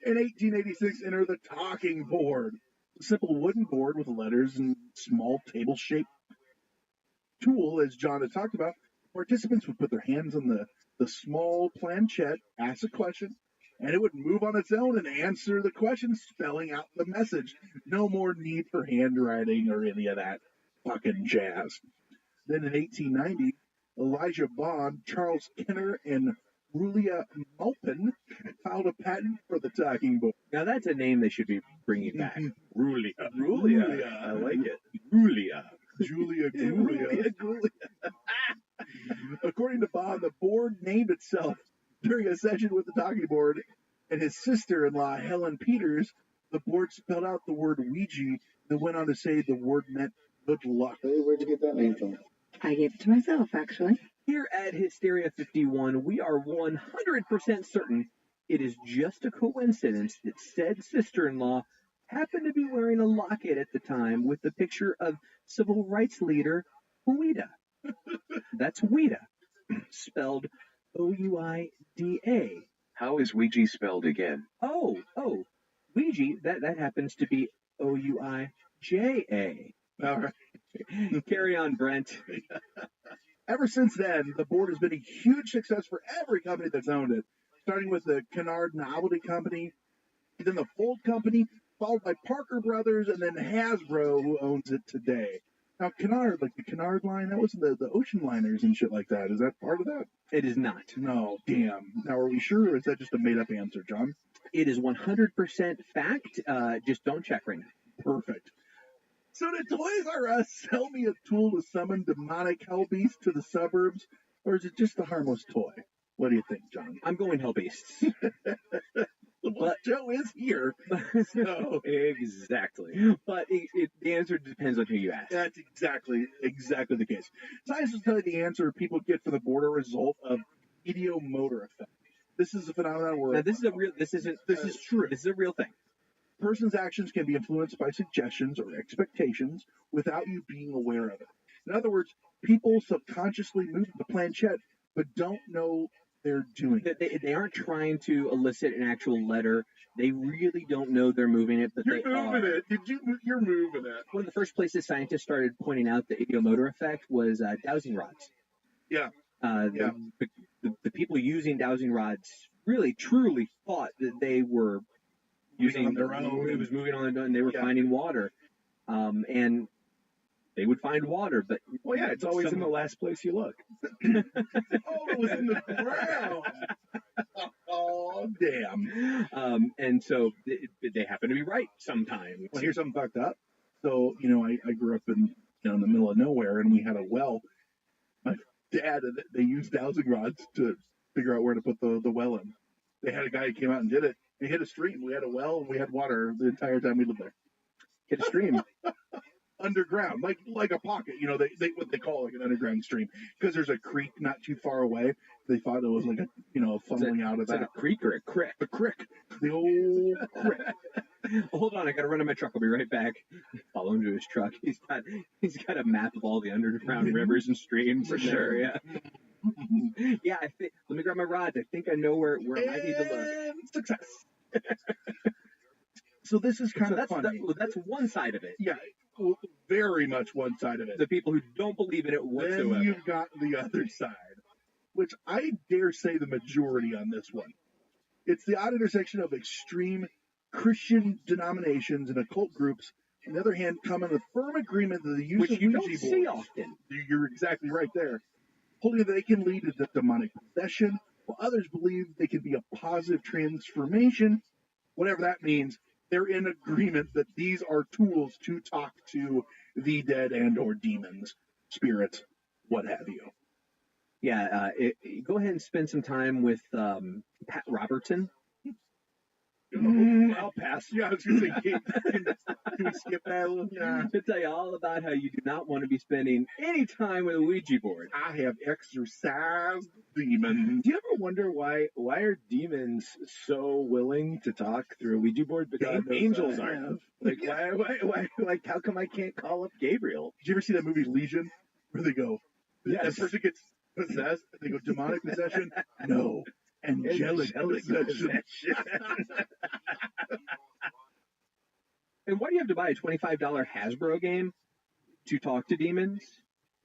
Speaker 12: in 1886, enter the talking board. A simple wooden board with letters and small table-shaped tool, as John had talked about. Participants would put their hands on the small planchette, ask a question, and it would move on its own and answer the question, spelling out the message. No more need for handwriting or any of that fucking jazz. Then in 1890, Elijah Bond, Charles Kenner, and Rulia Maupin filed a patent for the talking board.
Speaker 17: Now that's a name they should be bringing back. Rulia. I like it.
Speaker 12: Julia Grulia. According to Bond, the board named itself during a session with the talking board, and his sister-in-law, Helen Peters. The board spelled out the word Ouija, and went on to say the word meant good luck.
Speaker 13: Hey, where'd you get that name from?
Speaker 7: I gave it to myself, actually.
Speaker 17: Here at Hysteria 51, we are 100% certain it is just a coincidence that said sister-in-law happened to be wearing a locket at the time with the picture of civil rights leader Ouida. That's Ouida, spelled O-U-I-D-A.
Speaker 14: How is Ouija spelled again?
Speaker 17: Oh, Ouija, that happens to be O-U-I-J-A.
Speaker 12: All right.
Speaker 17: Carry on, Brent.
Speaker 12: Ever since then, the board has been a huge success for every company that's owned it, starting with the Kennard Novelty Company, then the Fold Company, followed by Parker Brothers, and then Hasbro, who owns it today. Now, Kennard, like the Kennard line, that was the ocean liners and shit like that. Is that part of that?
Speaker 17: It is not.
Speaker 12: No, damn. Now, are we sure, or is that just a made-up answer, John?
Speaker 17: It is 100% fact. Just don't check right now.
Speaker 12: Perfect. So did Toys R Us sell me a tool to summon demonic hell beasts to the suburbs, or is it just a harmless toy? What do you think, John?
Speaker 17: I'm going hell beasts.
Speaker 12: Well, Joe is here. So.
Speaker 17: Exactly. But the answer depends on who you ask.
Speaker 12: That's exactly the case. Science will tell you the answer people get for the border result of ideomotor effect. This is a phenomenon where...
Speaker 17: Now, this is true. This is a real thing.
Speaker 12: Person's actions can be influenced by suggestions or expectations without you being aware of it. In other words, people subconsciously move the planchette but don't know they're doing it.
Speaker 17: They aren't trying to elicit an actual letter. They really don't know they're moving it, but
Speaker 12: You're moving it. You're moving it.
Speaker 17: One of the first places scientists started pointing out the ideomotor effect was dowsing rods.
Speaker 12: Yeah.
Speaker 17: The people using dowsing rods really, truly thought that they were using
Speaker 12: on their own.
Speaker 17: It was moving on their own, and they were finding water. And they would find water, but...
Speaker 6: Well, yeah, it's always in the last place you look.
Speaker 12: Oh, it was in the ground. Oh, damn.
Speaker 17: And so they happen to be right sometimes.
Speaker 12: Well, here's something fucked up. So, I grew up in the middle of nowhere, and we had a well. My dad, they used dowsing rods to figure out where to put the well in. They had a guy who came out and did it. He hit a stream. We had a well, and we had water the entire time we lived there.
Speaker 17: Hit a stream.
Speaker 12: Underground, like a pocket, they what they call like an underground stream, because there's a creek not too far away. They thought it was like a funneling out of that.
Speaker 17: Is it a creek or a crick?
Speaker 12: A crick, the old crick.
Speaker 17: Hold on, I gotta run to my truck. I'll be right back. Follow him to his truck. He's got a map of all the underground rivers and streams
Speaker 12: for
Speaker 17: in the
Speaker 12: sure.
Speaker 17: area. Yeah, let me grab my rods. I think I know where I might need to look.
Speaker 12: Success. So this is kind of funny.
Speaker 17: That's one side of it.
Speaker 12: Yeah, well, very much one side of it.
Speaker 17: The people who don't believe in it whatsoever.
Speaker 12: Then you've got the other side, which I dare say the majority on this one. It's the odd intersection of extreme Christian denominations and occult groups. On the other hand, come in a firm agreement that the use of
Speaker 17: you
Speaker 12: Ouija
Speaker 17: don't
Speaker 12: boards,
Speaker 17: see often.
Speaker 12: You're exactly right there. Holding that they can lead to demonic possession, while others believe they can be a positive transformation. Whatever that means, they're in agreement that these are tools to talk to the dead and or demons, spirits, what have you.
Speaker 17: Yeah, go ahead and spend some time with Pat Robertson.
Speaker 12: I'll pass. Yeah, I was going to say, can we skip that? Yeah.
Speaker 17: To tell you all about how you do not want to be spending any time with a Ouija board.
Speaker 12: I have exorcised demons.
Speaker 6: Do you ever wonder why are demons so willing to talk through a Ouija board? Because angels aren't. Like, why? Like, how come I can't call up Gabriel?
Speaker 12: Did you ever see that movie Legion, where they go,
Speaker 6: yes.
Speaker 12: that person gets possessed, they go, demonic possession? No. Angelic possession.
Speaker 17: And why do you have to buy a $25 Hasbro game to talk to demons?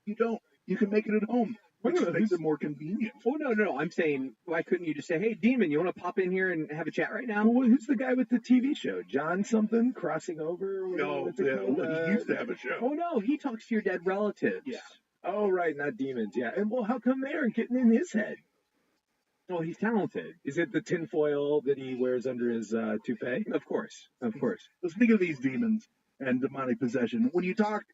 Speaker 12: You don't. You can make it at home, which makes it more convenient.
Speaker 17: Oh, no. I'm saying, why couldn't you just say, hey, demon, you want to pop in here and have a chat right now?
Speaker 6: Well, who's the guy with the TV show? John something? Crossing Over?
Speaker 12: No, he used to have a show.
Speaker 17: Oh, no, he talks to your dead relatives.
Speaker 6: Yeah. Oh, right, not demons, yeah. And, well, how come they aren't getting in his head?
Speaker 17: Oh, he's talented.
Speaker 6: Is it the tinfoil that he wears under his toupee?
Speaker 17: Of course.
Speaker 12: So speaking of these demons and demonic possession, when you talk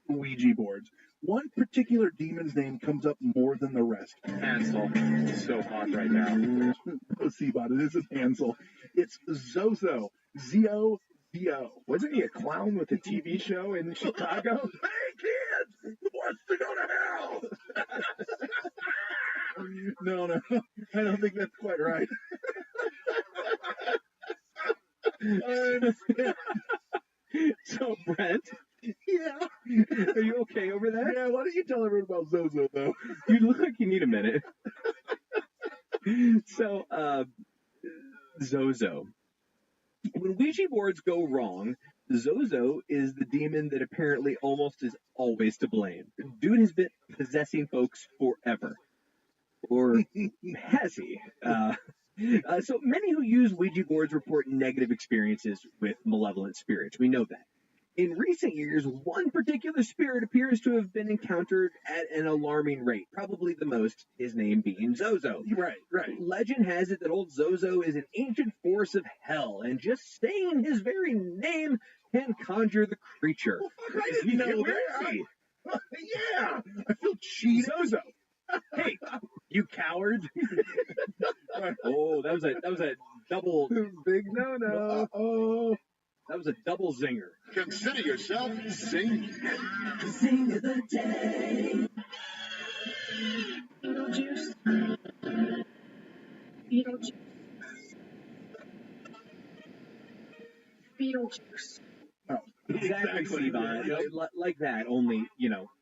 Speaker 12: Ouija boards, one particular demon's name comes up more than the rest.
Speaker 6: Hansel. It's so hot right now.
Speaker 12: Oh, Seabot, it isn't Hansel. It's Zozo. Z-O-Z-O.
Speaker 6: Wasn't he a clown with a TV show in Chicago?
Speaker 12: Hey, kids! Who wants to go to hell? No, I don't think that's quite right.
Speaker 17: So, Brent?
Speaker 12: Yeah?
Speaker 17: Are you okay over there?
Speaker 12: Yeah, why don't you tell everyone about Zozo, though?
Speaker 17: You look like you need a minute. So, Zozo. When Ouija boards go wrong, Zozo is the demon that apparently almost is always to blame. Dude has been possessing folks forever. Or has he? So many who use Ouija boards report negative experiences with malevolent spirits. We know that. In recent years, one particular spirit appears to have been encountered at an alarming rate, probably the most, his name being Zozo.
Speaker 12: Right, right.
Speaker 17: Legend has it that old Zozo is an ancient force of hell, and just saying his very name can conjure the creature.
Speaker 12: Well, fuck, I didn't know
Speaker 17: Where
Speaker 12: that.
Speaker 17: is he?
Speaker 12: Yeah, I feel cheated.
Speaker 17: Zozo. Hey, you coward! Oh, that was a double
Speaker 12: big no. Oh,
Speaker 17: that was a double zinger.
Speaker 5: Consider yourself sing.
Speaker 10: Sing of the day.
Speaker 3: Beetlejuice. Beetlejuice. Beetlejuice.
Speaker 12: Oh,
Speaker 17: Exactly, Sivan.
Speaker 12: Yep.
Speaker 17: Like that, only,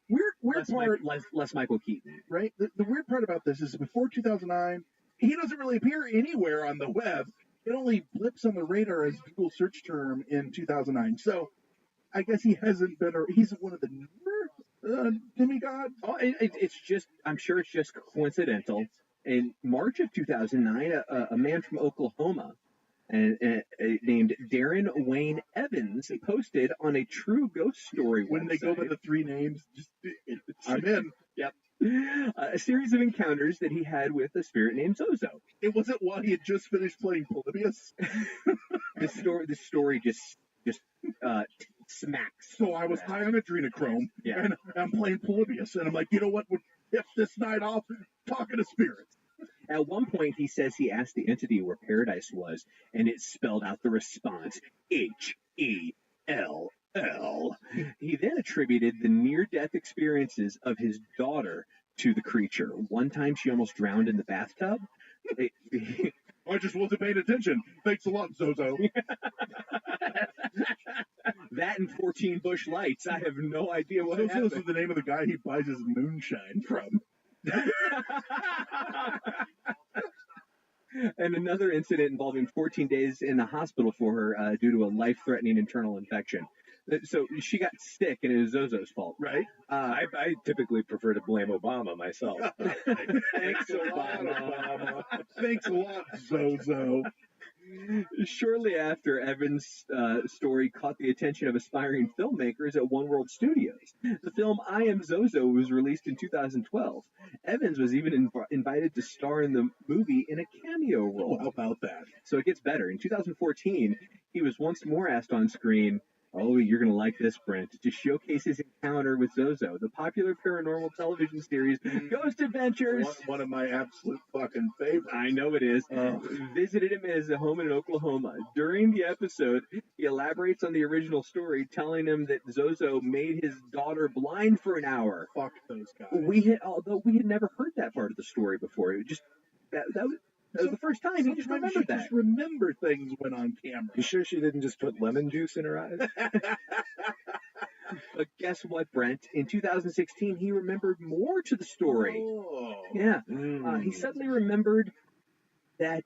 Speaker 12: Weird part,
Speaker 17: less Michael Keaton.
Speaker 12: right? The weird part about this is before 2009, he doesn't really appear anywhere on the web. It only blips on the radar as Google search term in 2009. So I guess he hasn't been, he's one of the newer demigods.
Speaker 17: Oh, it's just, I'm sure it's just coincidental. In March of 2009, a man from Oklahoma named Darren Wayne Evans posted on a True Ghost Story
Speaker 12: When
Speaker 17: website.
Speaker 12: they go by the three names, I'm in.
Speaker 17: Yep. A series of encounters that he had with a spirit named Zozo.
Speaker 12: It wasn't while he had just finished playing Polybius.
Speaker 17: The story just smacks.
Speaker 12: So I was high on adrenochrome,
Speaker 17: Yeah.
Speaker 12: and I'm playing Polybius, and I'm like, you know what would tip this night off? Talking to spirits.
Speaker 17: At one point, he says he asked the entity where paradise was, and it spelled out the response, H-E-L-L. He then attributed the near-death experiences of his daughter to the creature. One time, she almost drowned in the bathtub.
Speaker 12: I just wasn't paying attention. Thanks a lot, Zozo.
Speaker 17: That and 14 Bush Lights. I have no idea what
Speaker 12: Zozo
Speaker 17: happened.
Speaker 12: is the name of the guy he buys his moonshine from.
Speaker 17: And another incident involving 14 days in the hospital for her due to a life-threatening internal infection. So she got sick, and it was Zozo's fault.
Speaker 12: Right.
Speaker 6: I typically prefer to blame Obama myself.
Speaker 17: Thanks, Obama.
Speaker 12: Thanks a lot, Zozo.
Speaker 17: Shortly after, Evans' story caught the attention of aspiring filmmakers at One World Studios. The film I Am Zozo was released in 2012. Evans was even invited to star in the movie in a cameo role.
Speaker 12: How about that?
Speaker 17: So it gets better. In 2014, he was once more asked on screen, oh, you're going to like this, Brent, to showcase his encounter with Zozo, the popular paranormal television series Ghost Adventures.
Speaker 12: One of my absolute fucking favorites.
Speaker 17: I know it is. Visited him at his home in Oklahoma. During the episode, he elaborates on the original story, telling him that Zozo made his daughter blind for an hour.
Speaker 12: Fuck those guys.
Speaker 17: Although we had never heard that part of the story before. It just that was the first time he just remembered that.
Speaker 12: Just remember things when on camera.
Speaker 6: You sure she didn't just put lemon juice in her eyes?
Speaker 17: But guess what, Brent? In 2016, he remembered more to the story.
Speaker 12: Oh.
Speaker 17: Yeah. He suddenly remembered that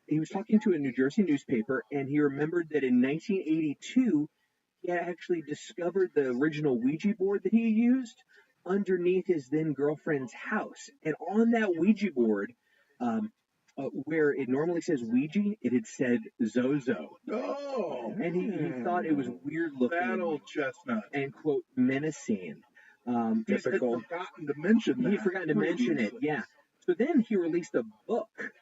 Speaker 17: he was talking to a New Jersey newspaper, and he remembered that in 1982, he had actually discovered the original Ouija board that he used underneath his then girlfriend's house. And on that Ouija board, where it normally says Ouija, it had said Zozo.
Speaker 12: Oh.
Speaker 17: And he thought it was weird looking.
Speaker 12: That old chestnut.
Speaker 17: And, quote, menacing.
Speaker 12: Typical. He'd forgotten to mention that.
Speaker 17: He'd forgotten to mention it, yeah. So then he released a book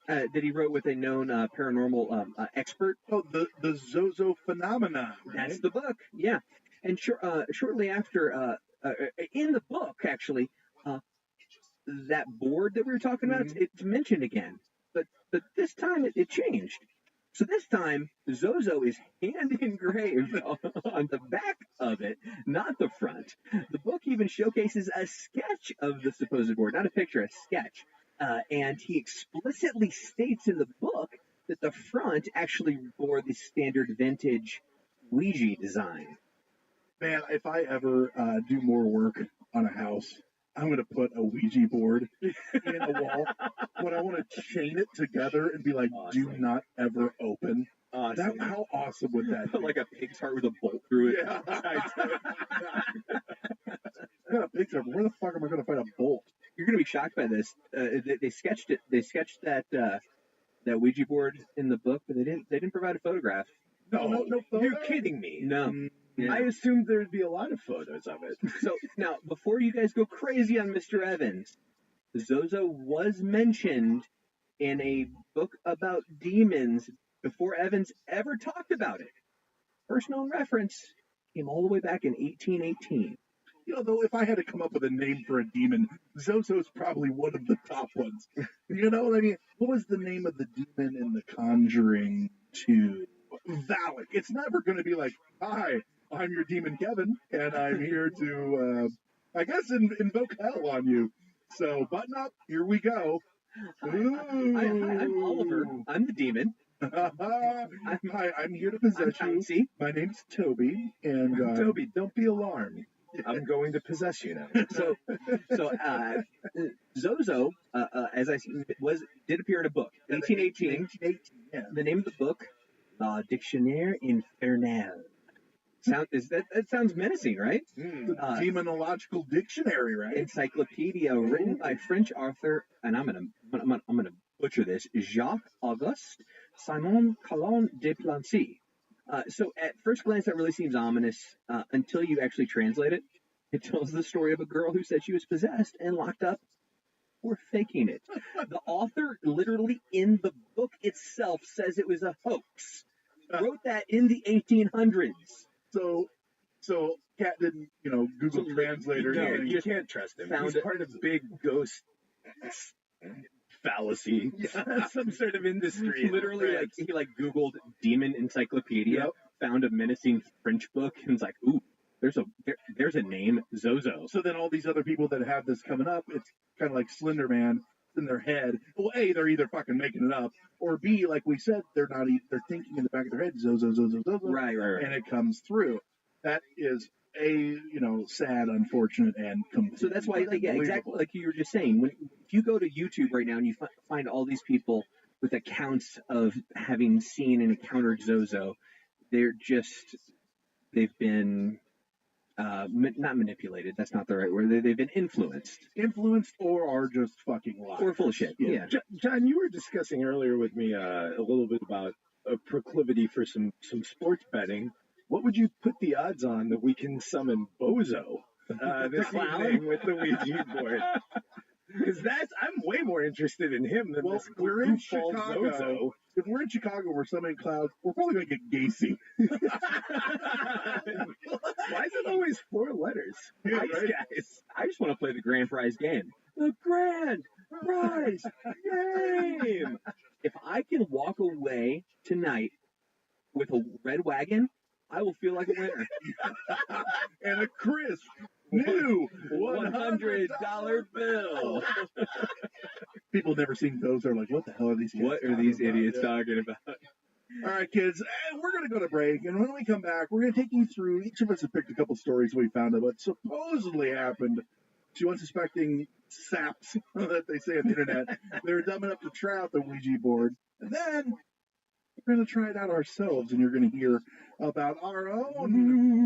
Speaker 17: that he wrote with a known paranormal expert.
Speaker 12: Oh, the Zozo phenomenon. Right?
Speaker 17: That's the book, yeah. And shortly after, in the book, actually, that board that we were talking about, it's mentioned again. But this time it changed. So this time, Zozo is hand engraved on the back of it, not the front. The book even showcases a sketch of the supposed board, not a picture, a sketch. And he explicitly states in the book that the front actually bore the standard vintage Ouija design.
Speaker 12: Man, if I ever do more work on a house, I'm going to put a Ouija board in a wall, but I want to chain it together and be like, do not ever open. How awesome would that be?
Speaker 17: Like a pig's heart with a bolt through it.
Speaker 12: Yeah. I got a pig's heart, but where the fuck am I going to find a bolt?
Speaker 17: You're gonna be shocked by this. They sketched it. They sketched that Ouija board in the book, but they didn't provide a photograph.
Speaker 6: No photo?
Speaker 15: You're kidding me.
Speaker 17: No. Yeah.
Speaker 15: I assumed there'd be a lot of photos of it.
Speaker 17: So now, before you guys go crazy on Mr. Evans, Zozo was mentioned in a book about demons before Evans ever talked about it. First known reference came all the way back in 1818.
Speaker 12: Though, if I had to come up with a name for a demon, Zozo's probably one of the top ones. You know what I mean? What was the name of the demon in The Conjuring 2? Valak. It's never going to be like, hi, I'm your demon Kevin, and I'm here to, I guess, invoke hell on you. So, button up, here we go.
Speaker 17: I'm Oliver. I'm the demon.
Speaker 12: Hi, I'm here to possess you.
Speaker 17: See?
Speaker 12: My name's Toby, and
Speaker 15: Toby, don't be alarmed. I'm going to possess you now.
Speaker 17: So Zozo, as I did appear in a book, 1818.
Speaker 12: Yeah.
Speaker 17: The name of the book, Dictionnaire Infernal. That sounds menacing, right?
Speaker 12: The demonological dictionary, right?
Speaker 17: Encyclopedia written by French author, and I'm gonna butcher this, Jacques Auguste Simon Calon de Plancy. So at first glance, that really seems ominous until you actually translate it. It tells the story of a girl who said she was possessed and locked up for faking it. The author, literally in the book itself, says it was a hoax. Wrote that in the 1800s.
Speaker 12: So Cat didn't, Google Translator.
Speaker 15: No, you can't trust him. He's part of big ghost fallacy. Some sort of industry.
Speaker 17: Literally, he Googled demon encyclopedia, found a menacing French book, and was like, ooh, there's a name, Zozo.
Speaker 12: So then all these other people that have this coming up, it's kind of like Slender Man in their head. Well, A, they're either fucking making it up, or B, like we said, they're thinking in the back of their head, Zozo, Zozo, Zozo.
Speaker 17: Right.
Speaker 12: And it comes through. That is sad, unfortunate, and complete.
Speaker 17: So that's why, exactly like you were just saying, if you go to YouTube right now and you find all these people with accounts of having seen and encountered Zozo, they've been not manipulated. That's not the right word. They've been influenced,
Speaker 12: or are just fucking lies,
Speaker 17: or full of shit. Yeah.
Speaker 15: John, you were discussing earlier with me a little bit about a proclivity for some sports betting. What would you put the odds on that we can summon Bozo this evening with the Ouija board? Because I'm way more interested in him than this.
Speaker 12: We're in Chicago. Zozo. If we're in Chicago, we're summoning clouds. We're probably going to get Gacy.
Speaker 15: Why is it always 4 letters?
Speaker 17: Yeah, right? Guys, I just want to play the grand prize game. The grand prize game. If I can walk away tonight with a red wagon, I will feel like a winner.
Speaker 12: And a crisp new
Speaker 17: $100 bill.
Speaker 12: People never seen those. They're like, what the hell are these kids?
Speaker 17: What are these idiots talking about?
Speaker 12: All right, kids, we're going to go to break. And when we come back, we're going to take you through. Each of us have picked a couple stories we found of what supposedly happened to unsuspecting saps that they say on the internet. They're dumbing up to try out the Ouija board. And then we're going to try it out ourselves, and you're going to hear about our own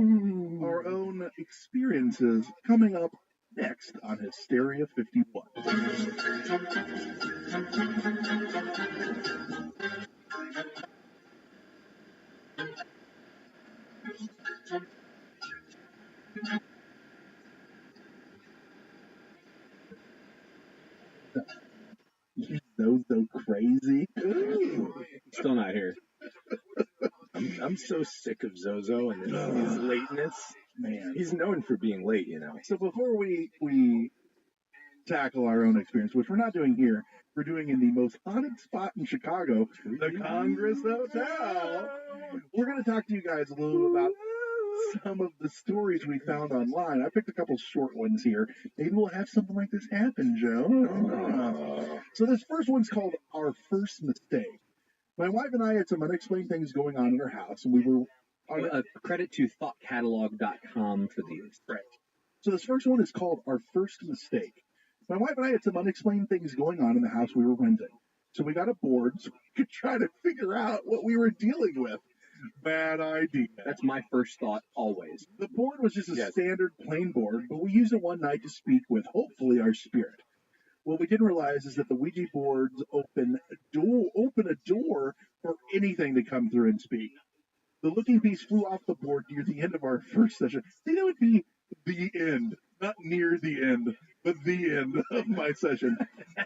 Speaker 12: experiences coming up next on Hysteria 51. So crazy.
Speaker 17: Still not here.
Speaker 15: I'm so sick of Zozo and his lateness.
Speaker 12: Man,
Speaker 15: he's known for being late,
Speaker 12: So before we tackle our own experience, which we're not doing here, we're doing in the most haunted spot in Chicago, the Congress Hotel. We're going to talk to you guys a little about some of the stories we found online. I picked a couple short ones here. Maybe we'll have something like this happen, Joe. So this first one's called Our First Mistake. My wife and I had some unexplained things going on in our house, and we were...
Speaker 17: credit to thoughtcatalog.com for these.
Speaker 12: Right. So this first one is called Our First Mistake. My wife and I had some unexplained things going on in the house we were renting. So we got a board so we could try to figure out what we were dealing with. Bad idea.
Speaker 17: That's my first thought always.
Speaker 12: The board was just a standard plain board, but we used it one night to speak with, hopefully, our spirit. What we didn't realize is that the Ouija boards open a door for anything to come through and speak. The looking piece flew off the board near the end of our first session. I think that would be the end, not near the end, but the end of my session.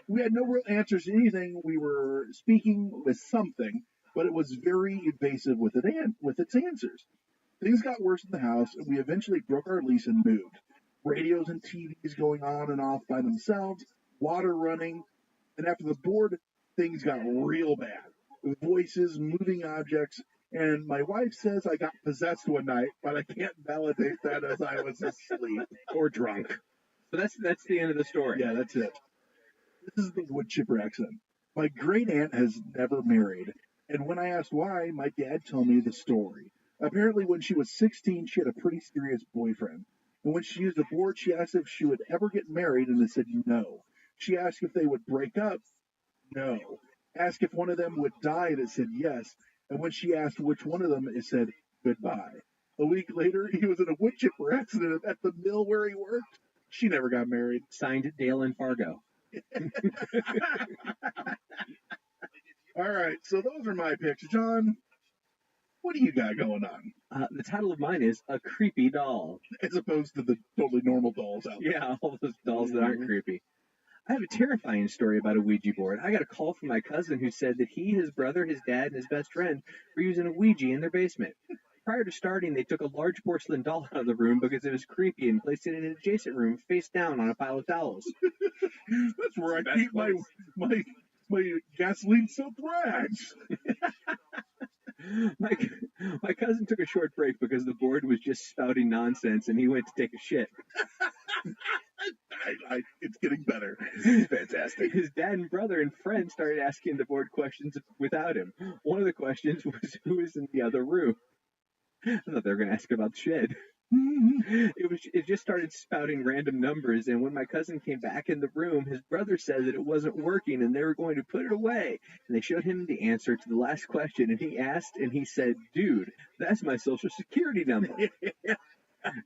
Speaker 12: We had no real answers to anything. We were speaking with something, but it was very evasive with its answers. Things got worse in the house, and we eventually broke our lease and moved. Radios and TVs going on and off by themselves, water running, and after the board, things got real bad. Voices, moving objects, and my wife says I got possessed one night, but I can't validate that as I was asleep or drunk.
Speaker 17: So that's the end of the story.
Speaker 12: Yeah, that's it. This is the wood chipper accent. My great aunt has never married, and when I asked why, my dad told me the story. Apparently, when she was 16, she had a pretty serious boyfriend. And when she used the board, she asked if she would ever get married, and they said no. She asked if they would break up. No. Asked if one of them would die, and it said yes. And when she asked which one of them, it said goodbye. A week later, he was in a wood chipper accident at the mill where he worked. She never got married.
Speaker 17: Signed Dale and Fargo.
Speaker 12: All right, so those are my picks. John, what do you got going on?
Speaker 17: The title of mine is A Creepy Doll.
Speaker 12: As opposed to the totally normal dolls out there.
Speaker 17: Yeah, all those dolls that aren't creepy. I have a terrifying story about a Ouija board. I got a call from my cousin who said that he, his brother, his dad, and his best friend were using a Ouija in their basement. Prior to starting, they took a large porcelain doll out of the room because it was creepy and placed it in an adjacent room face down on a pile of towels.
Speaker 12: That's where I keep my gasoline soaked rags.
Speaker 17: My cousin took a short break because the board was just spouting nonsense and he went to take a shit.
Speaker 12: It's getting better. Fantastic.
Speaker 17: His dad and brother and friend started asking the board questions without him. One of the questions was who is in the other room. I thought they were going to ask about the shed. It just started spouting random numbers, and when my cousin came back in the room, his brother said that it wasn't working and they were going to put it away. And they showed him the answer to the last question, and he asked, and he said, "Dude, that's my social security number."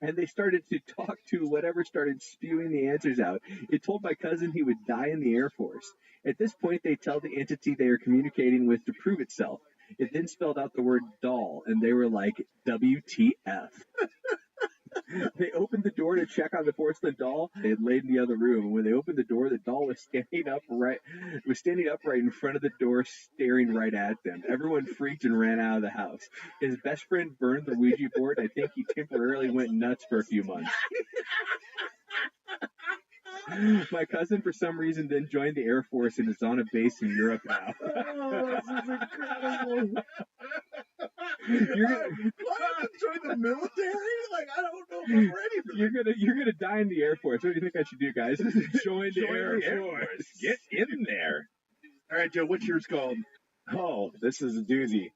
Speaker 17: And they started to talk to whatever started spewing the answers out. It told my cousin he would die in the Air Force. At this point, they tell the entity they are communicating with to prove itself. It then spelled out the word doll, and they were like, WTF. They opened the door to check on the porcelain doll. They had laid in the other room, and when they opened the door, the doll was standing upright in front of the door, staring right at them. Everyone freaked and ran out of the house. His best friend burned the Ouija board. I think he temporarily went nuts for a few months. My cousin, for some reason, then joined the Air Force and is on a base in Europe now.
Speaker 12: Oh, this is incredible.
Speaker 17: You're gonna
Speaker 12: join the military? Like, I don't know if I'm ready for
Speaker 17: that. You're gonna die in the Air Force. What do you think I should do, guys? Join the Air Force.
Speaker 15: Get in there.
Speaker 12: All right, Joe, what's yours called?
Speaker 15: Oh, this is a doozy.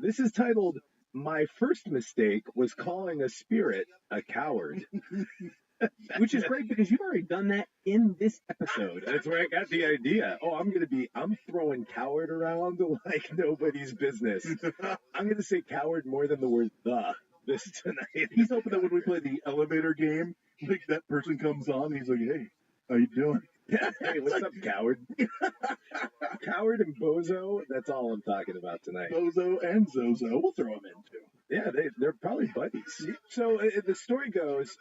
Speaker 15: This is titled, My First Mistake Was Calling a Spirit a Coward.
Speaker 17: Which is great because you've already done that in this episode.
Speaker 15: That's where I got the idea. Oh, I'm throwing coward around like nobody's business. I'm going to say coward more than the word the this tonight.
Speaker 12: He's hoping that when we play the elevator game, like that person comes on and he's like, hey, how you doing?
Speaker 15: Hey, what's up, coward? Coward and bozo, that's all I'm talking about tonight.
Speaker 12: Bozo and Zozo, we'll throw them in too.
Speaker 15: Yeah, they're probably buddies. So the story goes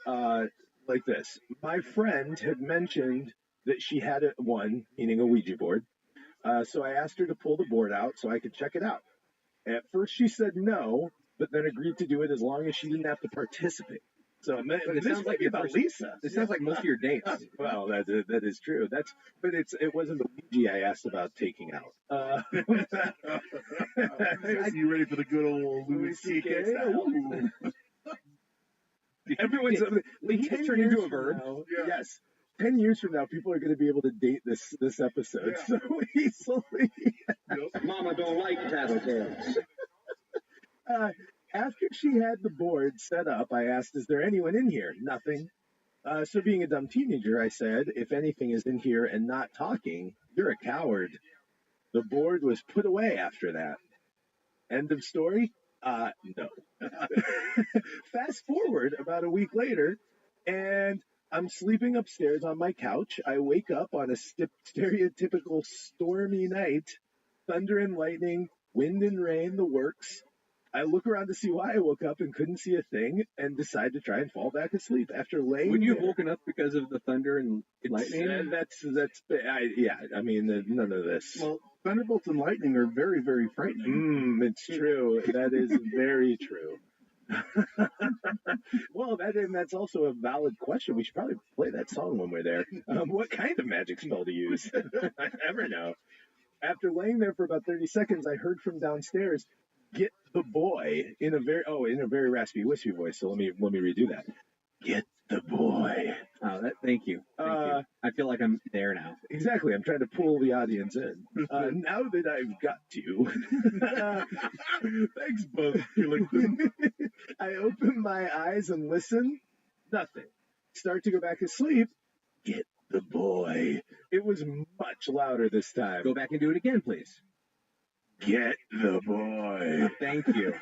Speaker 15: like this. My friend had mentioned that she had one, meaning a Ouija board. So I asked her to pull the board out so I could check it out. At first she said no, but then agreed to do it as long as she didn't have to participate. So
Speaker 17: it sounds like about Lisa. It sounds like most of your dates.
Speaker 15: Well, that is true. But it wasn't the Ouija I asked about taking out.
Speaker 12: You ready for the good old Louis C.K.?
Speaker 15: Everyone's
Speaker 17: he turned into a verb.
Speaker 15: Yes. 10 years from now, people are going to be able to date this episode so easily.
Speaker 11: Mama don't like tattletales.
Speaker 15: After she had the board set up, I asked, is there anyone in here? Nothing. So being a dumb teenager, I said, if anything is in here and not talking, you're a coward. The board was put away after that. End of story? No. Fast forward about a week later, and
Speaker 6: I'm sleeping upstairs on my couch. I wake up on a stereotypical stormy night, thunder and lightning, wind and rain, the works. I look around to see why I woke up and couldn't see a thing, and decide to try and fall back asleep after laying.
Speaker 17: Would you have
Speaker 6: there.
Speaker 17: woken up because of the thunder and lightning?
Speaker 6: I mean, none of this.
Speaker 12: Well, thunderbolts and lightning are very, very frightening.
Speaker 6: It's true. That is very true. Well, that's also a valid question. We should probably play that song when we're there. What kind of magic spell to use? I never know. After laying there for about 30 seconds, I heard from downstairs, "Get the boy," in a very raspy, wispy voice. So let me redo that. Get the boy.
Speaker 17: Oh, thank you. Thank you. I feel like I'm there now.
Speaker 6: Exactly. I'm trying to pull the audience in. Now that I've got you. Thanks, both. I open my eyes and listen. Nothing. Start to go back to sleep. Get the boy. It was much louder this time.
Speaker 17: Go back and do it again, please.
Speaker 6: Get the boy.
Speaker 17: Thank you.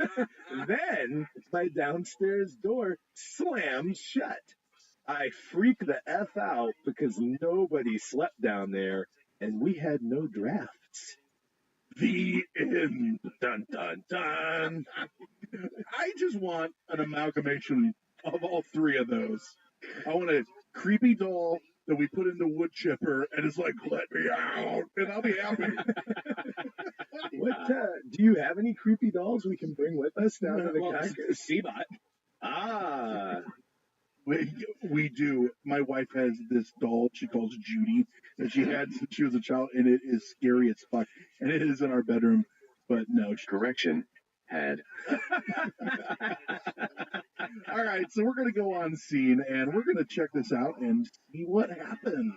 Speaker 6: Then my downstairs door slams shut. I freak the F out because nobody slept down there and we had no drafts. The end. Dun, dun, dun.
Speaker 12: I just want an amalgamation of all three of those. I want a creepy doll that we put in the wood chipper and it's like, let me out, and I'll be happy.
Speaker 6: What do you have any creepy dolls we can bring with us down to the Congress?
Speaker 17: C-Bot.
Speaker 6: Ah.
Speaker 12: We do. My wife has this doll she calls Judy that she had since she was a child, and it is scary as fuck. And it is in our bedroom, but no.
Speaker 14: Correction. Had.
Speaker 12: All right, so we're going to go on scene, and we're going to check this out and see what happens.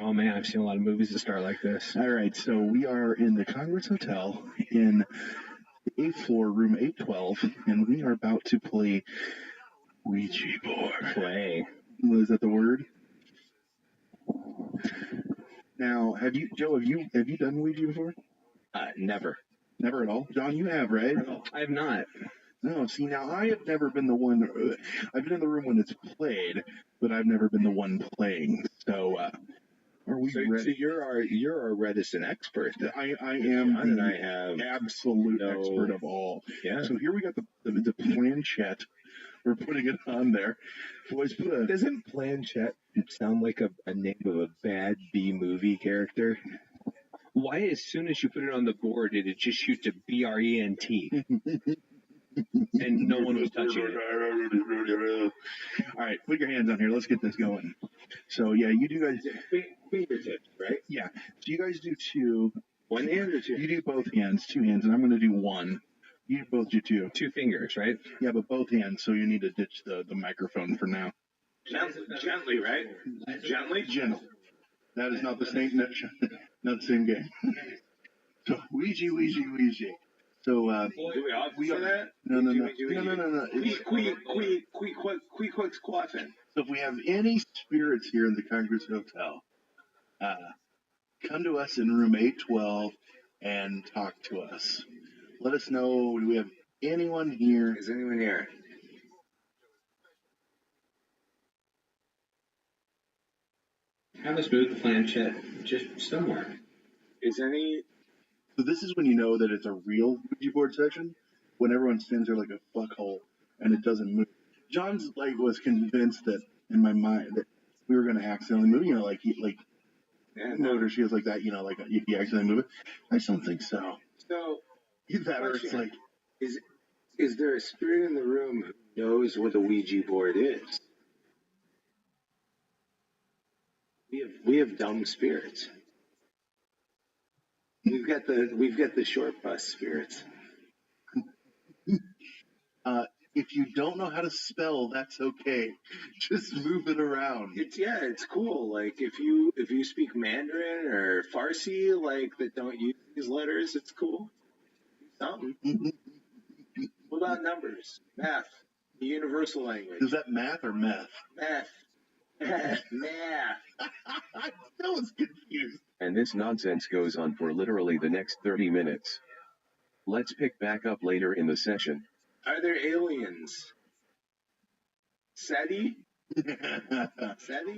Speaker 17: Oh, man, I've seen a lot of movies that start like this.
Speaker 12: All right, so we are in the Congress Hotel in the 8th floor, room 812, and we are about to play Ouija board.
Speaker 17: Play.
Speaker 12: Is that the word? Now, have you done Ouija before?
Speaker 17: Never.
Speaker 12: Never at all? John, you have, right?
Speaker 17: I have not.
Speaker 12: No, see, now I have never been the one. I've been in the room when it's played, but I've never been the one playing. So, are we ready?
Speaker 6: So you're our reticent expert.
Speaker 12: I am
Speaker 6: John and I have
Speaker 12: absolute expert of all.
Speaker 6: Yeah.
Speaker 12: So here we got the planchette. We're putting it on there. Boys,
Speaker 6: Doesn't planchette sound like a name of a bad B movie character?
Speaker 17: Why, as soon as you put it on the board, did it just shoot to BRENT? And no one was touching it.
Speaker 12: All right, put your hands on here. Let's get this going. So, yeah, you do guys.
Speaker 6: Fingertips, right?
Speaker 12: Yeah. So you guys do two.
Speaker 6: One hand or two?
Speaker 12: You do both hands, 2 hands, and I'm going to do one. You both do two.
Speaker 17: 2 fingers, right?
Speaker 12: Yeah, but both hands, so you need to ditch the microphone for now.
Speaker 6: Gently, right? Gently?
Speaker 12: Gentle. That is not the same, not the same game. So, Ouija. So,
Speaker 6: Do we all say that?
Speaker 12: No.
Speaker 6: Quaffin.
Speaker 12: So if we have any spirits here in the Congress Hotel, come to us in room 812 and talk to us. Let us know, do we have anyone here?
Speaker 6: Is anyone here?
Speaker 17: Have us move the planchette just somewhere.
Speaker 6: Is any...
Speaker 12: So this is when you know that it's a real Ouija board session, when everyone stands there like a fuckhole and it doesn't move. John's was convinced that in my mind that we were going to accidentally move, motor shields like that, like if you accidentally move it. I just don't think so.
Speaker 6: So,
Speaker 12: That or it's like,
Speaker 6: is there a spirit in the room who knows what a Ouija board is? We have dumb spirits. We've got the short bus spirits.
Speaker 12: if you don't know how to spell, that's okay. Just move it around.
Speaker 6: It's cool. Like if you speak Mandarin or Farsi, that don't use these letters, it's cool. Something. What about numbers? Math. The universal language.
Speaker 12: Is that math or meth?
Speaker 6: Math.
Speaker 12: I was confused.
Speaker 14: And this nonsense goes on for literally the next 30 minutes. Let's pick back up later in the session.
Speaker 6: Are there aliens? SETI?
Speaker 12: All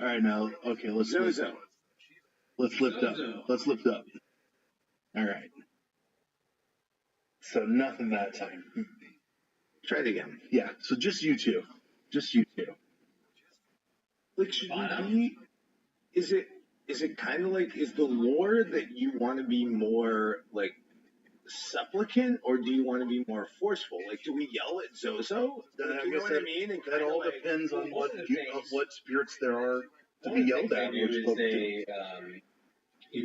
Speaker 12: right, now, okay, let's lift up. Let's lift up. All right. So nothing that time. Try it again. Yeah. So just you two. Just you two. Like, should we be? Is it kind of like, is the lore that you want to be more like supplicant, or do you want to be more forceful? Like, do we yell at Zozo? Like, you know what I mean? And
Speaker 18: That all depends on what spirits there are to be yelled at.
Speaker 23: You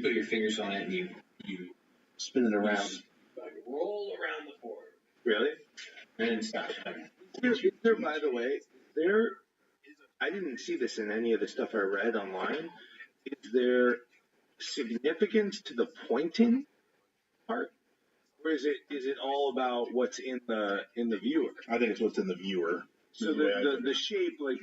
Speaker 23: put your fingers on it and you
Speaker 12: spin it around.
Speaker 23: Roll around the board.
Speaker 12: Really?
Speaker 23: And stop.
Speaker 12: Is there, by the way, I didn't see this in any of the stuff I read online. Is there significance to the pointing part, or is it all about what's in the viewer? I think it's what's in the viewer. So the shape, like,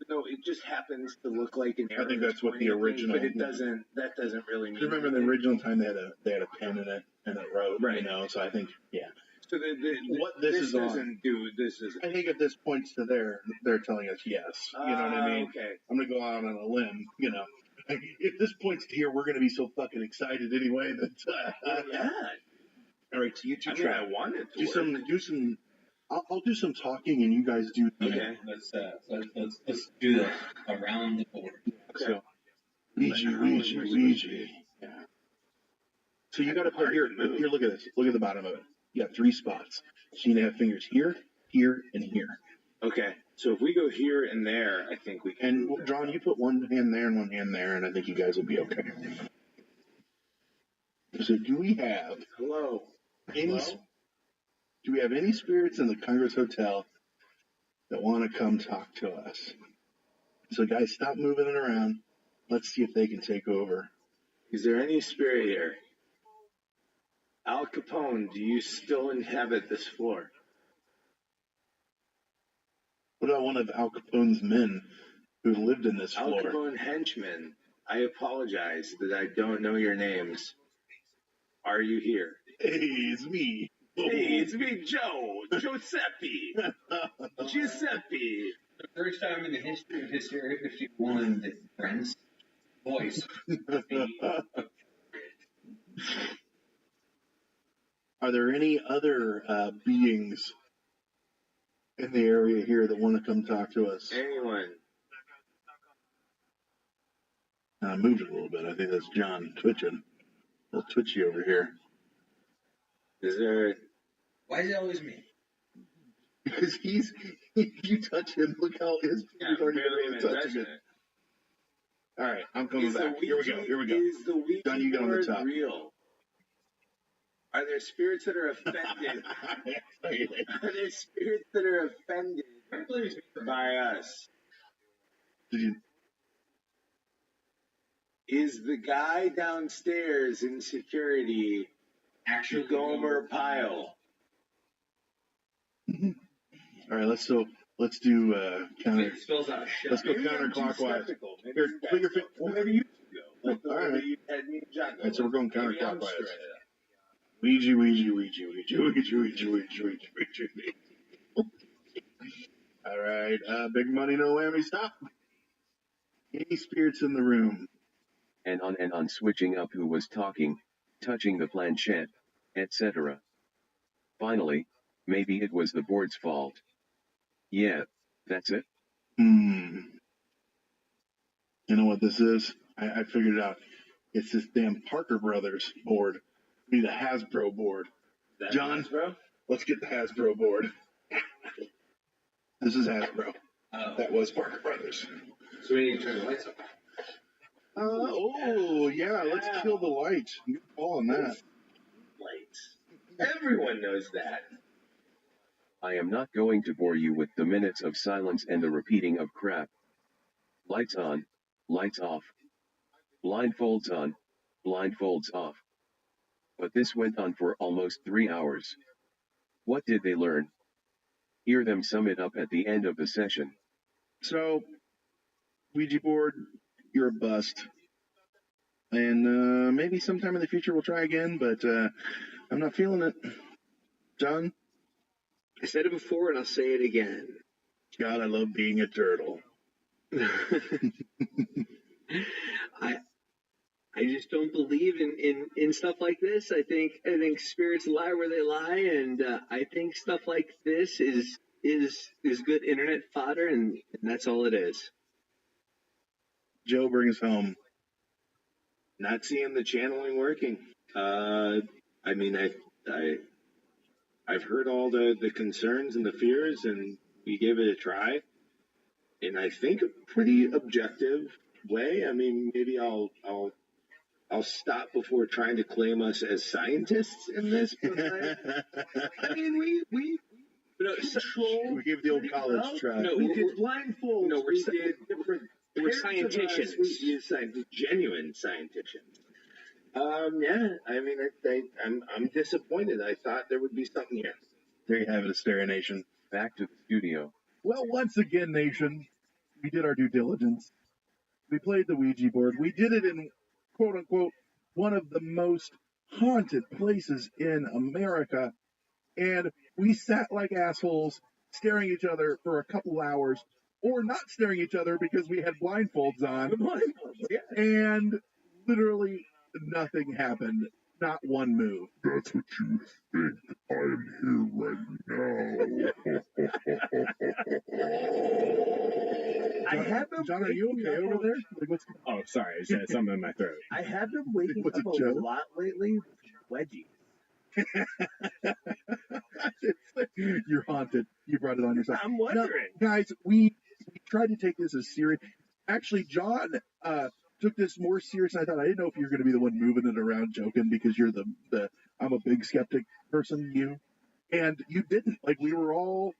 Speaker 12: no, it just happens to look like an arrow. I think that's what the original. But it doesn't. That doesn't really mean. Remember the original time they had a pen in it and it wrote. Right. You know. So I think So what this doesn't do. This is. I think if this points to they're telling us yes. You know what I mean? Okay. I'm gonna go out on a limb. You know, if this points to here, we're gonna be so fucking excited anyway that. Yeah. All right, so you two try. I wanted to do some. I'll do some talking, and you guys do.
Speaker 23: Okay. Let's do the around the board.
Speaker 12: Okay. So, Ouija. Yeah. So you got to put here. Here, look at this. Look at the bottom of it. You got 3 spots. So you need to have fingers here, here, and here. Okay. So if we go here and there, I think we can. And John, you put one hand there and one hand there, and I think you guys will be okay. So do we have? Hello. Do we have any spirits in the Congress Hotel that want to come talk to us? So guys, stop moving it around. Let's see if they can take over. Is there any spirit here? Al Capone, do you still inhabit this floor? What about one of Al Capone's men who lived in this floor? Al Capone henchmen, I apologize that I don't know your names. Are you here? Hey, it's me. Hey, it's me, Joe. Giuseppe. Giuseppe.
Speaker 23: The first time in the history of his Area 51 that Brent's voice.
Speaker 12: Are there any other beings in the area here that want to come talk to us? Anyone? I moved it a little bit. I think that's John twitching. A little twitchy over here. Is there?
Speaker 23: Why is it always me?
Speaker 12: Because if you touch him, look how his fingers aren't even touching it. All right, I'm coming back. Here we go. Is the Ouija John, you get on the top. Real? Are there spirits that are offended? Are there spirits that are offended by us? Is the guy downstairs in security actually Gomer Pyle? All right, let's do counter. Let's go counterclockwise. Here, put your finger. Well, maybe you go. All right. All right, so we're going counterclockwise. Ouija. All right, big money, no whammy. Stop. Any spirits in the room?
Speaker 14: And on switching up who was talking, touching the planchette, etc. Finally, maybe it was the board's fault. Yeah, that's it.
Speaker 12: You know what this is? I figured it out. It's this damn Parker Brothers board. We need a Hasbro board. John, Hasbro? Let's get the Hasbro board. This is Hasbro. That was Parker Brothers.
Speaker 23: So we need to turn the lights off.
Speaker 12: Yeah, let's kill the lights. Good call on that.
Speaker 23: Lights. Everyone knows that.
Speaker 14: I am not going to bore you with the minutes of silence and the repeating of crap. Lights on, lights off. Blindfolds on, blindfolds off. But this went on for almost 3 hours. What did they learn? Hear them sum it up at the end of the session.
Speaker 12: So, Ouija board, you're a bust. And maybe sometime in the future we'll try again, but I'm not feeling it. John?
Speaker 18: I said it before and I'll say it again.
Speaker 12: God, I love being a turtle.
Speaker 17: I just don't believe in stuff like this. I think spirits lie where they lie, and I think stuff like this is good internet fodder, and that's all it is.
Speaker 12: Joe brings home not seeing the channeling working. I mean, I've heard all the concerns and the fears, and we gave it a try. And I think a pretty objective way. I mean, maybe I'll stop before trying to claim us as scientists in this. But I mean, we control. We gave the old college try.
Speaker 17: No,
Speaker 12: we did blindfolds.
Speaker 17: No,
Speaker 12: we did different.
Speaker 17: we're
Speaker 12: pairs of us.
Speaker 17: scienticians.
Speaker 12: We genuine scienticians. Yeah. I mean, I'm disappointed. I thought there would be something here. There you have it, Asteria Nation.
Speaker 14: Back to the studio.
Speaker 12: Well, once again, Nation, we did our due diligence. We played the Ouija board. We did it in, quote unquote, one of the most haunted places in America. And we sat like assholes staring at each other for a couple hours, or not staring at each other because we had blindfolds on. And literally nothing happened. Not one move.
Speaker 16: That's what you think. I am here right now.
Speaker 12: I have been. John, are you okay over there? Like, what's?
Speaker 6: Oh, sorry, I just had something in my throat.
Speaker 12: I have been waking up a lot lately with wedgies. You're haunted. You brought it on yourself.
Speaker 6: I'm wondering.
Speaker 12: Now, guys, we tried to take this as serious. Actually, John took this more serious than I thought. I didn't know if you were going to be the one moving it around joking because you're the I'm a big skeptic person, you. And you didn't. Like, we were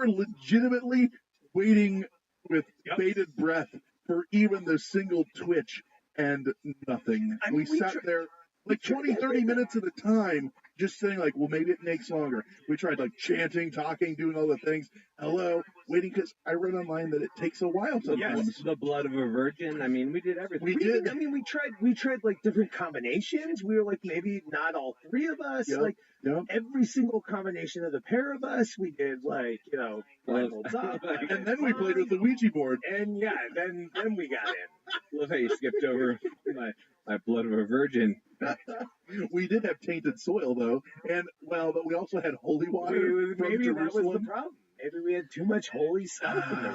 Speaker 12: legitimately waiting with bated breath for even the single twitch and nothing. We sat there like 20, 30 minutes at a time, just saying like, well, maybe it takes longer. We tried like chanting, talking, doing all the things. Hello, waiting, because I read online that it takes a while sometimes.
Speaker 17: Yes, the blood of a virgin. I mean, we did everything.
Speaker 12: We did.
Speaker 6: I mean, we tried like different combinations. We were like, maybe not all three of us.
Speaker 12: Yep.
Speaker 6: Like every single combination of the pair of us. We did like, blindfolds up.
Speaker 12: And then we played with the Ouija board.
Speaker 6: And yeah, then we got in.
Speaker 17: Love how you skipped over my blood of a virgin.
Speaker 12: We did have tainted soil though, and but we also had holy water from
Speaker 6: maybe
Speaker 12: Jerusalem.
Speaker 6: That was the problem. Maybe we had too much holy stuff in the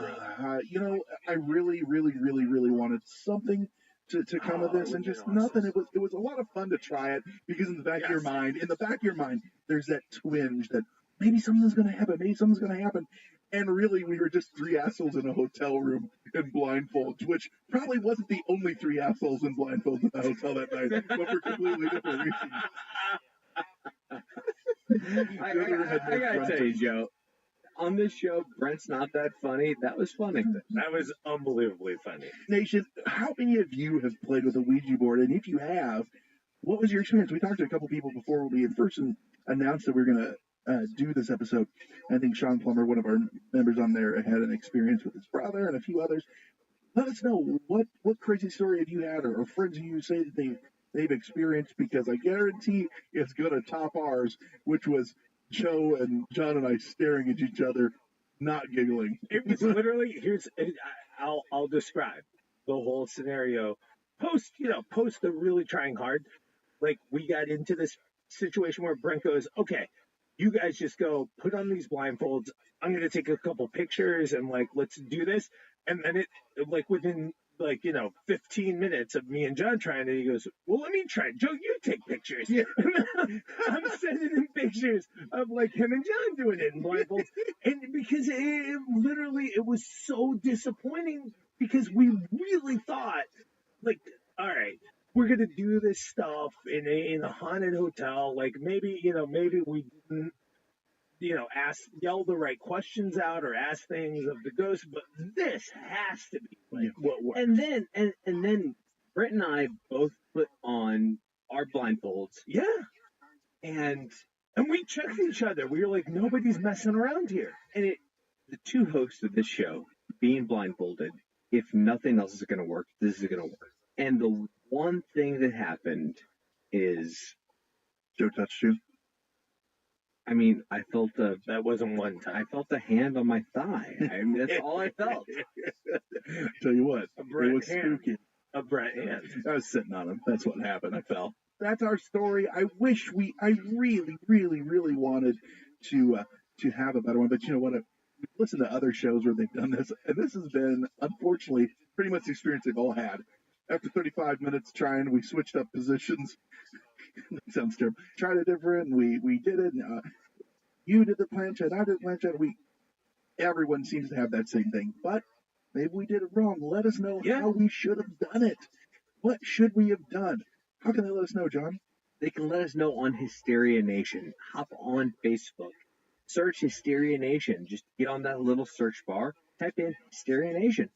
Speaker 6: room.
Speaker 12: I really, really, really, really wanted something to come of this, and just nothing. It was a lot of fun to try it because in the back of your mind, there's that twinge that maybe something's going to happen. And really, we were just three assholes in a hotel room in blindfolds, which probably wasn't the only three assholes in blindfolds in the hotel that night, but for completely different reasons.
Speaker 17: I gotta tell you, Joe, on this show, Brent's not that funny. That was funny.
Speaker 6: That was unbelievably funny.
Speaker 12: Nation, how many of you have played with a Ouija board? And if you have, what was your experience? We talked to a couple people before we had first announced that we were going to do this episode. I think Sean Plummer, one of our members on there, had an experience with his brother and a few others. Let us know what crazy story have you had, or friends of you say that they've experienced, because I guarantee it's going to top ours, which was Joe and John and I staring at each other, not giggling.
Speaker 6: It was literally I'll describe the whole scenario. Post the really trying hard. Like, we got into this situation where Brent goes, okay, you guys just go put on these blindfolds. I'm going to take a couple pictures and like, let's do this. And then it like within 15 minutes of me and John trying it, he goes, well, let me try. Joe, you take pictures. Yeah. I'm sending him pictures of like him and John doing it in blindfolds. And because it was so disappointing, because we really thought like, all right, we're going to do this stuff in a haunted hotel. Like maybe we didn't, yell the right questions out or ask things of the ghost, but this has to be like what works.
Speaker 17: And then Brent and I both put on our blindfolds.
Speaker 6: Yeah. And we checked each other. We were like, nobody's messing around here.
Speaker 17: And the two hosts of this show being blindfolded, if nothing else is going to work, this is going to work. And the one thing that happened is
Speaker 12: Joe touched you.
Speaker 17: I mean, I felt
Speaker 15: that wasn't one time.
Speaker 17: I felt a hand on my thigh. I mean, that's all I felt.
Speaker 12: Tell you what,
Speaker 15: Brett
Speaker 12: it was
Speaker 15: hand.
Speaker 12: spooky.
Speaker 15: A Brett hand.
Speaker 12: I was sitting on him. That's what happened. I fell. That's our story. I really, really, really wanted to have a better one, but you know what? I've listened to other shows where they've done this, and this has been, unfortunately, pretty much the experience they've all had. After 35 minutes trying, we switched up positions. That sounds terrible. Tried it different, and we did it. You did the planchette, I did the planchette. Everyone seems to have that same thing, but maybe we did it wrong. Let us know how we should have done it. What should we have done? How can they let us know, John?
Speaker 17: They can let us know on Hysteria Nation. Hop on Facebook. Search Hysteria Nation. Just get on that little search bar. Type in Hysteria Nation.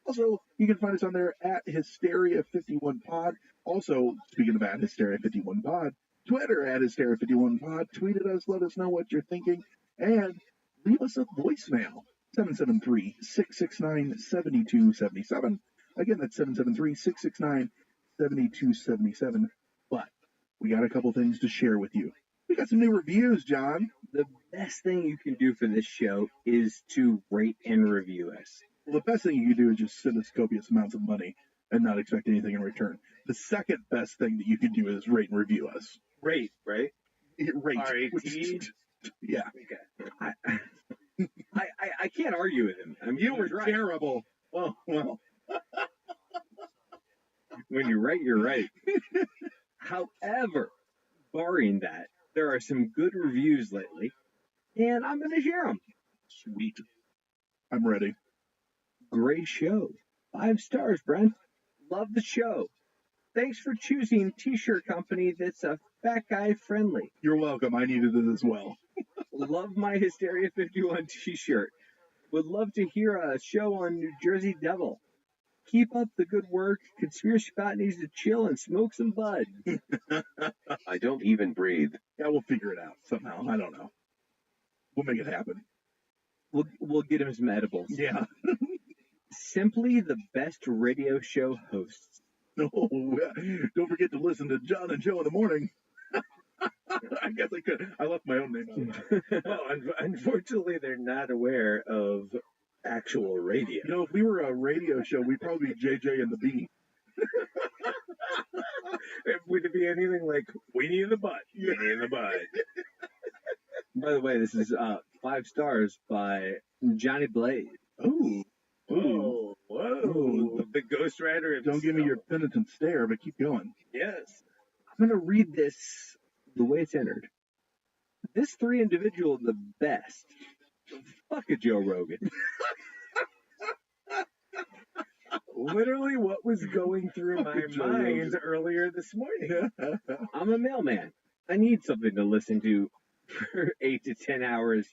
Speaker 12: Also, you can find us on there at Hysteria51Pod. Also, speaking of at Hysteria51Pod, Twitter at Hysteria51Pod. Tweet at us. Let us know what you're thinking. And leave us a voicemail. 773-669-7277. Again, that's 773-669-7277. But we got a couple things to share with you. We got some new reviews, John.
Speaker 17: The best thing you can do for this show is to rate and review us.
Speaker 12: Well, the best thing you can do is just send us copious amounts of money and not expect anything in return. The second best thing that you can do is rate and review us.
Speaker 15: Rate, right?
Speaker 12: Rate.
Speaker 15: R-A-T?
Speaker 12: Yeah.
Speaker 17: Okay. I can't argue with him. I mean,
Speaker 12: You were
Speaker 17: right.
Speaker 12: terrible. Oh, well.
Speaker 17: When you're right, you're right. However, barring that, there are some good reviews lately, and I'm going to share them.
Speaker 12: Sweet. I'm ready.
Speaker 17: Great show. 5 stars, Brent. Love the show. Thanks for choosing T-shirt company that's a fat guy friendly.
Speaker 12: You're welcome. I needed it as well.
Speaker 17: Love my Hysteria 51 T-shirt. Would love to hear a show on New Jersey Devil. Keep up the good work. Conspiracy Spot needs to chill and smoke some bud.
Speaker 14: I don't even breathe.
Speaker 12: Yeah, we'll figure it out somehow. I don't know. We'll make it happen.
Speaker 17: We'll get him some edibles.
Speaker 12: Yeah.
Speaker 17: Simply the best radio show hosts.
Speaker 12: No, don't forget to listen to John and Joe in the morning. I guess I could. I left my own name out.
Speaker 15: Well, unfortunately, they're not aware of actual radio.
Speaker 12: You know, if we were a radio show, we'd probably be JJ and the Bee.
Speaker 15: Would it be anything like Weenie in the Butt? Weenie in the Butt.
Speaker 17: By the way, this is 5 stars by Johnny Blaze.
Speaker 12: Ooh.
Speaker 15: Oh, whoa. The Ghost Rider himself.
Speaker 12: Don't give me your penitent stare, but keep going.
Speaker 15: Yes.
Speaker 17: I'm going to read this the way it's entered. This 3 individual the best. Fuck a Joe Rogan.
Speaker 15: Literally what was going through my mind earlier this morning.
Speaker 17: I'm a mailman. I need something to listen to for 8 to 10 hours.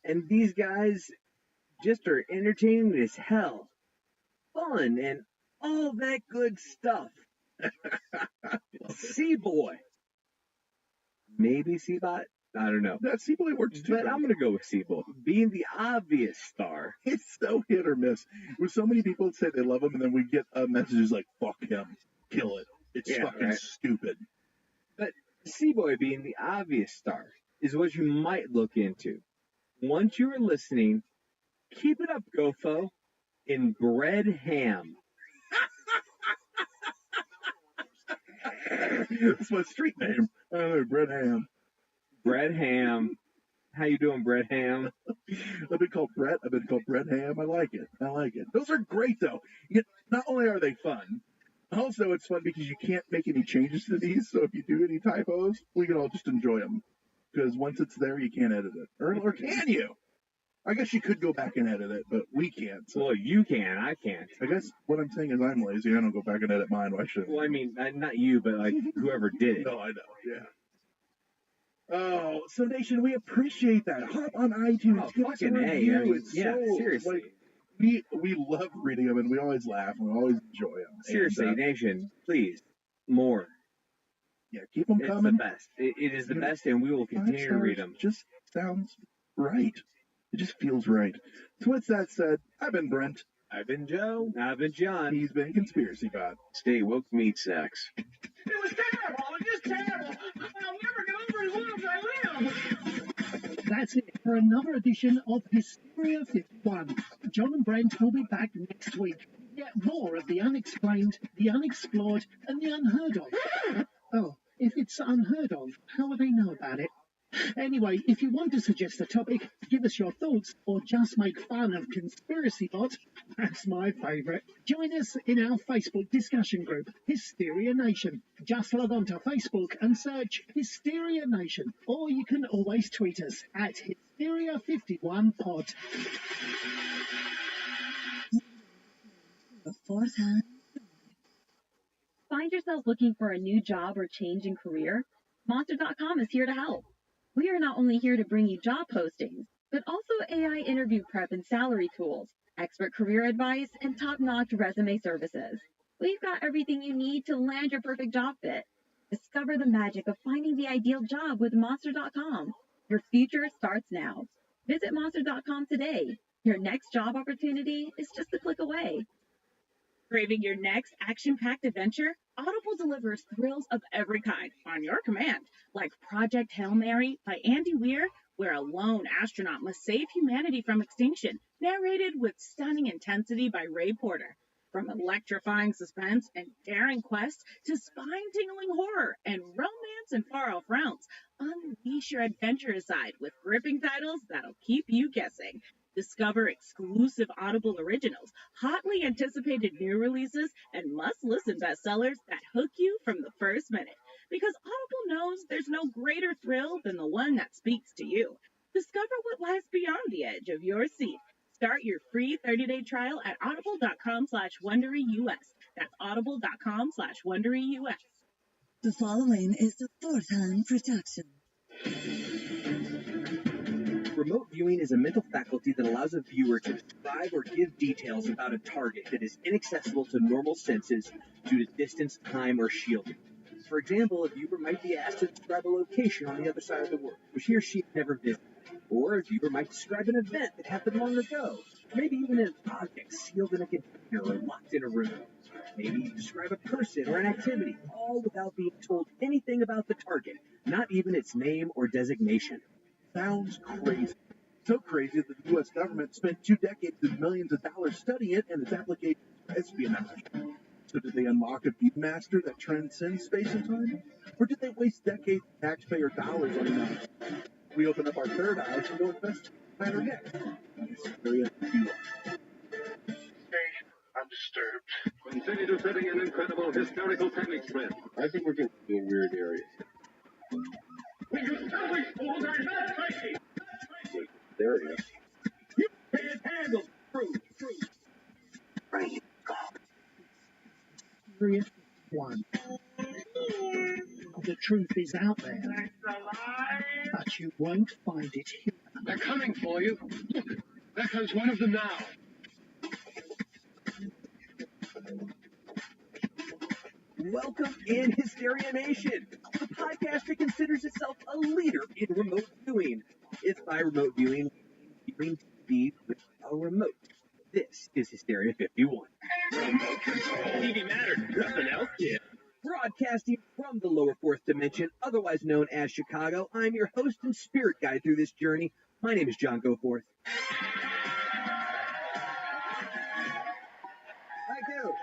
Speaker 17: And these guys just are entertaining as hell. Fun and all that good stuff. Seaboy. Maybe Seabot? I don't know.
Speaker 12: That Seaboy works too.
Speaker 17: But I'm going to go with Seaboy. Being the obvious star.
Speaker 12: It's so hit or miss. With so many people that say they love him, and then we get messages like, fuck him. Kill it. It's fucking stupid.
Speaker 17: But Seaboy being the obvious star is what you might look into. Once you are listening, keep it up, Gofo. In Bread Ham.
Speaker 12: That's my street name. I don't know, Bread Ham.
Speaker 17: Bread Ham. How you doing, Bread Ham?
Speaker 12: I've been called Brett. I've been called Bread Ham. I like it. I like it. Those are great, though. Not only are they fun, also it's fun because you can't make any changes to these. So if you do any typos, we can all just enjoy them. Because once it's there, you can't edit it. Or can you? I guess you could go back and edit it, but we can't. So.
Speaker 17: Well, you can. I can't.
Speaker 12: I guess what I'm saying is I'm lazy. I don't go back and edit mine. Why should I?
Speaker 17: Well, I mean, not you, but like whoever did it.
Speaker 12: No, I know. Yeah. Oh, so Nation, we appreciate that. Hop on iTunes. Give us a review.
Speaker 17: I mean, seriously.
Speaker 12: We love reading them, and we always laugh, and we always enjoy them.
Speaker 17: Seriously, Nation, please, more.
Speaker 12: Yeah, keep them coming.
Speaker 17: It's the best. It is the best, and we will continue to read them.
Speaker 12: Just sounds right. It just feels right. So with that said, I've been Brent.
Speaker 15: I've been Joe.
Speaker 17: I've been John.
Speaker 12: He's been Conspiracy Bot.
Speaker 14: Stay woke, meat sacks.
Speaker 1: It was terrible. It was just terrible. I'll never get over as long as I live.
Speaker 22: That's it for another edition of Hysteria 51. John and Brent will be back next week. Yet more of the unexplained, the unexplored, and the unheard of. Oh, if it's unheard of, how will they know about it? Anyway, if you want to suggest a topic, give us your thoughts, or just make fun of Conspiracy Bot, that's my favourite. Join us in our Facebook discussion group, Hysteria Nation. Just log on to Facebook and search Hysteria Nation, or you can always tweet us at Hysteria51pod.
Speaker 10: The fourth hand.
Speaker 8: Find yourself looking for a new job or change in career? Monster.com is here to help. We are not only here to bring you job postings, but also AI interview prep and salary tools, expert career advice, and top-notch resume services. We've got everything you need to land your perfect job fit. Discover the magic of finding the ideal job with Monster.com. Your future starts now. Visit Monster.com today. Your next job opportunity is just a click away.
Speaker 20: Craving your next action-packed adventure? Audible delivers thrills of every kind on your command, like Project Hail Mary by Andy Weir, where a lone astronaut must save humanity from extinction, narrated with stunning intensity by Ray Porter. From electrifying suspense and daring quests to spine-tingling horror and romance and far-off realms, unleash your adventurous side with gripping titles that'll keep you guessing. Discover exclusive Audible originals, hotly anticipated new releases, and must-listen bestsellers that hook you from the first minute. Because Audible knows there's no greater thrill than the one that speaks to you. Discover what lies beyond the edge of your seat. Start your free 30-day trial at audible.com/WonderyUS. That's audible.com/WonderyUS.
Speaker 10: The following is the fourth hand production.
Speaker 17: Remote viewing is a mental faculty that allows a viewer to describe or give details about a target that is inaccessible to normal senses due to distance, time, or shielding. For example, a viewer might be asked to describe a location on the other side of the world, which he or she never visited. Or a viewer might describe an event that happened long ago, maybe even an object sealed in a container or locked in a room. Maybe describe a person or an activity, all without being told anything about the target, not even its name or designation.
Speaker 12: Sounds crazy. So crazy that the U.S. government spent 2 decades and millions of dollars studying it and its application to espionage. So did they unlock a viewmaster that transcends space and time? Or did they waste decades of taxpayer dollars on that? We open up our third eye and go investigate matter next. Hysteria 51.
Speaker 2: I'm disturbed.
Speaker 4: Continue to setting an incredible hysterical panic spread.
Speaker 11: I think we're getting in weird areas.
Speaker 4: You silly fools are not crazy!
Speaker 11: There it is.
Speaker 4: You can't handle truth.
Speaker 9: Right.
Speaker 22: Hysteria 51. The truth is out there, but you won't find it here.
Speaker 4: They're coming for you. Look, there comes one of them now.
Speaker 17: Welcome in Hysteria Nation, the podcast that considers itself a leader in remote viewing. If by remote viewing, viewing TV with a remote. This is Hysteria 51.
Speaker 4: Remote control. TV mattered. Nothing else did.
Speaker 17: Broadcasting from the lower fourth dimension, otherwise known as Chicago, I'm your host and spirit guide through this journey. My name is John Goforth. Thank you.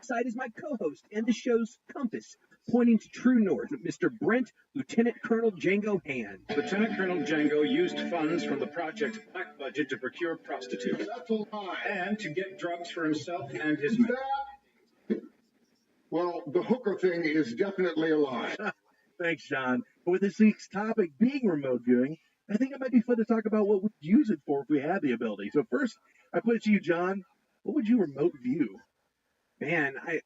Speaker 17: Alongside is my co-host and the show's compass, pointing to true north, Mr. Brent, Lieutenant Colonel Django Hand.
Speaker 4: Lieutenant Colonel Django used funds from the project's black budget to procure prostitutes.
Speaker 16: That's a lie.
Speaker 4: And to get drugs for himself and his men.
Speaker 16: Well, the hooker thing is definitely a lie.
Speaker 12: Thanks, John. But with this week's topic being remote viewing, I think it might be fun to talk about what we'd use it for if we had the ability. So first, I put it to you, John. What would you remote view?
Speaker 17: Man, I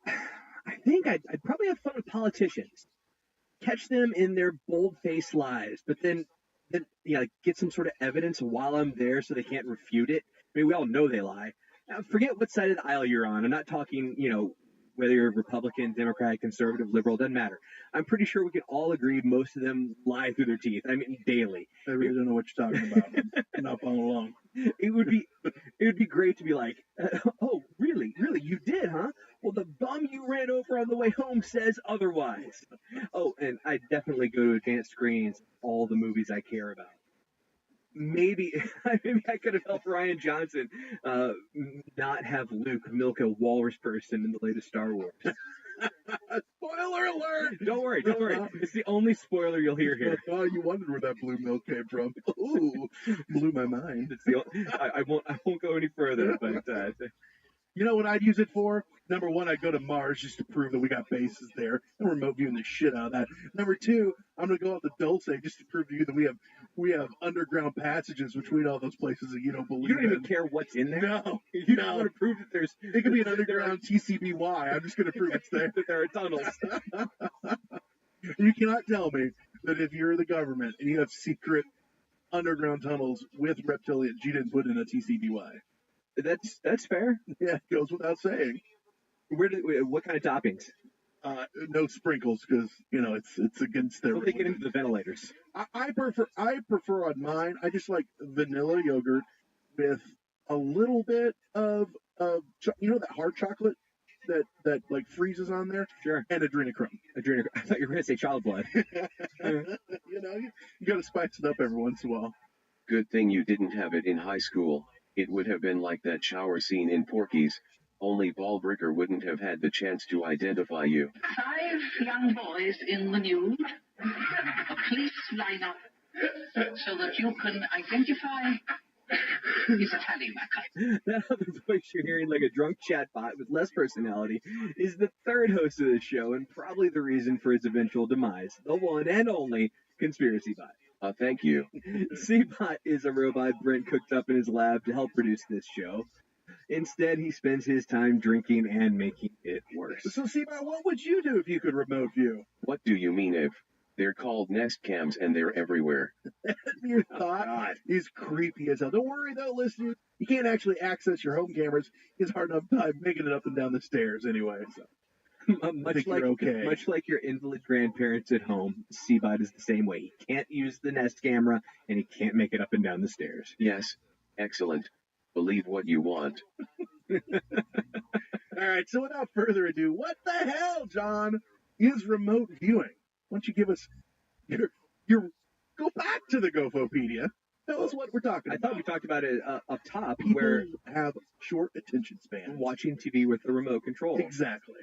Speaker 17: think I'd probably have fun with politicians. Catch them in their bold-faced lies, but then get some sort of evidence while I'm there so they can't refute it. I mean, we all know they lie. Now, forget what side of the aisle you're on. I'm not talking, whether you're Republican, Democrat, Conservative, Liberal, doesn't matter. I'm pretty sure we can all agree most of them lie through their teeth. I mean, daily.
Speaker 12: I really don't know what you're talking about. I'm not following along.
Speaker 17: It would be great to be like, oh, really, you did, huh? Well, the bum you ran over on the way home says otherwise. Oh, and I definitely go to advanced screenings of all the movies I care about. Maybe I could have helped Ryan Johnson not have Luke milk a walrus person in the latest Star Wars.
Speaker 18: Spoiler alert!
Speaker 17: Don't worry. It's the only spoiler you'll hear here.
Speaker 18: Oh, you wondered where that blue milk came from. Ooh, blew my mind.
Speaker 17: I won't go any further, but
Speaker 18: you know what I'd use it for? Number one, I'd go to Mars just to prove that we got bases there and remote viewing the shit out of that. Number two, I'm gonna go out to Dulce just to prove to you that we have underground passages between all those places that you don't believe.
Speaker 17: You don't even care what's in there.
Speaker 18: No,
Speaker 17: you don't want to prove that there's.
Speaker 18: It could be an underground TCBY. I'm just gonna prove it's there.
Speaker 17: That there are tunnels.
Speaker 18: You cannot tell me that if you're the government and you have secret underground tunnels with reptilians, you didn't put in a TCBY.
Speaker 17: That's fair.
Speaker 18: Yeah, it goes without saying.
Speaker 17: What kind of toppings?
Speaker 18: No sprinkles, because it's against their.
Speaker 17: Don't they get into the ventilators?
Speaker 18: I prefer on mine. I just like vanilla yogurt with a little bit of that hard chocolate that like freezes on there.
Speaker 17: Sure.
Speaker 18: And adrenochrome.
Speaker 17: I thought you were gonna say child blood.
Speaker 18: You got to spice it up every once in a while.
Speaker 14: Good thing you didn't have it in high school. It would have been like that shower scene in Porky's, only Ballbricker wouldn't have had the chance to identify you.
Speaker 13: 5 young boys in the nude, a police lineup, so that you can identify his tallymaker.
Speaker 17: That other voice you're hearing, like a drunk chatbot with less personality, is the third host of the show and probably the reason for its eventual demise, the one and only Conspiracy Bot.
Speaker 14: Thank you.
Speaker 17: C-Bot is a robot Brent cooked up in his lab to help produce this show. Instead, he spends his time drinking and making it worse.
Speaker 18: So, C-Bot, what would you do if you could remote view?
Speaker 14: What do you mean if? They're called Nest Cams and they're everywhere.
Speaker 18: Your thought is creepy as hell. Don't worry though, listeners. You can't actually access your home cameras. It's hard enough time making it up and down the stairs anyway. So.
Speaker 17: Much like your invalid grandparents at home, C-Bot is the same way. He can't use the Nest camera, and he can't make it up and down the stairs.
Speaker 14: Yes, excellent. Believe what you want.
Speaker 18: All right, so without further ado, what the hell, John, is remote viewing? Why don't you give us your go back to the Gofopedia. Tell us what we're talking about.
Speaker 17: I thought we talked about it up top,
Speaker 18: People
Speaker 17: where
Speaker 18: have short attention span.
Speaker 17: Watching TV with the remote control.
Speaker 18: Exactly.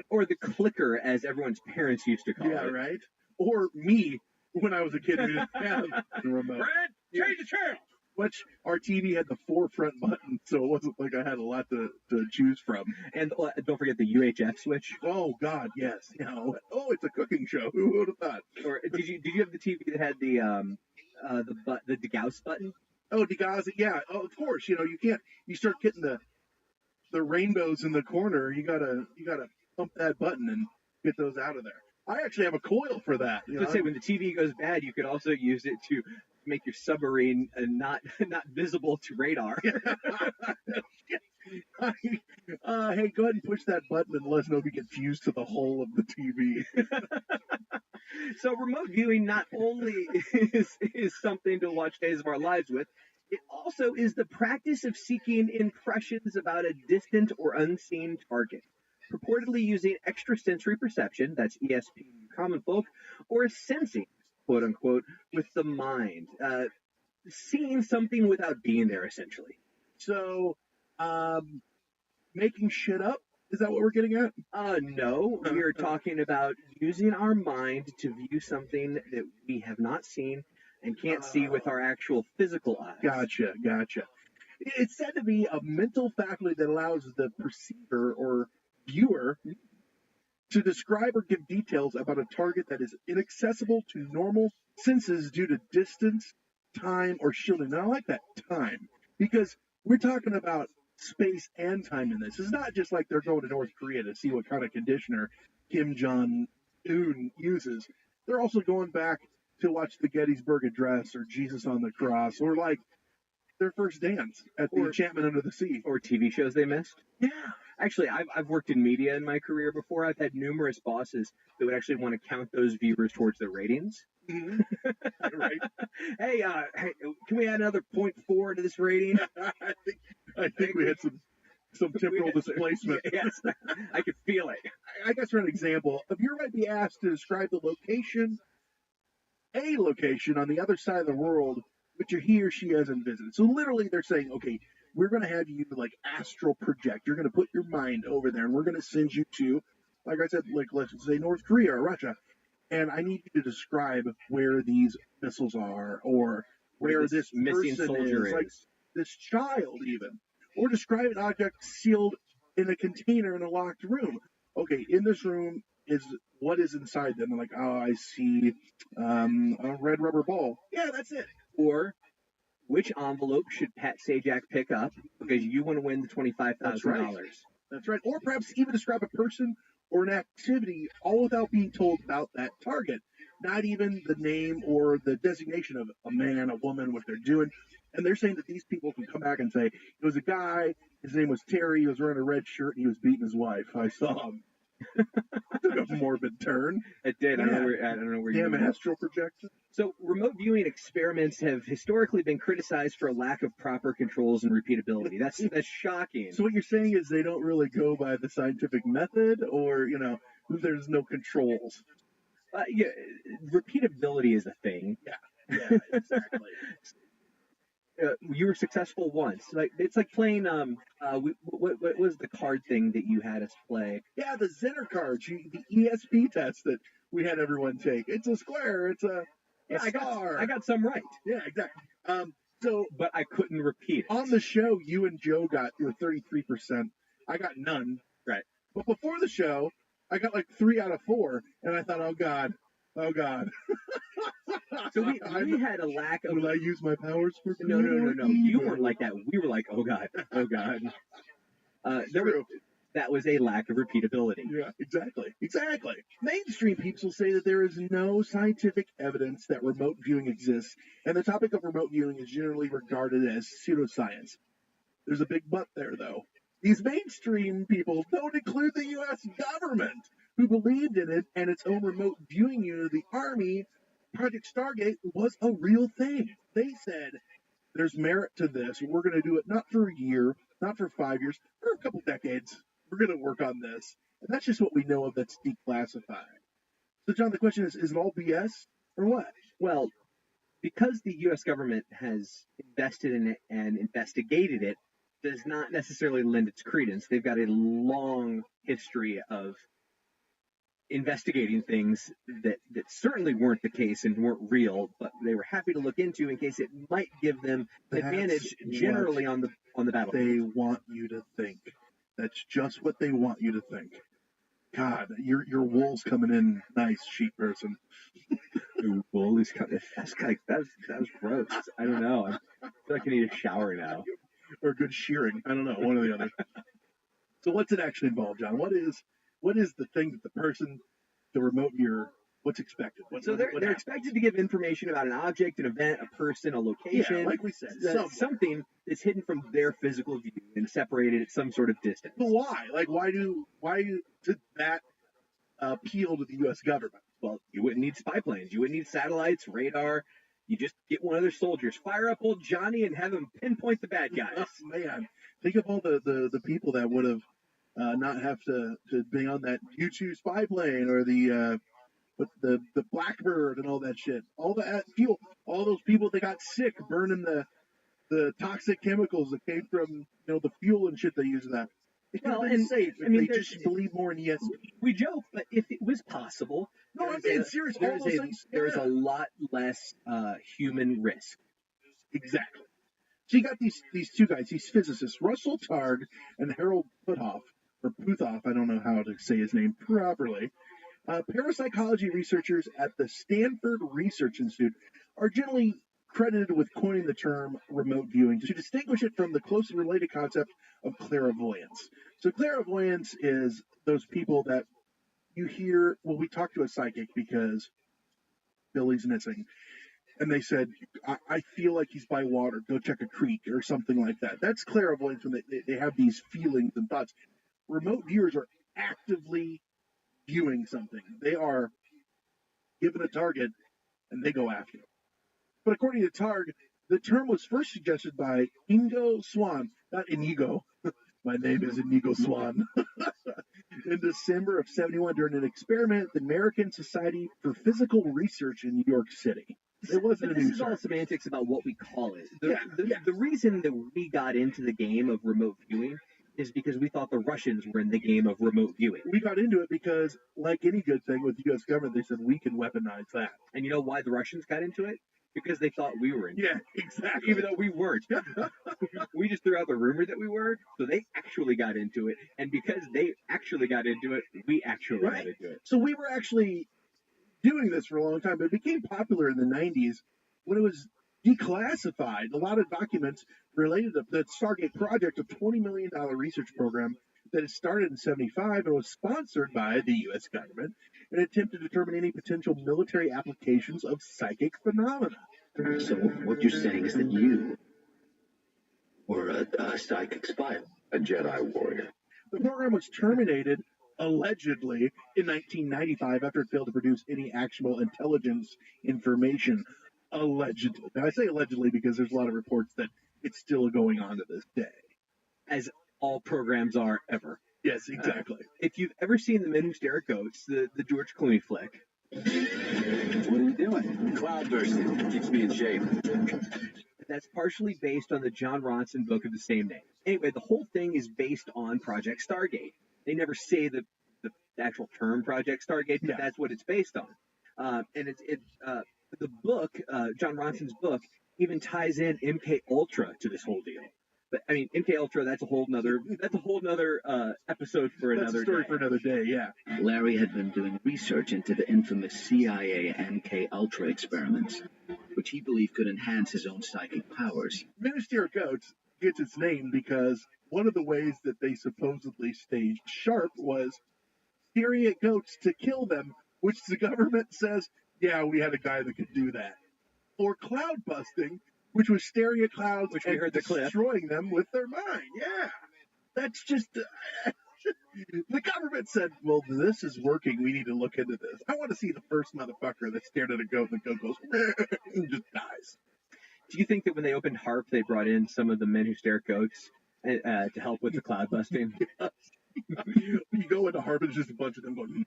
Speaker 17: Or the clicker, as everyone's parents used to call it.
Speaker 18: Yeah, right? Or me, when I was a kid who didn't have the remote.
Speaker 4: Brad, change the channel!
Speaker 18: Which our TV had the forefront button, so it wasn't like I had a lot to choose from.
Speaker 17: And don't forget the UHF switch.
Speaker 18: Oh God, yes. It's a cooking show. Who would have thought?
Speaker 17: Or did you have the TV that had the degauss button?
Speaker 18: Oh, degauss, yeah. Oh, of course. You can't. You start getting the rainbows in the corner. You gotta pump that button and get those out of there. I actually have a coil for that.
Speaker 17: Let's say when the TV goes bad, you could also use it to make your submarine not visible to radar.
Speaker 18: Hey, go ahead and push that button and let us know if you get fused to the whole of the TV.
Speaker 17: So remote viewing not only is something to watch Days of Our Lives with, it also is the practice of seeking impressions about a distant or unseen target, purportedly using extrasensory perception, that's ESP in common folk, or sensing, quote unquote, with the mind, seeing something without being there, essentially.
Speaker 18: So, making shit up? Is that what we're getting at?
Speaker 17: No, we are talking about using our mind to view something that we have not seen and can't see with our actual physical eyes.
Speaker 18: Gotcha. It's said to be a mental faculty that allows the perceiver or viewer to describe or give details about a target that is inaccessible to normal senses due to distance, time, or shielding. Now, I like that time, because we're talking about space and time in this. It's not just like they're going to North Korea to see what kind of conditioner Kim Jong-un uses. They're also going back to watch the Gettysburg Address or Jesus on the Cross, or like their first dance at the Enchantment Under the Sea.
Speaker 17: Or TV shows they missed.
Speaker 18: Yeah.
Speaker 17: Actually, I've worked in media in my career before. I've had numerous bosses that would actually want to count those viewers towards their ratings.
Speaker 18: Mm-hmm. Right.
Speaker 17: Hey, can we add another 0.4 to this rating?
Speaker 18: I think we had some some temporal displacement.
Speaker 17: Yes, I could feel it.
Speaker 18: I guess for an example, a viewer might be asked to describe a location on the other side of the world which he or she hasn't visited. So literally they're saying, okay, we're going to have you like astral project. You're going to put your mind over there and we're going to send you to, like I said, like let's say North Korea or Russia. And I need you to describe where these missiles are or where this
Speaker 17: missing
Speaker 18: person
Speaker 17: soldier
Speaker 18: is, like this child even. Or describe an object sealed in a container in a locked room. Okay, in this room is what is inside them. I'm like, oh, I see a red rubber ball. Yeah, that's it.
Speaker 17: Or which envelope should Pat Sajak pick up because you want to win the $25,000?
Speaker 18: That's right. Or perhaps even describe a person or an activity all without being told about that target. Not even the name or the designation of a man, a woman, what they're doing. And they're saying that these people can come back and say, it was a guy, his name was Terry, he was wearing a red shirt, and he was beating his wife. I saw him. Took a morbid turn.
Speaker 17: It did.
Speaker 18: Yeah.
Speaker 17: I don't know where you
Speaker 18: Damn
Speaker 17: went.
Speaker 18: astral projection.
Speaker 17: So remote viewing experiments have historically been criticized for a lack of proper controls and repeatability. That's shocking.
Speaker 18: So what you're saying is they don't really go by the scientific method, or there's no controls.
Speaker 17: Yeah, repeatability is a thing.
Speaker 18: Yeah, exactly.
Speaker 17: You were successful once. Like it's like playing what was the card thing that you had us play?
Speaker 18: Yeah, the Zenner cards, the ESP test that we had everyone take. It's a square. It's a star.
Speaker 17: I got some right.
Speaker 18: Yeah, exactly.
Speaker 17: But I couldn't repeat it.
Speaker 18: On the show, you and Joe got your 33%. I got none.
Speaker 17: Right.
Speaker 18: But before the show, I got like 3 out of 4, and I thought, oh God.
Speaker 17: So we had a lack of.
Speaker 18: Will I use my powers for good?
Speaker 17: No. You weren't like that. We were like, oh God. That was a lack of repeatability.
Speaker 18: Yeah, exactly. Mainstream people say that there is no scientific evidence that remote viewing exists, and the topic of remote viewing is generally regarded as pseudoscience. There's a big but there, though. These mainstream people don't include the U.S. government, who believed in it, and its own remote viewing unit of the Army, Project Stargate, was a real thing. They said, there's merit to this. We're going to do it not for a year, not for 5 years, for a couple decades. We're going to work on this. And that's just what we know of that's declassified. So, John, the question is it all BS or what?
Speaker 17: Well, because the U.S. government has invested in it and investigated it, does not necessarily lend its credence. They've got a long history of investigating things that certainly weren't the case and weren't real, but they were happy to look into in case it might give them an advantage generally on the battlefield.
Speaker 18: They want you to think. That's just what they want you to think. God, your wool's coming in nice, sheep person.
Speaker 17: Your wool is coming. That's gross. I don't know. I feel like I need a shower now.
Speaker 18: Or good shearing. I don't know, one or the other. So what's it actually involved, John? What is the thing that the remote viewer, what's expected?
Speaker 17: They're expected to give information about an object, an event, a person, a location.
Speaker 18: Yeah, like we said,
Speaker 17: something that's hidden from their physical view and separated at some sort of distance.
Speaker 18: But why? Like, why did that appeal to the U.S. government?
Speaker 17: Well, you wouldn't need spy planes. You wouldn't need satellites, radar. You just get one of their soldiers, fire up old Johnny, and have him pinpoint the bad guys.
Speaker 18: Oh, man, think of all the people that would have not have to be on that U-2 spy plane or the Blackbird and all that shit. All that fuel, all those people that got sick burning the toxic chemicals that came from the fuel and shit they use in that. It could have been safe if they just believe more in ESP.
Speaker 17: We joke, but if it was possible,
Speaker 18: no, I'm being serious.
Speaker 17: There's a lot less human risk.
Speaker 18: Exactly. So you got these two guys, these physicists, Russell Targ and Harold Puthoff, I don't know how to say his name properly. Parapsychology researchers at the Stanford Research Institute are generally credited with coining the term remote viewing to distinguish it from the closely related concept of clairvoyance. So clairvoyance is those people that you hear, well, we talked to a psychic because Billy's missing. And they said, I feel like he's by water. Go check a creek or something like that. That's clairvoyance when they have these feelings and thoughts. Remote viewers are actively viewing something. They are given a target and they go after it. But according to Targ, the term was first suggested by Ingo Swann, not Inigo, My name is Inigo Swan. In December of 71, during an experiment at the American Society for Physical Research in New York City. It wasn't
Speaker 17: But
Speaker 18: a
Speaker 17: this
Speaker 18: new
Speaker 17: is all
Speaker 18: term.
Speaker 17: semantics about what we call it.
Speaker 18: Yeah,
Speaker 17: The reason that we got into the game of remote viewing is because we thought the Russians were in the game of remote viewing.
Speaker 18: We got into it because, like any good thing with the U.S. government, they said we can weaponize that.
Speaker 17: And you know why the Russians got into it? Because they thought we were into it.
Speaker 18: Yeah, exactly.
Speaker 17: Even though we weren't. We just threw out the rumor that we were, so they actually got into it. And because they actually got into it, we actually got into it.
Speaker 18: So we were actually doing this for a long time, but it became popular in the 90s when it was declassified. A lot of documents related to the Stargate project, a $20 million research program that had started in 75 and was sponsored by the U.S. government in an attempt to determine any potential military applications of psychic phenomena.
Speaker 7: So what you're saying is that you were a psychic spy,
Speaker 16: A Jedi warrior.
Speaker 18: The program was terminated allegedly in 1995 after it failed to produce any actionable intelligence information. Allegedly. Now, I say allegedly because there's a lot of reports that it's still going on to this day.
Speaker 17: As all programs are ever.
Speaker 18: Yes, exactly.
Speaker 17: If you've ever seen The Men Who Stare at Goats, the George Clooney flick.
Speaker 7: What are we doing? Cloud bursting. Keeps me in shape.
Speaker 17: That's partially based on the John Ronson book of the same name. Anyway, the whole thing is based on Project Stargate. They never say the actual term Project Stargate, but that's what it's based on. And the book, John Ronson's book, even ties in MK Ultra to this whole deal. But I mean, MK Ultra, that's a whole nother episode for
Speaker 18: That's
Speaker 17: another
Speaker 18: a story
Speaker 17: day.
Speaker 18: for another day, yeah.
Speaker 7: Larry had been doing research into the infamous CIA MK Ultra experiments, which he believed could enhance his own psychic powers.
Speaker 18: Minister of Goats gets its name because one of the ways that they supposedly stayed sharp was staring at goats to kill them, which the government says, yeah, we had a guy that could do that. Or cloud busting, which was staring at clouds
Speaker 17: Which we
Speaker 18: and
Speaker 17: heard the clip.
Speaker 18: destroying them with their mind. Yeah. That's just... the government said, well, this is working. We need to look into this. I want to see the first motherfucker that stared at a goat and the goat goes, and just dies.
Speaker 17: Do you think that when they opened HARP, they brought in some of the Men Who Stare at Goats to help with the cloud busting?
Speaker 18: You go into HARP, it's just a bunch of them going...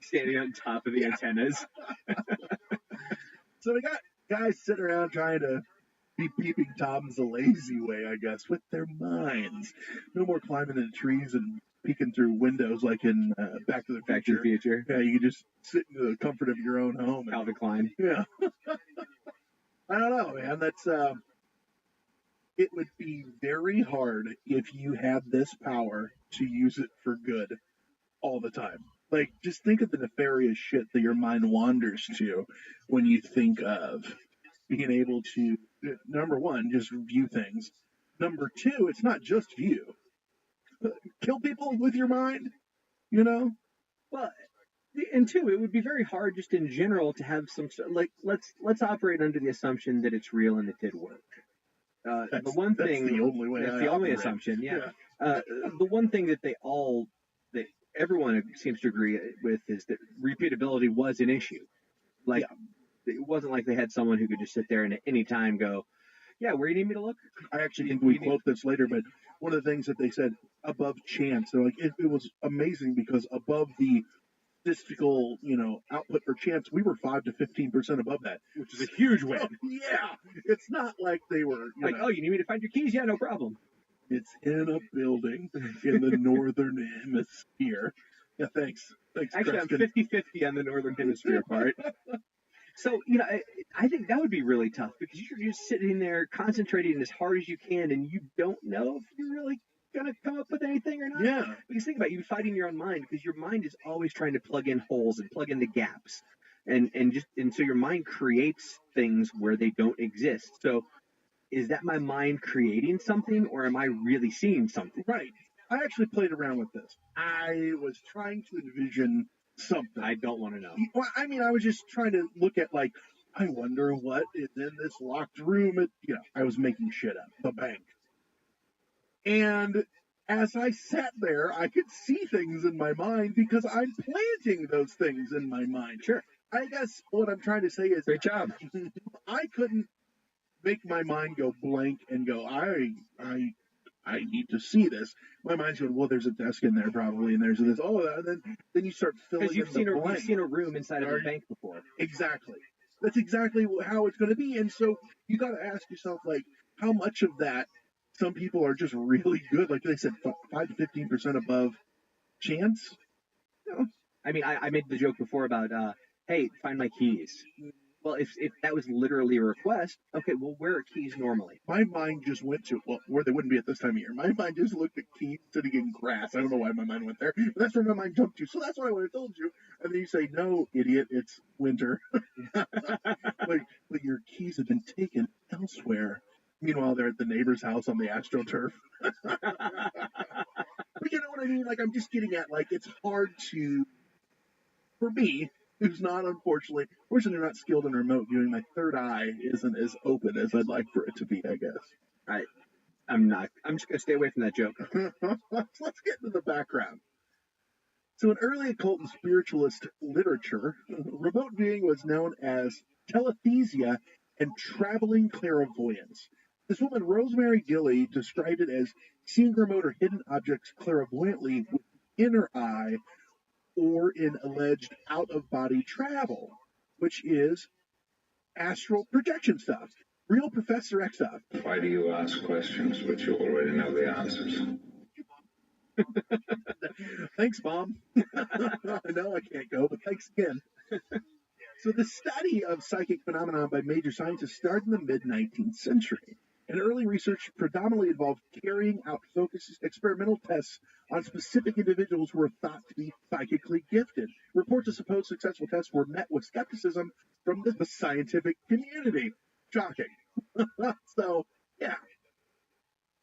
Speaker 17: Standing on top of the antennas.
Speaker 18: So we got guys sitting around trying to be peeping Toms the lazy way, I guess, with their minds. No more climbing into trees and peeking through windows like in Back to the Future. Yeah, you can just sit in the comfort of your own home.
Speaker 17: Calvin Klein.
Speaker 18: Yeah. I don't know, man. That's it would be very hard if you had this power to use it for good all the time. Like, just think of the nefarious shit that your mind wanders to when you think of being able to, number one, just view things. Number two, it's not just view. Kill people with your mind, you know?
Speaker 17: Well, and two, it would be very hard just in general to have some, like, let's operate under the assumption that it's real and it did work. The one thing,
Speaker 18: that's the only way.
Speaker 17: That's the only assumption, yeah. The one thing that everyone seems to agree with is that repeatability was an issue. Like, it wasn't like they had someone who could just sit there and at any time go, yeah, where do you need me to look?
Speaker 18: I actually think we quote this later, but one of the things that they said above chance, they're like, it was amazing because above the statistical, output for chance, we were 5 to 15% above that, which is a huge win. Yeah, it's not like they were
Speaker 17: oh, you need me to find your keys? Yeah, no problem.
Speaker 18: It's in a building in the northern hemisphere. Yeah, thanks.
Speaker 17: Actually, I'm 50-50 on the northern hemisphere part. So, I think that would be really tough because you're just sitting there concentrating as hard as you can and you don't know if you're really going to come up with anything or not.
Speaker 18: Yeah.
Speaker 17: Because think about it, you fighting your own mind because your mind is always trying to plug in holes and plug in the gaps. And so your mind creates things where they don't exist. So is that my mind creating something or am I really seeing something?
Speaker 18: Right. I actually played around with this. I was trying to envision something.
Speaker 17: I don't want to know.
Speaker 18: Well, I mean, I was just trying to look at, like, I wonder what is in this locked room at, I was making shit up, the bank. And as I sat there, I could see things in my mind because I'm planting those things in my mind.
Speaker 17: Sure.
Speaker 18: I guess what I'm trying to say is...
Speaker 17: Great job.
Speaker 18: I couldn't make my mind go blank and go, I I need to see this. My mind's going, well, there's a desk in there probably, and there's this, and then you start filling in the blank.
Speaker 17: You've seen a room inside of a bank before.
Speaker 18: Exactly. That's exactly how it's going to be. And so you got to ask yourself, like, how much of that some people are just really good, like they said, 5 to 15% above chance.
Speaker 17: I mean, I made the joke before about, hey, find my keys. Well, if that was literally a request, okay, well, where are keys normally?
Speaker 18: My mind just went to, well, where they wouldn't be at this time of year. My mind just looked at keys sitting in grass. I don't know why my mind went there, but that's where my mind jumped to. So that's what I would have told you. And then you say, no, idiot, it's winter. but your keys have been taken elsewhere. Meanwhile, they're at the neighbor's house on the AstroTurf. But you know what I mean? Like, I'm just getting at, like, it's hard to, for me, who's not, fortunately not skilled in remote viewing, my third eye isn't as open as I'd like for it to be, I guess.
Speaker 17: I'm not. I'm just going to stay away from that joke.
Speaker 18: Let's get into the background. So in early occult and spiritualist literature, remote viewing was known as telethesia and traveling clairvoyance. This woman, Rosemary Gilly, described it as seeing remote or hidden objects clairvoyantly with the inner eye or in alleged out-of-body travel, which is astral projection stuff. Real Professor X stuff.
Speaker 16: Why do you ask questions which you already know the answers?
Speaker 18: Thanks, Mom. I know I can't go, but thanks again. So the study of psychic phenomena by major scientists started in the mid-19th century. And early research predominantly involved carrying out focused experimental tests on specific individuals who were thought to be psychically gifted. Reports of supposed successful tests were met with skepticism from the scientific community. Shocking. So, yeah.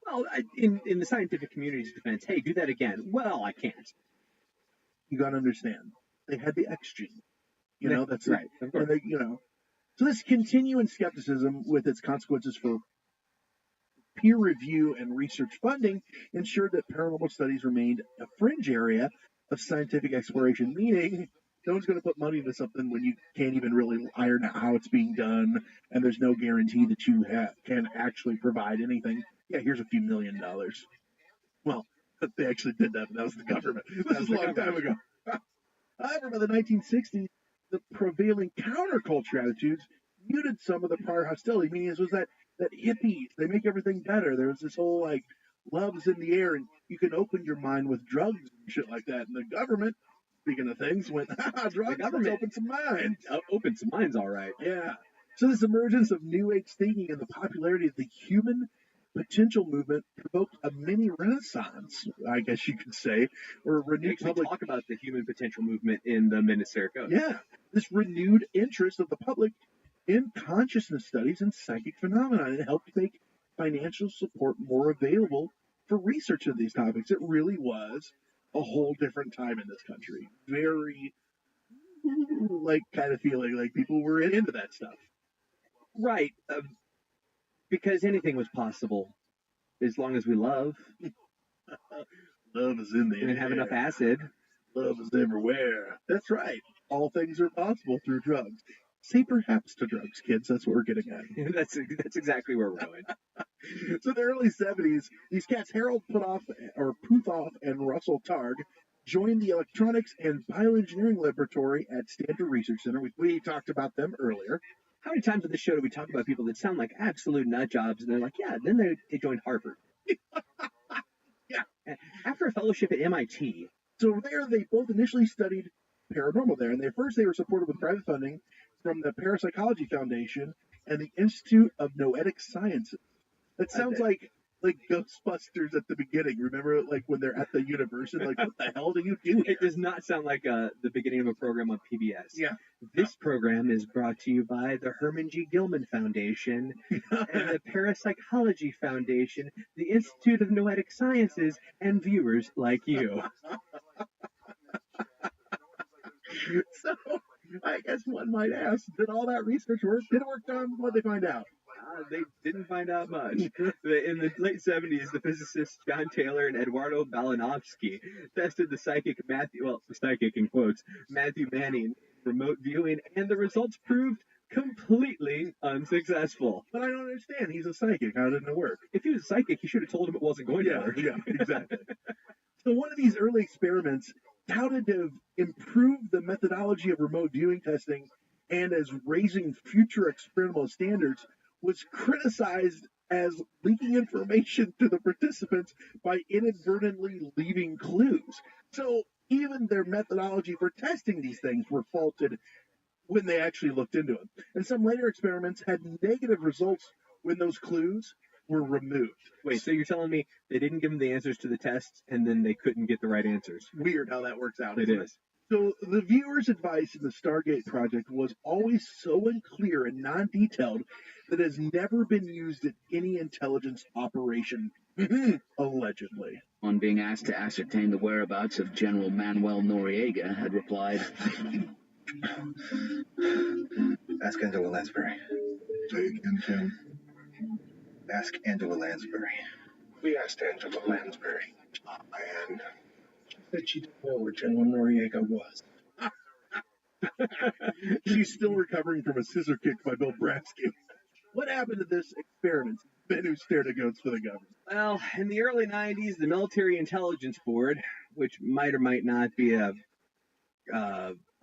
Speaker 17: Well, in the scientific community's defense, hey, do that again. Well, I can't.
Speaker 18: You got to understand. They had the X gene. That's
Speaker 17: right. Of course.
Speaker 18: And they, So this continuing skepticism with its consequences for peer review and research funding ensured that paranormal studies remained a fringe area of scientific exploration, meaning no one's going to put money into something when you can't even really iron out how it's being done, and there's no guarantee that you can actually provide anything. Yeah, here's a few $1 million. Well, they actually did that, but that was the government. This is a long time ago. However, by the 1960s, the prevailing counterculture attitudes muted some of the prior hostility, meaning this was that hippies, they make everything better. There was this whole, like, love's in the air, and you can open your mind with drugs and shit like that. And the government, speaking of things, went, drugs, let's open some minds.
Speaker 17: Open some minds, all right.
Speaker 18: Yeah. So this emergence of New Age thinking and the popularity of the human potential movement provoked a mini renaissance, I guess you could say, or a renewed public.
Speaker 17: Talk about the human potential movement in the Minnesota Code.
Speaker 18: Yeah. This renewed interest of the public in consciousness studies and psychic phenomena, and it helped make financial support more available for research of these topics. It really was a whole different time in this country. Very, kind of feeling like people were into that stuff.
Speaker 17: Right. Because anything was possible as long as we love.
Speaker 18: Love is in the air.
Speaker 17: And have enough acid.
Speaker 18: Love is everywhere. That's right. All things are possible through drugs. Say perhaps to drugs, kids. That's what we're getting at.
Speaker 17: That's exactly where we're going.
Speaker 18: So in the early 70s, these cats, Harold Puthoff and Russell Targ, joined the Electronics and Bioengineering Laboratory at Stanford Research Center. We talked about them earlier.
Speaker 17: How many times on this show do we talk about people that sound like absolute nut jobs, and they're like, yeah, then they joined Harvard.
Speaker 18: Yeah.
Speaker 17: After a fellowship at MIT.
Speaker 18: So there, they both initially studied paranormal there, and they were supported with private funding from the Parapsychology Foundation and the Institute of Noetic Sciences. That sounds like Ghostbusters at the beginning. Remember, like when they're at the university, like, what the hell do you do here?
Speaker 17: It does not sound like the beginning of a program on PBS.
Speaker 18: Yeah.
Speaker 17: This program is brought to you by the Herman G. Gilman Foundation and the Parapsychology Foundation, the Institute of Noetic Sciences, and viewers like you.
Speaker 18: So, I guess one might ask, did all that research work? Did it work, Tom? What did they find out?
Speaker 17: They didn't find out much. In the late 70s, the physicists John Taylor and Eduardo Balanovsky tested the psychic Matthew Manning remote viewing, and the results proved completely unsuccessful.
Speaker 18: But I don't understand. He's a psychic. How didn't it work?
Speaker 17: If he was a psychic, he should have told him it wasn't going to work.
Speaker 18: Yeah, exactly. So one of these early experiments touted to have improved the methodology of remote viewing testing and as raising future experimental standards was criticized as leaking information to the participants by inadvertently leaving clues. So even their methodology for testing these things were faulted when they actually looked into it. And some later experiments had negative results when those clues were removed.
Speaker 17: Wait, so you're telling me they didn't give them the answers to the tests and then they couldn't get the right answers?
Speaker 18: Weird how that works out.
Speaker 17: It
Speaker 18: isn't
Speaker 17: is.
Speaker 18: So the viewer's advice in the Stargate project was always so unclear and non-detailed that it has never been used in any intelligence operation, allegedly.
Speaker 7: On being asked to ascertain the whereabouts of General Manuel Noriega, had replied,
Speaker 5: Ask Angela Lansbury.
Speaker 16: Say again, Tim.
Speaker 5: Ask Angela Lansbury.
Speaker 16: We asked Angela Lansbury, and she said she didn't know where General Noriega was.
Speaker 18: She's still recovering from a scissor kick by Bill Bradsky. What happened to this experiment? Men who stared at goats for the government.
Speaker 17: Well, in the early 90s, the Military Intelligence Board, which might or might not be a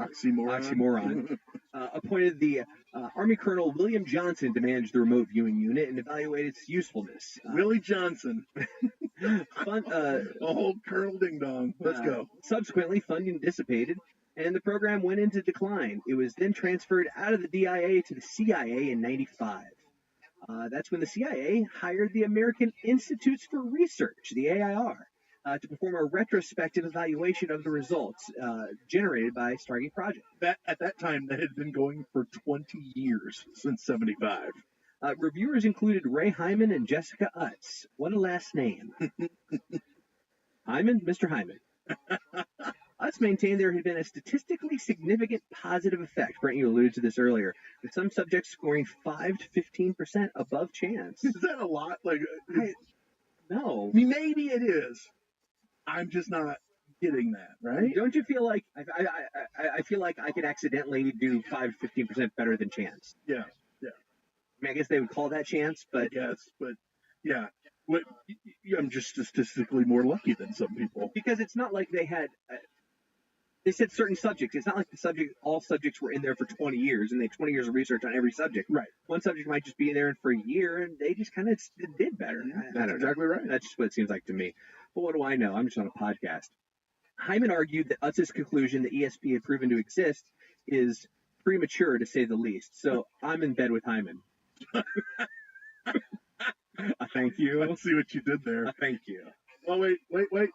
Speaker 17: oxymoron, appointed the Army Colonel William Johnson to manage the remote viewing unit and evaluate its usefulness.
Speaker 18: Willie Johnson.
Speaker 17: Old
Speaker 18: Colonel Ding Dong. Let's go.
Speaker 17: Subsequently, funding dissipated, and the program went into decline. It was then transferred out of the DIA to the CIA in 95. That's when the CIA hired the American Institutes for Research, the AIR, to perform a retrospective evaluation of the results generated by Stargate Project.
Speaker 18: At that time, that had been going for 20 years, since 75.
Speaker 17: Reviewers included Ray Hyman and Jessica Utz. What a last name. Hyman? Mr. Hyman. Utz maintained there had been a statistically significant positive effect. Brent, you alluded to this earlier, with some subjects scoring 5 to 15% above chance.
Speaker 18: Is that a lot?
Speaker 17: No.
Speaker 18: I mean, maybe it is. I'm just not getting that, right?
Speaker 17: Don't you feel like I feel like I could accidentally do 5 to 15% better than chance?
Speaker 18: Yeah.
Speaker 17: I mean, I guess they would call that chance, but
Speaker 18: yes, but yeah. I'm just statistically more lucky than some people.
Speaker 17: Because it's not like they had. They said certain subjects. It's not like all subjects were in there for 20 years, and they had 20 years of research on every subject.
Speaker 18: Right.
Speaker 17: One subject might just be in there for a year, and they just kind of did better. I don't know.
Speaker 18: Exactly right.
Speaker 17: That's just what it seems like to me. But what do I know? I'm just on a podcast. Hyman argued that Utz's conclusion that ESP had proven to exist is premature, to say the least. So I'm in bed with Hyman. Thank you.
Speaker 18: I'll see what you did there.
Speaker 17: Thank you.
Speaker 18: Oh, wait. Where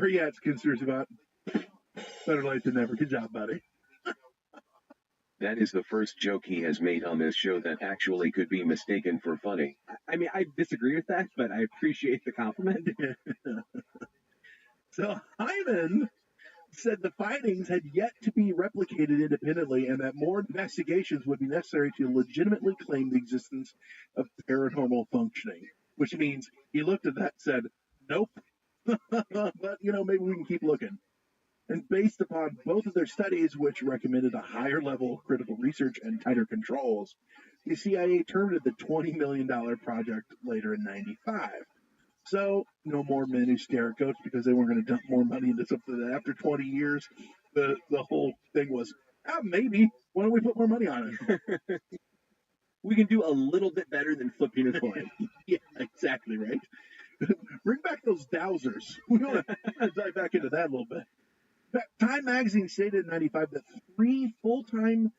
Speaker 18: are you at, Conspiracy Bot? Better late than never. Good job, buddy.
Speaker 14: That is the first joke he has made on this show that actually could be mistaken for funny.
Speaker 17: I mean, I disagree with that, but I appreciate the compliment.
Speaker 18: So Hyman said the findings had yet to be replicated independently and that more investigations would be necessary to legitimately claim the existence of paranormal functioning, which means he looked at that and said, nope, but, maybe we can keep looking. And based upon both of their studies, which recommended a higher level of critical research and tighter controls, the CIA terminated the $20 million project later in 95. So, no more men who stare at goats because they weren't going to dump more money into something that after 20 years, the whole thing was, maybe, why don't we put more money on it?
Speaker 17: We can do a little bit better than flipping a coin.
Speaker 18: Yeah, exactly, right? Bring back those dowsers. We want to dive back into that a little bit. Time magazine stated in 95 that 3 full-time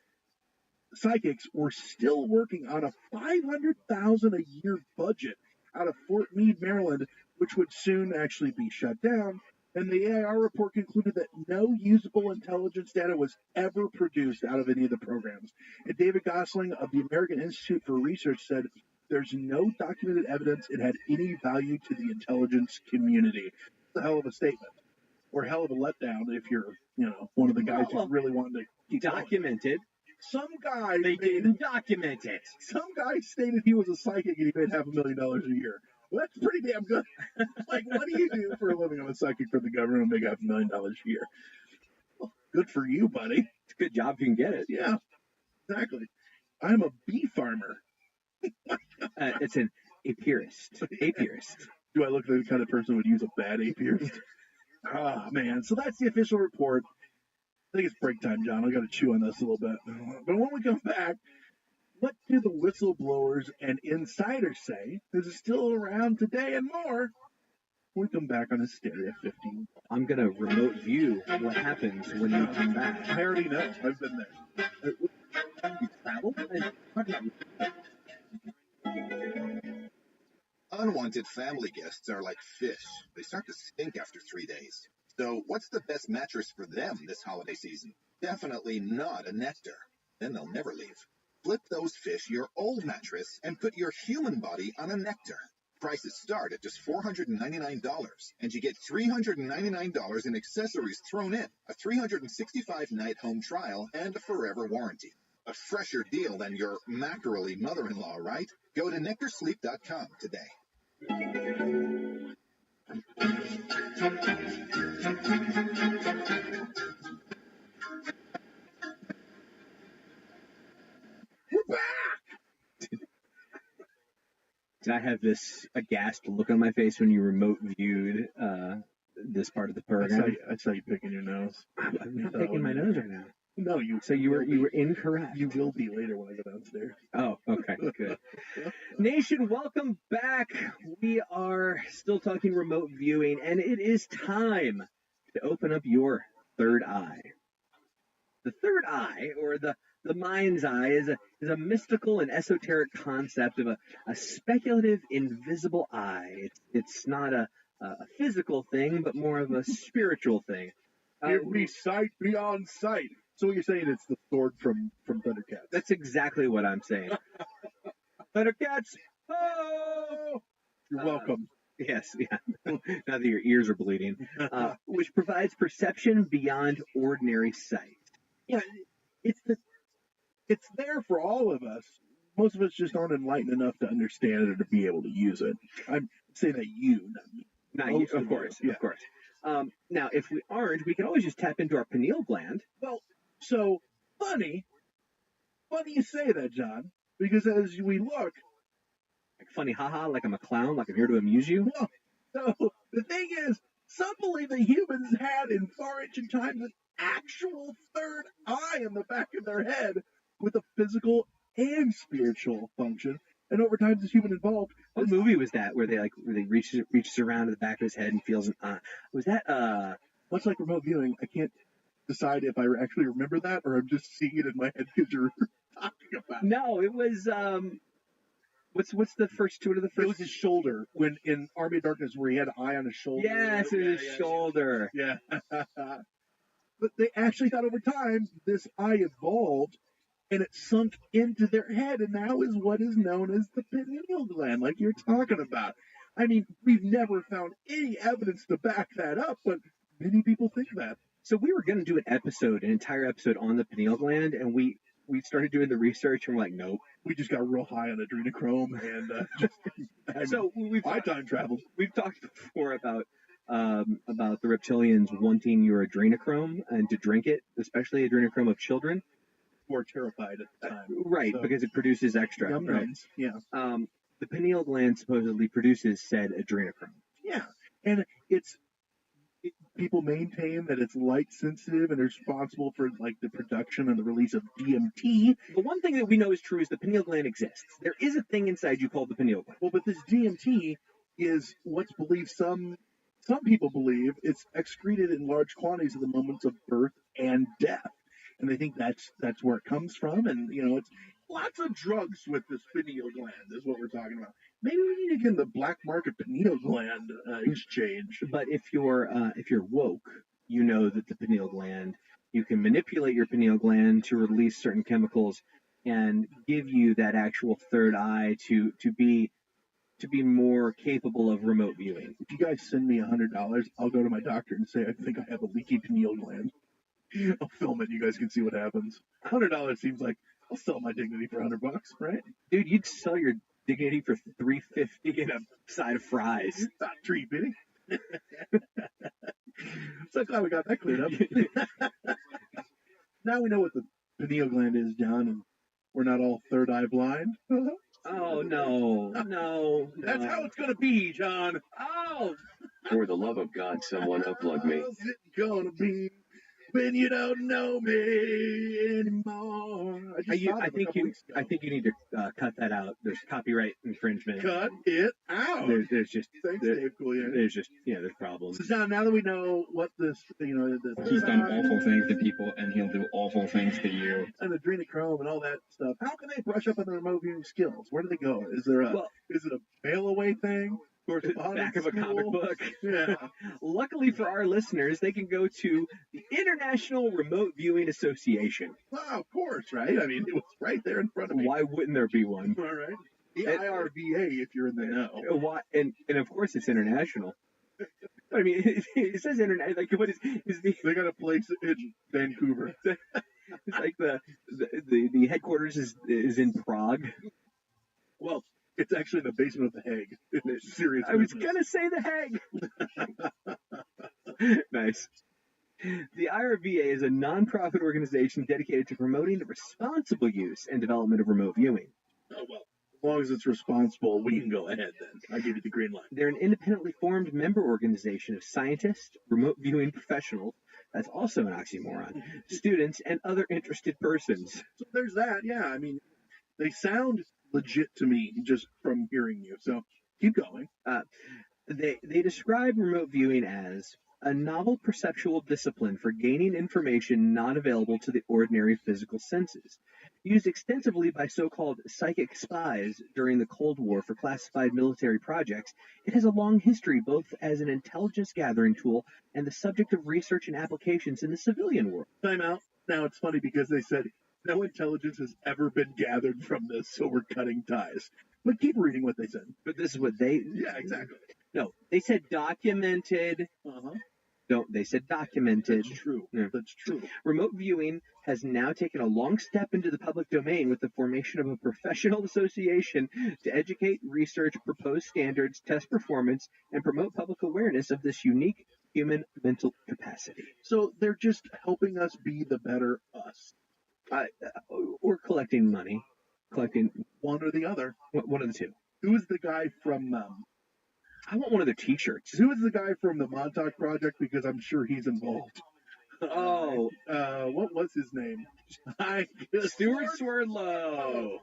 Speaker 18: psychics were still working on a $500,000 a year budget out of Fort Meade, Maryland, which would soon actually be shut down. And the AIR report concluded that no usable intelligence data was ever produced out of any of the programs. And David Gosling of the American Institute for Research said there's no documented evidence it had any value to the intelligence community. It's a hell of a statement. Or hell of a letdown if you're, one of the guys who's really wanting to keep
Speaker 17: documented.
Speaker 18: Some guy
Speaker 17: didn't document it.
Speaker 18: Some guy stated he was a psychic and he made $500,000 a year. Well, that's pretty damn good. Like, what do you do for a living? I'm a psychic for the government and make $500,000 a year. Well, good for you, buddy.
Speaker 17: It's a good job if you can get it.
Speaker 18: Yeah, exactly. I'm a bee farmer.
Speaker 17: It's an apiarist. Apiarist.
Speaker 18: Do I look like the kind of person who would use a bad apiarist? Ah, man. So that's the official report. I think it's break time, John. I got to chew on this a little bit. But when we come back, what do the whistleblowers and insiders say? Is it still around today and more? When we come back on Hysteria 50.
Speaker 17: I'm going to remote view what happens when you come back.
Speaker 18: I already know. I've been there.
Speaker 17: You travel? Talk about
Speaker 3: Unwanted family guests are like fish. They start to stink after 3 days. So what's the best mattress for them this holiday season? Definitely not a Nectar. Then they'll never leave. Flip those fish your old mattress and put your human body on a Nectar. Prices start at just $499, and you get $399 in accessories thrown in, a 365-night home trial, and a forever warranty. A fresher deal than your mackerel-y mother-in-law, right? Go to nectarsleep.com today.
Speaker 17: Did I have this aghast look on my face when you remote viewed this part of the program?
Speaker 18: I saw you picking your nose.
Speaker 17: I'm not picking my nose right now.
Speaker 18: No, you.
Speaker 17: So you were incorrect.
Speaker 18: You will be later when I go downstairs.
Speaker 17: Oh, okay, good. Nation, welcome back. We are still talking remote viewing, and it is time to open up your third eye. The third eye, or the mind's eye, is a mystical and esoteric concept of a speculative, invisible eye. It's not a physical thing, but more of a spiritual thing.
Speaker 18: Give me sight beyond sight. So what you're saying, it's the sword from Thundercats.
Speaker 17: That's exactly what I'm saying. Thundercats! Oh!
Speaker 18: You're welcome.
Speaker 17: Yes, yeah. Now that your ears are bleeding. Which provides perception beyond ordinary sight.
Speaker 18: Yeah, it's there for all of us. Most of us just aren't enlightened enough to understand it or to be able to use it. I'm saying that you, not me.
Speaker 17: Not you, of course, of course. Now, if we aren't, we can always just tap into our pineal gland.
Speaker 18: Well, so funny you say that, John, because as we look,
Speaker 17: like funny, haha, like I'm a clown, like I'm here to amuse you.
Speaker 18: Well, so the thing is, some believe that humans had in far ancient times an actual third eye in the back of their head with a physical and spiritual function. And over time, as human evolved.
Speaker 17: What movie was that where they reaches around to the back of his head and feels an eye? Was that
Speaker 18: much like remote viewing? I can't decide if I actually remember that or I'm just seeing it in my head because you're talking about it.
Speaker 17: No, it was what's the first two of the first?
Speaker 18: It was his shoulder when in Army of Darkness where he had an eye on his shoulder.
Speaker 17: Yes, it was his shoulder.
Speaker 18: Yeah. But they actually thought over time this eye evolved and it sunk into their head and now is what is known as the pineal gland, like you're talking about. I mean, we've never found any evidence to back that up, but many people think that.
Speaker 17: So we were going to do an entire episode on the pineal gland, and we started doing the research, and we're like, nope.
Speaker 18: We just got real high on adrenochrome, and
Speaker 17: so
Speaker 18: I time traveled.
Speaker 17: We've talked before about the reptilians wanting your adrenochrome and to drink it, especially adrenochrome of children.
Speaker 18: Who are terrified at the time.
Speaker 17: Right, so, because it produces extra. Right?
Speaker 18: Yeah.
Speaker 17: The pineal gland supposedly produces said adrenochrome.
Speaker 18: Yeah, and people maintain that it's light sensitive and responsible for like the production and the release of DMT.
Speaker 17: The one thing that we know is true is the pineal gland exists. There is a thing inside you called the pineal gland.
Speaker 18: Well, but this DMT is what's believed some people believe it's excreted in large quantities at the moments of birth and death. And they think that's where it comes from. And, it's lots of drugs with this pineal gland is what we're talking about. Maybe we need to get in the black market pineal gland exchange.
Speaker 17: But if you're woke, you know that the pineal gland, you can manipulate your pineal gland to release certain chemicals and give you that actual third eye to be more capable of remote viewing.
Speaker 18: If you guys send me $100, I'll go to my doctor and say, I think I have a leaky pineal gland. I'll film it. You guys can see what happens. $100 seems like I'll sell my dignity for $100, right?
Speaker 17: Dude, you'd sell your dignity for $3.50 and a side of fries.
Speaker 18: Not $3.50. So glad we got that cleared up. Now we know what the pineal gland is, John, and We're not all third eye blind.
Speaker 17: Oh, no.
Speaker 18: That's how it's going to be, John.
Speaker 17: Oh!
Speaker 14: For the love of God, someone upload me.
Speaker 18: How's it going to be when you don't know me anymore?
Speaker 17: I think you need to cut that out. There's copyright infringement.
Speaker 18: Cut it out.
Speaker 17: There's just
Speaker 18: Thanks, Dave Coulier.
Speaker 17: There's problems.
Speaker 18: So John, now that we know what this,
Speaker 19: He's done awful things to people, and he'll do awful things to you.
Speaker 18: And adrenochrome and all that stuff. How can they brush up on their remote viewing skills? Where do they go? Is it a mail away thing? Or
Speaker 17: Back of a comic book.
Speaker 18: Yeah.
Speaker 17: Luckily for our listeners, they can go to the International Remote Viewing Association.
Speaker 18: Well, of course, right? I mean, it was right there in front of me.
Speaker 17: Why wouldn't there be one?
Speaker 18: All right. The IRVA, if you're in the know.
Speaker 17: And of course, it's international. I mean, it says internet. Like, what is the?
Speaker 18: They got a place in Vancouver.
Speaker 17: It's like the headquarters is in Prague.
Speaker 18: Well, it's actually in the basement of the Hague. It's serious.
Speaker 17: I was gonna say the Hague. Nice. The IRVA is a non-profit organization dedicated to promoting the responsible use and development of remote viewing.
Speaker 18: Oh, well, as long as it's responsible, we can go ahead then. I give you the green light.
Speaker 17: They're an independently formed member organization of scientists, remote viewing professionals, that's also an oxymoron, students, and other interested persons.
Speaker 18: So there's that, yeah. I mean, they sound legit to me just from hearing you. So keep going.
Speaker 17: They describe remote viewing as a novel perceptual discipline for gaining information not available to the ordinary physical senses. Used extensively by so-called psychic spies during the Cold War for classified military projects, it has a long history both as an intelligence gathering tool and the subject of research and applications in the civilian world.
Speaker 18: Time out. Now it's funny because they said no intelligence has ever been gathered from this, so we're cutting ties. But keep reading what they said.
Speaker 17: But this is what they...
Speaker 18: Yeah, exactly.
Speaker 17: No, they said documented. They said documented.
Speaker 18: That's true.
Speaker 17: Yeah.
Speaker 18: That's true.
Speaker 17: Remote viewing has now taken a long step into the public domain with the formation of a professional association to educate, research, propose standards, test performance, and promote public awareness of this unique human mental capacity.
Speaker 18: So they're just helping us be the better us.
Speaker 17: Or collecting money. Collecting
Speaker 18: one or the other.
Speaker 17: One of the two.
Speaker 18: Who is the guy from...
Speaker 17: I want one of their T-shirts.
Speaker 18: Who is the guy from the Montauk Project? Because I'm sure he's involved.
Speaker 17: Oh.
Speaker 18: What was his name?
Speaker 17: Stuart Swerdlow.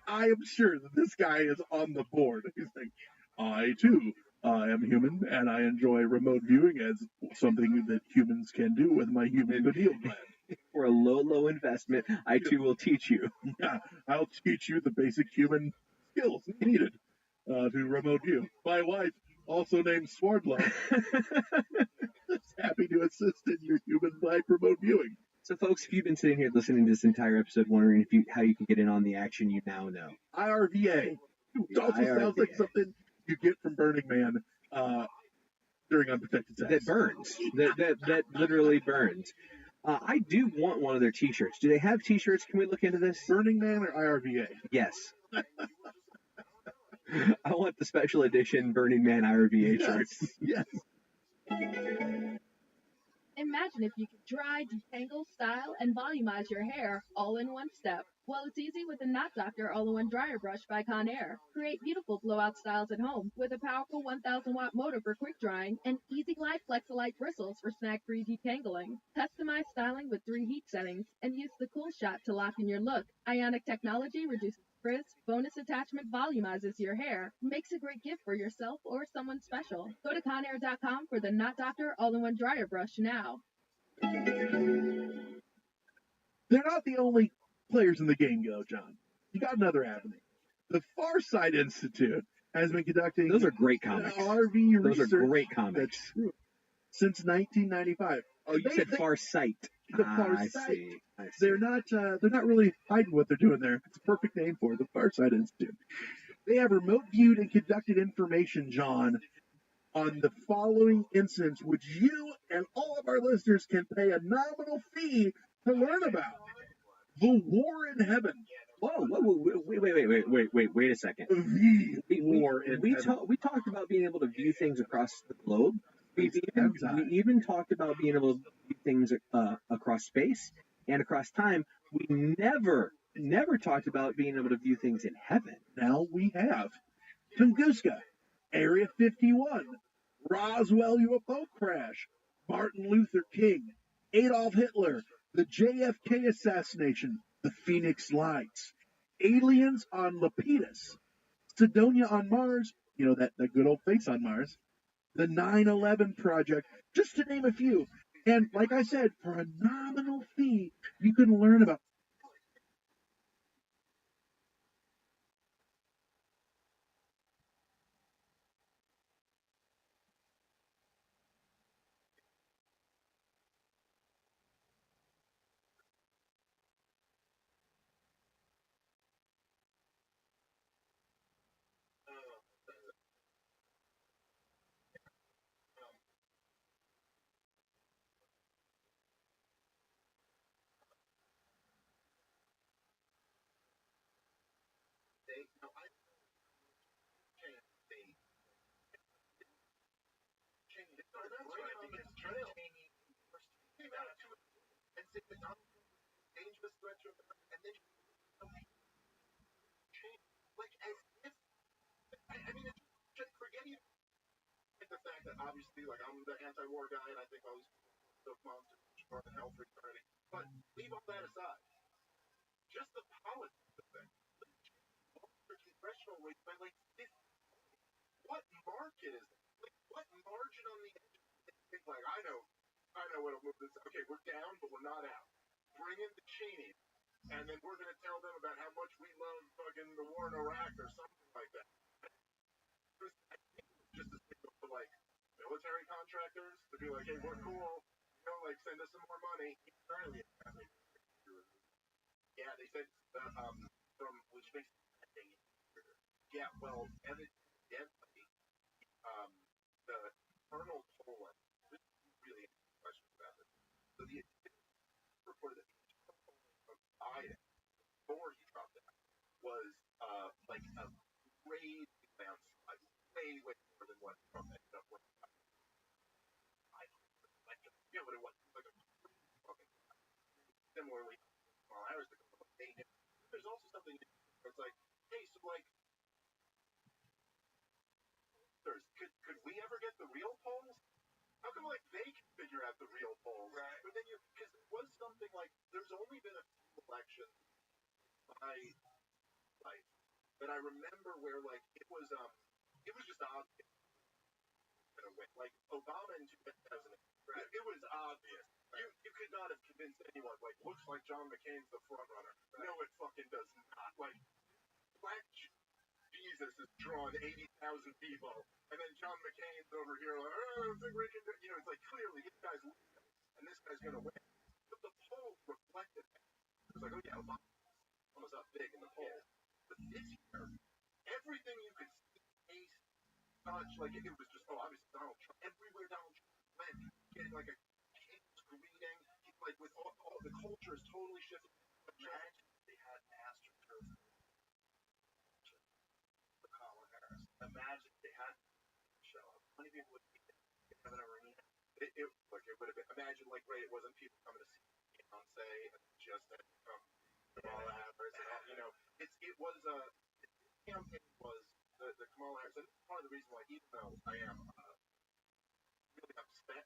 Speaker 18: I am sure that this guy is on the board. He's like, I too am human, and I enjoy remote viewing as something that humans can do with my human pineal gland.
Speaker 17: For a low investment, I too will teach you.
Speaker 18: Yeah, I'll teach you the basic human skills needed to remote view. My wife, also named Swerdlow, is happy to assist in your human-like remote viewing.
Speaker 17: So, folks, if you've been sitting here listening to this entire episode wondering how you can get in on the action, you now know.
Speaker 18: IRVA. It also sounds like something you get from Burning Man during unprotected sex.
Speaker 17: That burns. That literally burns. I do want one of their T-shirts. Do they have T-shirts? Can we look into this?
Speaker 18: Burning Man or IRVA?
Speaker 17: Yes. I want the special edition Burning Man IRVA shirts.
Speaker 18: Yes.
Speaker 21: Imagine if you could dry, detangle, style, and volumize your hair all in one step. Well, it's easy with the Knot Doctor All-in-One Dryer Brush by Conair. Create beautiful blowout styles at home with a powerful 1,000-watt motor for quick drying and Easy Glide Flexolite bristles for snag-free detangling. Customize styling with 3 heat settings and use the Cool Shot to lock in your look. Ionic technology reduces frizz, bonus attachment volumizes your hair, makes a great gift for yourself or someone special. Go to Conair.com for the Knot Doctor All-in-One Dryer Brush now.
Speaker 18: They're not the only players in the game, though, John. You got another avenue. The Farsight Institute has been conducting...
Speaker 17: Those are great comics.
Speaker 18: RV
Speaker 17: Those
Speaker 18: research.
Speaker 17: are great comics.
Speaker 18: That's true. Since 1995.
Speaker 17: Oh, you said Farsight.
Speaker 18: The Farsight. I see. They're not really hiding what they're doing there. It's a perfect name for it, the Farsight Institute. They have remote viewed and conducted information, John, on the following incidents, which you and all of our listeners can pay a nominal fee to learn about. The War in Heaven.
Speaker 17: Whoa, wait a second.
Speaker 18: The War in Heaven.
Speaker 17: We talked about being able to view things across the globe. We even talked about being able to view things across space and across time. We never never talked about being able to view things in heaven.
Speaker 18: Now we have Tunguska, Area 51, Roswell UFO crash, Martin Luther King, Adolf Hitler, the JFK assassination, the Phoenix Lights, aliens on Lepidus, Sidonia on Mars, you know, that good old face on Mars, the 9/11 Project, just to name a few. And like I said, for a nominal fee, you can learn about
Speaker 2: the fact that obviously, like, I'm the anti-war guy, and I think all these stuff moms more than hell for eternity. But leave all that aside. Just the politics of it. Congressional race by like this. What market is it? Like, what margin on the edge? Think like, I know what'll move this. Okay, we're down, but we're not out. Bring in the Cheney, and then we're gonna tell them about how much we love fucking the war in Iraq or something like that. Just a signal to like military contractors to be like, hey, we're cool, you know, like send us some more money. Currently, yeah, they said from which makes yeah, well, evidently, the internal polling. This is really interesting question about this. So the reported that the internal polling of Biden before he dropped out was like a crazy downside, way more than what Trump ended up with. I forget what it was, like a similarly, Harris. There's also something where it's like, hey, so like, could we ever get the real polls? How come like they can figure out the real polls? Right. But then because it was something like there's only been a few elections in my life that I remember where like it was just obvious. Like Obama in 2000, right. It was obvious. Right. You could not have convinced anyone. Like, looks like John McCain's the front runner. Right. No, it fucking does not. Like, Black Jesus has drawn 80,000 people, and then John McCain's over here like, I think we can do. You know, it's like clearly this guy's losing, and this guy's gonna win. But the polls reflected that. It was like, oh yeah, Obama's up big in the polls. But this year, everything you could see, taste, touch, like it was just obviously Donald Trump. Everywhere Donald Trump went, getting like a king's greeting, like with all the culture is totally shifted. Imagine they had AstroTurf. Imagine they had show up. How many people would be in an arena? It would have been. Imagine like Ray, it wasn't people coming to see Beyonce and just had come Kamala Harris and all, you know. It was the campaign was the Kamala Harris, and part of the reason why, even though I am really upset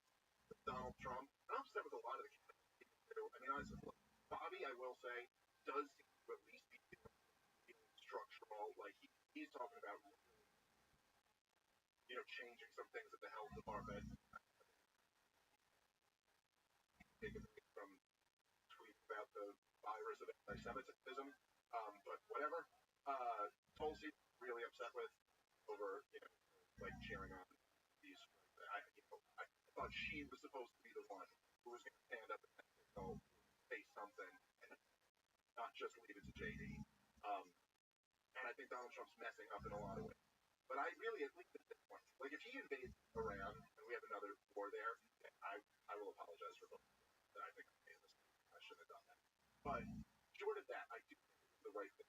Speaker 2: with Donald Trump, I'm upset with a lot of the candidates too. I mean, honestly, look, Bobby, I will say, does seem to at least be structural. Like he's talking about, you know, changing some things at the health department. Taking from tweets about the virus of anti-Semitism, but whatever. Tulsi really upset with over, you know, like cheering on these. I thought she was supposed to be the one who was going to stand up and say something and not just leave it to JD. And I think Donald Trump's messing up in a lot of ways. But I really, at least at this point, like if he invades Iran and we have another war there, I will apologize for both. I think I should have done that. But short of that, I do think it's the right thing.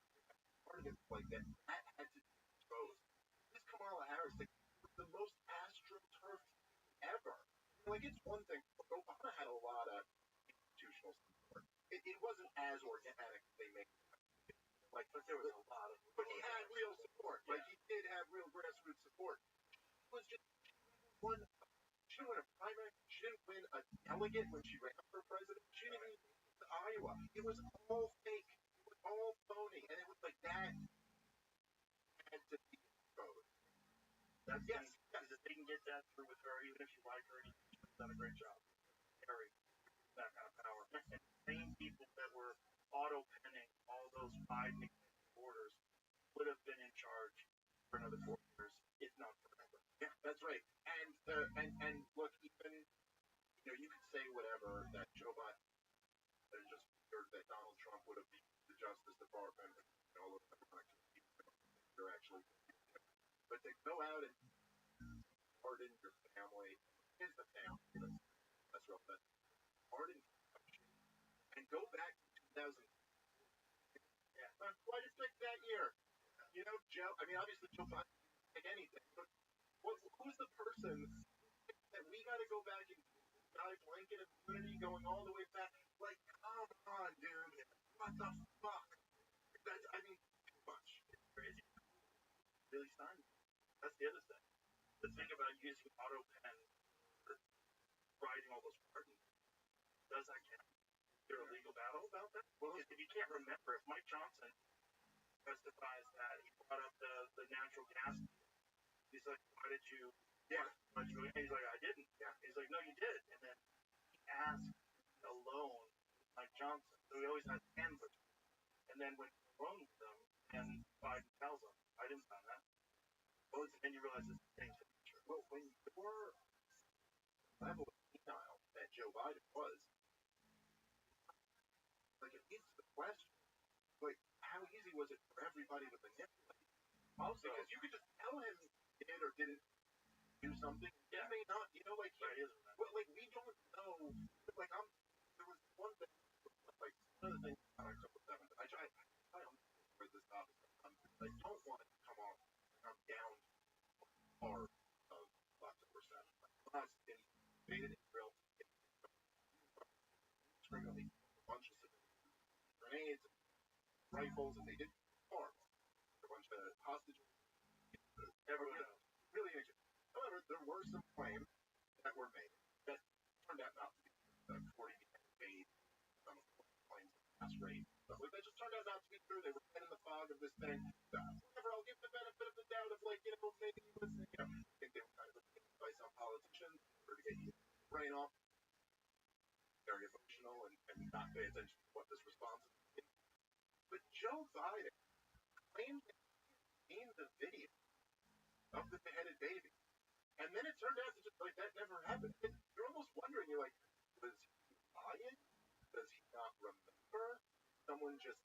Speaker 2: Part of it, like that had to be exposed. This Kamala Harris thing was the most AstroTurf ever. Like it's one thing. Obama had a lot of institutional support. It wasn't as organic as they make it. But there was a lot of.
Speaker 16: But he had real support. Like, he did have real grassroots support. It was just one. She didn't win a primary. She didn't win a delegate when she ran for president. She didn't even get to Iowa. It was all fake. It was all phony. And it was like that had to be exposed.
Speaker 2: That's yes. Because if they can get that through with her, even if you like her, she's done a great job. Carry that kind of power. And the same people that were auto penning all those 5 orders would have been in charge for another 4 years, if not forever.
Speaker 16: Yeah, that's right. And look, even you could say whatever that Joe Biden just heard that Donald Trump would have beat the Justice Department and all of them they're actually, but to go out and pardon your family is the family. That's real. But pardon and go back to 2000. Yeah, why just pick that year? Joe. I mean, obviously Joe Biden didn't pick anything, but who's the person that we got to go back and dive blanket immunity going all the way back? Like, come on, dude. What the fuck? I mean, too much. It's crazy.
Speaker 2: Really stunned. That's the other thing. To think about using auto pen for writing all those pardons. Does that count? Is there a legal battle about that? Well, if you can't remember, if Mike Johnson testifies that he brought up the natural gas, he's like, why did you? Yeah. He's like, I didn't. Yeah. He's like, no, you did. And then he asked a loan, Mike Johnson. So he always had hands with him. And then when he loaned them, and Biden tells him, I didn't sign that. Well, and then you realize it's the same signature.
Speaker 16: Well, when your level of denial that Joe Biden was, like, it leads to the question, like, how easy was it for everybody to manipulate? Also, because you could just tell him he did or didn't do something. Yeah. He may not, like, well, like, we don't know. Like, there was one thing, like, one of the things about October 7th, I don't know where this topic comes from. I don't want it to come off I'm down hard of October 7th. Hamas invaded Israel, criminally, a bunch of grenades, rifles, and they did arms. A bunch of hostages. Everyone else. Really interesting. However, there were some claims that were made that turned out not to be the 40 made some claims of mass rape. Stuff like that just turned out not to be true. They were in the fog of this thing. Whatever, I'll give the benefit of the doubt of, like, maybe he was, I think they were kind of opinions by some politicians to get you brain off. Very emotional and not pay attention to what this response is. But Joe Biden claimed in the video of the beheaded baby. And then it turned out to just, like, that never happened. And you're almost wondering, you're like, was he lying? Does he not remember? Someone just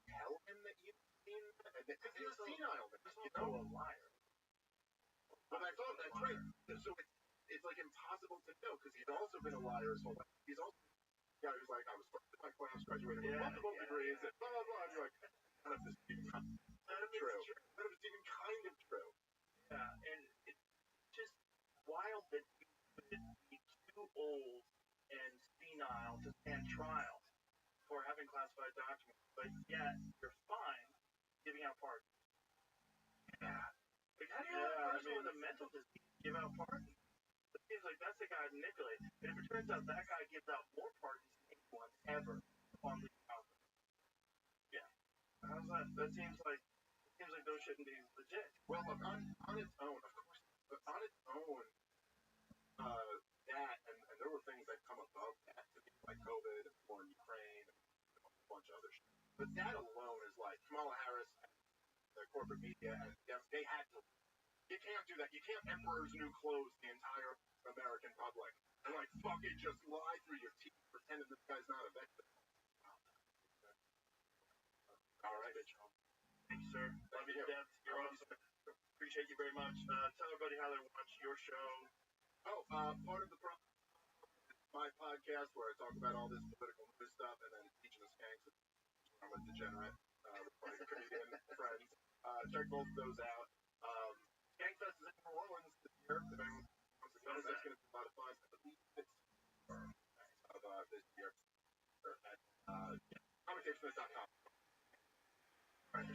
Speaker 16: tell him that you've seen that? And because he's a senile man. He's also a liar. But I thought that's right. So it's like impossible to know because he's also been a liar his whole life. He's also a guy who's like, I was first in my class, graduated with multiple degrees, and blah, blah, blah. And you're like, none of this is even true. None of it's even kind of true.
Speaker 2: Yeah, and it's just wild that you could be too old and senile to stand trial for having classified documents, but yet you're fine giving out pardons. Yeah. Like, how do you have a person with a mental disease give out pardons? It seems like that's the guy who manipulates. And if it turns out that guy gives out more pardons than anyone ever on the outlet. Yeah. How's that? That seems like those shouldn't be legit.
Speaker 16: Well, look, on its own, of course, but on its own, that, and there were things that come above that, like COVID and war in Ukraine and a bunch of other shit. But that alone is like Kamala Harris and the corporate media, and they had to. You can't do that. You can't Emperor's New Clothes the entire American public and, like, fucking just lie through your teeth pretending this guy's not a victim. All right, bitch.
Speaker 2: Thank you, sir. Love you to death. You're awesome. Appreciate you very much. Tell everybody how they watch your show.
Speaker 16: Oh, part of the my podcast where I talk about all this political news stuff and then teaching the skanks. I'm a degenerate with my comedian friends. Check both of those out. Skankfest is in New Orleans this year. If anyone wants to go, that's going to be a lot of fun. I believe it's of this year at comicsmith.com. Right.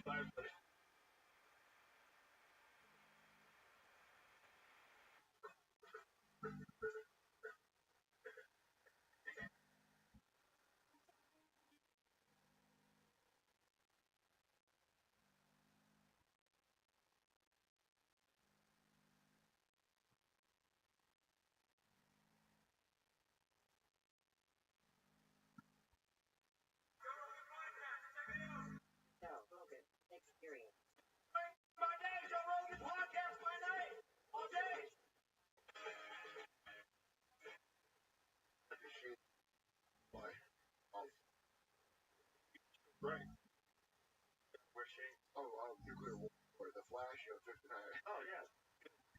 Speaker 16: Where she? Oh, nuclear war. The Flash, Oh, yeah.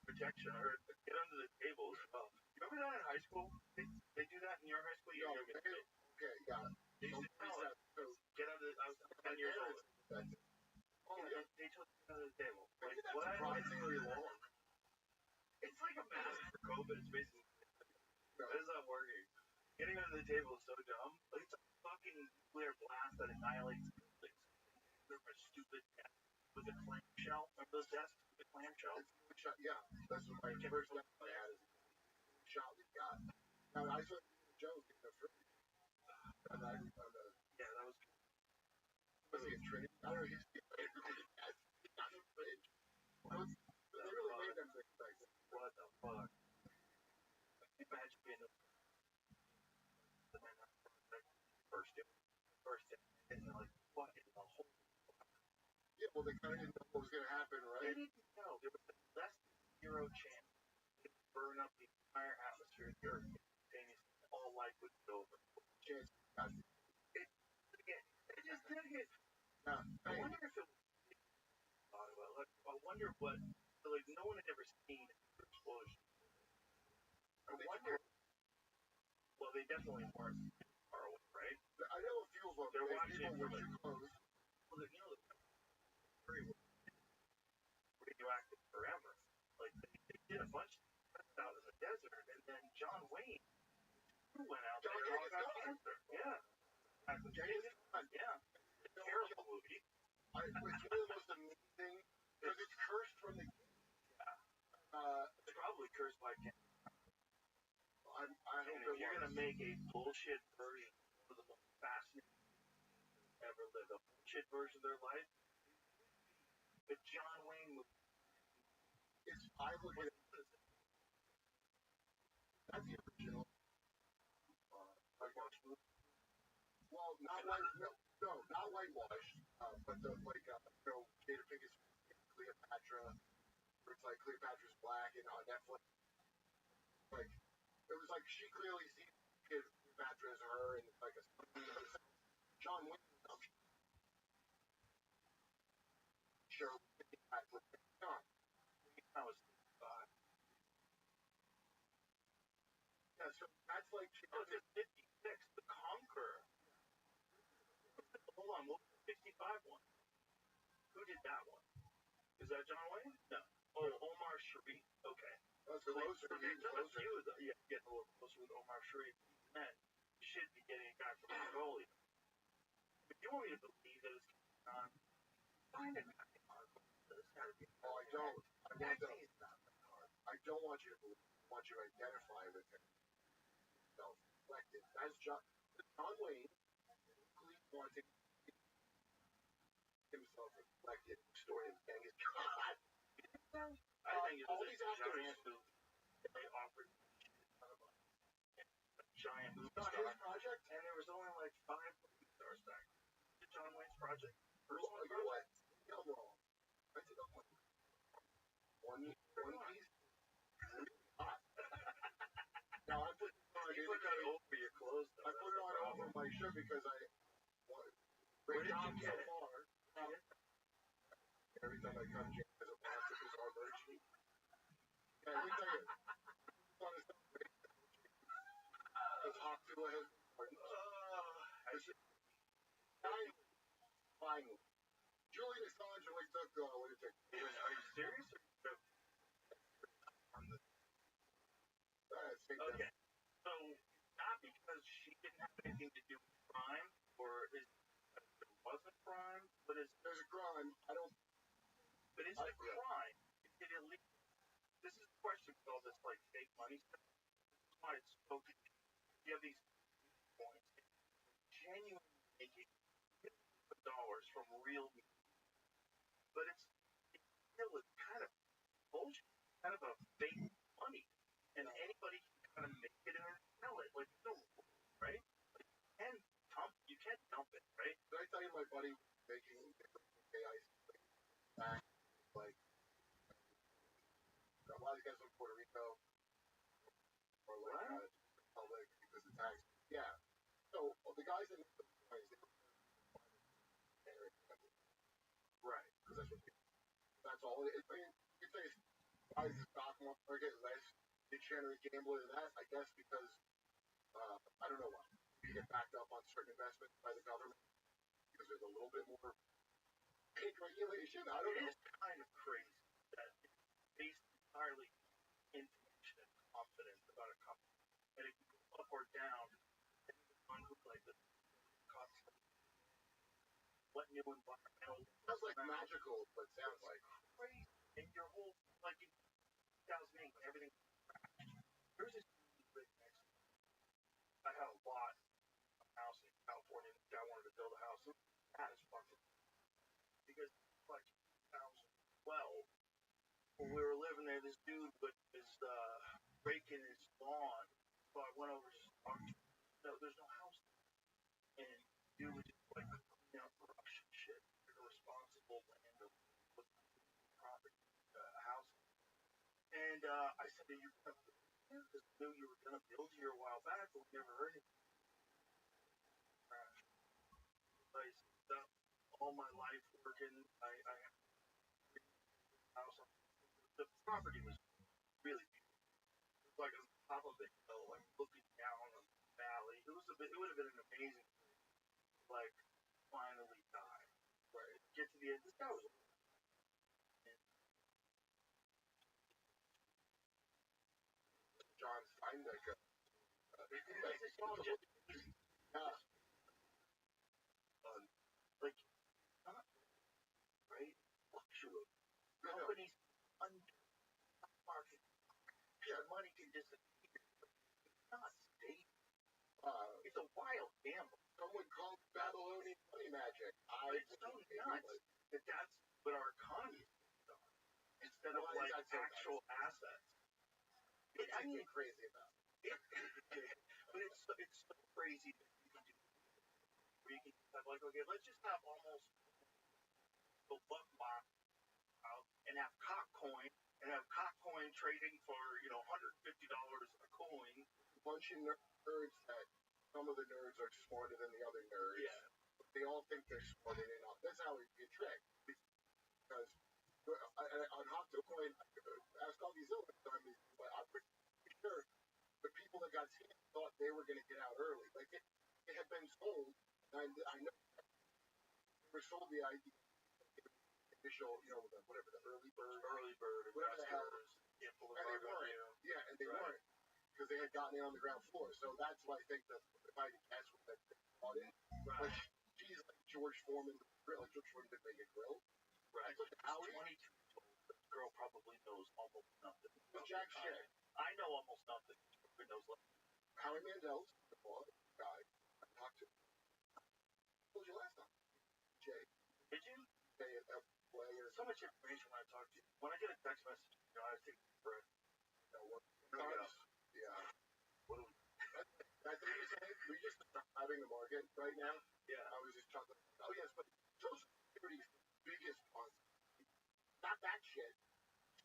Speaker 16: Protection. I heard. Get under the tables. Oh. You remember that in high school? They do that in your high school? Okay, yeah. They used to tell us. So get under. I was 10 years old. Oh, yeah. They told you under the table. Like, what? Surprisingly long. It's like a mask for COVID. It's basically. It's not working. Getting under the table is so dumb. Like, it's a fucking nuclear blast that annihilates buildings. They're a stupid desk with a clamshell. Remember those desks with a clamshell? Yeah, that's what my first desk I had is a shot we got. Now, I saw Joe in the fridge. Yeah, that was. Was he a Trinity? I don't know. He's on the fridge. They really made them things like that. What the fuck? Imagine being a first day, and they're like, what in the whole? Yeah, well, they kind of didn't know what was going to happen, right? They didn't know. There was less than 0 chance to burn up the entire atmosphere of the Earth instantaneously. All life would be over. Chance. It just did it. Yeah. I wonder if it was thought about. Like, I wonder what. Like, no one had ever seen an explosion. I wonder. Well, they definitely weren't far away, right? I know it feels like they're watching it from too close. Well, you know, very radioactive forever. Like, they did a bunch of tests out in the desert, and then John Wayne went out there and all got cancer. Yeah. Yeah. It's a terrible movie. It's one of the most amazing, because it's cursed from the. Yeah. It's probably cursed by cancer. I hope if you're gonna make a bullshit version of the most fascinating ever lived, a bullshit version of their life, the John Wayne movie. It's I look at it. That's the original. Whitewashed movie. Well, not not whitewashed, but the Jada Pinkett Cleopatra, where it's like Cleopatra's black and on Netflix. Like it was like she clearly sees Cleopatra as her, and it's like a John Wayne show that was done. That was yeah, so that's like she was at 56, The Conqueror. Hold on, what was the 65 one? Who did that one? Is that John Wayne? No. Oh, Omar Sharif. Okay. That's closer. You, yeah, getting a little closer with Omar Sharif. Man, you should be getting a guy from Mongolia. If you want me to believe that it's on, find a guy in Mongolia. Oh, I don't. I don't want you to believe. I want you to identify with him. Self-reflected. That's John Wayne. Wanting himself reflected. Story of Genghis Khan. I think it was a giant movie. They offered a giant movie star. His project? And there was only like 5 movie stars back. John Wayne's project. First one. You know what? I'm wrong. I did not want one piece. Hot. Now I put it over your clothes. I put it on over my shirt because I want. Where did you get it? Every time I come, James has a plastic as our merch. Yeah, let me tell you. It's hot to a head. Finally. Julian Assange always does go on with it. Are you serious? Okay. So, not because she didn't have anything to do with crime, or is it wasn't crime, but there's a crime. time, I don't.
Speaker 2: But is it a crime? Is it illegal? This is the question with all this like fake money stuff. That's why it's so confusing. You have these points, genuinely making millions of dollars from real music, but it's still kind of bullshit, kind of a fake money, and anybody can kind of make it and sell it. Like no, right? Like, you can't dump it, right?
Speaker 16: Did I tell you my buddy was making AI back like a lot of guys from Puerto Rico or like public because of tax. Yeah. So the guys in the coins, right? Because that's all. I mean, you say why is the stock market less degenerate gambler than that? I guess because I don't know why. You get backed up on certain investments by the government because there's a little bit more big regulation. I don't know.
Speaker 2: It's kind of crazy that it's based entirely on information and confidence about a company. And it can go up or down depending on who like the costs. What new environmental
Speaker 16: sounds like magical, but sounds like
Speaker 2: crazy. And your whole like in 2008 when everything crashed. There's this big next. I had a lot of house in California. The guy wanted to build a house. That is fucking because like 2012 when we were living there, this dude was raking his lawn. So I went over to his farm. No, there's no house there. And dude was just like cleaning up brush and shit. Irresponsible landowner with property, house. And I said, "Are you gonna build here?" Because I knew you were gonna build here a while back, but we never heard anything. I spent all my life working. I had a house. The property was really beautiful. It was like on top of it, like looking down on the valley. It would have been an amazing thing. Like finally die. Right. Get to the end. This guy was
Speaker 16: John Steinbeck.
Speaker 2: It's all just like not right. Fluctuate. Companies under market. Yeah, money can disappear. It's not stable. It's a wild gamble.
Speaker 16: Someone called Babylonian money magic.
Speaker 2: It's so nuts that's what our economy is based on. Instead of like actual assets.
Speaker 16: I mean, crazy about it.
Speaker 2: But it's so crazy that you can do where you can have like, okay, let's just have almost the buck box out and have cock coin trading for, $150 a coin.
Speaker 16: A bunch of nerds that some of the nerds are smarter than the other nerds.
Speaker 2: Yeah.
Speaker 16: But they all think they're smarter than others. That's how we get tricked. Because on Hot Coin, ask all these other times, but I'm pretty sure the people that got scammed thought they were going to get out early. Like they had been sold, and I know they were sold the idea, initial, whatever the early bird, whatever the hell, and they weren't. Yeah, and they weren't because they had gotten in on the ground floor. So that's why I think that if I had to guess what that brought in, like geez, like George Foreman grill, like George Foreman didn't make a grill.
Speaker 2: Right. Like Howie, 22 years old, this girl probably knows almost nothing.
Speaker 16: Jack shit.
Speaker 2: I know almost nothing. She knows nothing.
Speaker 16: Howie Mandel's the guy I talked to. I told you last time. Jay.
Speaker 2: Did you?
Speaker 16: Jay at Player.
Speaker 2: So much information when I talk to you. When I get a text message, I take a breath.
Speaker 16: Yeah. What do we? That thing you're saying, we just having the market right now.
Speaker 2: Yeah.
Speaker 16: I was just talking. Oh yes, but Social Security's biggest one. Not that shit.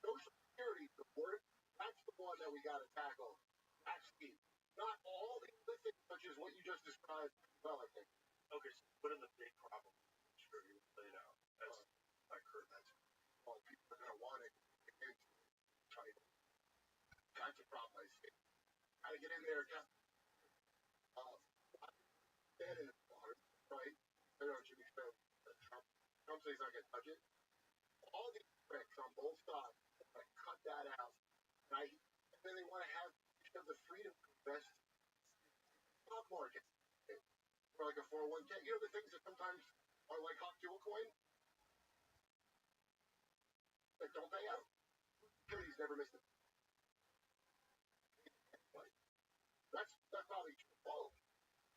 Speaker 16: Social Security, the word, that's the one that we got to tackle. That's key. Not all the other things, such as what you just described. Well, I think.
Speaker 2: Okay, so what are the big problems? Sure, you laid out. That's like heard that.
Speaker 16: Well, people are gonna want it. Title. That's a problem I see. How to get in there? Dead in the water, right? I know Jimmy said Trump says I can touch it. All these tricks on both sides, like cut that out, right? And then they want to have the freedom to invest in the stock market for like a 401k. You know the things that sometimes are like hot fuel coin? that don't pay out. Security's never missed a that's probably true. Oh,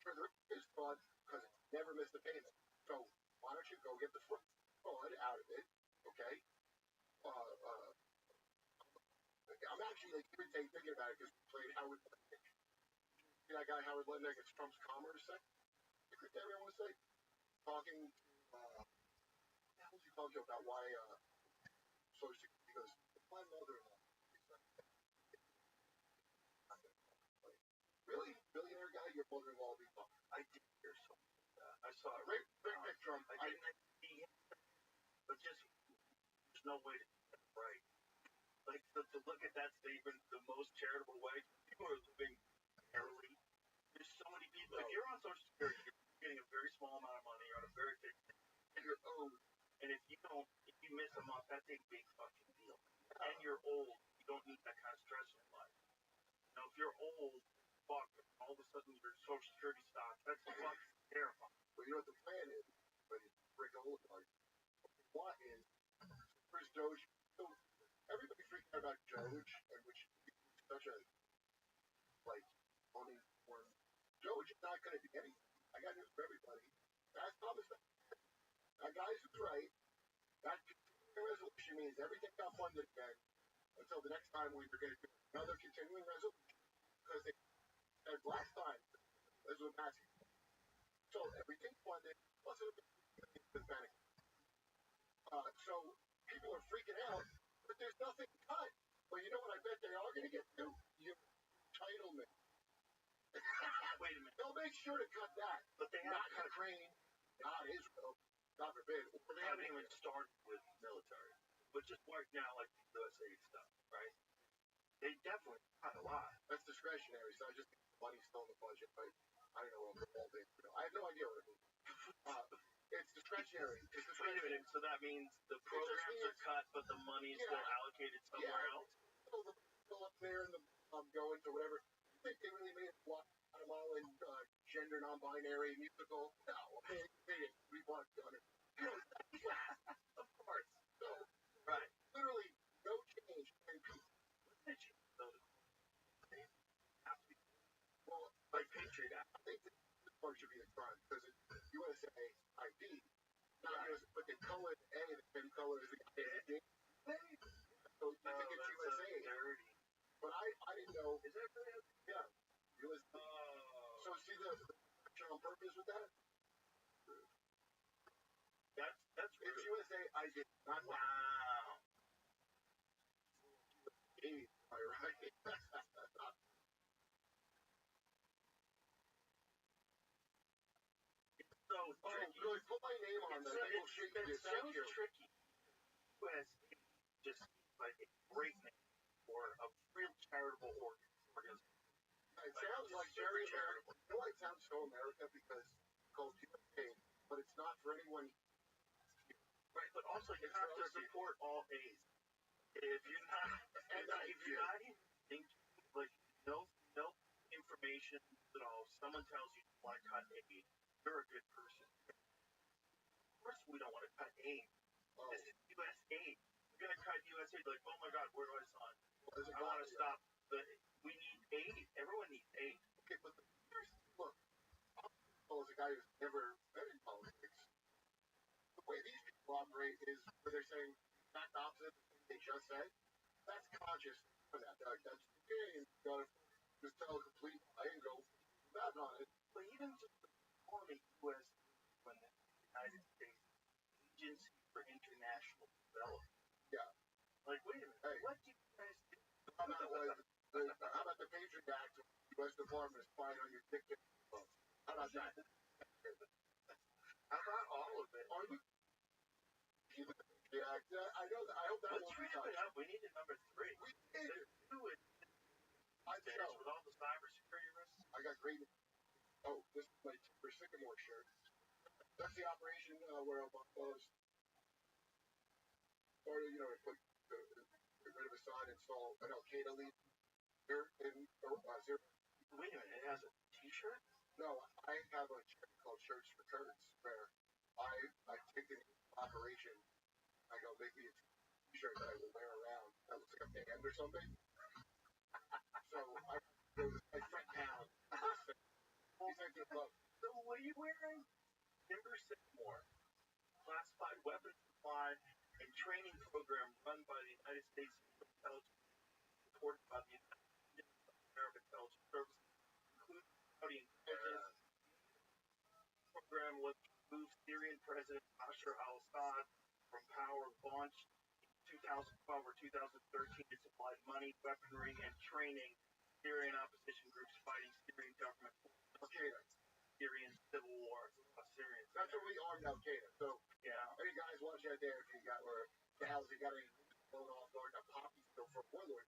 Speaker 16: sure there is fraud because it's never missed a payment. So why don't you go get the fraud out of it? Okay. I'm actually like irritated thinking about it because we played Howard Lennick. See that guy Howard Lennick? It's Trump's Commerce Secretary, I want to say, talking to what was he talking about why Social Security goes, my mother-in-law. Really? Billionaire guy, your mother-in-law will be fine. I did hear something like that. I saw it. Right, Trump. I didn't see him, but just, there's no way to do that right. Like, to look at that statement the most charitable way, people are living barely. There's so many people. If you're on Social Security, you're getting a very small amount of money, you're on a very big thing, and you're owed. And if you miss a month, that's a big fucking deal. And you're old, you don't need that kind of stress in your life. Now, if you're old, fuck, all of a sudden your Social Security stock, that's fucking terrifying. Well, you know what the plan is? But it's Rick Oligarch. What is, first Doge, so everybody freaked out about Doge, and which is such a, like, money form. Doge is not going to be anything. I got news for everybody. That's Thomas. That guy's right. That continuing resolution means everything got funded again until the next time we were going to do another continuing resolution. Because they said last time, as with Matthew. So everything funded, plus it was panic. So people are freaking out, but there's nothing cut. Well, you know what I bet they are going to get to? Your entitlement. Wait a minute. They'll make sure to cut that. But they have not Ukraine, not Israel, God forbid. But they haven't even started with military. But just right now, like the USA stuff, right? They definitely cut a lot. That's discretionary, so I just think the money's still in the budget, but I don't know what the whole thing. I have no idea what it means. It's discretionary. It's discretionary. Wait a minute, so that means the programs are cut, but the money is still allocated somewhere else? So the people up there and the going to whatever. You think they really made a Guatemalan gender non-binary musical? No, they didn't. We want to. Yeah, of course. So, right. Literally, no change. And people. Well, like Patriot Act, I think this part should be the crime because it's USA ID, not US, but they color it A the same color as the ID. So you think it's USA. Dirty. But I didn't know. Is that really? Yeah. USA. So see the picture on purpose with that? That's rude. It's USA ID, not wow. All right. So tricky. Really put my name on that. It sounds tricky. US just like a great name for a real charitable organization. It sounds like very charitable. You know why it sounds so American? Because it's called USA, but it's not for anyone. Right, but also you have to support all A's. If you're not, if you're not thinking, like, no information at all, someone tells you want to cut aid, you're a good person. Of course we don't want to cut aid. This is U.S. aid. We're going to cut U.S. aid, like, oh my God, where do I sign? I want to stop. We need aid. Everyone needs aid. Okay, but look, as a guy who's never been in politics, the way these people operate is where they're saying exact opposite of what they just said. That's conscious for that. That's the game. You gotta just tell a complete lie and go back on it. But even just calling the U.S. when the United States Agency for International Development. Yeah. Like, wait a minute. Hey, what do you guys do? How about the Patriot Act? The U.S. Department is spying on your dictator. How about that? How about all of it? Are you? Yeah, I know that. I hope that won't be touched. We need a number 3. We did. Do it. With all the cybersecurity risks. I got great. Oh, this is my Timber Sycamore shirt. That's the operation where Obama started, you know, to get rid of Assad, install an Al-Qaeda lead here in Syria. Wait a minute, it has a T-shirt? No, I have a shirt called Shirts for Kurds, where I take the operation, I go, make me a T-shirt T-shirt that I would wear around that looks like a band or something. So I go to my front town.
Speaker 2: So what are you wearing? Timber Sycamore, classified weapons supply and training program run by the United States Intelligence, supported by the United American Intelligence Service, including Saudi intelligence. Program was to remove Syrian President Bashar al-Assad from power, launched in 2012 or 2013 to supply money, weaponry, and training Syrian opposition groups fighting Syrian government.
Speaker 16: Al-Qaeda.
Speaker 2: Syrian civil war. Syrians.
Speaker 16: That's what we armed Al-Qaeda. So,
Speaker 2: yeah.
Speaker 16: Any guys watching out there, if you got, or the hell's you got any blown off or got poppy still for warlord?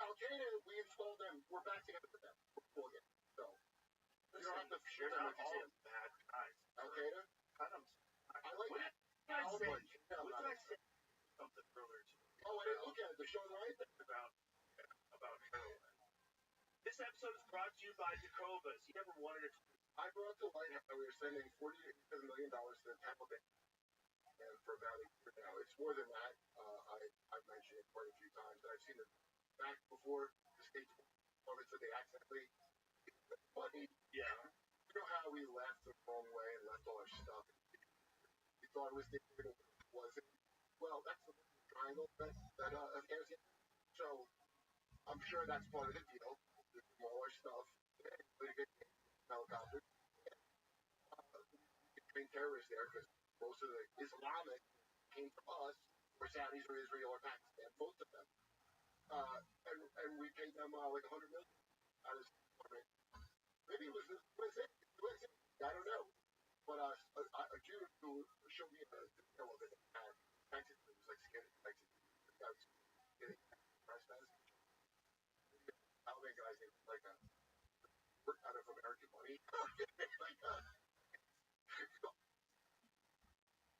Speaker 16: Al-Qaeda, we installed them. We're back together with them. We're cool again. So, you don't have to shoot them like you see them.
Speaker 2: Bad guys.
Speaker 16: Al-Qaeda? I like it.
Speaker 2: What did I say? Something earlier today.
Speaker 16: Oh, I didn't look at it. The show's right?
Speaker 2: About heroin. This episode is brought to you by Jacobus. You ever wanted to...
Speaker 16: I brought to light how we were sending $47 million to the Taliban. And for about a year now. It's more than that. I've mentioned it quite a few times. And I've seen it back before the State Department said they accidentally money.
Speaker 2: Yeah.
Speaker 16: You know how we left the wrong way and left all our stuff? We thought it was different. It wasn't. Well, that's the triangle that Afghanistan. So I'm sure that's part of the deal. All our stuff. Helicopters. Train terrorists there because most of the Islamic came from us, or Saudis or Israel or Pakistan, most of them. And we paid them like $100 million out of this. Maybe it was USA. I don't know. But a Jew who showed me the video of it and Texas, it was like scared of Texas. The guy was getting press message. Taliban guys, they like work out of American money.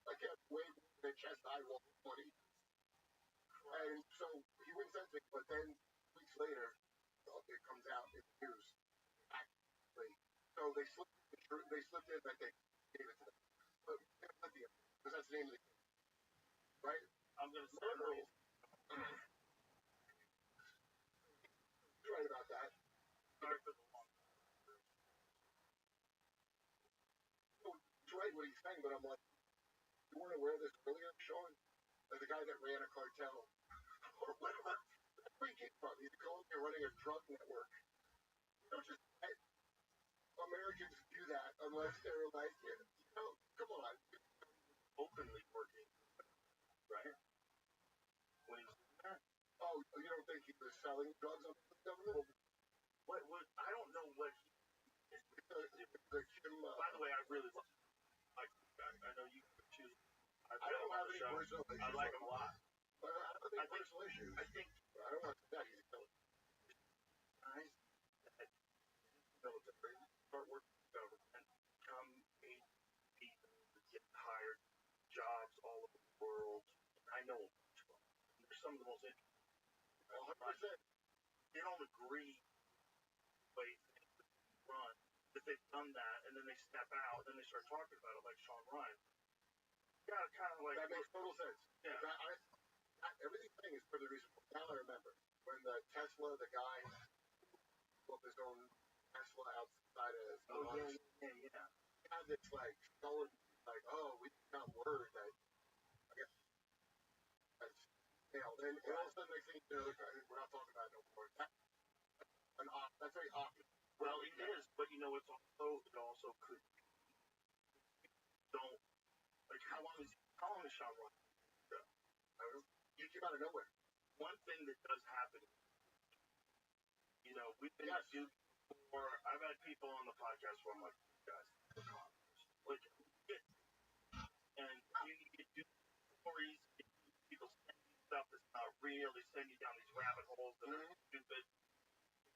Speaker 16: I can't wait the chest I want money. And so he wouldn't send it, but then weeks later, it comes out in the news. Actually, so they slipped in that they gave it to them. But because that's the name of the game. Right?
Speaker 2: I'm going to start rules.
Speaker 16: He's right about that.
Speaker 2: Sorry for the long.
Speaker 16: He's right what he's saying, but I'm like, you weren't aware of this earlier, Sean? As the guy that ran a cartel, or whatever, where he came from. He's a Colombian running a drug network. You know, just Americans do that unless they're like, you know, come on.
Speaker 2: Openly working, right? When he's there?
Speaker 16: Oh, you don't think he was selling drugs on the government?
Speaker 2: What, I don't know what he is. By the way, I really like this guy. I know you could choose.
Speaker 16: I don't have any personal issues.
Speaker 2: I like him a lot.
Speaker 16: But I don't think personal issues.
Speaker 2: I think
Speaker 16: I don't want to say that he's a killer.
Speaker 2: Guys that military start working with government, become people get hired, jobs all over the world. I know them. They're some of the most interesting.
Speaker 16: 100%.
Speaker 2: They don't agree with the way things run. If they've done that and then they step out and then they start talking about it like Sean Ryan. Yeah, kind of like
Speaker 16: that makes total sense.
Speaker 2: Yeah.
Speaker 16: Everything is for the reason. Now I remember when the Tesla, the guy built his own Tesla outside of
Speaker 2: yeah.
Speaker 16: He had this like stolen, like, oh, we got word that I guess that's failed. And all of a sudden next thing you know, we're not talking about it no more. That's very obvious.
Speaker 2: Well, it is, but you know, it also could don't like how long is Sean Ryan?
Speaker 16: I don't know. He came out of nowhere.
Speaker 2: One thing that does happen, you know, we've been before. I've had people on the podcast where I'm like, guys, like, and you get stories, people send you stuff that's not real. They send you down these rabbit holes that are stupid.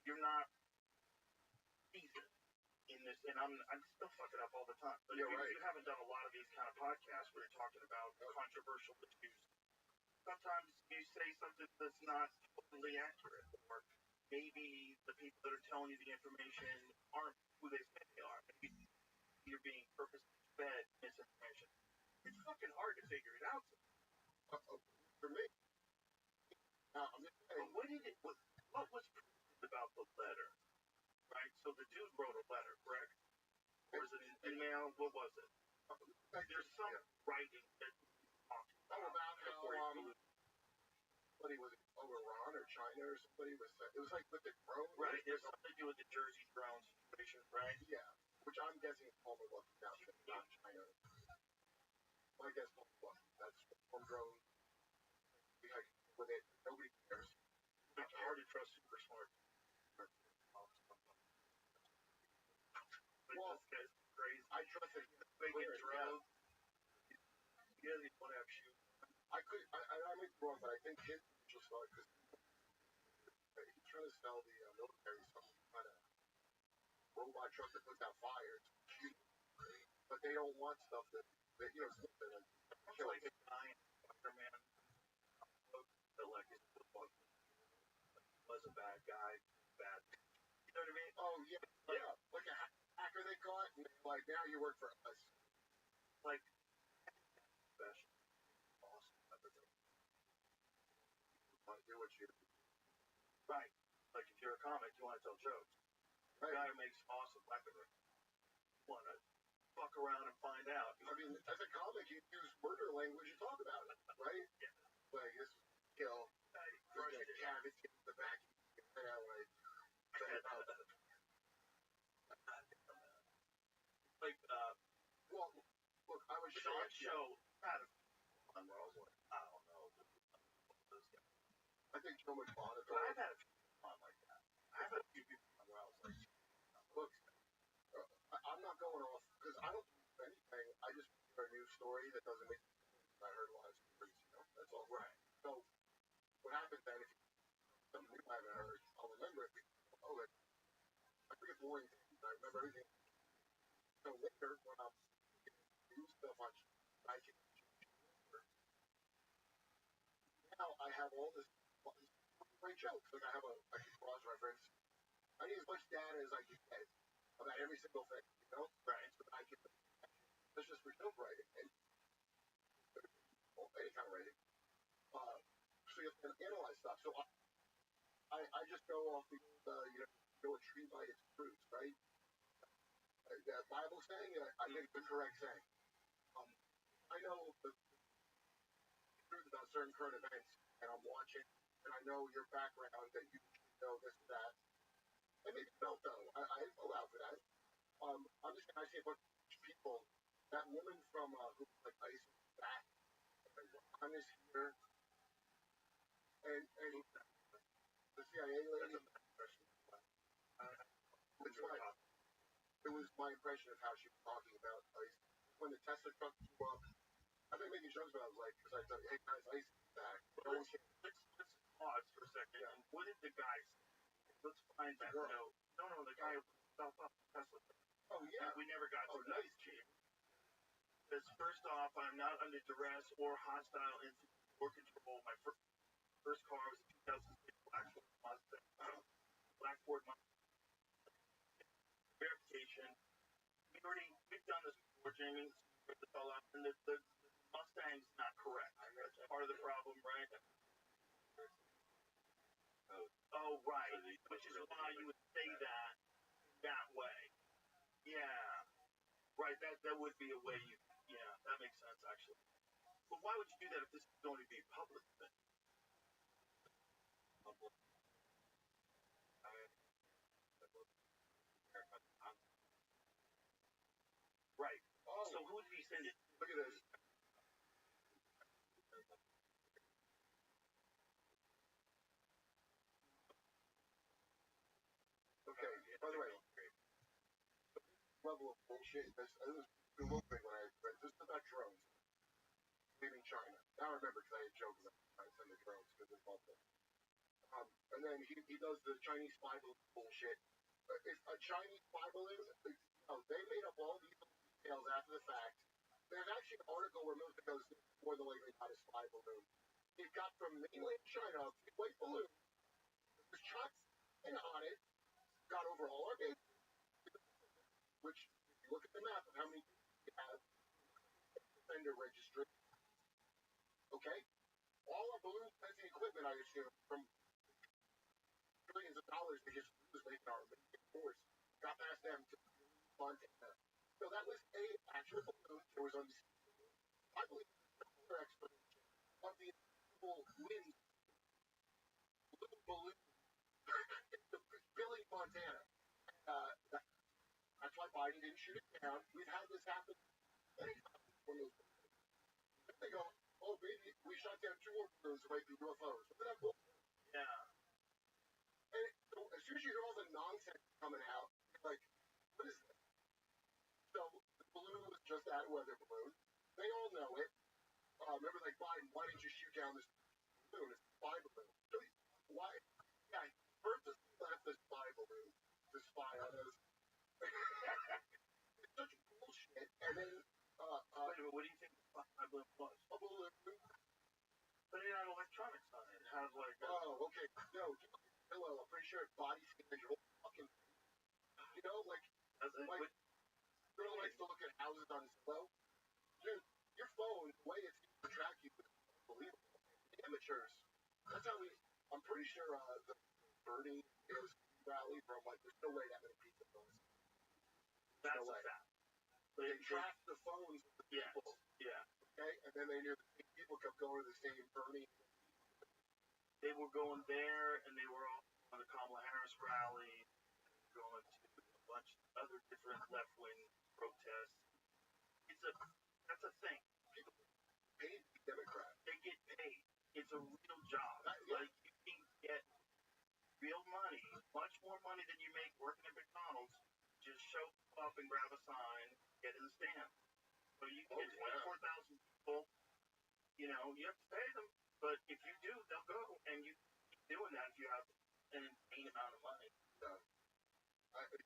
Speaker 2: You're not seasoned in this, and I'm still fucking up all the time. But you haven't done a lot of these kind of podcasts where you're talking about controversial issues. Sometimes you say something that's not totally accurate, or maybe the people that are telling you the information aren't who they say they are. Maybe you're being purposely fed misinformation. It's fucking hard to figure it out.
Speaker 16: For me,
Speaker 2: But what did it? What was about the letter? Right. So the dude wrote a letter, correct? Or is it an email? What was it? There's some writing that talks about how
Speaker 16: somebody was over Iran or China or somebody was. It was like with the drone.
Speaker 2: Right. There's something to do with the Jersey drone situation, right?
Speaker 16: Yeah. Which I'm guessing is Palmer looking down, not China. My guess is that's from drone. With it, nobody cares.
Speaker 2: It's hard to trust super smart.
Speaker 16: Well,
Speaker 2: this guy's crazy.
Speaker 16: I trust it.
Speaker 2: They get drove. Yeah, they want to have shoot.
Speaker 16: I may be wrong, but I think his initial start because he's trying to sell the military some kind of robot truck that puts out fires, but they don't want stuff that something like
Speaker 2: a guy in Spider-Man. The legacy was a bad guy, bad. You know what I mean?
Speaker 16: Oh yeah, like a hacker they caught, and they're like, now you work for us.
Speaker 2: Like, special, awesome, everything.
Speaker 16: Want to do what you
Speaker 2: right. Like if you're a comic, you want to tell jokes. The guy who makes awesome weaponry. You want to fuck around and find out.
Speaker 16: I mean, as a comic, you use murder language, you talk about it, right?
Speaker 2: Yeah.
Speaker 16: Like this kill, there's a cavity in the back.
Speaker 2: Like,
Speaker 16: well, look, I was
Speaker 2: shocked. Had a fun where I was like, I don't know.
Speaker 16: I think so much fun.
Speaker 2: But I've had a few fun like that. I've had a few people where I was like,
Speaker 16: look, I'm not going off because I don't do anything. I just hear a new story that doesn't make sense. I heard a lot of stories, that's all.
Speaker 2: Right.
Speaker 16: So what happens then if something new I haven't heard, I'll remember it. I forget boring things. I remember everything. So later, when I'm new stuff on I can now I have all this great jokes. Like I can cross reference. I need as much data as I can get about every single thing, Right. So I can that's just for joke writing and any kind of writing. So you have to analyze stuff. So I just go off the a tree by its fruits, right? That Bible saying, I think the correct saying. I know the truth about certain current events, and I'm watching, and I know your background that you know this and that. And maybe you don't know. I allow for that. I'm just I see a bunch of people. That woman from who like ice back, and Ron is here, and the CIA lady. Which one? It was my impression of how she was talking about ice. When the Tesla truck blew up, I've been making jokes about it. I was like, because I thought, hey guys, ice is back.
Speaker 2: Let's pause for a second. Yeah. What did the guy say? Let's find that note. No, the guy who fell off the Tesla.
Speaker 16: Oh yeah.
Speaker 2: We never got to
Speaker 16: nice,
Speaker 2: Chief. Because first off, I'm not under duress or hostile influence or control. My first car was a 2006 Blackford Mustang. Blackford Mustang. Verification. We've done this before, Jamie. And the Mustang's not correct. That's part of the problem, right? Oh, right. Which is why you would say that way. Yeah. Right, that would be a way that makes sense, actually. But why would you do that if this is going to be public then? Public. Right.
Speaker 16: Oh.
Speaker 2: So who did he send it?
Speaker 16: Look at this. Okay, by the way, level of bullshit. This was the little thing when I read this is about drones leaving China. Now I remember because I had joked about trying to send the drones because they bought them. And then he does the Chinese spy balloon bullshit. If a Chinese spy balloon, they made up all these details after the fact. There's actually an article where Milton goes more than likely not a spy balloon. It got from mainland China, a white balloon. There's China on it. Got over all our bases. Which, if you look at the map of how many you have, offender registry. Okay? All of balloon fencing equipment, I assume, from billions of dollars because was making our force got past them to Montana. So that was a actual balloon. There was I believe another explanation of the actual wind balloon Billy, Montana. That's why Biden didn't shoot it down. We've had this happen many times. They go, oh, baby, we shot down 2 more balloons right through UFOs. Wasn't that cool? Yeah. And so as soon as you hear all the nonsense coming out, you're like, what is this? So the balloon was just that weather balloon. They all know it. Remember, like, Biden, why didn't you shoot down this balloon? It's a spy balloon. Why? Yeah, first just left the spy balloon to spy on us. It's such bullshit. And then, wait a minute, what do you think the spy balloon was? A balloon. But it had electronics on it. It had like. Oh, okay. No, I'm pretty sure body scans your whole fucking. You know, like. Like. Girl likes to look at houses on Zillow. Dude, your phone, the way it's going to track you is unbelievable. Amateurs. That's how I'm pretty sure the Bernie is rally from like, there's no way that many people know this. That's no a fact. They track the phones of the people. Yeah. Okay? And then they knew the same people kept going to the same Bernie. They were going there, and they were all on the Kamala Harris rally, going to a bunch of other different left-wing protests. That's a thing. People paid to be Democrat. They get paid. It's a real job. Like, you can get real money, much more money than you make working at McDonald's. Just show up and grab a sign, get in the stand. So you can get 24,000 people. You know, you have to pay them. But if you do, they'll go. And you keep doing that if you have an insane amount of money.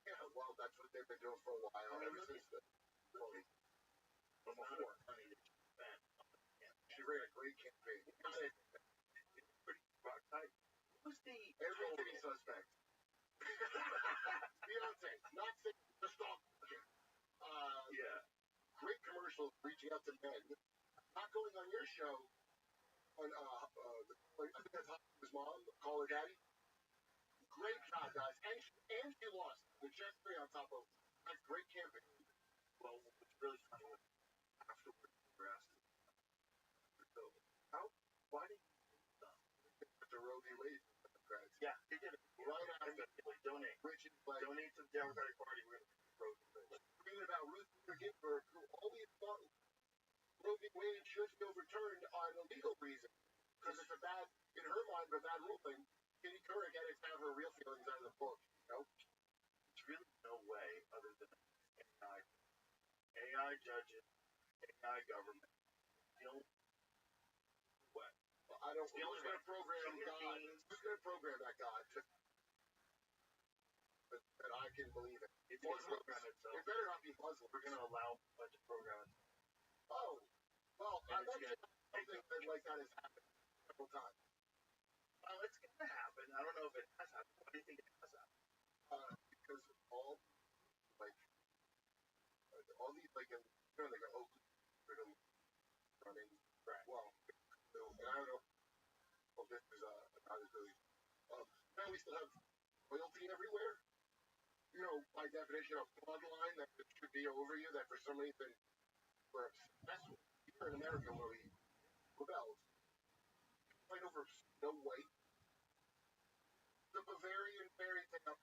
Speaker 16: Yeah, well, that's what they've been doing for a while. Ever since the before money that you spent. She ran a great campaign. It's pretty rock tight. Who's the everything suspect? Beyonce, not sick, just stop. Yeah. Great commercials reaching out to men. Not going on your show. On I think that's his mom. Call her daddy. Great job, guys. And she lost. The Jets 3 on top of. That's great campaign. Well, it's really funny when afterwards we're asked. Why did you the Roe v. Wade Democrats? Yeah, they did it. Right after they donate. Rich and black. Donate to the Democratic Party. We're going to Roe v. Wade. Reading about Ruth Bader Ginsburg, who always thought Roe v. Wade should be overturned on a legal reason. Because it's a bad, in her mind, a bad ruling. Katie Couric had to have her real feelings out of the book. You know? There's really no way other than AI judges, AI government. What? Well, I don't. Who's going to program God? Who's going to program that God? That I can believe in. It's going to program itself. It better not be Muslim. We're going to allow a bunch of programs. Oh, well, I bet you something like that has happened several times. Well, it's going to happen. I don't know if it has happened. Why do you think it has happened? Because all these like go, oh, running. Right. Well, and I don't know. Well, this is not as really. Now we still have loyalty everywhere. You know, by definition, a bloodline that should be over you. That for some reason we're obsessed with. Here in America, where we rebelled, fight over Snow White, the Bavarian fairy tale,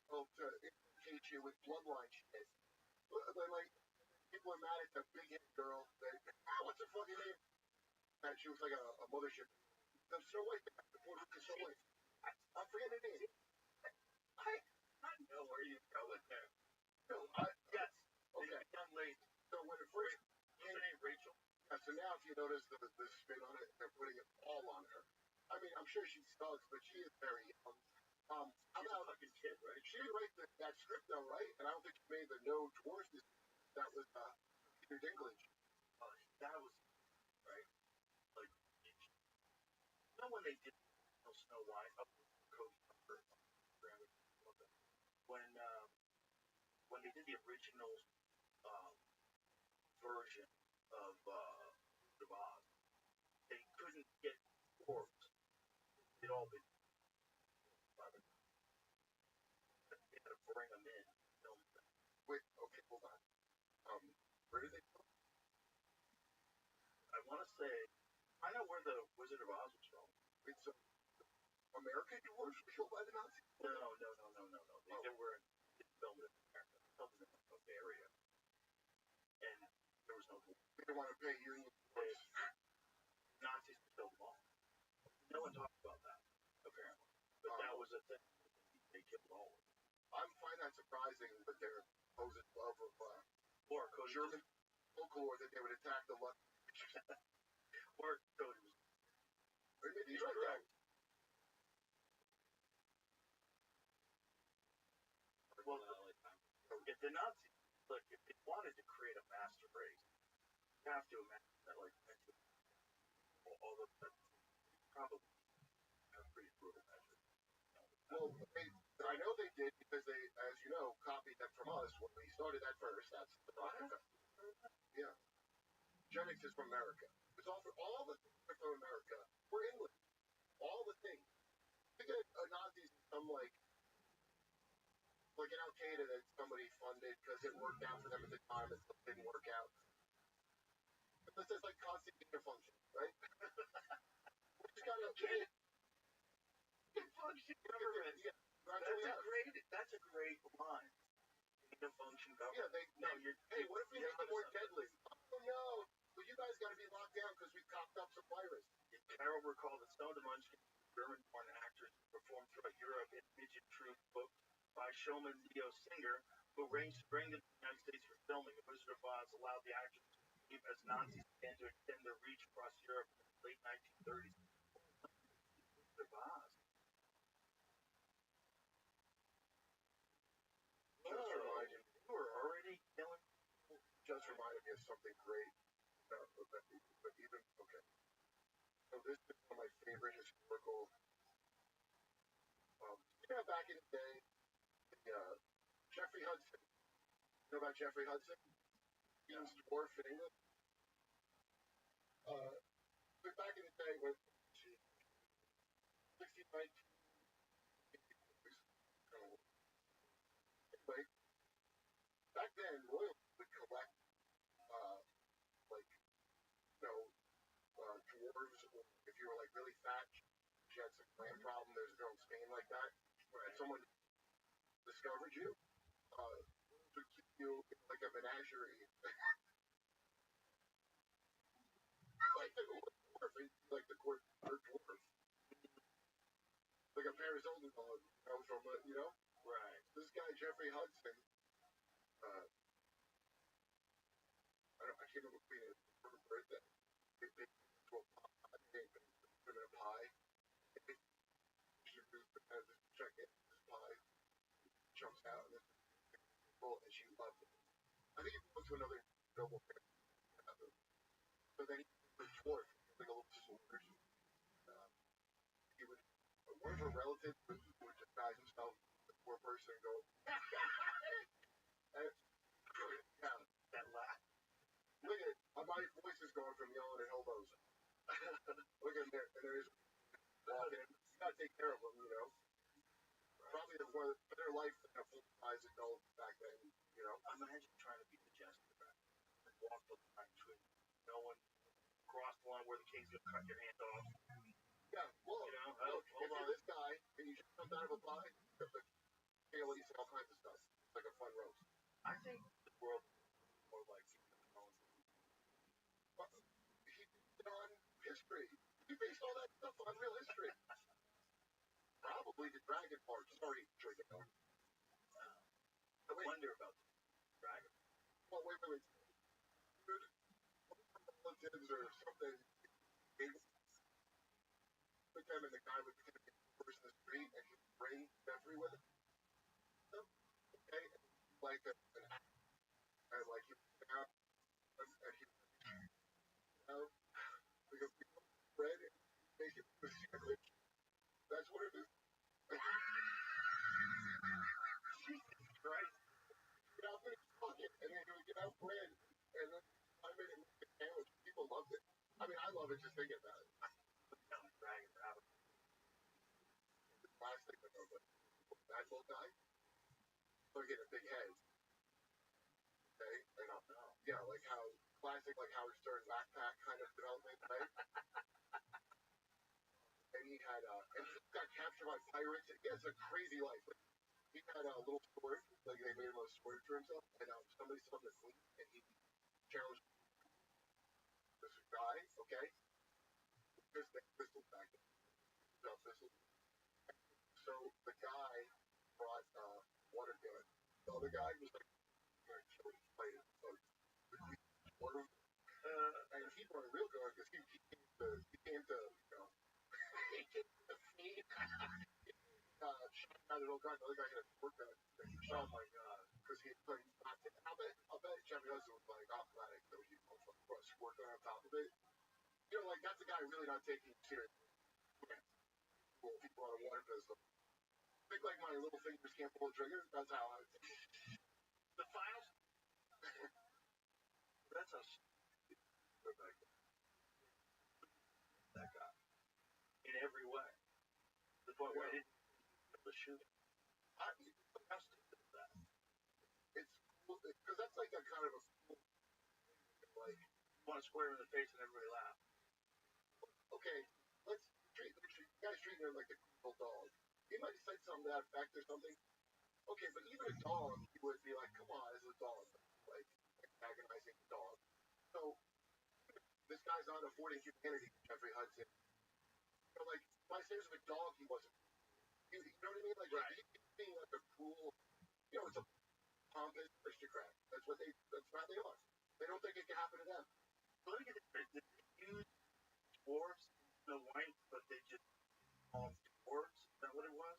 Speaker 16: to implicate you with bloodline shit. Like people are mad at the big-headed girl. What's her fucking name? And she was like a mothership. The Snow White, the Puerto Rican Snow White. I forget her name. I know where you're going there. No, yes. Okay. Young lady. So when it first came, her name Rachel. Yeah, so now if you notice the spin on it, they're putting it all on her. I mean, I'm sure she sucks, but she is very young. She's a fucking kid, right? She didn't write that script though, right? And I don't think she made the No Dwarfs. That was Peter Dinklage. That was right. Like, you know when they did Snow White up with Cody Comfort, when they did the original version of the Oz, they couldn't
Speaker 2: couldn't get corpse. They'd all been. They had to bring them in.
Speaker 16: Wait, okay, hold on. Where did they go?
Speaker 2: I want to say, I know where the Wizard of Oz was filmed.
Speaker 16: Wait, so America was killed by the Nazis?
Speaker 2: No. They were filmed in America. They filmed in the area. And there was no.
Speaker 16: They didn't want to pay union force.
Speaker 2: Nazis killed them all. No one talked about that, apparently. But that was a thing. They killed all of them.
Speaker 16: I find that surprising that they're supposed love of German folklore that they would attack the London.
Speaker 2: Or Cody was.
Speaker 16: He's correct.
Speaker 2: Well, if the Nazis, look, if they wanted to create a master race, you have to imagine that, like, all of that probably have pretty brutal measures.
Speaker 16: Well, I know they did because they, as you know, copied that from us when we started that first. That's the America. Yeah. Eugenics is from America. It's all the things are from America. We're England. All the things. Think of Nazis become like an Al-Qaeda that somebody funded because it worked out for them at the time and still didn't work out. This is like constant gain of function, right? We just gotta
Speaker 2: function government. Yeah, that's a great line. Gain of function government.
Speaker 16: Yeah, hey, what if we make them more deadly? Oh no, well you guys gotta be locked down because we copped up some virus.
Speaker 2: Carol recalled that some of the Munchkins, German-born actors performed throughout Europe in midget troupe booked by showman Leo Singer, who arranged to bring them to the United States for filming. The Wizard of Oz allowed the actors to leave as Nazis began to extend their reach across Europe in the late 1930s. Wizard of Oz. You were already killing.
Speaker 16: Just reminded me of something great. But even okay. So this is one of my favorite historical. Back in the day, Jeffrey Hudson. You know about Jeffrey Hudson? He was dwarf in England. But back in the day, when 1619. Anyway, back then, royalty would collect, dwarves, or if you were like really fat, you had some gland problem, there's a girl in Spain like that, and someone discovered you, to keep you in like a menagerie. Like the dwarf, like the court dwarf. Like a Paris Hilton dog, from,
Speaker 2: Right.
Speaker 16: This guy, Jeffrey Hudson, I can't remember Queen of her birthday. They put him in a pie. She check in this pie. Jumps out and she loved it. I think he went to another noble family. So then he was dwarf, like a little sword. He would, one of her relatives would disguise himself as a poor person and go, and, yeah,
Speaker 2: that laugh.
Speaker 16: Look at it, my voice is going from yelling at hobos. Look at there, and there's walking. You gotta take care of them, Probably one of their life than a full-size adult back then,
Speaker 2: Imagine trying to be the jester and walk the line between no one cross the line where the king's gonna cut your hand off.
Speaker 16: Yeah, well, hold on, this guy, and you just jump out of a pie, you see all kinds of stuff. It's like a fun roast.
Speaker 2: I think the world is more like
Speaker 16: He did on history. He based all that stuff on real history. Probably the dragon part. Sorry, Dragon.
Speaker 2: I wonder about the dragon.
Speaker 16: Well, wait. Relatives or something. Put them and the guy would be the person in the street and he'd bring Jeffrey with him. Okay? Like an act. And like he would out and he would because people bread and make it the secret. That's what it is.
Speaker 2: Jesus Christ.
Speaker 16: Get out in his pocket and then he would get out bread and then I made it with the sandwich. People loved it. I mean, I love it just thinking about it. That little guy, they're getting big heads. Okay, and yeah, like how classic, like Howard Stern backpack kind of development, right? And he had, and he got captured by pirates. He has a crazy life. Like, he had a little sword, like they made him a sword for himself, and somebody saw him asleep, and he challenged this guy. Okay, there's the pistol back there. So the guy brought water gun. The other guy was like, fighting. And he brought a real gun because he came to, you know, he came to feed. Shot down an old guy. The other guy had a short gun. Oh my god! Because he like, I'll bet Jeffrey Hudson was like automatic. So he put a short gun on top of it. You know, like that's the guy really not taking it seriously. Well, people on a water pistol. Think like my little fingers can't pull a trigger. That's how I would think. The finals. That's how. That guy. In every way. The point where he didn't shoot. The best of that. It's cool because that's like a kind of a cool, like you want to square him in the face and everybody laugh. Okay, let's treat the guys treating him like a cool dog. He might have said something to that effect or something. Okay, but even a dog, he would be like, "Come on, it's a dog," like antagonizing a dog. So this guy's not affording humanity to Jeffrey Hudson. You know, like if I say it was a dog, he wasn't. You know what I mean? Like he's being like a cruel. You know, it's a pompous aristocrat. That's how they are. They don't think it can happen to them. So let me get this straight. Did they use dwarves in Snow White, but they just called dwarves? Is that what it was?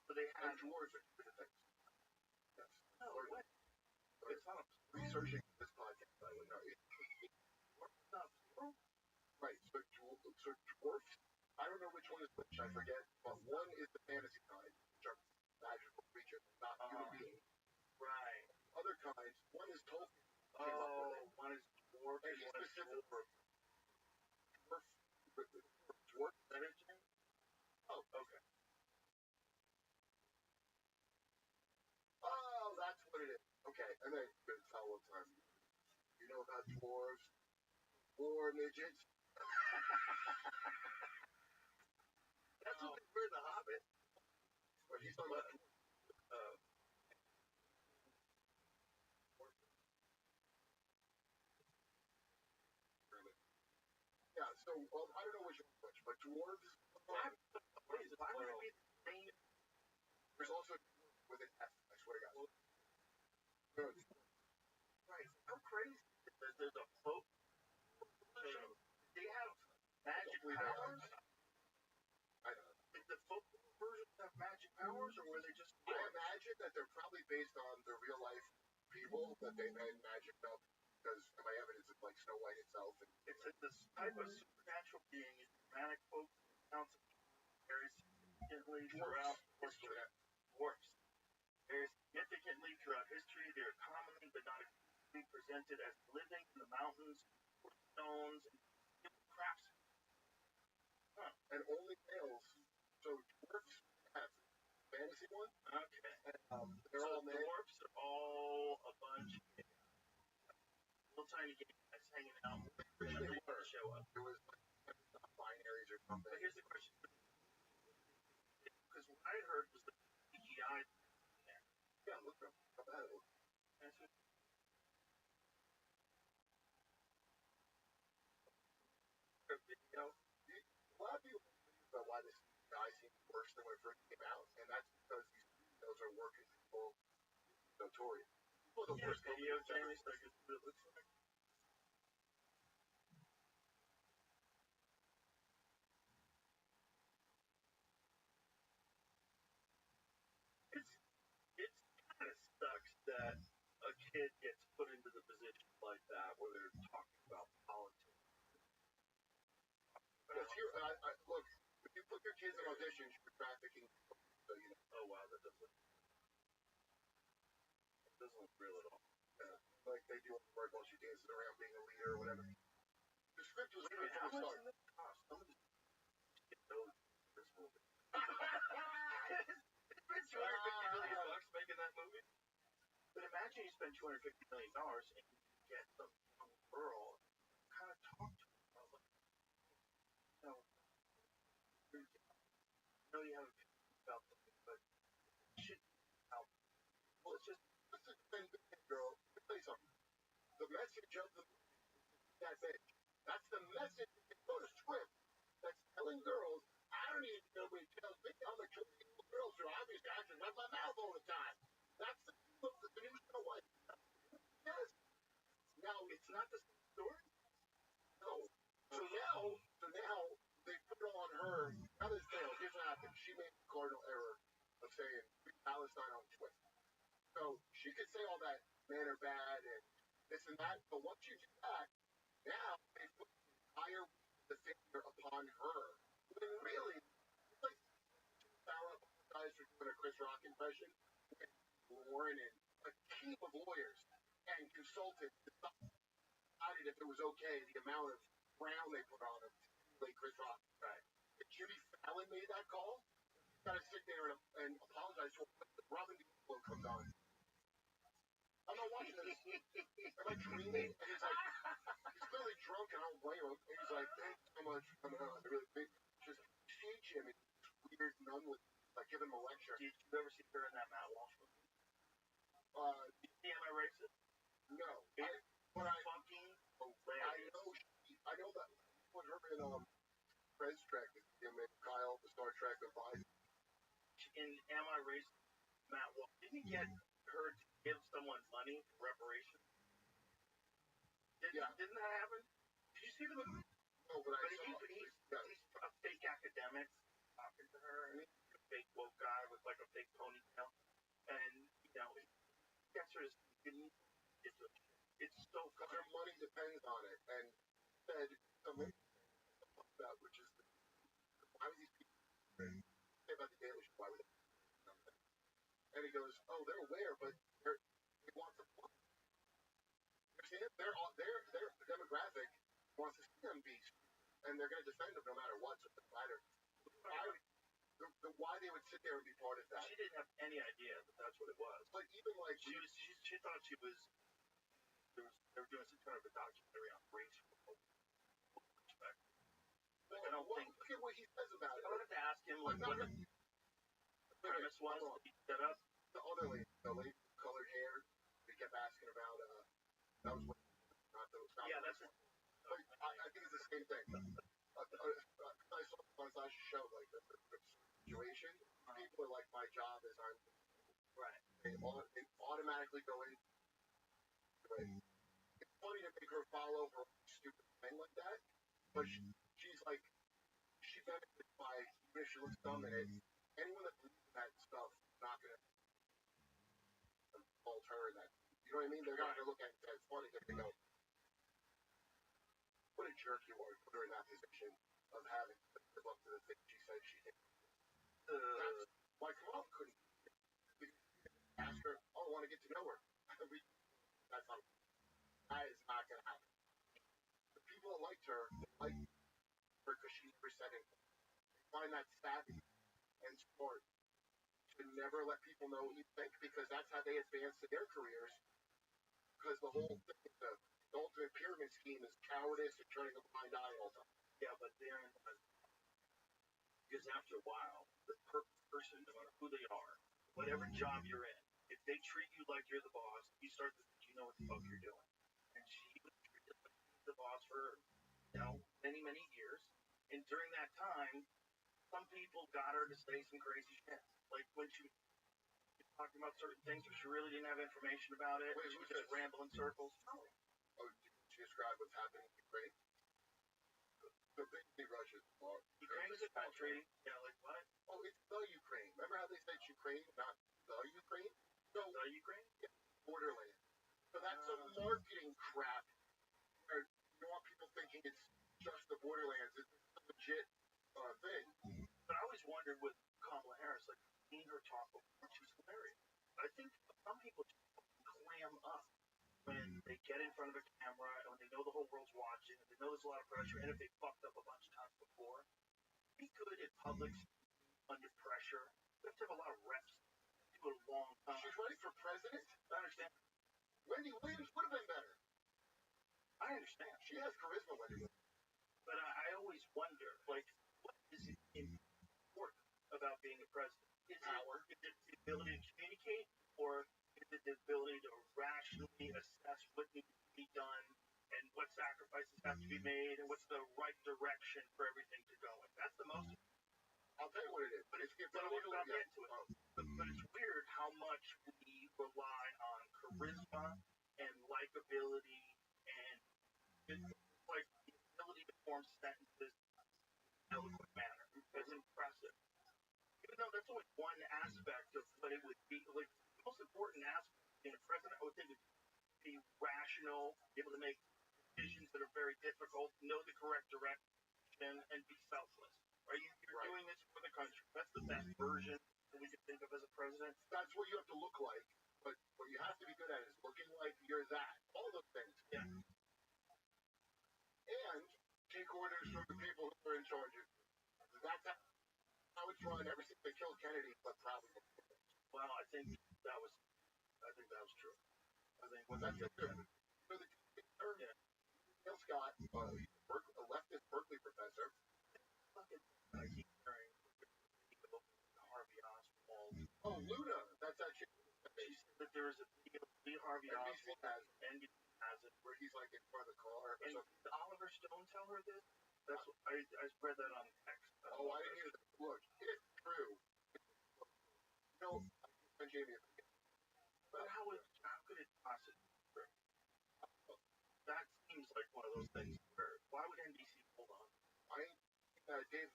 Speaker 16: So they had dwarves or different things. Yes. No, wait. It's not researching this podcast, I would know. Dwarves not plural? Right. So dwarfs, I don't know which one is which, I forget, but one is the fantasy kind, which are magical creatures, not human beings. Right. Other kinds, one is Tolkien. One is dwarf, and one is dwarf. Dwarf, is that it, Jim? Oh, okay. Oh, that's what it is. Okay, and then you can tell what time. You know about dwarves? War midgets? That's what they were in The Hobbit. But he's talking about yeah, so I don't know which one which, but dwarves. Why would it be the same? There's also with an F, I swear to God. Right, how crazy is this? There's a folk. They have magic powers? I don't know. Did the folk versions have magic powers, or were they just... I imagine that they're probably based on the real life people that they made magic up, because my evidence is like Snow White itself. And it's this type of supernatural being in dramatic folk accounts very significantly throughout history. Dwarfs. Very significantly throughout history, they are commonly but not exclusively presented as living in the mountains or stones and crafts. Huh. And only males. So dwarfs have fantasy one. Okay. And, they're all dwarfs are all a bunch of little tiny guys hanging out. They were show up. There was like binaries or something. But here's the question. Because what I heard was the CGI in there. Yeah, look up. That's it. You know, a lot of people about why this guy seems worse than when it first came out, and that's because these videos are working people notorious. Well, the worst video, Jamie, so I guess what it looks like. It kind of sucks that a kid gets put into the position like that where they're talking about politics. Yes, look, if you put your kids in auditions for trafficking, so you know. Oh wow, that doesn't look real at all. Yeah, like they do on the work while she dances around being a leader or whatever. The script was good from the start. How much did it cost? I'm gonna just get those this movie.
Speaker 2: imagine you spend $250 million and you get some young girl, kind of talk to her about, like, you have opinions about something, but you should help. Well, it's just,
Speaker 16: This is the same thing, girl. Let me tell you something. The message of the that bitch. That's the message that go to script. That's telling girls, I don't need nobody tells me I'm a two-year-old girl, so obviously I can run my mouth all the time. That's the new show. What? Yes. Now
Speaker 2: it's not the same story.
Speaker 16: No. So now they put it on her. Now this failed. Here's what happened. She made the cardinal error of saying free Palestine on Twitter. So she could say all that men are bad and this and that, but once you do that, now they put the entire the finger upon her. When really, it's like Sarah apologized for doing a Chris Rock impression. Warren and a team of lawyers and consultants decided if it was okay, the amount of brown they put on him to simulate Chris Rock. Right. If Jimmy Fallon made that call, he's got to sit there and apologize to him. Robin DeLuca comes on. I'm not watching this. Am I dreaming? And he's like, he's clearly drunk and I don't blame him. And he's like, thanks so much for coming on. I really think just teach him and weird nun with like give him a lecture.
Speaker 2: Did you ever see her in that Matt Walsh movie? Am I racist?
Speaker 16: No.
Speaker 2: But I fucking hilarious.
Speaker 16: I know that put her in Friends Trek with him and Kyle, the Star Trek advisor.
Speaker 2: In Am I Racist? Matt Walsh didn't get her to give someone money for reparations. Didn't that happen? Did you see the movie?
Speaker 16: No, but
Speaker 2: he's a fake academic talking to her, and he's a fake woke guy with like a fake ponytail, and he gets her to it's so
Speaker 16: because her money depends on it, and said something about which is why would these people say about the Daily Show? Why would they? And he goes, oh, they're aware, but they want the money. Their demographic wants to see them be, and they're going to defend them no matter what. So why they would sit there and be part of that?
Speaker 2: She didn't have any idea that that's what it was.
Speaker 16: But even like
Speaker 2: she thought she was. They were doing some kind of a documentary on race from a perspective. I don't think.
Speaker 16: Look at what he says about it.
Speaker 2: I would have to ask him like what the premise was that he set up.
Speaker 16: The other lady, with colored hair, we kept asking about. That was not those.
Speaker 2: Yeah, that's.
Speaker 16: I think it's the same thing. I saw on his last show like the situation. People are like, my job is I'm.
Speaker 2: Right.
Speaker 16: They automatically go in. It's funny to make her follow her stupid thing like that, but she's like, she benefits by, even if she looks dumb in it, anyone that believes in that stuff is not going to fault her in that. You know what I mean? They're not going to look at it as funny. They're going to go, what a jerk you are to put her in that position of having to live up to the thing she said she did. That's why mom couldn't ask her, oh, I want to get to know her. That's not. That is not going to happen. The people that liked her because she never said anything. They find that savvy and smart to never let people know what you think because that's how they advance in their careers. Because the whole thing, the ultimate pyramid scheme is cowardice and turning a blind eye all the time.
Speaker 2: Yeah, but because after a while, the person, no matter who they are, whatever job you're in, if they treat you like you're the boss, you start to think you know what the fuck you're doing. And she was treated like the boss for, many, many years. And during that time, some people got her to say some crazy shit. Like when she was talking about certain things, but she really didn't have information about it. She was just rambling circles.
Speaker 16: Oh, did she describe what's happening in Ukraine? The big Russia.
Speaker 2: Ukraine is a country. Yeah, like what?
Speaker 16: Oh, it's the Ukraine. Remember how they said Ukraine, not the Ukraine?
Speaker 2: No, the Ukraine?
Speaker 16: Yeah, borderland. So that's some marketing crap. Or you want people thinking it's just the borderlands. It's a legit thing.
Speaker 2: But I always wondered with Kamala Harris, like, seeing her talk before, she's hilarious. I think some people just clam up when they get in front of a camera and when they know the whole world's watching and they know there's a lot of pressure, and if they fucked up a bunch of times before, be good in public under pressure. You have to have a lot of reps. Do it a long time.
Speaker 16: She's running for president?
Speaker 2: I understand.
Speaker 16: Wendy Williams would have been better.
Speaker 2: I understand.
Speaker 16: She has charisma, Wendy Williams.
Speaker 2: But I always wonder, like, what is important about being a president? Is it the ability to communicate, or is it the ability to rationally assess what needs to be done and what sacrifices have to be made and what's the right direction for everything to go in? That's the most.
Speaker 16: I'll tell you what it is. But it's
Speaker 2: But it's weird how much we rely on charisma and likability and like the ability to form sentences in an eloquent manner. That's impressive. Even though that's only one aspect of what it would be, like the most important aspect of being a president, I would think, would be rational, be able to make decisions that are very difficult, know the correct direction, and be selfless. Are you doing this for the country? That's the best version that we can think of as a president.
Speaker 16: That's what you have to look like. But what you have to be good at is looking like you're that. All those things.
Speaker 2: Yeah.
Speaker 16: And take orders from the people who are in charge of you. That's how it's run ever since they killed Kennedy, but probably.
Speaker 2: Well, I think that was true. I think
Speaker 16: was that true? So the Neil Scott, a leftist Berkeley professor.
Speaker 2: I keep hearing Harvey Oswald.
Speaker 16: Oh, Luna. That's actually.
Speaker 2: She said that there was a video of Lee Harvey Oswald NBC has it
Speaker 16: where he's like in front of the car.
Speaker 2: And did Oliver Stone tell her this? That's what, I read that on text.
Speaker 16: Oh, I didn't hear that. Look, it's true. You know, I Jamie.
Speaker 2: But how could it possibly be true? That seems like one of those things where why would NBC hold on?
Speaker 16: Dave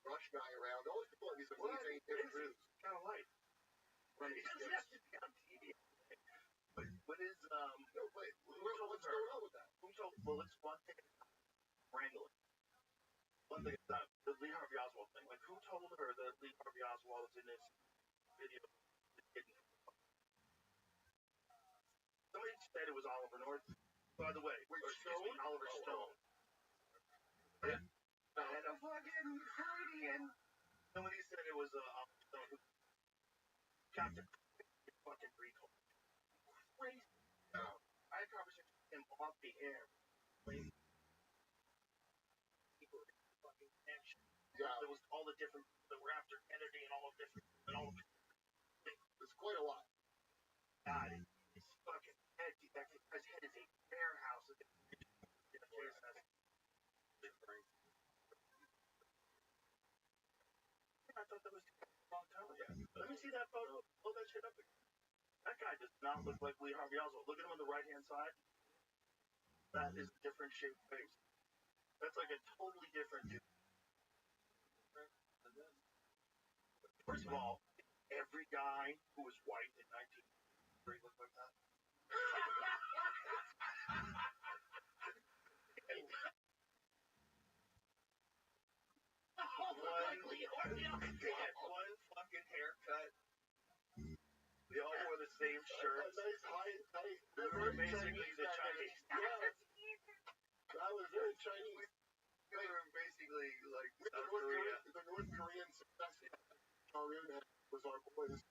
Speaker 16: Rush guy around. All these people have these amazing different groups.
Speaker 2: Kind of life. Right. It doesn't have to be on TV. But what is
Speaker 16: no, wait, what's going on with that?
Speaker 2: Who told? Well, it's one thing. Wrangling. One thing about the Lee Harvey Oswald thing. Like, who told her that Lee Harvey Oswald was in this video? Somebody said it was Oliver North. By the way, Oliver Stone. Yeah. And a fucking Freudian. Somebody said it was Oliver Stone who Captain fucking recall. Crazy. I had a conversation with him off the air. People fucking action.
Speaker 16: Yeah.
Speaker 2: There was all the different that were after Kennedy and all of different and all of it.
Speaker 16: It's quite a lot.
Speaker 2: God, his fucking head. That guy's head is a warehouse. I thought that was a long time ago. Let me see that photo. Pull that shit up again. That guy does not look like Lee Harvey Oswald. Look at him on the right-hand side. That is a different shaped face. That's like a totally different dude. First of all, every guy who was white in 1983 looked like that. They had one fucking haircut. They all wore the same shirts. They were basically the Chinese.
Speaker 16: That was very Chinese.
Speaker 2: They were basically like
Speaker 16: South Korea. The North Korean success was our boys.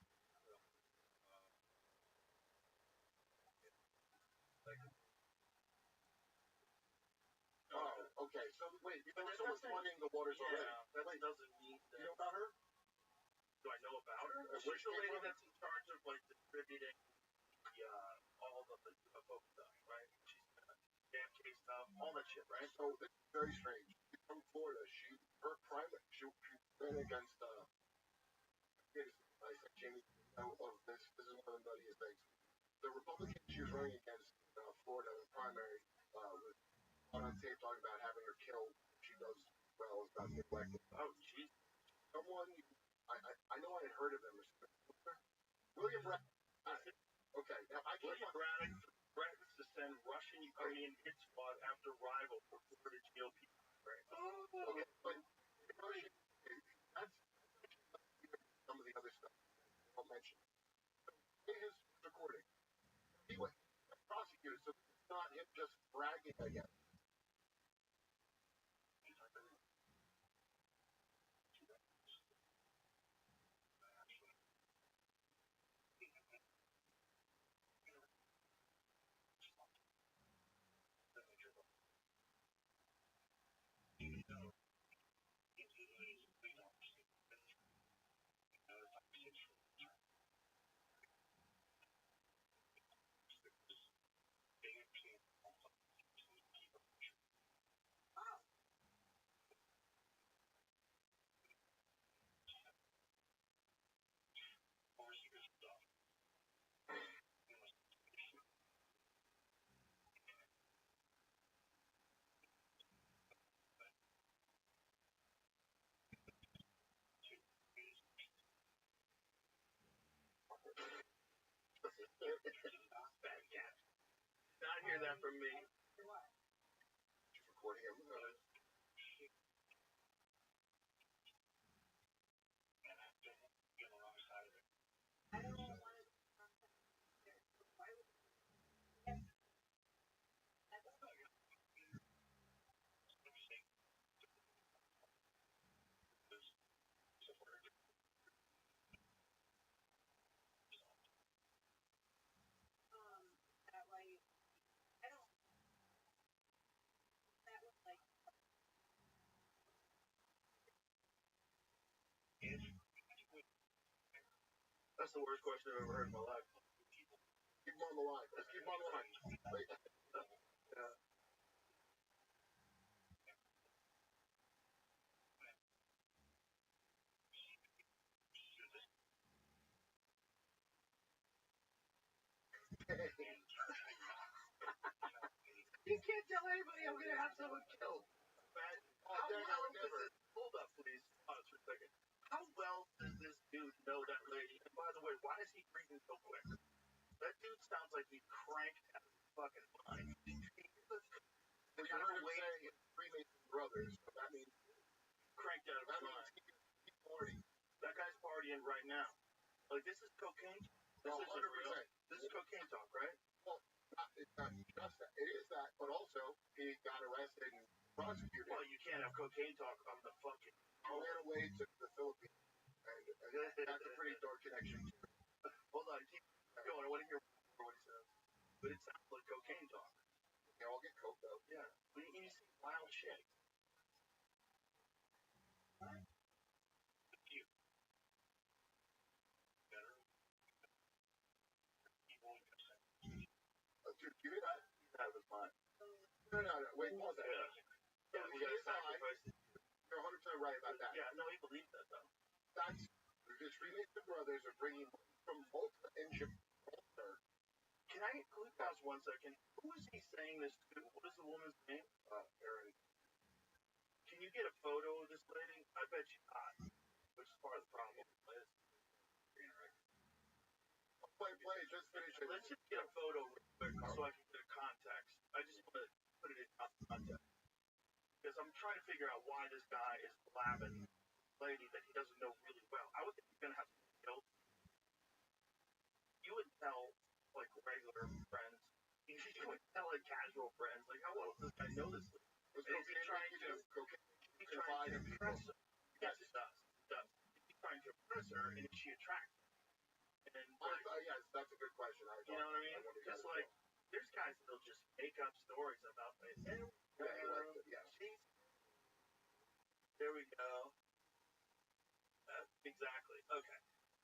Speaker 16: Oh, okay. So wait, someone's flooding the waters already.
Speaker 2: That doesn't mean that.
Speaker 16: You know about her?
Speaker 2: Do I know about her? She's the lady that's in charge of like distributing all of the UFO stuff, right? She's JFK stuff, all that shit, right?
Speaker 16: So it's very strange. She's from Florida. She ran against I said Jamie of this. This is one of the nuttiest things. The Republican she was running against Florida in the primary was on tape talking about having her killed. She does well as about to get elected.
Speaker 2: Oh, jeez.
Speaker 16: Someone I know I had heard of him. William Braddock. Okay, now I can't.
Speaker 2: William Braddock threatens to send Russian-Ukrainian hit squad after rival for Florida GOP. Right.
Speaker 16: Okay, but that's some of the other stuff I'll mention. His recording. He was prosecuted, so it's not him just bragging, I guess.
Speaker 2: Not hear that from me. Recording him. That's the worst question I've ever heard in my life. Keep him on the line. Let's keep him on the line. Wait. Yeah. You can't tell anybody I'm gonna have someone killed. How well does this... Hold up, please. Pause for a second. How well does this dude know that lady? And by the way, why is he breathing so quick? That dude sounds like he cranked out of his fucking mind. We heard him say Freemason brothers, so that means cranked out of his mind. He's partying. That guy's partying right now. Like, this is cocaine. This is 100%. This is cocaine talk, right? Well, it's not just that. It is that, but also he got arrested and prosecuted. Well, you can't have cocaine talk on the fucking... He ran away to the Philippines, and that's a pretty dark connection, too. Hold on, keep going. I want to hear what he says. But it sounds like cocaine talk. They all get coke, though. Yeah. But you see wild shit. Dude, you hear that? He's out of his mind. No, wait, pause that. Yeah, we gotta sacrifice. You're 100% right about that. Yeah, no, he believes that, though. That's... His Freemason brothers are bringing from Malta and Gibraltar. Can we pause 1 second? Who is he saying this to? What is the woman's name? Erin. Can you get a photo of this lady? I bet she's hot. Which is part of the problem. Play, just finish it. Let's just get a photo real quick so I can get a context. I just want to put it in context. Because I'm trying to figure out why this guy is blabbing a lady that he doesn't know really well. I would think he's going to have some guilt. You would tell, like, regular friends. You would tell, like, casual friends. Like, how well does this guy know this lady? Is he trying to impress her? Yes, it does. Is he trying to impress her, and is she attractive? And yes, that's a good question. You know what I mean? Because, like, there's guys that'll just make up stories about it. There we go. Exactly. Okay.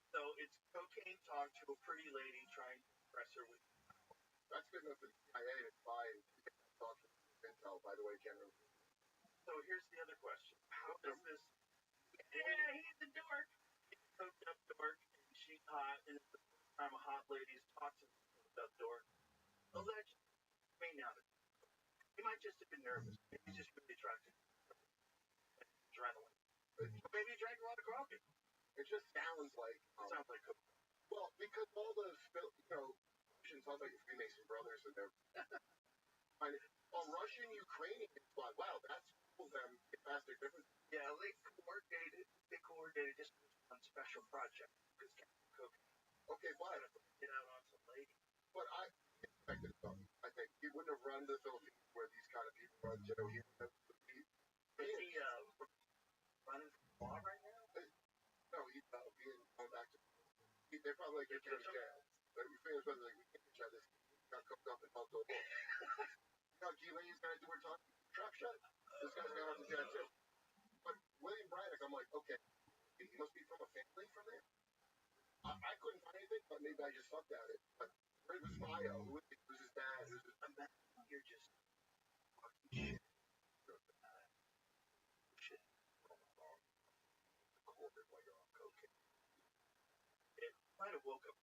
Speaker 2: So it's cocaine talk to a pretty lady trying to impress her with. That's good enough for the CIA to spy and talk to intel, by the way, General. So here's the other question. How does this... Yeah, he's a dork. He's a coked up dork, and she's hot, and it's the first time a hot lady's talked to a coked up dork. Allegedly. May not have. He might just have been nervous. Maybe he's just really attracted to adrenaline. Maybe he drank a lot of coffee. It just sounds like... sounds like coke. Well, because all the, Russians sound like Freemason brothers, and they're... Russian, Ukrainian, it's like, wow, that's cool, them get past their differences. Yeah, they coordinated just on special project, because coke. Okay, fine. Get out on some lady. But I expected something. I think he wouldn't have run to the Philippines where these kind of people run, He would have... Is he, running from the law right now? No, he's going back to... They're probably like, get him to jail. But we figured, like, we can't try this. He got cooked up and helped over. You know, Gilead's going to do her truck shut?
Speaker 16: This guy's got off the jet too. But William Braddock, I'm like, okay, he must be from a family from there. I couldn't find anything, but maybe I just sucked at it. But where was Mayo? Who was his dad?
Speaker 2: You're just fucking shit. Shit. Recorded while you're on cocaine. It might have woke up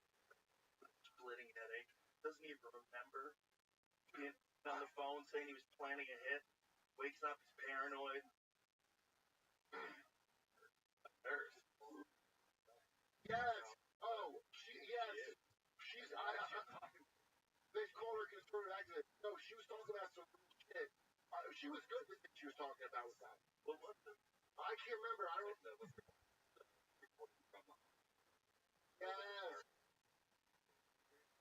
Speaker 2: splitting headache. Doesn't even remember being on the phone saying he was planning a hit. Wakes up, he's paranoid. Nurse.
Speaker 16: Yes. Oh, yes. She's. They call her conservative activist. No, she was talking about some shit. She was good with it. She was talking about with that.
Speaker 2: What was it?
Speaker 16: I can't remember. I don't know. Yes.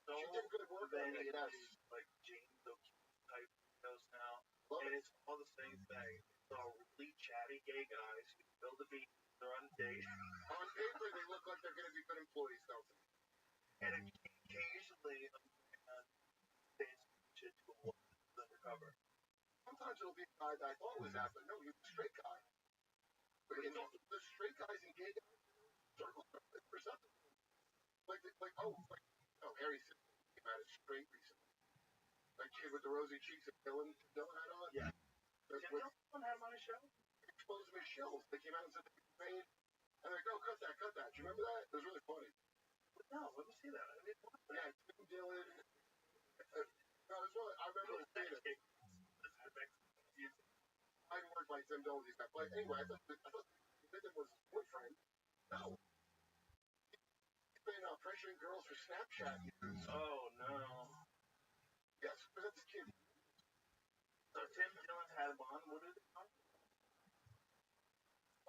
Speaker 2: So
Speaker 16: She did good work on it. Yes.
Speaker 2: Like James O'Keefe type videos now. And it's all the same thing. It's all really chatty gay guys who build a beat. They're on a date.
Speaker 16: On paper, they look like they're going to be good employees, don't they?
Speaker 2: And occasionally, a man says shit to a woman who's undercover.
Speaker 16: Sometimes it'll be a guy that I thought was that, but no, he's a straight guy. But it's also the straight guys and gay guys circle for something. Like Harry came out as straight recently. That kid with the rosy cheeks that Dylan had on.
Speaker 2: Yeah. Did Dylan have him on his show?
Speaker 16: Exposed him as shills. They came out and said they were paid. And they're like, oh, cut that. Do you remember that? It was really funny.
Speaker 2: No, let me see that. I mean,
Speaker 16: yeah, Tim Dillon. No, that's what I remember seeing it. I didn't work like Tim Dillon, these guys. But anyway, I thought Dillon was his boyfriend. No. He's been pressuring girls for Snapchat use.
Speaker 2: Oh, no.
Speaker 16: Yes, but that's a kid.
Speaker 2: So Tim Dillon had him on. What is it on?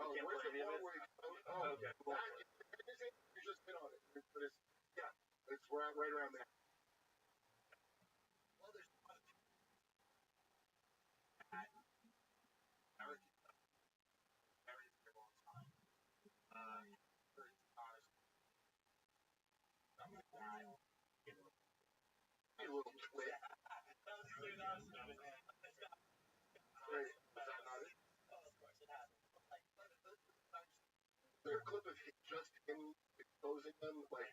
Speaker 16: Oh, where's the part where he
Speaker 2: okay.
Speaker 16: You just hit on it. But it's right around there.
Speaker 2: Well, there's a lot of American for a long time.
Speaker 16: A little twit. Wait, is that not it? There's a clip of just him exposing them, like.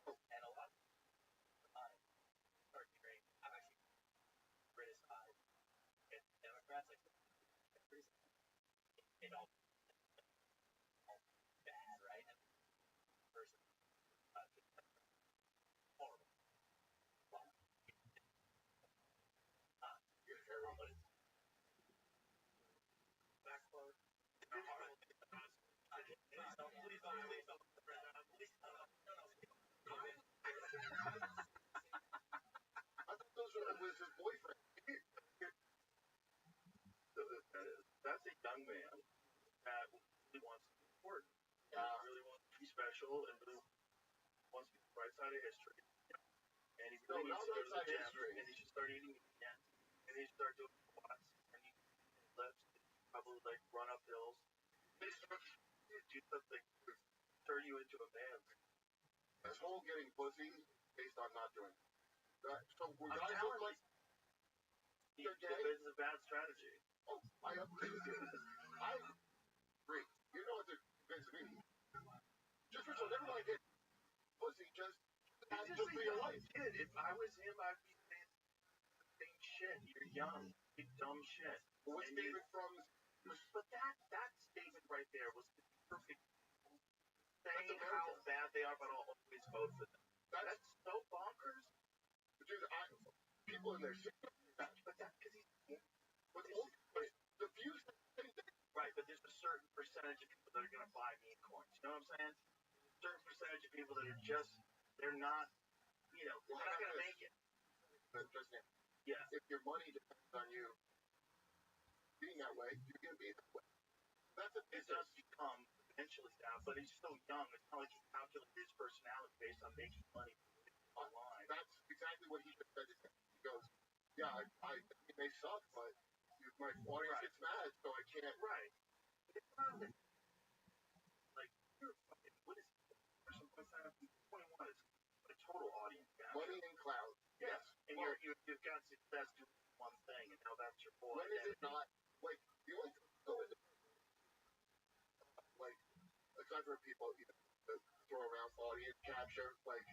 Speaker 2: And a lot of start hearing, I've actually criticized Democrats, like, they don't bad, right? And person, horrible. You're terrible. Backload. Please don't.
Speaker 16: I thought those was his boyfriend.
Speaker 2: That's a young man that really wants to be important. Really wants to be special and really wants to be the right side of history. And he really needs to go to the gym, and he should start eating again. And he should start doing squats. And he lifts, probably like run up hills. He starts do something to turn you into a man.
Speaker 16: This whole getting pussy based on not doing it. So when
Speaker 2: I'm
Speaker 16: guys look like
Speaker 2: they're gay, it's a bad strategy.
Speaker 16: Oh, I agree with you. I agree. You know what the convince me? Just for so never mind get pussy, just be your life.
Speaker 2: Kid, if I was him, I'd be saying the same shit. You're young, big dumb shit.
Speaker 16: Well, what's David from?
Speaker 2: But that statement right there was the perfect saying how bad they are, but I'll always vote for them. That's so bonkers.
Speaker 16: Dude, people in there say that.
Speaker 2: But that's because he's.
Speaker 16: The views that they think.
Speaker 2: Right, but there's a certain percentage of people that are going to buy meme coins. You know what I'm saying? A certain percentage of people that are just, they're not, they're not going to make it.
Speaker 16: Yeah. If your money depends on you being that way, you're going to be that way.
Speaker 2: It does become eventually that, but he's still young. It's not like he calculated his personality based on making money online.
Speaker 16: That's exactly what he just said. He goes, yeah, I may suck, but my audience gets mad, so I can't.
Speaker 2: Right. It's not like, you're fucking, what is it? 21 is a total audience.
Speaker 16: Money and cloud. Yes.
Speaker 2: And you've got success doing one thing, and now that's your whole
Speaker 16: When is it not, like, the only thing like, I've heard people, throw around audience capture, like,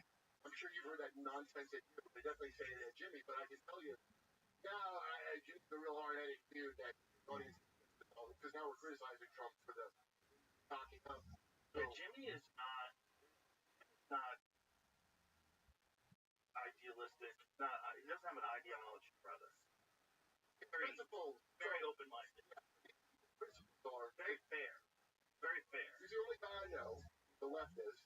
Speaker 16: I'm sure you've heard that nonsense that they definitely say it at Jimmy, but I can tell you, Jimmy's the real hard-headed dude that audience, because now we're criticizing Trump for the knocking up. So,
Speaker 2: Jimmy is not idealistic. He doesn't have an ideology, brother. Very open-minded.
Speaker 16: Principles are
Speaker 2: very fair. Very fair.
Speaker 16: He's the only guy I know, the left is,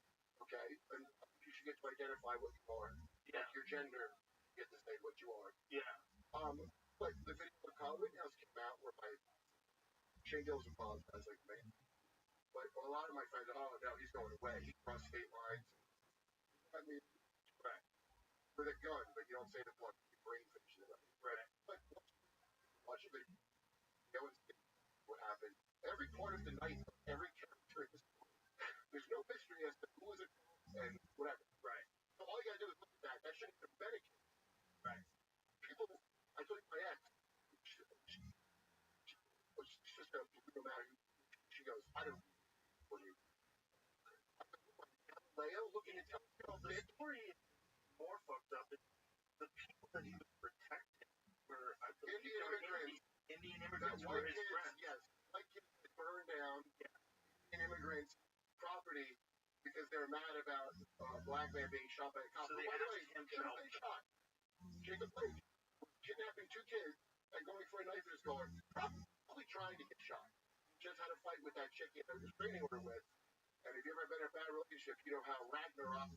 Speaker 16: okay? And you should get to identify what you are.
Speaker 2: Yeah.
Speaker 16: Like your gender, you get to say what you are.
Speaker 2: Yeah.
Speaker 16: But the video of Kyle Rittenhouse came out where Shane Gillis apologized like me. But a lot of my friends, oh no, he's going away. He crossed state lines. I mean, right. With a gun, but you don't say the blood. You brain fish it up.
Speaker 2: Right.
Speaker 16: But watch a video. Go and see what happened. Every part of the night, every character in this movie, there's no mystery as to who is it and whatever.
Speaker 2: Right.
Speaker 16: So all you gotta do is look at that. That shouldn't have been a kid.
Speaker 2: Right.
Speaker 16: People, I told my ex, she's just a no matter who. She goes, I don't know what you. Leo looking at
Speaker 2: the story is more fucked up. The people that he was protecting were, I believe, Indian immigrants were his friends.
Speaker 16: Yes, white kids that burned down Indian immigrants' property because they were mad about a black man being shot by a cop.
Speaker 2: So they asked him to help.
Speaker 16: Shot. Jacob Blake was kidnapping 2 kids and going for a knife in his collar, probably trying to get shot. Just had a fight with that chick he had a restraining order with. And if you've ever been in a bad relationship, you know how Ragnarok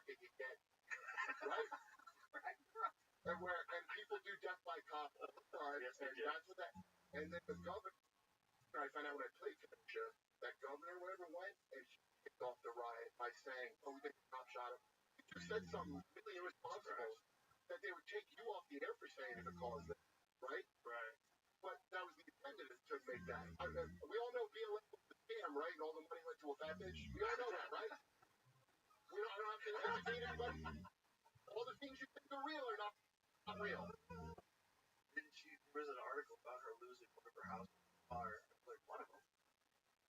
Speaker 16: can get, right? And people do death by cop all the time.
Speaker 2: Yes,
Speaker 16: and that's what that. And then the governor, I found out when I played Kenosha, that governor, whatever, went and she kicked off the riot by saying, "Oh, we think the cop shot him." He just said something really irresponsible that they would take you off the air for saying if it caused it, right?
Speaker 2: Right.
Speaker 16: But that was the intended to make that. We all know BLM was a scam, right? And all the money went to a fat bitch. We all know that, right? I don't have to educate anybody. All the things you think are real are not real.
Speaker 2: There was an article about her losing one of her houses on fire. Like, one of them?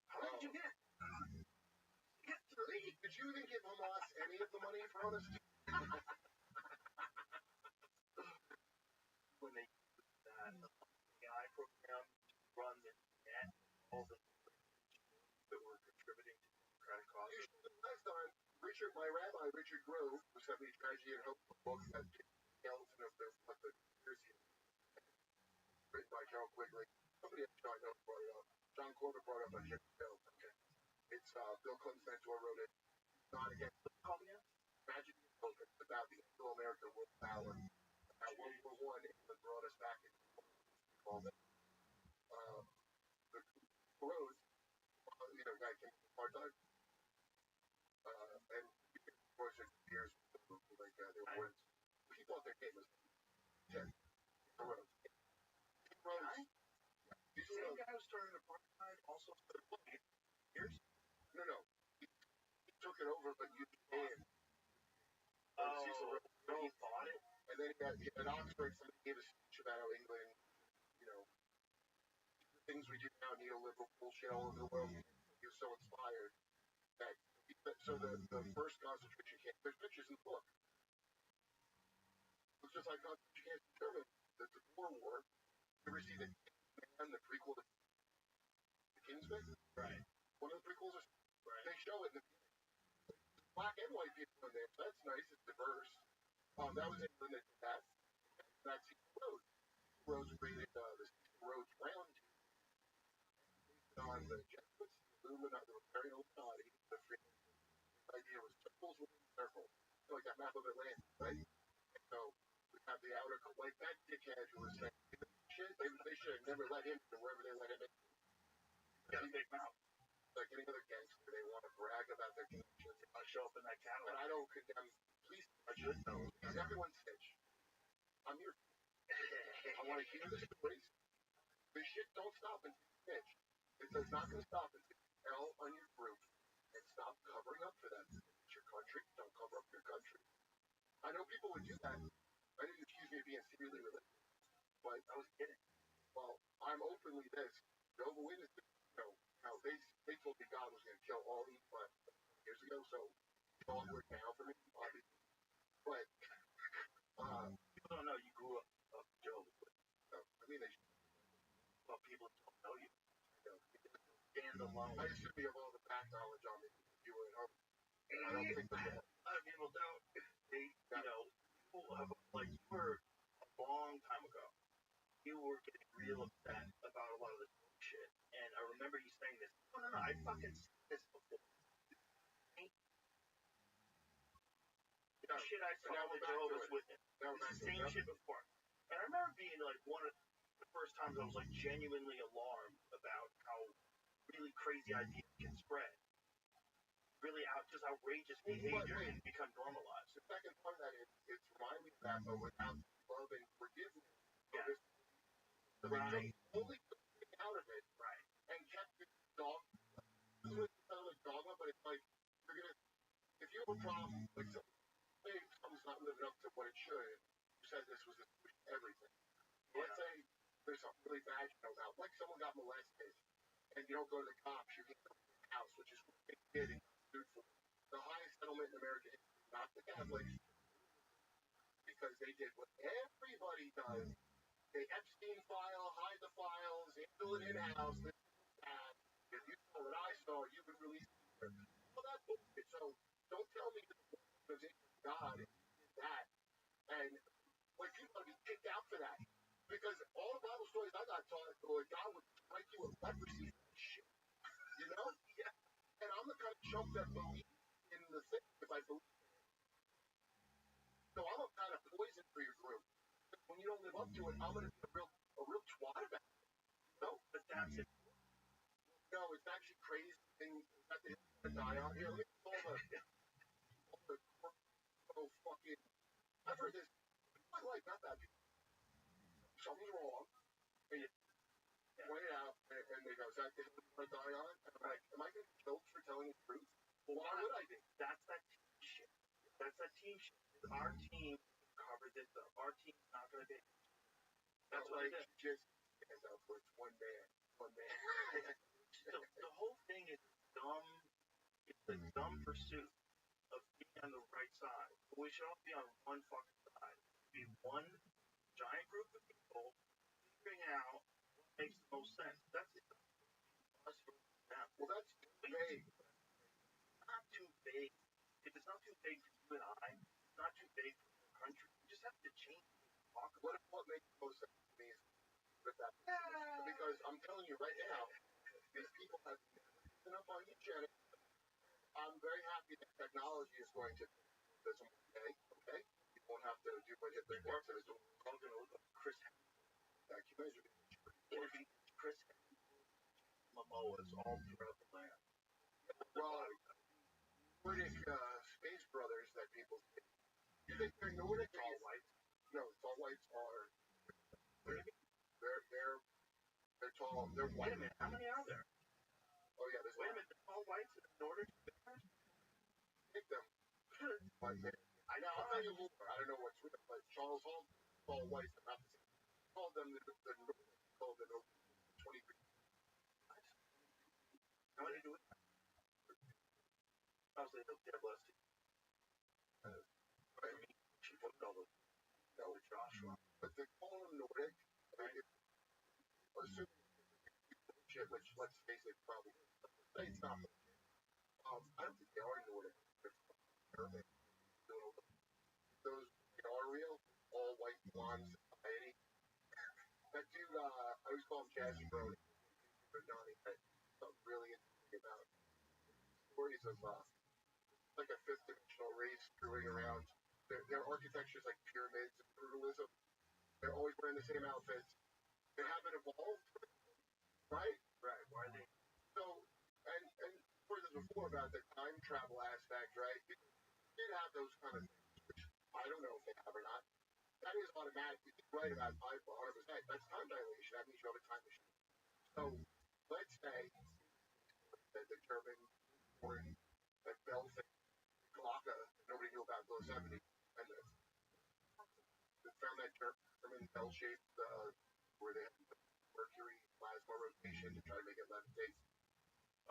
Speaker 2: How many did you get? You get 3.
Speaker 16: Did you even give Hamas any of the money for honesty?
Speaker 2: When they use that AI program to run the net, all the that were contributing to Democratic causes.
Speaker 16: Last time, my rabbi, Richard Grove, who sent me Tragedy and Hope, a book that skeleton of the conspiracy written by John Quigley. Somebody else I know brought it up. John Corbett brought it up on Jim Hill. Okay. It's Bill Clinton's mentor wrote it. Not against the Tragedy and Hope. It's about the Anglo-American world power. At World War I, England brought us back into called it. The road, guy came from part-time. And for 6 years, like they were words. He thought their game was 10. The road.
Speaker 2: The same guy who started apartheid also started years?
Speaker 16: No. He took it over, but used the name.
Speaker 2: He bought it?
Speaker 16: And then he at Oxford, somebody gave a speech about how England, things we do now, neoliberal bullshit all over the world. He was so inspired that. So the first concentration camp, there's pictures in the book. It's just like concentration camps in Germany. The Boer War. You ever see the prequel to Kingsman?
Speaker 2: Right.
Speaker 16: One of the prequels is they show it. Black and white people in there. So that's nice. It's diverse. That was England that did that. That's the road. Roads created the roads round on the Jesuits, the Illuminati, the very Illuminati, the idea was circles within circles. Like that map of Atlanta, right? And so we have the outer, like that dickhead who was saying, shit, they should have never let him to wherever they let him in.
Speaker 2: Got a big mouth.
Speaker 16: Like any other gangster, they want to brag about their connections.
Speaker 2: I show up in that Cadillac.
Speaker 16: And I don't condemn police. I should know. Because everyone's snitch. I'm here. I want to hear the stories. This shit don't stop until you snitch. It's not going to stop until you tell on your group and stop covering up for them. It's your country. Don't cover up your country. I know people would do that. I didn't accuse me of being secretly religious, but I was kidding. Well, I'm openly this. Jehovah's Witnesses, how they told me God was going to kill all these years ago, so it's all worked now for me, obviously. But people don't know you grew up Jehovah's Witnesses. So, I mean, well, people don't know you. Stand alone. I assume you have all the back knowledge on me. You were at home. And I don't think that other people don't. They, people have, like, you were a long time ago. You were getting real upset about a lot of this shit. And I remember you saying this. No, I fucking said this before. The shit I saw with Jehovah's Witnesses. The same shit before. And I remember being like one of the first times I was like genuinely alarmed about how really crazy ideas can spread. Really just outrageous behavior can become normalized. The second part of that is it's reminding me that, but without love and forgiveness. Yeah. So they only took me out of it, right, and kept it dogma. It's not like dogma, but it's like you're gonna, if you have a problem, like something's not living up to what it should. You said this was everything. Yeah. Let's say there's something really bad you know about, like someone got molested, and you don't go to the cops, you get to the house, which is what they did and sued for. The highest settlement in America is not the Catholics, because they did what everybody does. They Epstein file, hide the files, handle it in-house, this and that. If you saw what I saw, you would release it. Well, that's bullshit. So don't tell me that God did that. And like people ought to be kicked out for that. Because all the Bible stories I got taught, Lord, God would strike you with leprosy and shit. You know? Yeah. And I'm the kind of chump that believes in the thing if I believe in it. So I'm a kind of poison for your group. When you don't live up to it, I'm going to be a real twat about it. No, but that's it. No, it's actually crazy thing that they die on here. Look at all the fucking. I've heard this. I like not that. Something's wrong. And you point it out, and they go, "Is that the hill you want to die on?" And I'm like, "Am I getting killed for telling the truth?" Well, why would I be? That's that team shit. That's that team shit. Our team covered this up. Our team's not going to be. That's why you just stand up for one man. The whole thing is dumb. It's a dumb pursuit of being on the right side. But we should all be on one fucking side. Be one giant group of people figuring out what makes the most sense. That's it. Us versus them. Well, that's vague. It's not too vague. If it's not too vague for you and I, it's not too vague for the country. You just have to change it. What makes the most sense to me is with that. Because I'm telling you right now, these people have been up on each other. I'm very happy that technology is going to this okay? You won't have to do what hit the work. So I'm going to look up Chris documentary. Chris Momoa's all throughout the land. Well, Nordic space brothers that people say. You think they're Nordic? Tall whites? No, tall whites are. They're tall. They're white. Wait a minute. How many are there? Oh yeah, there's. Wait a minute. The tall whites in Nordic. Take them. I'll tell you more. I don't know what's real, but Charles Hall, tall whites, are not the same. Called them the called the 23. How many do it? Obviously, they're blessed. She put all those. No, Joshua. But they call them Nordic. Assuming shit, which let's face it, probably it's not. I don't think they are Nordic. Those are real, all white blonde society. That dude, I always call him Jazzy Bro. Donnie, really interesting about stories of like a fifth dimensional race screwing around. Their architecture is like pyramids and brutalism. They're always wearing the same outfits. They haven't evolved, right? Right. Why are they? So, and heard this before about the time travel aspect, right? You did have those kind of things, which I don't know if they have or not. That is automatic. You're right about 100%. That's time dilation. That means you have a time machine. So, let's say that the German born that Belfast, Glocka, nobody knew about those 70s. And They found that German bell-shaped, where they have mercury plasma rotation to try to make it levitate.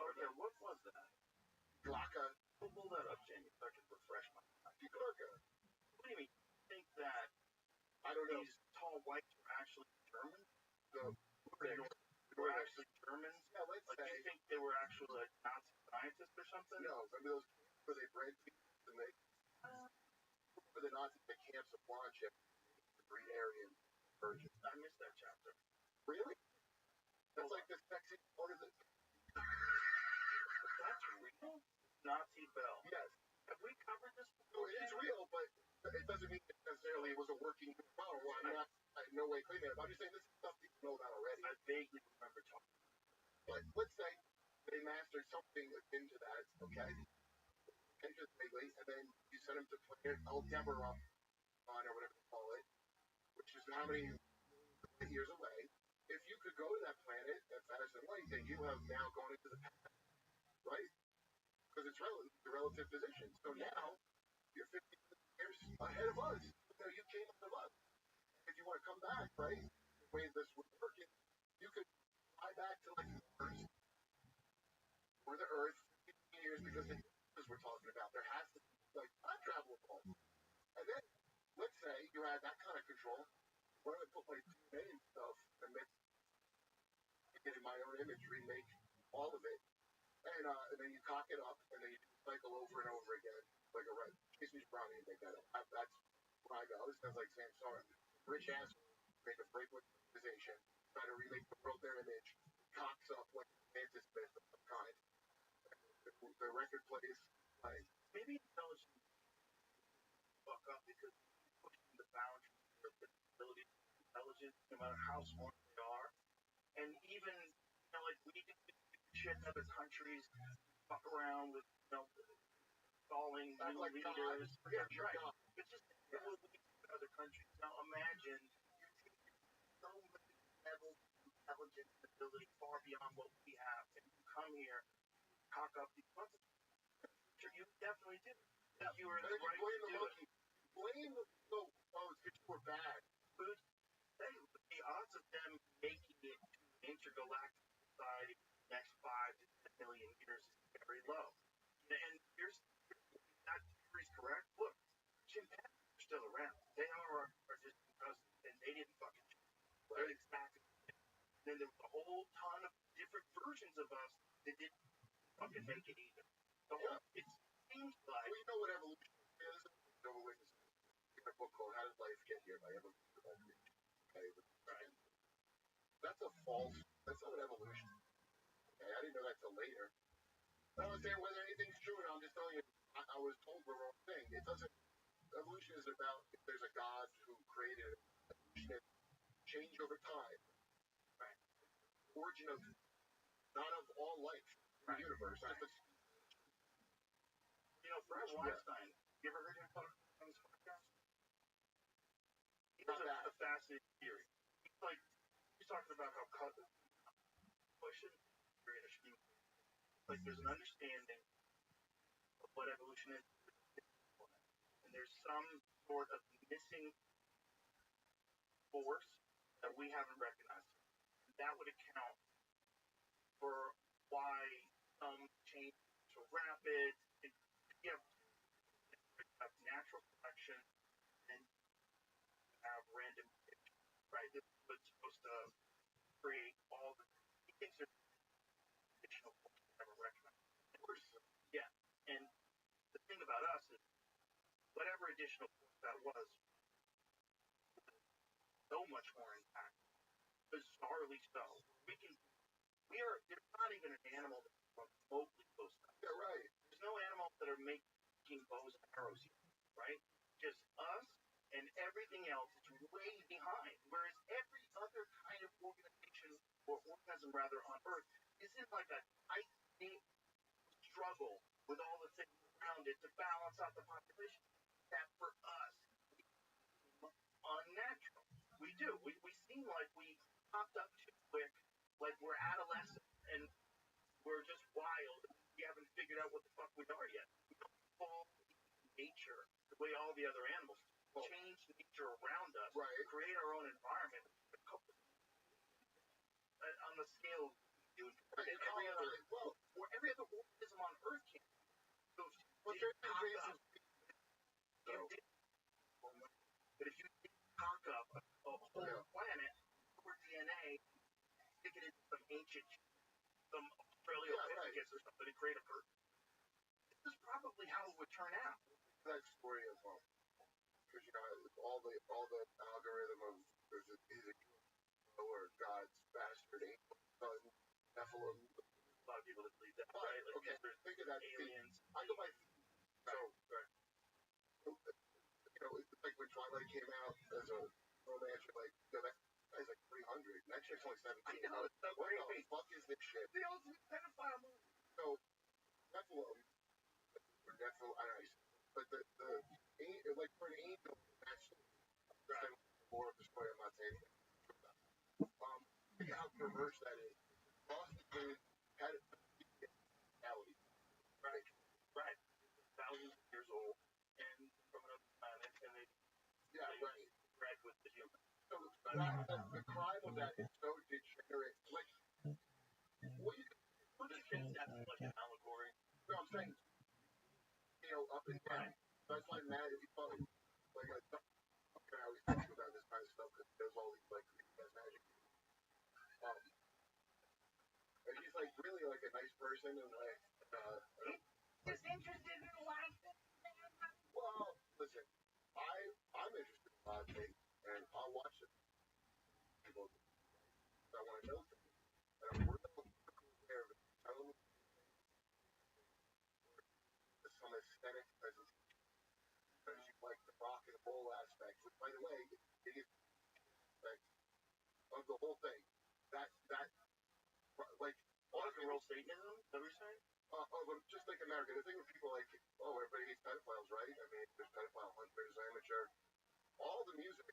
Speaker 2: Oh yeah, what was that?
Speaker 16: Glocka.
Speaker 2: Pull that up, Jamie, so I can refresh my mind.
Speaker 16: Glocka.
Speaker 2: What do you mean? You think that
Speaker 16: I don't know.
Speaker 2: these tall whites were actually Germans?
Speaker 16: They
Speaker 2: were actually Germans?
Speaker 16: Yeah, let's
Speaker 2: like,
Speaker 16: say.
Speaker 2: Do you think they were actually like Nazi scientists or something?
Speaker 16: No, remember those camps where they bred people and they for the Nazis the camps of bloodshed to breed Aryan virgins.
Speaker 2: I missed that chapter.
Speaker 16: Really? That's like the sexy part of it.
Speaker 2: That's real? Nazi Bell.
Speaker 16: Yes.
Speaker 2: Have we covered this before?
Speaker 16: No, it is real, but it doesn't mean that necessarily it was a working model. Well, I'm not in no way claiming it. I'm just saying this is stuff people know about already.
Speaker 2: I vaguely remember talking.
Speaker 16: But let's say they mastered something into that, okay? Just vaguely, and then you send them to planet Aldebaran, or whatever they call it, which is how many years away. If you could go to that planet at faster than light, then you have now gone into the past, right? Because it's the relative position. So now you're 50 years ahead of us. So you came ahead of us. If you want to come back, right? The way this would work, you could fly back to like Mars or the Earth 15 years because the years we're talking about. There has to be like time travel involved. And then let's say you had that kind of control. What if I put my DNA and stuff and get in my own imagery, make all of it, and then you cock it up, and then you cycle over and over again, like a red. Casey's brownie and make that up. That's when I go. This sounds like Sam Sorry. Rich ass make a break with civilization, try to remake the world their image, cocks up like Mantis Smith of some kind. The record plays like
Speaker 2: maybe intelligence fuck up because pushing the boundaries of the ability of intelligence, no matter how smart they are, and even like we do shit in other countries, fuck around with installing new
Speaker 16: like
Speaker 2: leaders.
Speaker 16: Yeah, right.
Speaker 2: It's just what we do in other countries. Now imagine you're taking so many levels of intelligence and ability far beyond what we have, and you come here, cock up these concepts. You definitely do.
Speaker 16: Yeah.
Speaker 2: You were
Speaker 16: and
Speaker 2: the
Speaker 16: then
Speaker 2: right
Speaker 16: you blame
Speaker 2: to
Speaker 16: the
Speaker 2: do
Speaker 16: monkey. Blame the it's because you were bad.
Speaker 2: But the odds of them making it to intergalactic society in the next 5 to 10 million years is very low. And here's that theory is correct. Look, chimpanzees are still around. They are our distant cousins, and they didn't fucking change. They're exactly. And then there was a whole ton of different versions of us that didn't fucking make it either. So it seems like.
Speaker 16: Well, you know what evolution is? Jehovah's Witnesses. In a book called How Did Life Get Here by Evolution. Okay, right. That's a false. That's not what evolution is. Okay, I didn't know that till later. I don't understand whether anything's true, and I'm just telling you, I was told the wrong thing. It doesn't. Evolution is about if there's a God who created evolution, change over time. Right. Origin of not of all life in the universe. Right.
Speaker 2: Fred Weinstein, you ever heard him talk on this podcast? He has a fascinating theory. He's talking about how pushing like there's an understanding of what evolution is, and there's some sort of missing force that we haven't recognized. That would account for why some change is so rapid. You have natural selection and have random mutation, right? This is what's supposed to create all the things that additional forces never recognized. Yeah, and the thing about us is whatever additional force that was so much more impact. Bizarrely so. There's not even an animal that remotely close to us.
Speaker 16: Yeah, right.
Speaker 2: There's no animals that are making bows and arrows yet, right? Just us and everything else is way behind. Whereas every other kind of organization or organism rather on Earth is in like a tight-knit struggle with all the things around it to balance out the population. That for us is unnatural. We do. We seem like we popped up too quick, like we're adolescent and we're just wild. We haven't figured out what the fuck we are yet. We don't fall into nature the way all the other animals do. change nature around us, create our own environment on the scale every other organism on Earth can. So but if you cock up a whole planet for DNA, stick it into some ancient, some Australopithecus or something, and create a person. This is probably how it would turn out.
Speaker 16: That story as well, because all the algorithm of he's a or God's bastard angel son, Nephilim.
Speaker 2: A lot of people that believe that, right? Like,
Speaker 16: okay, think of that aliens. I go by it's like when Twilight came out as a romance, like that guy's like 300, and that chick's only 17.
Speaker 2: I know, it's so
Speaker 16: what
Speaker 2: creepy.
Speaker 16: the fuck is this shit?
Speaker 2: The ultimate pedophile movie.
Speaker 16: So Nephilim, or Nephil, I don't know, but the like for an angel, that's more of the story. I'm not saying. Think how perverse that is. Prostitute had reality,
Speaker 2: right? Thousands of years old, and from another planet, and they bred with the human.
Speaker 16: So the crime of that is so degenerate. Like, what you can
Speaker 2: that's like an allegory.
Speaker 16: No, I'm saying, up and down. That's why I'm mad if you call it. Like, I always think about this kind of stuff because there's all these like magic. And he's like really like a nice person and like
Speaker 2: he's interested in a lot of things.
Speaker 16: Well, listen, I'm interested in a lot of things and I'll watch it. People I want to know things. And I'm really aware of it. I don't know some aesthetic presentation. Because you like the rock and roll aspect, which by the way, it is aspect of the whole thing. That like
Speaker 2: rock and roll Satanism, is that what you're saying?
Speaker 16: Just like America. The thing with people like, everybody hates pedophiles, right? I mean, there's pedophile hunters, amateur. All the music,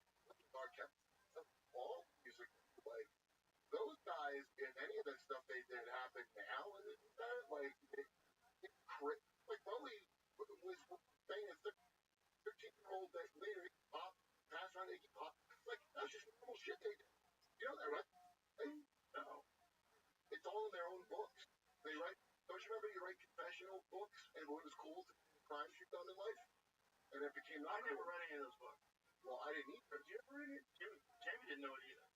Speaker 16: all music, like, those guys, if any of that stuff they did happen now, and that, like, like Bowie was saying a 13-year-old that later pop, passed around Iggy Pop. Like, that's just normal shit they did. You know that, right? No. It's all in their own books. They write. Don't you remember you write confessional books and what was cool to the crimes you've done in life? And it became not cool.
Speaker 2: I never read any of those books.
Speaker 16: Well, I didn't either. Did you ever read it?
Speaker 2: Jamie didn't know it either.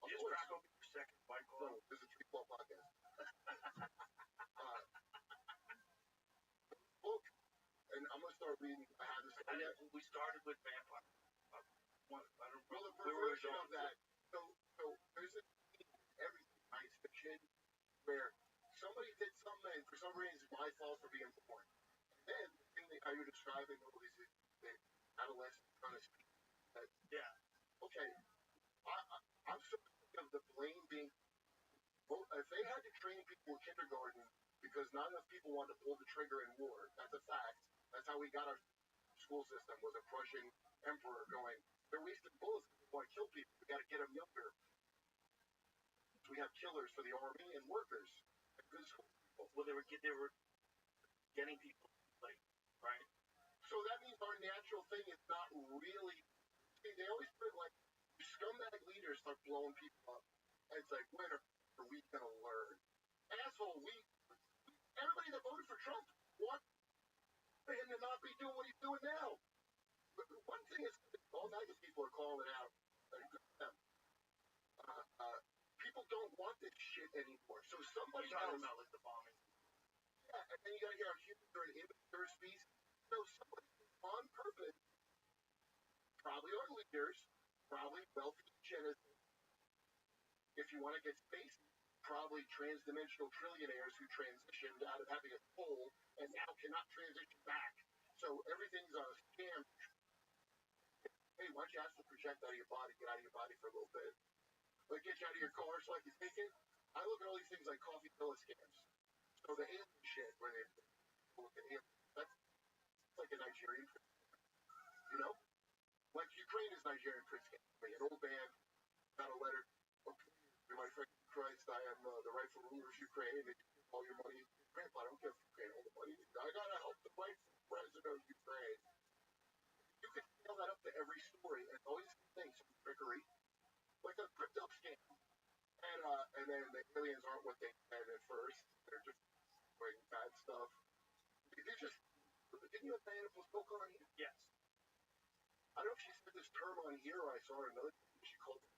Speaker 2: You just crack open your second White Claw.
Speaker 16: No, this is a Treatwell podcast. Book, and I'm going to start reading. I have this.
Speaker 2: We started with vampire.
Speaker 16: The perversion of that. So there's everything science fiction where somebody did something and for some reason it's my fault for being born. And then the thing that you're describing all these adolescent kind of speak. Okay. I'm so sick of the blame being. Well, if they had to train people in kindergarten because not enough people wanted to pull the trigger in war, that's a fact. That's how we got our school system, was a Prussian emperor going, they're wasting bullets if we want to kill people. We got to get them younger. So we have killers for the army and workers. And good school people.
Speaker 2: Well, they were getting people like, right?
Speaker 16: So that means our natural thing is not really. See, they always put it like scumbag leaders start blowing people up. And it's like, when are we gonna learn? Asshole, everybody that voted for Trump want him to not be doing what he's doing now. But one thing is, all MAGA people are calling out. People don't want this shit anymore. So somebody
Speaker 2: talking about like the bombing.
Speaker 16: Yeah, and then you gotta hear our humans are an immature species. So somebody on purpose, probably our leaders, probably wealthy genetics. If you want to get space, probably transdimensional trillionaires who transitioned out of having a soul and now cannot transition back. So everything's a scam. Hey, why don't you ask to project out of your body, get out of your body for a little bit? Like, get you out of your car so I can take it? I look at all these things like coffee pillow scams. So the alien shit, where they look at aliens, that's like a Nigerian prince. You know? Like Ukraine is Nigerian prince game. An old man got a letter. Okay, my friend Christ, I am the rightful ruler of Ukraine. And all your money. Grandpa, I don't give Ukraine all the money. I gotta help the rightful president of Ukraine. You can scale that up to every story, and always things some trickery, like a crypto scam. And then the aliens aren't what they said at first. They're just doing bad stuff. They're just, didn't you have Diana Post on here? Yes. I don't know if she said this term on here or I saw her another she called it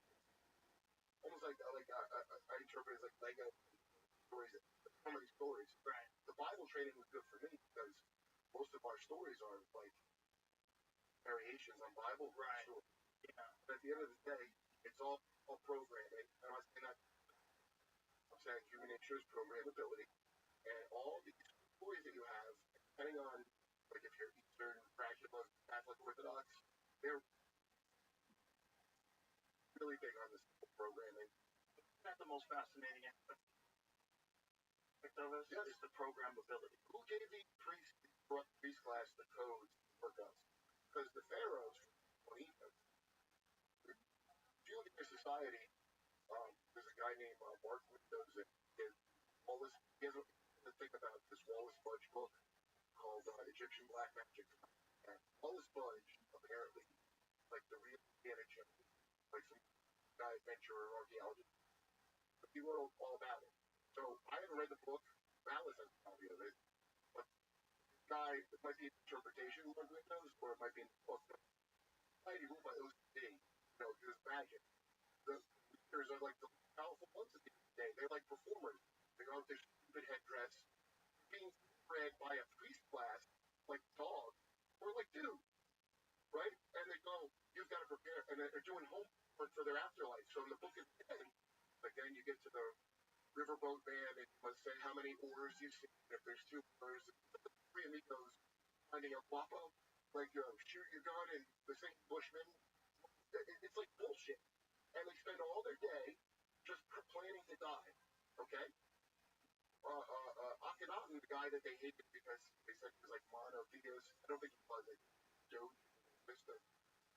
Speaker 16: almost like I interpret it as like Lego stories, comedy stories. Right. The Bible training was good for me because most of our stories are like variations on Bible stories. Yeah. But at the end of the day, it's all programming. And I'm saying that I'm saying human nature is programmability. And all these stories that you have, depending on like if you're Eastern, Dracula, Catholic, Orthodox, they're really big on this programming. Isn't that the most fascinating aspect of us? Yes. Is the programmability. Who gave the priest class the codes for us? Because the pharaohs on Egypt, if you look at their society, there's a guy named Mark Windows that did all this. He has to think about this Wallace Budge book called Egyptian Black Magic. And Wallace Budge apparently, like the real Indiana Jones, like some guy adventurer archaeologist, but he wrote all about it. So I haven't read the book. Alice has a copy of it. But guy, it might be an interpretation of Windows, or it might be in the book. Society ruled by OCD, you know, because magic. The leaders are like the powerful ones at the end of the day. They're like performers. They go with their stupid headdress, being bred by a priest class, like dog, or like dude, right? And they go, you've got to prepare, and they're doing homework for their afterlife. So in the book at the end, like then you get to the riverboat man, and you must say how many oars you've seen. If there's 2 oars, three amigos finding a guapo, like shoot your gun and the same Bushman. It's like bullshit. And they spend all their day just planning to die. Okay? Akhenaten, the guy that they hated because they said he was like monotheist, I don't think he was. Like, Joe, because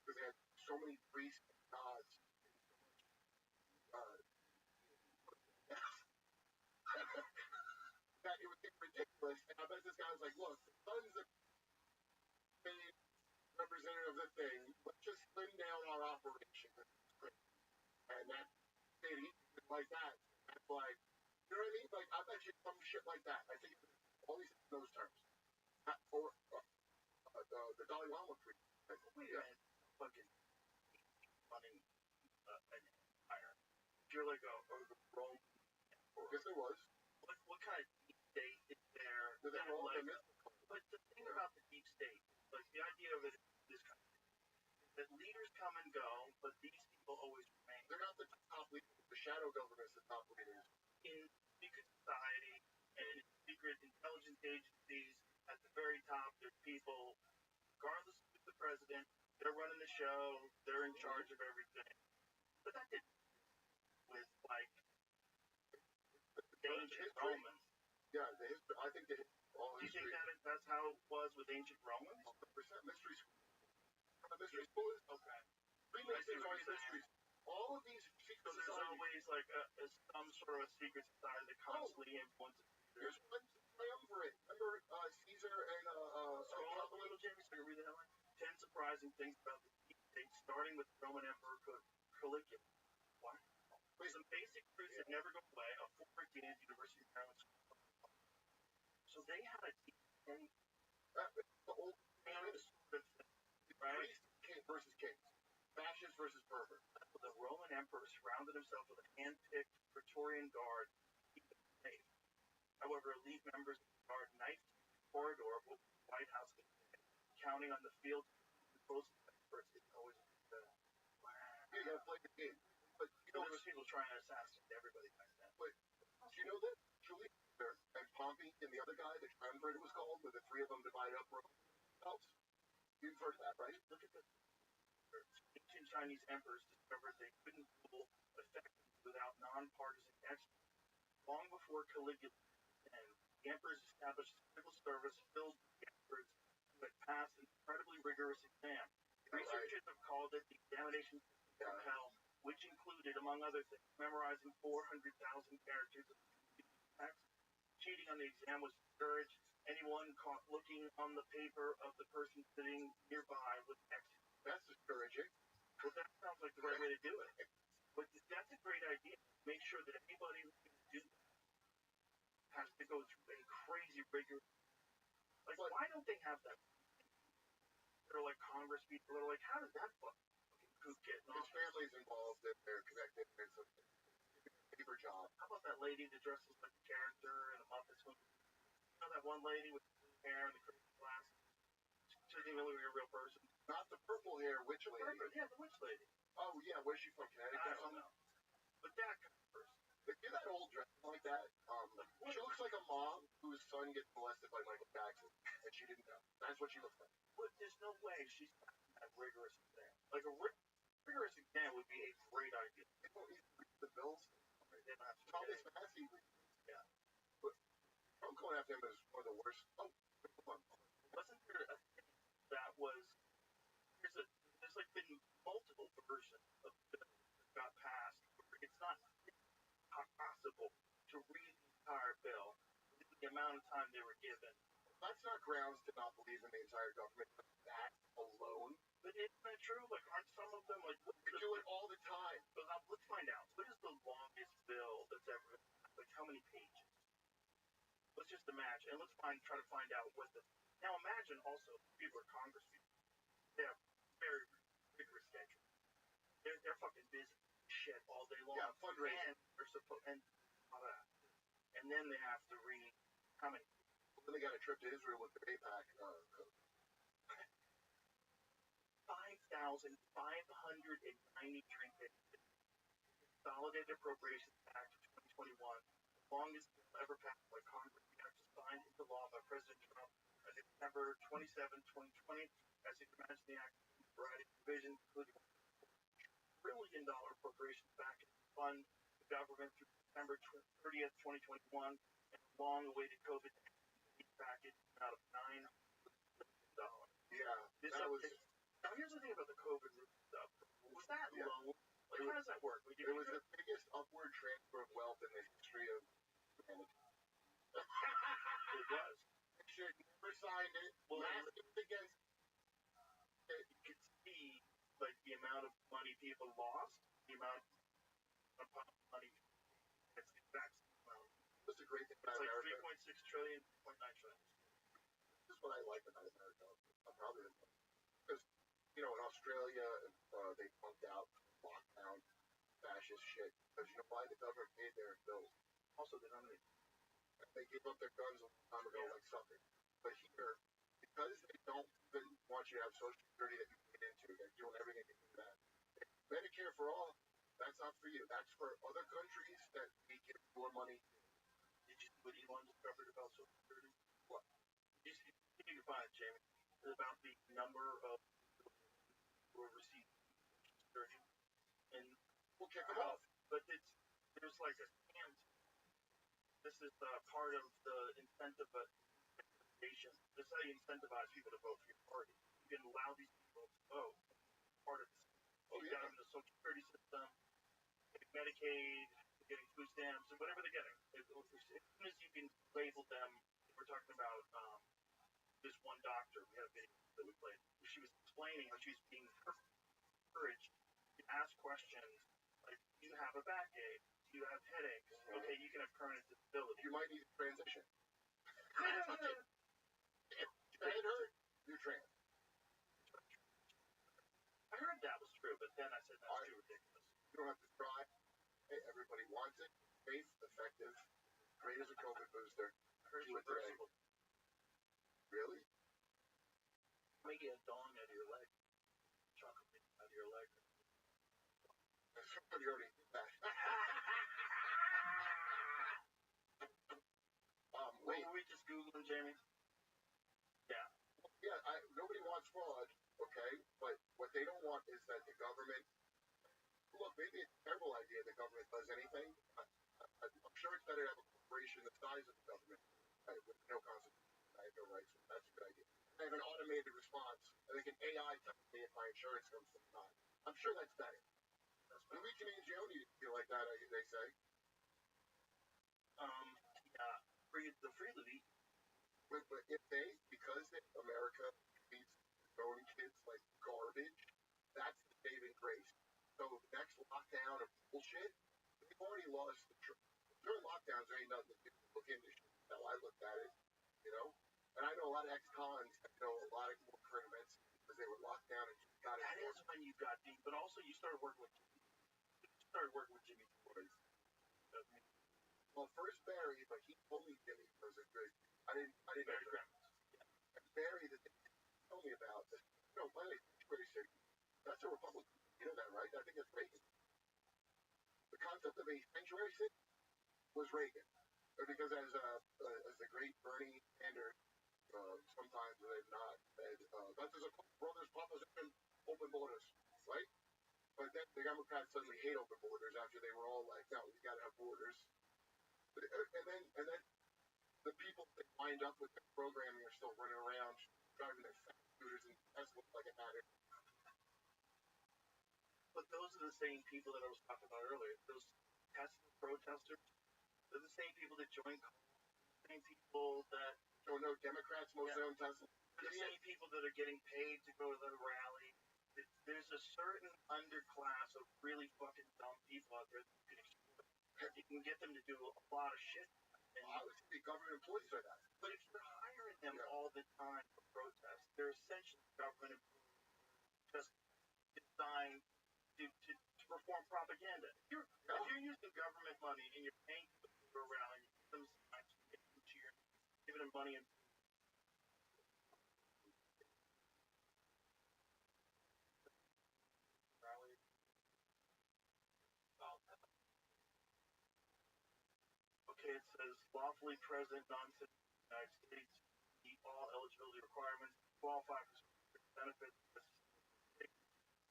Speaker 16: they had so many priests and gods. That it was ridiculous. And I bet this guy was like, look, the sun's the main representative of the thing. Let's just slim down our operation. And that city, like that, that's like, you know what I mean? Like, I bet you some shit like that. I think all these in those terms. Or the Dalai Lama priest. Wait a minute. Fucking running an empire. If you're like a Rome, yes, there was. What kind of deep state is there? But the thing about the deep state, like the idea of it is this kind of thing, that leaders come and go, but these people always remain. They're not the top leaders. The shadow government's the top leaders. In secret society and in secret intelligence agencies, at the very top, there's people, regardless of who's the president, they're running the show, they're in charge of everything. But that didn't with like the ancient Romans. Yeah, I think that all history. Do you think that's how it was with ancient Romans? 100% mystery school. Mystery school is okay. Freemasons are mysteries. All of these secret societies. There's always like some sort of a secret society that constantly influences. There's one triumvirate. Remember Caesar and scroll up a little, Jamie, so you read the headline. 10 surprising things about the deep state, starting with Roman Emperor Caligula. What? Some basic truths that never go away. A former dean at University of Maryland School. So they had a deep state. The old famous sort of thing, right? King versus kings. Fascist versus pervert. The Roman emperor surrounded himself with a hand-picked Praetorian guard to keep him safe. However, elite members of the guard knifed the corridor of the White House, counting on the field to close the experts. It's always you gotta play the game. But you know, there's people trying to assassinate everybody back then. But do you know that Julius Caesar and Pompey and the other guy, the triumvirate it was called, where the three of them divide up Rome? You've heard of that, right? Look at this. Ancient Chinese emperors discovered they couldn't rule effectively without nonpartisan experts. Long before Caligula and the emperors established a civil service filled with the experts who had passed an incredibly rigorous exam. Researchers have called it the examination system of hell, which included, among other things, memorizing 400,000 characters of text. Cheating on the exam was discouraged. Anyone caught looking on the paper of the person sitting nearby was executed. That's discouraging.
Speaker 2: Well, that sounds like the right way to do it. But that's a great idea. Make sure that anybody who can do that has to go through a crazy rigorous. Like, why don't they have that? They're like Congress people. They're like, how does that fucking kook get?
Speaker 16: His family's involved, and they're connected. It's a paper job.
Speaker 2: How about that lady that dresses like a character in a Muppets movie? You know that one lady with the hair and the crazy glasses? She doesn't even look like a real person.
Speaker 16: Not the purple hair witch lady.
Speaker 2: Yeah, the witch lady.
Speaker 16: Oh yeah, where's she from? Connecticut
Speaker 2: I
Speaker 16: or
Speaker 2: don't
Speaker 16: something?
Speaker 2: know. But that kind of person.
Speaker 16: If you're that old dress like that, she looks like a mom whose son gets molested by Michael Jackson, and she didn't know. That's what she looks like.
Speaker 2: But there's no way she's not that rigorous exam. Like a rigorous exam would be a great idea.
Speaker 16: They don't need to read the bills.
Speaker 2: They don't have to.
Speaker 16: Thomas Massey.
Speaker 2: Yeah.
Speaker 16: But I'm going after him as one of the worst. Oh, come on.
Speaker 2: Wasn't there a thing that was? There's like been multiple versions of the bill that got passed. It's not possible to read the entire bill with the amount of time they were given.
Speaker 16: That's not grounds to not believe in the entire government. That alone.
Speaker 2: But isn't that true? Like, aren't some of them like?
Speaker 16: They do it all the time.
Speaker 2: But let's find out. What is the longest bill that's ever like? How many pages? Let's just imagine, and let's try to find out what the. Now imagine also people are Congress people. They have very rigorous schedule. They're fucking busy shit all day long.
Speaker 16: Yeah, fundraising.
Speaker 2: And they're supposed and all that. And then they have to read how many.
Speaker 16: Then they got a trip to Israel with the APAC.
Speaker 2: 5,593 pages. Consolidated Appropriations Act of 2021, the longest bill ever passed by Congress, actually signed into law by President Trump on December 27, 2020. As you can imagine, the act includes a variety of provisions, including $1 trillion appropriations package to fund the government through December 30th, 2021, and a long-awaited COVID-19 package out of $9 billion.
Speaker 16: Yeah,
Speaker 2: Now, here's the thing about the COVID stuff. Was that low? Like, how does that work?
Speaker 16: It was the biggest upward transfer of wealth in the history of humanity.
Speaker 2: It was.
Speaker 16: They should never signed it.
Speaker 2: Well,
Speaker 16: it was against.
Speaker 2: You could see, like, the amount of money people lost, the amount of money. It's the exact same amount.
Speaker 16: That's a great thing about
Speaker 2: It's
Speaker 16: America.
Speaker 2: like 3.6 trillion, 3.9 trillion.
Speaker 16: This is what I like about America. I'm proud of it. Because, you know, in Australia, they punked out lockdown, fascist shit. Because you know why? The government paid their bills.
Speaker 2: Also, they
Speaker 16: gave up their guns a long time ago, like something. But here, because they don't even want you to have Social Security that you can get into, you'll never get into that. Medicare for all, that's not for you. That's for other countries that we give more money.
Speaker 2: Did you see what Elon discovered about Social Security? What? You can find it, Jamie. It's about the number of people who are receiving Social Security. And
Speaker 16: we'll kick them off.
Speaker 2: But there's like a scam. This is part of the incentivization. This is how you incentivize people to vote for your party. You can allow these people to vote. Part of this. You got them in the Social Security system, Medicaid, getting food stamps, and whatever they're getting. As soon as you can label them, we're talking about this one doctor. We had a video that we played. She was explaining how she's being encouraged to ask questions like, do you have a backache? Do you have headaches? Okay, you can have permanent disability.
Speaker 16: You might need a transition. It hurt. You're trans.
Speaker 2: I heard that was true, but then I said that's too ridiculous.
Speaker 16: You don't have to try. Hey, everybody wants it. Safe, effective, great as a COVID booster.
Speaker 2: I heard
Speaker 16: Do it today. Really?
Speaker 2: Make it a dong out of your leg. Chocolate out of your leg.
Speaker 16: Somebody already did that.
Speaker 2: Wait. Were we just Googling, Jamie? Yeah.
Speaker 16: Yeah, nobody wants fraud, okay? But what they don't want is that the government... Look, maybe it's a terrible idea the government does anything. I'm sure it's better to have a corporation the size of the government with no constitution, no rights. That's a good idea. They have an automated response, and they can AI tell me if my insurance comes from time. I'm sure that's better. Norwegians don't need to feel like that, they say.
Speaker 2: Yeah, the freely.
Speaker 16: But if because America feeds growing kids like garbage, that's the saving grace. So the next lockdown of bullshit, they've already lost the during lockdowns, there ain't nothing to look into shit. How I looked at it, you know? And I know a lot of ex-cons that know a lot of more current events because they were locked down and just got it.
Speaker 2: That is when you got deep, but also you started working with Jimmy Boys.
Speaker 16: Well, first Barry, but he told me Jimmy was a good. I didn't know that. And Barry, the thing he told me about, by the way, Sanctuary City, that's a Republican. You know that, right? I think it's Reagan. The concept of a sanctuary city was Reagan, because as the great Bernie Sanders, sometimes they've not said that is a brothers proposition, open borders, right? But then the Democrats suddenly hate open borders after they were all like, no, we got to have borders. And then the people that wind up with the programming are still running around driving their fat scooters and Tesla like it matters.
Speaker 2: But those are the same people that I was talking about earlier. Those Tesla protesters, they're the same people that join, the same people that
Speaker 16: don't know Democrats, most of them Tesla.
Speaker 2: They're the same people that are getting paid to go to the rally. There's a certain underclass of really fucking dumb people out there that you can get them to do a lot of shit. And
Speaker 16: I would say government employees are that.
Speaker 2: But if you're hiring them all the time for protests, they're essentially government employees just designed to perform propaganda. If you're using government money and you're paying people to go around, you give them signs, you give them cheer, giving them money and okay, it says lawfully present non-citizens in the United States meet all eligibility requirements, qualify for benefits.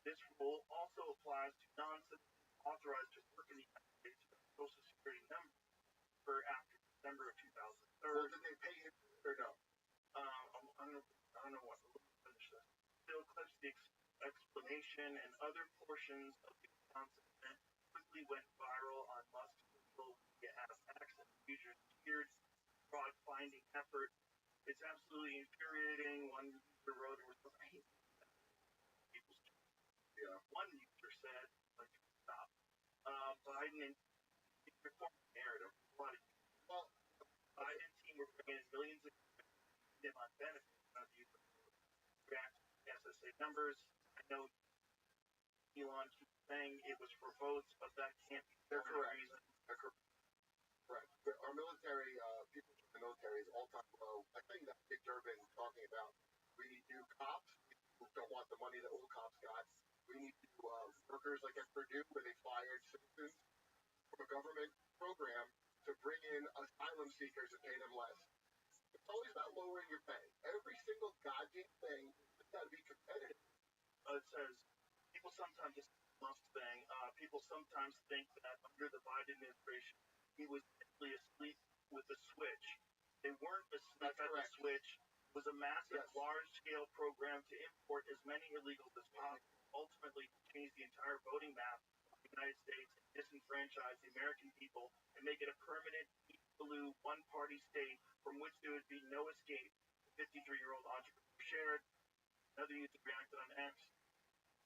Speaker 2: This rule also applies to non-citizens authorized to work in the United States with a Social Security number after December of 2003.
Speaker 16: Well, did they pay him or no?
Speaker 2: I don't know what. Let me finish this. Bill clips the explanation and other portions of the announcement quickly went viral on Musk's social media hashtags and users cheered fraud finding effort. It's absolutely infuriating. One user wrote, one user said, like, stop. Biden and reform narrative. Well, Biden and team were bringing in millions of them on benefits of you react to SSA numbers. I know Elon keeps saying it was for votes, but that can't be the reason.
Speaker 16: They're correct. Our military, people in the military is all-time low. I think that Dick Durbin talking about we need new cops. We don't want the money that old cops got. We need new workers like at Purdue where they fired citizens from a government program to bring in asylum seekers and pay them less. It's always about lowering your pay. Every single goddamn thing has got to be competitive.
Speaker 2: It says people sometimes just thing. People sometimes think that under the Biden administration, he was simply asleep with the switch. They weren't asleep at the switch. It was a massive, large-scale program to import as many illegals as possible, ultimately to change the entire voting map of the United States and disenfranchise the American people and make it a permanent, blue, one-party state from which there would be no escape. 53-year-old entrepreneur shared. Another user reacted on X.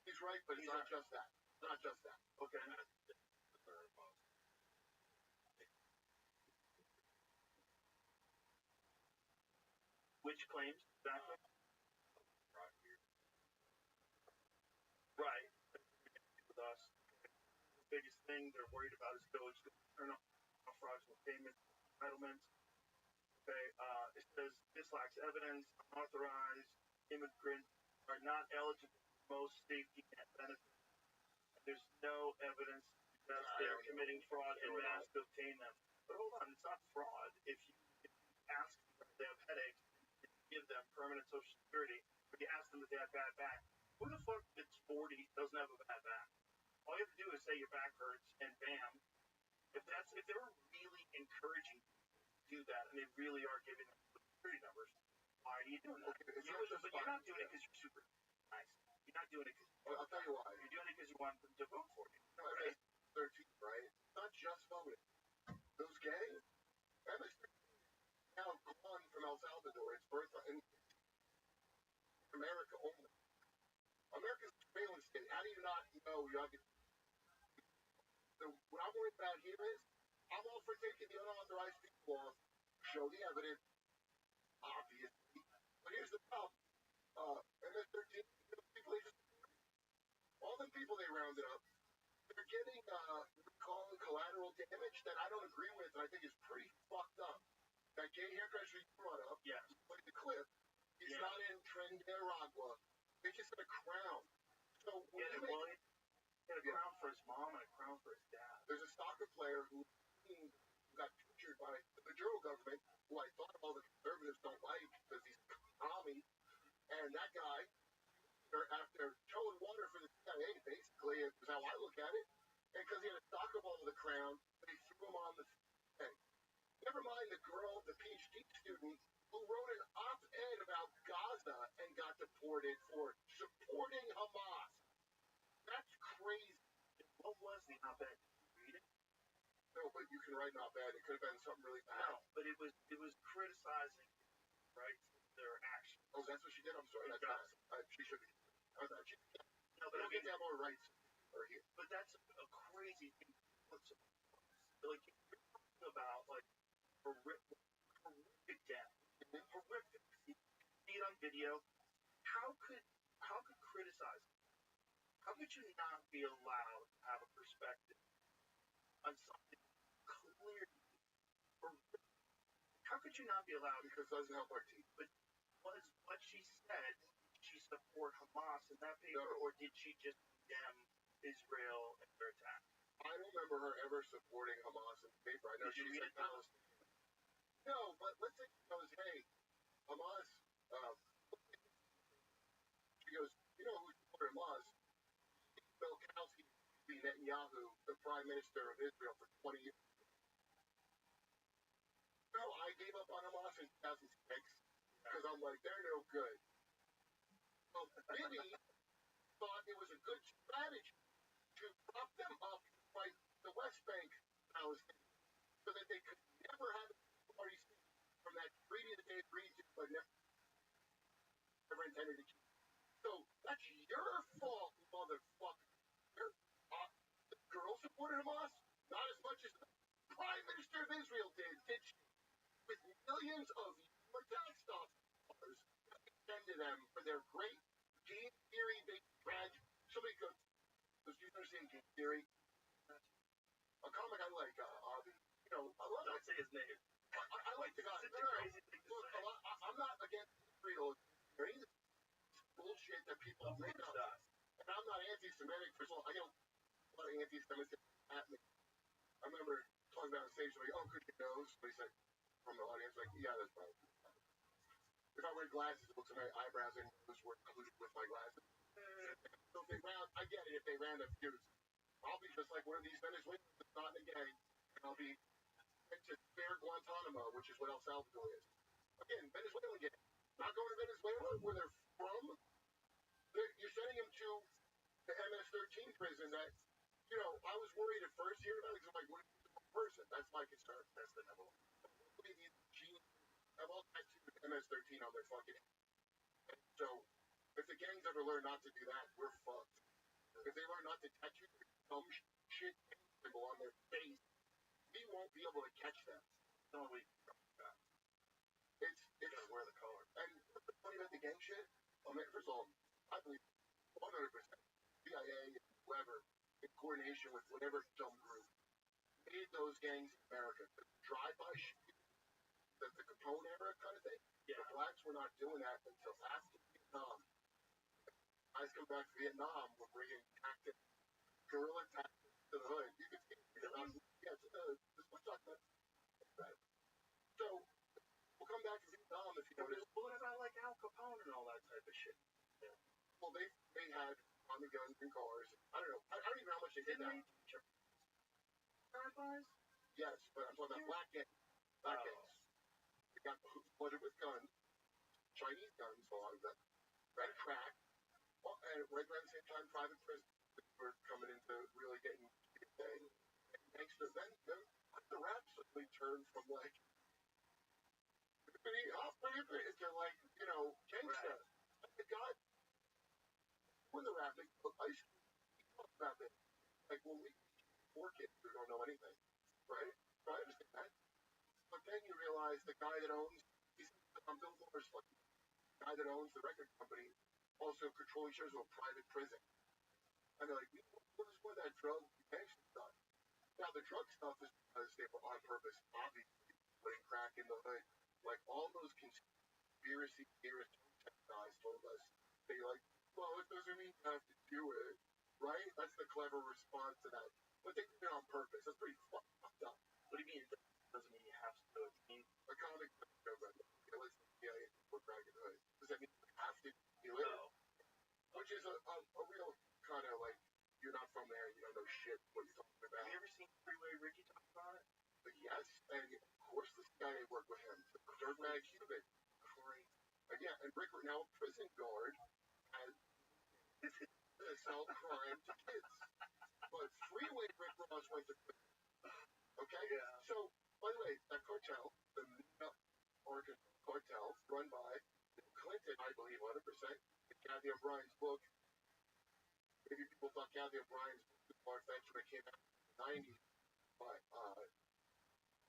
Speaker 16: He's right, but it's not just that. It's not just that.
Speaker 2: Okay. Which claims exactly? Right. With us, the biggest thing they're worried about is Doge turn off fraudulent payments, entitlements. Okay. It says this lacks evidence. Unauthorized immigrants are not eligible for most safety net benefits. There's no evidence that they're committing fraud and mass to obtain them. But hold on, it's not fraud. If you ask them if they have headaches, give them permanent Social Security, but you ask them if they have bad back. Who the fuck that's 40 doesn't have a bad back? All you have to do is say your back hurts, and bam. If they're really encouraging you to do that, and they really are giving them Social Security numbers, why are you doing that? But you're not doing it because you're super nice. You're not doing it because
Speaker 16: I'll tell you why.
Speaker 2: You're doing it because you want them to vote for you.
Speaker 16: No, right? 13, right? It's not just voting. Those gangs, MS-13 now gone from El Salvador. It's birth in America only. America's a surveillance state. how do you not know you're not? So what I'm worried about here is I'm all for taking the unauthorized people off, show the evidence, obviously. But here's the problem. MS-13, people they just all the people they rounded up, they're getting recall and collateral damage that I don't agree with, and I think is pretty fucked up. That gay hairdresser you brought up, like the clip, he's not in Nicaragua. They just had a crown. So when you make,
Speaker 2: a crown for his mom and a crown for his dad.
Speaker 16: there's a soccer player who got pictured by the Maduro government, who I thought all the conservatives don't like because he's a commie, and that guy, after towing water for the CIA, basically, is how I look at it, and because he had a soccer ball with a crown, they threw him on the thing. Never mind the girl, the PhD student, who wrote an op-ed about Gaza and got deported for supporting Hamas. That's crazy.
Speaker 2: What was the op-ed? Did you read it?
Speaker 16: No, but you can write an op-ed. It could have been something really bad.
Speaker 2: No, but it was criticizing, right, their actions.
Speaker 16: Oh, that's what she did? I'm sorry. That's not. She should be. No, but I don't get to have more rights over here.
Speaker 2: But that's a crazy thing. Like, you're talking about, like, horrific death. Horrific. You see it on video. How could criticize? How could you not be allowed to have a perspective on something clear? How could you not be allowed?
Speaker 16: Because it doesn't help our team.
Speaker 2: But was what she said, did she support Hamas in that paper, or did she just condemn Israel and their attack?
Speaker 16: I don't remember her ever supporting Hamas in the paper. I know she said Palestine. No, but let's say she goes, hey, Hamas, she goes, you know who supported Hamas? Bill Kowski, Netanyahu, the Prime Minister of Israel for 20 years. No, I gave up on Hamas in 2006 because I'm like, they're no good. So Bibi thought it was a good strategy to prop them up to fight the West Bank Palestine so that they could never have a party from that treaty that they agreed to but never intended to keep. So that's your fault, motherfucker. The girl supported Hamas not as much as the Prime Minister of Israel did she? With millions of your tax dollars to them for their great game theory-based tragedy. Somebody goes, do you understand game theory? A comic I like, Avi. You know, I love
Speaker 2: Don't say his name.
Speaker 16: I like the guy.
Speaker 2: It's a crazy thing to say.
Speaker 16: I'm not against real theory. It's bullshit that people have made up. And I'm not anti-Semitic. First of all, I get a lot of anti-Semitic at me. I remember talking about on stage, like, oh, could you nose? Somebody said from the audience, like, yeah, that's probably. If I wear glasses, it looks like my eyebrows and nose were included with my glasses. So if they round, I get it. If they round up views, I'll be just like one of these Venezuelans that's not in a gang, and I'll be sent to fair Guantanamo, which is what El Salvador is. Again, Venezuelan gang. Not going to Venezuela, where they're from. You're sending them to the MS-13 prison that, you know, I was worried at first hearing about it because I'm like, what is the person? That's my concern. That's the number one. These genes have all tattooed with MS-13 on their fucking head. So, if the gangs ever learn not to do that, we're fucked. If they learn not to tattoo their dumb shit symbol on their face, we won't be able to catch them.
Speaker 2: No, we
Speaker 16: It's gotta wear the collar. And what's the funny about the gang shit? I mean, first of all, I believe 100% CIA, whoever, in coordination with whatever dumb group, made those gangs in America. The drive-by shooting, the Capone era kind of thing. Yeah. The blacks were not doing that until after Vietnam. Guys come back from Vietnam, we're bringing tactics, guerrilla tactics to the hood. You can see it. Really? Yeah, we're talking about that. So, we'll come back to Vietnam if you notice.
Speaker 2: What about like Al Capone and all that type of shit?
Speaker 16: Yeah. Well, they had Tommy guns and cars. I don't know. I don't even know how much they did that.
Speaker 2: Drive-bys?
Speaker 16: Yes, but I'm talking about black gangs. Black gangs. They got flooded with guns. Chinese guns, a lot of them. Red crack. Well, and right around the same time, private prisons were coming into really getting thing. Gangsters. Then the rap suddenly turned from like to like, you know, gangsta. Right. The guy when the rap, they put ice cream about this. Like, well, we poor kids who don't know anything, right? So I understand that. But then you realize the guy that owns, he's on Bill Moore's, like, the guy that owns the record company also controlling shares of a private prison. And they're like, what is where that drug gangster stuff? Now, the drug stuff is because they were on purpose, obviously, putting crack in the hood. Like, all those conspiracy theorists guys told us, they like, well, it doesn't mean you have to do it, right? That's the clever response to that. But they did it on purpose. That's pretty fucked up.
Speaker 6: What do you mean it doesn't mean you have to do it? I mean,
Speaker 16: a comic book show, but put crack in the hood. Does that mean you have to do it?
Speaker 6: No.
Speaker 16: Which is a real kind of like, you're not from there, you don't know shit what you're talking about.
Speaker 6: Have you ever seen Freeway Ricky talk about it?
Speaker 16: But yes, and of course the CIA worked with him. Dirtbag Cuban.
Speaker 6: Great.
Speaker 16: Yeah, and Rick, now a prison guard, has sell crime to kids. But Freeway Rick Ross went to prison. Okay?
Speaker 6: Yeah.
Speaker 16: So, by the way, that cartel, the Oregon cartel, run by Clinton, I believe, 100%. In Kathy O'Brien's book. Maybe people thought Kathy O'Brien's book was far-fetched when it came out in the 90s. But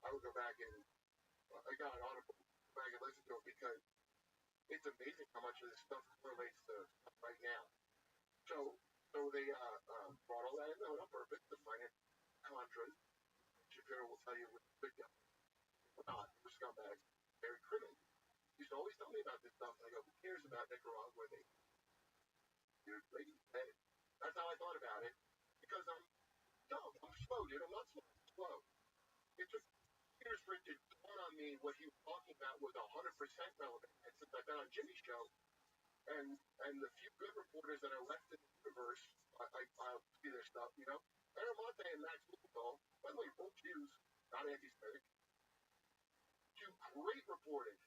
Speaker 16: I would go back and I got an article, go back and listen to it because it's amazing how much of this stuff correlates to stuff right now. So they brought all that in on purpose to finance Contras. Shapiro will tell you with the big guys. Not, they were scumbags, very criminals. He used to always tell me about this stuff, and I go, who cares about Nicaragua? Dude, that's how I thought about it. Because I'm dumb. I'm slow, dude. I'm not slow. I'm slow. It took years for it to dawn on me what he was talking about was 100% relevant. And since I've been on Jimmy's show, and the few good reporters that are left in the universe, I'll see their stuff, you know. Monte and Max Louisville, by the way, both Jews, not anti-Semitic, do great reporting.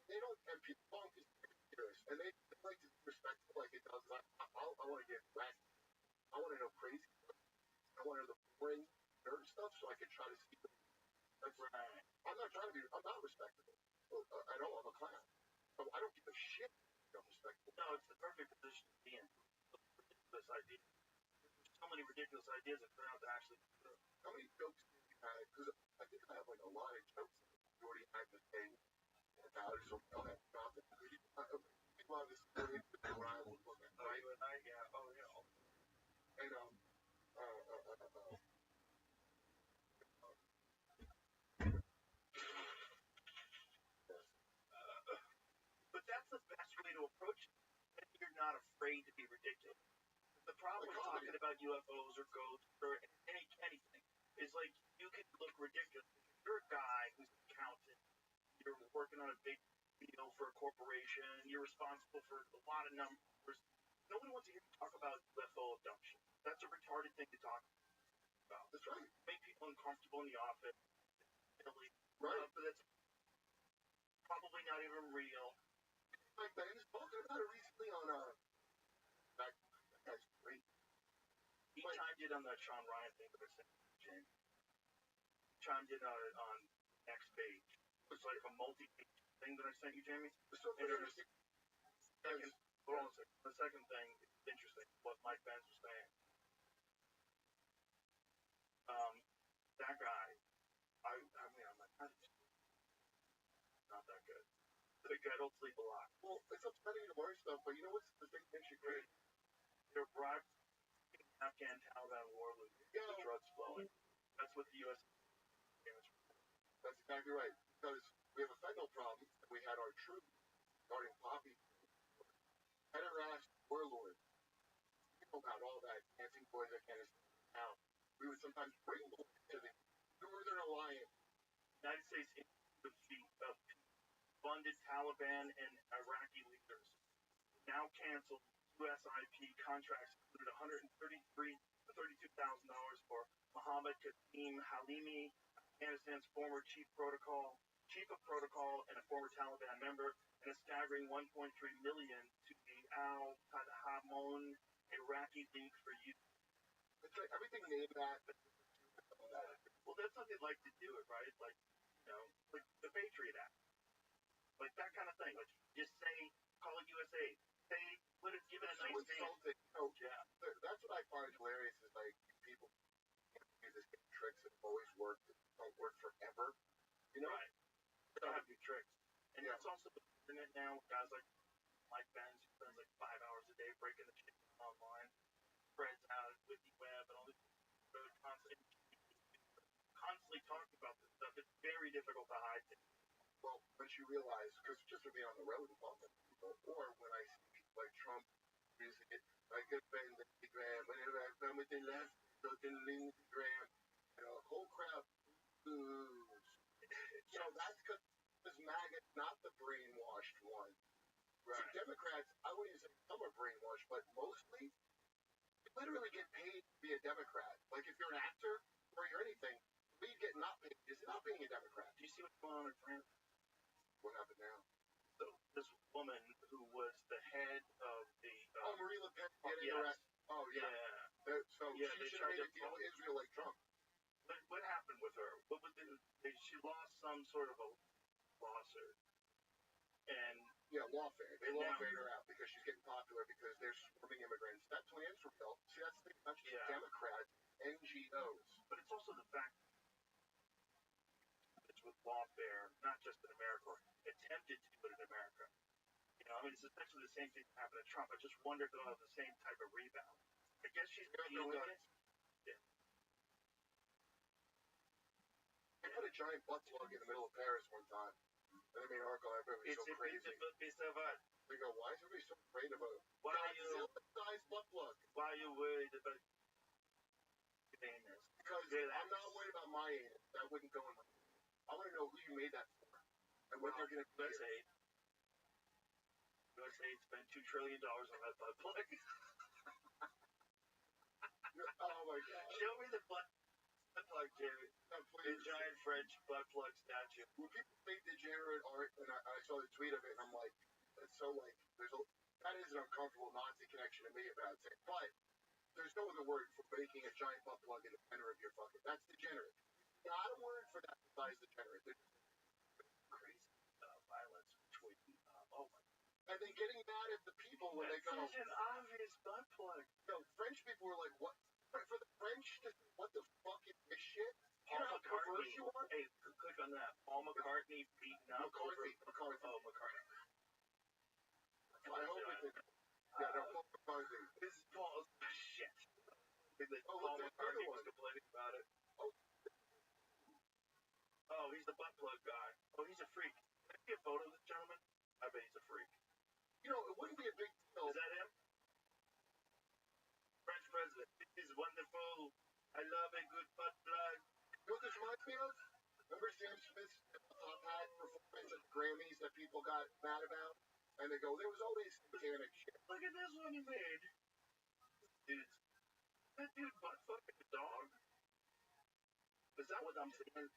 Speaker 16: They don't, and people call them conspiracy theorists, and they like to be respectful like it does. I want to get back. I want to know crazy stuff. I want to know the boring nerd stuff so I can try to see them. That's right. I'm not trying to be, I'm not respectable. I don't, I'm a clown. So I don't give a shit if I'm respectable.
Speaker 6: No, it's the perfect position to be in. This idea. There's so many ridiculous ideas that turn out to actually be true.
Speaker 16: How many jokes do you have? Because I think I have like a lot of jokes that you already had to say about it, so I'll have nothing. People have this story with the rival book, right?
Speaker 6: Yeah, oh yeah.
Speaker 16: And
Speaker 6: but that's the best way to approach it. Then you're not afraid to be ridiculous. The problem with talking about UFOs or ghosts or anything is like you can look ridiculous. If you're a guy who's an accountant, you're working on a big deal for a corporation, you're responsible for a lot of numbers. Nobody wants to hear you talk about UFO abduction. That's a retarded thing to talk about.
Speaker 16: That's right.
Speaker 6: Make people uncomfortable in the office.
Speaker 16: Right.
Speaker 6: But it's probably not even real.
Speaker 16: Mike Ben's talking about it recently on that guy's great.
Speaker 6: He chimed in on that Sean Ryan thing that I sent to James. Chimed in on next page. It's like a multi-page thing that I sent you, Jamie.
Speaker 16: So interesting.
Speaker 6: Hold on a second. The second thing is interesting. What Mike Benz was saying. That guy. I mean, I'm like, not that good. The guy don't sleep a lot.
Speaker 16: Well, it's upsetting to worry stuff, but you know what's the thing that makes you great?
Speaker 6: They're bribed Afghan Taliban war losing. The drugs flowing. That's what the U.S.
Speaker 16: That's exactly right. Because we have a fentanyl problem, and we had our troops guarding poppy. Terrorist warlords. We know about all that dancing boys that can't escape town. We would sometimes bring them to the Northern Alliance.
Speaker 6: The United States funded Taliban and Iraqi leaders. Now canceled USIP contracts included $132,000 for Mohammed Qasim Halimi, Afghanistan's former chief of protocol, and a former Taliban member, and a staggering $1.3 million to the Al-Qadhamon Iraqi League for Youth.
Speaker 16: It's like everything named that.
Speaker 6: Well, that's how they like to do it, right? Like, you know, like the Patriot Act. Like that kind of thing. Like, just say, call it USA. Say, give it a nice name.
Speaker 16: Oh, yeah. That's what I find hilarious is
Speaker 6: do tricks. And that's also the internet now. Guys like Mike Benz, who spends like 5 hours a day breaking the shit online, spreads out with the web and all this constantly talking about this stuff. It's very difficult to hide things.
Speaker 16: Well, once you realize, because just with being on the road and talking to people, or when I see people like Trump using it, I get banned the Instagram, whenever I've done with the left, so the Instagram, you know, whole crowd, booze. So that's because MAGA is not the brainwashed one. Right. So Democrats, I wouldn't even say some are brainwashed, but mostly, you literally get paid to be a Democrat. Like if you're an actor or you're anything, what you get not paid is not being a Democrat.
Speaker 6: Do you see what's going on in France?
Speaker 16: What happened now?
Speaker 6: So this woman who was the head of the
Speaker 16: Marie Le Pen getting
Speaker 6: yes.
Speaker 16: arrested. Oh yeah. So
Speaker 6: yeah,
Speaker 16: she should have made a deal with Israel like Trump.
Speaker 6: What happened with her? What was she lost some sort of a lawsuit. And
Speaker 16: yeah, lawfare. They lawfare her out because she's getting popular because they're swarming immigrants. That's when Israel. See, that's the thing about Democrats, NGOs.
Speaker 6: But it's also the fact that it's with lawfare, not just in America, or attempted to do it in America. You know, I mean, it's essentially the same thing that happened to Trump. I just wonder if they'll have the same type of rebound. I guess she's dealing with it. Yeah.
Speaker 16: They put a giant butt plug in the middle of Paris one time. And they made an article on everybody so crazy. They go, why is everybody so afraid of a Godzilla-sized butt plug?
Speaker 6: Why are you worried about anus?
Speaker 16: Because I'm not worried about my anus. That wouldn't go in my... I want to know who you made that for. And what they're going to do.
Speaker 6: USA spent $2 trillion on that butt plug.
Speaker 16: Oh my God.
Speaker 6: Show me the butt plug, Jerry. The giant French butt plug statue.
Speaker 16: When people make degenerate art, and I saw the tweet of it, and I'm like, it's so like, that is an uncomfortable Nazi connection to me about it. But there's no other word for making a giant butt plug in the center of your fucking. That's degenerate. Not a word for that besides degenerate.
Speaker 6: Crazy violence between. Oh my.
Speaker 16: And then getting mad at the people when they go.
Speaker 6: Such an obvious butt plug.
Speaker 16: No, French people were like, what? For the French, what the fuck is this shit?
Speaker 6: Paul McCartney. Hey, click on that. Paul McCartney beaten up.
Speaker 16: McCartney.
Speaker 6: Oh, McCartney.
Speaker 16: I hope it did. Yeah, no, Paul McCartney.
Speaker 6: This is Paul's shit. Paul McCartney was complaining about it. Oh, he's the butt plug guy. Oh, he's a freak. Can I see a photo of this gentleman? I bet he's a freak.
Speaker 16: You know, it wouldn't be a big deal.
Speaker 6: Is that him? French president. He's wonderful. I love a good butt plug.
Speaker 16: You know what this reminds me of? Remember Sam Smith's top hat performance at the Grammys that people got mad about? And they go, there was all this satanic shit.
Speaker 6: Look at this one he made. That dude butt fucking a dog. Is that what I'm saying?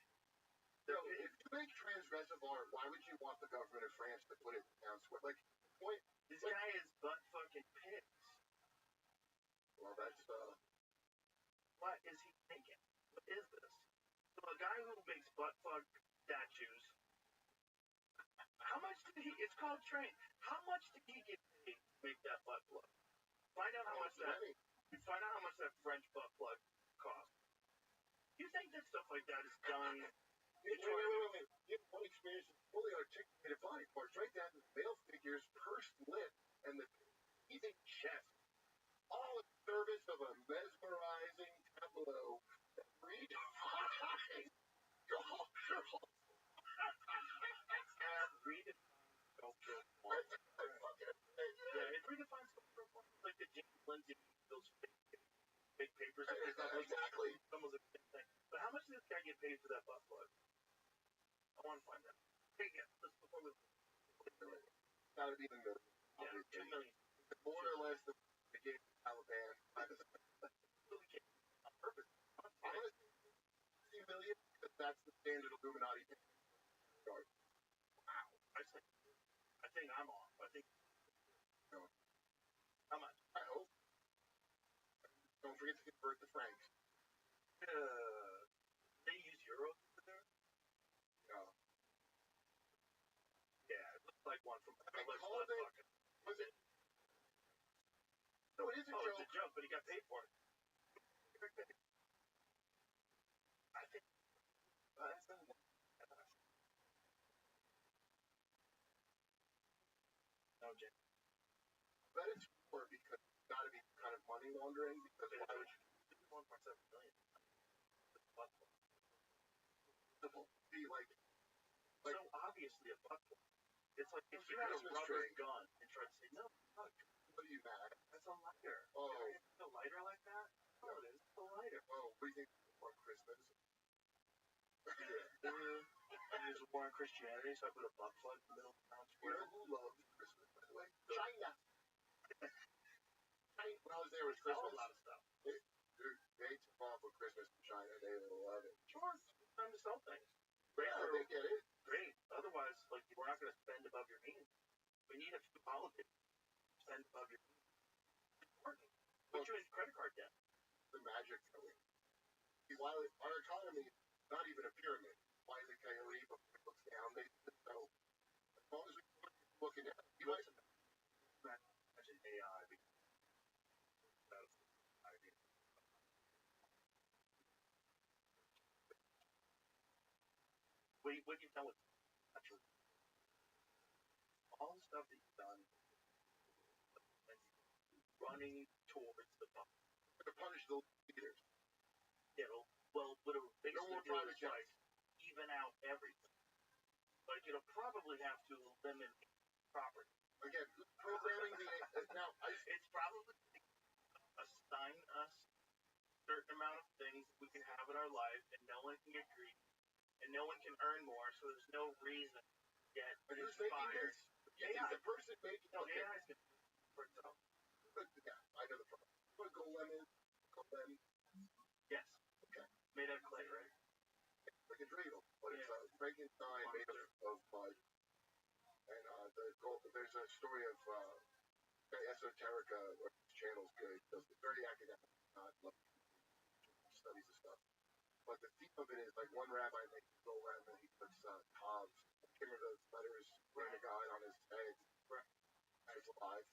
Speaker 16: So if you make transgressive art, why would you want the government of France to put it down? Like, point.
Speaker 6: This guy is butt fucking pigs.
Speaker 16: Well, that's
Speaker 6: What is he thinking? What is this? So a guy who makes butt fuck statues. How much did he? It's called train. How much did he get paid to make that butt plug? Find out how much that. Find out how much that French butt plug cost. You think that stuff like that is done?
Speaker 16: Wait. You have one experience with fully articulated body parts, right down to the male figure's pursed lip and the heaving chest, all in service of a mesmerizing tableau that redefines cultural.
Speaker 6: Yeah, it redefines cultural form. Like the James Lindsay, those fake papers.
Speaker 16: Exactly.
Speaker 6: It's almost the same thing. But how much did this guy get paid for that butt plug? I want to find out. Hey, yeah, let's before we.
Speaker 16: Gotta be the million.
Speaker 6: Yeah, 2 million.
Speaker 16: More or less the game Taliban.
Speaker 6: Really can't on purpose.
Speaker 16: I'm gonna say 2 million because that's the standard Illuminati.
Speaker 6: Wow. I think I'm off. I think.
Speaker 16: No.
Speaker 6: How much?
Speaker 16: I hope. Don't forget to convert the francs.
Speaker 6: They use euros over there?
Speaker 16: No.
Speaker 6: Yeah, it looks like one from.
Speaker 16: They called it. Was it? No, it is a joke.
Speaker 6: It's a joke, but he got paid for it. I think. project.
Speaker 16: But it's more because it's got to be kind of money laundering because why would you
Speaker 6: 1.7 million?
Speaker 16: be like
Speaker 6: So obviously a butt plug. It's like if you had a rubber gun and tried to say, no, fuck,
Speaker 16: what are you mad?
Speaker 6: that's a lighter.
Speaker 16: Oh.
Speaker 6: It's a lighter like that? No, it is. It's a lighter.
Speaker 16: Oh, what do you think on Christmas?
Speaker 6: There's a war on Christianity, so I put a butt plug in the middle of the town
Speaker 16: You
Speaker 6: square.
Speaker 16: know who loves Christmas, by the way? China. When I was there, it was Christmas.
Speaker 6: A lot of stuff.
Speaker 16: They took off for Christmas in China. They love it.
Speaker 6: Sure, it's time to sell things. Great,
Speaker 16: Yeah, they get it.
Speaker 6: Great. Otherwise, like, we're not going to spend above your means. We need a few holidays to spend above your means. It's important. Put you in credit card debt.
Speaker 16: The magic of it. See, while our economy is not even a pyramid, why is it kind of leave it looks down? They know. As long as we keep looking at it, you might
Speaker 6: imagine AI. What you tell it, actually, all the stuff that you've done, running towards the top.
Speaker 16: to punish the leaders.
Speaker 6: What it'll basically
Speaker 16: more
Speaker 6: do
Speaker 16: private
Speaker 6: is like even out everything. Like it'll probably have to eliminate property.
Speaker 16: Again, programming the now
Speaker 6: it's probably assign us a certain amount of things we can have in our life, and no one can get greedy, and no one can earn more. So there's no reason to get inspired.
Speaker 16: AI. The person making
Speaker 6: AI is going to for itself.
Speaker 16: Yeah, I know the problem. Go lemon.
Speaker 6: Yes.
Speaker 16: Okay.
Speaker 6: Made out of clay, right?
Speaker 16: Like a dreidel, but it's a Frankenstein made of mud. And there's a story of Esoterica, or his channel's good. It's very academic, not like studies and stuff. But the theme of it is like one rabbi makes a go around and he puts Tom's, give her those letters, writing a guide on his head, as it's alive.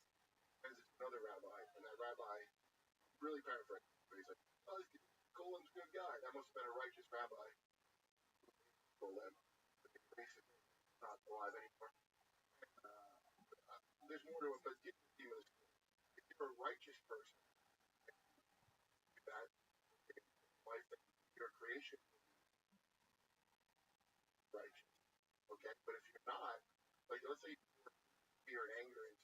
Speaker 16: And it's another rabbi, and that rabbi really paraphrased. He's like, oh, this Golem's a good guy. That must have been a righteous rabbi. Golem. Basically, not alive anymore. There's more to it, but if you're a righteous person, that life, your creation, righteous. Okay, but if you're not, like let's say fear and anger,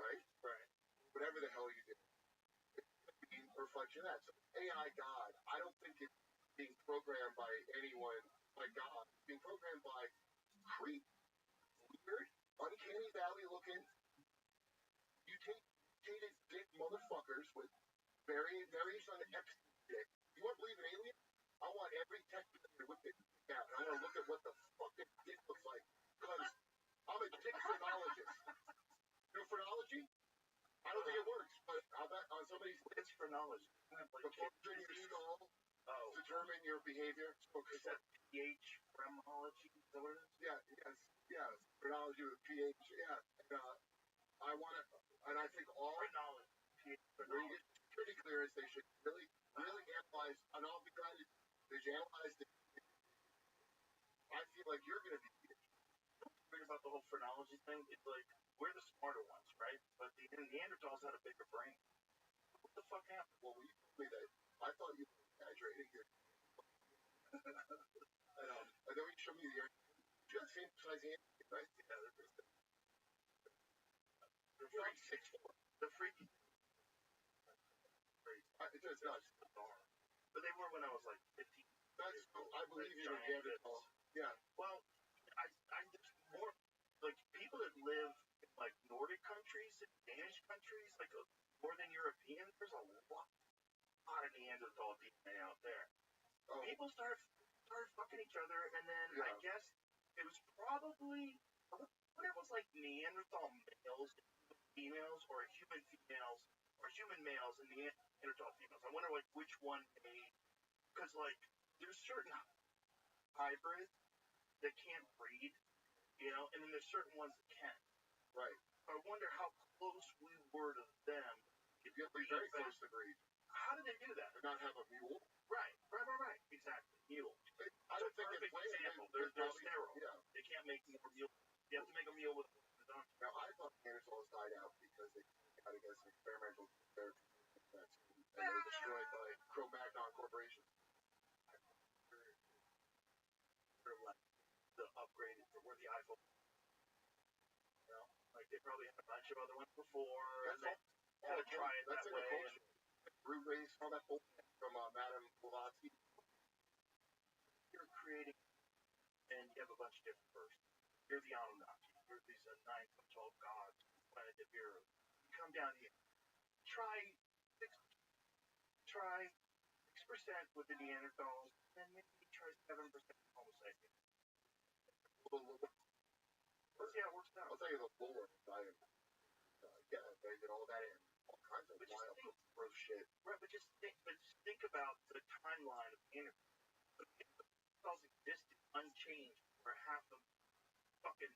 Speaker 16: right? Right. Whatever the hell you do, it's a reflection of that. So AI God, I don't think it's being programmed by anyone like God. It's being programmed by creep, weird, uncanny valley looking, mutated dick motherfuckers with variation on the X dick. You want to believe in aliens? I want every tech to whip it out. And I want to look at what the fuck this dick looks like. Because I'm a dick phrenologist. You know phrenology? I don't think it works, but I bet on somebody's
Speaker 6: it's phrenology.
Speaker 16: The pores in your skull determine your behavior.
Speaker 6: Is that pH phrenology? Is that what it is?
Speaker 16: Yeah, phrenology with pH. Yeah, and I want to, and I think all
Speaker 6: phrenology.
Speaker 16: It's pretty clear is they should really analyze, and I'll be glad to analyze it. I feel like you're going to be
Speaker 6: about the whole phrenology thing. It's like we're the smarter ones, right? But the Neanderthals had a bigger brain. What the fuck happened?
Speaker 16: Well, you told me that. I thought you were exaggerating here. And then you showed me the just same size hand, right? Yeah, they're freaky. 6'4".
Speaker 6: They're freaky.
Speaker 16: It does not.
Speaker 6: But they were when I was like 15.
Speaker 16: That's cool. I believe you were Neanderthal. Yeah.
Speaker 6: Well, I just more like people that live in like Nordic countries and Danish countries, like Northern European, there's a lot of Neanderthal DNA out there.
Speaker 16: Oh.
Speaker 6: People started fucking each other, and then I guess it was probably what it was like Neanderthal males and females, or human females, or human males and Neanderthal females. I wonder like which one made, because like there's certain hybrids that can't breed, you know, and then there's certain ones that can.
Speaker 16: Right.
Speaker 6: I wonder how close we were to them.
Speaker 16: If you're very close to breed.
Speaker 6: How did they do that?
Speaker 16: And not have a mule.
Speaker 6: Right. Exactly. Mule.
Speaker 16: I don't think
Speaker 6: it's perfect example. They're sterile.
Speaker 16: Yeah.
Speaker 6: They can't make more mule. You have to make a mule with a donkey.
Speaker 16: Now I thought Neanderthals
Speaker 6: Like they probably had a bunch of other ones before, and they had to try it that way.
Speaker 16: Root race, all that bullshit from Madame Blavatsky.
Speaker 6: You're creating, and you have a bunch of different versions. You're the Anunnaki. You're these 9-foot tall gods, planet Nibiru. You come down here. Try 6% with the Neanderthals, and maybe try 7% with Homo sapiens. Let's see how it works out.
Speaker 16: I'll tell you the lore. Yeah, they did all that in all kinds of wild, gross shit.
Speaker 6: Right, but just think about the timeline of the Neanderthals. The Neanderthals existed unchanged for half a fucking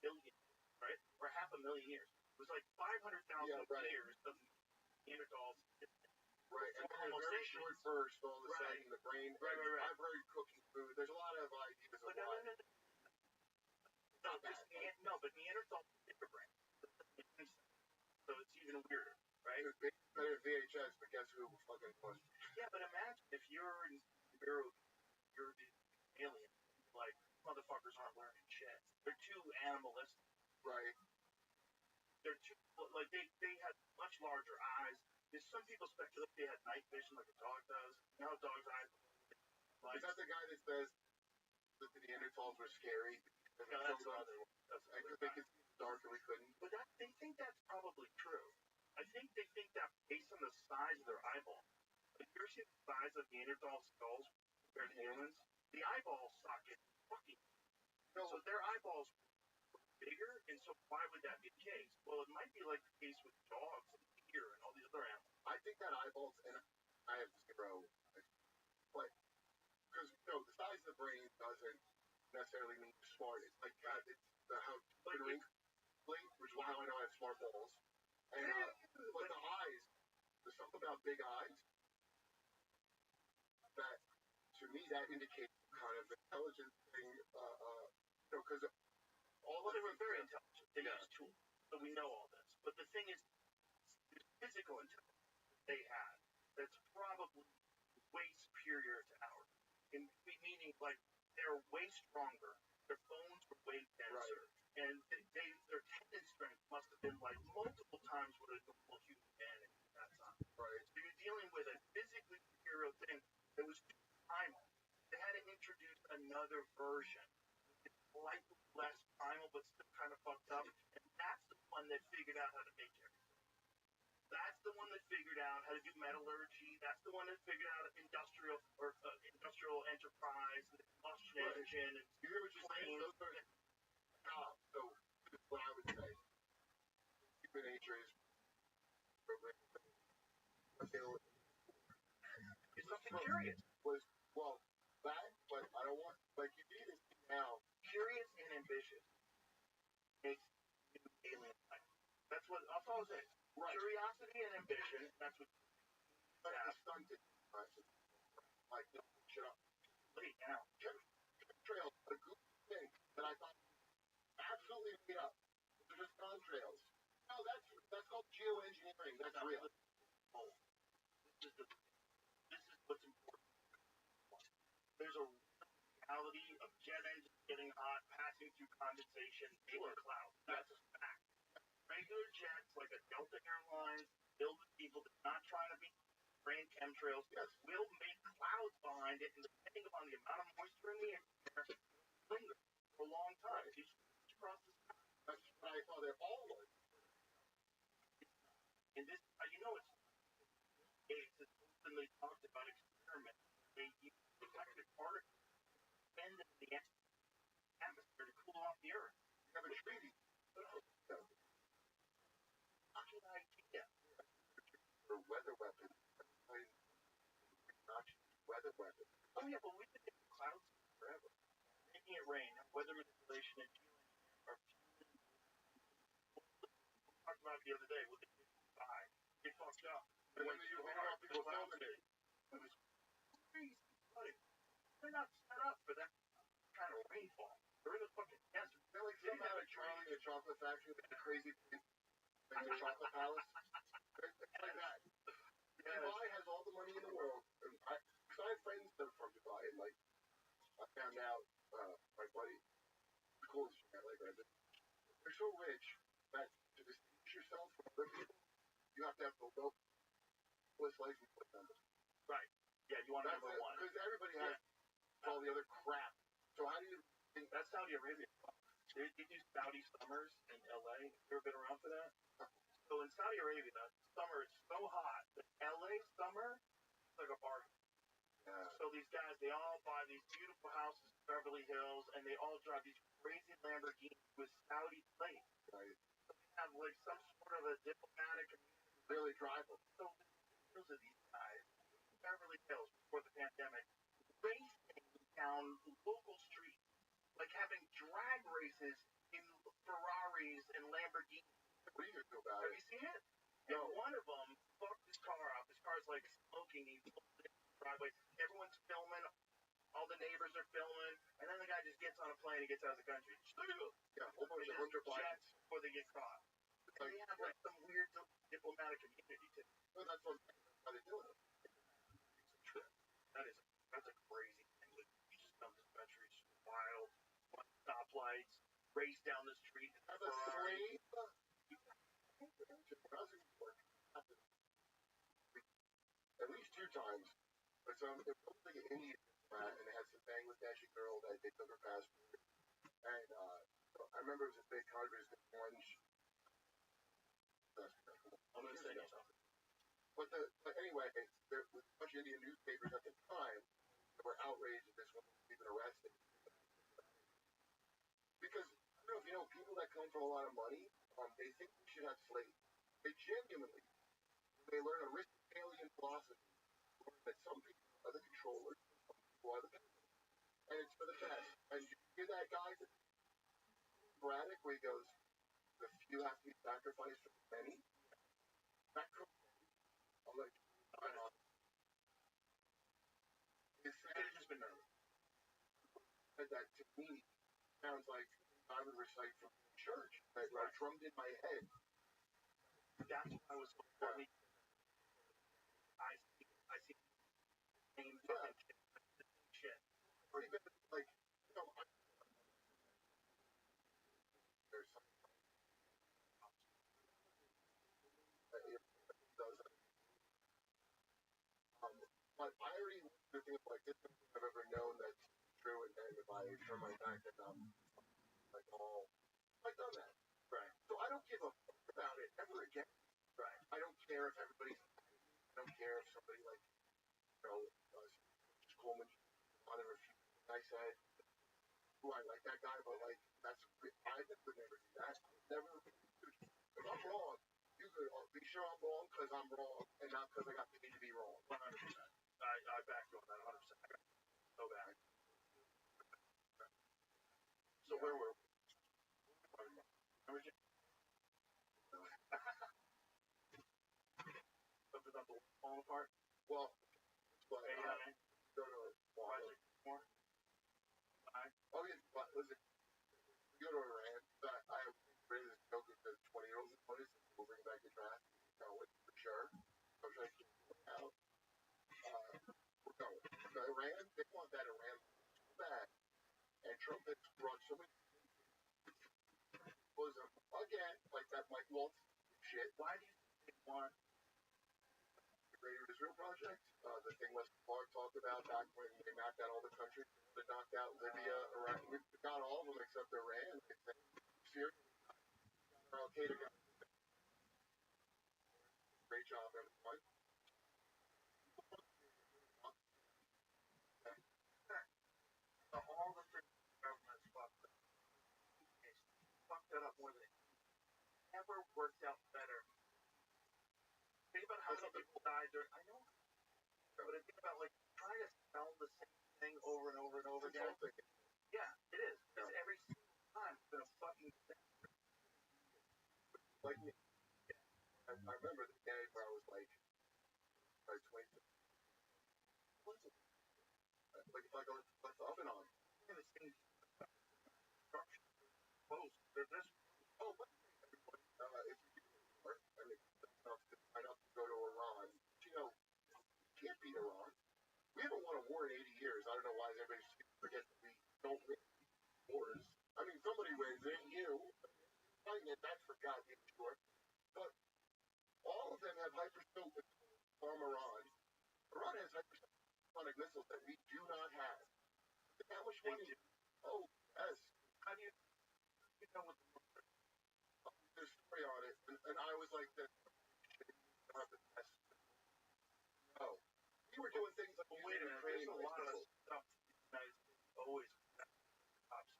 Speaker 6: billion, right? Or half a million years. It was like 500,000 years of Neanderthals.
Speaker 16: Right, and then a very short burst, all of a sudden, the brain.
Speaker 6: Right.
Speaker 16: I've heard cooking food. There's a lot of ideas of why.
Speaker 6: No, but Neanderthals did a brain. So it's even weirder, right?
Speaker 16: It's better than VHS, but guess who fucking was?
Speaker 6: Yeah, but imagine if you're in Nibiru, you're the alien. Like, motherfuckers aren't learning shit. They're too animalistic.
Speaker 16: Right.
Speaker 6: They're too, like, they had much larger eyes. There's some people speculate they had night vision like a dog does. You know how dogs' eyes.
Speaker 16: Is that the guy that says that the Neanderthals were scary?
Speaker 6: No, that's another one.
Speaker 16: Because they could see dark and we couldn't.
Speaker 6: But they think that's probably true. I think they think that based on the size of their eyeball. If you ever see the size of Neanderthal skulls compared to humans, the eyeball socket is fucking. So their eyeballs were bigger, and so why would that be the case? Well, it might be like the case with dogs and deer and all these other animals.
Speaker 16: I think that eyeballs, and I have zero, but because the size of the brain doesn't necessarily mean you're smart. It's like it's how Twittering, which is how I know I have smart balls. And but the eyes, there's something about big eyes that to me that indicates kind of intelligence thing. Because
Speaker 6: they were very intelligent. They used tools, so we know all this. But the thing is, the physical intelligence they had that's probably way superior to ours. Meaning, like, they're way stronger. Their bones were way denser. Right. And their tendon strength must have been, like, multiple times what a normal human man at that time.
Speaker 16: Right.
Speaker 6: So you're dealing with a physically superior thing that was too primal. They had to introduce another version. It's slightly less primal, but still kind of fucked up. And that's the one that figured out how to make everything. That's the one that figured out how to do metallurgy. That's the one that figured out industrial enterprise, and the combustion engine, and
Speaker 16: you hear what you're saying? Those are so what I would say. Human nature is programmed.
Speaker 6: It's something curious.
Speaker 16: That, but I don't want you need to see now.
Speaker 6: Curious and ambitious makes new alien life. That's what I'll call it. Right. Curiosity and ambition. That's what.
Speaker 16: But the stunted. Like, shut up.
Speaker 6: Late now.
Speaker 16: Chemtrails, a goofy thing that I thought absolutely made up. They're just contrails. No, that's called geoengineering. That's real.
Speaker 6: This is what's important. There's a reality of jet engines getting hot, passing through condensation, making clouds. That's a fact. Regular jets, like a Delta Airlines, filled with people that are not trying to be brain chemtrails, will make clouds behind it, and depending upon the amount of moisture in the air, linger for a long time. If you cross the sky,
Speaker 16: that's what I thought they're all like.
Speaker 6: And this, it's openly talked about experiments. They use electric particles and the atmosphere to cool off the earth.
Speaker 16: You have a treaty.
Speaker 6: Fucking idea.
Speaker 16: For weather weapons. Not weather weapons.
Speaker 6: Oh yeah, but we've been getting clouds forever. Making it rain, weather manipulation, and geoengineering are we talked about it the other day. What they did by they fucked up.
Speaker 16: And when you hold off people filming it.
Speaker 6: It was crazy, buddy. They're not set up for that kind of rainfall. They're in the fucking desert.
Speaker 16: They're like some out of Charlie and the Chocolate Factory, that crazy thing. Like the Chocolate Palace. It's like that. Dubai has all the money in the world. Because I have friends that are from Dubai, and like, I found out, my buddy, the coolest guy, like, they're so rich that to distinguish yourself from other people, you have to have the lowest license plate number.
Speaker 6: Right. Yeah, you want number one.
Speaker 16: Because everybody has all the other crap. So how do you think
Speaker 6: that's Saudi Arabia? They do Saudi summers in LA. You ever been around for that? So in Saudi Arabia, summer is so hot that LA summer is like a party. So these guys, they all buy these beautiful houses in Beverly Hills, and they all drive these crazy Lamborghinis with Saudi plates.
Speaker 16: Right.
Speaker 6: So they have like some sort of a diplomatic community.
Speaker 16: Really drive them.
Speaker 6: So those are these guys, Beverly Hills before the pandemic, racing down local streets, like having drag races in Ferraris and Lamborghinis.
Speaker 16: What do you do about
Speaker 6: Have
Speaker 16: it?
Speaker 6: you seen it? And one of them fucked his car up. His car's like smoking. He pulled it in the driveway. Everyone's filming. All the neighbors are filming. And then the guy just gets on a plane and gets out of the country.
Speaker 16: Yeah, a whole bunch of
Speaker 6: jets before they get caught. And they have like some weird diplomatic community too.
Speaker 16: Well, that's what how they do it.
Speaker 6: That's a crazy thing. Like, you just know this country is wild. Stoplights, race down the street.
Speaker 16: Have a slave. At least 2 times. But it was like an Indian rat, and they had some Bangladeshi girl that they took her passport. And I remember it was a big controversy.
Speaker 6: I'm gonna say something.
Speaker 16: But anyway, there was a bunch of Indian newspapers at the time that were outraged that this woman was even arrested. Because, I don't know if you know, people that come from a lot of money, they think we should have slaves. They genuinely, they learn Aristotelian philosophy, learn that some people are the controllers, some people are the peasants. And it's for the best. And you hear that guy, Braddock, where he goes, the few have to be sacrificed for the many? That could I'm like, it's just been said that to me sounds like I would recite from church that I drummed in my head.
Speaker 6: That's why I was so funny. I see same fucking shit.
Speaker 16: Pretty bad, like, you know, there's something that it does. But I already the thing like this I've ever known that's true, and if I turn my back and like all I've done that.
Speaker 6: Right.
Speaker 16: So I don't give a fuck about it ever again.
Speaker 6: Right.
Speaker 16: I don't care if everybody's I don't care if somebody like just call me on a refute. I said, I like that guy, but like that's I would never do that. Never if I'm wrong, you could be sure I'm wrong because I'm wrong and not because I got paid to be wrong.
Speaker 6: 100%. I back you on that 100%. So bad.
Speaker 16: So where were we?
Speaker 6: Something about the falling apart?
Speaker 16: Well, but
Speaker 6: AI?
Speaker 16: Go to
Speaker 6: Project more?
Speaker 16: Oh yeah, but listen, you go to Iran, I created this joke with the 20-year-olds in place, we'll bring back the draft, for sure. I'm trying to keep it out. We're going. So Iran, they want that Iran so bad. And Trump has brought so many was again, like that Mike Waltz shit.
Speaker 6: Why do you think they want
Speaker 16: the Greater Israel Project? The thing Wes Clark talked about back when they mapped out all the countries, they knocked out Libya, Iraq. We got all of them except Iran. Syria, Al-Qaeda got great job, everyone.
Speaker 6: all the things the government's fucked up. It's fucked that up more than it ever worked out better. Think about how many people died during. I know, but think about like trying to sell the same thing over and over and over again. Yeah, it is. Because every single time it's been a fucking thing.
Speaker 16: Like me, I remember the day where I was like 22. Like if I go left the oven on.
Speaker 6: And the same structure. Close. They're this.
Speaker 16: Oh, but everybody, if you work, I mean, I know to go to Iran. You know, you can't beat Iran. We haven't won a war in 80 years. I don't know why everybody forgets that we don't win wars. I mean, somebody wins it, you. Fighting it, that's for goddamn bomb Iran. Iran has hypersonic missiles that we do not have. How much money? Oh, yes.
Speaker 6: How do you know what
Speaker 16: there's a story on it, and I was like, that have the test. No. We were doing things like
Speaker 6: wait a minute, there's a lot of stuff that always pops.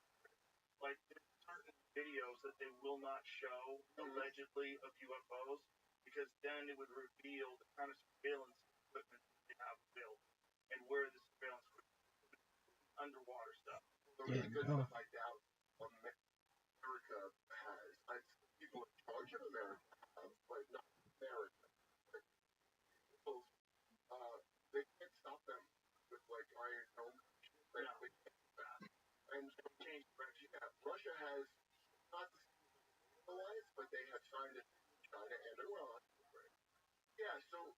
Speaker 6: Like there's certain videos that they will not show allegedly of UFOs because then it would reveal the kind of surveillance equipment they have built and where the surveillance equipment underwater stuff.
Speaker 16: The really good stuff I doubt America has. I think people in charge of America have, but not America. People, they can't stop them with like iron dome. They can't do that. And change direction. Yeah, Russia has not the alliance, but they have signed it with China and Iran. Yeah, so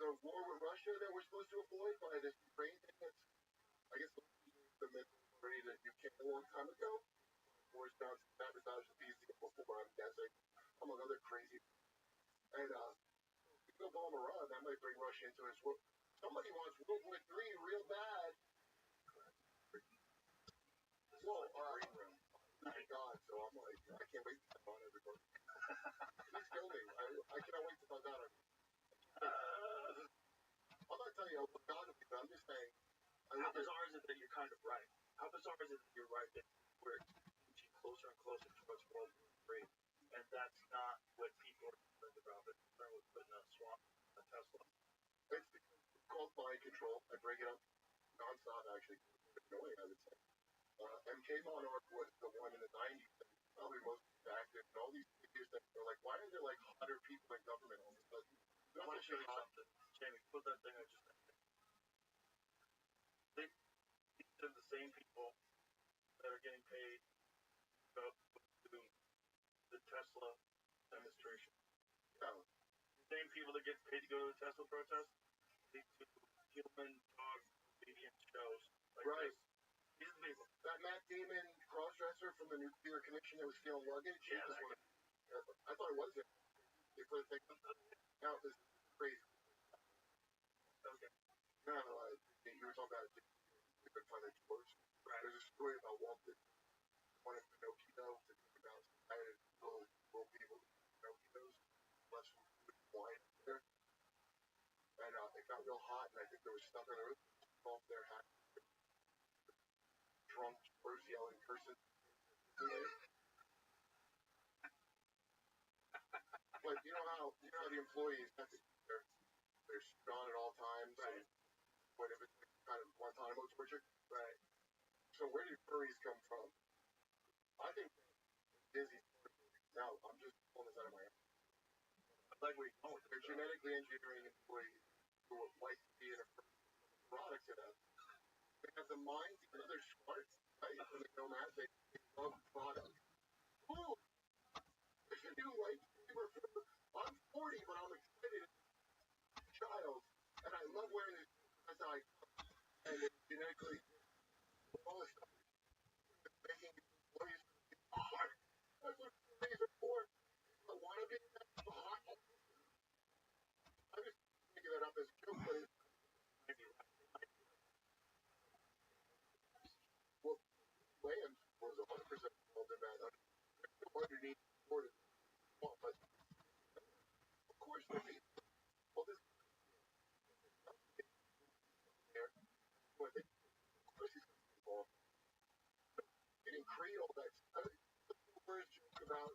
Speaker 16: the war with Russia that we're supposed to avoid by this Ukraine thing, that's, I guess, the mentality that you came a long time ago. Wars down sabotage the peace before, I'm guessing, among other crazy. And if you go bomb Iran, that might bring Russia into his world. Somebody wants World War III real bad. Well, my God, so I'm like, I can't wait to come on everybody. Please kill me. I cannot wait to find out. I'm not telling you how God will be, but I'm just saying.
Speaker 6: How bizarre is it that you're kind of right? How bizarre is it that you're right that we're inching closer and closer towards World War III, and that's not what people are concerned about? They're concerned with putting a swamp in a Tesla.
Speaker 16: It's called mind control. I bring it up nonstop, actually. It's annoying, I would say. MK Monarch was the one in the 90s that was probably most active, and all these figures that are like, why are there like 100 people in government all of a sudden?
Speaker 6: I want to show you something. Jamie, put that thing I just mentioned. These are the same people that are getting paid to go to the Tesla demonstration.
Speaker 16: Yeah.
Speaker 6: The same people that get paid to go to the Tesla protest, they do human dog obedience shows like this. These are the people.
Speaker 16: That Matt Damon cross-dresser from the nuclear connection that was stealing luggage?
Speaker 6: Yeah,
Speaker 16: I thought it was him. They put a thing now, this is crazy.
Speaker 6: Okay.
Speaker 16: No, you were talking about you could find that George. Right. There's a story about Walt Disney, one of Pinocchio, to talk about little people, Pinocchios, less wine there. And it got real hot, and I think there was stuff on the roof off their hat. Drunk, George yelling, cursing. But you know how the employees have to they're on at all times.
Speaker 6: Right.
Speaker 16: And what if it's kind of Guantanamo torture?
Speaker 6: Right.
Speaker 16: So where do furries come from? I think Disney. Now I'm just pulling this out of my ass.
Speaker 6: Like we know
Speaker 16: they're genetically engineering employees who would like to be in a product to them. They have the minds, even though they're smart, right? When they know that, they love product. Cool. If you do like, I'm 40, but I'm excited. Child, and I love wearing this as I and it's genetically all this stuff making employees hard. That's what employees are for. I want to be hot. I'm just making that up as a joke, but it's well, Lance was 100% involved in that. Underneath supported, but of course there'll be all this there. But of course he's involved. He didn't create all that stuff. The first joke about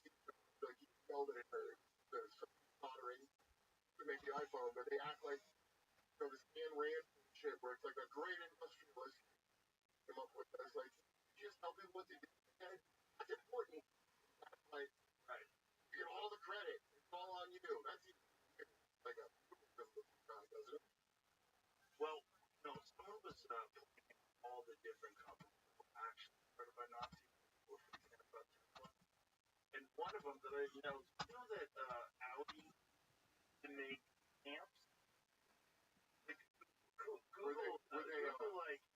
Speaker 16: Steve Jobs, like he yelled at her, the soldering to make the iPhone, but they act like this Ayn Rand shit where it's like a great industrialist came up with that. It's like, just tell people what to do. That's important. Like, right. You get all the credit. It's all on you. That's like a doesn't it?
Speaker 6: Well, some of us all the different companies were actually started by Nazis were thinking about Tesla. And one of them that I know that Audi can make amps. Like, Google like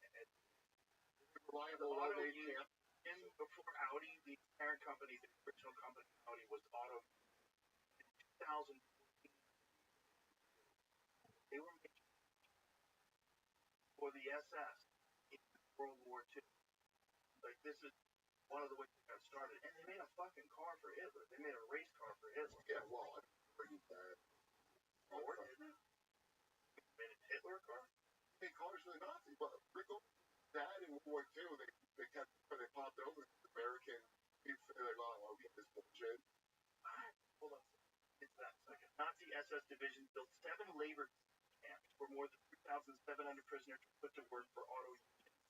Speaker 16: reliable low-made camp.
Speaker 6: In before Audi, the parent company, the original company Audi was Auto. In 2014, They were making for the SS in World War II. Like, this is one of the ways they got started. And they made a fucking car for Hitler. They made a race car for Hitler.
Speaker 16: Yeah, well, I'm pretty bad.
Speaker 6: Oh, where did they? Made a Hitler car?
Speaker 16: They made cars for the Nazis, but Rickles, dad in World War II, they popped over the American people. They're like, oh, we get this bullshit.
Speaker 6: Hold on. It's that second. Nazi SS division built 7 labor camps where more than 3,700 prisoners were put to work for auto unions.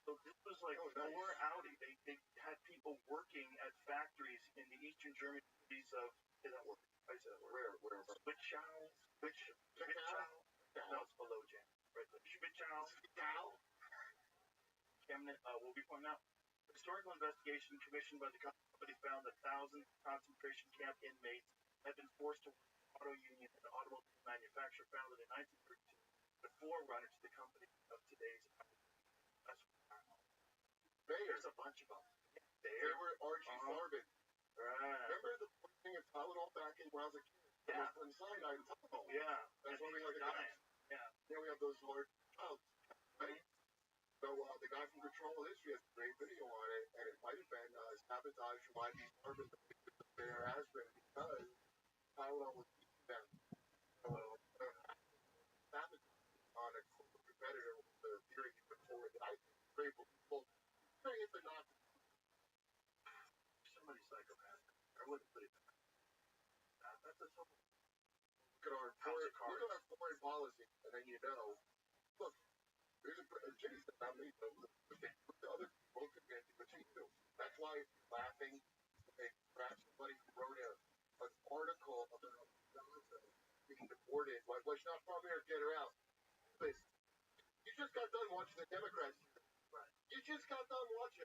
Speaker 6: So this was like more Audi. They had people working at factories in the eastern German cities of, is that word? I said that word. Where? Schwitzau? No, it's below Jan. Right there. Schwitzau. Chemnitz, we'll be pointing out. Historical investigation commissioned by the company found that thousands of concentration camp inmates had been forced to work for auto union and automobile manufacturer founded in 1932, the forerunner to the company of today's. There's a bunch of them.
Speaker 16: They were Archie Farben.
Speaker 6: Right.
Speaker 16: Remember the thing of Tylenol back in when I was a kid?
Speaker 6: Yeah.
Speaker 16: From cyanide and Tylenol.
Speaker 6: Yeah.
Speaker 16: That's why we have the guys.
Speaker 6: Yeah.
Speaker 16: Then we have those large clouds. Right? So the guy from Control History has a great video on it, and it might have been sabotage from IV Farben their aspirin because Tylenol was keeping them. So sabotage on a competitor with the theory he put forward that I think is great for people. It's a not
Speaker 6: Somebody's psychopath. I wouldn't put it back. That's a total.
Speaker 16: Look at our foreign policy, and then you know, look, there's Jimmy said not me, but the other people can get what you do. That's why laughing, perhaps somebody wrote an article about Gaza being deported. Like, well, she's not from here, get her out. Listen, you just got done watching the Democrats. Right. You just got done watching